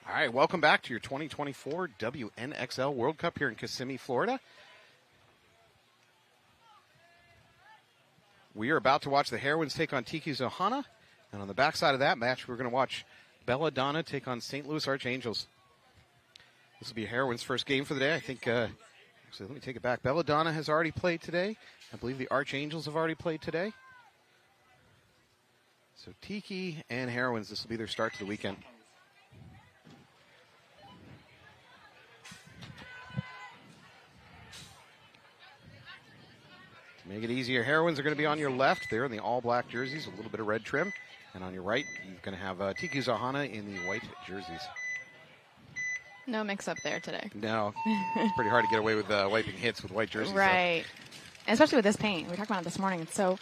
All right, welcome back to your 2024 WNXL World Cup here in Kissimmee, Florida. We are about to watch the Heroines take on Tiki Zohana. And on the backside of that match, we're going to watch Belladonna take on St. Louis Archangels. This will be Heroines' first game for the day. I think, actually, let me take it back. Belladonna has already played today. I believe the Archangels have already played today. So Tiki and Heroines, this will be their start to the weekend. To make it easier, Heroines are going to be on your left. They're in the all-black jerseys, a little bit of red trim. And on your right, you're going to have Tiki Zohana in the white jerseys. No mix-up there today. No. It's pretty hard to get away with wiping hits with white jerseys. Right. And especially with this paint. We were talking about it this morning. It's so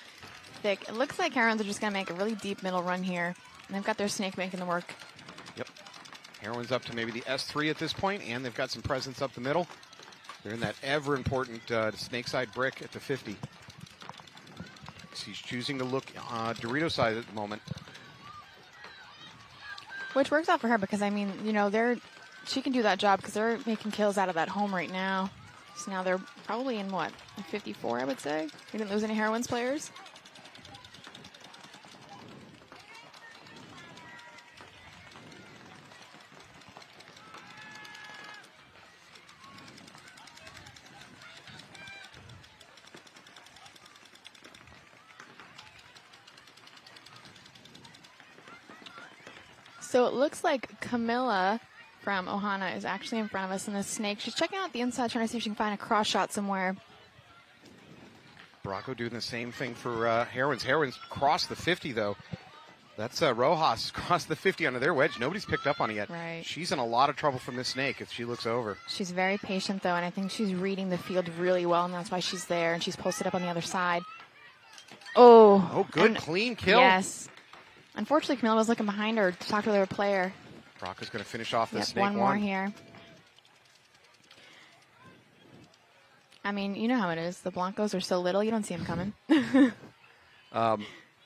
thick. It looks like Heroines are just going to make a really deep middle run here. And they've got their snake making the work. Yep. Heroines up to maybe the S3 at this point, and they've got some presence up the middle. They're in that ever-important snake side brick at the 50. She's choosing to look Dorito side at the moment. Which works out for her because, I mean, you know, she can do that job because they're making kills out of that home right now. So now they're probably in, what, 54, I would say? We didn't lose any Heroines players. So it looks like Camilla from Ohana is actually in front of us in the snake. She's checking out the inside, trying to see if she can find a cross shot somewhere. Bracco doing the same thing for Heroines. Heroines crossed the 50, though. That's Rojas crossed the 50 onto their wedge. Nobody's picked up on it yet. Right. She's in a lot of trouble from this snake if she looks over. She's very patient, though, and I think she's reading the field really well, and that's why she's there, and she's posted up on the other side. Oh, good, clean kill. Yes. Unfortunately, Camilla was looking behind her to talk to their player. Bracco's going to finish off this snake one more here. I mean, you know how it is. The Blancos are so little, you don't see them coming.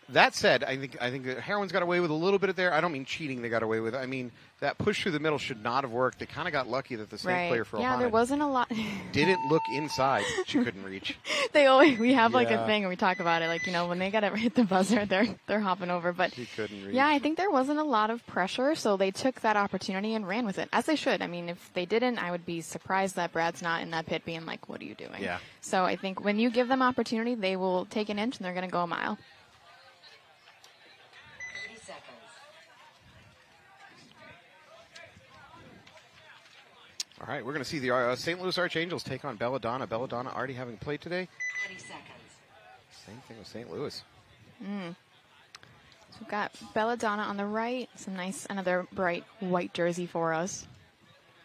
That said, I think the Heroines got away with a little bit of there. I don't mean cheating they got away with. I mean, that push through the middle should not have worked. They kind of got lucky that the snake player for Yeah, Ohana there wasn't a lot. didn't look inside. She couldn't reach. We have like a thing and we talk about it. Like, you know, when they got to hit the buzzer, they're hopping over. But she couldn't reach. Yeah, I think there wasn't a lot of pressure, so they took that opportunity and ran with it, as they should. I mean, if they didn't, I would be surprised that Brad's not in that pit being like, what are you doing? Yeah. So I think when you give them opportunity, they will take an inch and they're going to go a mile. All right, we're going to see the St. Louis Archangels take on Belladonna. Belladonna already having played today. 20 seconds. Same thing with St. Louis. So we've got Belladonna on the right. Some nice, another bright white jersey for us.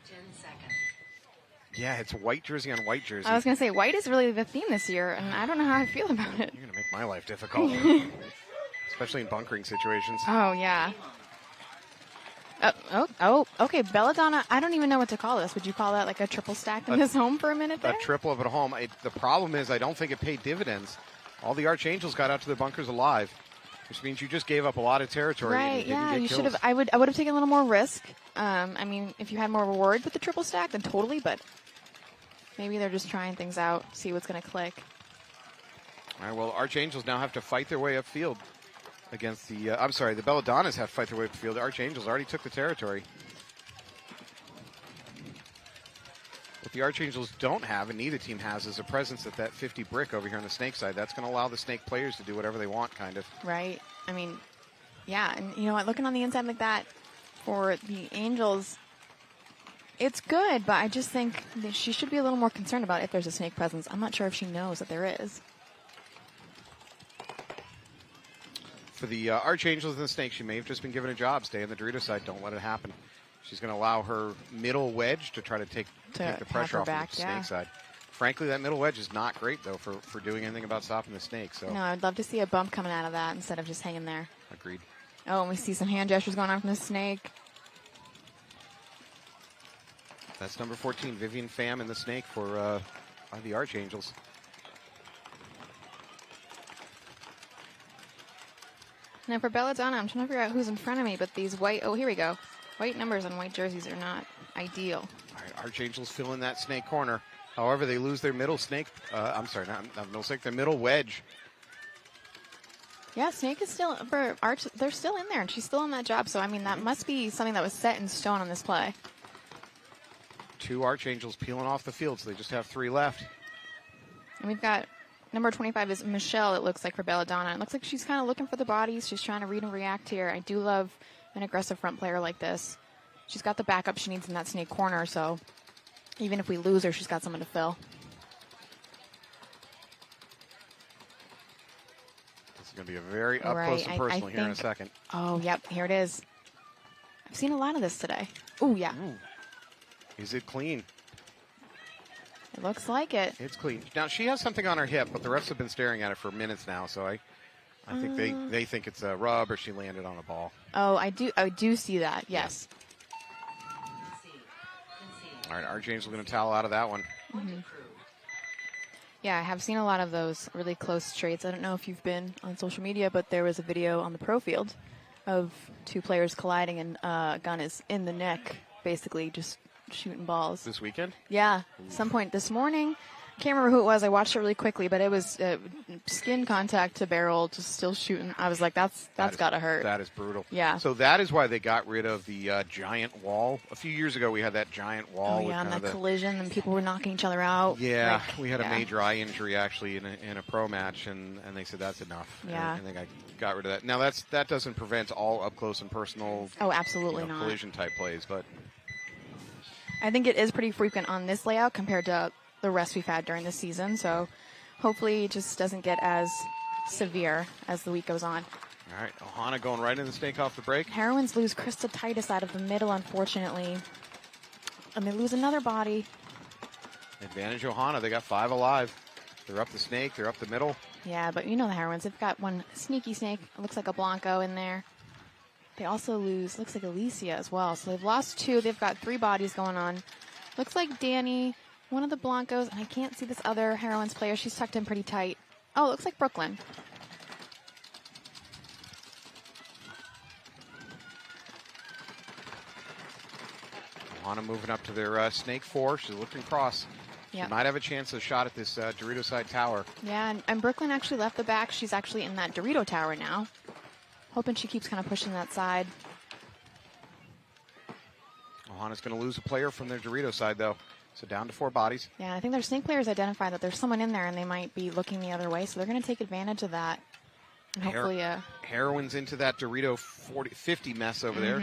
10 seconds. Yeah, it's white jersey on white jersey. I was going to say, white is really the theme this year, and I don't know how I feel about it. You're going to make my life difficult, especially in bunkering situations. Oh, yeah. Okay, Belladonna, I don't even know what to call this. Would you call that like a triple stack in this home for a minute there? A triple of it at home. The problem is I don't think it paid dividends. All the Archangels got out to their bunkers alive, which means you just gave up a lot of territory. Right, yeah, you should have. I would have taken a little more risk. I mean, if you had more reward with the triple stack, then totally, but maybe they're just trying things out, see what's going to click. All right, well, Archangels now have to fight their way upfield against the, the Belladonnas have to fight their way upfield. The Archangels already took the territory. What the Archangels don't have, and neither team has, is a presence at that 50 brick over here on the snake side. That's going to allow the snake players to do whatever they want, kind of. Right. I mean, yeah, and you know what, looking on the inside like that for the Angels, it's good, but I just think that she should be a little more concerned about if there's a snake presence. I'm not sure if she knows that there is. For the Archangels and the Snake, she may have just been given a job. Stay on the Dorito side. Don't let it happen. She's going to allow her middle wedge to try to take the pressure off the Snake side. Frankly, that middle wedge is not great, though, for doing anything about stopping the Snake. So no, I'd love to see a bump coming out of that instead of just hanging there. Agreed. Oh, and we see some hand gestures going on from the Snake. That's number 14, Vivian Pham in the Snake for the Archangels. Now for Belladonna, I'm trying to figure out who's in front of me, but these white, oh, here we go. White numbers on white jerseys are not ideal. All right, Archangels fill in that snake corner. However, they lose their middle snake. I'm sorry, not middle snake, their middle wedge. Yeah, Snake is still, for Arch, they're still in there, and she's still on that job. So, I mean, that must be something that was set in stone on this play. 2 Archangels peeling off the field, so they just have 3 left. And we've got number 25 is Michelle, it looks like, for Belladonna. It looks like she's kind of looking for the bodies. She's trying to read and react here. I do love an aggressive front player like this. She's got the backup she needs in that Snake corner, so even if we lose her, she's got someone to fill. This is going to be a very up close and personal here in a second. Oh, yep, here it is. I've seen a lot of this today. Oh, yeah. Is it clean? It looks like it. It's clean. Now, she has something on her hip, but the refs have been staring at it for minutes now, so I think they think it's a rub or she landed on a ball. Oh, I do see that, yes. All right, Archangel's going to towel out of that one. Mm-hmm. Yeah, I have seen a lot of those really close straights. I don't know if you've been on social media, but there was a video on the pro field of two players colliding, and a gun is in the neck, basically just shooting balls. This weekend? Yeah, some point this morning. Can't remember who it was. I watched it really quickly, but it was skin contact to barrel, just still shooting. I was like, that's got to hurt. That is brutal. Yeah. So that is why they got rid of the giant wall. A few years ago, we had that giant wall. Oh, yeah, with and that collision, and people were knocking each other out. Yeah, we had a major eye injury, actually, in a pro match, and they said that's enough. Yeah. And they got rid of that. Now, that doesn't prevent all up-close and personal Oh, absolutely not. collision-type plays, but I think it is pretty frequent on this layout compared to the rest we've had during the season, so hopefully it just doesn't get as severe as the week goes on. all right, Ohana going right in the snake off the break. Heroines lose Krista Titus out of the middle, unfortunately, and they lose another body. Advantage Ohana. They got 5 alive. They're up the snake. They're up the middle. Yeah, but you know the Heroines. They've got one sneaky snake. It looks like a Blanco in there. They also lose, looks like Alicia as well. So they've lost 2. They've got 3 bodies going on. Looks like Danny, one of the Blancos, and I can't see this other Heroines player. She's tucked in pretty tight. Oh, it looks like Brooklyn. Ohana moving up to their snake 4. She's looking cross. Yep. She might have a chance of a shot at this Dorito side tower. Yeah, and Brooklyn actually left the back. She's actually in that Dorito tower now. Hoping she keeps kind of pushing that side. Ohana's going to lose a player from their Dorito side, though. So down to 4 bodies. Yeah, I think their snake players identified that there's someone in there and they might be looking the other way, so they're going to take advantage of that. And hopefully, Heroines into that Dorito 50 mess over there.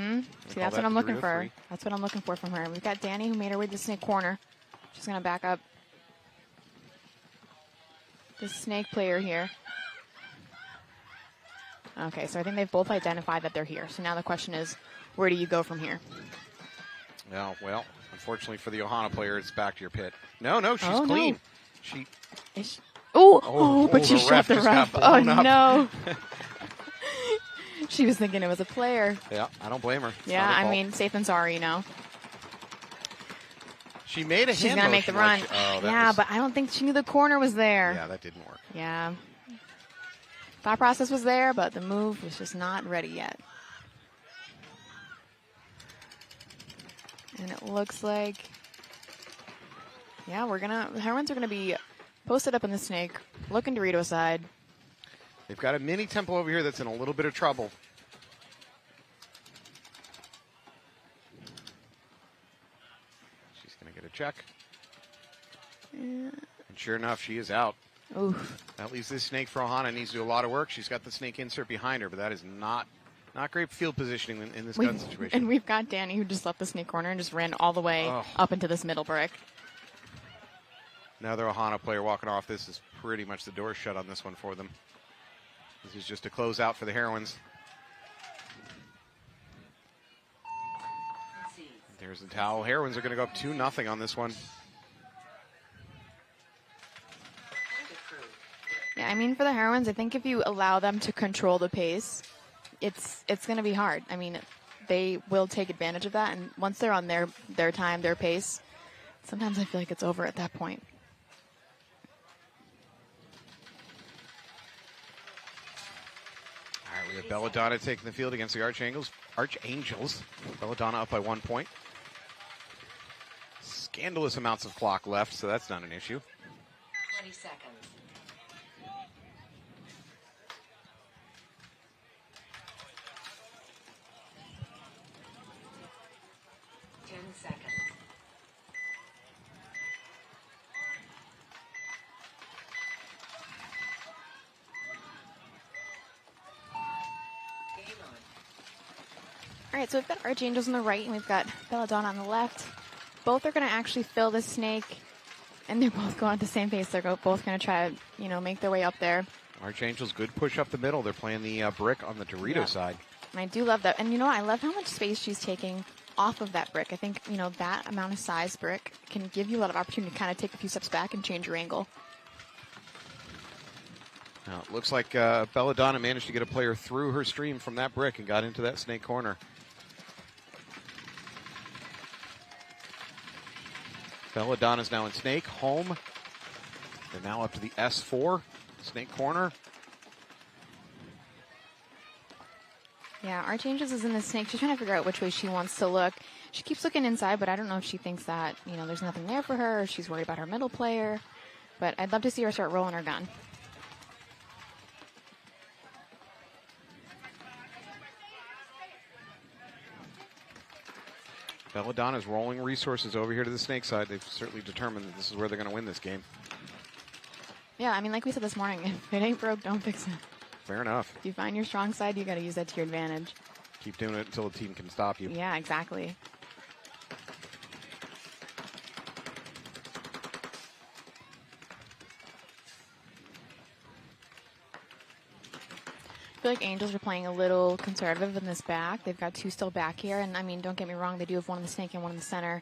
See, that's what I'm looking for. That's what I'm looking for from her. We've got Danny, who made her way to the snake corner. She's going to back up. The snake player here. Okay, so I think they've both identified that they're here. So now the question is, where do you go from here? No, well, unfortunately for the Ohana player, it's back to your pit. No, she's clean. No. But she shot the ref. Oh, no. She was thinking it was a player. Yeah, I don't blame her. Yeah, I mean, safe and sorry, you know. She made a hand She's going to make the run. But I don't think she knew the corner was there. Yeah, that didn't work. Yeah. Thought process was there, but the move was just not ready yet. And it looks like, yeah, the Heroines are going to be posted up in the snake, looking Dorito side. They've got a mini temple over here that's in a little bit of trouble. She's going to get a check. Yeah. And sure enough, she is out. Oof. That leaves this snake for Ohana. Needs to do a lot of work. She's got the snake insert behind her, but that is not great field positioning in this gun situation. And we've got Danny, who just left the snake corner and just ran all the way up into this middle brick. Another Ohana player walking off. This is pretty much the door shut on this one for them. This is just a closeout for the Heroines. There's the towel. Heroines are going to go up 2-0 on this one. Yeah, I mean, for the Heroines, I think if you allow them to control the pace, it's going to be hard. I mean, they will take advantage of that, and once they're on their time, their pace, sometimes I feel like it's over at that point. All right, we have Belladonna taking the field against the Archangels. Belladonna up by 1 point. Scandalous amounts of clock left, so that's not an issue. 20 seconds. All right, so we've got Archangels on the right, and we've got Belladonna on the left. Both are going to actually fill the snake, and they're both going at the same pace. They're both going to try to, make their way up there. Archangels, good push up the middle. They're playing the brick on the Dorito side. And I do love that. And, I love how much space she's taking off of that brick. I think, that amount of size brick can give you a lot of opportunity to kind of take a few steps back and change your angle. Now, it looks like Belladonna managed to get a player through her stream from that brick and got into that snake corner. Belladonna's now in snake, home. They're now up to the S4, snake corner. Yeah, Archangels is in the snake. She's trying to figure out which way she wants to look. She keeps looking inside, but I don't know if she thinks that, there's nothing there for her, or she's worried about her middle player. But I'd love to see her start rolling her gun. Belladonna's rolling resources over here to the snake side. They've certainly determined that this is where they're going to win this game. Yeah, I mean, like we said this morning, if it ain't broke, don't fix it. Fair enough. If you find your strong side, you got to use that to your advantage. Keep doing it until the team can stop you. Yeah, exactly. I feel like Angels are playing a little conservative in this back. They've got 2 still back here, and I mean, don't get me wrong, they do have one in the snake and one in the center,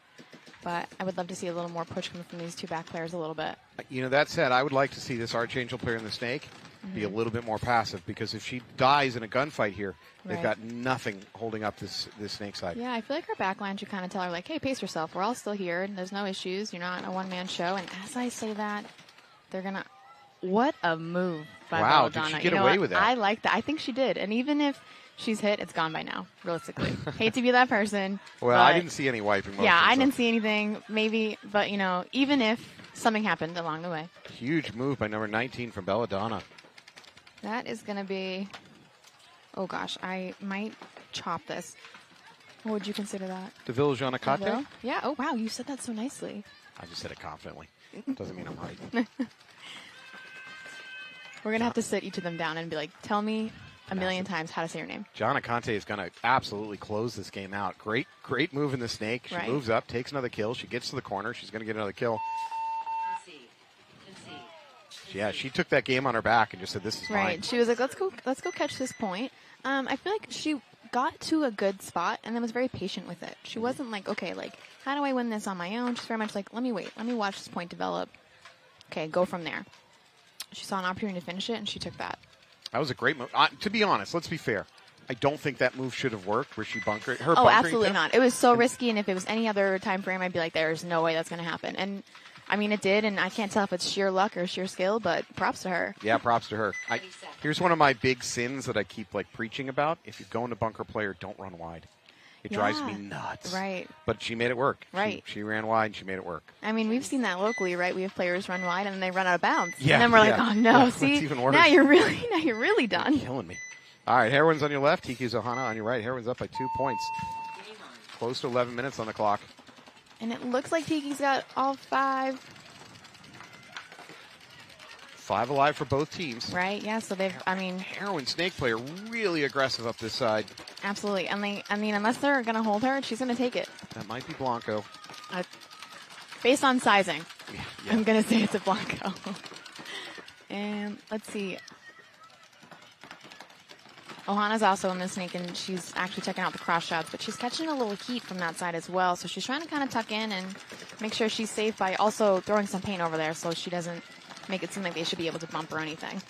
but I would love to see a little more push coming from these 2 back players a little bit. That said, I would like to see this Archangel player in the snake be a little bit more passive, because if she dies in a gunfight here, they've got nothing holding up this snake side. Yeah, I feel like her backline should kind of tell her, like, hey, pace yourself. We're all still here, and there's no issues. You're not a one-man show. And as I say that, they're going to... What a move by Belladonna. Did she get away with that? I like that. I think she did. And even if she's hit, it's gone by now, realistically. Hate to be that person. Well, I didn't see any wiping motion. Yeah, I didn't see anything. Maybe, but, even if something happened along the way. Huge move by number 19 from Belladonna. That is going to be... Oh, gosh. I might chop this. What would you consider that? DeVille Giannicate? DeVille? Yeah. Oh, wow. You said that so nicely. I just said it confidently. Doesn't mean I'm right. We're going to have to sit each of them down and be like, tell me a million times how to say your name. Giannicate is going to absolutely close this game out. Great move in the snake. She moves up, takes another kill. She gets to the corner. She's going to get another kill. Yeah, she took that game on her back and just said, this is fine. Right. She was like, let's go catch this point. I feel like she got to a good spot and then was very patient with it. She wasn't like, okay, like, how do I win this on my own? She's very much like, let me wait. Let me watch this point develop. Okay, go from there. She saw an opportunity to finish it, and she took that. That was a great move. To be honest, let's be fair. I don't think that move should have worked where she bunkered. Oh, absolutely not. It was so risky, and if it was any other time frame, I'd be like, there's no way that's going to happen. And, I mean, it did, and I can't tell if it's sheer luck or sheer skill, but props to her. Yeah, props to her. Here's one of my big sins that I keep, preaching about. If you go into bunker player, don't run wide. It drives me nuts. Right. But she made it work. Right. She ran wide and she made it work. I mean, we've seen that locally, right? We have players run wide and then they run out of bounds. Yeah. And then we're like, oh no, see, even worse. now you're really done. You're killing me. All right, Heroines on your left, Tiki Zohana on your right. Heroines up by 2 points. Close to 11 minutes on the clock. And it looks like Tiki's got all 5. 5 alive for both teams. Right, yeah, so they've, Heroine snake player really aggressive up this side. Absolutely, and unless they're going to hold her, she's going to take it. That might be Blanco. Based on sizing, yeah. I'm going to say it's a Blanco. And let's see. Ohana's also in the snake, and she's actually checking out the cross shots, but she's catching a little heat from that side as well, so she's trying to kind of tuck in and make sure she's safe by also throwing some paint over there so she doesn't make it seem like they should be able to bump or anything.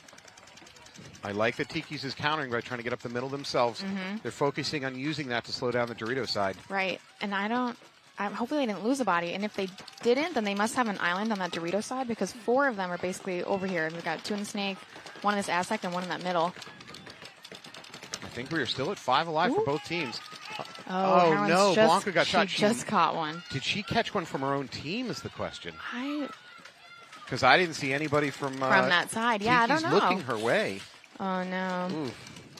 I like that Tiki's is countering by trying to get up the middle themselves. They're focusing on using that to slow down the Dorito side. Right, and hopefully they didn't lose a body, and if they didn't, then they must have an island on that Dorito side because 4 of them are basically over here. We've got 2 in the snake, 1 in this Aztec, and 1 in that middle. I think we are still at 5 alive for both teams. Oh no, Blanca got shot. She just caught one. Did she catch one from her own team is the question. Because I didn't see anybody from that side. Yeah, I don't know. Looking her way. Oh, no. Ooh.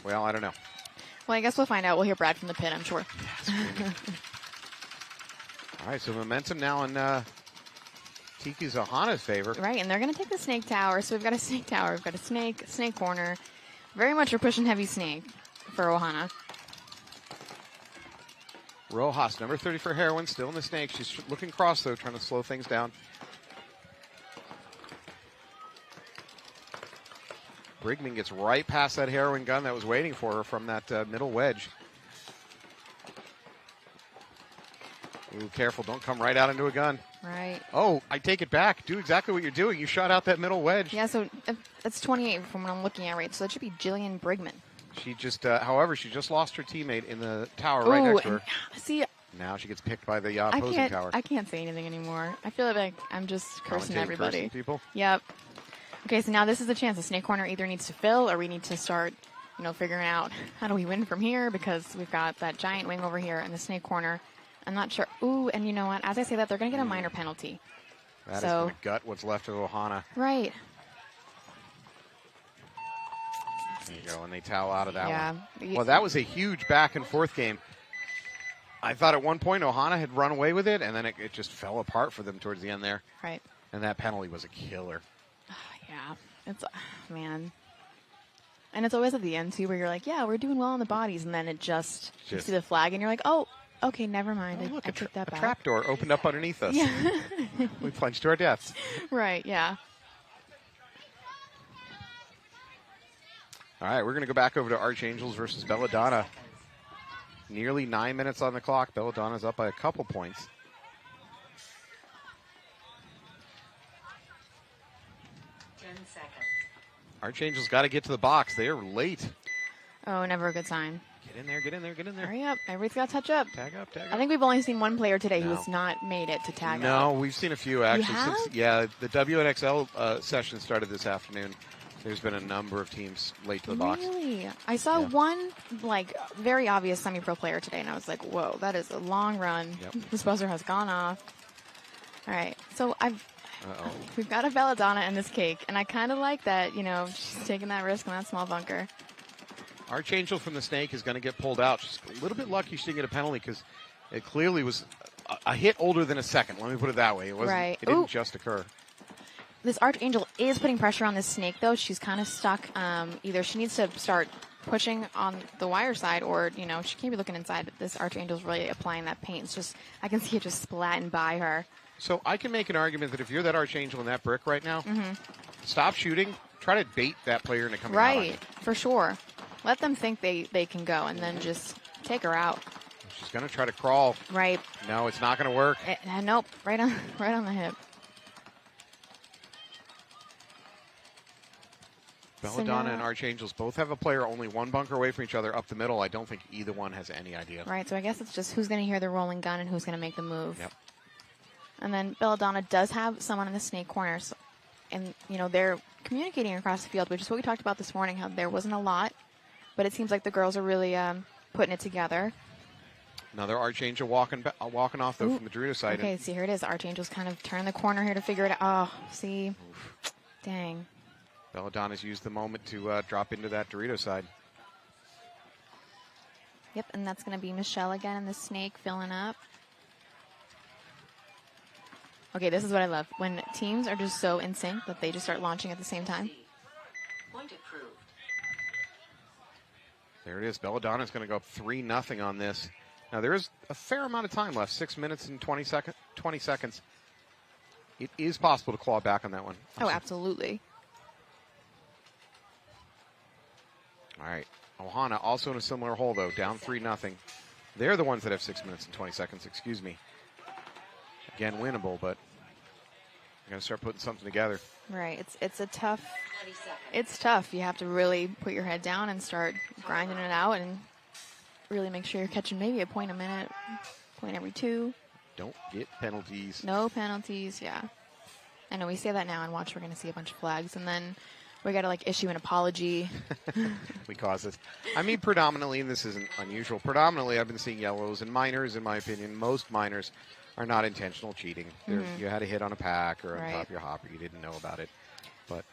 Well, I don't know. Well, I guess we'll find out. We'll hear Brad from the pit, I'm sure. All right, so momentum now in Tiki Zohana's favor. Right, and they're going to take the snake tower. So we've got a snake tower. We've got a snake corner. Very much we're pushing heavy snake for Ohana. Rojas, number 30 for Heroine, still in the snake. She's looking cross, though, trying to slow things down. Brigman gets right past that Heroine gun that was waiting for her from that middle wedge. Ooh, careful. Don't come right out into a gun. Right. Oh, I take it back. Do exactly what you're doing. You shot out that middle wedge. Yeah, so that's 28 from what I'm looking at, right? So that should be Jillian Brigman. She just, however, she just lost her teammate in the tower right next to her. See, Now she gets picked by the opposing tower. I can't say anything anymore. I feel like I'm just cursing everybody. Cursing people? Yep. Okay, so now this is the chance. The snake corner either needs to fill or we need to start, figuring out how do we win from here, because we've got that giant wing over here in the snake corner. I'm not sure. Ooh, and you know what? As I say that, they're going to get a minor penalty. That is going to gut what's left of Ohana. Right. There you go, and they towel out of that Yeah. one. Well, that was a huge back and forth game. I thought at one point Ohana had run away with it, and then it just fell apart for them towards the end there. Right. And that penalty was a killer. Yeah. It's, man. And it's always at the end, too, where you're like, yeah, we're doing well on the bodies, and then you see the flag, and you're like, oh, okay, never mind. Oh, look, I took that back. A trapdoor opened up underneath us. Yeah. We plunged to our deaths. Right, yeah. All right, we're going to go back over to Archangels versus Belladonna. Nearly 9 minutes on the clock. Belladonna's up by a couple points. Archangels got to get to the box. They are late. Oh, never a good sign. Get in there, get in there, get in there. Hurry up. Everybody's got to touch up. Tag up, tag up. I think we've only seen one player today who has not made it to tag up. No, we've seen a few, actually. You have? Since, the WNXL session started this afternoon. There's been a number of teams late to the box. Really? I saw one, very obvious semi-pro player today, and I was like, whoa, that is a long run. Yep. This buzzer has gone off. All right, so we've got a Belladonna in this cake, and I kind of like that, she's taking that risk in that small bunker. Archangel from the snake is going to get pulled out. She's a little bit lucky she didn't get a penalty because it clearly was a hit older than a second. Let me put it that way. It wasn't. Right. It didn't just occur. This Archangel is putting pressure on this snake, though. She's kind of stuck. Either she needs to start pushing on the wire side, or, she can't be looking inside. This Archangel's really applying that paint. It's just, I can see it just splatting by her. So I can make an argument that if you're that Archangel in that brick right now, stop shooting. Try to bait that player into coming out. Right, for sure. Let them think they can go, and then just take her out. She's going to try to crawl. Right. No, it's not going to work. Nope, right on the hip. Belladonna and Archangels both have a player only one bunker away from each other up the middle. I don't think either one has any idea. Right, so I guess it's just who's going to hear the rolling gun and who's going to make the move. Yep. And then Belladonna does have someone in the snake corner, and, they're communicating across the field, which is what we talked about this morning, how there wasn't a lot, but it seems like the girls are really putting it together. Another Archangel walking off, though, from the Dorito side. Okay, see, here it is. Archangel's kind of turning the corner here to figure it out. Oh, see? Oof. Dang. Belladonna's used the moment to drop into that Dorito side. Yep, and that's going to be Michelle again in the snake filling up. Okay, this is what I love. When teams are just so in sync that they just start launching at the same time. Point approved. There it is. Belladonna's going to go up 3-0 on this. Now, there is a fair amount of time left, 6 minutes and 20 seconds. It is possible to claw back on that one. Oh, absolutely. All right. Ohana also in a similar hole, though, down 3-0. They're the ones that have 6 minutes and 20 seconds, excuse me. Again, winnable, but I'm going to start putting something together. Right. It's a tough. It's tough. You have to really put your head down and start grinding it out and really make sure you're catching maybe a point a minute, point every 2. Don't get penalties. No penalties, yeah. I know we say that now, and watch, we're going to see a bunch of flags, and then we got to issue an apology. We cause it. I mean, predominantly, and this isn't unusual, predominantly I've been seeing yellows, and minors, in my opinion, most minors are not intentional cheating. You had a hit on a pack or on top of your hopper. You didn't know about it. But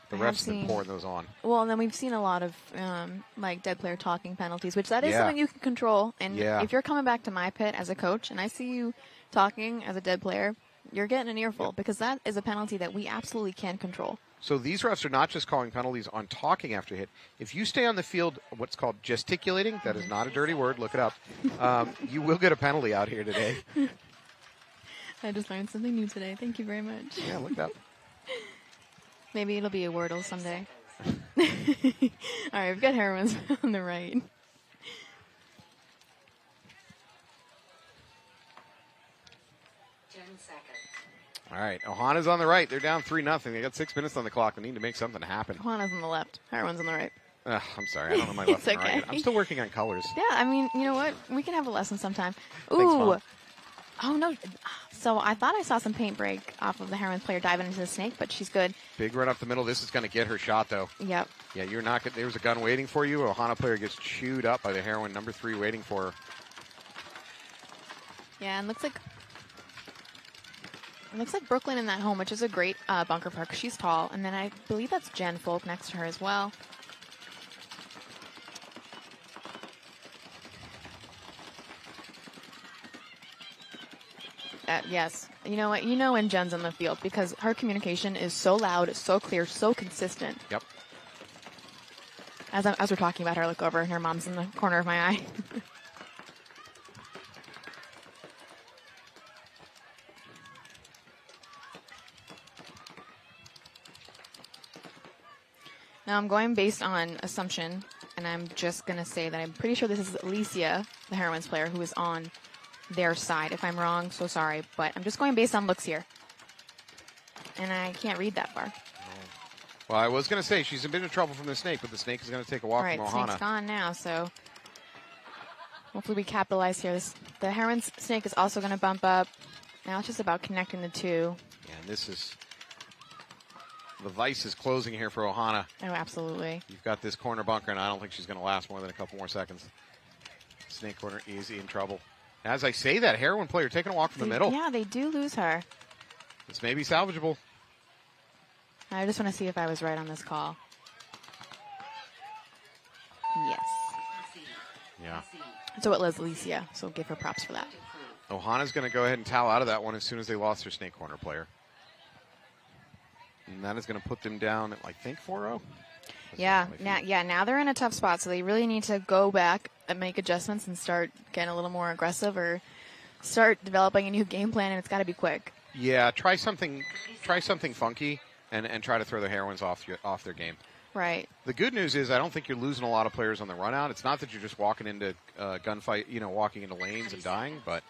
the refs have been pouring those on. Well, and then we've seen a lot of dead plaar talking penalties, which that is something you can control. And if you're coming back to my pit as a coach and I see you talking as a dead player, you're getting an earful because that is a penalty that we absolutely can control. So these refs are not just calling penalties on talking after a hit. If you stay on the field, what's called gesticulating, that is not a dirty word, look it up, you will get a penalty out here today. I just learned something new today. Thank you very much. Yeah, look it up. Maybe it'll be a Wordle someday. All right, we've got heroines on the right. All right, Ohana's on the right. They're down 3-0. They got 6 minutes on the clock. They need to make something happen. Ohana's on the left. Heroin's on the right. I'm sorry. I don't know my left It's and right. okay. I'm still working on colors. Yeah, I mean, you know what? We can have a lesson sometime. Ooh. Thanks, Mom. Oh, no. So I thought I saw some paint break off of the Heron's player diving into the snake, but she's good. Big run up the middle. This is going to get her shot, though. Yep. Yeah, you're not. There was a gun waiting for you. Ohana player gets chewed up by the Heroine number 3 waiting for her. Yeah, and looks like Brooklyn in that home, which is a great bunker park. She's tall. And then I believe that's Jen Folk next to her as well. Yes. You know what? You know when Jen's on the field because her communication is so loud, so clear, so consistent. Yep. As we're talking about her, I look over and her mom's in the corner of my eye. Now I'm going based on assumption, and I'm just going to say that I'm pretty sure this is Alicia, the Heroines player, who is on their side. If I'm wrong, so sorry, but I'm just going based on looks here. And I can't read that far. Well, I was going to say she's in a bit of trouble from the snake, but the snake is going to take a walk All right, from snake's Ohana. gone now, so hopefully we capitalize here. The Heron's snake is also going to bump up. Now it's just about connecting the two. Yeah, and this is... The vice is closing here for Ohana. Oh, absolutely. You've got this corner bunker, and I don't think she's going to last more than a couple more seconds. Snake corner is in trouble. As I say that, Heroine player taking a walk from the middle. Yeah, they do lose her. This may be salvageable. I just want to see if I was right on this call. Yes. Yeah. So it was Alicia, so give her props for that. Ohana's going to go ahead and towel out of that one as soon as they lost their snake corner player. And that is going to put them down at, I think, 4-0. Yeah, now they're in a tough spot, so they really need to go back and make adjustments and start getting a little more aggressive or start developing a new game plan, and it's got to be quick. Yeah, try something funky and try to throw the Heroines off their game. Right. The good news is I don't think you're losing a lot of players on the run out. It's not that you're just walking into gunfight, walking into lanes and dying, but...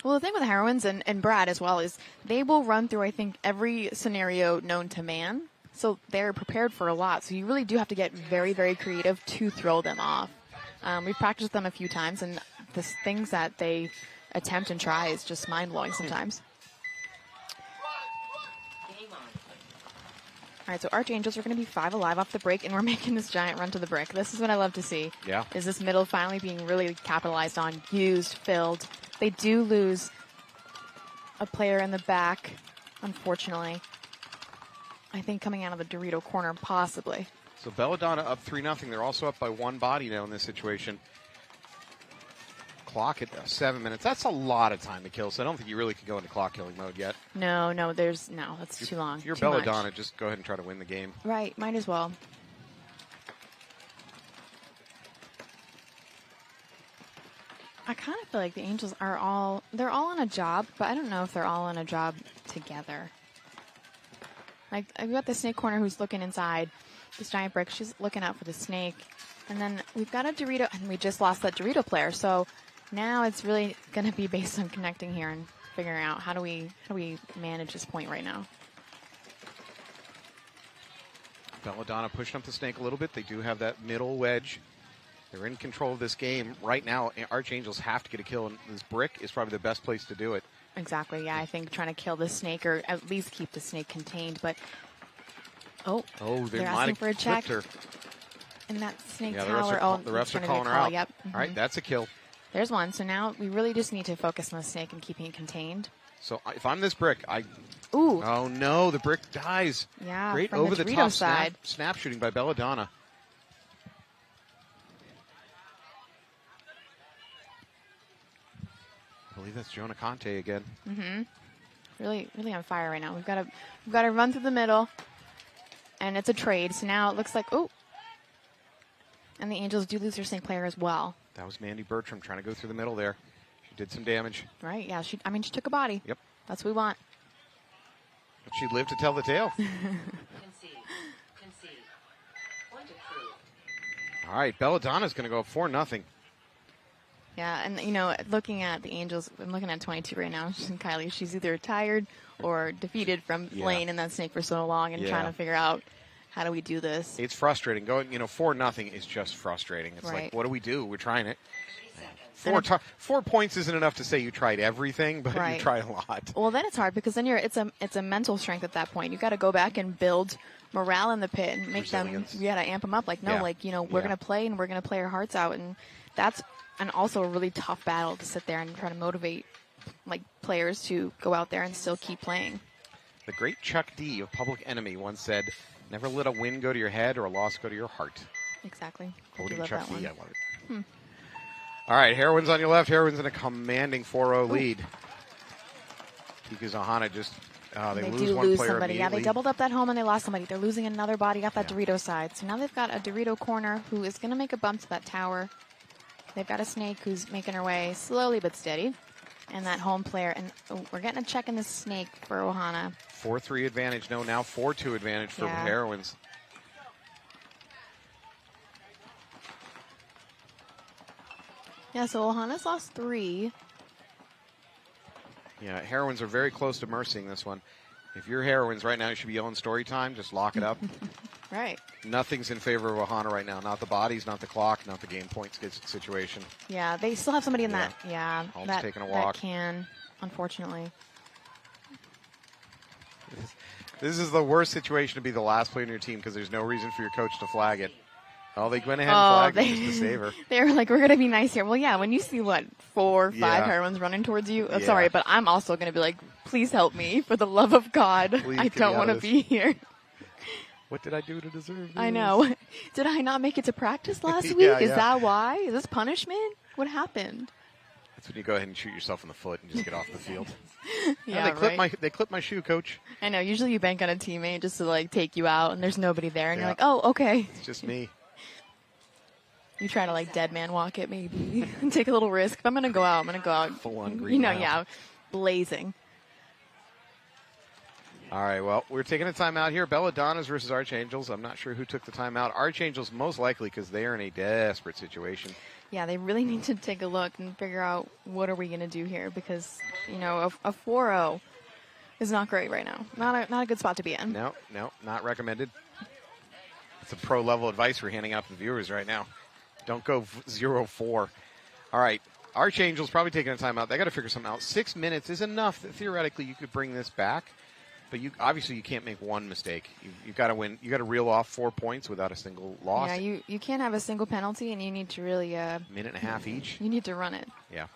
Well, the thing with Heroines and Brad as well is they will run through, I think, every scenario known to man. So they're prepared for a lot. So you really do have to get very, very creative to throw them off. We've practiced them a few times, and the things that they attempt and try is just mind-blowing sometimes. All right, so Archangels are going to be 5 alive off the break, and we're making this giant run to the brick. This is what I love to see. Yeah. Is this middle finally being really capitalized on, used, filled. They do lose a player in the back, unfortunately. I think coming out of the Dorito corner, possibly. So Belladonna up 3-0. They're also up by 1 body now in this situation. Clock at 7 minutes. That's a lot of time to kill, so I don't think you really could go into clock killing mode yet. No, that's too long. If you're too Belladonna, much. just go ahead and try to win the game. Right, might as well. I kind of feel like the Angels they're all on a job, but I don't know if they're all on a job together. Like, I've got the snake corner who's looking inside this giant brick. She's looking out for the snake. And then we've got a Dorito, and we just lost that Dorito player. So now it's really going to be based on connecting here and figuring out how do we manage this point right now. Belladonna pushing up the snake a little bit. They do have that middle wedge. They're in control of this game. Right now, Archangels have to get a kill, and this brick is probably the best place to do it. Exactly, yeah. I think trying to kill the snake or at least keep the snake contained. But, they're asking for a check. Her. In that snake yeah, tower. The refs are calling her out. Yep. All right, that's a kill. There's one. So now we really just need to focus on the snake and keeping it contained. So if I'm this brick, Ooh. Oh, no, the brick dies. Yeah, great from over-the-top Dorito side. snap shooting by Belladonna. I believe that's Jonah Conte again. Mm-hmm. Really, really on fire right now. We've got to run through the middle, and it's a trade. So now it looks like and the Angels do lose their snake player as well. That was Mandy Bertram trying to go through the middle there. She did some damage. Right? Yeah. She took a body. Yep. That's what we want. But she lived to tell the tale. Concede. Point approved. All right, Belladonna's going to go up 4-0. Yeah, and you know, looking at the Angels, I'm looking at 22 right now. And Kylie, she's either tired or defeated from playing in that snake for so long and trying to figure out how do we do this. It's frustrating. Going, 4-0 is just frustrating. It's like, what do we do? We're trying it. 4 points isn't enough to say you tried everything, but you tried a lot. Well, then it's hard because then it's a mental strength at that point. You got to go back and build morale in the pit and make Resilience. them. You got to amp them up. Like we're gonna play and we're gonna play our hearts out, and that's also a really tough battle to sit there and try to motivate players to go out there and still keep playing. The great Chuck D of Public Enemy once said, "Never let a win go to your head or a loss go to your heart." Exactly. Quoting Chuck D, I love it. Hmm. All right, Heroines on your left. Heroines in a commanding 4-0 lead. Because Ohana just, they lose one player somebody. Yeah, they immediately. doubled up that home and they lost somebody. They're losing another body off that Dorito side. So now they've got a Dorito corner who is going to make a bump to that tower. They've got a snake who's making her way slowly but steady. And that home player. And we're getting a check in the snake for Ohana. 4-3 advantage. No, now 4-2 advantage for Heroines. Yeah, so Ohana's lost 3. Yeah, Heroines are very close to mercying this one. If you're Heroines right now, you should be yelling story time. Just lock it up. Right. Nothing's in favor of Ohana right now. Not the bodies, not the clock, not the game points situation. Yeah, they still have somebody in that. Yeah, Holmes taking a walk. That can, unfortunately. This is the worst situation to be the last player in your team because there's no reason for your coach to flag it. Oh, they went ahead and flagged it just to save her. They were like, we're going to be nice here. Well, yeah, when you see, 4 or 5 heroines running towards you, I'm sorry, but I'm also going to be like, please help me. For the love of God, I don't want to be here. What did I do to deserve this? I know. Did I not make it to practice last week? Is that why? Is this punishment? What happened? That's when you go ahead and shoot yourself in the foot and just get off the field. Yeah, they clipped my shoe, coach. I know. Usually you bank on a teammate just to take you out, and there's nobody there, and you're like, oh, okay. It's just me. You try to dead man walk it maybe. Take a little risk. If I'm going to go out, I'm going to go out. Full on green. Blazing. All right, well, we're taking a timeout here. Belladonnas versus Archangels. I'm not sure who took the timeout. Archangels most likely because they are in a desperate situation. Yeah, they really need to take a look and figure out what are we going to do here because, a 4-0 is not great right now. Not a good spot to be in. No, not recommended. It's a pro-level advice we're handing out to the viewers right now. Don't go 0-4. All right, Archangels probably taking a timeout. They got to figure something out. 6 minutes is enough that theoretically you could bring this back, but obviously you can't make one mistake. You've got to win. You got to reel off 4 points without a single loss. Yeah, you can't have a single penalty, and you need to really minute and a half each. You need to run it. Yeah.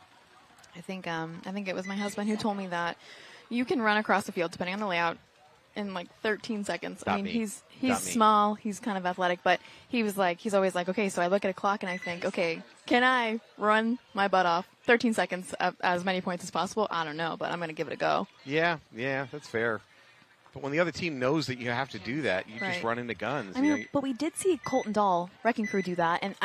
I think it was my husband who told me that you can run across the field depending on the layout in 13 seconds. He's small, he's kind of athletic, but he's always like, okay, so I look at a clock and I think, okay, can I run my butt off 13 seconds as many points as possible? I don't know, but I'm going to give it a go. Yeah, that's fair. But when the other team knows that you have to do that, you just run into guns. But we did see Colton Dahl, Wrecking Crew, do that. And,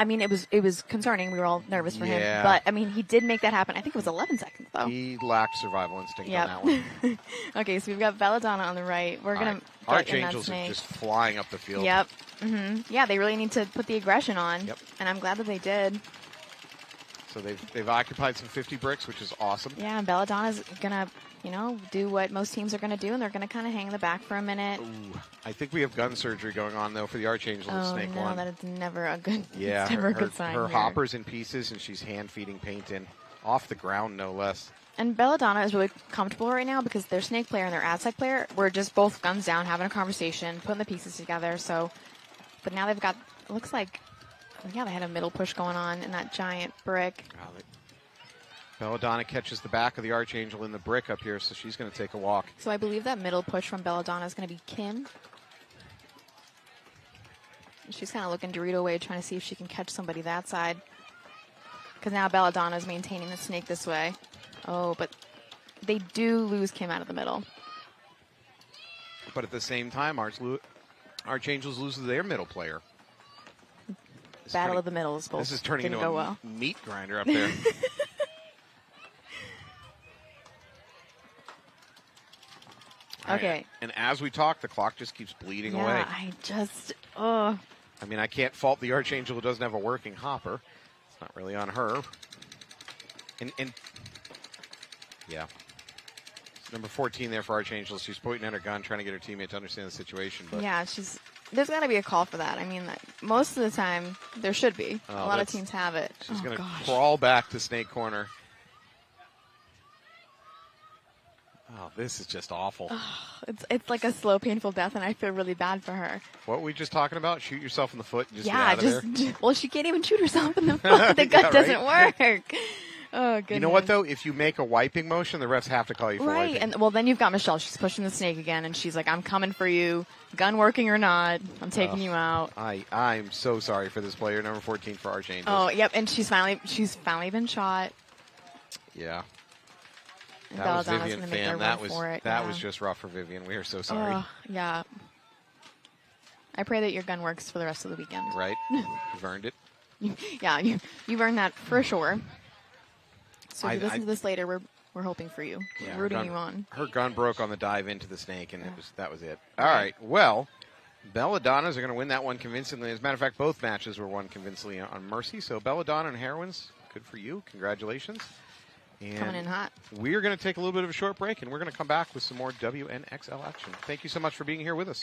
it was concerning. We were all nervous for him. But, he did make that happen. I think it was 11 seconds, though. He lacked survival instinct on that one. Okay, so we've got Belladonna on the right. We're going to Archangels are just flying up the field. Yep. Mm-hmm. Yeah, they really need to put the aggression on. Yep. And I'm glad that they did. So they've occupied some 50 bricks, which is awesome. Yeah, and Belladonna's going to do what most teams are going to do, and they're going to kind of hang in the back for a minute. Ooh, I think we have gun surgery going on, though, for the Archangel in Snake 1. That is never a good, good sign. Her hopper's in pieces, and she's hand-feeding paint in. Off the ground, no less. And Belladonna is really comfortable right now because their Snake player and their ad side player were just both guns down, having a conversation, putting the pieces together. So, but now they've got, it looks like, they had a middle push going on in that giant brick. Belladonna catches the back of the Archangel in the brick up here, so she's going to take a walk. So I believe that middle push from Belladonna is going to be Kim. She's kind of looking Dorito way, trying to see if she can catch somebody that side. Because now Belladonna is maintaining the Snake this way. Oh, but they do lose Kim out of the middle. But at the same time, Archangels loses their middle player. Battle of the middles. This is turning into a meat grinder up there. Okay. Right. And as we talk, the clock just keeps bleeding away. I can't fault the Archangel who doesn't have a working hopper. It's not really on her. And yeah. Number 14 there for Archangel. She's pointing at her gun, trying to get her teammate to understand the situation. But Yeah, there's got to be a call for that. I mean, most of the time, there should be. A lot of teams have it. She's going to crawl back to Snake Corner. Oh, this is just awful. It's like a slow, painful death, and I feel really bad for her. What were we just talking about? Shoot yourself in the foot and just get Yeah, out of there? well, she can't even shoot herself in the foot. The gun doesn't work. Oh, goodness. You know what, though? If you make a wiping motion, the refs have to call you for Right, wiping. and well, then you've got Michelle. She's pushing the snake again, and she's like, I'm coming for you. Gun working or not, I'm taking you out. I'm so sorry for this player, number 14 for Archangel. Oh, yep, and she's finally been shot. Yeah. And That was Belladonna's Vivian gonna make Pham. their run for it, That yeah. was just rough for Vivian. We are so sorry. Oh, yeah. I pray that your gun works for the rest of the weekend. Right? You've earned it. Yeah, you've earned that for sure. So if you listen to this later, we're hoping for you. Yeah, We're rooting you on. Her gun broke on the dive into the snake, and that was it. All right. Well, Belladonnas are going to win that one convincingly. As a matter of fact, both matches were won convincingly on Mercy. So Belladonna and Heroines, good for you. Congratulations. And Coming in hot. We're going to take a little bit of a short break, and we're going to come back with some more WNXL action. Thank you so much for being here with us.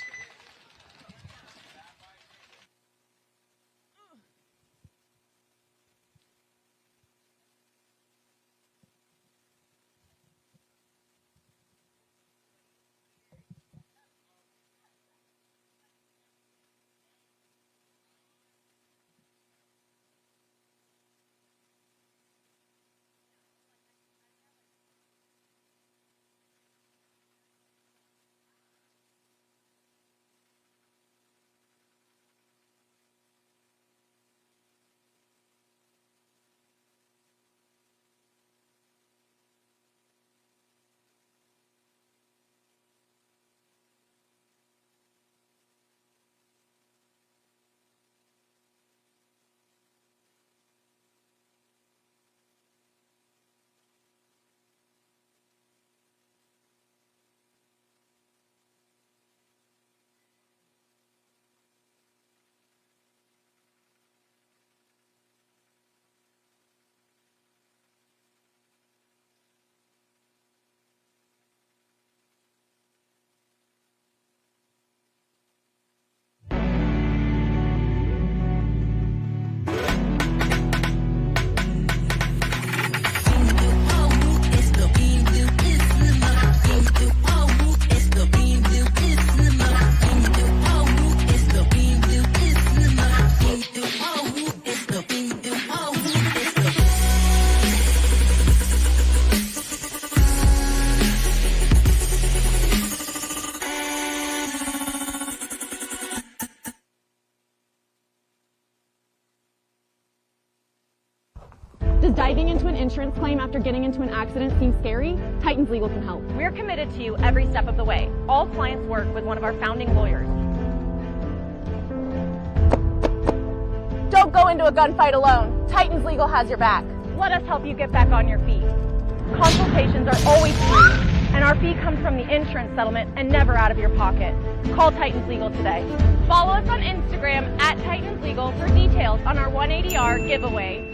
Does diving into an insurance claim after getting into an accident seem scary? Titans Legal can help. We're committed to you every step of the way. All clients work with one of our founding lawyers. Don't go into a gunfight alone. Titans Legal has your back. Let us help you get back on your feet. Consultations are always free, and our fee comes from the insurance settlement and never out of your pocket. Call Titans Legal today. Follow us on Instagram at Titans Legal for details on our 180R giveaway.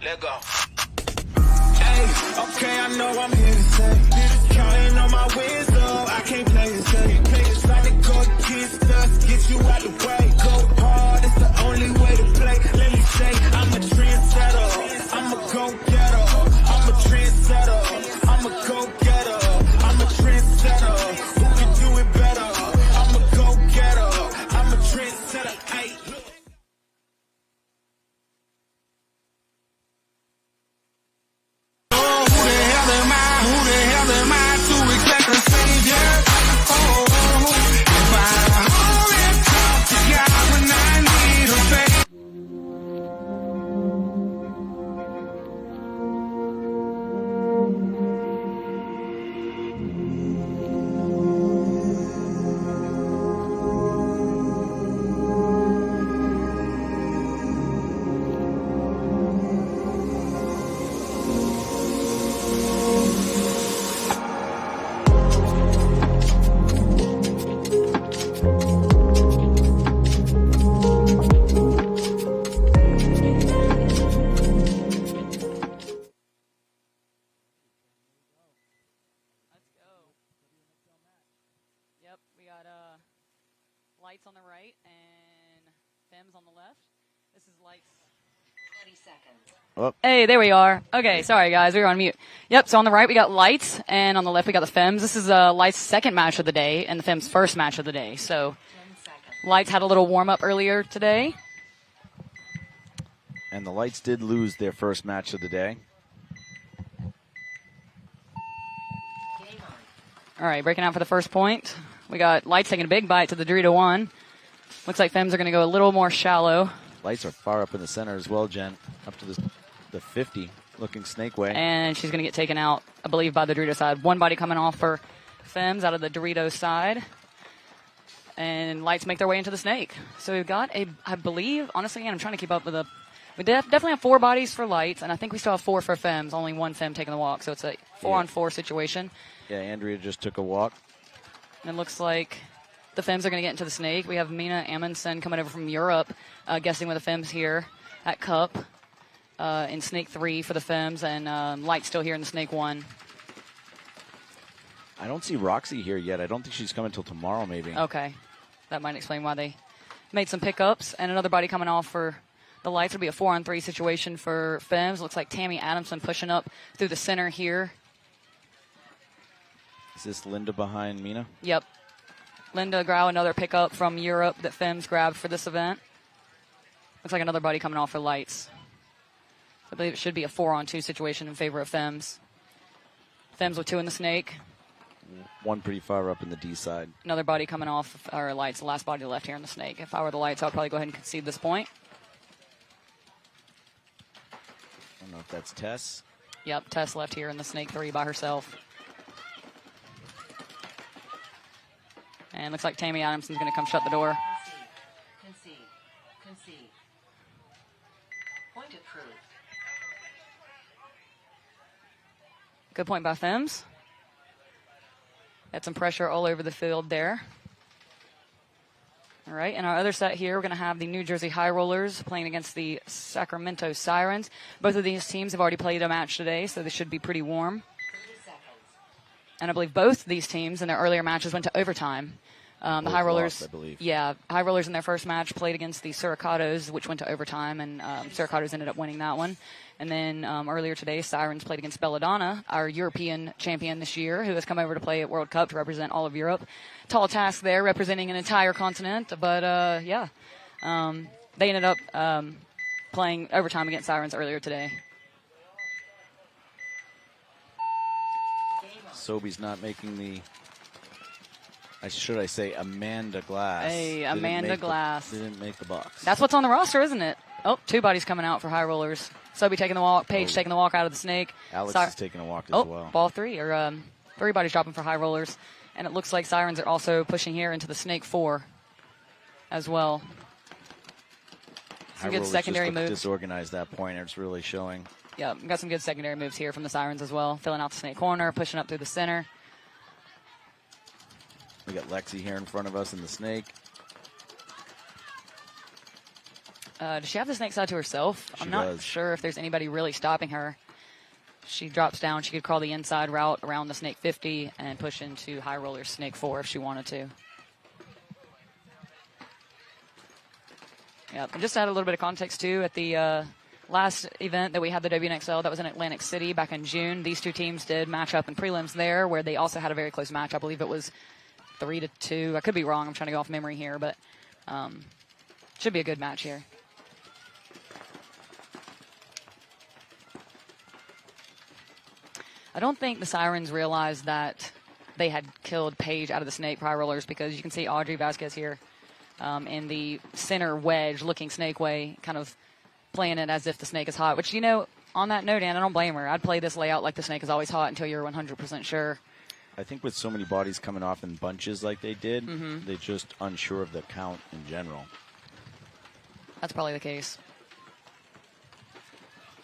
Let go. Hey, okay, I know I'm here to stay. Counting on my wins, though, I can't play it safe. It's like to go against us, get you out the way. Go hard, it's the only way to play. Let me say, I'm a trendsetter. I'm a go-getter. I'm a trendsetter. I'm a go-getter. I'm a trendsetter. Who can do it better? I'm a go-getter. I'm a trendsetter. Hey. Yep, we got Lights on the right and Fems on the left. This is Lights. 20 seconds. Oh. Hey, there we are. Okay, sorry guys, we were on mute. Yep, so on the right we got Lights, and on the left we got the Fems. This is Lights' second match of the day, and the Fems' first match of the day. So Lights had a little warm-up earlier today. And the Lights did lose their first match of the day. All right, breaking out for the first point. We got Lights taking a big bite to the Dorito 1. Looks like Fems are going to go a little more shallow. Lights are far up in the center as well, Jen. Up to the 50, looking snake way. And she's going to get taken out, I believe, by the Dorito side. One body coming off for Fems out of the Dorito side. And Lights make their way into the snake. So we've got I believe, honestly, and I'm trying to keep up with we definitely have 4 bodies for Lights, and I think we still have 4 for Fems, only one Fem taking the walk. So it's a 4-on-4 situation. Yeah, Andrea just took a walk. And it looks like the Fems are going to get into the snake. We have Mina Amundsen coming over from Europe, guessing with the Fems here at Cup in Snake 3 for the Fems, and Light still here in the Snake 1. I don't see Roxy here yet. I don't think she's coming until tomorrow, maybe. Okay. That might explain why they made some pickups. And another body coming off for the Lights. It'll be a 4-on-3 situation for Fems. Looks like Tammy Adamson pushing up through the center here. Is this Linda behind Mina? Yep. Linda Grau, another pickup from Europe that Fems grabbed for this event. Looks like another body coming off for Lights. I believe it should be a 4-on-2 situation in favor of Fems. Fems with 2 in the snake. One pretty far up in the D side. Another body coming off our Lights, the last body left here in the snake. If I were the Lights, I'd probably go ahead and concede this point. I don't know if that's Tess. Yep, Tess left here in the snake 3 by herself. And looks like Tammy Adamson's going to come shut the door. Concede. Point approved. Good point by Fems. Got some pressure all over the field there. All right, in our other set here, we're going to have the New Jersey High Rollers playing against the Sacramento Sirens. Both of these teams have already played a match today, so they should be pretty warm. 30 seconds. And I believe both these teams in their earlier matches went to overtime. The High Rollers, lost, I believe. Yeah, High Rollers in their first match played against the Suricatos, which went to overtime, and Suricatos ended up winning that one. And then earlier today, Sirens played against Belladonna, our European champion this year, who has come over to play at World Cup to represent all of Europe. Tall task there, representing an entire continent, but they ended up playing overtime against Sirens earlier today. Sobe's not making the... should I say Amanda Glass? Hey, Amanda Glass. Didn't make the box. That's what's on the roster, isn't it? Oh, 2 bodies coming out for High Rollers. Sobe taking the walk, Paige taking the walk out of the snake. Alex is taking a walk as well. Ball 3, or 3 bodies dropping for High Rollers. And it looks like Sirens are also pushing here into the snake 4 as well. Some good secondary moves. Disorganized that pointer. It's really showing. Yeah, got some good secondary moves here from the Sirens as well. Filling out the snake corner, pushing up through the center. We got Lexi here in front of us in the snake. Does she have the snake side to herself? I'm not sure if there's anybody really stopping her. She drops down. She could crawl the inside route around the snake 50 and push into High Roller snake 4 if she wanted to. Yep, and just to add a little bit of context too, at the last event that we had, the WNXL, that was in Atlantic City back in June, these 2 teams did match up in prelims there, where they also had a very close match. I believe it was 3-2. I could be wrong. I'm trying to go off memory here, but should be a good match here. I don't think the Sirens realized that they had killed Paige out of the snake High Rollers, because you can see Audrey Vasquez here in the center wedge looking snake way, kind of playing it as if the snake is hot, which, on that note, Ann, I don't blame her. I'd play this layout like the snake is always hot until you're 100% sure. I think with so many bodies coming off in bunches like they did, they're just unsure of the count in general. That's probably the case.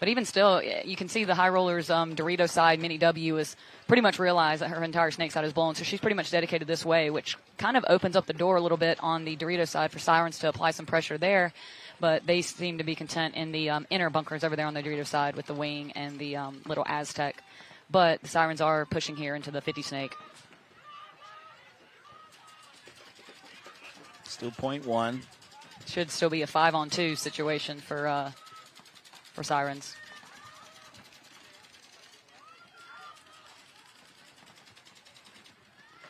But even still, you can see the High Rollers Dorito side, Minnie W, is pretty much realized that her entire snake side is blown, so she's pretty much dedicated this way, which kind of opens up the door a little bit on the Dorito side for Sirens to apply some pressure there. But they seem to be content in the inner bunkers over there on the Dorito side with the wing and the little Aztec. But the Sirens are pushing here into the 50 snake. Still 0.1. Should still be a 5-on-2 situation for Sirens.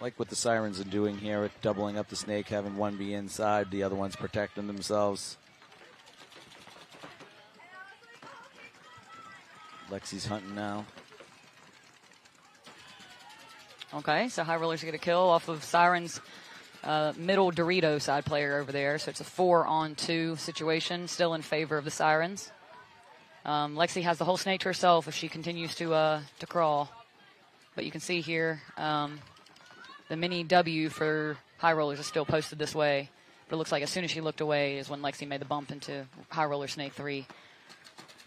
Like what the Sirens are doing here, doubling up the snake, having one be inside, the other one's protecting themselves. Lexi's hunting now. Okay, so High Rollers get a kill off of Sirens' middle Dorito side player over there. So it's a 4-on-2 situation, still in favor of the Sirens. Lexi has the whole snake to herself if she continues to crawl. But you can see here the mini W for High Rollers is still posted this way. But it looks like as soon as she looked away is when Lexi made the bump into High Roller Snake 3.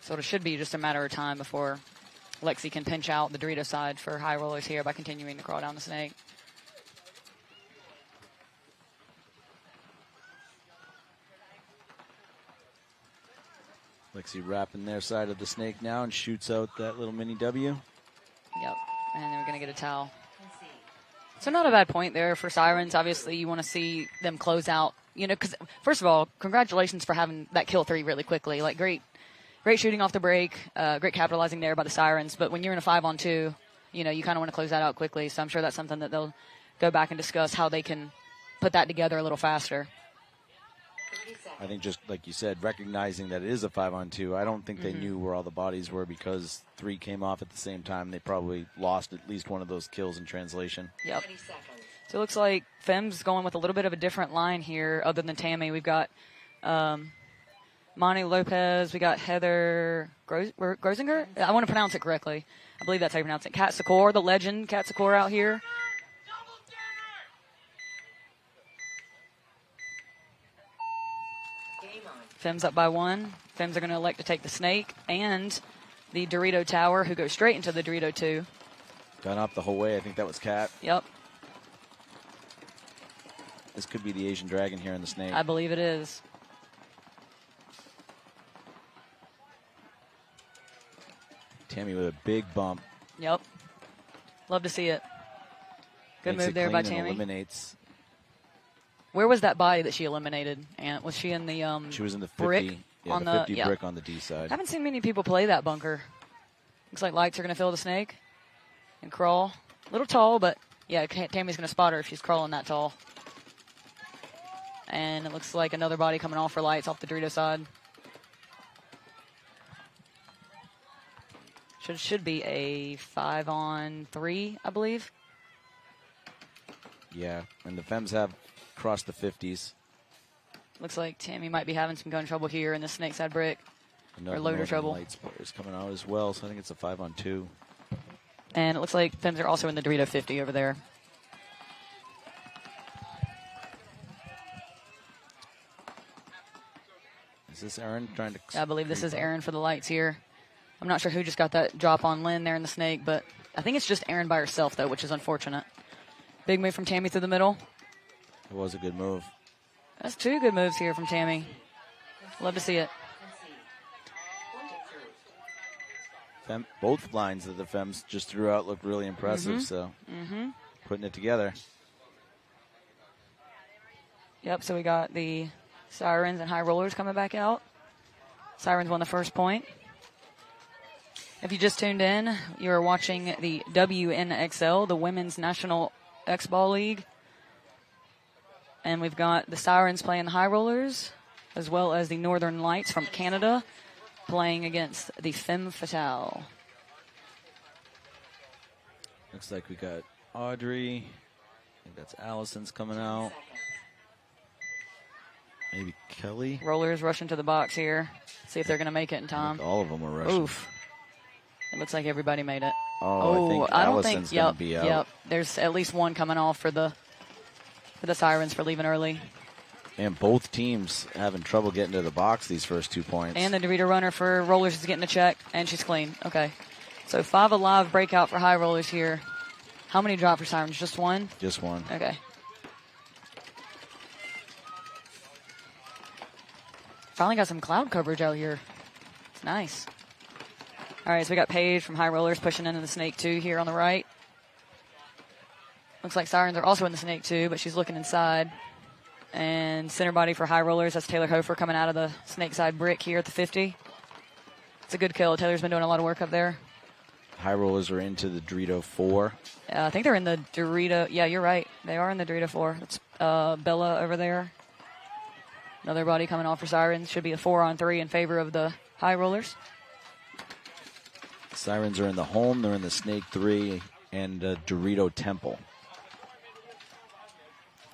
So it should be just a matter of time before Lexi can pinch out the Dorito side for High Rollers here by continuing to crawl down the snake. Lexi wrapping their side of the snake now and shoots out that little mini W. Yep, and then we're going to get a towel. So not a bad point there for Sirens. Obviously, you want to see them close out, because first of all, congratulations for having that kill 3 really quickly. Like, great shooting off the break, great capitalizing there by the Sirens. But when you're in a 5-on-2, you kind of want to close that out quickly. So I'm sure that's something that they'll go back and discuss how they can put that together a little faster. I think just like you said, recognizing that it is a 5-on-2, I don't think they knew where all the bodies were because 3 came off at the same time. They probably lost at least one of those kills in translation. Yep. So it looks like Fem's going with a little bit of a different line here other than Tammy. We've got Monty Lopez. We got Heather Grosinger. I want to pronounce it correctly. I believe that's how you pronounce it. Kat Secor, the legend Kat Secor out here. Fem's up by 1. Fems are going to elect to take the snake and the Dorito tower, who goes straight into the Dorito 2. Gone up the whole way. I think that was Kat. Yep. This could be the Asian dragon here in the snake. I believe it is. Tammy with a big bump. Yep. Love to see it. Good Makes move it there by clean and Tammy. eliminates. Where was that body that she eliminated? And was she in the She was in the 50, brick on the 50 brick on the D side. Haven't seen many people play that bunker. Looks like lights are going to fill the snake and crawl. A little tall, but yeah, Tammy's going to spot her if she's crawling that tall. And it looks like another body coming off for lights off the Dorito side. Should be a 5-on-3, I believe. Yeah, and the Fems have crossed the 50s. Looks like Tammy might be having some gun trouble here in the snake side brick. Another or loader Northern trouble. Lights players coming out as well, so I think it's a 5-on-2. And it looks like Fems are also in the Dorito 50 over there. Is this Aaron trying to... I believe this is Aaron for the lights here. I'm not sure who just got that drop on Lynn there in the snake, but I think it's just Aaron by herself, though, which is unfortunate. Big move from Tammy through the middle. It was a good move. That's 2 good moves here from Tammy. Love to see it. Both lines that the Fems just threw out looked really impressive, so putting it together. Yep, so we got the Sirens and High Rollers coming back out. Sirens won the first point. If you just tuned in, you're watching the WNXL, the Women's National X-Ball League. And we've got the Sirens playing the High Rollers, as well as the Northern Lights from Canada playing against the Femme Fatale. Looks like we got Audrey. I think that's Allison's coming out. Maybe Kelly. Rollers rushing to the box here. See if they're going to make it in time. All of them are rushing. Oof. It looks like everybody made it. I think Allison's going to be out. Yep. There's at least one coming off for the Sirens for leaving early. And both teams having trouble getting to the box these first 2 points. And the Dorito runner for Rollers is getting a check, and she's clean. Okay. So 5 alive breakout for High Rollers here. How many drop for Sirens? Just 1? Just 1. Okay. Finally got some cloud coverage out here. It's nice. All right, so we got Paige from High Rollers pushing into the Snake 2 here on the right. Looks like Sirens are also in the Snake 2, but she's looking inside. And center body for high rollers. That's Taylor Hofer coming out of the snake side brick here at the 50. It's a good kill. Taylor's been doing a lot of work up there. High rollers are into the Dorito 4. I think they're in the Dorito. Yeah, you're right. They are in the Dorito 4. It's Bella over there. Another body coming off for Sirens. Should be a 4-on-3 in favor of the high rollers. Sirens are in the home. They're in the Snake 3 and Dorito Temple.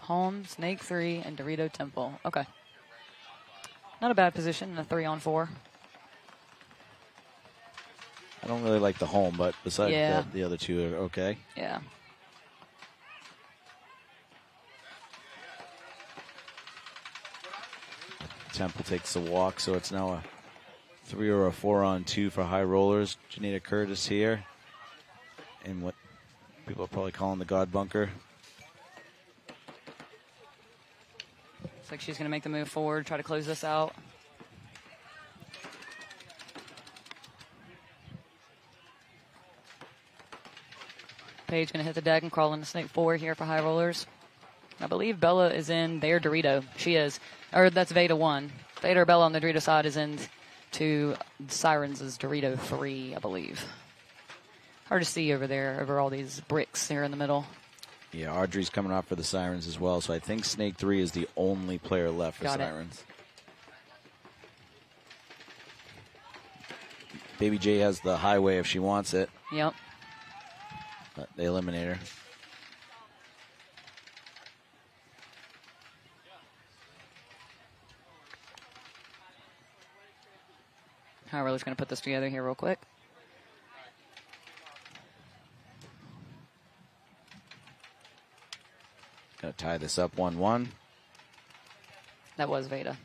Home, Snake 3, and Dorito Temple. Okay. Not a bad position in a 3-on-4. I don't really like the home, but besides that, the other two are okay. Yeah. Temple takes the walk, so it's now a 3 or a 4-on-2 for high rollers. Janita Curtis here in what people are probably calling the God Bunker. Looks like she's going to make the move forward, try to close this out. Paige going to hit the deck and crawl into Snake 4 here for high rollers. I believe Bella is in their Dorito. She is. Or that's Veda 1. Veda or Bella on the Dorito side is in to Sirens' Dorito 3, I believe. Hard to see over there, over all these bricks here in the middle. Yeah, Audrey's coming off for the Sirens as well, so I think Snake 3 is the only player left for Sirens. Baby J has the highway if she wants it. Yep. But they eliminate her. High roller's going to put this together here real quick. Gonna tie this up 1-1. That was Veda.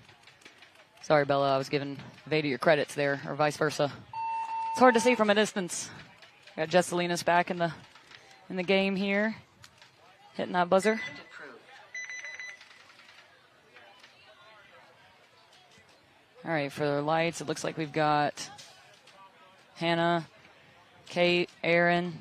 Sorry, Bella, I was giving Veda your credits there, or vice versa. It's hard to see from a distance. Got Jesselinas back in the game here, hitting that buzzer. All right, for the lights, it looks like we've got Hannah, Kate, Aaron.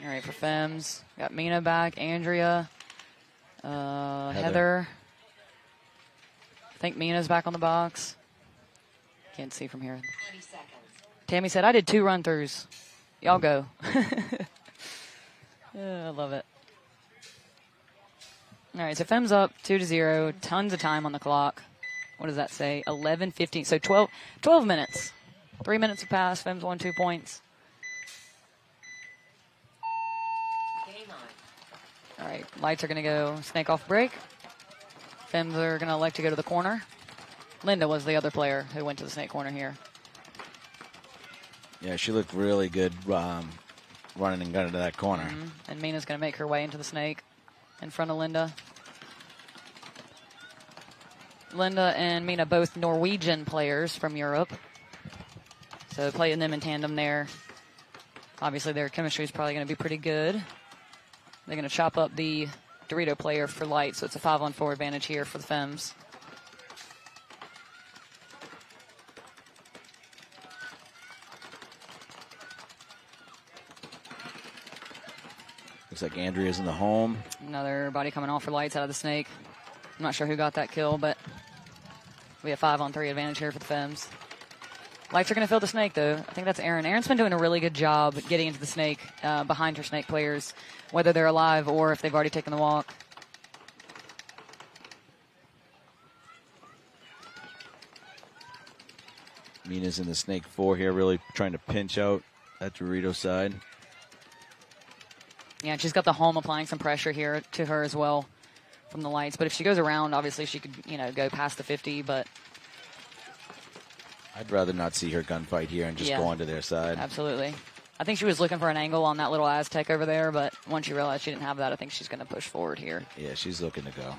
All right, for Femmes, got Mina back, Andrea, Heather. I think Mina's back on the box. Can't see from here. 30 seconds. Tammy said, I did 2 run-throughs. Y'all go. I love it. All right, so Femmes up 2-0. Tons of time on the clock. What does that say? 11:15. So 12 minutes. 3 minutes have passed. Femmes won 2 points. Game on. All right, lights are going to go snake off break. Femmes are going to elect to go to the corner. Linda was the other player who went to the snake corner here. Yeah, she looked really good running and gunning to that corner. And Mina's going to make her way into the snake in front of Linda. Linda and Mina both Norwegian players from Europe. So playing them in tandem there. Obviously their chemistry is probably going to be pretty good. They're going to chop up the Dorito player for light, so it's a 5-on-4 advantage here for the Femmes. Looks like Andrea's in the home. Another body coming off for lights out of the snake. I'm not sure who got that kill, but we have 5-on-3 advantage here for the Femmes. Lights are going to fill the snake, though. I think that's Aaron. Aaron's been doing a really good job getting into the snake behind her snake players, whether they're alive or if they've already taken the walk. Mina's in the snake 4 here, really trying to pinch out that Dorito side. Yeah, she's got the home applying some pressure here to her as well from the lights. But if she goes around, obviously she could, go past the 50, but I'd rather not see her gunfight here and just go onto their side. Absolutely. I think she was looking for an angle on that little Aztec over there, but once she realized she didn't have that, I think she's going to push forward here. Yeah, she's looking to go.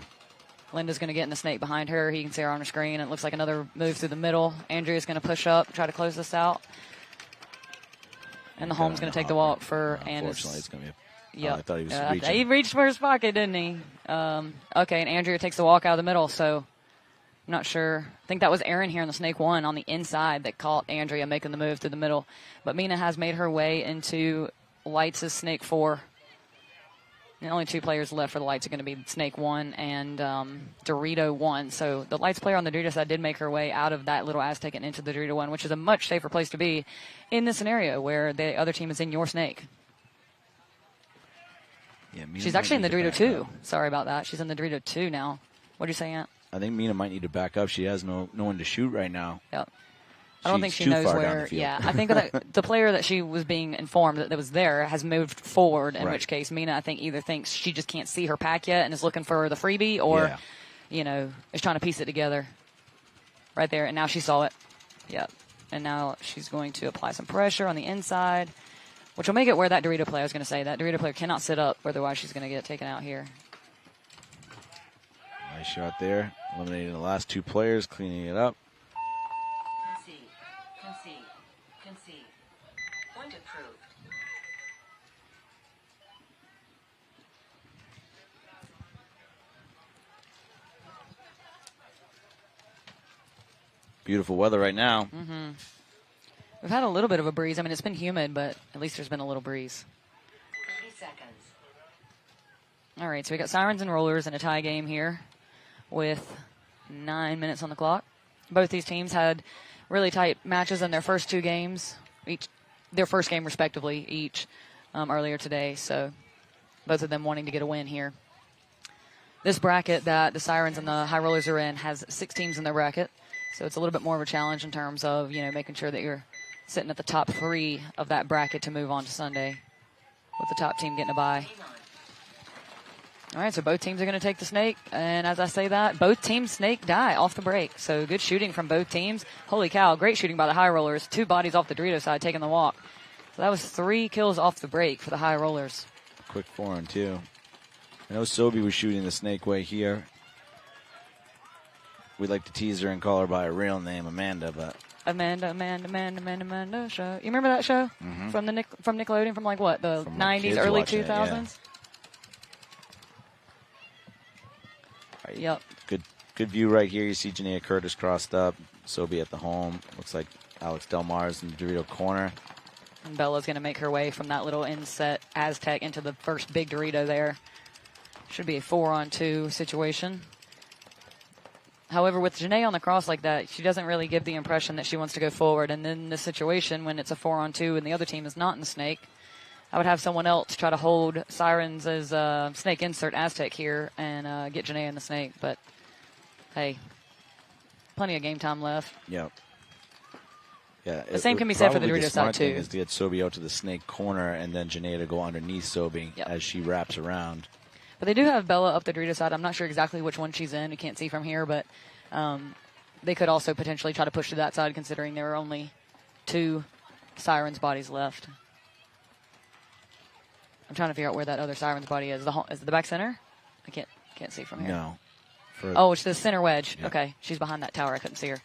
Linda's going to get in the snake behind her. You can see her on her screen. It looks like another move through the middle. Andrea's going to push up, try to close this out. And the home's going to take the walk for Anna's. Unfortunately, it's going to be yeah, I thought he was reaching. He reached for his pocket, didn't he? Okay, and Andrea takes the walk out of the middle, so I'm not sure. I think that was Aaron here in the Snake 1 on the inside that caught Andrea making the move through the middle. But Mina has made her way into Lights' Snake 4. And only 2 players left for the Lights are going to be Snake 1 and Dorito 1. So the Lights player on the Dorito side did make her way out of that little Aztec and into the Dorito 1, which is a much safer place to be in this scenario where the other team is in your Snake. Yeah, She's actually in the Dorito 2. Sorry about that. She's in the Dorito 2 now. What did you say, Ant? I think Mina might need to back up. She has no one to shoot right now. Yep. I don't think she knows where. Yeah, I think that the player that she was being informed that was there has moved forward. In which case, Mina, I think, either thinks she just can't see her pack yet and is looking for the freebie, or, is trying to piece it together. Right there, and now she saw it. Yep. And now she's going to apply some pressure on the inside, which will make it where that Dorito player, I was going to say, that Dorito player cannot sit up, otherwise she's going to get taken out here. Nice shot there. Eliminating the last 2 players, cleaning it up. Concede. Point approved. Beautiful weather right now. Mm-hmm. We've had a little bit of a breeze. I mean, it's been humid, but at least there's been a little breeze. 30 seconds. All right, so we got Sirens and Rollers in a tie game here with 9 minutes on the clock. Both these teams had really tight matches in their first 2 games, their first game respectively, each earlier today. So both of them wanting to get a win here. This bracket that the Sirens and the High Rollers are in has 6 teams in their bracket. So it's a little bit more of a challenge in terms of, making sure that you're sitting at the top 3 of that bracket to move on to Sunday, with the top team getting a bye. All right, so both teams are going to take the Snake. And as I say that, both teams Snake die off the break. So good shooting from both teams. Holy cow, great shooting by the High Rollers. 2 bodies off the Dorito side taking the walk. So that was 3 kills off the break for the High Rollers. Quick 4 on 2. I know Sobi was shooting the Snake way here. We'd like to tease her and call her by a real name, Amanda, but... Amanda show. You remember that show? Mm-hmm. From Nickelodeon, from the 90s, early 2000s? Yep. Good view right here. You see Janaea Curtis crossed up. Sobi at the home. Looks like Alex Del Mar's in the Dorito corner. And Bella's going to make her way from that little inset Aztec into the first big Dorito there. Should be a 4-on-2 situation. However, with Janae on the cross like that, she doesn't really give the impression that she wants to go forward. And then in this situation, when it's a 4-on-2 and the other team is not in the Snake, I would have someone else try to hold Sirens as Snake insert Aztec here and get Janae in the Snake. But, hey, plenty of game time left. Yep. Yeah, the same can be said for the Dorito side, too. Is to get Sobi out to the Snake corner and then Janae to go underneath Sobi as she wraps around. But they do have Bella up the Dorito side. I'm not sure exactly which one she's in. You can't see from here, but they could also potentially try to push to that side, considering there are only 2 Sirens bodies left. I'm trying to figure out where that other Sirens body is. Is it the back center? I can't see from here. No. It's the center wedge. Yep. Okay, she's behind that tower. I couldn't see her.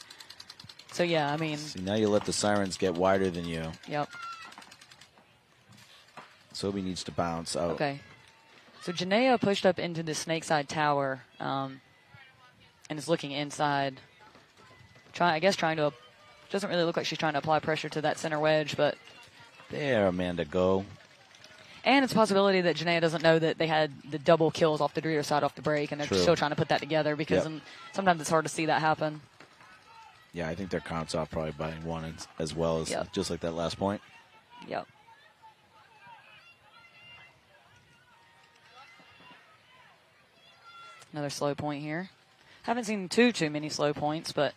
So, yeah, I mean... See, now you let the Sirens get wider than you. Yep. Sobi needs to bounce out. Okay. So, Janaea pushed up into the Snake side tower and is looking inside. Trying to... Doesn't really look like she's trying to apply pressure to that center wedge, but... There, Amanda, go. And it's a possibility that Janaea doesn't know that they had the double kills off the Dorito side off the break, and they're still trying to put that together because sometimes it's hard to see that happen. Yeah, I think their count's off probably by 1 as well as just like that last point. Yep. Another slow point here. Haven't seen too many slow points, but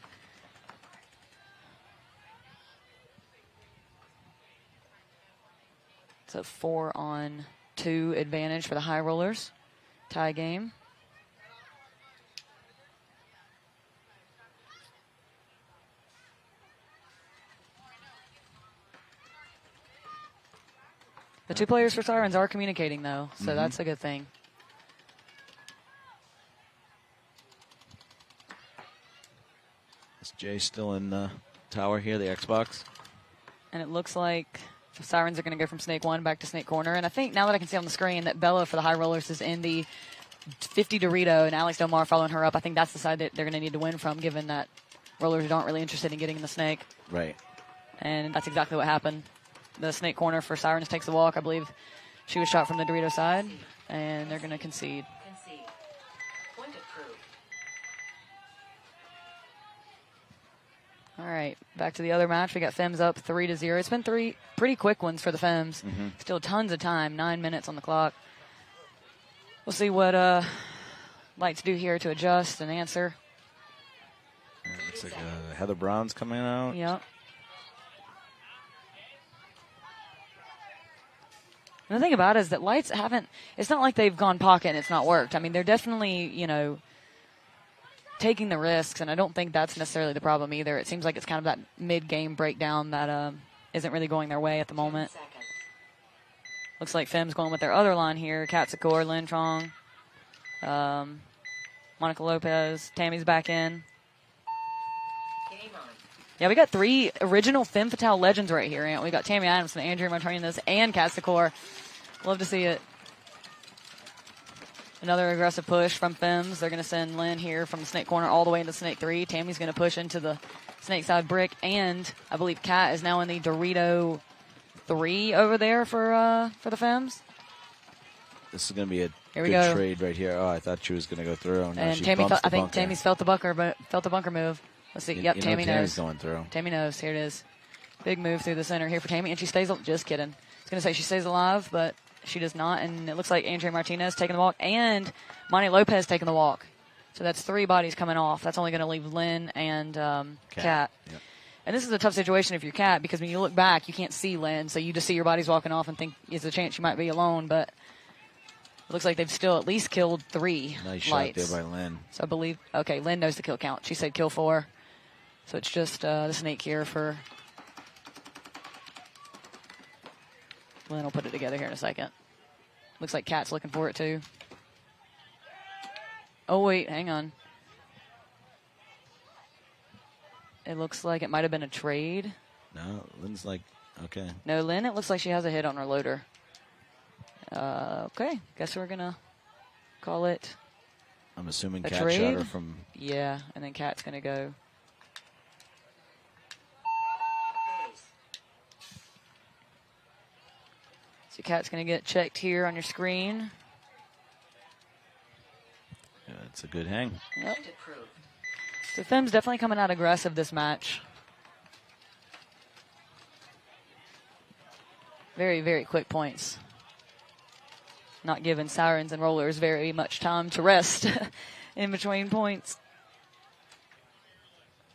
it's a 4-on-2 advantage for the High Rollers. Tie game. The 2 players for Sirens are communicating, though, so that's a good thing. Is Jay still in the tower here, the Xbox? And it looks like the Sirens are going to go from Snake 1 back to Snake corner. And I think now that I can see on the screen that Bella for the High Rollers is in the 50 Dorito and Alex Del Mar following her up. I think that's the side that they're going to need to win from, given that rollers aren't really interested in getting in the snake. Right. And that's exactly what happened. The snake corner for Sirens takes the walk. I believe she was shot from the Dorito side, and they're going to concede. Point approved. All right, back to the other match. We got Femmes up 3-0. It's been 3 pretty quick ones for the Femmes. Still tons of time, 9 minutes on the clock. We'll see what Lights do here to adjust and answer. Looks like Heather Brown's coming out. Yep. And the thing about it is that Lights haven't, it's not like they've gone pocket and it's not worked. I mean, they're definitely, you know, taking the risks, and I don't think that's necessarily the problem either. It seems like it's kind of that mid-game breakdown that isn't really going their way at the moment. Looks like Femmes going with their other line here. Kat Secor, Lynn Trong, Monica Lopez, Tammy's back in. Yeah, we got 3 original Femme Fatale legends right here. We got Tammy Adamson, Andrea Martinez, and Kat Secor. Love to see it. Another aggressive push from Femmes. They're going to send Lynn here from the snake corner all the way into snake 3. Tammy's going to push into the snake side brick, and I believe Kat is now in the Dorito 3 over there for the Femmes. This is going to be a Here we good go. trade right here. Oh, I thought she was going to go through. No, And she Tammy, bumps I the think bunker. Tammy's felt the bunker move. Let's see. Yep, You know Tammy Tammy's knows. going through. Tammy knows. Here it is. Big move through the center here for Tammy, and she stays. Just kidding. I was going to say she stays alive, but she does not. And it looks like Andrea Martinez taking the walk, and Monty Lopez taking the walk. So that's 3 bodies coming off. That's only going to leave Lynn and Kat. Yep. And this is a tough situation if you're Kat, because when you look back, you can't see Lynn, so you just see your bodies walking off and think there's a chance you might be alone. But it looks like they've still at least killed 3 Nice Lights. shot there by Lynn. So I believe, okay, Lynn knows the kill count. She said kill 4. So it's just the snake here for Lynn. Will put it together here in a second. Looks like Kat's looking for it too. Oh, wait, hang on. It looks like it might have been a trade. No, Lynn's like, okay. No, Lynn, it looks like she has a hit on her loader. Okay, guess we're going to call it I'm assuming a Kat trade. shot her from. Yeah, and then Kat's going to go. So Kat's going to get checked here on your screen. Yeah, it's a good hang. Yep. So Femmes definitely coming out aggressive this match. Very, very quick points. Not giving Sirens and Rollers very much time to rest in between points.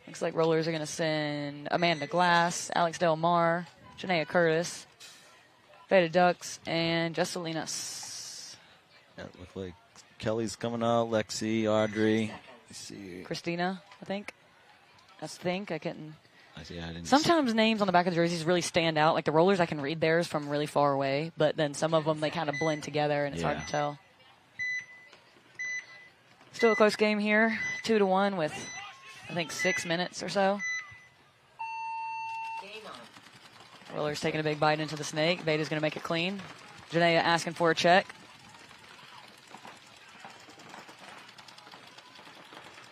Looks like Rollers are going to send Amanda Glass, Alex Del Mar, Janaea Curtis, Veda Ducks, and Jessalinas. Yeah, it looked like Kelly's coming out, Lexi, Audrey. Let's see. Christina, I think. I think. I couldn't. I didn't Sometimes names on the back of the jerseys really stand out. Like the Rollers, I can read theirs from really far away, but then some of them, they kind of blend together, and it's hard to tell. Still a close game here, 2-1 with, I think, 6 minutes or so. Rollers taking a big bite into the snake. Veda's going to make it clean. Janaea asking for a check.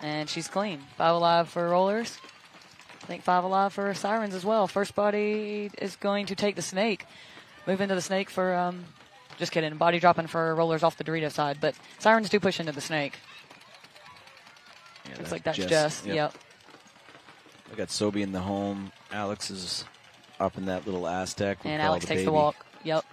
And she's clean. 5 alive for Rollers. I think 5 alive for Sirens as well. First body is going to take the snake. Move into the snake for, just kidding, body dropping for Rollers off the Dorito side. But Sirens do push into the snake. Yeah, Looks like that's Jess. Yep. I got Sobi in the home. Alex is up in that little Aztec. And Alex takes the walk. Yep.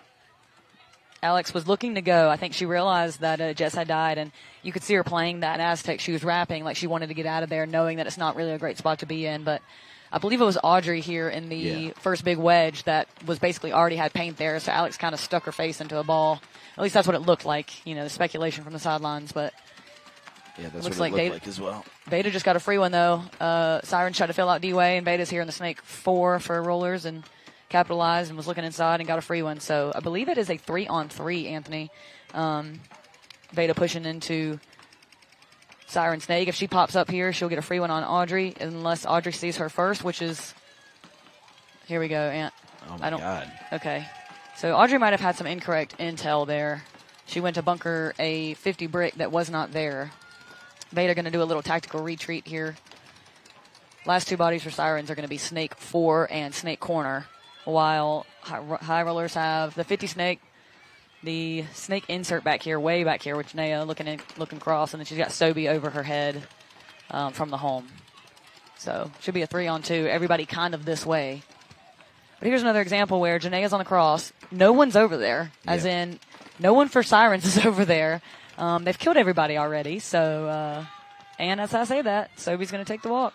Alex was looking to go. I think she realized that Jess had died, and you could see her playing that Aztec. She was rapping like she wanted to get out of there, knowing that it's not really a great spot to be in. But I believe it was Audrey here in the first big wedge that was basically already had paint there, so Alex kind of stuck her face into a ball. At least that's what it looked like. You know, the speculation from the sidelines, but yeah, that's looks what it like looked like as well. Veda just got a free one, though. Sirens tried to fill out D-Way, and Veda's here in the snake 4 for Rollers, and capitalized and was looking inside and got a free one. So I believe it is a 3-on-3, Anthony. Veda pushing into Siren Snake. If she pops up here, she'll get a free one on Audrey, unless Audrey sees her first, which is... Here we go, Ant. Oh, my God. Okay. So Audrey might have had some incorrect intel there. She went to bunker a 50 brick that was not there. Veda going to do a little tactical retreat here. Last two bodies for Sirens are going to be Snake 4 and Snake Corner, while High Rollers have the 50 Snake, the Snake insert back here, way back here, with Janaea looking cross, and then she's got Sobi over her head from the home. So should be a 3-on-2, everybody kind of this way. But here's another example where Janaea's on the cross. No one's over there, as in no one for Sirens is over there. They've killed everybody already, so, and as I say that, Sobi's going to take the walk.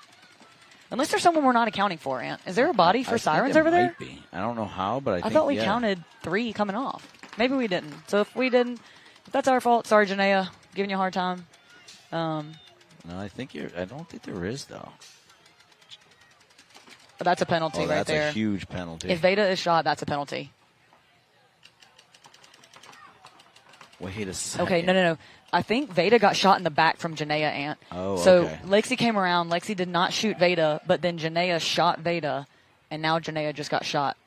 Unless there's someone we're not accounting for, Ant. Is there a body for Sirens over there? Might be. I don't know how, but I think, thought we counted 3 coming off. Maybe we didn't. So if we didn't, if that's our fault, sorry, Janaea. Giving you a hard time. No, I don't think there is, though. But that's a penalty right there. That's a huge penalty. If Veda is shot, that's a penalty. Wait a second. Okay, no. I think Veda got shot in the back from Janaea, Ant. Oh, so okay. Lexi came around. Lexi did not shoot Veda, but then Janaea shot Veda, and now Janaea just got shot.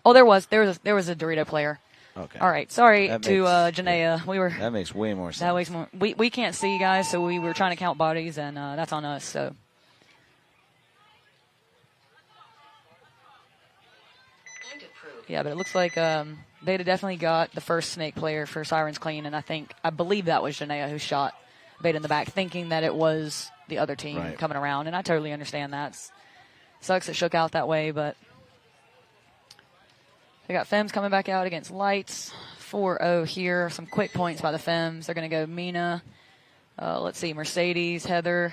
Oh, there was a Dorito player. Okay. All right. Sorry to Janaea. That makes way more sense. That makes more. We can't see you guys, so we were trying to count bodies, and that's on us. So. Yeah, but it looks like Veda definitely got the first Snake player for Sirens clean, and I believe that was Janaea who shot Veda in the back, thinking that it was the other team coming around, and I totally understand that. Sucks it shook out that way, but they got Femmes coming back out against Lights. 4-0 here. Some quick points by the Femmes. They're going to go Mina. Let's see, Mercedes, Heather.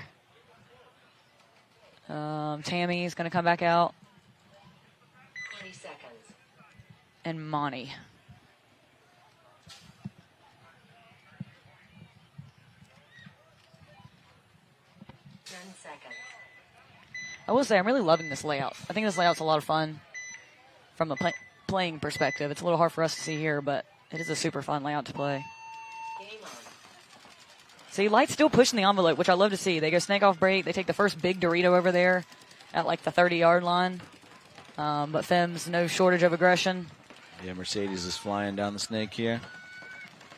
Tammy's going to come back out. 20 seconds. And Monty. I will say I'm really loving this layout. I think this layout's a lot of fun from a playing perspective. It's a little hard for us to see here, but it is a super fun layout to play. See, Light's still pushing the envelope, which I love to see. They go snake off break. They take the first big Dorito over there at like the 30-yard line. But Femmes, no shortage of aggression. Yeah, Mercedes is flying down the snake here.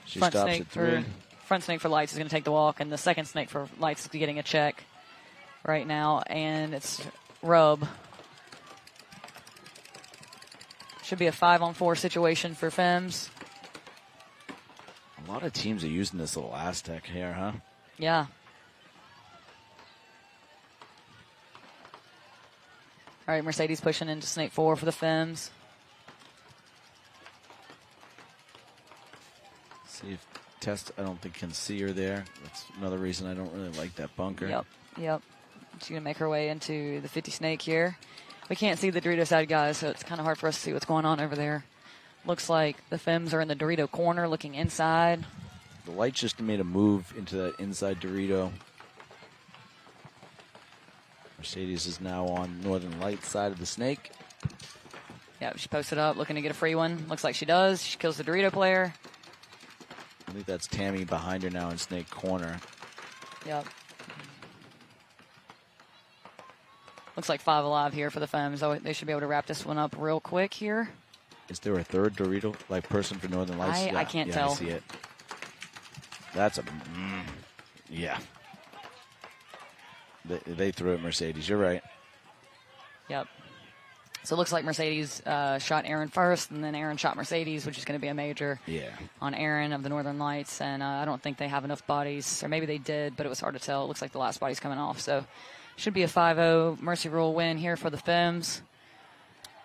She Front stops snake at 3. Front snake for Lights is going to take the walk, and the second snake for Lights is getting a check right now, and it's Rub. Should be a 5-on-4 situation for Femmes. A lot of teams are using this little Aztec here, huh? Yeah. All right, Mercedes pushing into snake 4 for the Femmes. See if Test, I don't think, can see her there. That's another reason I don't really like that bunker. Yep. She's going to make her way into the 50 snake here. We can't see the Dorito side, guys, so it's kind of hard for us to see what's going on over there. Looks like the Femmes are in the Dorito corner looking inside. The Lights just made a move into that inside Dorito. Mercedes is now on Northern Lights side of the snake. Yeah, she posted up looking to get a free one. Looks like she does. She kills the Dorito player. I think that's Tammy behind her now in snake corner. Yep. Looks like 5 alive here for the Femmes. So they should be able to wrap this one up real quick here. Is there a third Dorito like person for Northern Lights? I can't tell. I see it. That's a yeah. They threw it, Mercedes. You're right. Yep. So it looks like Mercedes shot Aaron first, and then Aaron shot Mercedes, which is going to be a major on Aaron of the Northern Lights. And I don't think they have enough bodies, or maybe they did, but it was hard to tell. It looks like the last body's coming off. So should be a 5-0 Mercy Rule win here for the Femmes.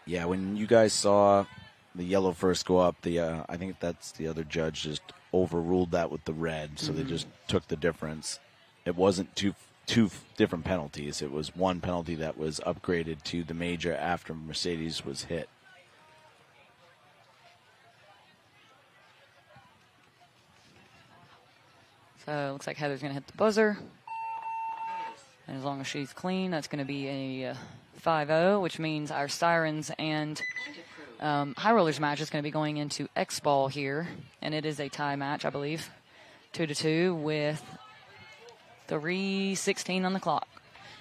Yeah, when you guys saw the yellow first go up, I think that's the other judge just overruled that with the red, so they just took the difference. It wasn't two different penalties. It was one penalty that was upgraded to the major after Mercedes was hit. So it looks like Heather's going to hit the buzzer. And as long as she's clean, that's going to be a 5-0, which means our Sirens and High Rollers match is going to be going into X-Ball here. And it is a tie match, I believe. 2-2 with 3:16 on the clock.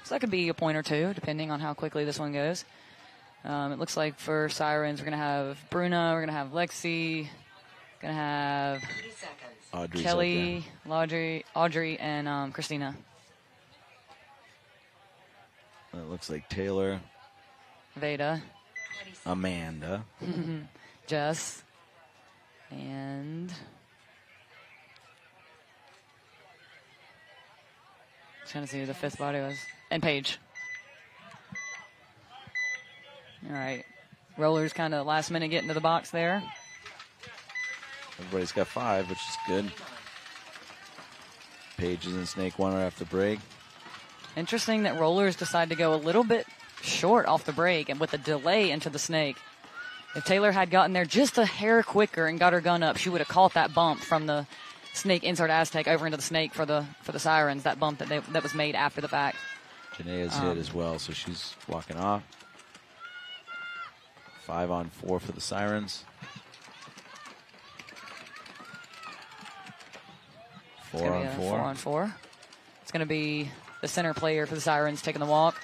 So that could be a point or two, depending on how quickly this one goes. It looks like for Sirens, we're going to have Bruna, we're going to have Lexi, Gonna have 30 seconds. Audrey's Kelly, Audrey, and Christina. It looks like Taylor, Veda, Amanda, Jess, and trying to see who the fifth body was, and Paige. All right, Rollers kind of last minute getting to the box there. Everybody's got 5, which is good. Paige is in Snake 1 right after break. Interesting that Rollers decide to go a little bit short off the break and with a delay into the Snake. If Taylor had gotten there just a hair quicker and got her gun up, she would have caught that bump from the Snake insert Aztec over into the Snake for the Sirens, that bump that was made after the fact. Janae's hit as well, so she's walking off. 5 on 4 for the Sirens. 4 on 4. 4 on 4. It's going to be the center player for the Sirens taking the walk.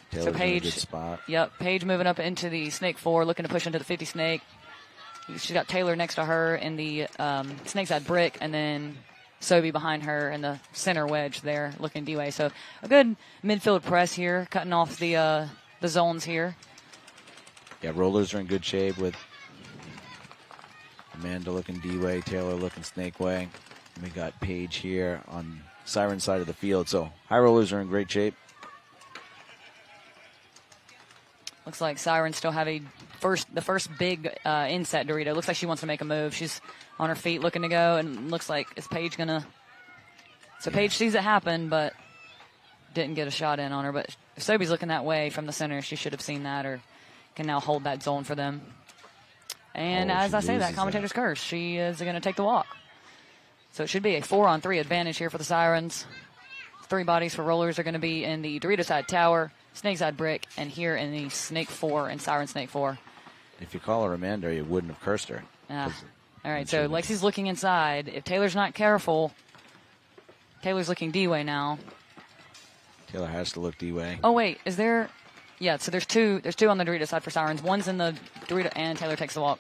Taylor's so Paige, in a good spot. Yep, Paige moving up into the Snake 4, looking to push into the 50 Snake. She's got Taylor next to her in the Snake side brick, and then Sobe behind her in the center wedge there, looking D-way. So a good midfield press here, cutting off the zones here. Yeah, Rollers are in good shape with Amanda looking D-way, Taylor looking Snake way. And we got Paige here on Siren side of the field. So High Rollers are in great shape. Looks like Sirens still have the first big inset Dorito. Looks like she wants to make a move. She's on her feet looking to go, and looks like is Paige gonna? So Paige sees it happen, but didn't get a shot in on her. But if Sobe's looking that way from the center, she should have seen that, or can now hold that zone for them. And as I say that, commentator's curse. She is going to take the walk. So it should be a 4-on-3 advantage here for the Sirens. 3 bodies for Rollers are going to be in the Dorito side tower, Snake side brick, and here in the Snake 4 and Siren Snake 4. If you call her Amanda, you wouldn't have cursed her. All right, so Lexi's looking inside. If Taylor's not careful, Taylor's looking D-way now. Taylor has to look D-way. Oh, wait, is there... Yeah, so there's two on the Dorito side for Sirens. One's in the Dorito, and Taylor takes the walk.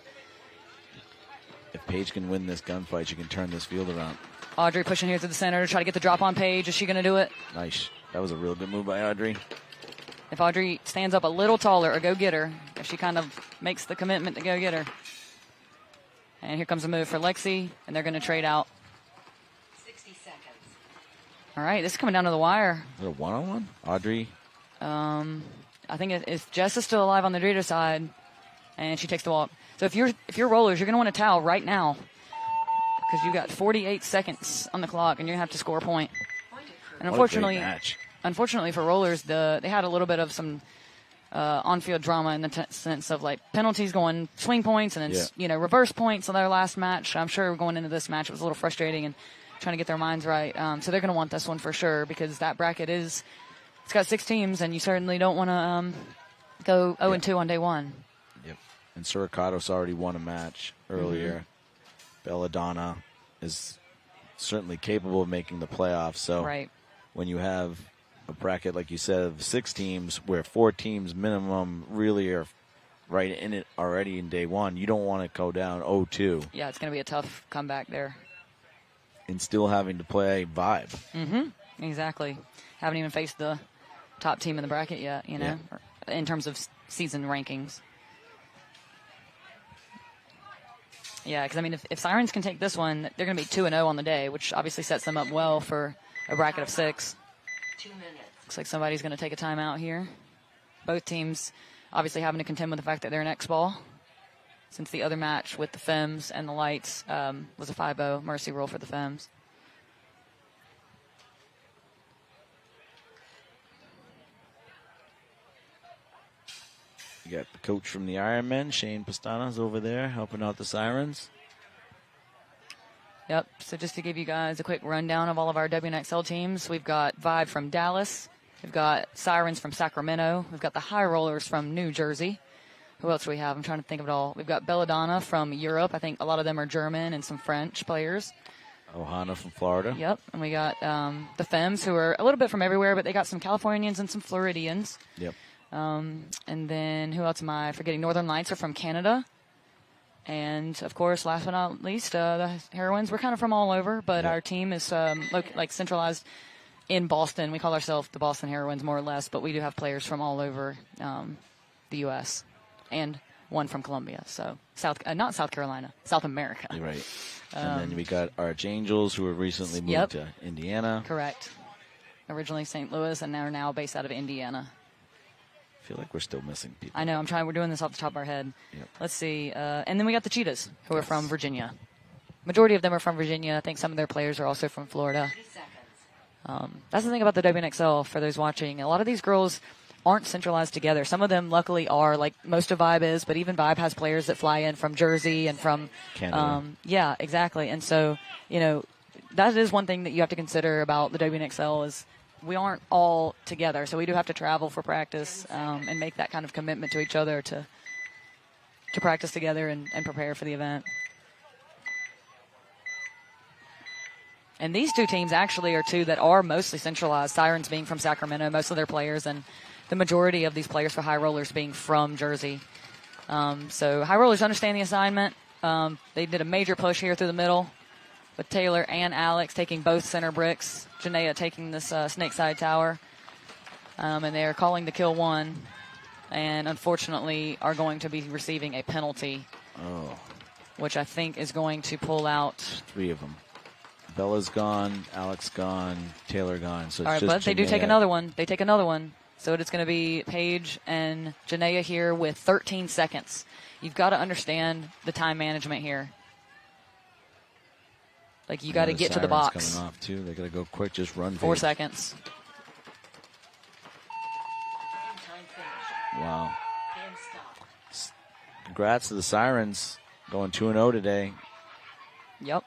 If Paige can win this gunfight, she can turn this field around. Audrey pushing here to the center to try to get the drop on Paige. Is she going to do it? Nice. That was a real good move by Audrey. If Audrey stands up a little taller, or go get her, if she kind of makes the commitment to go get her. And here comes a move for Lexi, and they're going to trade out. 60 seconds. All right, this is coming down to the wire. Is it a one-on-one? Audrey? I think if Jess is still alive on the Dorito side, and she takes the walk. So if you're Rollers, you're going to want a towel right now, because you've got 48 seconds on the clock, and you're going to have to score a point. And unfortunately for Rollers, they had a little bit of some on-field drama in the sense of like penalties going swing points and then reverse points on their last match. I'm sure going into this match it was a little frustrating and trying to get their minds right. So they're going to want this one for sure, because that bracket it's got 6 teams, and you certainly don't want to go 0-2 on day one. Yep. And Suricatos already won a match earlier. Mm-hmm. Belladonna is certainly capable of making the playoffs. So when you have a bracket, like you said, of 6 teams where 4 teams minimum really are right in it already in day one, you don't want to go down 0-2. Yeah, it's going to be a tough comeback there. And still having to play Vibe. Mm-hmm. Exactly. Haven't even faced the top team in the bracket yet, in terms of season rankings. Yeah, because, I mean, if Sirens can take this one, they're going to be 2-0 on the day, which obviously sets them up well for a bracket of 6. 2 minutes. Looks like somebody's going to take a timeout here. Both teams obviously having to contend with the fact that they're in X-Ball, since the other match with the Femmes and the Lights was a 5-0 mercy rule for the Femmes. You got the coach from the Ironmen, Shane Pastana's over there helping out the Sirens. Yep, so just to give you guys a quick rundown of all of our WNXL teams, we've got Vibe from Dallas, we've got Sirens from Sacramento, we've got the High Rollers from New Jersey. Who else do we have? I'm trying to think of it all. We've got Belladonna from Europe. I think a lot of them are German and some French players. Ohana from Florida. Yep, and we got the Femmes, who are a little bit from everywhere, but they got some Californians and some Floridians. Yep. And then who else am I forgetting? Northern Lights are from Canada. And, of course, last but not least, the Heroines, we're kind of from all over, but our team is centralized in Boston. We call ourselves the Boston Heroines, more or less, but we do have players from all over the U.S. and one from Colombia. So, not South Carolina, South America. You're right. And then we got Archangels, who have recently moved to Indiana. Correct. Originally St. Louis, and are now based out of Indiana. I feel like we're still missing people. I know. We're doing this off the top of our head. Yep. Let's see. And then we got the Cheetahs, who are from Virginia. Majority of them are from Virginia. I think some of their players are also from Florida. That's the thing about the WNXL, for those watching. A lot of these girls aren't centralized together. Some of them, luckily, are, like most of Vibe is, but even Vibe has players that fly in from Jersey and from Canada. Yeah, exactly. And so, that is one thing that you have to consider about the WNXL is we aren't all together. So we do have to travel for practice and make that kind of commitment to each other to practice together and prepare for the event. And these two teams actually are two that are mostly centralized. Sirens being from Sacramento, most of their players, and the majority of these players for High Rollers being from Jersey. So High Rollers understand the assignment. They did a major push here through the middle with Taylor and Alex taking both center bricks. Janaea taking this snake side tower. And they are calling the kill one. And unfortunately are going to be receiving a penalty. Oh. Which I think is going to pull out 3 of them. Bella's gone, Alex gone, Taylor gone. So it's all right, just but they do Janaea. take another one. They take another one. So it's going to be Paige and Janaea here with 13 seconds. You've got to understand the time management here. Like, you got to get to the box. Coming off too. They got to go quick. Just run. 4 seconds. Wow. Congrats to the Sirens, going 2-0 today. Yep.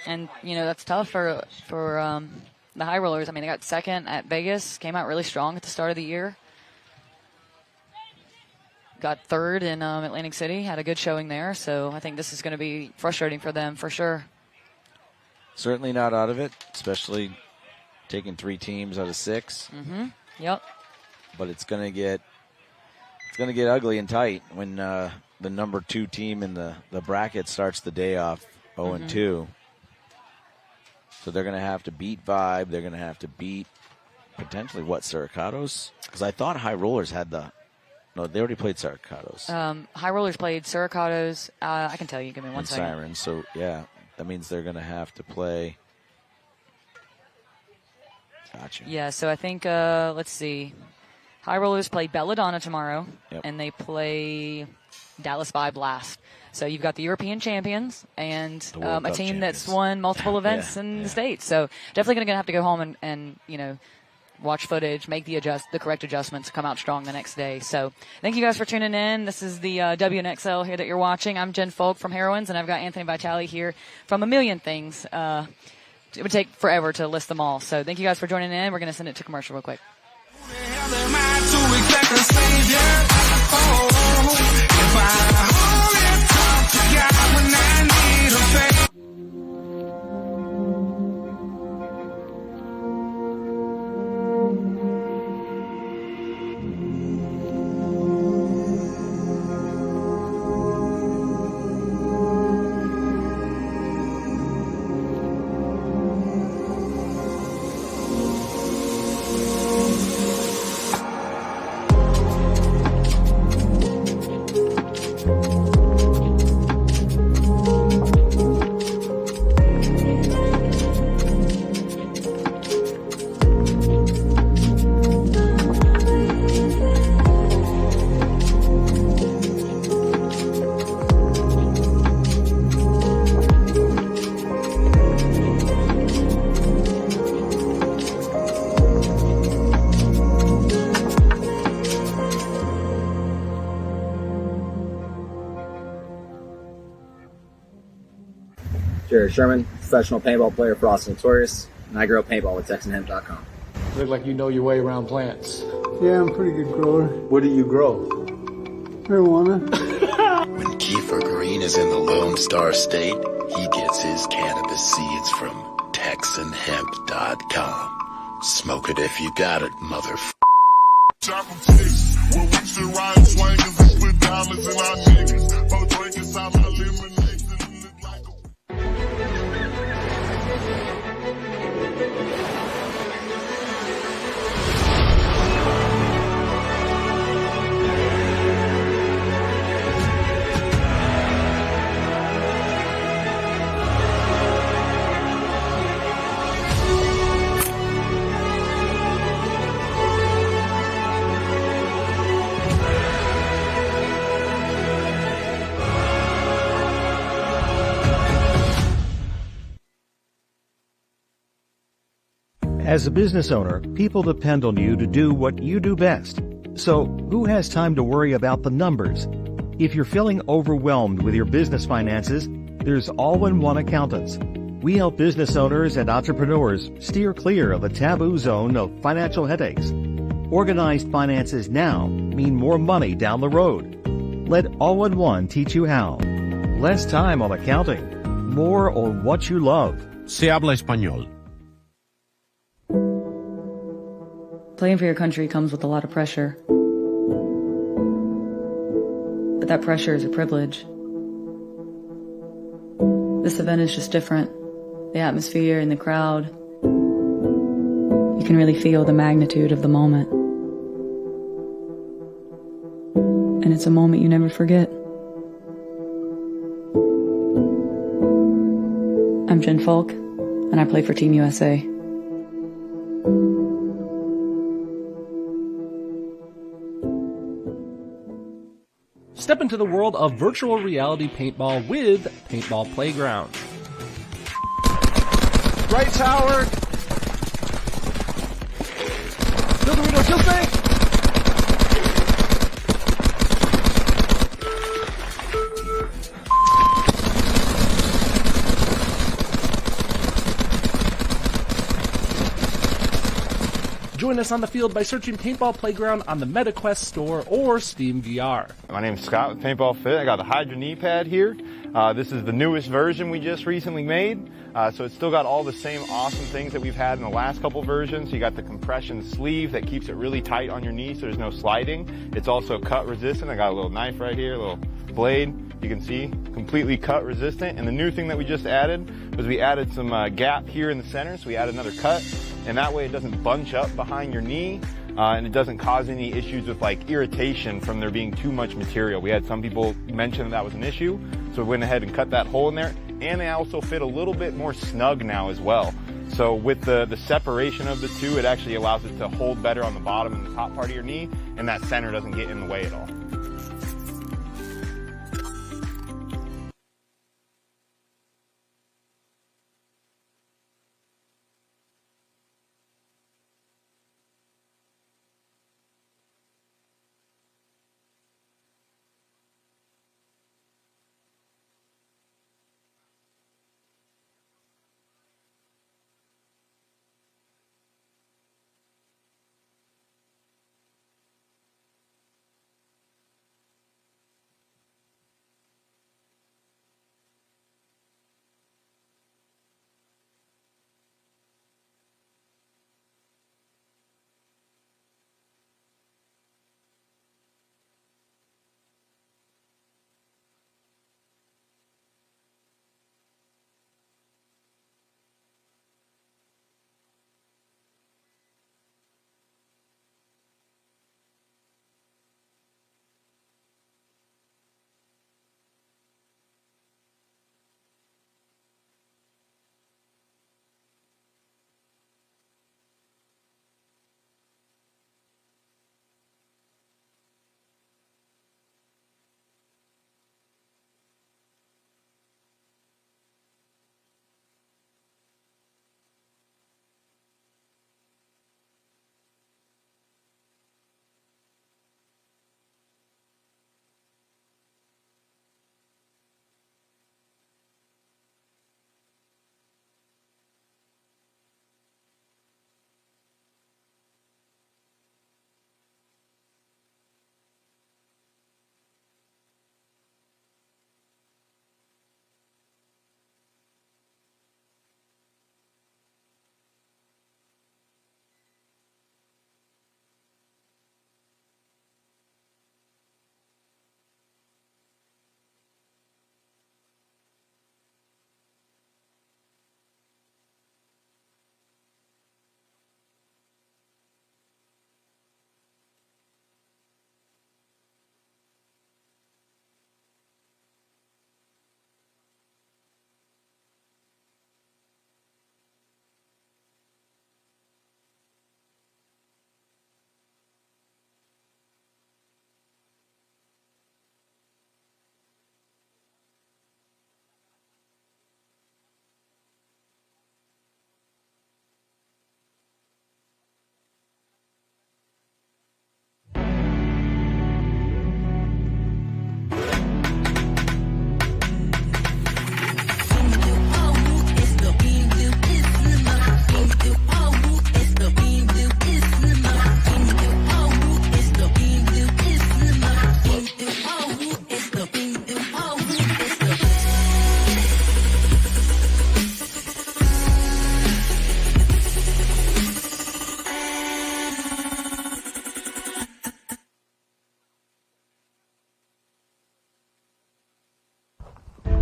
And that's tough for the High Rollers. I mean, they got second at Vegas, came out really strong at the start of the year. Got third in Atlantic City, had a good showing there. So I think this is going to be frustrating for them for sure. Certainly not out of it, especially taking 3 teams out of 6. Mm-hmm. Yep. But it's going to get ugly and tight when the number 2 team in the bracket starts the day off 0-2. So they're going to have to beat Vibe. They're going to have to beat potentially Suricatos? Because I thought High Rollers had no, they already played Suricatos. High Rollers played Suricatos. I can tell you. Give me one second. Sirens. So, yeah, that means they're going to have to play. Gotcha. Yeah, so I think, let's see. High Rollers play Belladonna tomorrow, and they play Dallas Vibe last. So you've got the European champions and a team that's won multiple events in the States. So definitely going to have to go home and watch footage, make the correct adjustments, come out strong the next day. So thank you guys for tuning in. This is the WNXL here that you're watching. I'm Jen Folk from Heroines, and I've got Anthony Vitale here from a million things. It would take forever to list them all. So thank you guys for joining in. We're going to send it to commercial real quick. Jared Sherman, professional paintball player for Austin Notorious, and I grow paintball with TexanHemp.com. Look like you know your way around plants. Yeah, I'm a pretty good grower. What do you grow? Marijuana. When Kiefer Green is in the Lone Star State, he gets his cannabis seeds from TexanHemp.com. Smoke it if you got it, motherfucker. As a business owner, people depend on you to do what you do best. So, who has time to worry about the numbers? If you're feeling overwhelmed with your business finances, there's All-in-One Accountants. We help business owners and entrepreneurs steer clear of the taboo zone of financial headaches. Organized finances now mean more money down the road. Let All-in-One teach you how. Less time on accounting, more on what you love. Se habla español. Playing for your country comes with a lot of pressure. But that pressure is a privilege. This event is just different. The atmosphere and the crowd. You can really feel the magnitude of the moment. And it's a moment you never forget. I'm Jen Falk, and I play for Team USA. Step into the world of virtual reality paintball with Paintball Playground. Right tower. Kill the window, kill snake! Join us on the field by searching Paintball Playground on the MetaQuest store or Steam VR. My name's Scott with Paintball Fit. I got the Hydra knee pad here. This is the newest version we just recently made. So it's still got all the same awesome things that we've had in the last couple versions. You got the compression sleeve that keeps it really tight on your knee so there's no sliding. It's also cut resistant. I got a little knife right here, a little blade. You can see, completely cut resistant. And the new thing that we just added was we added some gap here in the center. So we added another cut. And that way it doesn't bunch up behind your knee. And it doesn't cause any issues with like irritation from there being too much material. We had some people mention that was an issue. So we went ahead and cut that hole in there. And they also fit a little bit more snug now as well. So with the separation of the two, it actually allows it to hold better on the bottom and the top part of your knee. And that center doesn't get in the way at all.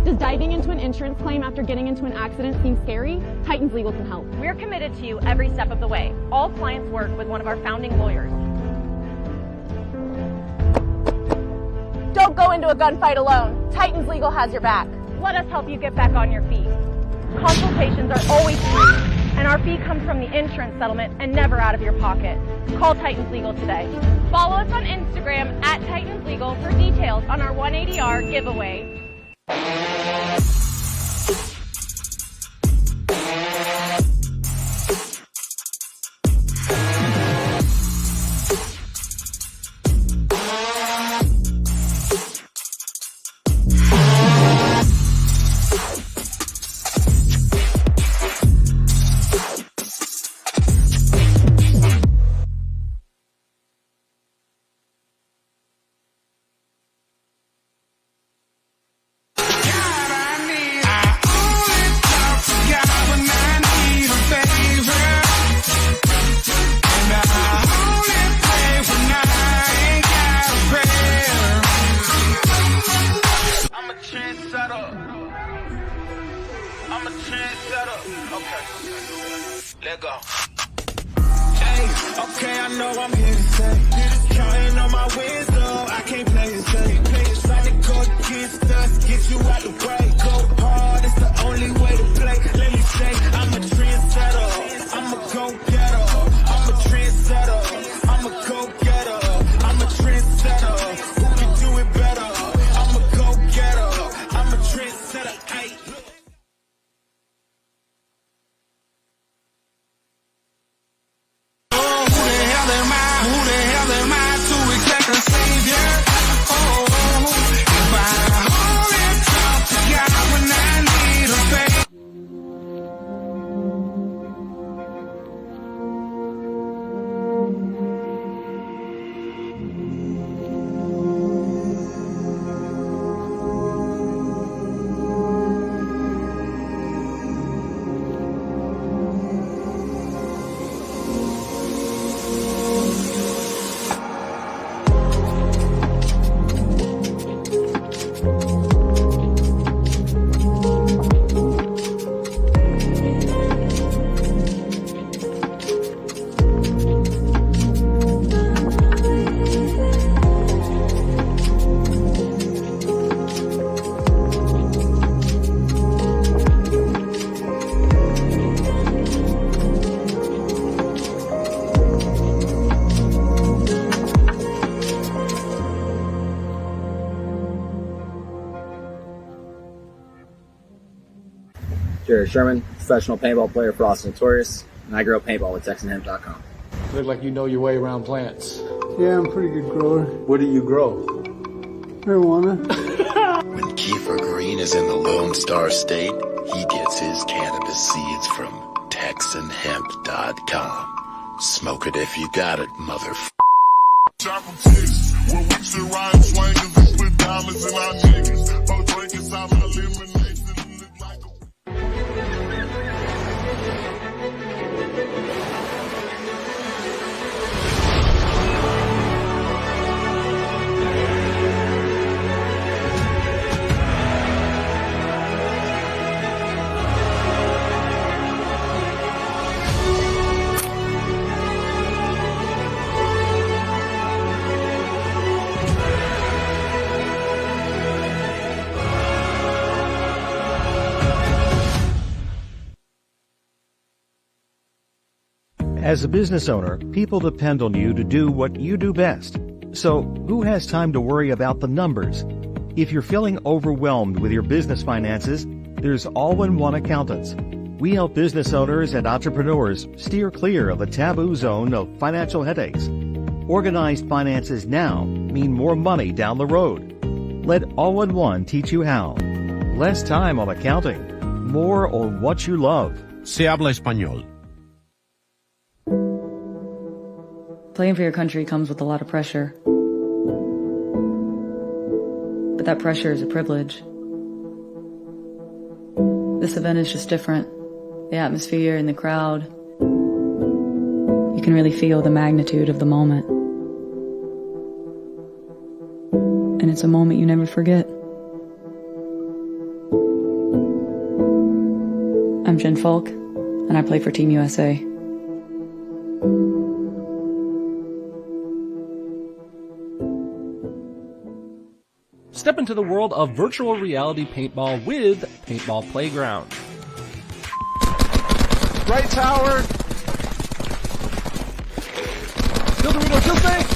Does diving into an insurance claim after getting into an accident seem scary? Titans Legal can help. We're committed to you every step of the way. All clients work with one of our founding lawyers. Don't go into a gunfight alone. Titans Legal has your back. Let us help you get back on your feet. Consultations are always free, and our fee comes from the insurance settlement and never out of your pocket. Call Titans Legal today. Follow us on Instagram at Titans Legal for details on our 180R giveaway. Let go. Hey, okay, I know I'm here to stay. Counting on my wins, though, I can't play it safe. Try to go against us, get you out the way. Go hard, it's the only way to play. Let me say, I'm a trendsetter. I'm a go-getter. I'm a trendsetter. I'm a go-getter. I'm a trendsetter. Who can do it better? I'm a go-getter. I'm a trendsetter. Ay. Jared Sherman, professional paintball player for Austin Notorious, and I grow paintball with TexanHemp.com. Look like you know your way around plants. Yeah, I'm a pretty good grower. What do you grow? Marijuana. When Kiefer Green is in the Lone Star State, he gets his cannabis seeds from TexanHemp.com. Smoke it if you got it, motherfucker. Chocolate chicks, where we should ride swingers and put diamonds in our niggas. For drinking some elimination. As a business owner, people depend on you to do what you do best. So, who has time to worry about the numbers? If you're feeling overwhelmed with your business finances, there's All-in-One Accountants. We help business owners and entrepreneurs steer clear of the taboo zone of financial headaches. Organized finances now mean more money down the road. Let All-in-One teach you how. Less time on accounting, more on what you love. Se habla español. Playing for your country comes with a lot of pressure. But that pressure is a privilege. This event is just different. The atmosphere and the crowd. You can really feel the magnitude of the moment. And it's a moment you never forget. I'm Jen Falk, and I play for Team USA. Step into the world of virtual reality paintball with Paintball Playground. Right tower. Kill Dorito, kill Snake.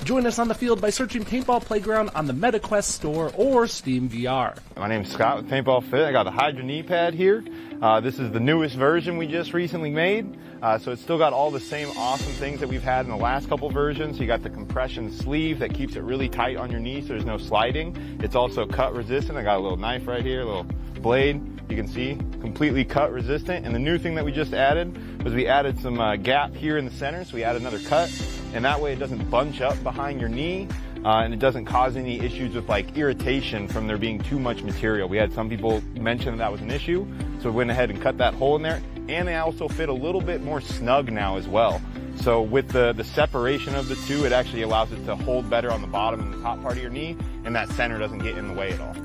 Join us on the field by searching Paintball Playground on the MetaQuest store or Steam VR. My name's Scott with Paintball Fit. I got a Hydra knee pad here. This is the newest version we just recently made. So it's still got all the same awesome things that we've had in the last couple versions. You got the compression sleeve that keeps it really tight on your knee so there's no sliding. It's also cut resistant. I got a little knife right here, a little blade. You can see, completely cut resistant. And the new thing that we just added was we added some gap here in the center. So we added another cut. And that way it doesn't bunch up behind your knee. And it doesn't cause any issues with like irritation from there being too much material. We had some people mention that was an issue, so we went ahead and cut that hole in there. And they also fit a little bit more snug now as well. So with the separation of the two, it actually allows it to hold better on the bottom and the top part of your knee, and that center doesn't get in the way at all.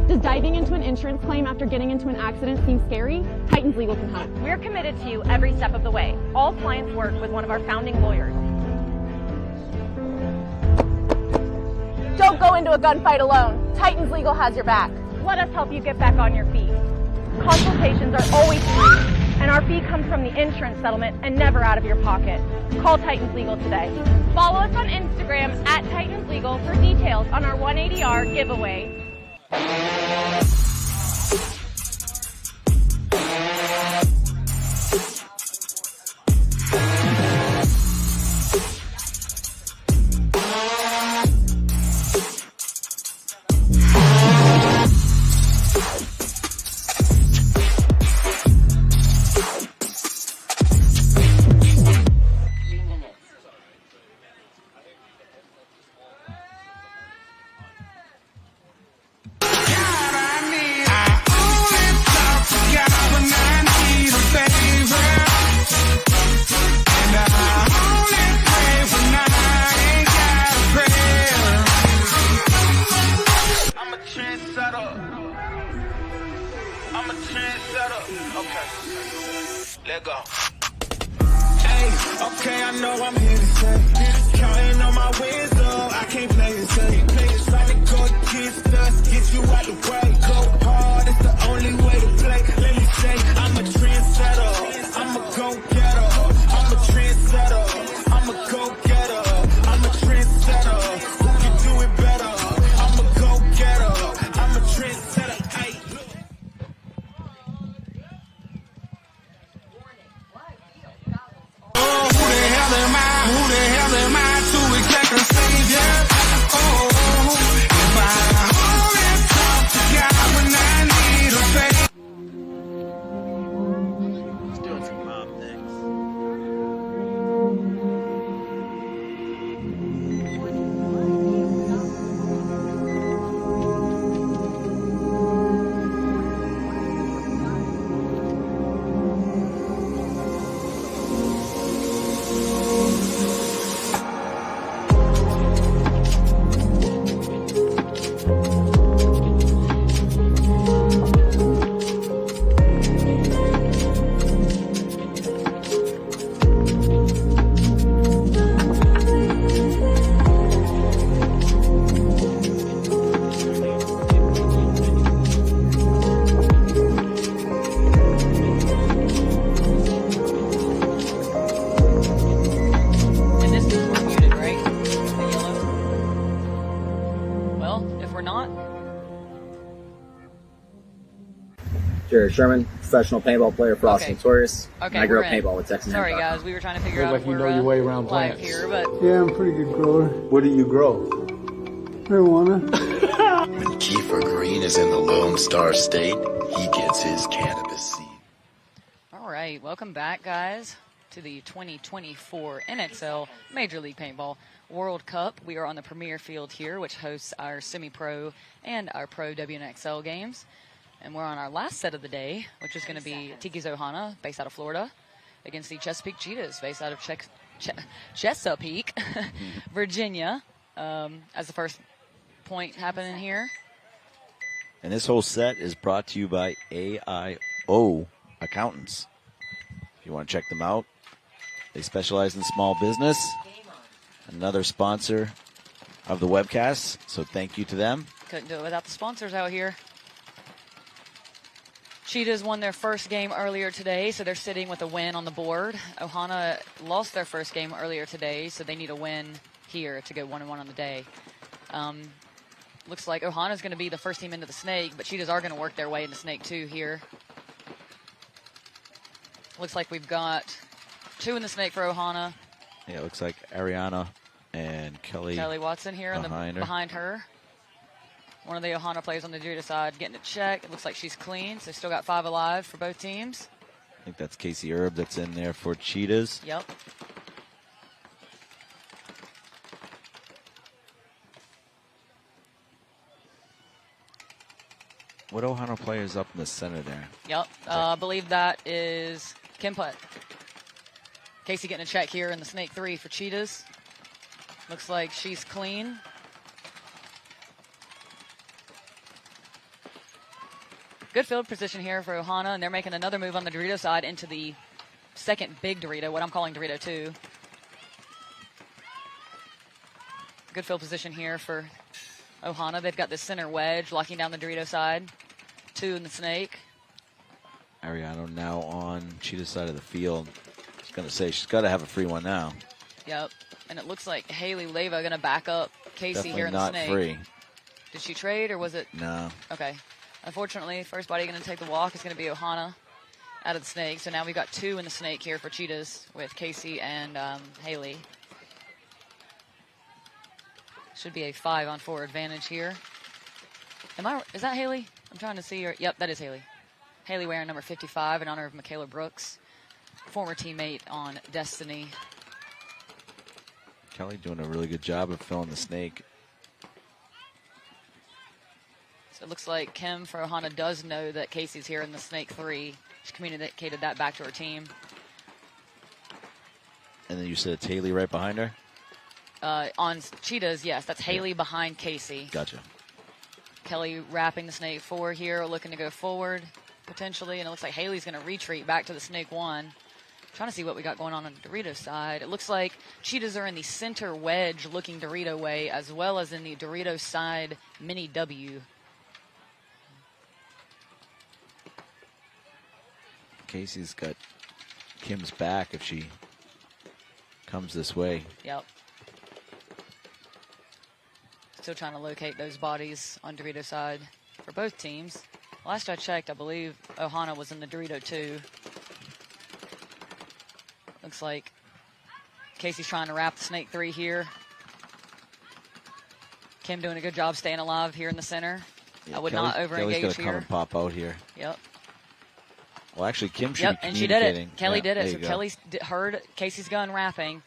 Does diving into an insurance claim after getting into an accident seem scary? Titans Legal can help. We're committed to you every step of the way. All clients work with one of our founding lawyers. Don't go into a gunfight alone. Titans Legal has your back. Let us help you get back on your feet. Consultations are always free, and our fee comes from the insurance settlement and never out of your pocket. Call Titans Legal today. Follow us on Instagram at Titans Legal for details on our 180R giveaway. Let go. Hey, okay, I know I'm here to stay. Counting on my wins, though, I can't play it safe. Try to go against us, get you out the way. Go hard, it's the only way to play. Let me say, I'm a trendsetter. I'm a go-getter. I'm a trendsetter. I'm a go-getter. I'm a trendsetter. Who can do it better? I'm a go-getter. I'm a trendsetter. Hey. Who the hell am I to exact a savior? Oh, if I only talk to God when I need a favor. He's doing some mom things. Jared Sherman, professional paintball player for Austin Notorious. Okay, and I grew up we're in. paintball with Texas. Sorry, guys, we were trying to figure out Look like if you we're know your way around live plants. here, but Yeah, I'm a pretty good grower. What do you grow? Marijuana. When Kiefer Green is in the Lone Star State, he gets his cannabis seed. all right, welcome back, guys, to the 2024 NXL Major League Paintball World Cup. We are on the premier field here, which hosts our semi-pro and our pro WNXL games. And we're on our last set of the day, which is going to be Tiki's Ohana, based out of Florida, against the Chesapeake Cheetahs, based out of Chesapeake, Virginia, as the first point happening here. And this whole set is brought to you by AIO Accountants. If you want to check them out, they specialize in small business. Another sponsor of the webcast, so thank you to them. Couldn't do it without the sponsors out here. Cheetahs won their first game earlier today, so they're sitting with a win on the board. Ohana lost their first game earlier today, so they need a win here to go 1-1 on the day. Looks like Ohana's going to be the first team into the snake, but Cheetahs are going to work their way into snake 2 here. Looks like we've got 2 in the snake for Ohana. Yeah, it looks like Ariana and Kelly Watson here behind her. One of the Ohana players on the Judah side getting a check. It looks like she's clean, so still got 5 alive for both teams. I think that's Casey Erb that's in there for Cheetahs. Yep. What Ohana player is up in the center there? Yep. I believe that is Kim Putt. Casey getting a check here in the snake 3 for Cheetahs. Looks like she's clean. Good field position here for Ohana, and they're making another move on the Dorito side into the second big Dorito, what I'm calling Dorito 2. Good field position here for Ohana. They've got the center wedge locking down the Dorito side. 2 in the snake. one now on Cheetah's side of the field. I was going to say, she's got to have a free one now. Yep. And it looks like Haley Leva going to back up Casey Definitely here in the not snake. free. Did she trade or was it? No. Okay. Unfortunately, first body going to take the walk is going to be Ohana out of the snake. So now we've got 2 in the snake here for Cheetahs with Casey and Haley. Should be a 5-on-4 advantage here. Is that Haley? I'm trying to see her. Yep, that is Haley. Haley wearing number 55 in honor of Michaela Brooks, former teammate on Destiny. Kelly doing a really good job of filling the snake. So it looks like Kim for Ohana does know that Casey's here in the snake 3. She communicated that back to her team. And then you said it's Haley right behind her? On Cheetahs, yes, that's Haley behind Casey. Gotcha. Kelly wrapping the snake 4 here, looking to go forward potentially, and it looks like Haley's going to retreat back to the snake 1. Trying to see what we got going on the Dorito side. It looks like Cheetahs are in the center wedge looking Dorito way, as well as in the Dorito side mini W. Casey's got Kim's back if she comes this way. Yep. Still trying to locate those bodies on Dorito side for both teams. Last I checked, I believe Ohana was in the Dorito 2. Looks like Casey's trying to wrap the snake 3 here. Kim doing a good job staying alive here in the center. Yeah, I would Kelly, not over-engage Kelly's here. gonna come and pop out here. Yep. Well, actually, Kim should Yep, be and she did it. communicating. Kelly Yeah, did there it. you So go. Kelly heard Casey's gun wrapping,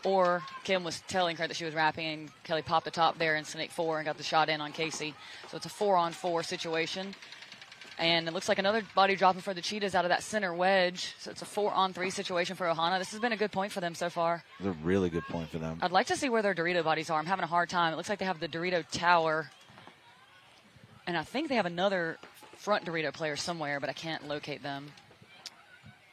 or Kim was telling her that she was wrapping, and Kelly popped the top there in snake 4 and got the shot in on Casey. So it's a 4-on-4 situation. And it looks like another body dropping for the Cheetahs out of that center wedge. So it's a 4-on-3 situation for Ohana. This has been a good point for them so far. It's a really good point for them. I'd like to see where their Dorito bodies are. I'm having a hard time. It looks like they have the Dorito tower. And I think they have another front Dorito player somewhere, but I can't locate them.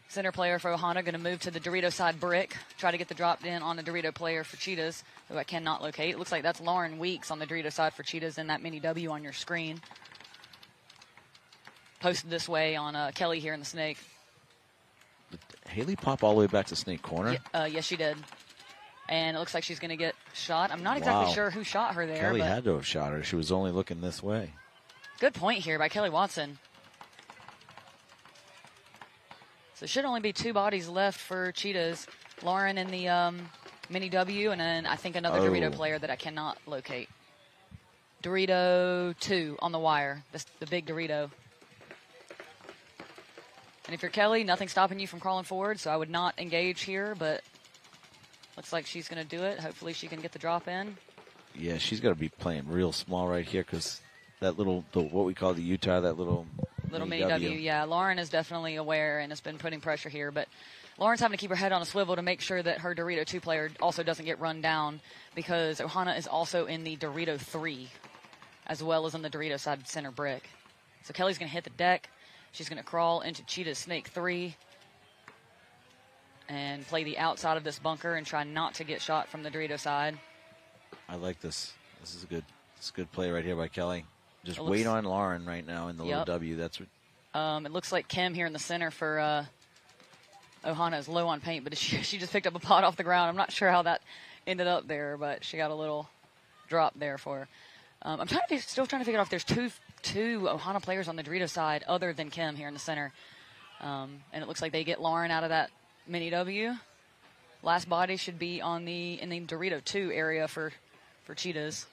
Center player for Ohana going to move to the Dorito side brick. Try to get the drop in on the Dorito player for Cheetahs, who I cannot locate. It looks like that's Lauren Weeks on the Dorito side for Cheetahs in that mini W on your screen. Posted this way on Kelly here in the snake. Did Haley pop all the way back to snake corner? Yes, she did. And it looks like she's going to get shot. I'm not exactly sure who shot her there. Kelly but had to have shot her. She was only looking this way. good point here by Kelly Watson. So there should only be 2 bodies left for Cheetahs. Lauren in the mini W, and then I think another Dorito player that I cannot locate. Dorito 2 on the wire, the big Dorito. And if you're Kelly, nothing's stopping you from crawling forward, so I would not engage here, but looks like she's going to do it. Hopefully she can get the drop in. Yeah, she's got to be playing real small right here because that little, what we call the Utah, that little mini W. Yeah, Lauren is definitely aware and has been putting pressure here, but Lauren's having to keep her head on a swivel to make sure that her Dorito 2 player also doesn't get run down because Ohana is also in the Dorito 3 as well as on the Dorito side center brick. So Kelly's going to hit the deck. She's going to crawl into Cheetah's snake 3 and play the outside of this bunker and try not to get shot from the Dorito side. I like this. This is a good play right here by Kelly. Just It wait looks- on Lauren right now in the little Yep. W. That's what. It looks like Kim here in the center for Ohana is low on paint, but she just picked up a pot off the ground. I'm not sure how that ended up there, but she got a little drop there for her. I'm still trying to figure out if there's two Ohana players on the Dorito side other than Kim here in the center. And it looks like they get Lauren out of that mini W. Last body should be in the Dorito 2 area for Cheetahs.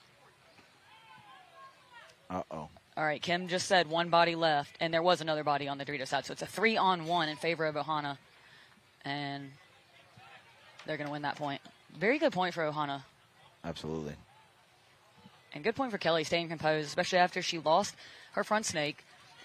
Uh-oh. All right, Kim just said 1 body left, and there was another body on the Dorito side. So it's a 3-on-1 in favor of Ohana. And they're going to win that point. Very good point for Ohana. Absolutely. And good point for Kelly, staying composed, especially after she lost her front snake.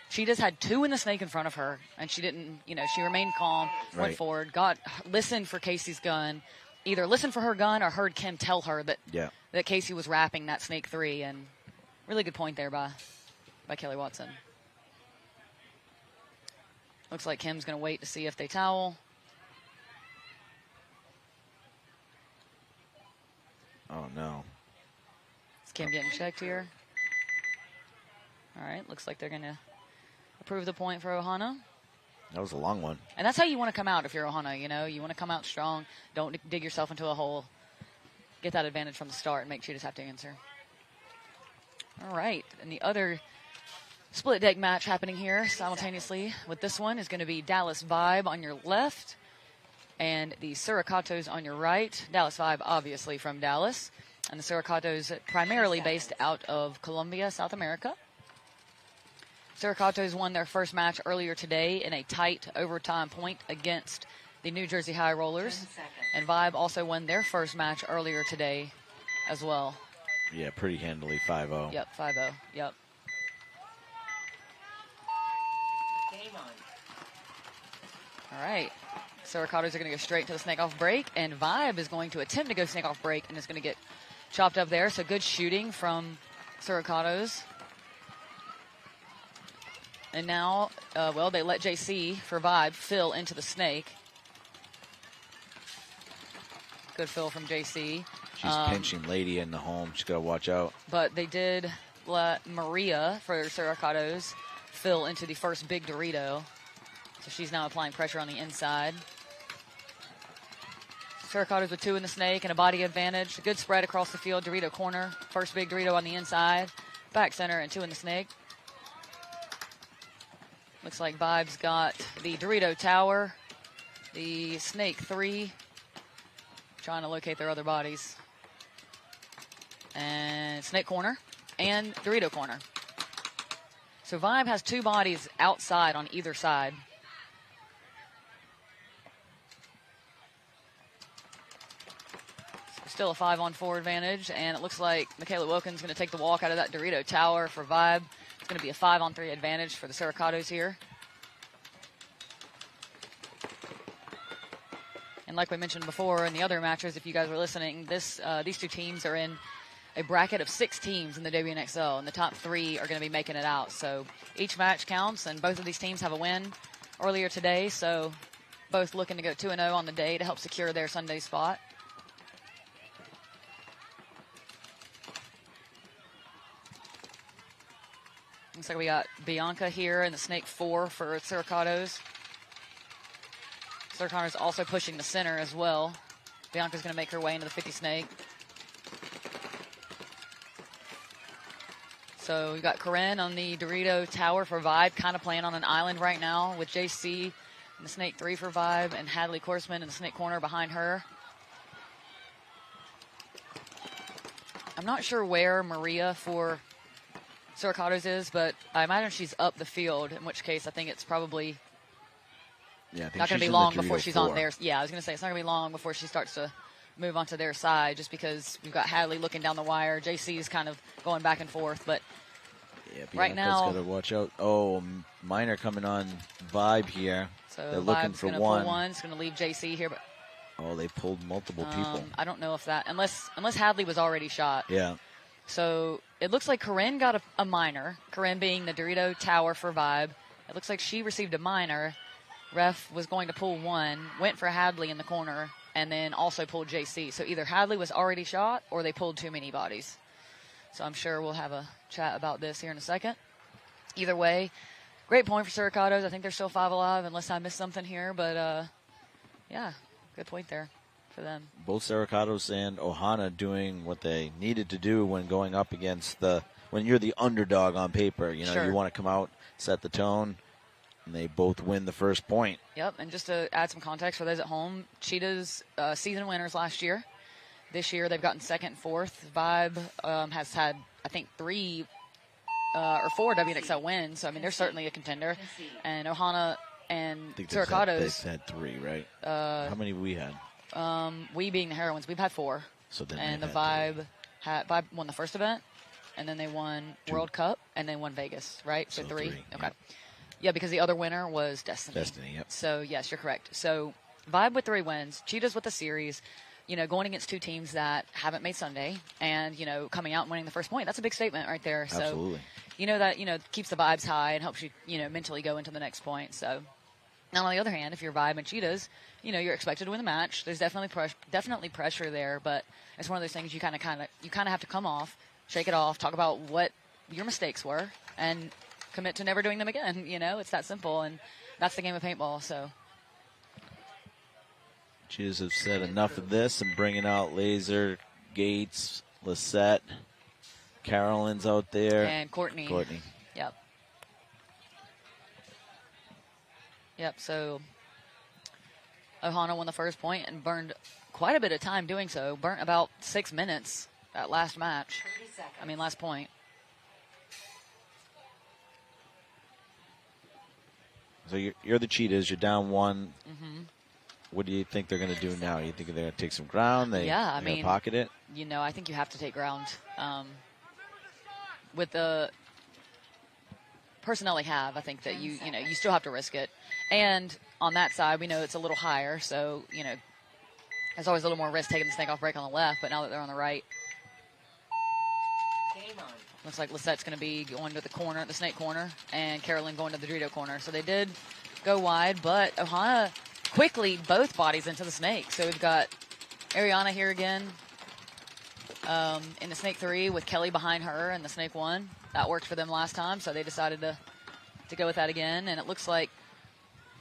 She just had 2 in the snake in front of her, and she didn't, she remained calm, went Right. forward, listened for Casey's gun, either listened for her gun or heard Kim tell her that Casey was wrapping that snake 3, and really good point there by Kelly Watson. Looks like Kim's going to wait to see if they towel. Oh, no. Is Kim getting checked here? All right, looks like they're going to approve the point for Ohana. That was a long one. And that's how you want to come out if you're Ohana, you know. You want to come out strong. Don't dig yourself into a hole. Get that advantage from the start and make Cheetahs have to answer. All right. And the other split deck match happening here simultaneously with this one is going to be Dallas Vibe on your left and the Suricatos on your right. Dallas Vibe, obviously, from Dallas. And the Suricatos primarily based out of Colombia, South America. Suricatos won their first match earlier today in a tight overtime point against the New Jersey High Rollers. And Vibe also won their first match earlier today as well. Yeah, pretty handily, 5-0. Yep, 5-0. Yep. Game on. All right. Suricatos are going to go straight to the snake off break, and Vibe is going to attempt to go snake off break and is going to get chopped up there. So good shooting from Suricatos. And now, well, they let JC for Vibe fill into the snake. Good fill from JC. She's pinching Lady in the home. She's got to watch out. But they did let Maria for Suricatos fill into the first big Dorito. So she's now applying pressure on the inside. Suricatos with 2 in the snake and a body advantage. A good spread across the field. Dorito corner. First big Dorito on the inside. Back center and 2 in the snake. Looks like Vibe's got the Dorito tower, the snake 3, trying to locate their other bodies, and snake corner and Dorito corner. So Vibe has 2 bodies outside on either side. So still a 5-on-4 advantage, and it looks like Michaela Wilkins going to take the walk out of that Dorito tower for Vibe. Going to be a 5-on-3 advantage for the Suricatos here. And like we mentioned before in the other matches, if you guys were listening, these 2 teams are in a bracket of 6 teams in the WNXL, and the top 3 are going to be making it out. So each match counts, and both of these teams have a win earlier today, so both looking to go 2-0 on the day to help secure their Sunday spot. Looks like we got Bianca here in the snake 4 for Suricatos. Suricatos also pushing the center as well. Bianca's going to make her way into the 50 snake. So we got Corinne on the Dorito tower for Vibe, kind of playing on an island right now with JC in the snake 3 for Vibe and Hadley Korsman in the snake corner behind her. I'm not sure where Maria for Suricatos is, but I imagine she's up the field, in which case I think it's probably not going to be long before she's on there. Yeah, I was going to say it's not going to be long before she starts to move onto their side, just because we've got Hadley looking down the wire. JC is kind of going back and forth, but yeah, right now got to watch out. Oh, Minor coming on Vibe here. So they're looking for gonna one. Pull one. It's going to leave JC here, but oh, they pulled multiple people. I don't know if that unless Hadley was already shot. Yeah. So it looks like Corinne got a minor. Corinne being the Dorito tower for Vibe. It looks like she received a minor. Ref was going to pull one, went for Hadley in the corner, and then also pulled JC. So either Hadley was already shot or they pulled too many bodies. So I'm sure we'll have a chat about this here in a second. Either way, great point for Suricatos. I think they're still 5 alive unless I missed something here. But, yeah, good point there for them. Both Suricatos and Ohana doing what they needed to do when going up against when you're the underdog on paper. You know, Sure. You want to come out, set the tone, and they both win the first point. Yep, and just to add some context for those at home, Cheetahs season winners last year. This year they've gotten 2nd, 4th. Vibe has had, I think, 3 or 4 WNXL wins. So, I mean, they're certainly a contender. And Ohana and Suricatos. They've had 3, right? How many have we had? We being the Heroines, we've had 4. So then and the they've Vibe won the first event, and then they won World Cup, and they won Vegas, right? So 3. Okay. Yep. Yeah, because the other winner was Destiny. Destiny, yep. So, yes, you're correct. So, Vibe with 3 wins, Cheetahs with the series, you know, going against 2 teams that haven't made Sunday and, you know, coming out and winning the first point. That's a big statement right there. So, Absolutely. you know, that, you know, keeps the vibes high and helps you, you know, mentally go into the next point. So, now on the other hand, if you're Vibe and Cheetahs, you know, you're expected to win the match. There's definitely pressure there, but it's one of those things you kind of have to come off, shake it off, talk about what your mistakes were, and commit to never doing them again. You know, it's that simple. And that's the game of paintball. So Cheetahs have said enough of this and bringing out Laser, Gates, Lisette, Carolyn's out there. And Courtney. Yep. Yep, so Ohana won the first point and burned quite a bit of time doing so. Burnt about 6 minutes that last match. Last point. So you're the Cheetahs. You're down one. Mm-hmm. What do you think they're going to do now? You think they're going to take some ground? They're going to pocket it? I think you have to take ground. With the personnel they have, I think that you still have to risk it. And on that side, we know it's a little higher, so, there's always a little more risk taking the snake off break on the left, but now that they're on the right, looks like Lisette's going to be going to the corner, the snake corner, and Carolyn going to the Dorito corner. So they did go wide, but Ohana quickly both bodies into the snake. So we've got Ariana here again in the snake 3 with Kelly behind her in the snake 1. That worked for them last time, so they decided to go with that again. And it looks like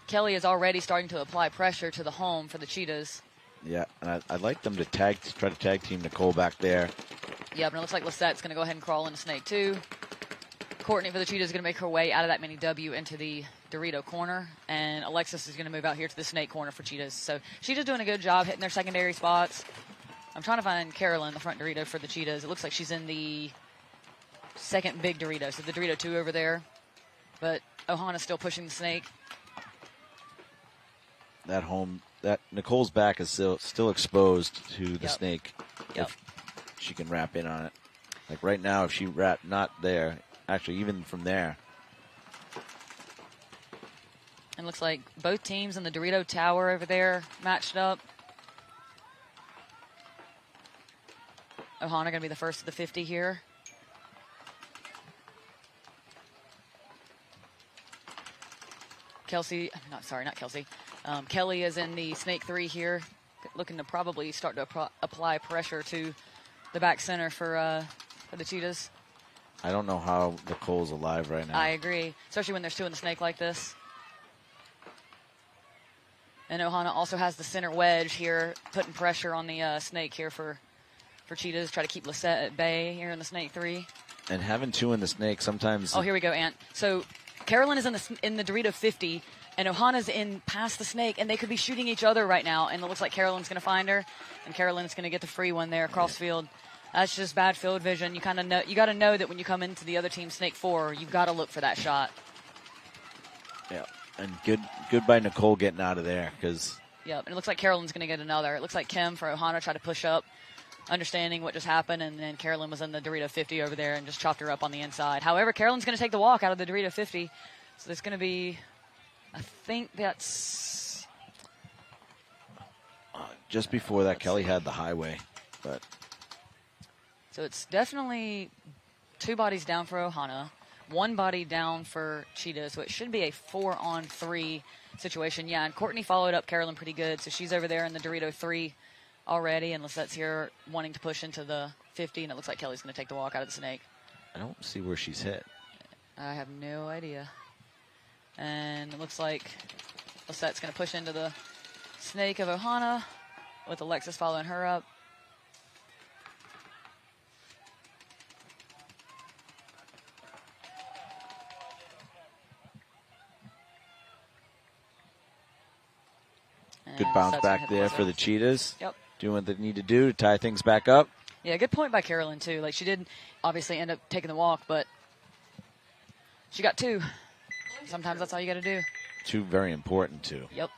Kelly is already starting to apply pressure to the home for the Cheetahs. Yeah, and I'd like them to try to tag team Nicole back there. Yep, and it looks like Lisette's going to go ahead and crawl into snake 2. Courtney for the Cheetahs is going to make her way out of that mini W into the Dorito corner, and Alexis is going to move out here to the snake corner for Cheetahs. So Cheetahs doing a good job hitting their secondary spots. I'm trying to find Carolyn, the front Dorito for the Cheetahs. It looks like she's in the second big Dorito, so the Dorito 2 over there. But Ohana's still pushing the snake. That Nicole's back is still exposed to the snake. Yep. If she can wrap in on it. Like right now, if she wrap not there, actually even from there. And looks like both teams in the Dorito tower over there matched up. Ohana going to be the first to the 50 here. Kelsey, not Kelsey. Kelly is in the snake 3 here, looking to probably start to apply pressure to the back center for the Cheetahs. I don't know how Nicole's alive right now. I agree, especially when there's 2 in the snake like this. And Ohana also has the center wedge here, putting pressure on the snake here for Cheetahs. Try to keep Lisette at bay here in the snake 3. And having 2 in the snake sometimes. Oh, here we go, Ant. So Carolyn is in the Dorito 50, and Ohana's in past the snake, and they could be shooting each other right now. And it looks like Carolyn's going to find her, and Carolyn's going to get the free one there across field. That's just bad field vision. You kind of know. You got to know that when you come into the other team's snake 4, you've got to look for that shot. Yeah, and good by Nicole getting out of there because. Yep, and it looks like Carolyn's going to get another. It looks like Kim for Ohana tried to push up, understanding what just happened, and then Carolyn was in the Dorito 50 over there and just chopped her up on the inside. However, Carolyn's going to take the walk out of the Dorito 50, so there's going to be, I think that's... just before that, Kelly had the highway, but... So it's definitely 2 bodies down for Ohana, 1 body down for Cheetah, so it should be a 4-on-3 situation. Yeah, and Courtney followed up Carolyn pretty good, so she's over there in the Dorito 3 already, and Lisette's here wanting to push into the 50, and it looks like Kelly's going to take the walk out of the snake. I don't see where she's hit. I have no idea. And it looks like Lisette's going to push into the snake of Ohana with Alexis following her up. Good bounce back there for the Cheetahs. Yep. Doing what they need to do to tie things back up. Yeah, good point by Carolyn, too. Like, she did obviously end up taking the walk, but she got 2. Sometimes that's all you got to do. 2 very important, too. Yep.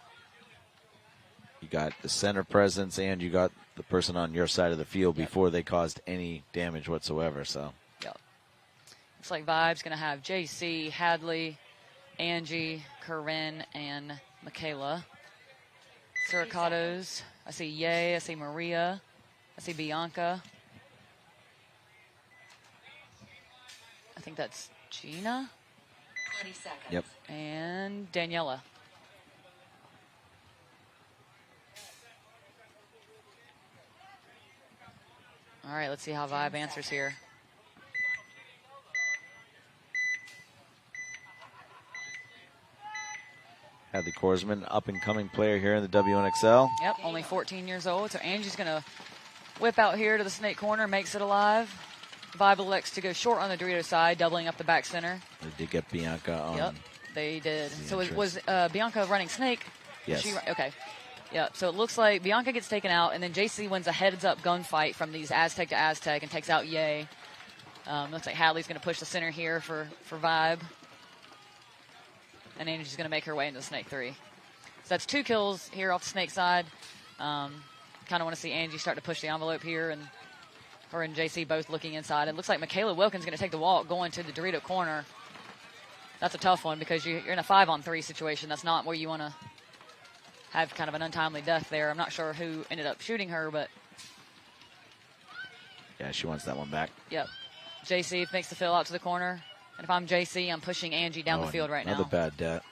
You got the center presence and you got the person on your side of the field before they caused any damage whatsoever, so. Yep. Looks like Vibe's going to have JC, Hadley, Angie, Corinne, and Michaela. Suricatos. I see Ye, I see Maria, I see Bianca. I think that's Gina. 20 seconds. Yep. And Daniela. All right, let's see how Vibe answers here. Hadley Korsman, up-and-coming player here in the WNXL. Yep, only 14 years old. So Angie's going to whip out here to the snake corner, makes it alive. Vibe elects to go short on the Dorito side, doubling up the back center. They did get Bianca on. Yep, they did. So was Bianca running snake? Yes. Okay. Yep, so it looks like Bianca gets taken out, and then JC wins a heads-up gunfight from these Aztec to Aztec and takes out Ye. Looks like Hadley's going to push the center here for Vibe. And Angie's going to make her way into the snake 3. So that's 2 kills here off the snake side. Kind of want to see Angie start to push the envelope here, and her and JC both looking inside. It looks like Michaela Wilkins going to take the walk going to the Dorito corner. That's a tough one because you're in a 5-on-3 situation. That's not where you want to have kind of an untimely death there. I'm not sure who ended up shooting her, but... Yeah, she wants that one back. Yep. JC makes the fill out to the corner. And if I'm JC, I'm pushing Angie down the field right now. Another bad death.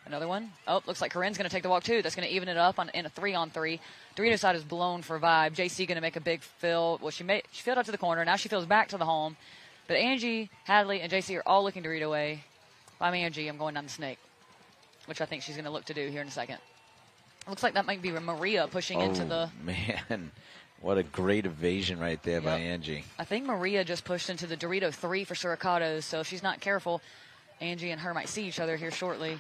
Another one. Oh, looks like Corinne's going to take the walk, too. That's going to even it up in a 3-on-3. Dorito side is blown for Vibe. JC going to make a big fill. Well, she filled out to the corner. Now she fills back to the home. But Angie, Hadley, and JC are all looking Dorito way. If I'm Angie, I'm going down the snake, which I think she's going to look to do here in a second. Looks like that might be Maria pushing into the... man. What a great evasion right there by Angie. I think Maria just pushed into the Dorito 3 for Suricatos, so if she's not careful, Angie and her might see each other here shortly.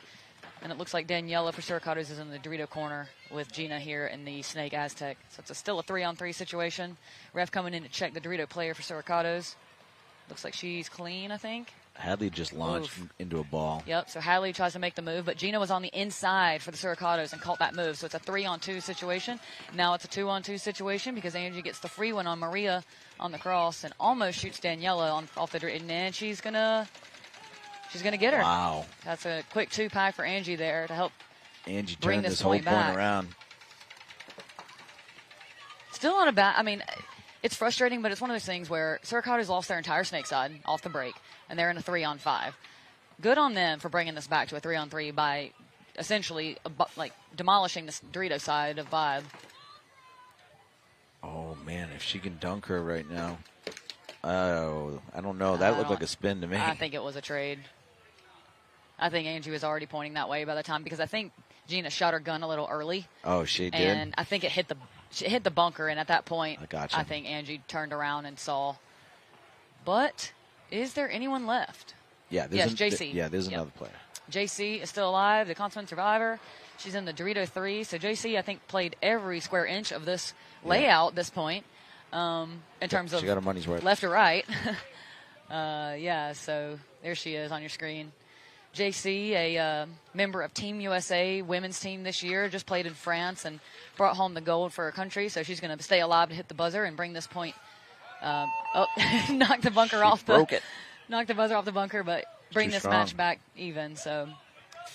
And it looks like Daniela for Suricatos is in the Dorito corner with Gina here in the Snake Aztec. So it's still a 3-on-3 situation. Ref coming in to check the Dorito player for Suricatos. Looks like she's clean, I think. Hadley just launched into a ball. Yep, so Hadley tries to make the move, but Gina was on the inside for the Suricatos and caught that move. So it's a 3-on-2 situation. Now it's a 2-on-2 situation because Angie gets the free one on Maria on the cross and almost shoots Daniela off the... And then she's going to get her. Wow. That's a quick 2-pack for Angie there to help Angie bring turned this whole point around. Still not a bad... I mean... It's frustrating, but it's one of those things where Suricatos lost their entire snake side off the break, and they're in a 3-on-5. Good on them for bringing this back to a 3-on-3 by essentially demolishing the Dorito side of Vibe. Oh, man, if she can dunk her right now. Oh, I don't know. That looked like a spin to me. I think it was a trade. I think Angie was already pointing that way by the time because I think Gina shot her gun a little early. Oh, she did? And I think it hit the bunker, and at that point, I think Angie turned around and saw. But is there anyone left? Yeah, yes, JC. There's another player. JC is still alive, the consummate survivor. She's in the Dorito 3. So JC, I think, played every square inch of this layout at this point in terms of she got her money's worth. Left or right. So there she is on your screen. JC, a member of Team USA women's team this year, just played in France and brought home the gold for her country. So she's going to stay alive to hit the buzzer and bring this point. Knock the bunker off. Knock the buzzer off the bunker, but bring this match back even. So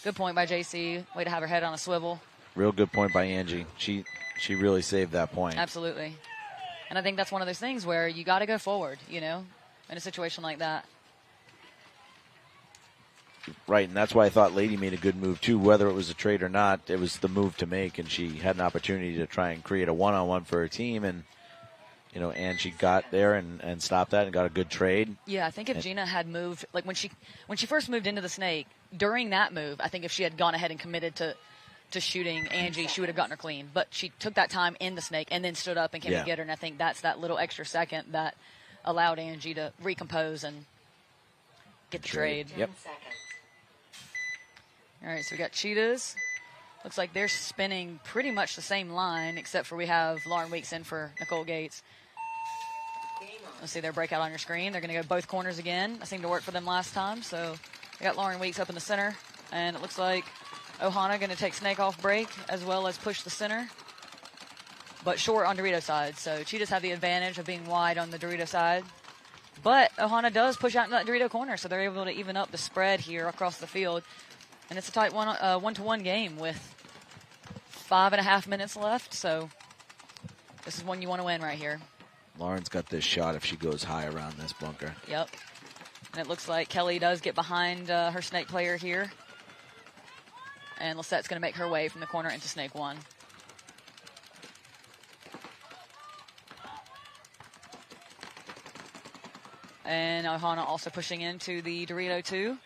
good point by JC. Way to have her head on a swivel. Real good point by Angie. She really saved that point. Absolutely. And I think that's one of those things where you got to go forward, in a situation like that. Right, and that's why I thought Lady made a good move, too. Whether it was a trade or not, it was the move to make, and she had an opportunity to try and create a one-on-one for her team, and, and she got there and stopped that and got a good trade. Yeah, I think if Gina had moved, like when she first moved into the snake, during that move, I think if she had gone ahead and committed to shooting Angie, she would have gotten her clean. But she took that time in the snake and then stood up and came to get her, and I think that's that little extra second that allowed Angie to recompose and get the trade. Yep. All right, so we got Cheetahs. Looks like they're spinning pretty much the same line, except for we have Lauren Weeks in for Nicole Gates. Let's see their breakout on your screen. They're going to go both corners again. That seemed to work for them last time. So we got Lauren Weeks up in the center, and it looks like Ohana going to take snake off break as well as push the center, but short on Dorito side. So Cheetahs have the advantage of being wide on the Dorito side. But Ohana does push out in that Dorito corner, so they're able to even up the spread here across the field. And it's a tight one-to-one game with 5.5 minutes left. So this is one you want to win right here. Lauren's got this shot if she goes high around this bunker. Yep. And it looks like Kelly does get behind her snake player here. And Lisette's going to make her way from the corner into snake 1. And Ohana also pushing into the Dorito 2.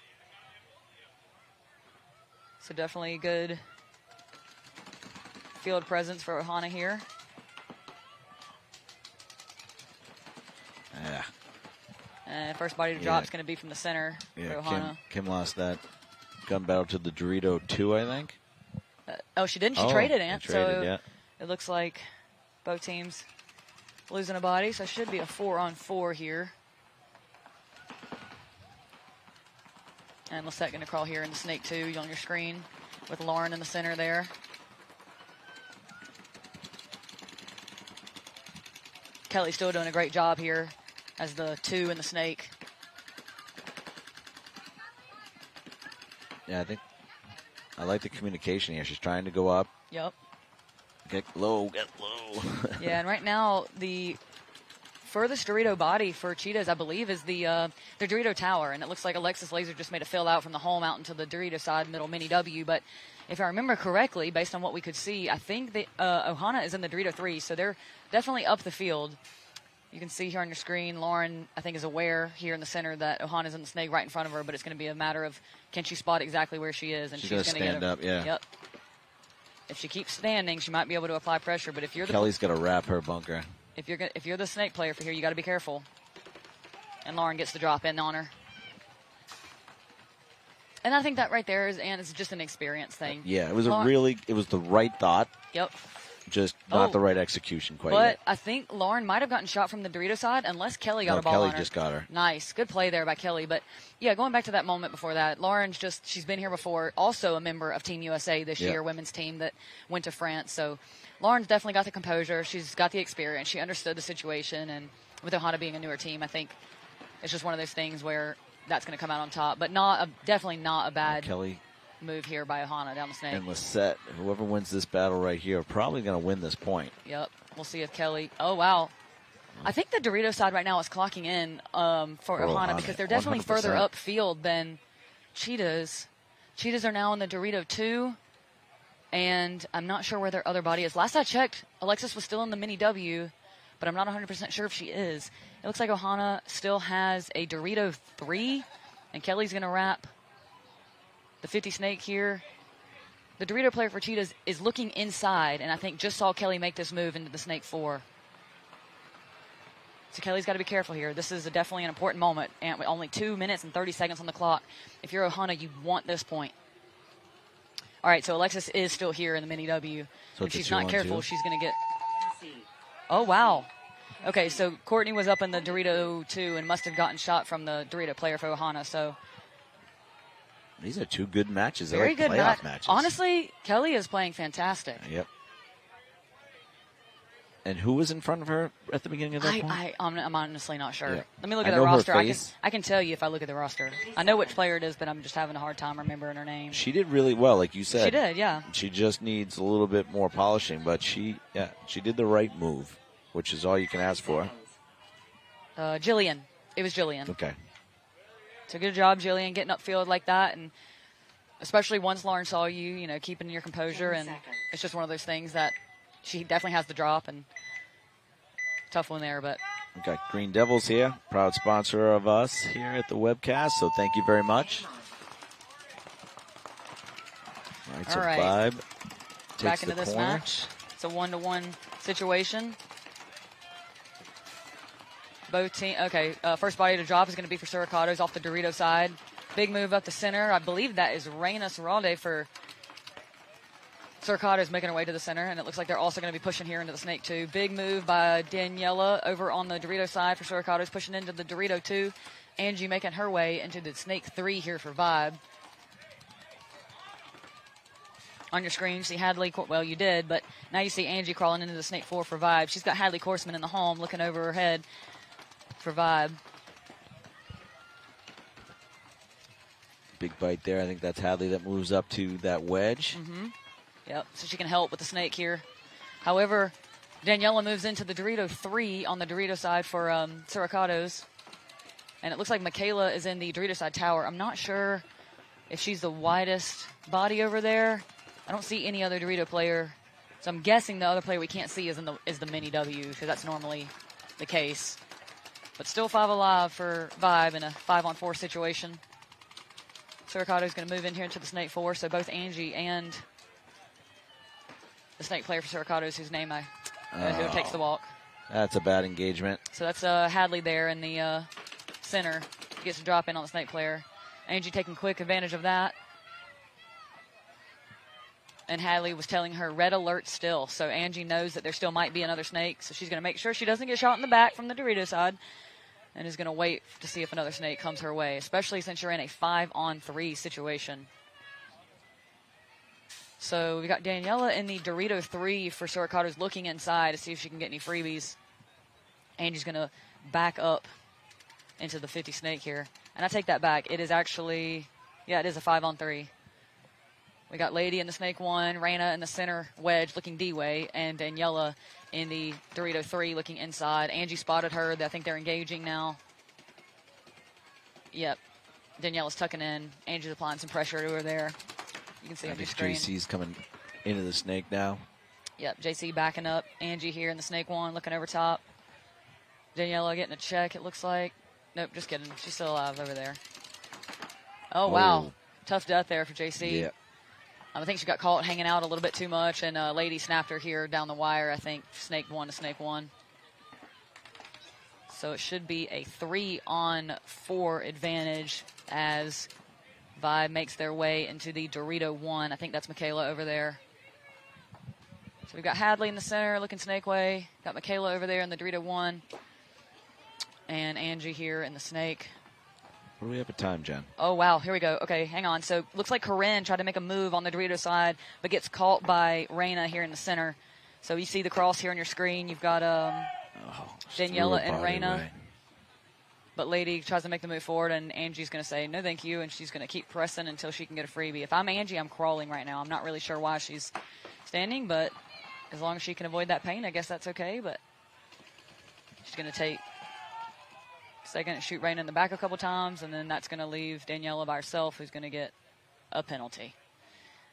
So definitely good field presence for Ohana here. Yeah. And first body to drop is going to be from the center for Ohana. Kim lost that gun battle to the Dorito 2, I think. Oh, she didn't. She traded, Ant. Yeah. It looks like both teams losing a body, so it should be a 4-on-4 here. And Lisette going to crawl here in the Snake 2 on your screen with Lauren in the center there. Kelly's still doing a great job here as the 2 in the Snake. Yeah, I like the communication here. She's trying to go up. Yep. Get low, get low. Yeah, and right now the furthest Dorito body for Cheetahs, I believe, is the Dorito Tower, and it looks like Alexis Laser just made a fill out from the home out into the Dorito side middle mini W. But if I remember correctly, based on what we could see, I think the Ohana is in the Dorito 3, so they're definitely up the field. You can see here on your screen, Lauren, I think, is aware here in the center that Ohana's in the Snake right in front of her, but it's going to be a matter of can she spot exactly where she is, and she's going to stand up. Yeah. Yep. If she keeps standing, she might be able to apply pressure. But if you're Kelly's got to wrap her bunker. If you're the Snake player for here, you got to be careful. And Lauren gets the drop in on her. And I think that right there is just an experience thing. Yeah, it was it was the right thought. Yep. Just not the right execution quite But yet. I think Lauren might have gotten shot from the Dorito side unless Kelly got a ball Kelly on her. just got her. Nice. Good play there by Kelly. But, yeah, going back to that moment before that, Lauren's she's been here before, also a member of Team USA this year, women's team that went to France. So Lauren's definitely got the composure. She's got the experience. She understood the situation. And with Ohana being a newer team, I think it's just one of those things where that's going to come out on top. But definitely not a bad move here by Ohana down the Snake. And Lisette, whoever wins this battle right here, are probably going to win this point. Yep. We'll see if Kelly. Oh, wow. I think the Dorito side right now is clocking in for Ohana because they're definitely 100%. further upfield than Cheetahs. Cheetahs are now in the Dorito 2, and I'm not sure where their other body is. Last I checked, Alexis was still in the Mini W, but I'm not 100% sure if she is. It looks like Ohana still has a Dorito 3, and Kelly's going to wrap the 50 Snake here. The Dorito player for Cheetahs is looking inside, and I think just saw Kelly make this move into the Snake 4. So Kelly's got to be careful here. This is definitely an important moment, and with only 2 minutes and 30 seconds on the clock. If you're Ohana, you want this point. All right, so Alexis is still here in the Mini W. So if she's not careful, she's going to get... Oh, wow. Okay, so Courtney was up in the Dorito 2 and must have gotten shot from the Dorito player for Ohana, so... These are 2 good matches. Very They're like good playoff matches. Honestly, Kelly is playing fantastic. Yep. And who was in front of her at the beginning of that point? I'm honestly not sure. Yeah. Let me look I at the know her roster. face. I can tell you if I look at the roster. I know which player it is, but I'm just having a hard time remembering her name. She did really well, like you said. She did, yeah. She just needs a little bit more polishing, but she did the right move, which is all you can ask for. Jillian. It was Jillian. Okay. So good job, Jillian, getting upfield like that, and especially once Lauren saw you, keeping your composure, and it's just one of those things that she definitely has the drop, and tough one there, but. We've got Green Devils here, proud sponsor of us here at the webcast, so thank you very much. All right, so Vibe takes back into the this corner. match. It's a 1-to-1 situation. Both team. Okay, first body to drop is going to be for Suricatos off the Dorito side. Big move up the center. I believe that is Reina Serralde for Suricatos making her way to the center, and it looks like they're also going to be pushing here into the Snake 2. Big move by Daniela over on the Dorito side for Suricatos, pushing into the Dorito 2. Angie making her way into the Snake 3 here for Vibe. On your screen, you see Hadley. Well, you did, but now you see Angie crawling into the Snake 4 for Vibe. She's got Hadley Korsman in the home looking over her head for Vibe. Big bite there. I think that's Hadley that moves up to that wedge. Mm-hmm. Yep, so she can help with the Snake here. However, Daniela moves into the Dorito 3 on the Dorito side for Suricatos. And it looks like Michaela is in the Dorito side tower. I'm not sure if she's the widest body over there. I don't see any other Dorito player. So I'm guessing the other player we can't see is the Mini W, because that's normally the case. But still 5 alive for Vibe in a 5-on-4 situation. Suricato's going to move in here into the Snake 4, so both Angie and the Snake player for Suricato's, whose name who takes the walk. That's a bad engagement. So that's Hadley there in the center. Gets a drop in on the Snake player. Angie taking quick advantage of that. And Hadley was telling her red alert still. So Angie knows that there still might be another Snake. So she's going to make sure she doesn't get shot in the back from the Dorito side. And is going to wait to see if another Snake comes her way, especially since you're in a 5-on-3 situation. So we got Daniela in the Dorito 3 for Suricato's, looking inside to see if she can get any freebies. Angie's going to back up into the 50 Snake here. And I take that back. It is actually, it is a 5-on-3. We got Lady in the Snake 1, Raina in the center wedge looking D-way, and Daniela in the Dorito 3 looking inside. Angie spotted her. I think they're engaging now. Yep. Daniela's tucking in. Angie's applying some pressure to her there. You can see on your screen. JC's coming into the Snake now. Yep, JC backing up. Angie here in the Snake 1 looking over top. Daniela getting a check, it looks like. Nope, just kidding. She's still alive over there. Oh, wow. Tough death there for JC. Yep. I think she got caught hanging out a little bit too much, and Lady snapped her here down the wire, I think, Snake 1 to Snake 1. So it should be a 3-on-4 advantage as Vi makes their way into the Dorito 1. I think that's Michaela over there. So we've got Hadley in the center looking Snake way. Got Michaela over there in the Dorito 1. And Angie here in the Snake. What do we have at time, Jen? Oh, wow. Here we go. Okay, hang on. So looks like Corinne tried to make a move on the Dorito side, but gets caught by Raina here in the center. So you see the cross here on your screen. You've got Daniela and Raina. Away. But Lady tries to make the move forward, and Angie's going to say, no, thank you, and she's going to keep pressing until she can get a freebie. If I'm Angie, I'm crawling right now. I'm not really sure why she's standing, but as long as she can avoid that pain, I guess that's okay. But she's going to take second and shoot Raina in the back a couple times, and then that's going to leave Daniela by herself, who's going to get a penalty.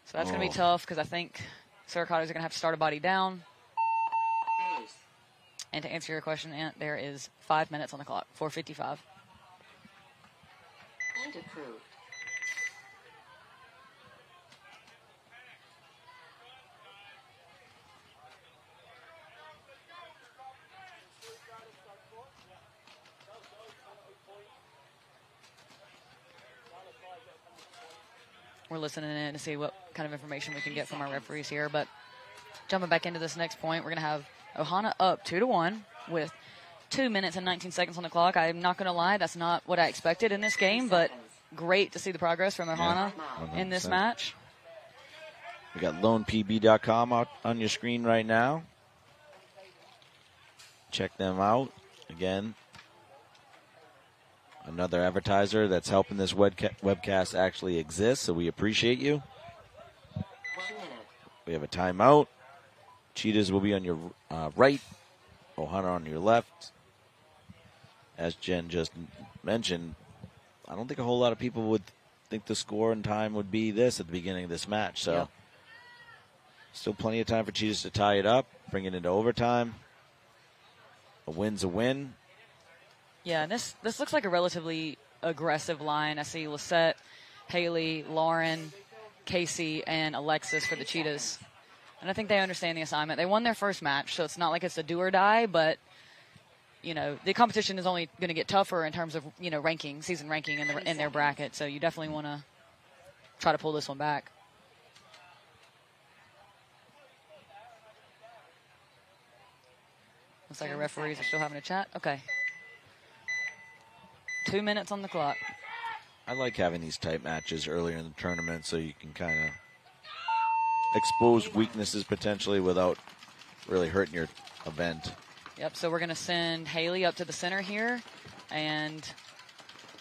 So that's going to be tough because I think Suricato's are going to have to start a body down. And to answer your question, Ant, there is 5 minutes on the clock, 4:55. And approved. We're listening in to see what kind of information we can get from our referees here. But jumping back into this next point, we're going to have Ohana up 2-1 with 2 minutes and 19 seconds on the clock. I'm not going to lie, that's not what I expected in this game, but great to see the progress from Ohana in this match. We got loanpb.com out on your screen right now. Check them out. Again, another advertiser that's helping this webcast actually exist, so we appreciate you. We have a timeout. Cheetahs will be on your right, Ohana on your left. As Jen just mentioned, I don't think a whole lot of people would think the score and time would be this at the beginning of this match. So still plenty of time for Cheetahs to tie it up, bring it into overtime. A win's a win. Yeah, this looks like a relatively aggressive line. I see Lisette, Haley, Lauren, Casey, and Alexis for the Cheetahs. And I think they understand the assignment. They won their first match, so it's not like it's a do or die, but, you know, the competition is only going to get tougher in terms of, you know, ranking, season ranking in their bracket. So you definitely want to try to pull this one back. Looks like our referees are still having a chat. Okay. 2 minutes on the clock. I like having these type matches earlier in the tournament so you can kind of expose weaknesses potentially without really hurting your event. Yep, so we're going to send Haley up to the center here and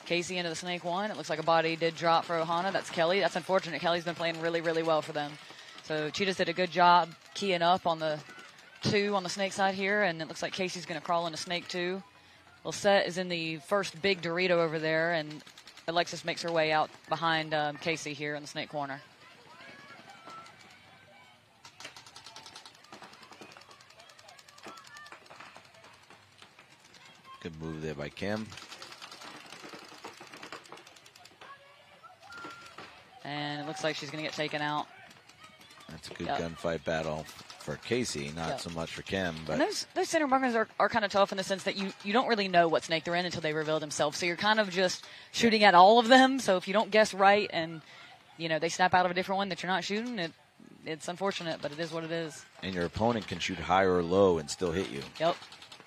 Casey into the Snake 1. It looks like a body did drop for Ohana. That's Kelly. That's unfortunate. Kelly's been playing really, really well for them. So Cheetahs did a good job keying up on the 2 on the Snake side here, and it looks like Casey's going to crawl into Snake 2. Lisette is in the first big Dorito over there, and Alexis makes her way out behind Casey here in the Snake corner. Good move there by Kim. And it looks like she's going to get taken out. That's a good gunfight battle for Casey, not so much for Kim. But And those center markers are kind of tough in the sense that you don't really know what snake they're in until they reveal themselves. So you're kind of just shooting at all of them. So if you don't guess right and, they snap out of a different one that you're not shooting, it's unfortunate, but it is what it is. And your opponent can shoot high or low and still hit you. Yep.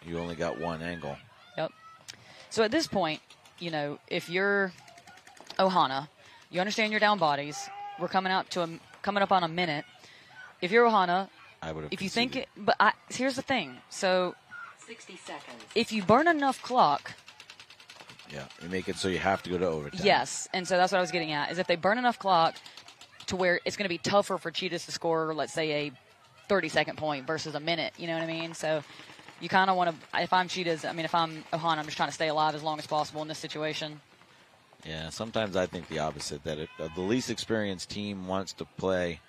You only got one angle. Yep. So at this point, if you're Ohana, you understand your down bodies. We're coming up on a minute. If you're Ohana, I would have. If you think it, here's the thing. So 60 seconds. If you burn enough clock. Yeah, you make it so you have to go to overtime. Yes, and so that's what I was getting at, is if they burn enough clock to where it's going to be tougher for Cheetahs to score, let's say, a 30-second point versus a minute, you know what I mean? So you kind of want to, if I'm Cheetahs, if I'm Ohana, I'm just trying to stay alive as long as possible in this situation. Yeah, sometimes I think the opposite, that the least experienced team wants to play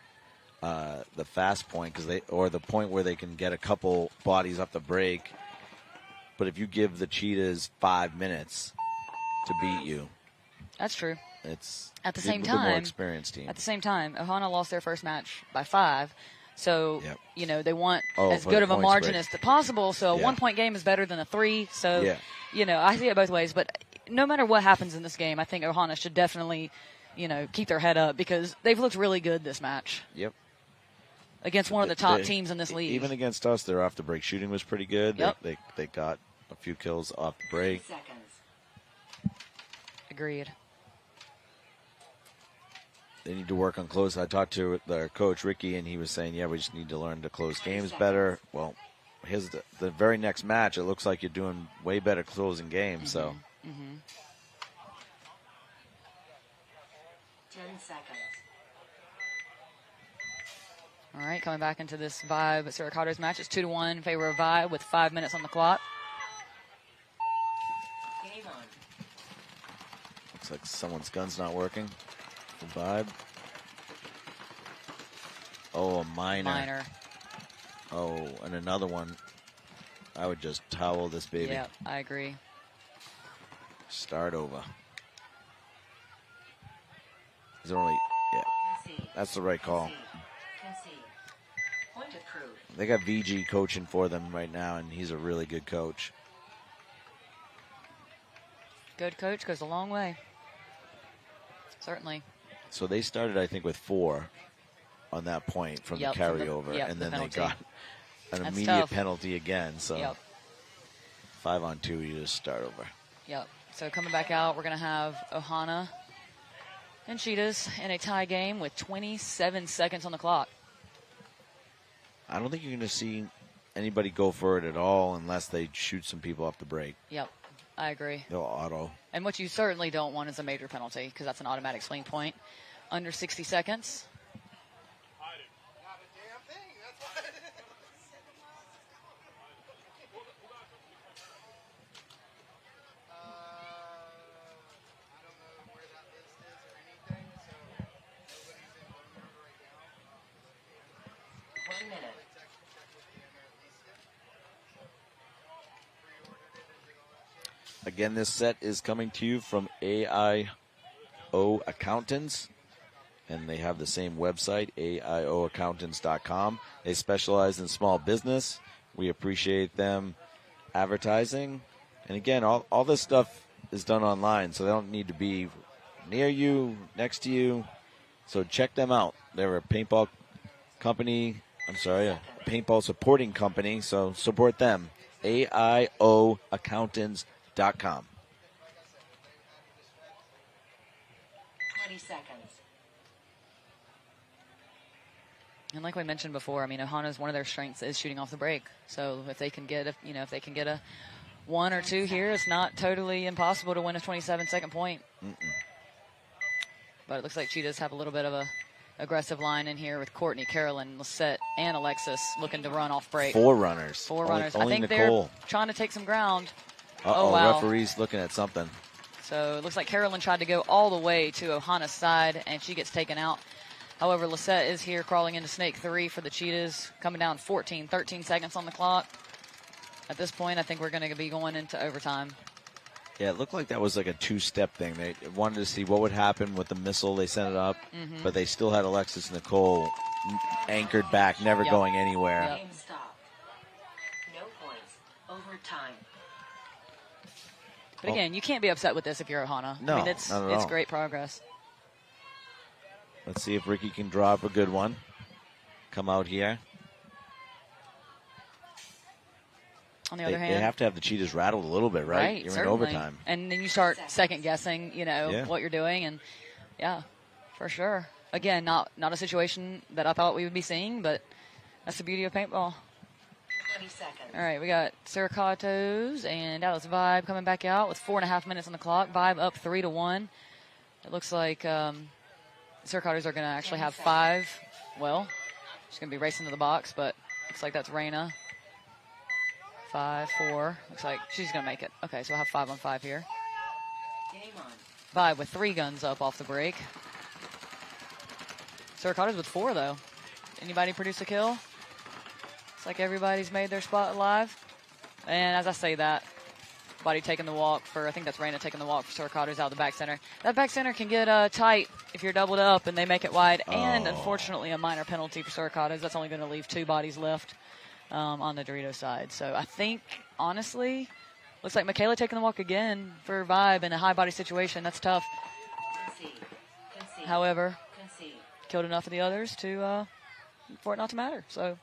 the fast point or the point where they can get a couple bodies up the break. But if you give the Cheetahs 5 minutes to beat you, that's true. It's at the same the time. more experienced team. At the same time, Ohana lost their first match by 5. So, they want as good of a margin as possible. So a 1-point game is better than a 3. So, I see it both ways. But no matter what happens in this game, I think Ohana should definitely, keep their head up because they've looked really good this match. Yep. Against one of the top teams in this league. Even against us, their off the break shooting was pretty good. Yep. They got a few kills off the break. Agreed. They need to work on close. I talked to their coach, Ricky, and he was saying, we just need to learn to close games better. Well, the very next match, it looks like you're doing way better closing games. So. 10 seconds. All right, coming back into this Vibe Siricados match. It's 2-1 in favor of Vibe with 5 minutes on the clock. Game on. Looks like someone's gun's not working. The Vibe. Oh, a minor. Oh, and another one. I would just towel this baby. Yeah, I agree. Start over. Is there only... Yeah, that's the right call. Point approved. They got VG coaching for them right now, and he's a really good coach. Good coach goes a long way. Certainly. So they started, I think, with 4 on that point from the carryover, and then they got an immediate penalty again. So 5 on 2, you just start over. Yep. So coming back out, we're going to have Ohana and Cheetahs in a tie game with 27 seconds on the clock. I don't think you're going to see anybody go for it at all unless they shoot some people off the break. Yep, I agree. They'll auto. And what you certainly don't want is a major penalty because that's an automatic swing point. Under 60 seconds. Again, this set is coming to you from AIO Accountants, and they have the same website, AIOaccountants.com. They specialize in small business. We appreciate them advertising. And again, all this stuff is done online, so they don't need to be near you, next to you. So check them out. They're a paintball company. A paintball supporting company, so support them. AIOaccountants.com. 20 seconds. And like we mentioned before, Ohana's one of their strengths is shooting off the break. So if they can get a 1 or 2 here, it's not totally impossible to win a 27-second point. But it looks like Cheetahs have a little bit of a aggressive line in here with Courtney, Carolyn, Lisette, and Alexis looking to run off break. 4 runners. 4 runners. Only I think Nicole. They're trying to take some ground. Oh, wow. Referee's looking at something. So it looks like Carolyn tried to go all the way to Ohana's side, and she gets taken out. However, Lisette is here crawling into Snake 3 for the Cheetahs, coming down 13 seconds on the clock. At this point, I think we're going to be going into overtime. Yeah, it looked like that was like a two-step thing. They wanted to see what would happen with the missile. They sent it up, but they still had Alexis and Nicole anchored back, never going anywhere. Game stop. No points. Overtime. But again, you can't be upset with this if you're Ohana. No, I mean, it's not at all. great progress. Let's see if Ricky can drop a good one. Come out here. On the other hand, they have to have the cheetahs rattled a little bit, right? You're certainly. in overtime. And then you start second guessing, what you're doing. And yeah, for sure. Again, not a situation that I thought we would be seeing, but that's the beauty of paintball. 20 seconds. All right, we got Siricatos and Dallas Vibe coming back out with 4.5 minutes on the clock. Vibe up 3-1. It looks like Siricatos are going to actually have 5. Well, she's going to be racing to the box, but looks like that's Reina. 5, 4. Looks like she's going to make it. Okay, so we'll have 5 on 5 here. Game on. Vibe with 3 guns up off the break. Siricatos with 4, though. Anybody produce a kill? Looks like everybody's made their spot alive. And as I say that, body taking the walk for, I think that's Reina taking the walk for Siricatos out of the back center. That back center can get tight if you're doubled up and they make it wide. And unfortunately, a minor penalty for Siricatos. That's only going to leave 2 bodies left on the Dorito side. So I think, honestly, looks like Michaela taking the walk again for Vibe in a high body situation. That's tough. Concede. However, Concede. killed enough of the others for it not to matter. So.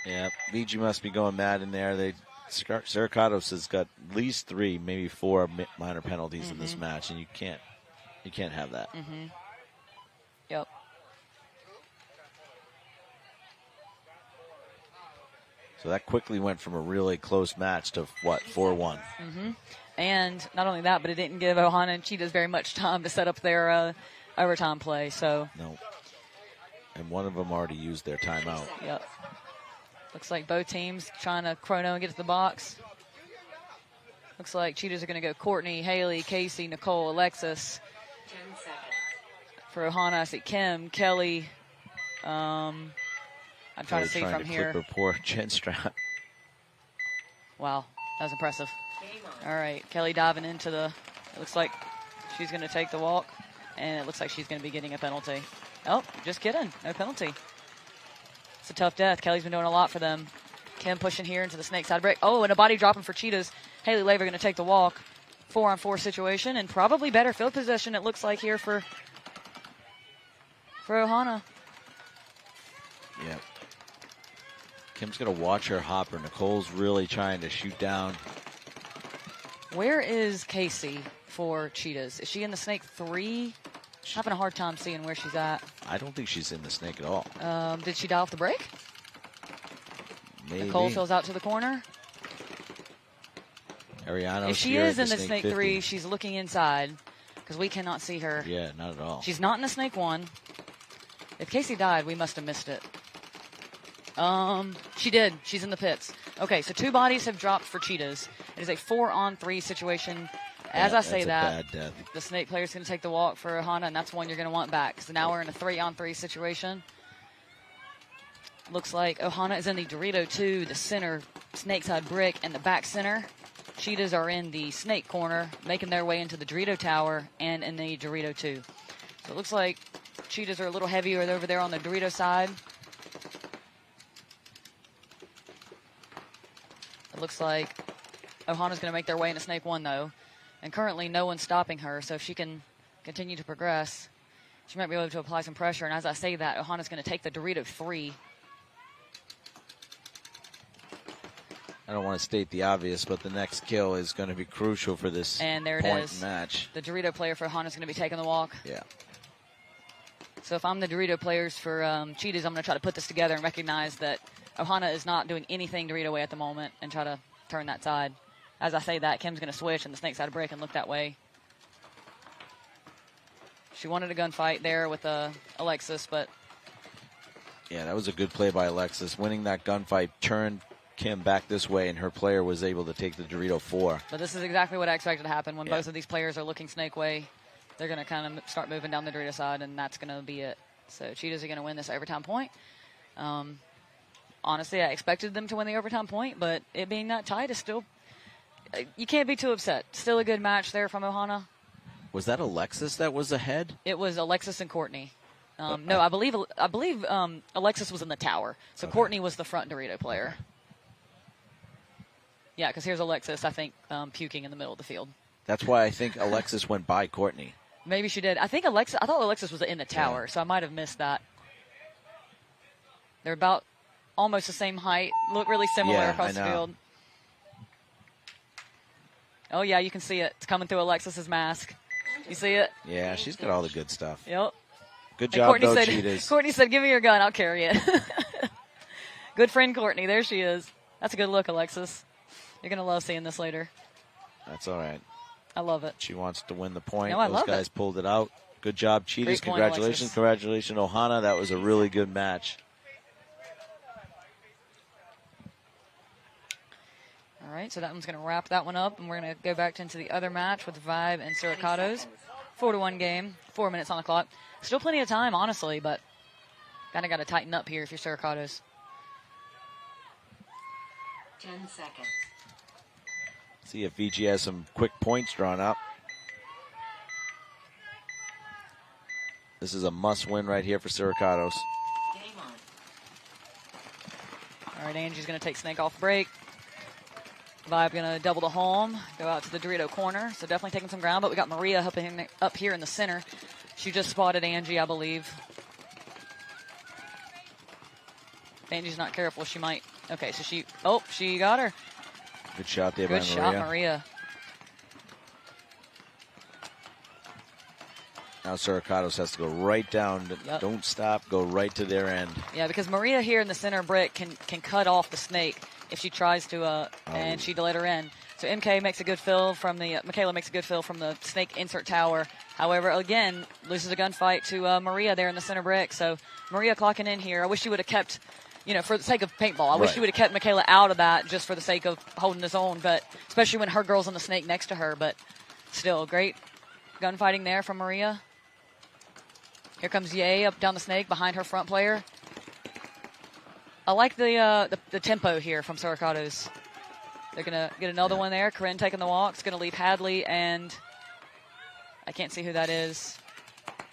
Yeah, VG must be going mad in there. Siricatos has got at least 3, maybe 4 minor penalties in this match, and you can't have that. Yep. So that quickly went from a really close match to what, 4-1. And not only that, but it didn't give Ohana and Cheetahs very much time to set up their overtime play. So no. And one of them already used their timeout. Yep. Looks like both teams trying to chrono and get to the box. Looks like Cheetahs are going to go Courtney, Haley, Casey, Nicole, Alexis. 10 seconds. For Ohana, I see Kim, Kelly. I'm trying to see from here. Clip her poor chin strap. Wow, that was impressive. All right, Kelly diving into it looks like she's going to take the walk, and it looks like she's going to be getting a penalty. Oh, just kidding, no penalty. It's a tough death. Kelly's been doing a lot for them. Kim pushing here into the snake side break. Oh, and a body dropping for Cheetahs. Haley Laver going to take the walk. 4-on-4 situation, and probably better field possession, it looks like, here for Ohana. Yeah. Kim's going to watch her hopper. Nicole's really trying to shoot down. Where is Casey for Cheetahs? Is she in the snake 3? Having a hard time seeing where she's at. I don't think she's in the snake at all. Did she die off the break? Maybe. Nicole fills out to the corner. Ariano's if she here is at in the snake snake 50. 3, she's looking inside because we cannot see her. Yeah, not at all. She's not in the snake 1. If Casey died, we must have missed it. She did. She's in the pits. Okay, so 2 bodies have dropped for Cheetahs. It is a 4-on-3 situation. As I say that, the snake player's going to take the walk for Ohana, and that's one you're going to want back. So now we're in a 3-on-3 situation. Looks like Ohana is in the Dorito 2, the center snake side brick, and the back center. Cheetahs are in the snake corner, making their way into the Dorito tower and in the Dorito 2. So it looks like Cheetahs are a little heavier over there on the Dorito side. It looks like Ohana's going to make their way into snake 1, though. And currently no one's stopping her, so if she can continue to progress, she might be able to apply some pressure. And as I say that, Ohana's going to take the Dorito 3. I don't want to state the obvious, but the next kill is going to be crucial for this and there point it is. Match. The Dorito player for Ohana's going to be taking the walk. Yeah. So if I'm the Dorito players for Cheetahs, I'm going to try to put this together and recognize that Ohana is not doing anything Dorito way at the moment and try to turn that side. As I say that, Kim's going to switch and the snake side break and look that way. She wanted a gunfight there with Alexis, but... Yeah, that was a good play by Alexis. Winning that gunfight turned Kim back this way, and her player was able to take the Dorito 4. But this is exactly what I expected to happen. When both of these players are looking snake way, they're going to kind of start moving down the Dorito side, and that's going to be it. So Cheetahs are going to win this overtime point. Honestly, I expected them to win the overtime point, but it being that tight is still you can't be too upset. Still a good match there from Ohana. Was that Alexis that was ahead? It was Alexis and Courtney. No, I believe Alexis was in the tower. So Courtney was the front Dorito player. Yeah, because here's Alexis, I think, puking in the middle of the field. That's why I think Alexis went by Courtney. Maybe she did. I thought Alexis was in the tower, so I might have missed that. They're about almost the same height, look really similar across the field. Oh, yeah, you can see it. It's coming through Alexis's mask. You see it? Yeah, she's got all the good stuff. Yep. Good job, though, said, Cheetahs. Courtney said, give me your gun. I'll carry it. Good friend Courtney. There she is. That's a good look, Alexis. You're going to love seeing this later. That's all right. I love it. She wants to win the point. No, I Those love guys pulled it out. Good job, Cheetahs. Great point, Congratulations. Alexis. Congratulations, Ohana. That was a really good match. All right, so that one's going to wrap that one up, and we're going to go back into the other match with Vibe and Suricatos. 4-1 game, 4 minutes on the clock. Still plenty of time, honestly, but kind of got to tighten up here if you're Suricatos. 10 seconds. See if VG has some quick points drawn up. This is a must-win right here for Suricatos. Game on. All right, Angie's going to take Snake off break. Vibe going to double the home, go out to the Dorito corner. So definitely taking some ground, but we got Maria up here in the center. She just spotted Angie, I believe. If Angie's not careful, she might. Okay, so she got her. Good shot there by Maria. Good shot, Maria. Now Suricatos has to go right down. Yep. Don't stop. Go right to their end. Yeah, because Maria here in the center brick can cut off the Snake if she tries to, and she let her in. So MK makes a good fill from the, Michaela makes a good fill from the Snake insert tower. However, again, loses a gunfight to Maria there in the center brick. So Maria clocking in here. I wish she would have kept, for the sake of paintball, I wish she would have kept Michaela out of that just for the sake of holding his own, but especially when her girl's on the Snake next to her. But still, great gunfighting there from Maria. Here comes Ye up down the Snake behind her front player. I like the tempo here from Suricatos. They're going to get another one there. Corinne taking the walk. It's going to leave Hadley and I can't see who that is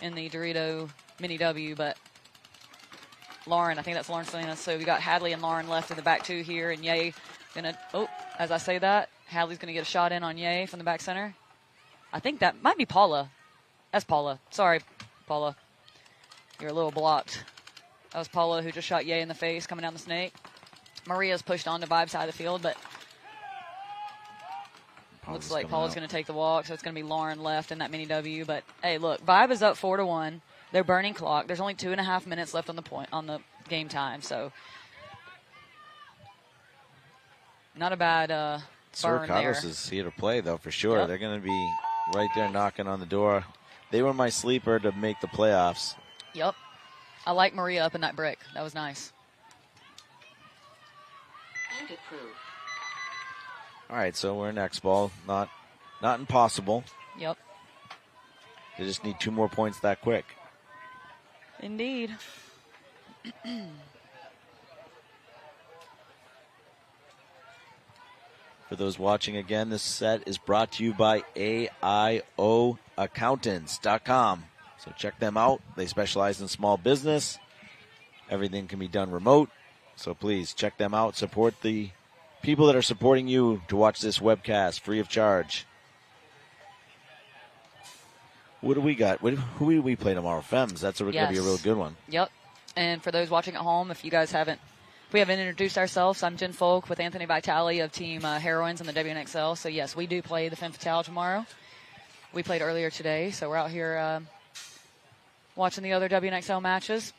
in the Dorito Mini W, but Lauren, I think that's Lauren Salinas. So we got Hadley and Lauren left in the back two here, and Ye going to, as I say that, Hadley's going to get a shot in on Ye from the back center. I think that might be Paula. That's Paula. Sorry, Paula. You're a little blocked. That was Paula who just shot Ye in the face coming down the Snake. Maria's pushed on to Vibe's side of the field, but looks like Paula's going to take the walk, so it's going to be Lauren left in that Mini W. But, hey, look, Vibe is up 4-1. They're burning clock. There's only 2.5 minutes left on the game time, so not a bad burn there. Suricatos is here to play, though, for sure. Yep. They're going to be right there knocking on the door. They were my sleeper to make the playoffs. Yep. I like Maria up in that brick. That was nice. And approved. All right, so we're in X-Ball. Not impossible. Yep. They just need 2 more points that quick. Indeed. For those watching again, this set is brought to you by AIOaccountants.com. So check them out. They specialize in small business. Everything can be done remote. So please check them out. Support the people that are supporting you to watch this webcast free of charge. What do we got? Who do we play tomorrow? Femmes. That's going to be a real good one. Yep. And for those watching at home, if we haven't introduced ourselves, I'm Jen Folk with Anthony Vitale of Team Heroines on the WNXL. So, yes, we do play the Femme Fatale tomorrow. We played earlier today, so we're out here watching the other WNXL matches.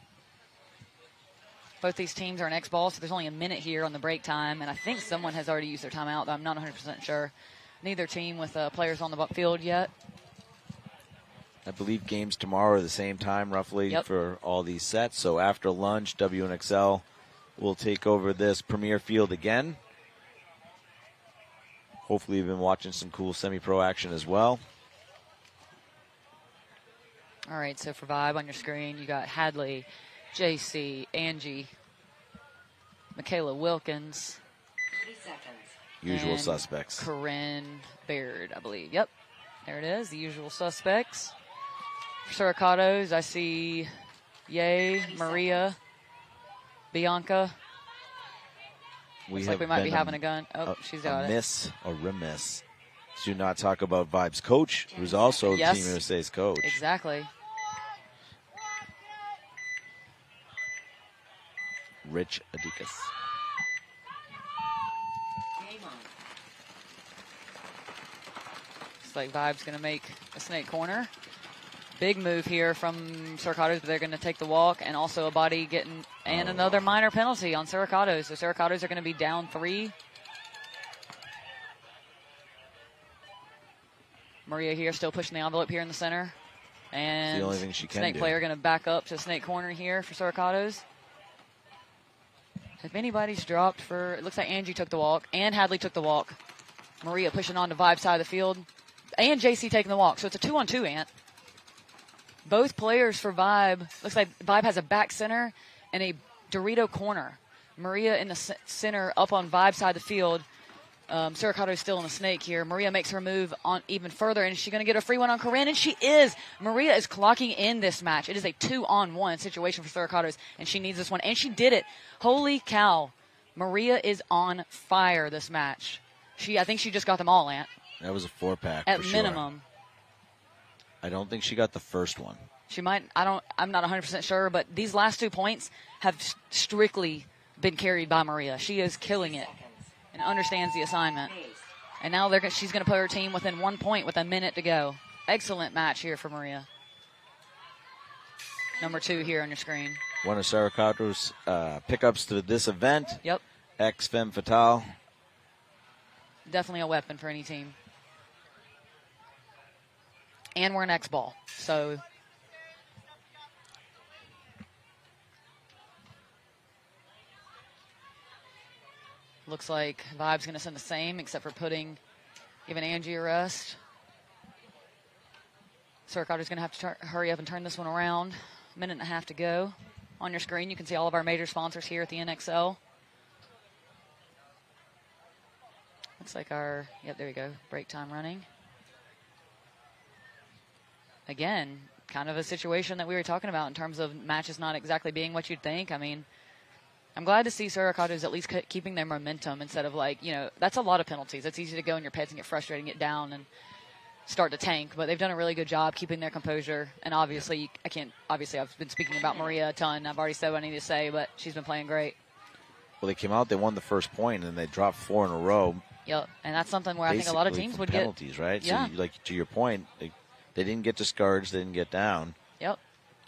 Both these teams are in X-Ball, so there's only a minute here on the break time, and I think someone has already used their timeout, though I'm not 100% sure. Neither team with players on the field yet. I believe games tomorrow are the same time, roughly, for all these sets. So after lunch, WNXL will take over this premier field again. Hopefully you've been watching some cool semi-pro action as well. All right, so for Vibe on your screen, you got Hadley, JC, Angie, Michaela Wilkins. 30 seconds. Usual and suspects. Corinne Baird, I believe. Yep, there it is, the usual suspects. For Suricatos, I see Ye, Maria, Bianca. Looks like we might be having a gun. Oh, she's got it. Miss or remiss. Do not talk about Vibe's coach, who's also Yes. Team USA's coach. Exactly. Rich Adikas. Looks like Vibe's going to make a snake corner. Big move here from Suricatos, but they're going to take the walk, and also a body getting, and another minor penalty on Suricatos. So Suricatos are going to be down 3. Maria here still pushing the envelope here in the center. And It's the only thing she can snake do. player going to back up to snake corner here for Suricatos. If anybody's dropped for, it looks like Angie took the walk, and Hadley took the walk. Maria pushing on to Vibe's side of the field, and JC taking the walk. So it's a 2-on-2, Ant. Both players for Vibe, looks like Vibe has a back center and a Dorito corner. Maria in the center up on Vibe's side of the field. Suricato is still in the snake here. Maria makes her move on even further, and is she going to get a free one on Corinne? And she is. Maria is clocking in this match. It is a 2-on-1 situation for Suricatos, and she needs this one, and she did it. Holy cow. Maria is on fire this match. I think she just got them all, Ant. That was a 4-pack At for sure. minimum. I don't think she got the first one. She might, I'm not 100% sure, but these last 2 points have strictly been carried by Maria. She is killing it and understands the assignment. And now she's going to put her team within 1 point with a minute to go. Excellent match here for Maria. Number 2 here on your screen. One of Saracato's pickups to this event. Yep. Ex Femme Fatale. Definitely a weapon for any team. And we're an X-ball, so looks like Vibe's going to send the same, except for giving Angie a rest. Suricato's going to have to hurry up and turn this one around. 1.5 minutes to go. On your screen, you can see all of our major sponsors here at the NXL. Looks like yep, there you go, break time running. Again, kind of a situation that we were talking about in terms of matches not exactly being what you'd think. I mean, I'm glad to see Suricatos at least keeping their momentum instead of that's a lot of penalties. It's easy to go in your pits and get frustrated and get down and start to tank, but they've done a really good job keeping their composure. And obviously, I've been speaking about Maria a ton. I've already said what I need to say, but she's been playing great. Well, they came out, they won the first point, and they dropped 4 in a row. Yep, and that's something where I think a lot of teams would penalties, right? Yeah. So, to your point, they didn't get discouraged, they didn't get down. Yep,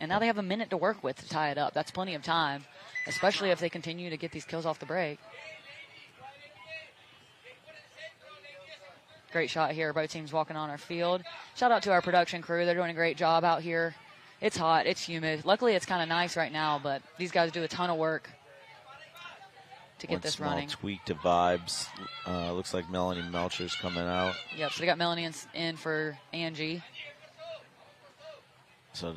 and now they have a minute to work with to tie it up. That's plenty of time, especially if they continue to get these kills off the break. Great shot here. Both teams walking on our field. Shout out to our production crew. They're doing a great job out here. It's hot. It's humid. Luckily, it's kind of nice right now, but these guys do a ton of work to get this running. One small tweak to Vibes. Looks like Melanie Melcher's coming out. Yep, so they got Melanie in for Angie. So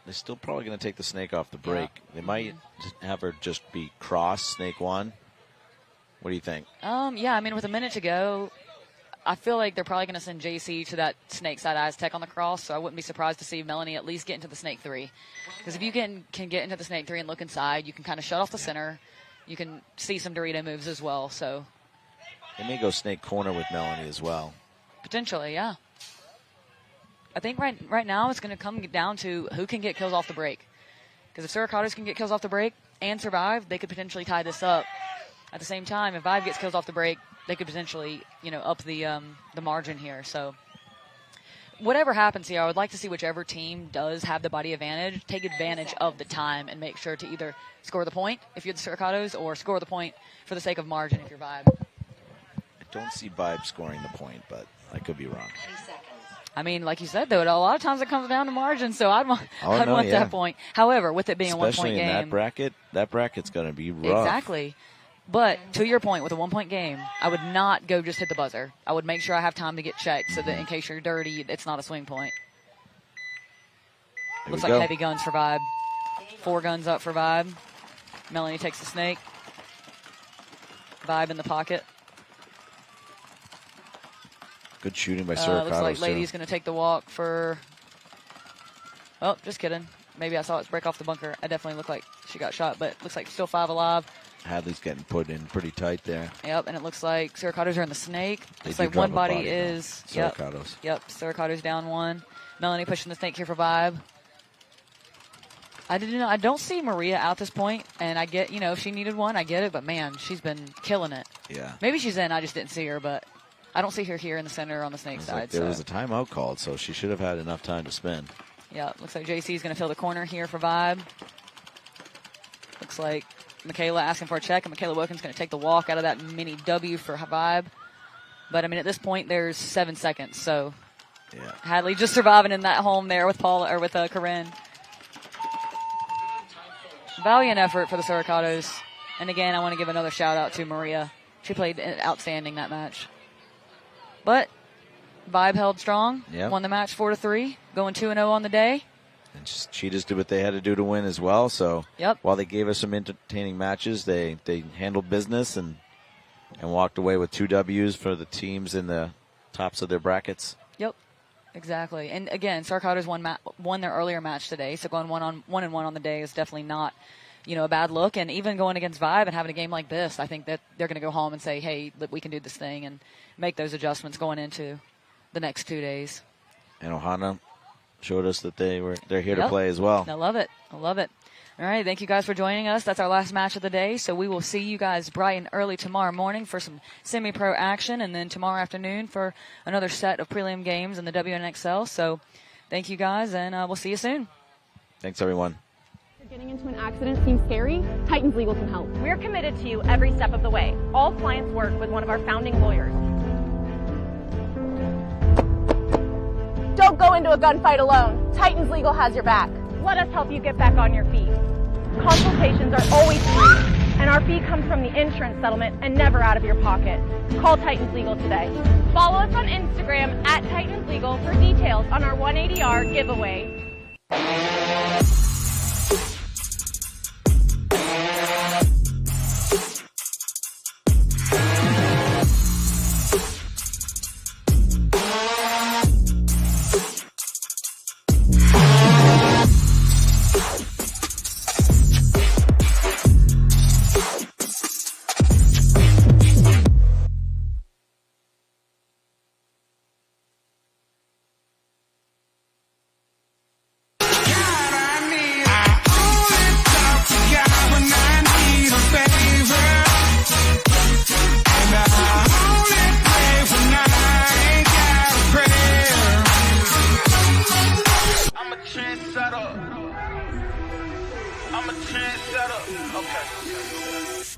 they're still probably going to take the snake off the break. Yeah. They might have her just be cross, snake 1. What do you think? Yeah, I mean, with a minute to go, I feel like they're probably going to send JC to that snake side Aztec on the cross, so I wouldn't be surprised to see Melanie at least get into the snake 3. Because if you can get into the snake 3 and look inside, you can kind of shut off the center. You can see some Dorito moves as well. So they may go snake corner with Melanie as well. Potentially, yeah. I think right now it's going to come down to who can get kills off the break. Because if Suricatos can get kills off the break and survive, they could potentially tie this up. At the same time, if Vibe gets kills off the break, they could potentially, up the margin here. So whatever happens here, I would like to see whichever team does have the body advantage, take advantage of the time and make sure to either score the point if you're the Suricatos or score the point for the sake of margin if you're Vibe. I don't see Vibe scoring the point, but I could be wrong. I mean, like you said, though, a lot of times it comes down to margin, so I'd want that point. However, with it being especially a 1-point game. Especially in that bracket's going to be rough. Exactly. But to your point, with a 1-point game, I would not go just hit the buzzer. I would make sure I have time to get checked so that in case you're dirty, it's not a swing point. Looks like heavy guns for Vibe. 4 guns up for Vibe. Melanie takes the snake. Vibe in the pocket. Good shooting by Suricatos. Looks like Lady's going to take the walk for... Oh, just kidding. Maybe I saw it break off the bunker. I definitely looked like she got shot, but looks like still 5 alive. Hadley's getting put in pretty tight there. Yep, and it looks like Suricatos are in the snake. Looks They like do one drop a body is... Suricatos. Yep, Suricatos down 1. Melanie pushing the snake here for Vibe. I don't see Maria out this point, and I get, if she needed one, I get it, but man, she's been killing it. Yeah. Maybe she's in, I just didn't see her, but I don't see her here in the center on the snake side. There was a timeout called, so she should have had enough time to spin. Yeah, looks like JC is going to fill the corner here for Vibe. Looks like Michaela asking for a check, and Michaela Wilkins going to take the walk out of that mini W for Vibe. But, at this point, there's 7 seconds, so yeah. Hadley just surviving in that home there with Paula, or with Corinne. Valiant effort for the Suricatos. And again, I want to give another shout out to Maria. She played outstanding that match. But Vibe held strong. Yep. Won the match 4-3, going 2-0 on the day. And she just did what they had to do to win as well. So yep. While they gave us some entertaining matches, they handled business and walked away with 2 W's for the teams in the tops of their brackets. Yep. Exactly. And again, Suricatos won their earlier match today, so going 1-1 on the day is definitely not, a bad look. And even going against Vibe and having a game like this, I think that they're going to go home and say, hey, we can do this thing and make those adjustments going into the next 2 days. And Ohana showed us that they're here to play as well. I love it. All right, thank you guys for joining us. That's our last match of the day, so we will see you guys bright and early tomorrow morning for some semi-pro action, and then tomorrow afternoon for another set of prelim games in the WNXL. So thank you guys, and we'll see you soon. Thanks, everyone. Getting into an accident seems scary? Titans Legal can help. We're committed to you every step of the way. All clients work with one of our founding lawyers. Don't go into a gunfight alone. Titans Legal has your back. Let us help you get back on your feet. Consultations are always free, and our fee comes from the insurance settlement and never out of your pocket. Call Titans Legal today. Follow us on Instagram at Titans Legal for details on our 180R giveaway.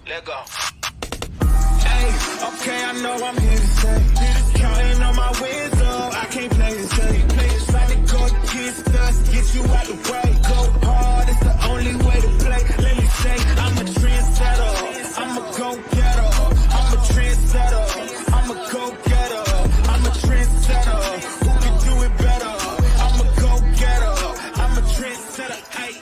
Let go. Hey, okay, I know I'm here to stay. Counting on my wins, so I can't play it safe. Try to go against us, get you out the way. Go hard, it's the only way to play. Let me say, I'm a trendsetter. I'm a go-getter. I'm a trendsetter. I'm a go-getter. I'm a trendsetter. Who can do it better? I'm a go-getter. I'm a trendsetter. Hey.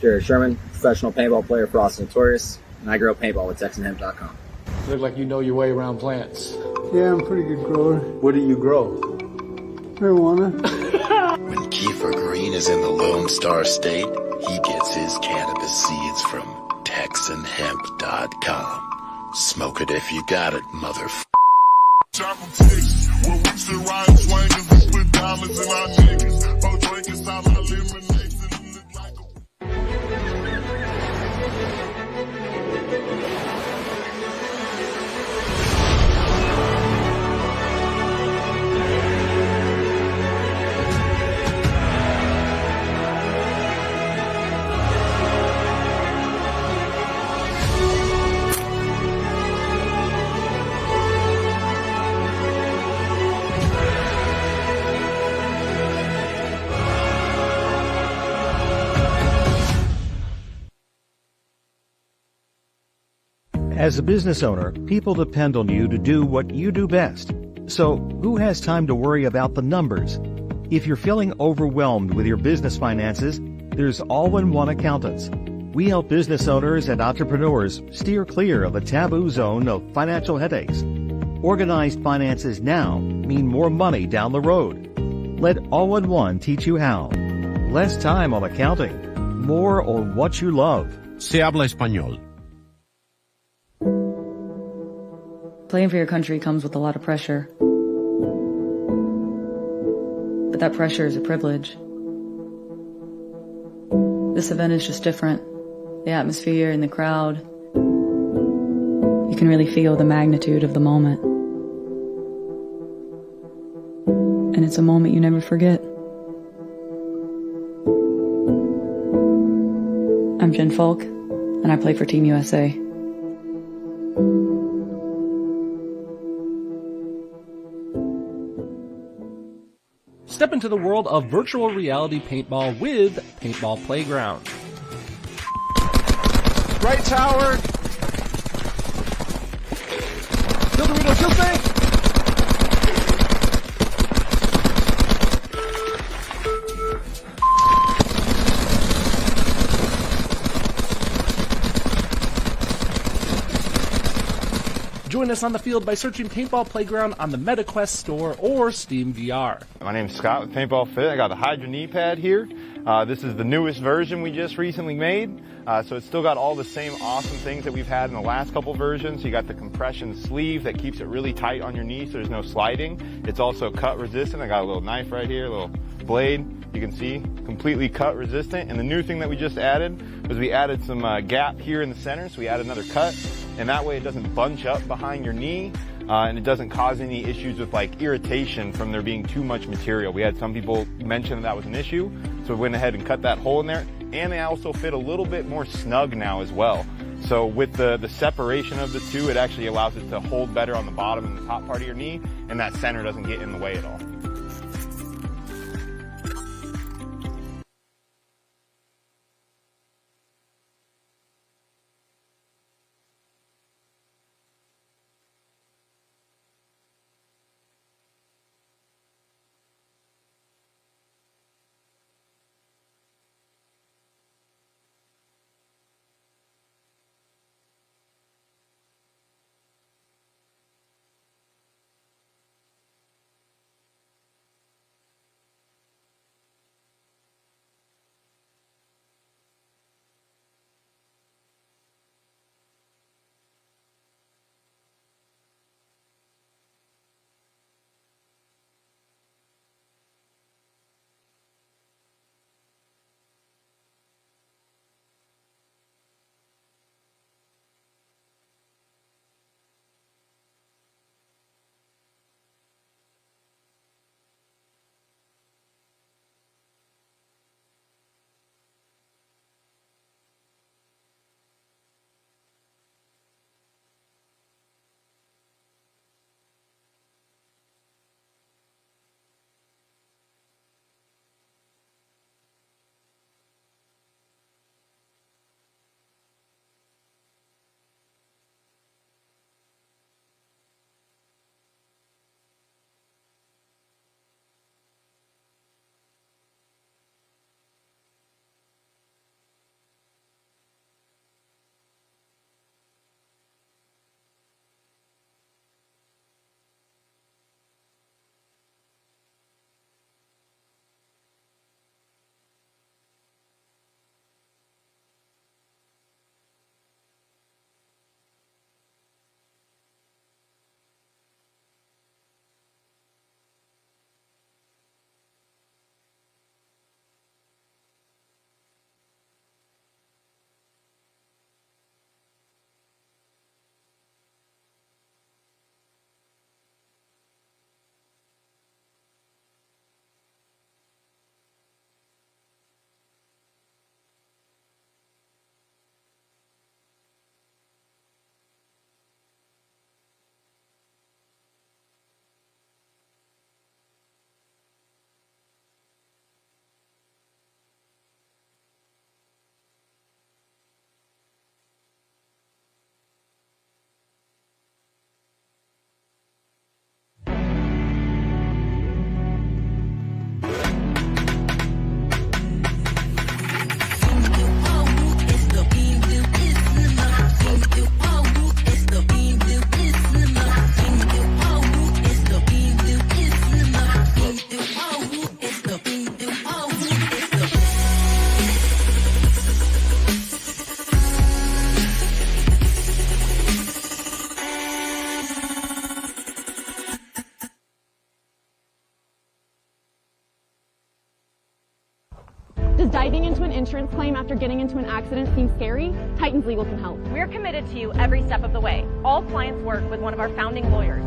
Jared Sherman, professional paintball player for Austin Notorious, and I grow paintball with TexanHemp.com. You look like you know your way around plants. Yeah, I'm a pretty good grower. What do you grow? Marijuana. When Kiefer Green is in the Lone Star State, he gets his cannabis seeds from TexanHemp.com. Smoke it if you got it, motherfucker. Well, we still ride swingers, we put diamonds in our niggas. Oh, drinking style, our lemonades, and it look like As a business owner, people depend on you to do what you do best. So, who has time to worry about the numbers? If you're feeling overwhelmed with your business finances, there's All-in-One Accountants. We help business owners and entrepreneurs steer clear of the taboo zone of financial headaches. Organized finances now mean more money down the road. Let All-in-One teach you how. Less time on accounting. More on what you love. Se habla español. Playing for your country comes with a lot of pressure. But that pressure is a privilege. This event is just different. The atmosphere and the crowd. You can really feel the magnitude of the moment. And it's a moment you never forget. I'm Jen Falk, and I play for Team USA. Step into the world of virtual reality paintball with Paintball Playground. right tower. Kill Dorito, kill Snake. Join us on the field by searching Paintball Playground on the MetaQuest store or Steam VR. My name's Scott with Paintball Fit. I got the Hydra knee pad here. This is the newest version we just recently made. So it's still got all the same awesome things that we've had in the last couple versions. You got the compression sleeve that keeps it really tight on your knee so there's no sliding. It's also cut resistant. I got a little knife right here, a little blade. You can see, completely cut resistant. And the new thing that we just added was we added some gap here in the center. So we added another cut. And that way it doesn't bunch up behind your knee. And it doesn't cause any issues with like irritation from there being too much material. We had some people mention that was an issue, so we went ahead and cut that hole in there. And they also fit a little bit more snug now as well. So with the separation of the two, it actually allows it to hold better on the bottom and the top part of your knee, and that center doesn't get in the way at all. Does diving into an insurance claim after getting into an accident seem scary? Titans Legal can help. We're committed to you every step of the way. All clients work with one of our founding lawyers.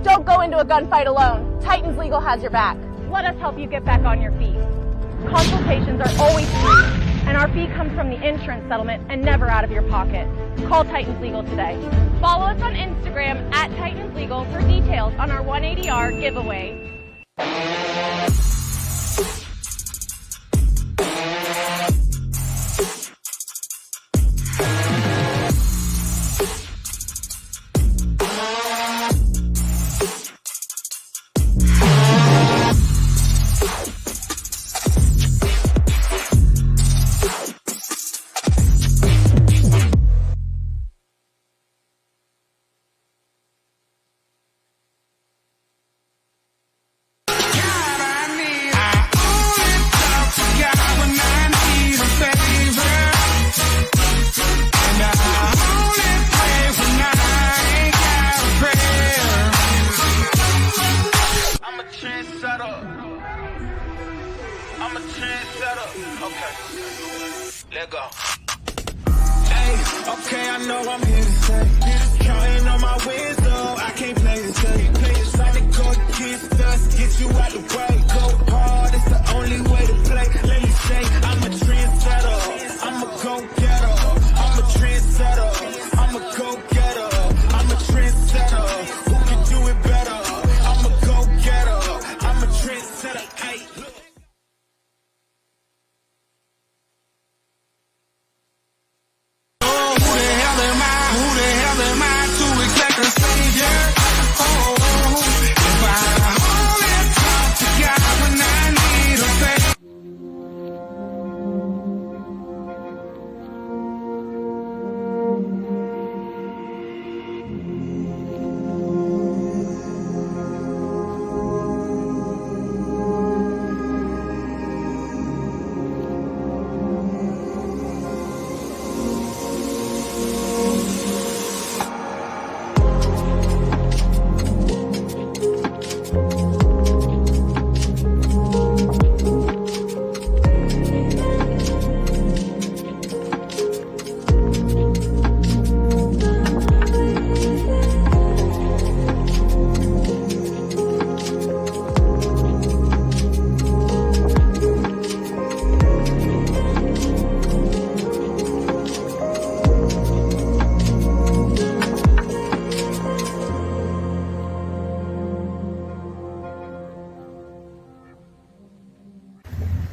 Don't go into a gunfight alone. Titans Legal has your back. Let us help you get back on your feet. Consultations are always free, and our fee comes from the insurance settlement and never out of your pocket. Call Titans Legal today. Follow us on Instagram at Titans Legal for details on our 180R giveaway. I'm a trendsetter. Okay. Let go. Hey, okay, I know I'm here to stay. Counting on my wins, though. I can't play this game. It's like to go against us, get you out the way. Go hard, it's the only way to play. Let me say, I'm a trendsetter. I'm a go-getter. I'm a trendsetter. I'm a go-getter. I'm a trendsetter. Who can do it better? I'm a go-getter. I'm a trendsetter. Hey.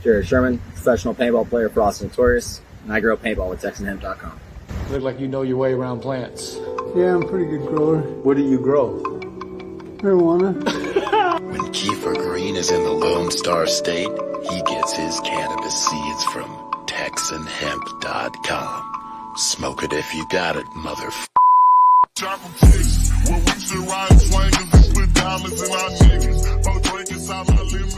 Jared Sherman, professional paintball player for Austin Notorious, and I grow paintball with TexanHemp.com. Look like you know your way around plants. Yeah, I'm a pretty good grower. What do you grow? Marijuana. When Kiefer Green is in the Lone Star State, he gets his cannabis seeds from TexanHemp.com. Smoke it if you got it, motherfucker. Well, we should ride swingers and put diamonds in our niggas. From drinking out my lemonade.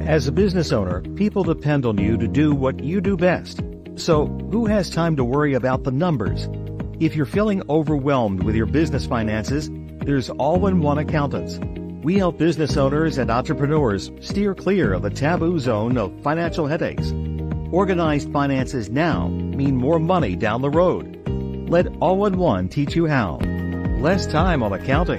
As a business owner, people depend on you to do what you do best. So, who has time to worry about the numbers? If you're feeling overwhelmed with your business finances, there's All-in-One Accountants. We help business owners and entrepreneurs steer clear of the taboo zone of financial headaches. Organized finances now mean more money down the road. Let All-in-One teach you how. Less time on accounting,